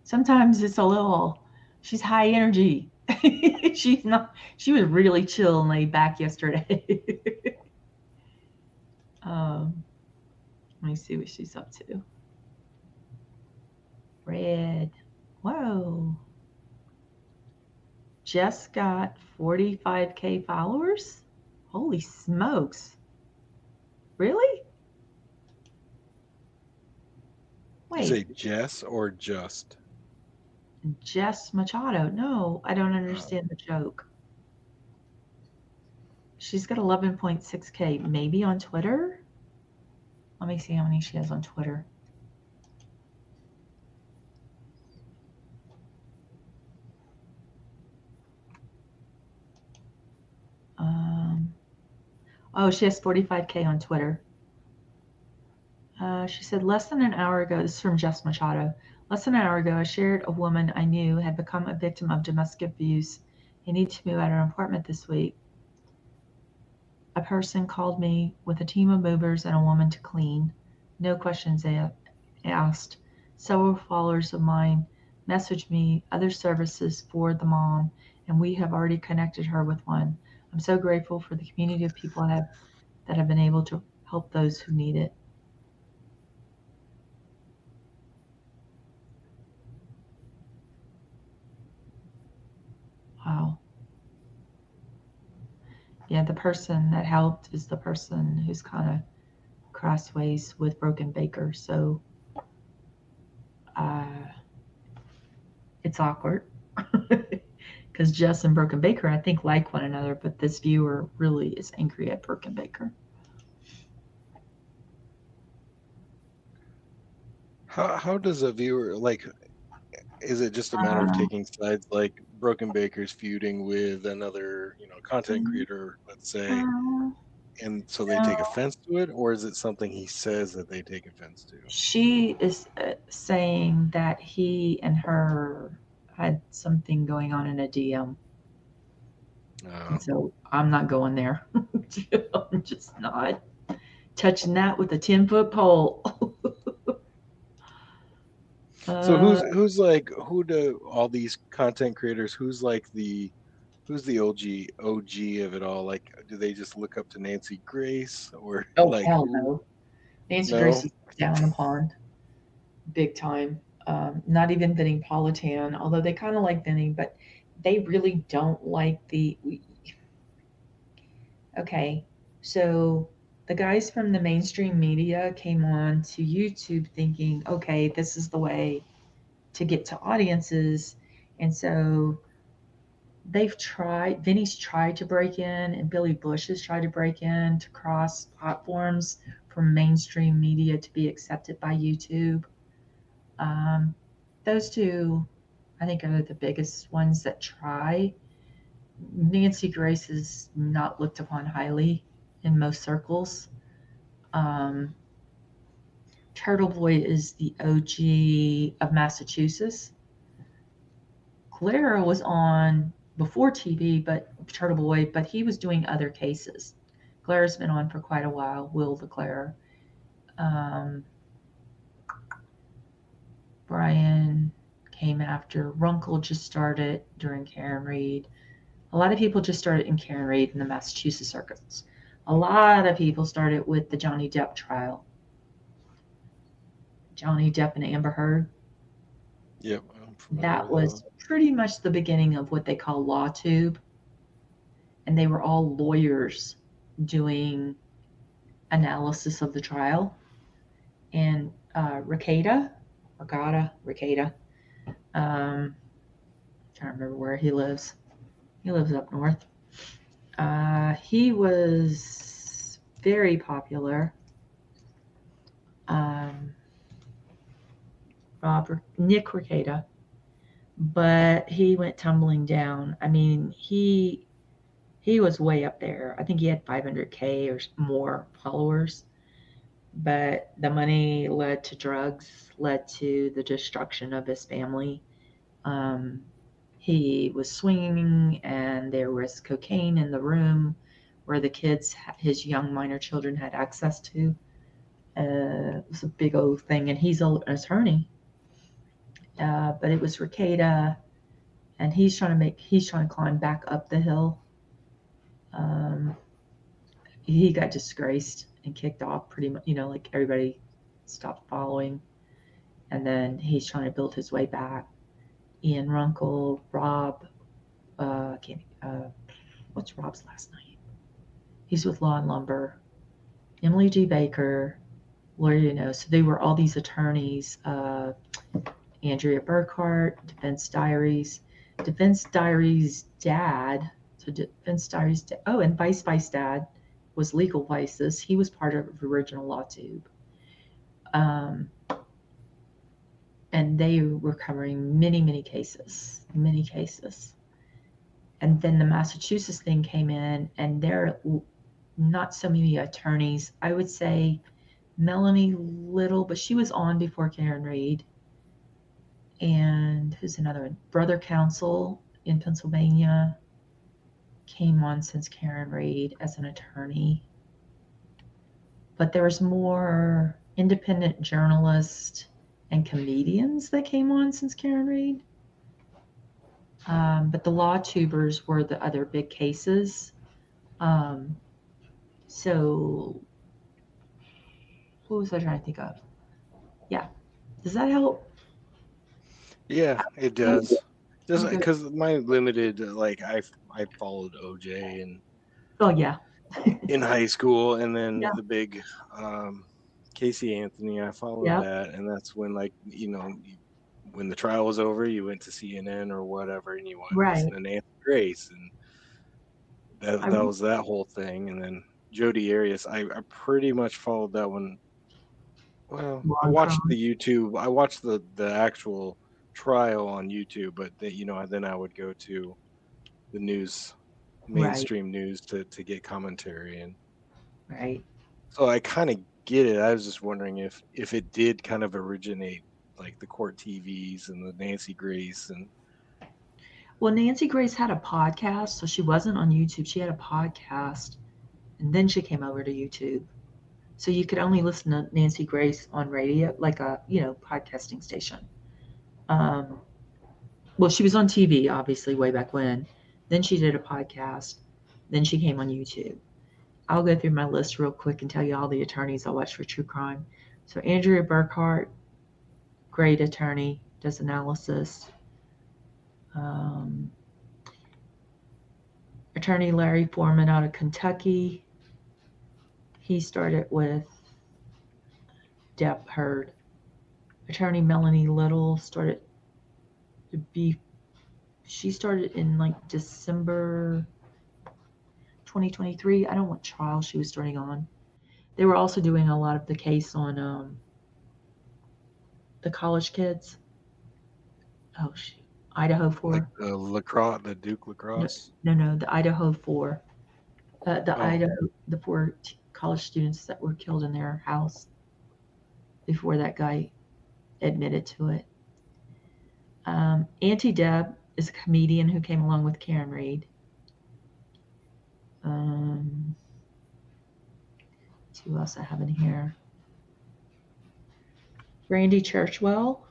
Sometimes it's a little, she's high energy. She's not, she was really chill and laid back yesterday. um, Let me see what she's up to. Red. Whoa. Jess got 45K followers? Holy smokes. Really? You say Wait, Jess or just? Jess Machado. No, I don't understand the joke. She's got 11.6K, maybe on Twitter. Let me see how many she has on Twitter. Oh, she has 45K on Twitter. She said, less than an hour ago, this is from Jess Machado. Less than an hour ago, I shared a woman I knew had become a victim of domestic abuse and needed to move out of her apartment this week. A person called me with a team of movers and a woman to clean. No questions asked. Several followers of mine messaged me other services for the mom, and we have already connected her with one. I'm so grateful for the community of people that have been able to help those who need it. Wow. Yeah, the person that helped is the person who's kind of crossways with Broken Baker. So uh, it's awkward because Jess and Broken Baker, I think, like one another, but this viewer really is angry at Broken Baker. How does a viewer like? Is it just a matter of Uh, taking sides, like Broken Baker's feuding with another, content creator, let's say, uh, and so they take offense to it, or is it something he says that they take offense to? she is saying that he and her had something going on in a DM. And so I'm not going there. I'm just not touching that with a 10-foot pole. So who's like who do all these content creators? Who's the OG of it all? Like, do they just look up to Nancy Grace or Oh, like hell who? no. Nancy Grace No. is down the pond, big time. Not even Vinnie Politan, although they kind of like Vinnie, but they really don't like okay, so the guys from the mainstream media came on to YouTube thinking, okay, this is the way to get to audiences. And so Vinny's tried to break in, and Billy Bush has tried to break in to cross platforms for mainstream media to be accepted by YouTube. Those two, I think, are the biggest ones that try. Nancy Grace is not looked upon highly in most circles. Turtle Boy is the OG of Massachusetts. Clara was on before TV, but Turtle Boy, but he was doing other cases. Clara's been on for quite a while. Will the Clara. Brian came after. Runkle just started during Karen Reed. A lot of people just started in Karen Reed in the Massachusetts circuits. A lot of people started with the Johnny Depp trial. Johnny Depp and Amber Heard. Yep. That was pretty much the beginning of what they call LawTube. And they were all lawyers doing analysis of the trial. And Rekieta, trying to remember where he lives. He lives up north. He was very popular. Nick Rekieta, but he went tumbling down. I mean, he was way up there. I think he had 500K or more followers, but the money led to drugs, led to the destruction of his family. He was swinging, and there was cocaine in the room where the kids, his young minor children, had access to. It was a big old thing, and he's an attorney. But it was Rekieta, and he's trying to climb back up the hill. He got disgraced and kicked off pretty much, like everybody stopped following. And then he's trying to build his way back. Ian Runkle, Rob, what's Rob's last name? He's with Law and Lumber. Emily G. Baker, lawyer, so they were all these attorneys. Andrea Burkhart, Defense Diaries dad. So Defense Diaries, and Vice Dad was Legal Vices. He was part of the original LawTube. And they were covering many cases. And then the Massachusetts thing came in, and there are not so many attorneys. I would say Melanie Little, but she was on before Karen Reed. And who's another one? Brother Counsel in Pennsylvania came on since Karen Reed as an attorney. But there was more independent journalists and comedians that came on since Karen Reed. But the LawTubers were the other big cases. So what was I trying to think of? Yeah. Does that help? Yeah, it does. Just Okay. because my limited, like I followed OJ and Oh yeah. in high school, and then Yeah. the big Casey Anthony, I followed Yeah. that, and that's when, like, when the trial was over, you went to CNN or whatever, and you wanted to listen to Nancy Grace, and that was that whole thing. And then Jodi Arias, I pretty much followed that one. Well, I watched the YouTube. I watched the actual trial on YouTube, but then I would go to the news, mainstream news, to get commentary. And so I kind of get it. I was just wondering if it did kind of originate like the court TVs and the Nancy Grace. And well, Nancy Grace had a podcast, so she wasn't on YouTube. She had a podcast, and then she came over to YouTube. So you could only listen to Nancy Grace on radio, like a podcasting station. Well, she was on TV, obviously, way back when. Then she did a podcast. Then she came on YouTube. I'll go through my list real quick and tell you all the attorneys I watch for true crime. So Andrea Burkhart, great attorney, does analysis. Attorney Larry Foreman out of Kentucky. he started with Depp Heard. Attorney Melanie Little started to be, she started in like December 2023. I don't know what trial she was starting on. They were also doing a lot of the case on the college kids. Oh, shoot. Idaho 4. Like the lacrosse, the Duke lacrosse. No, the Idaho 4. Oh. The 4 college students that were killed in their house before that guy admitted to it. Auntie Deb is a comedian who came along with Karen Reed. Who else I have in here? Brandy Churchwell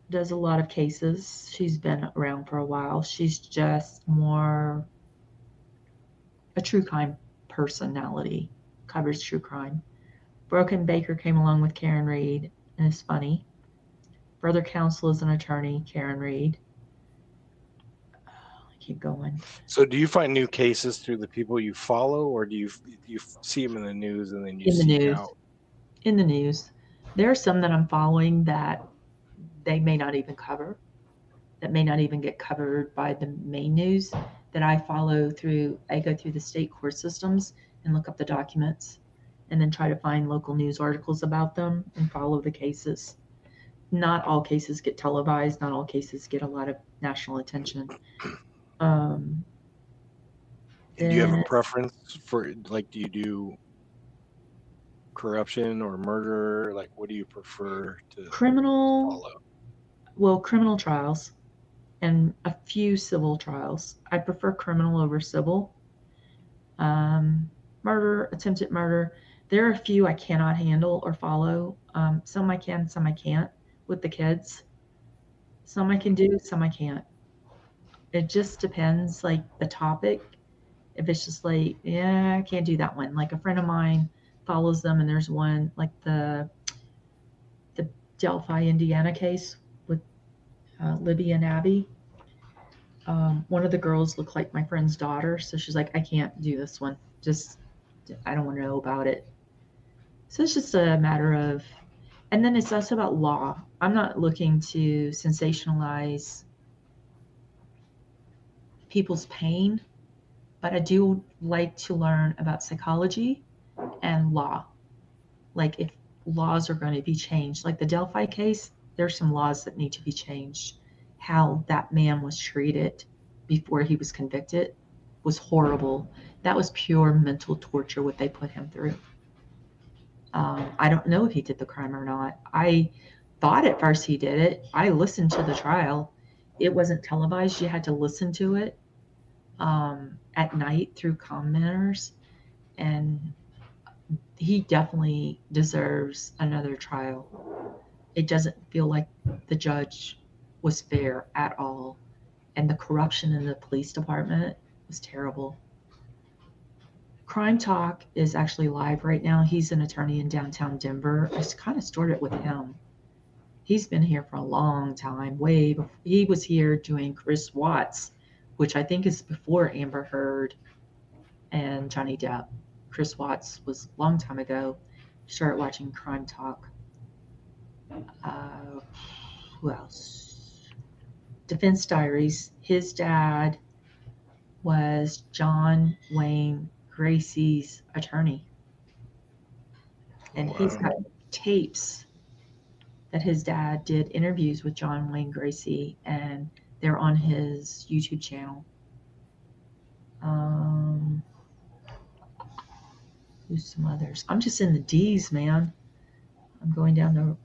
does a lot of cases. She's been around for a while. She's just more a true crime personality, covers true crime. Broken Baker came along with Karen Reed and is funny. Brother Counsel is an attorney, Karen Reed. Keep going. So do you find new cases through the people you follow, or do you see them in the news and then you seek out? In the news. There are some that I'm following that they may not even cover, that may not even get covered by the main news, that I follow through. I go through the state court systems and look up the documents and then try to find local news articles about them and follow the cases. Not all cases get televised. Not all cases get a lot of national attention. Do you have a preference for, like, do you do corruption or murder? Like, what do you prefer to follow? Well, criminal trials and a few civil trials. I prefer criminal over civil. Murder, attempted murder. There are a few I cannot handle or follow. Some I can, some I can't with the kids. Some I can do, some I can't. It just depends, like the topic. If it's just like, yeah, I can't do that one. Like a friend of mine follows them, and there's one like the Delphi, Indiana case with Libby and Abby. One of the girls looked like my friend's daughter, so she's like, I can't do this one. Just, I don't want to know about it. So it's just a matter of, and then it's also about law. I'm not looking to sensationalize people's pain, but I do like to learn about psychology and law. Like if laws are going to be changed, like the Delphi case, there's some laws that need to be changed. How that man was treated before he was convicted was horrible. That was pure mental torture, what they put him through. I don't know if he did the crime or not. I thought at first he did it. I listened to the trial. It wasn't televised. You had to listen to it at night through commenters, and he definitely deserves another trial. It doesn't feel like the judge was fair at all, and the corruption in the police department was terrible. Crime Talk is actually live right now. He's an attorney in downtown Denver. I kind of started with him. He's been here for a long time, way before. He was here doing Chris Watts, which I think is before Amber Heard and Johnny Depp. Chris Watts was a long time ago. Started watching Crime Talk. Who else? Defense Diaries. His dad was John Wayne Gacy's attorney. And he's got tapes that his dad did interviews with John Wayne Gacy, and they're on his YouTube channel. Who's some others? I'm just in the D's, man. I'm going down the.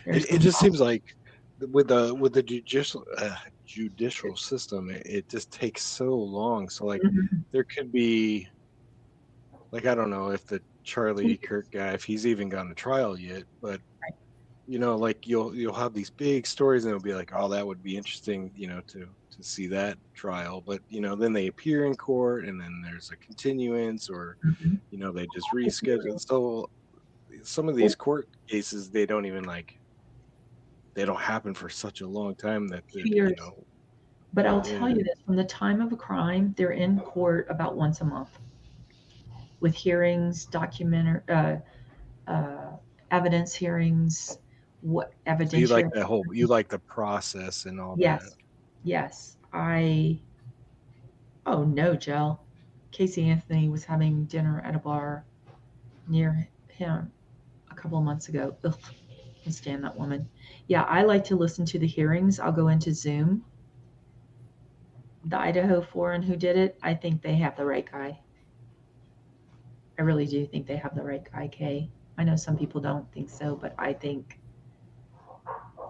It just seems like with the judicial system, it just takes so long. So like there could be, like, I don't know if the Charlie Kirk guy, if he's even gone to trial yet, but you know, like you'll have these big stories and it'll be like, oh, that would be interesting, you know, to see that trial. But you know, then they appear in court and then there's a continuance, or you know, they just reschedule. So some of these court cases, they don't even they don't happen for such a long time that you know. But I'll Yeah. tell you this, from the time of a crime, they're in court about once a month with hearings, evidence hearings, what So you like evidentiary. that whole, you like the process and all that. Yes, yes. Oh no, Jill. Casey Anthony was having dinner at a bar near him a couple of months ago. Ugh, I can't stand that woman. Yeah, I like to listen to the hearings. I'll go into Zoom. The Idaho foreign who did it, I think they have the right guy. I really do think they have the right guy, Kay. I know some people don't think so, but I think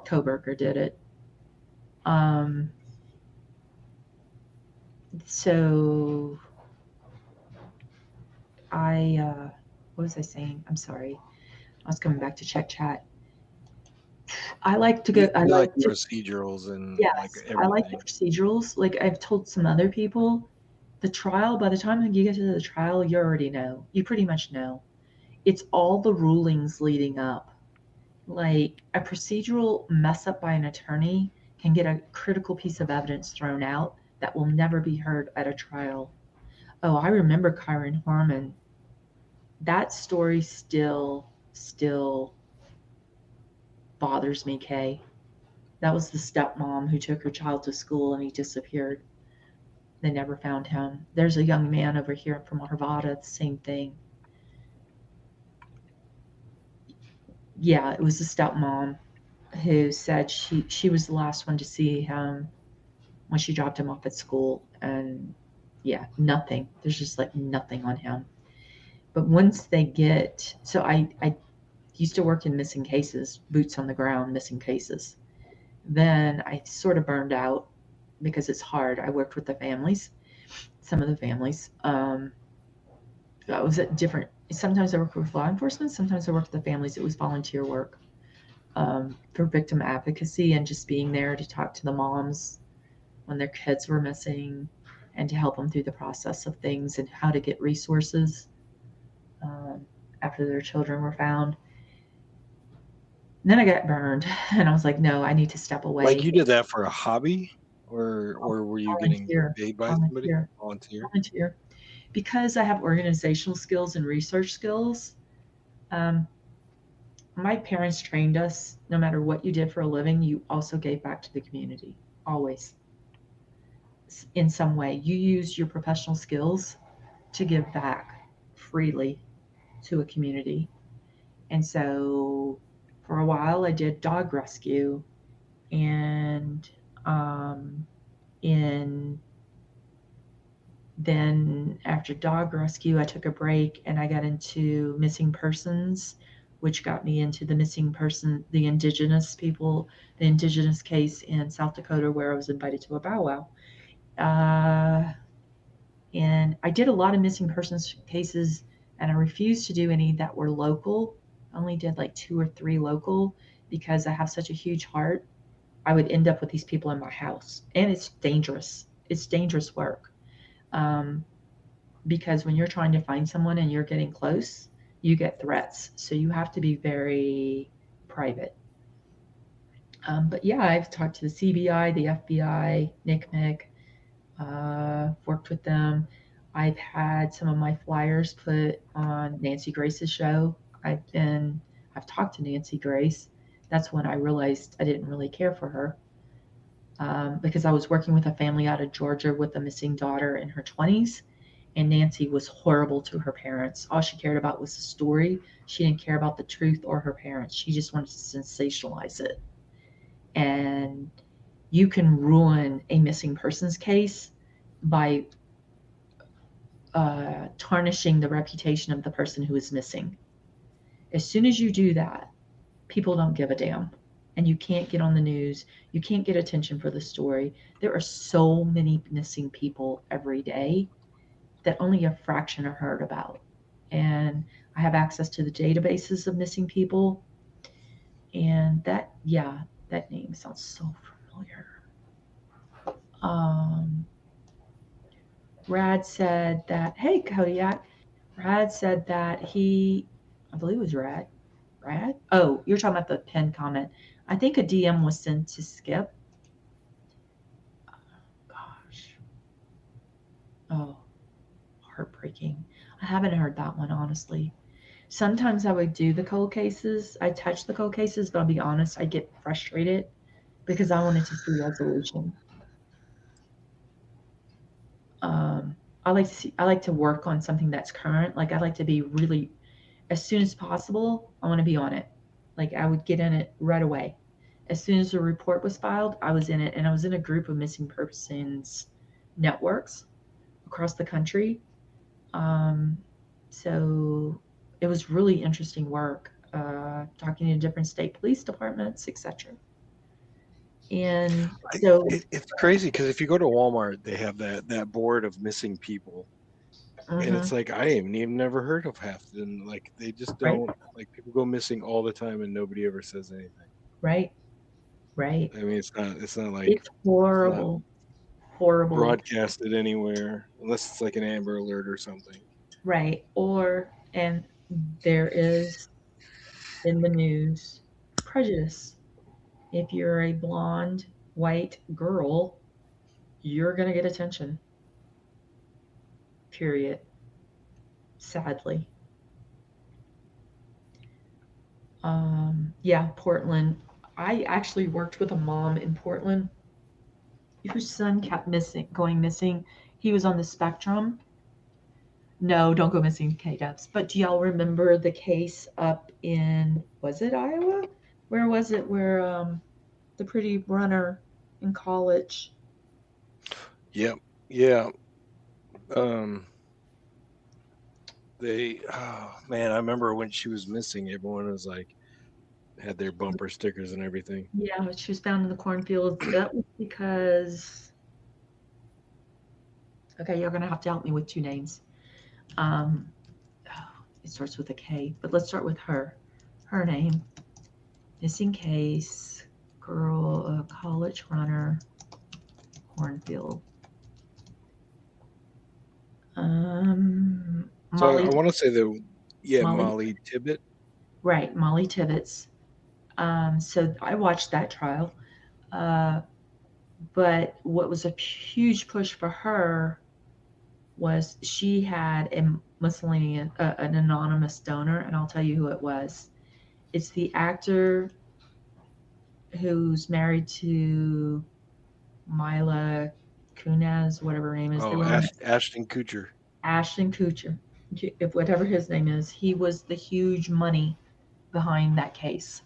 Koberger did it. So what was I saying? I'm sorry. I was coming back to check chat. I like to go. I You like like to. procedurals and like Yes, I like the everything. procedurals. Like I've told some other people, the trial. By the time you get to the trial, you already know. You pretty much know. It's all the rulings leading up. Like a procedural mess up by an attorney can get a critical piece of evidence thrown out that will never be heard at a trial. Oh, I remember Kyron Harmon. That story still bothers me, Kay. That was the stepmom who took her child to school and he disappeared. They never found him. There's a young man over here from Arvada, the same thing. Yeah, it was the stepmom who said she was the last one to see him when she dropped him off at school. And yeah, nothing. There's just like nothing on him. But once they get, so I used to work in missing cases, boots on the ground, missing cases. Then I sort of burned out because it's hard. I worked with the families, some of the families. I was at different, sometimes I worked with law enforcement, sometimes I worked with the families. It was volunteer work for victim advocacy and just being there to talk to the moms when their kids were missing and to help them through the process of things and how to get resources after their children were found. And then I got burned and I was like, no, I need to step away. Like you did that for a hobby, or were you getting paid by somebody? Volunteer. Because I have organizational skills and research skills. My parents trained us, no matter what you did for a living, you also gave back to the community, always. In some way, you use your professional skills to give back freely to a community. And so for a while, I did dog rescue. And then after dog rescue, I took a break and I got into missing persons, which got me into the missing person, the indigenous people, the indigenous case in South Dakota where I was invited to a powwow. And I did a lot of missing persons cases and I refused to do any that were local. I only did like 2 or 3 local because I have such a huge heart. I would end up with these people in my house and it's dangerous. It's dangerous work. Because when you're trying to find someone and you're getting close, you get threats. So you have to be very private. But yeah, I've talked to the CBI, the FBI, NCMEC, worked with them. I've had some of my flyers put on Nancy Grace's show. I've talked to Nancy Grace. That's when I realized I didn't really care for her. Because I was working with a family out of Georgia with a missing daughter in her 20s, and Nancy was horrible to her parents. All she cared about was the story. She didn't care about the truth or her parents. She just wanted to sensationalize it. And you can ruin a missing persons case by tarnishing the reputation of the person who is missing. As soon as you do that, people don't give a damn. And you can't get on the news. You can't get attention for the story. There are so many missing people every day that only a fraction are heard about. And I have access to the databases of missing people. And that name sounds so familiar. Rad said that, hey, Kodiak. Rad said that I believe it was Rad. Rad? Oh, you're talking about the pinned comment. I think a DM was sent to Skip. Oh, heartbreaking. I haven't heard that one, honestly. Sometimes I would do the cold cases. I touch the cold cases, but I'll be honest, I get frustrated because I wanted to see resolution. I like to work on something that's current. Like I like to be really as soon as possible. I want to be on it. Like I would get in it right away. As soon as the report was filed, I was in it, and I was in a group of missing persons networks across the country. Um, so it was really interesting work, talking to different state police departments, etc. And so, It's crazy because if you go to Walmart, they have that board of missing people, and mhm, it's like I ain't even never heard of half of them. Like they just right, don't like people go missing all the time, and nobody ever says anything. right, right. I mean, it's not like It's it's not horrible, horrible, broadcasted anywhere unless it's like an Amber Alert or something. right? And there is in the news prejudice. If you're a blonde, white girl, you're going to get attention, period. Sadly. Yeah, Portland. I actually worked with a mom in Portland whose son kept going missing. He was on the spectrum. No, don't go missing, K-Dubs. But do y'all remember the case up in, was it Iowa? Where was it? Where the pretty runner in college? Yep. Yeah. Um. Oh man, I remember when she was missing, everyone was like had their bumper stickers and everything. Yeah, she was found in the cornfields. That was because, okay, you're going to have to help me with two names. Um, it starts with a K, but let's start with her. Her name, missing case, girl, college runner, cornfield. So Molly, I want to say that, yeah, Molly, Molly Tibbet. right, Molly Tibbetts. So I watched that trial. Uh, but what was a huge push for her was she had a miscellaneous, an anonymous donor, and I'll tell you who it was. It's the actor who's married to Mila Kunis, whatever her name is. They Oh, were on Ashton Kutcher. Ashton Kutcher, if whatever his name is. He was the huge money behind that case.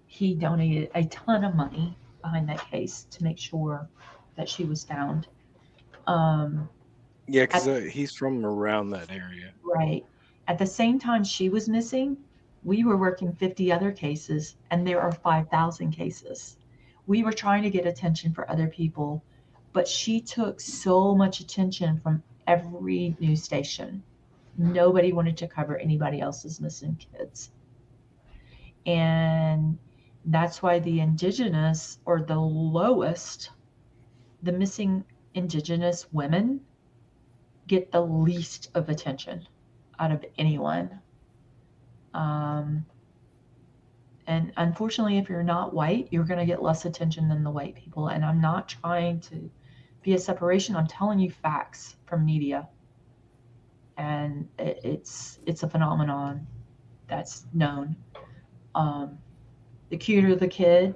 He donated a ton of money behind that case to make sure that she was found. Um, Yeah, because at, he's from around that area. right. At the same time she was missing, we were working 50 other cases, and there are 5,000 cases. We were trying to get attention for other people, but she took so much attention from every news station. Nobody wanted to cover anybody else's missing kids. And that's why the indigenous, or the lowest, the missing indigenous women get the least of attention out of anyone. Um, and unfortunately, if you're not white, you're going to get less attention than the white people. And I'm not trying to be a separation. I'm telling you facts from media. And it's a phenomenon that's known. The cuter the kid,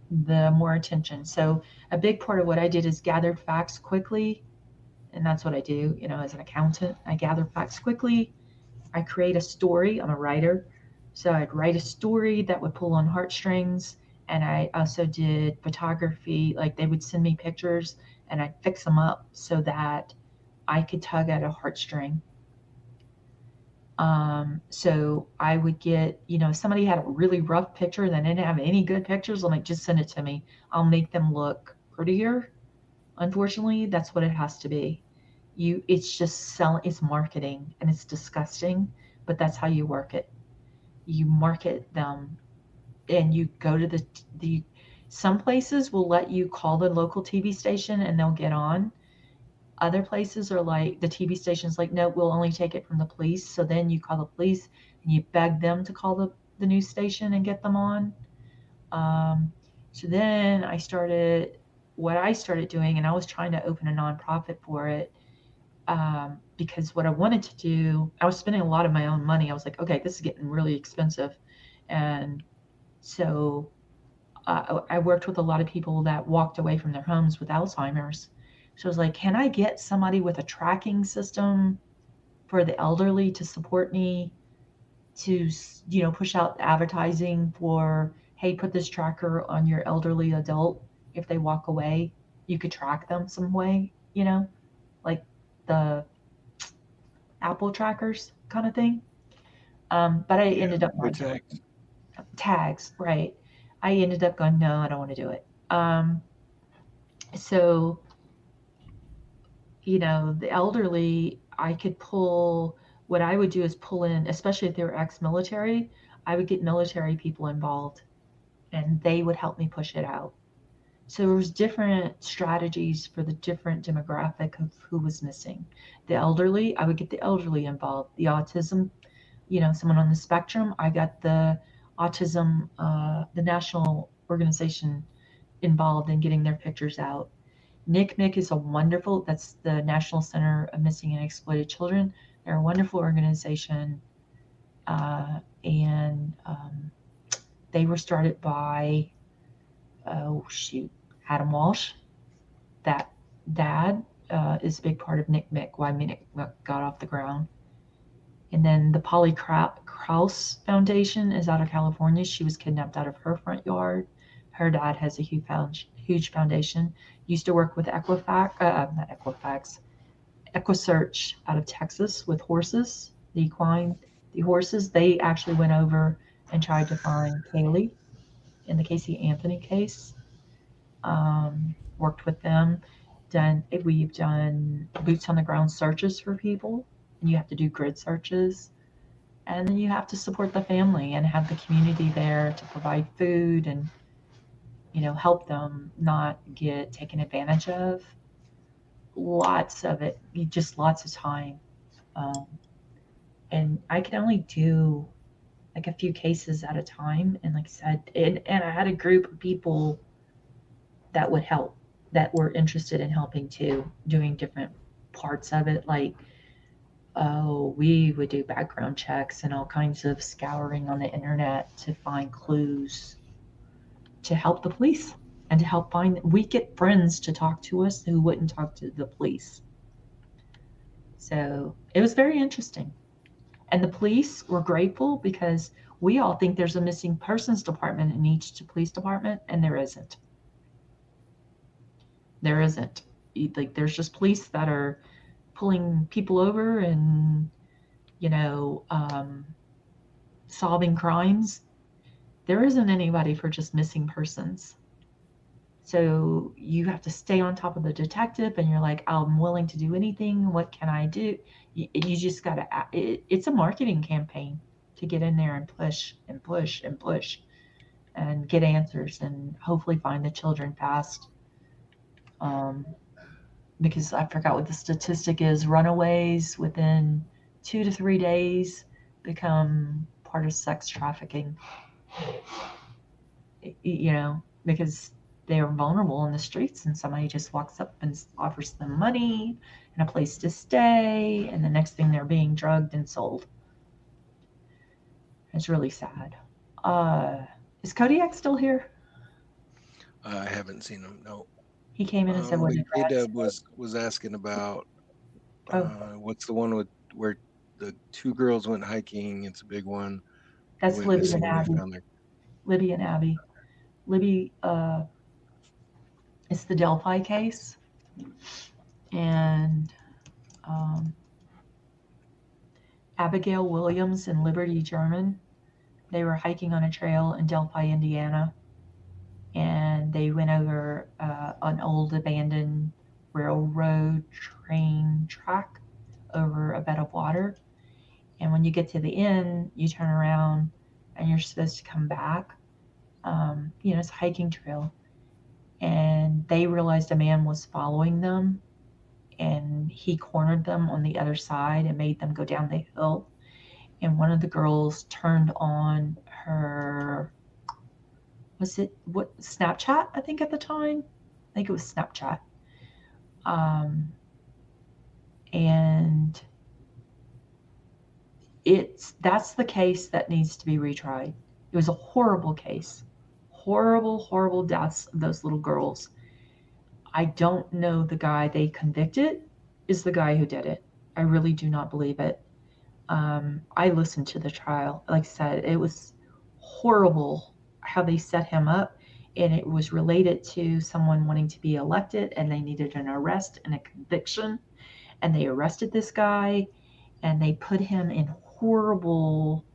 the more attention. So a big part of what I did is gathered facts quickly, and that's what I do. As an accountant, I gather facts quickly. I create a story. I'm a writer, so I'd write a story that would pull on heartstrings. And I also did photography. Like they would send me pictures, and I'd fix them up so that I could tug at a heartstring. So I would get, if somebody had a really rough picture and they didn't have any good pictures, I'm like, just send it to me. I'll make them look prettier. Unfortunately, that's what it has to be. It's just selling, it's marketing, and it's disgusting, but that's how you work it. You market them, and you go to the some places will let you call the local TV station and they'll get on. Other places are like, the TV station's like, no, we'll only take it from the police. So then you call the police and you beg them to call the news station and get them on. So then I started what I started doing, and I was trying to open a nonprofit for it, because what I wanted to do, I was spending a lot of my own money. I was like, okay, this is getting really expensive. And so I worked with a lot of people that walked away from their homes with Alzheimer's. So I was like, can I get somebody with a tracking system for the elderly to support me to, push out advertising for, hey, put this tracker on your elderly adult. If they walk away, you could track them some way, like the Apple trackers kind of thing. But I Yeah, ended up the not doing tags. tags, right? I ended up going, no, I don't want to do it. So, the elderly, I could pull, what I would do is pull in, especially if they were ex military, I would get military people involved and they would help me push it out. So there was different strategies for the different demographic of who was missing. The elderly, I would get the elderly involved. The autism, someone on the spectrum, I got the autism, the national organization involved in getting their pictures out. NICMIC is a wonderful, that's the National Center of Missing and Exploited Children. They're a wonderful organization. And they were started by, oh shoot, Adam Walsh. That dad is a big part of NICMIC, why NICMIC got off the ground. And then the Polly Krause Foundation is out of California. She was kidnapped out of her front yard. Her dad has a huge foundation. Used to work with EquiSearch out of Texas with horses, the horses. They actually went over and tried to find Kaylee in the Casey Anthony case. Worked with them. We've done boots on the ground searches for people, and you have to do grid searches, and then you have to support the family and have the community there to provide food and help them not get taken advantage of. Lots of it, just lots of time. Um, and I can only do like a few cases at a time. And like I said, and I had a group of people that would help, that were interested in helping too, doing different parts of it. Like, oh, we would do background checks and all kinds of scouring on the internet to find clues to help the police and to help find, we get friends to talk to us who wouldn't talk to the police. So it was very interesting. And the police were grateful because we all think there's a missing persons department in each police department, and there isn't. There isn't. Like, there's just police that are pulling people over and, solving crimes. There isn't anybody for just missing persons. So you have to stay on top of the detective, and you're like, I'm willing to do anything. What can I do? You just got to, it's a marketing campaign to get in there and push and push and push and get answers and hopefully find the children fast. Because I forgot what the statistic is. Runaways within 2 to 3 days become part of sex trafficking. Because they are vulnerable in the streets and somebody just walks up and offers them money and a place to stay, and the next thing they're being drugged and sold. It's really sad. Is Kodiak still here? I haven't seen him. No. He came in and said, "What?" J-Dub was asking about what's the one where the two girls went hiking. It's a big one. That's Libby and Abby. Libby and Abby. Libby, it's the Delphi case, and Abigail Williams and Liberty German, they were hiking on a trail in Delphi, Indiana, and they went over an old abandoned railroad train track over a bed of water. And when you get to the end, you turn around and you're supposed to come back. It's a hiking trail. And they realized a man was following them, and he cornered them on the other side and made them go down the hill. And one of the girls turned on her, Snapchat, I think, at the time. I think it was Snapchat. And that's the case that needs to be retried. It was a horrible case. Horrible deaths of those little girls. I don't know the guy they convicted is the guy who did it. I really do not believe it. I listened to the trial. Like I said, it was horrible how they set him up, and it was related to someone wanting to be elected, and they needed an arrest and a conviction, and they arrested this guy, and they put him in horrible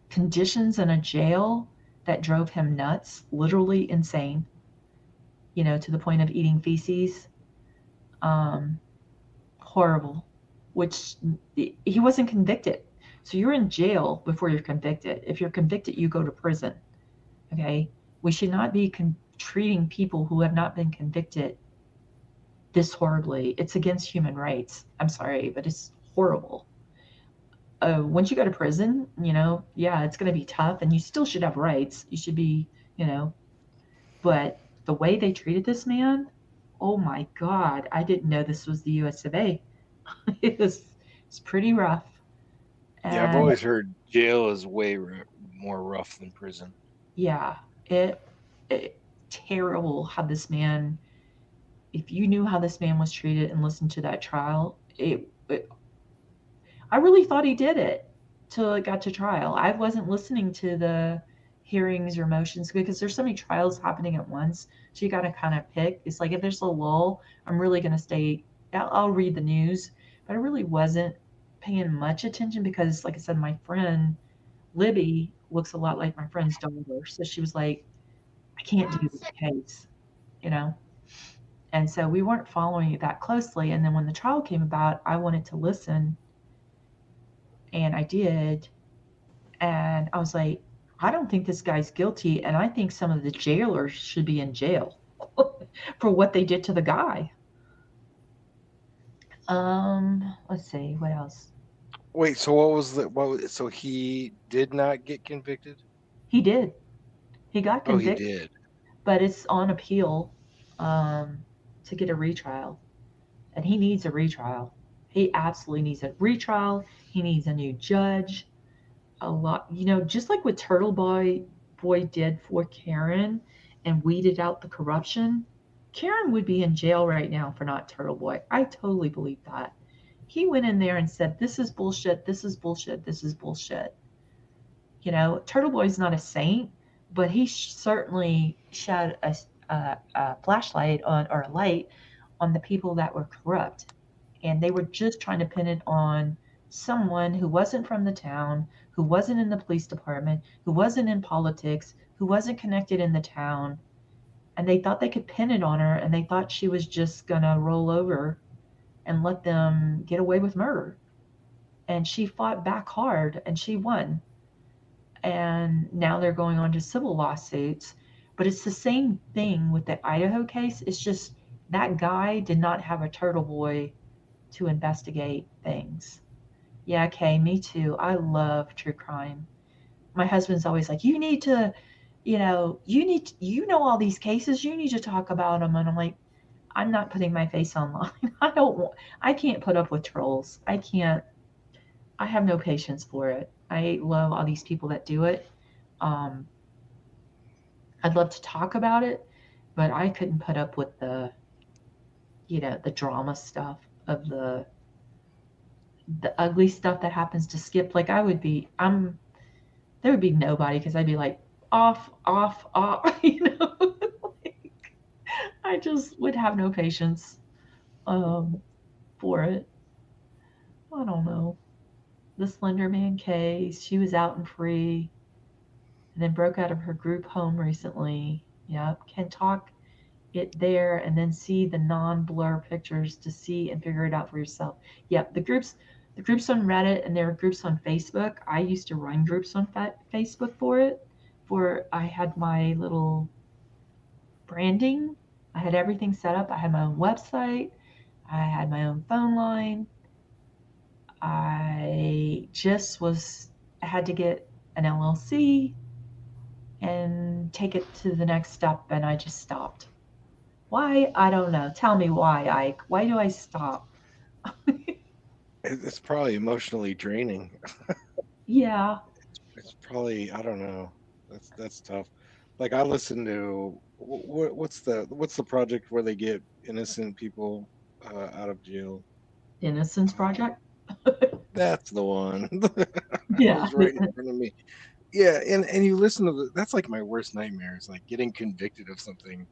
conditions in a jail that drove him nuts, literally insane, to the point of eating feces. Horrible, which he wasn't convicted. So you're in jail before you're convicted. If you're convicted, you go to prison. Okay? We should not be treating people who have not been convicted this horribly. It's against human rights. I'm sorry, but it's horrible. Once you go to prison, yeah, it's going to be tough, and you still should have rights. You should be, but the way they treated this man, oh my God, I didn't know this was the US of A. It's pretty rough. Yeah, I've always heard jail is way more rough than prison. Yeah, it terrible how this man, if you knew how this man was treated and listened to that trial, I really thought he did it till it got to trial. I wasn't listening to the hearings or motions because there's so many trials happening at once. So you got to kind of pick. It's like if there's a lull, I'm really going to stay, I'll read the news, but I really wasn't paying much attention because, like I said, my friend Libby looks a lot like my friend's daughter. So she was like, I can't do this case, And so we weren't following it that closely. And then when the trial came about, I wanted to listen. And I did. And I was like, I don't think this guy's guilty. And I think some of the jailers should be in jail for what they did to the guy. Let's see, what else? Wait, so so he did not get convicted? He did. He got convicted. Oh, he did. But it's on appeal to get a retrial. And he needs a retrial. He absolutely needs a retrial. He needs a new judge. A lot, just like what Turtle Boy did for Karen and weeded out the corruption. Karen would be in jail right now for not Turtle Boy. I totally believe that. He went in there and said, this is bullshit, this is bullshit, this is bullshit. Turtle Boy's not a saint, but he certainly shed a flashlight on, or a light on, the people that were corrupt. And they were just trying to pin it on someone who wasn't from the town, who wasn't in the police department, who wasn't in politics, who wasn't connected in the town. And they thought they could pin it on her, and they thought she was just going to roll over and let them get away with murder. And she fought back hard, and she won. And now they're going on to civil lawsuits. But it's the same thing with the Idaho case. It's just that guy did not have a Turtle Boy to investigate things. Yeah, okay, me too. I love true crime. My husband's always like, you need to, you know all these cases, you need to talk about them. And I'm like, I'm not putting my face online. I can't put up with trolls. I have no patience for it. I love all these people that do it. I'd love to talk about it, but I couldn't put up with the drama stuff of the ugly stuff that happens to Skip. Like there would be nobody, because I'd be like, off. Like, I just would have no patience for it. I don't know. The Slender Man case, she was out and free and then broke out of her group home recently. Yep, can talk it there and then see the non-blur pictures to see and figure it out for yourself. Yep, the groups on Reddit, and there are groups on Facebook. I used to run groups on Facebook for it. I had my little branding. I had everything set up. I had my own website. I had my own phone line. I had to get an LLC, and take it to the next step, and I just stopped. Why? I don't know. Tell me why, Ike. Why do I stop? It's probably emotionally draining. Yeah, It's probably, I don't know. That's tough. Like I listen to what's the project where they get innocent people out of jail? Innocence Uh, Project. that's the one. It Yeah, was right in front of me. Yeah, and you listen to that's like my worst nightmare is like getting convicted of something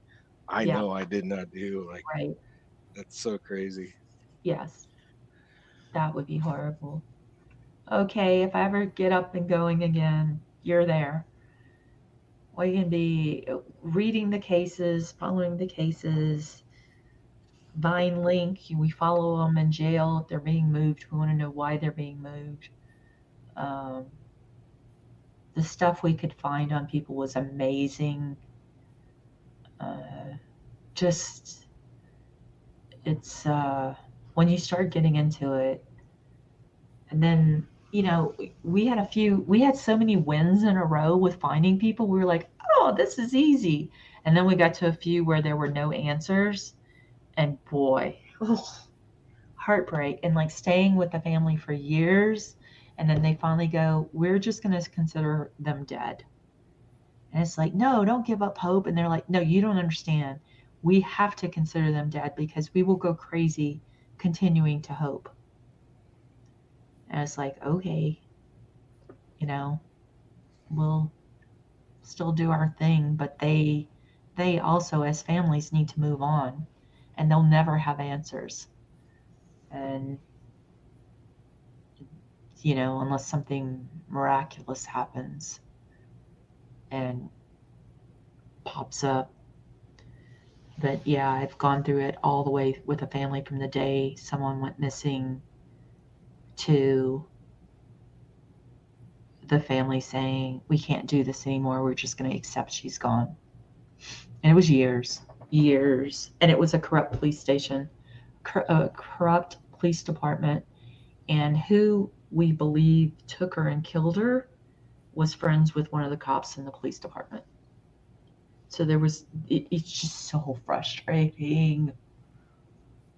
I yeah, know I did not do. Like right. that's so crazy. Yes, that would be horrible. Okay, if I ever get up and going again, you're there. We can be reading the cases, following the cases, Vine link. We follow them in jail if they're being moved. We want to know why they're being moved. Um, the stuff we could find on people was amazing. Uh, just it's when you start getting into it, and then we had so many wins in a row with finding people. We were like, oh, this is easy, and then we got to a few where there were no answers, and boy, heartbreak, and like staying with the family for years, and then they finally go, we're just going to consider them dead. And it's like, no, don't give up hope. And they're like, no, you don't understand. We have to consider them dead because we will go crazy continuing to hope. And it's like, okay, you know, we'll still do our thing, but they also as families need to move on, and they'll never have answers. And unless something miraculous happens and pops up. But yeah, I've gone through it all the way with a family from the day someone went missing to the family saying, we can't do this anymore. We're just going to accept she's gone. And it was years. And it was a corrupt police station, a corrupt police department. And who we believe took her and killed her was friends with one of the cops in the police department. So it's just so frustrating.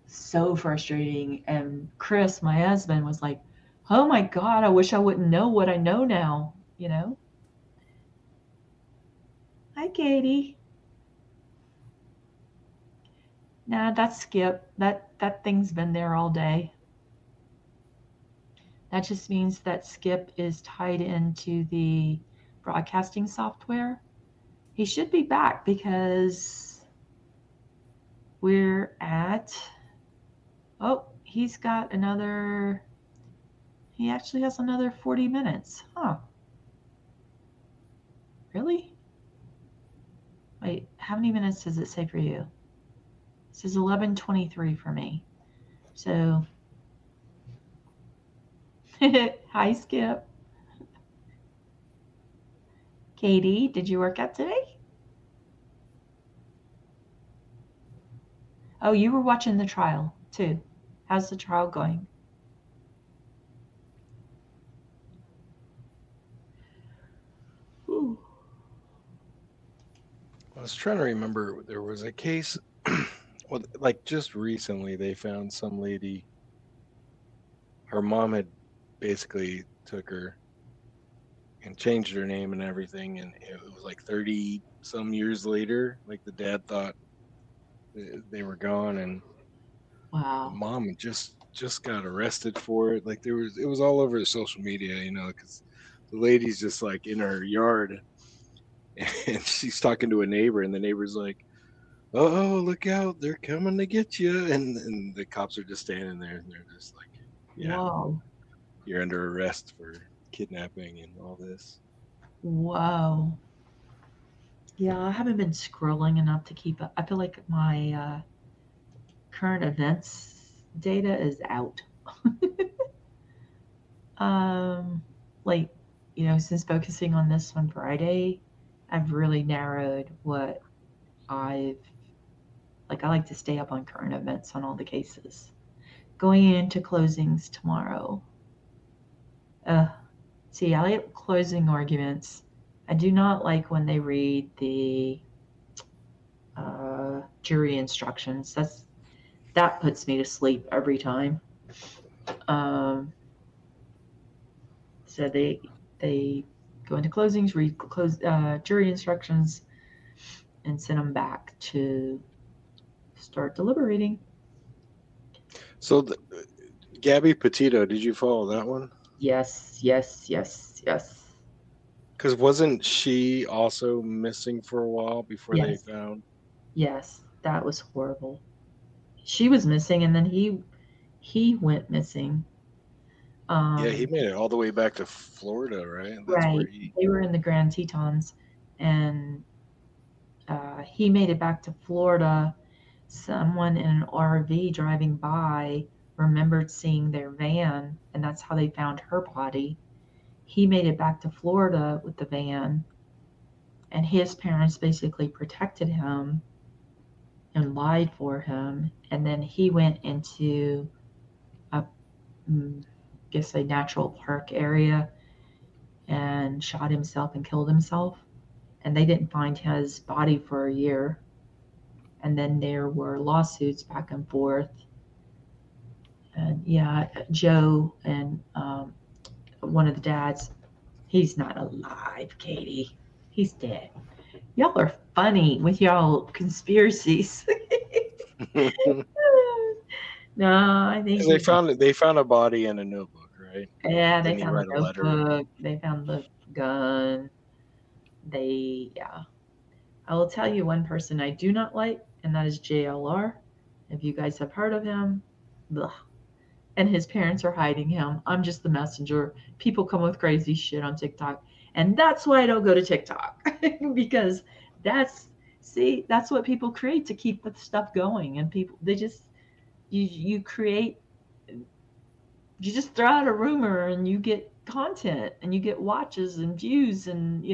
So frustrating. And Chris, my husband, was like, oh my God, I wish I wouldn't know what I know now, Hi, Katie. Nah, that's Skip. That thing's been there all day. That just means that Skip is tied into the broadcasting software. He should be back because we're at, he actually has another 40 minutes. Huh. Really? Wait, how many minutes does it say for you? It says 11:23 for me. So, hi, Skip. Katie, did you work out today? Oh, you were watching the trial too. How's the trial going? Ooh. I was trying to remember there was a case well like just recently they found some lady, her mom had basically took her and changed her name and everything, and it was like 30 some years later, like the dad thought they were gone, and the Wow. mom just got arrested for it. Like it was all over the social media, because the lady's just like in her yard and she's talking to a neighbor, and the neighbor's like, oh, look out, they're coming to get you, and the cops are just standing there, and they're just like, yeah, Whoa. you're under arrest for kidnapping and all this. Whoa. Yeah, I haven't been scrolling enough to keep up. I feel like my current events data is out. um, like, since focusing on this one Friday, I've really narrowed what I like to stay up on current events on all the cases. Going into closings tomorrow. See, I like closing arguments I do not like when they read the jury instructions. That puts me to sleep every time. So they go into closings, read jury instructions, and send them back to start deliberating. So, Gabby Petito, did you follow that one? Yes, yes, yes, yes. Because wasn't she also missing for a while before they Yes, found? yes, that was horrible. She was missing, and then he went missing. Yeah, he Um, made it all the way back to Florida, right? That's where right. he. They were in the Grand Tetons, and he made it back to Florida. Someone in an RV driving by remembered seeing their van, and that's how they found her body. He made it back to Florida with the van, and his parents basically protected him and lied for him. And then he went into a, guess, a natural park area and shot himself and killed himself. And they didn't find his body for a year. And then there were lawsuits back and forth. And yeah, Joe and one of the dads, he's not alive, Katie. He's dead. Y'all are funny with y'all conspiracies. No, I think Because they he's. found a body in a notebook, right? Yeah, they Didn't he found the write a letter? notebook. They found the gun. Yeah. I will tell you one person I do not like, and that is JLR. If you guys have heard of him, ugh. And his parents are hiding him. I'm just the messenger. People come with crazy shit on TikTok. And that's why I don't go to TikTok. Because that's what people create to keep the stuff going. And people, they just, you create, you just throw out a rumor and you get content and you get watches and views and,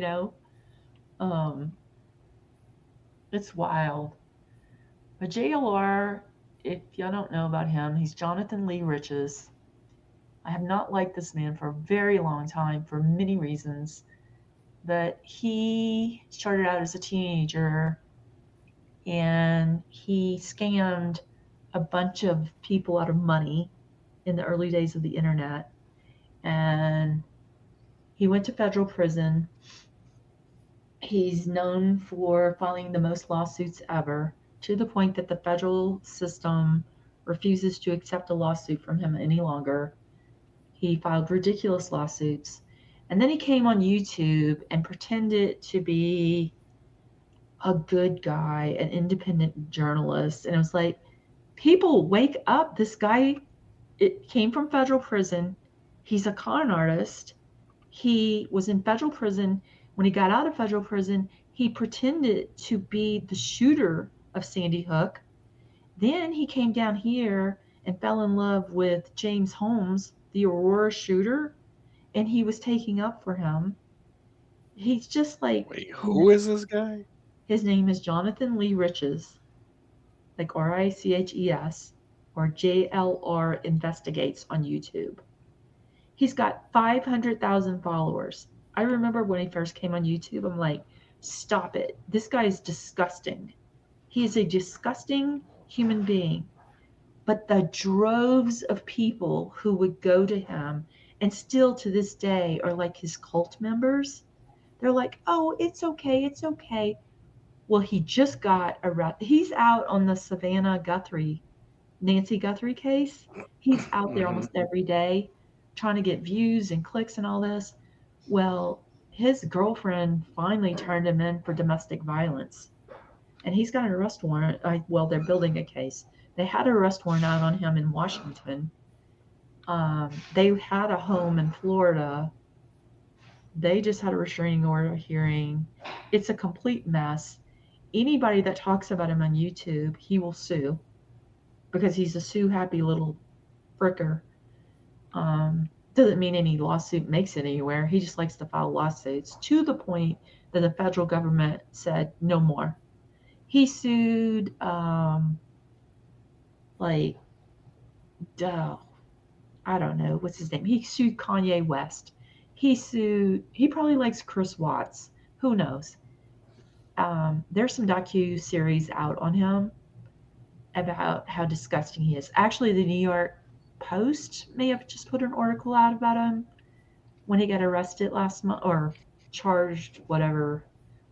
um, it's wild. But JLR, if y'all don't know about him, he's Jonathan Lee Riches. I have not liked this man for a very long time for many reasons. But he started out as a teenager and he scammed a bunch of people out of money in the early days of the internet. And he went to federal prison. He's known for filing the most lawsuits ever, to the point that the federal system refuses to accept a lawsuit from him any longer. He filed ridiculous lawsuits. And then he came on YouTube and pretended to be a good guy, an independent journalist. And it was like, people, wake up. This guy, it came from federal prison. He's a con artist. He was in federal prison. When he got out of federal prison, he pretended to be the shooter of Sandy Hook. Then he came down here and fell in love with James Holmes, the Aurora shooter, and he was taking up for him. He's just like, Wait, who is this guy? his name is Jonathan Lee Riches, like Riches, or JLR Investigates on YouTube. He's got 500,000 followers. I remember when he first came on YouTube, I'm like, stop it. This guy is disgusting. He is a disgusting human being. But the droves of people who would go to him and still to this day are like his cult members. They're like, oh, it's okay, it's okay. Well, he just got arrested. He's out on the Nancy Guthrie case. He's out there almost every day trying to get views and clicks and all this. Well, his girlfriend finally turned him in for domestic violence. And he's got an arrest warrant. Well, they're building a case. They had an arrest warrant out on him in Washington. They had a home in Florida. They just had a restraining order hearing. It's a complete mess. Anybody that talks about him on YouTube, he will sue because he's a sue happy little fricker. Doesn't mean any lawsuit makes it anywhere. He just likes to file lawsuits to the point that the federal government said no more. He sued like I don't know what's his name. He sued Kanye West. He probably likes Chris Watts, Who knows? There's some docu-series out on him about how disgusting he is. Actually, the New York Post may have just put an article out about him when he got arrested last month, or charged, whatever,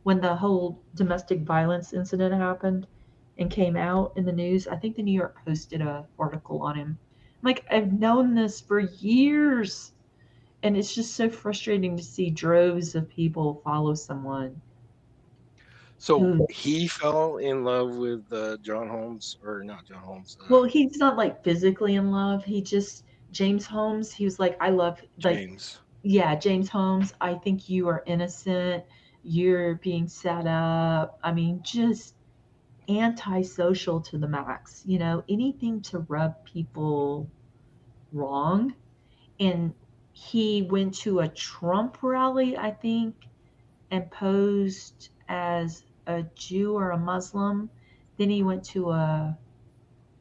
when the whole domestic violence incident happened and came out in the news. I think the New York Post did an article on him. Like, I've known this for years, and it's just so frustrating to see droves of people follow someone So who, he fell in love with John Holmes, or not John Holmes, well, he's not like physically in love. He just, James Holmes, he was like, I love, like, James. yeah, James Holmes, I think you are innocent. You're being set up. I mean, just antisocial to the max, anything to rub people wrong. And he went to a Trump rally, I think, and posed as a Jew or a Muslim. Then he went to a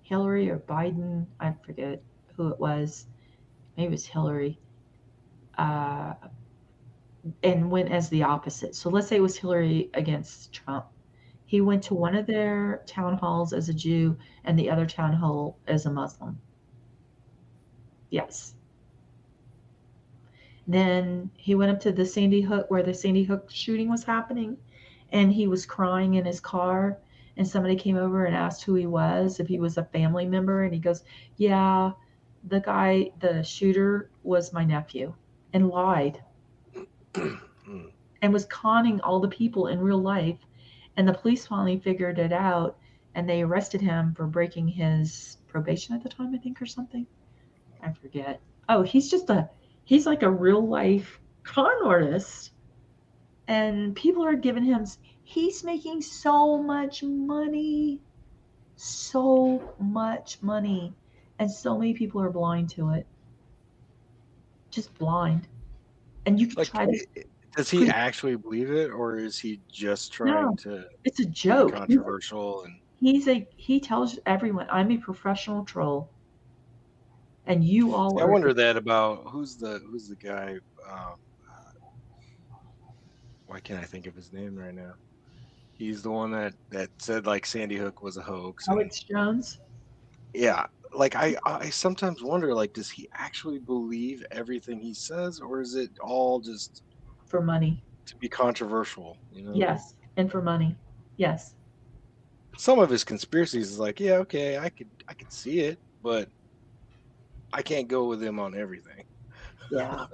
Hillary or Biden, I forget who it was. Maybe it was Hillary. Uh, and went as the opposite. So let's say it was Hillary against Trump. He went to one of their town halls as a Jew and the other town hall as a Muslim. Yes. Then he went up to the Sandy Hook, where the Sandy Hook shooting was happening, and he was crying in his car. And somebody came over and asked who he was, if he was a family member. And he goes, yeah, the shooter was my nephew, and lied and was conning all the people in real life. And the police finally figured it out, and they arrested him for breaking his probation at the time, I think, or something. I forget. Oh, he's like a real life con artist. And people are giving him, he's making so much money. So much money. And so many people are blind to it. Just blind. And you can Like, try to. does he actually believe it, or is he just trying to It's a be joke. controversial? And He tells everyone, I'm a professional troll. And you all I are. wonder that about who's the guy. Why can't I think of his name right now? He's the one that said like Sandy Hook was a hoax. Alex Jones. Yeah, like I sometimes wonder, like, does he actually believe everything he says, or is it all just For money. to be controversial? Yes. And for money. Yes. Some of his conspiracies is like, yeah, okay, I could see it, but I can't go with him on everything. Yeah.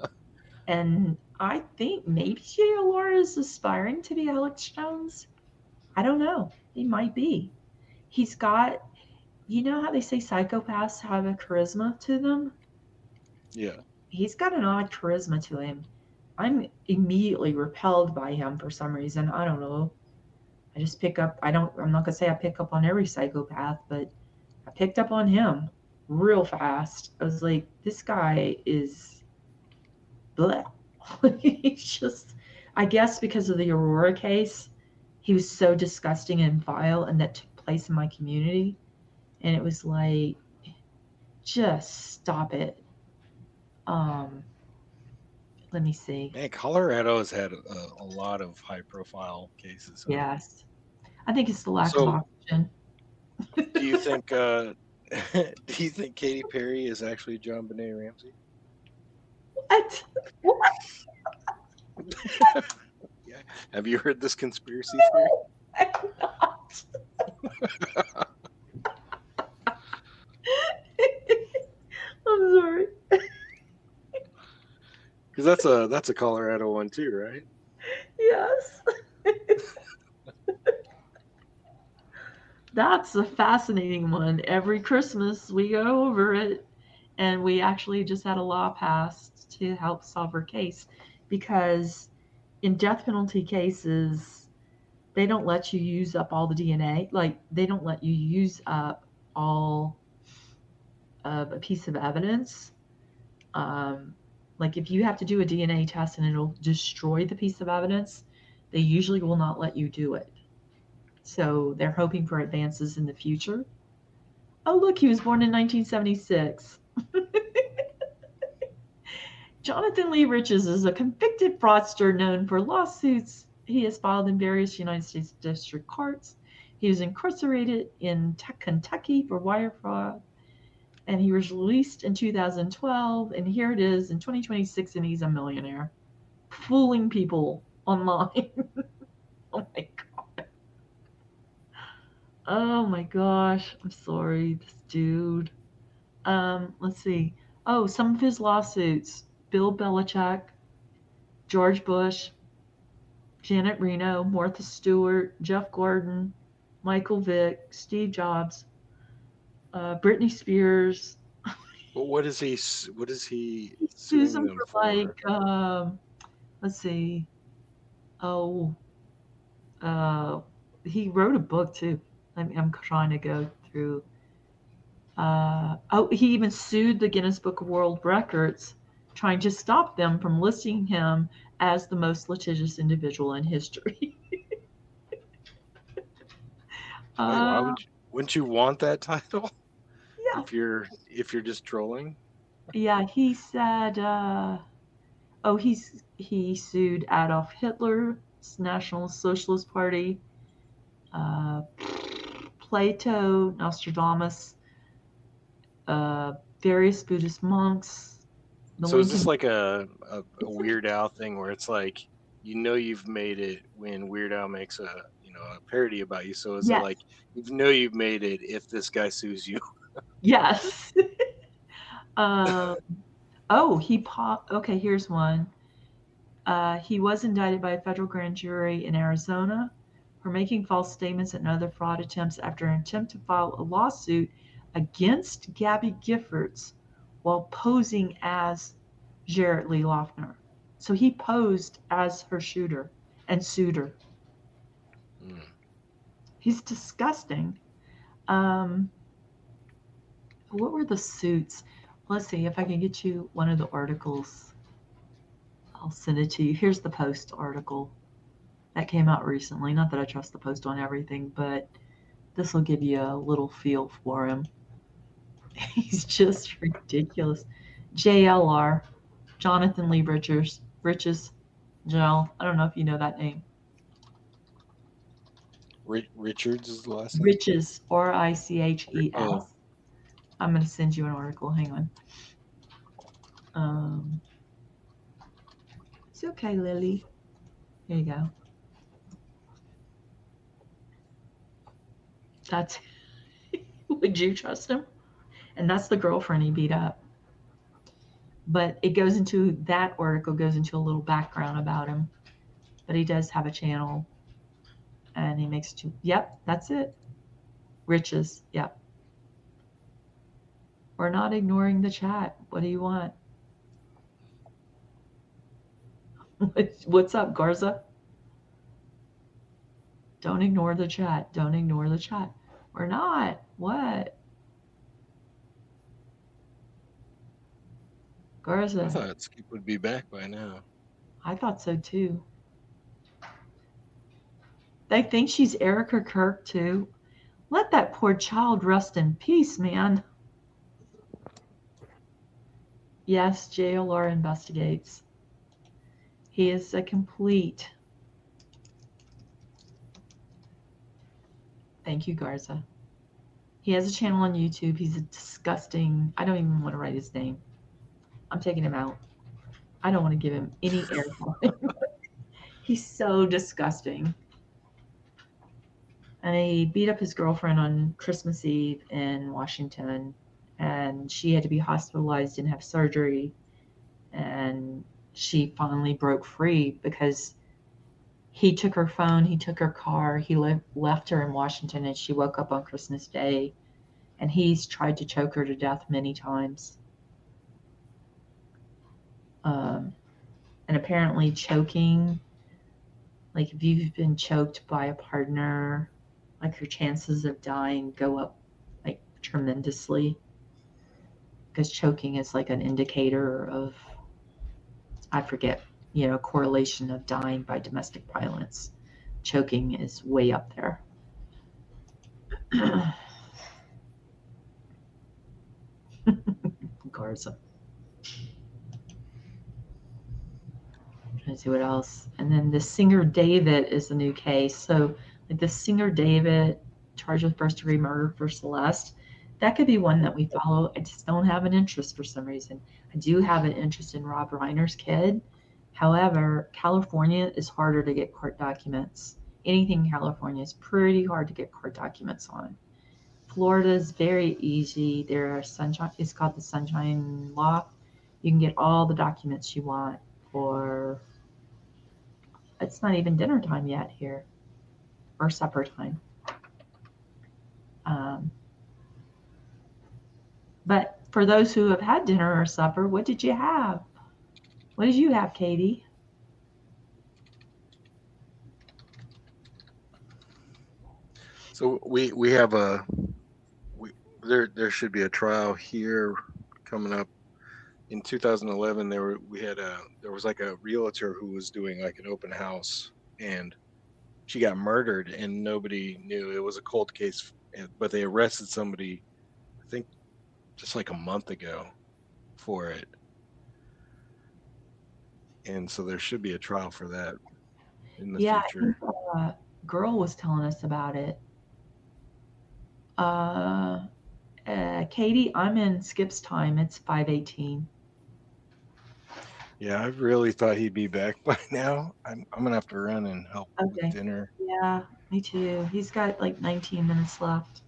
And I think maybe J.R. Laura is aspiring to be Alex Jones. I don't know. He might be. He's got, how they say psychopaths have a charisma to them? Yeah. He's got an odd charisma to him. I'm immediately repelled by him for some reason. I don't know. I just pick up, I'm not going to say I pick up on every psychopath, but I picked up on him real fast. I was like, this guy is bleh. He's just, I guess because of the Aurora case, he was so disgusting and vile, and that took place in my community. And it was like, just stop it. Let me see. Man, Colorado's had a lot of high-profile cases. Huh? Yes. I think it's the lack of oxygen. Do you think Katy Perry is actually John Benet Ramsey? What? Yeah. Have you heard this conspiracy theory? I'm not. I'm sorry. Because that's a Colorado one too, right? Yes. That's a fascinating one. Every Christmas we go over it, and we actually just had a law passed to help solve her case, because in death penalty cases, they don't let you use up all the DNA. Like, they don't let you use up all of a piece of evidence. Like, if you have to do a DNA test and it'll destroy the piece of evidence, they usually will not let you do it. So they're hoping for advances in the future. Oh, look, he was born in 1976. Jonathan Lee Riches is a convicted fraudster known for lawsuits He has filed in various United States district courts. He was incarcerated in Kentucky for wire fraud, and he was released in 2012. And here it is in 2026, and he's a millionaire, fooling people online. Oh my god. Oh my gosh. I'm sorry, this dude. Let's see. Oh, some of his lawsuits: Bill Belichick, George Bush, Janet Reno, Martha Stewart, Jeff Gordon, Michael Vick, Steve Jobs, Britney Spears. But what is he? What is he He sues suing them them for for? let's see. Oh, uh, he wrote a book too. I'm trying to go through. Oh, he even sued the Guinness Book of World Records, trying to stop them from listing him as the most litigious individual in history. Why? Why uh, wouldn't you want that title yeah, if you're just trolling? yeah. He said. Oh, he sued Adolf Hitler's National Socialist Party, uh, Plato, Nostradamus, various Buddhist monks, the So is this Lincoln. like a It's like Weird Al thing where it's like you've made it when Weird Al makes a parody about you? So is it yes, like you've made it if this guy sues you? yes. um, oh, okay, here's one. He was indicted by a federal grand jury in Arizona for making false statements and other fraud attempts after an attempt to file a lawsuit against Gabby Giffords while posing as Jarrett Lee Loughner. So he posed as her shooter and sued her. Hmm. He's disgusting. Um, what were the suits? Let's see if I can get you one of the articles. I'll send it to you. Here's the Post article that came out recently. Not that I trust the Post on everything, but this will give you a little feel for him. He's just ridiculous. JLR, Jonathan Lee Riches, Joel. I don't know if you know that name. Richards is the last name. Riches, Riches. Oh, I'm going to send you an article. Hang on. It's okay, Lily. Here you go. That's. Would you trust him? And that's the girlfriend he beat up. But that article goes into a little background about him. But he does have a channel, and he makes yep, that's it. Riches, yep. We're not ignoring the chat. What do you want? What's up, Garza? Don't ignore the chat. Don't ignore the chat. We're not. What? I Garza, thought Skip would be back by now. I thought so too. They think she's Erica Kirk too. Let that poor child rest in peace, man. Yes, JLR investigates. He is a complete. Thank you, Garza. He has a channel on YouTube. He's a disgusting. I don't even want to write his name. I'm taking him out. I don't want to give him any airtime. He's so disgusting. And he beat up his girlfriend on Christmas Eve in Washington, and she had to be hospitalized and have surgery. And she finally broke free because he took her phone, he took her car, he left her in Washington, and she woke up on Christmas Day. And he's tried to choke her to death many times. And apparently, choking, like if you've been choked by a partner, like your chances of dying go up like tremendously, because choking is like an indicator of, I forget, correlation of dying by domestic violence. Choking is way up there. Garza. trying to see what else. And then the singer David is the new case. So like the singer David charged with first degree murder for Celeste, that could be one that we follow. I just don't have an interest for some reason. I do have an interest in Rob Reiner's kid. However, California is harder to get court documents. Anything in California is pretty hard to get court documents on. Florida is very easy. There are sunshine. It's called the Sunshine Law. You can get all the documents you want for. It's not even dinner time yet here, or supper time. But for those who have had dinner or supper, what did you have? What did you have, Katie? So we have there should be a trial here coming up. In 2011, there was like a realtor who was doing like an open house, and she got murdered, and nobody knew. It was a cold case, but they arrested somebody, I think, just like a month ago for it. And so there should be a trial for that in the future. I think, girl was telling us about it. Katie, I'm in Skip's time. It's 5:18. Yeah, I really thought he'd be back by now. I'm gonna have to run and help with dinner. Yeah, me too. He's got like 19 minutes left.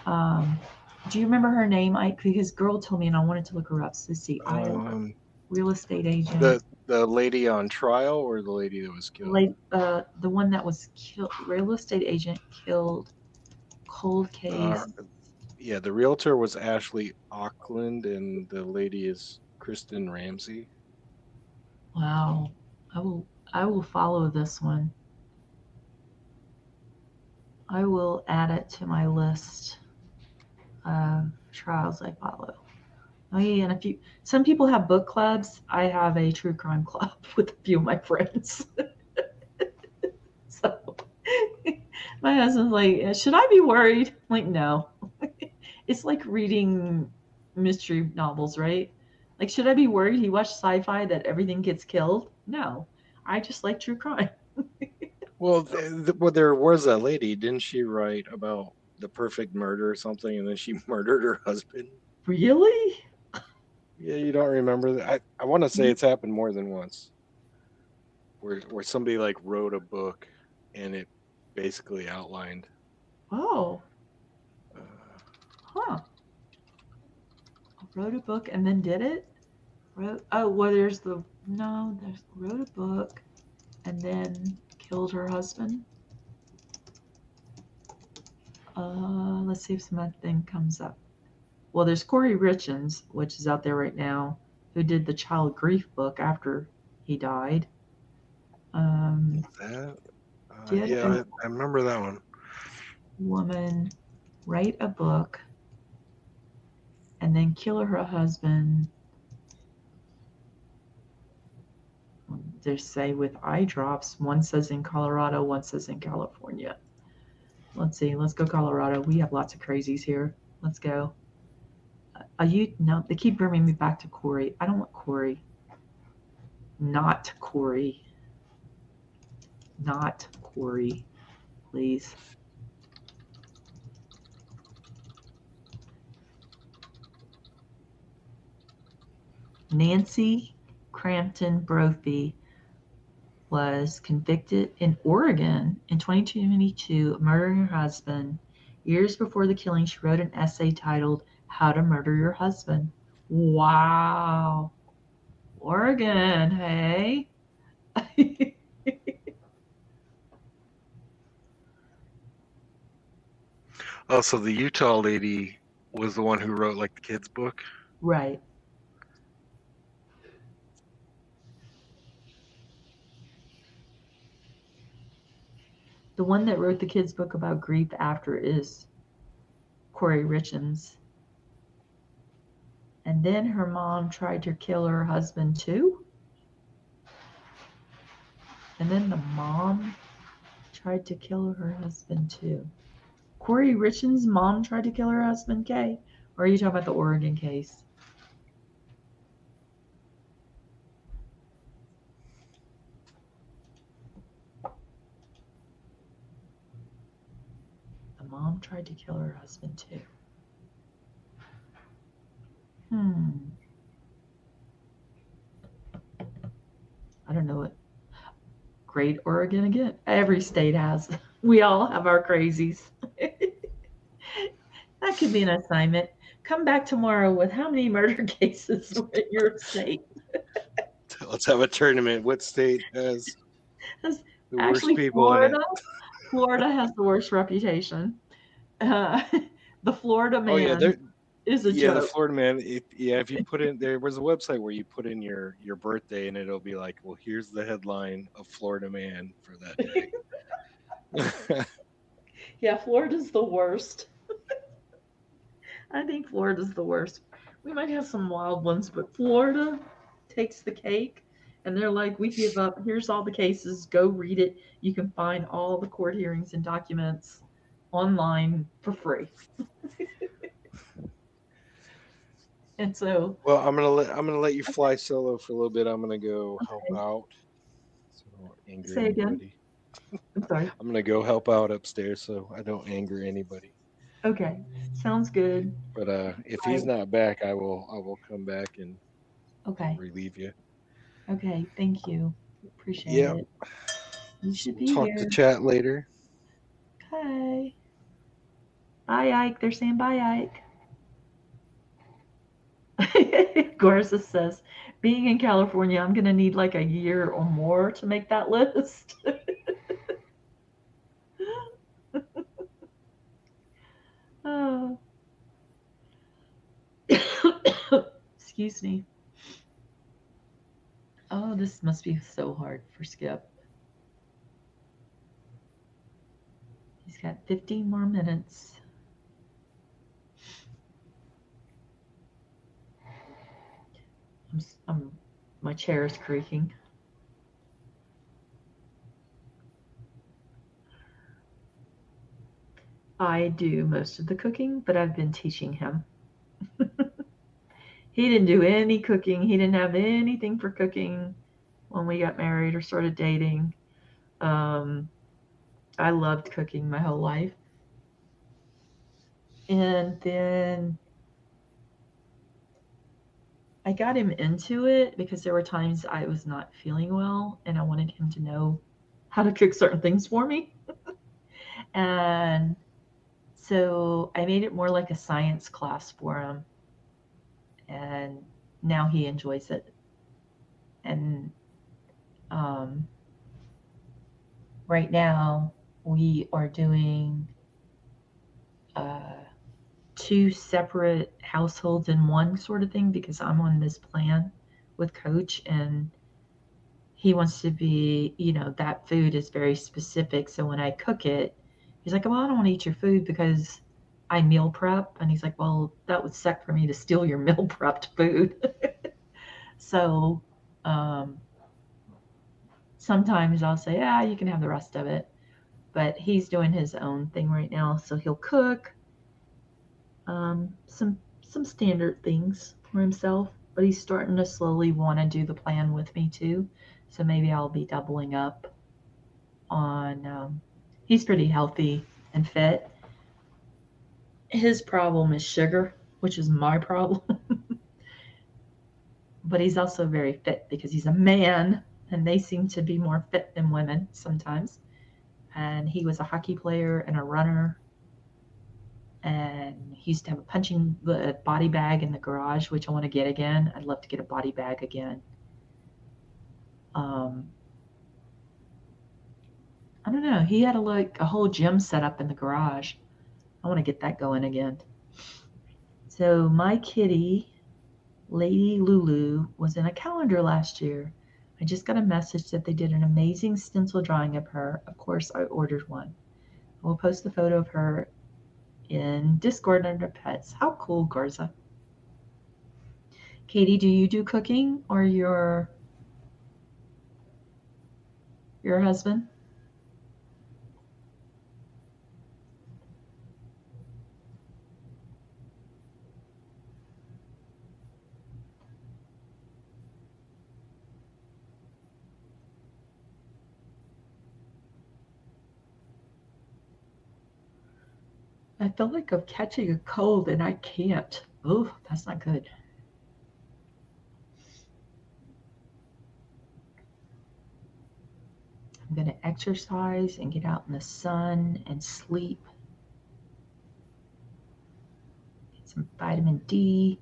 Do you remember her name? Because girl told me, and I wanted to look her up. Sissy, real estate agent. The lady on trial, or the lady that was killed? The one that was killed. Real estate agent killed. Cold case. Yeah, the realtor was Ashley Auckland, and the lady is Kristen Ramsey. Wow, I will follow this one. I will add it to my list of trials I follow. Oh yeah, and some people have book clubs. I have a true crime club with a few of my friends. So my husband's like, should I be worried? I'm like, no. It's like reading mystery novels, right? Like, should I be worried he watched sci-fi that everything gets killed? No, I just like true crime. Well, there was a lady, didn't she write about the perfect murder or something, and then she murdered her husband? Really? Yeah, you don't remember that? I want to say it's happened more than once, where somebody like wrote a book, and it basically outlined. Oh. Huh. Wrote a book and then did it? Wrote a book and then killed her husband. Let's see if something comes up. Well, there's Corey Richens, which is out there right now, who did the child grief book after he died. I remember that one. Woman write a book and then kill her husband. They say with eye drops. One says in Colorado, one says in California. Let's see. Let's go Colorado. We have lots of crazies here. Let's go. No, they keep bringing me back to Corey. I don't want Corey. Not Corey. Not Corey. Please. Nancy Crampton Brophy was convicted in Oregon in 2022 of murdering her husband. Years before the killing, she wrote an essay titled How to Murder Your Husband. Wow. Oregon, hey? Oh, so the Utah lady was the one who wrote like the kids' book? Right. The one that wrote the kids' book about grief after is Corey Richens. And then her mom tried to kill her husband too. And then the mom tried to kill her husband too. Corey Richens' mom tried to kill her husband, Kay? Or are you talking about the Oregon case? mom tried to kill her husband too. I don't know what. Great Oregon again. Every state has. We all have our crazies. That could be an assignment. Come back tomorrow with how many murder cases were in your state. Let's have a tournament. What state has the worst Actually, people in it? Florida has the worst reputation. The Florida Oh yeah, man is a the joke. Florida man. If you put in, there was a website where you put in your birthday and it'll be like, well, here's the headline of Florida man for that day. Yeah, Florida's the worst. I think Florida's the worst. We might have some wild ones, but Florida takes the cake. And they're like, we give up. Here's all the cases. Go read it. You can find all the court hearings and documents online for free. And so, Well, I'm gonna let you fly solo for a little bit. I'm gonna go help out, so I don't anger say again. anybody. I'm sorry. I'm gonna go help out upstairs so I don't anger anybody. Okay, sounds good. But if he's not back, I will come back and relieve you. Okay, thank you. Appreciate Yep. it. You should be Talk here. to chat later. Okay. Bye, Ike. They're saying bye, Ike. Garza says, being in California, I'm going to need like a year or more to make that list. Oh. Excuse me. Oh, this must be so hard for Skip. He's got 15 more minutes. My chair is creaking. I do most of the cooking, but I've been teaching him. He didn't do any cooking. He didn't have anything for cooking when we got married or started dating. I loved cooking my whole life. And then I got him into it because there were times I was not feeling well and I wanted him to know how to cook certain things for me. And so I made it more like a science class for him. And now he enjoys it. And right now we are doing 2 separate households in one sort of thing because I'm on this plan with Coach and he wants to be, that food is very specific. So when I cook it, he's like, well, I don't want to eat your food because I meal prep. And he's like, well, that would suck for me to steal your meal prepped food. So sometimes I'll say, yeah, you can have the rest of it. But he's doing his own thing right now. So he'll cook some standard things for himself, but he's starting to slowly want to do the plan with me too. So maybe I'll be doubling up on. He's pretty healthy and fit. His problem is sugar, which is my problem. But he's also very fit because he's a man, and they seem to be more fit than women sometimes. And he was a hockey player and a runner. And he used to have a punching body bag in the garage, which I want to get again. I'd love to get a body bag again. I don't know. He had a whole gym set up in the garage. I want to get that going again. So my kitty, Lady Lulu, was in a calendar last year. I just got a message that they did an amazing stencil drawing of her. Of course, I ordered one. I will post the photo of her in Discord under pets. How cool, Garza. Katie, do you do cooking or your husband? I feel like I'm catching a cold and I can't. Oh, that's not good. I'm going to exercise and get out in the sun and sleep. Get some vitamin D.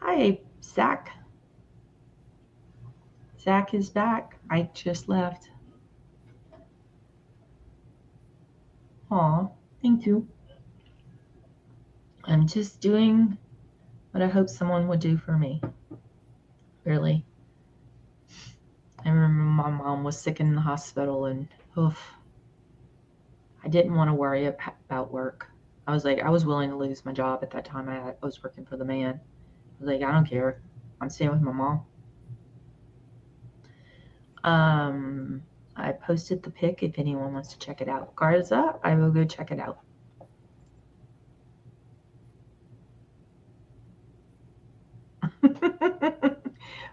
Hi, Zach. Zach is back. I just left. Aw, thank you. I'm just doing what I hope someone would do for me. Really. I remember my mom was sick in the hospital and I didn't want to worry about work. I was willing to lose my job at that time. I was working for the man. I was like, I don't care. I'm staying with my mom. I posted the pic if anyone wants to check it out. Garza, I will go check it out.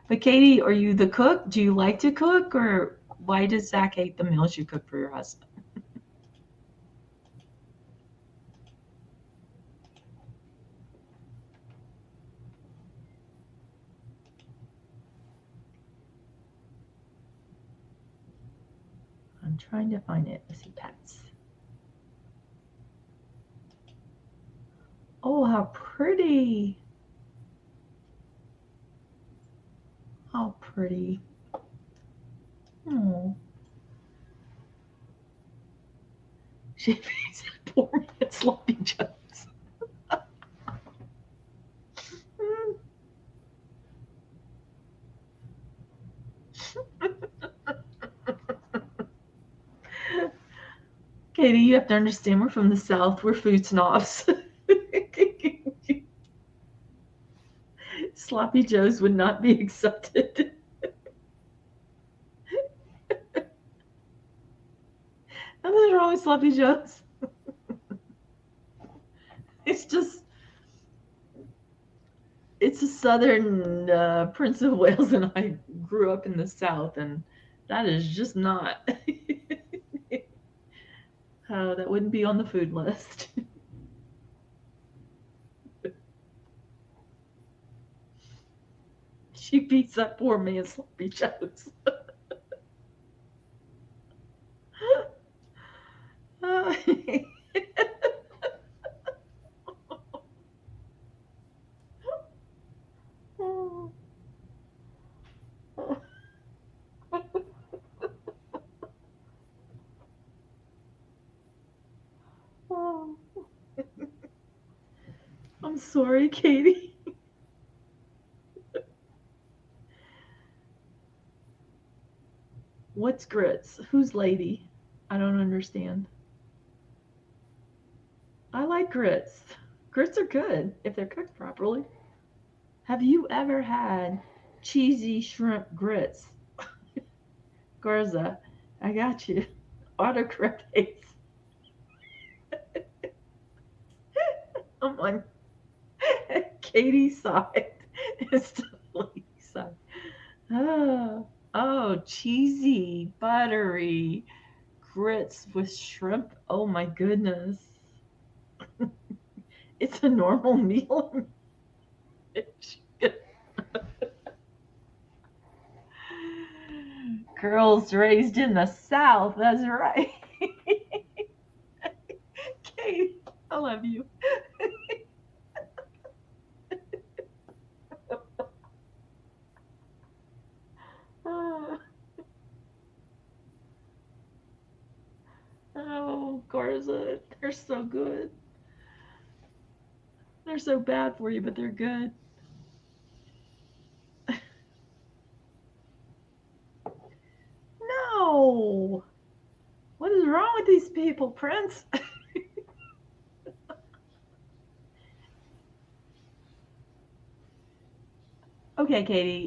But Katie, are you the cook? Do you like to cook, or why does Zach hate the meals you cook for your husband? I'm trying to find it. Let's see, pets. Oh, how pretty. How pretty. Oh. She makes it poor man sloppy joes. Katie, you have to understand we're from the South. We're food snobs. Sloppy joes would not be accepted. Nothing's wrong with sloppy joes. It's a southern Prince of Wales, and I grew up in the South, and that is just not. That wouldn't be on the food list. She beats that poor man sloppy joes. I'm sorry, Katie. What's grits? Who's lady? I don't understand. I like grits. Grits are good if they're cooked properly. Have you ever had cheesy shrimp grits? Garza, I got you. Autocorrect hates. I'm on Katie's side instead of Lady's side. Oh, cheesy, buttery grits with shrimp. Oh my goodness. It's a normal meal. Girls raised in the South, that's right. Katie, I love you. Oh, Garza, they're so good. They're so bad for you, but they're good. No. What is wrong with these people, Prince? Okay, Katie.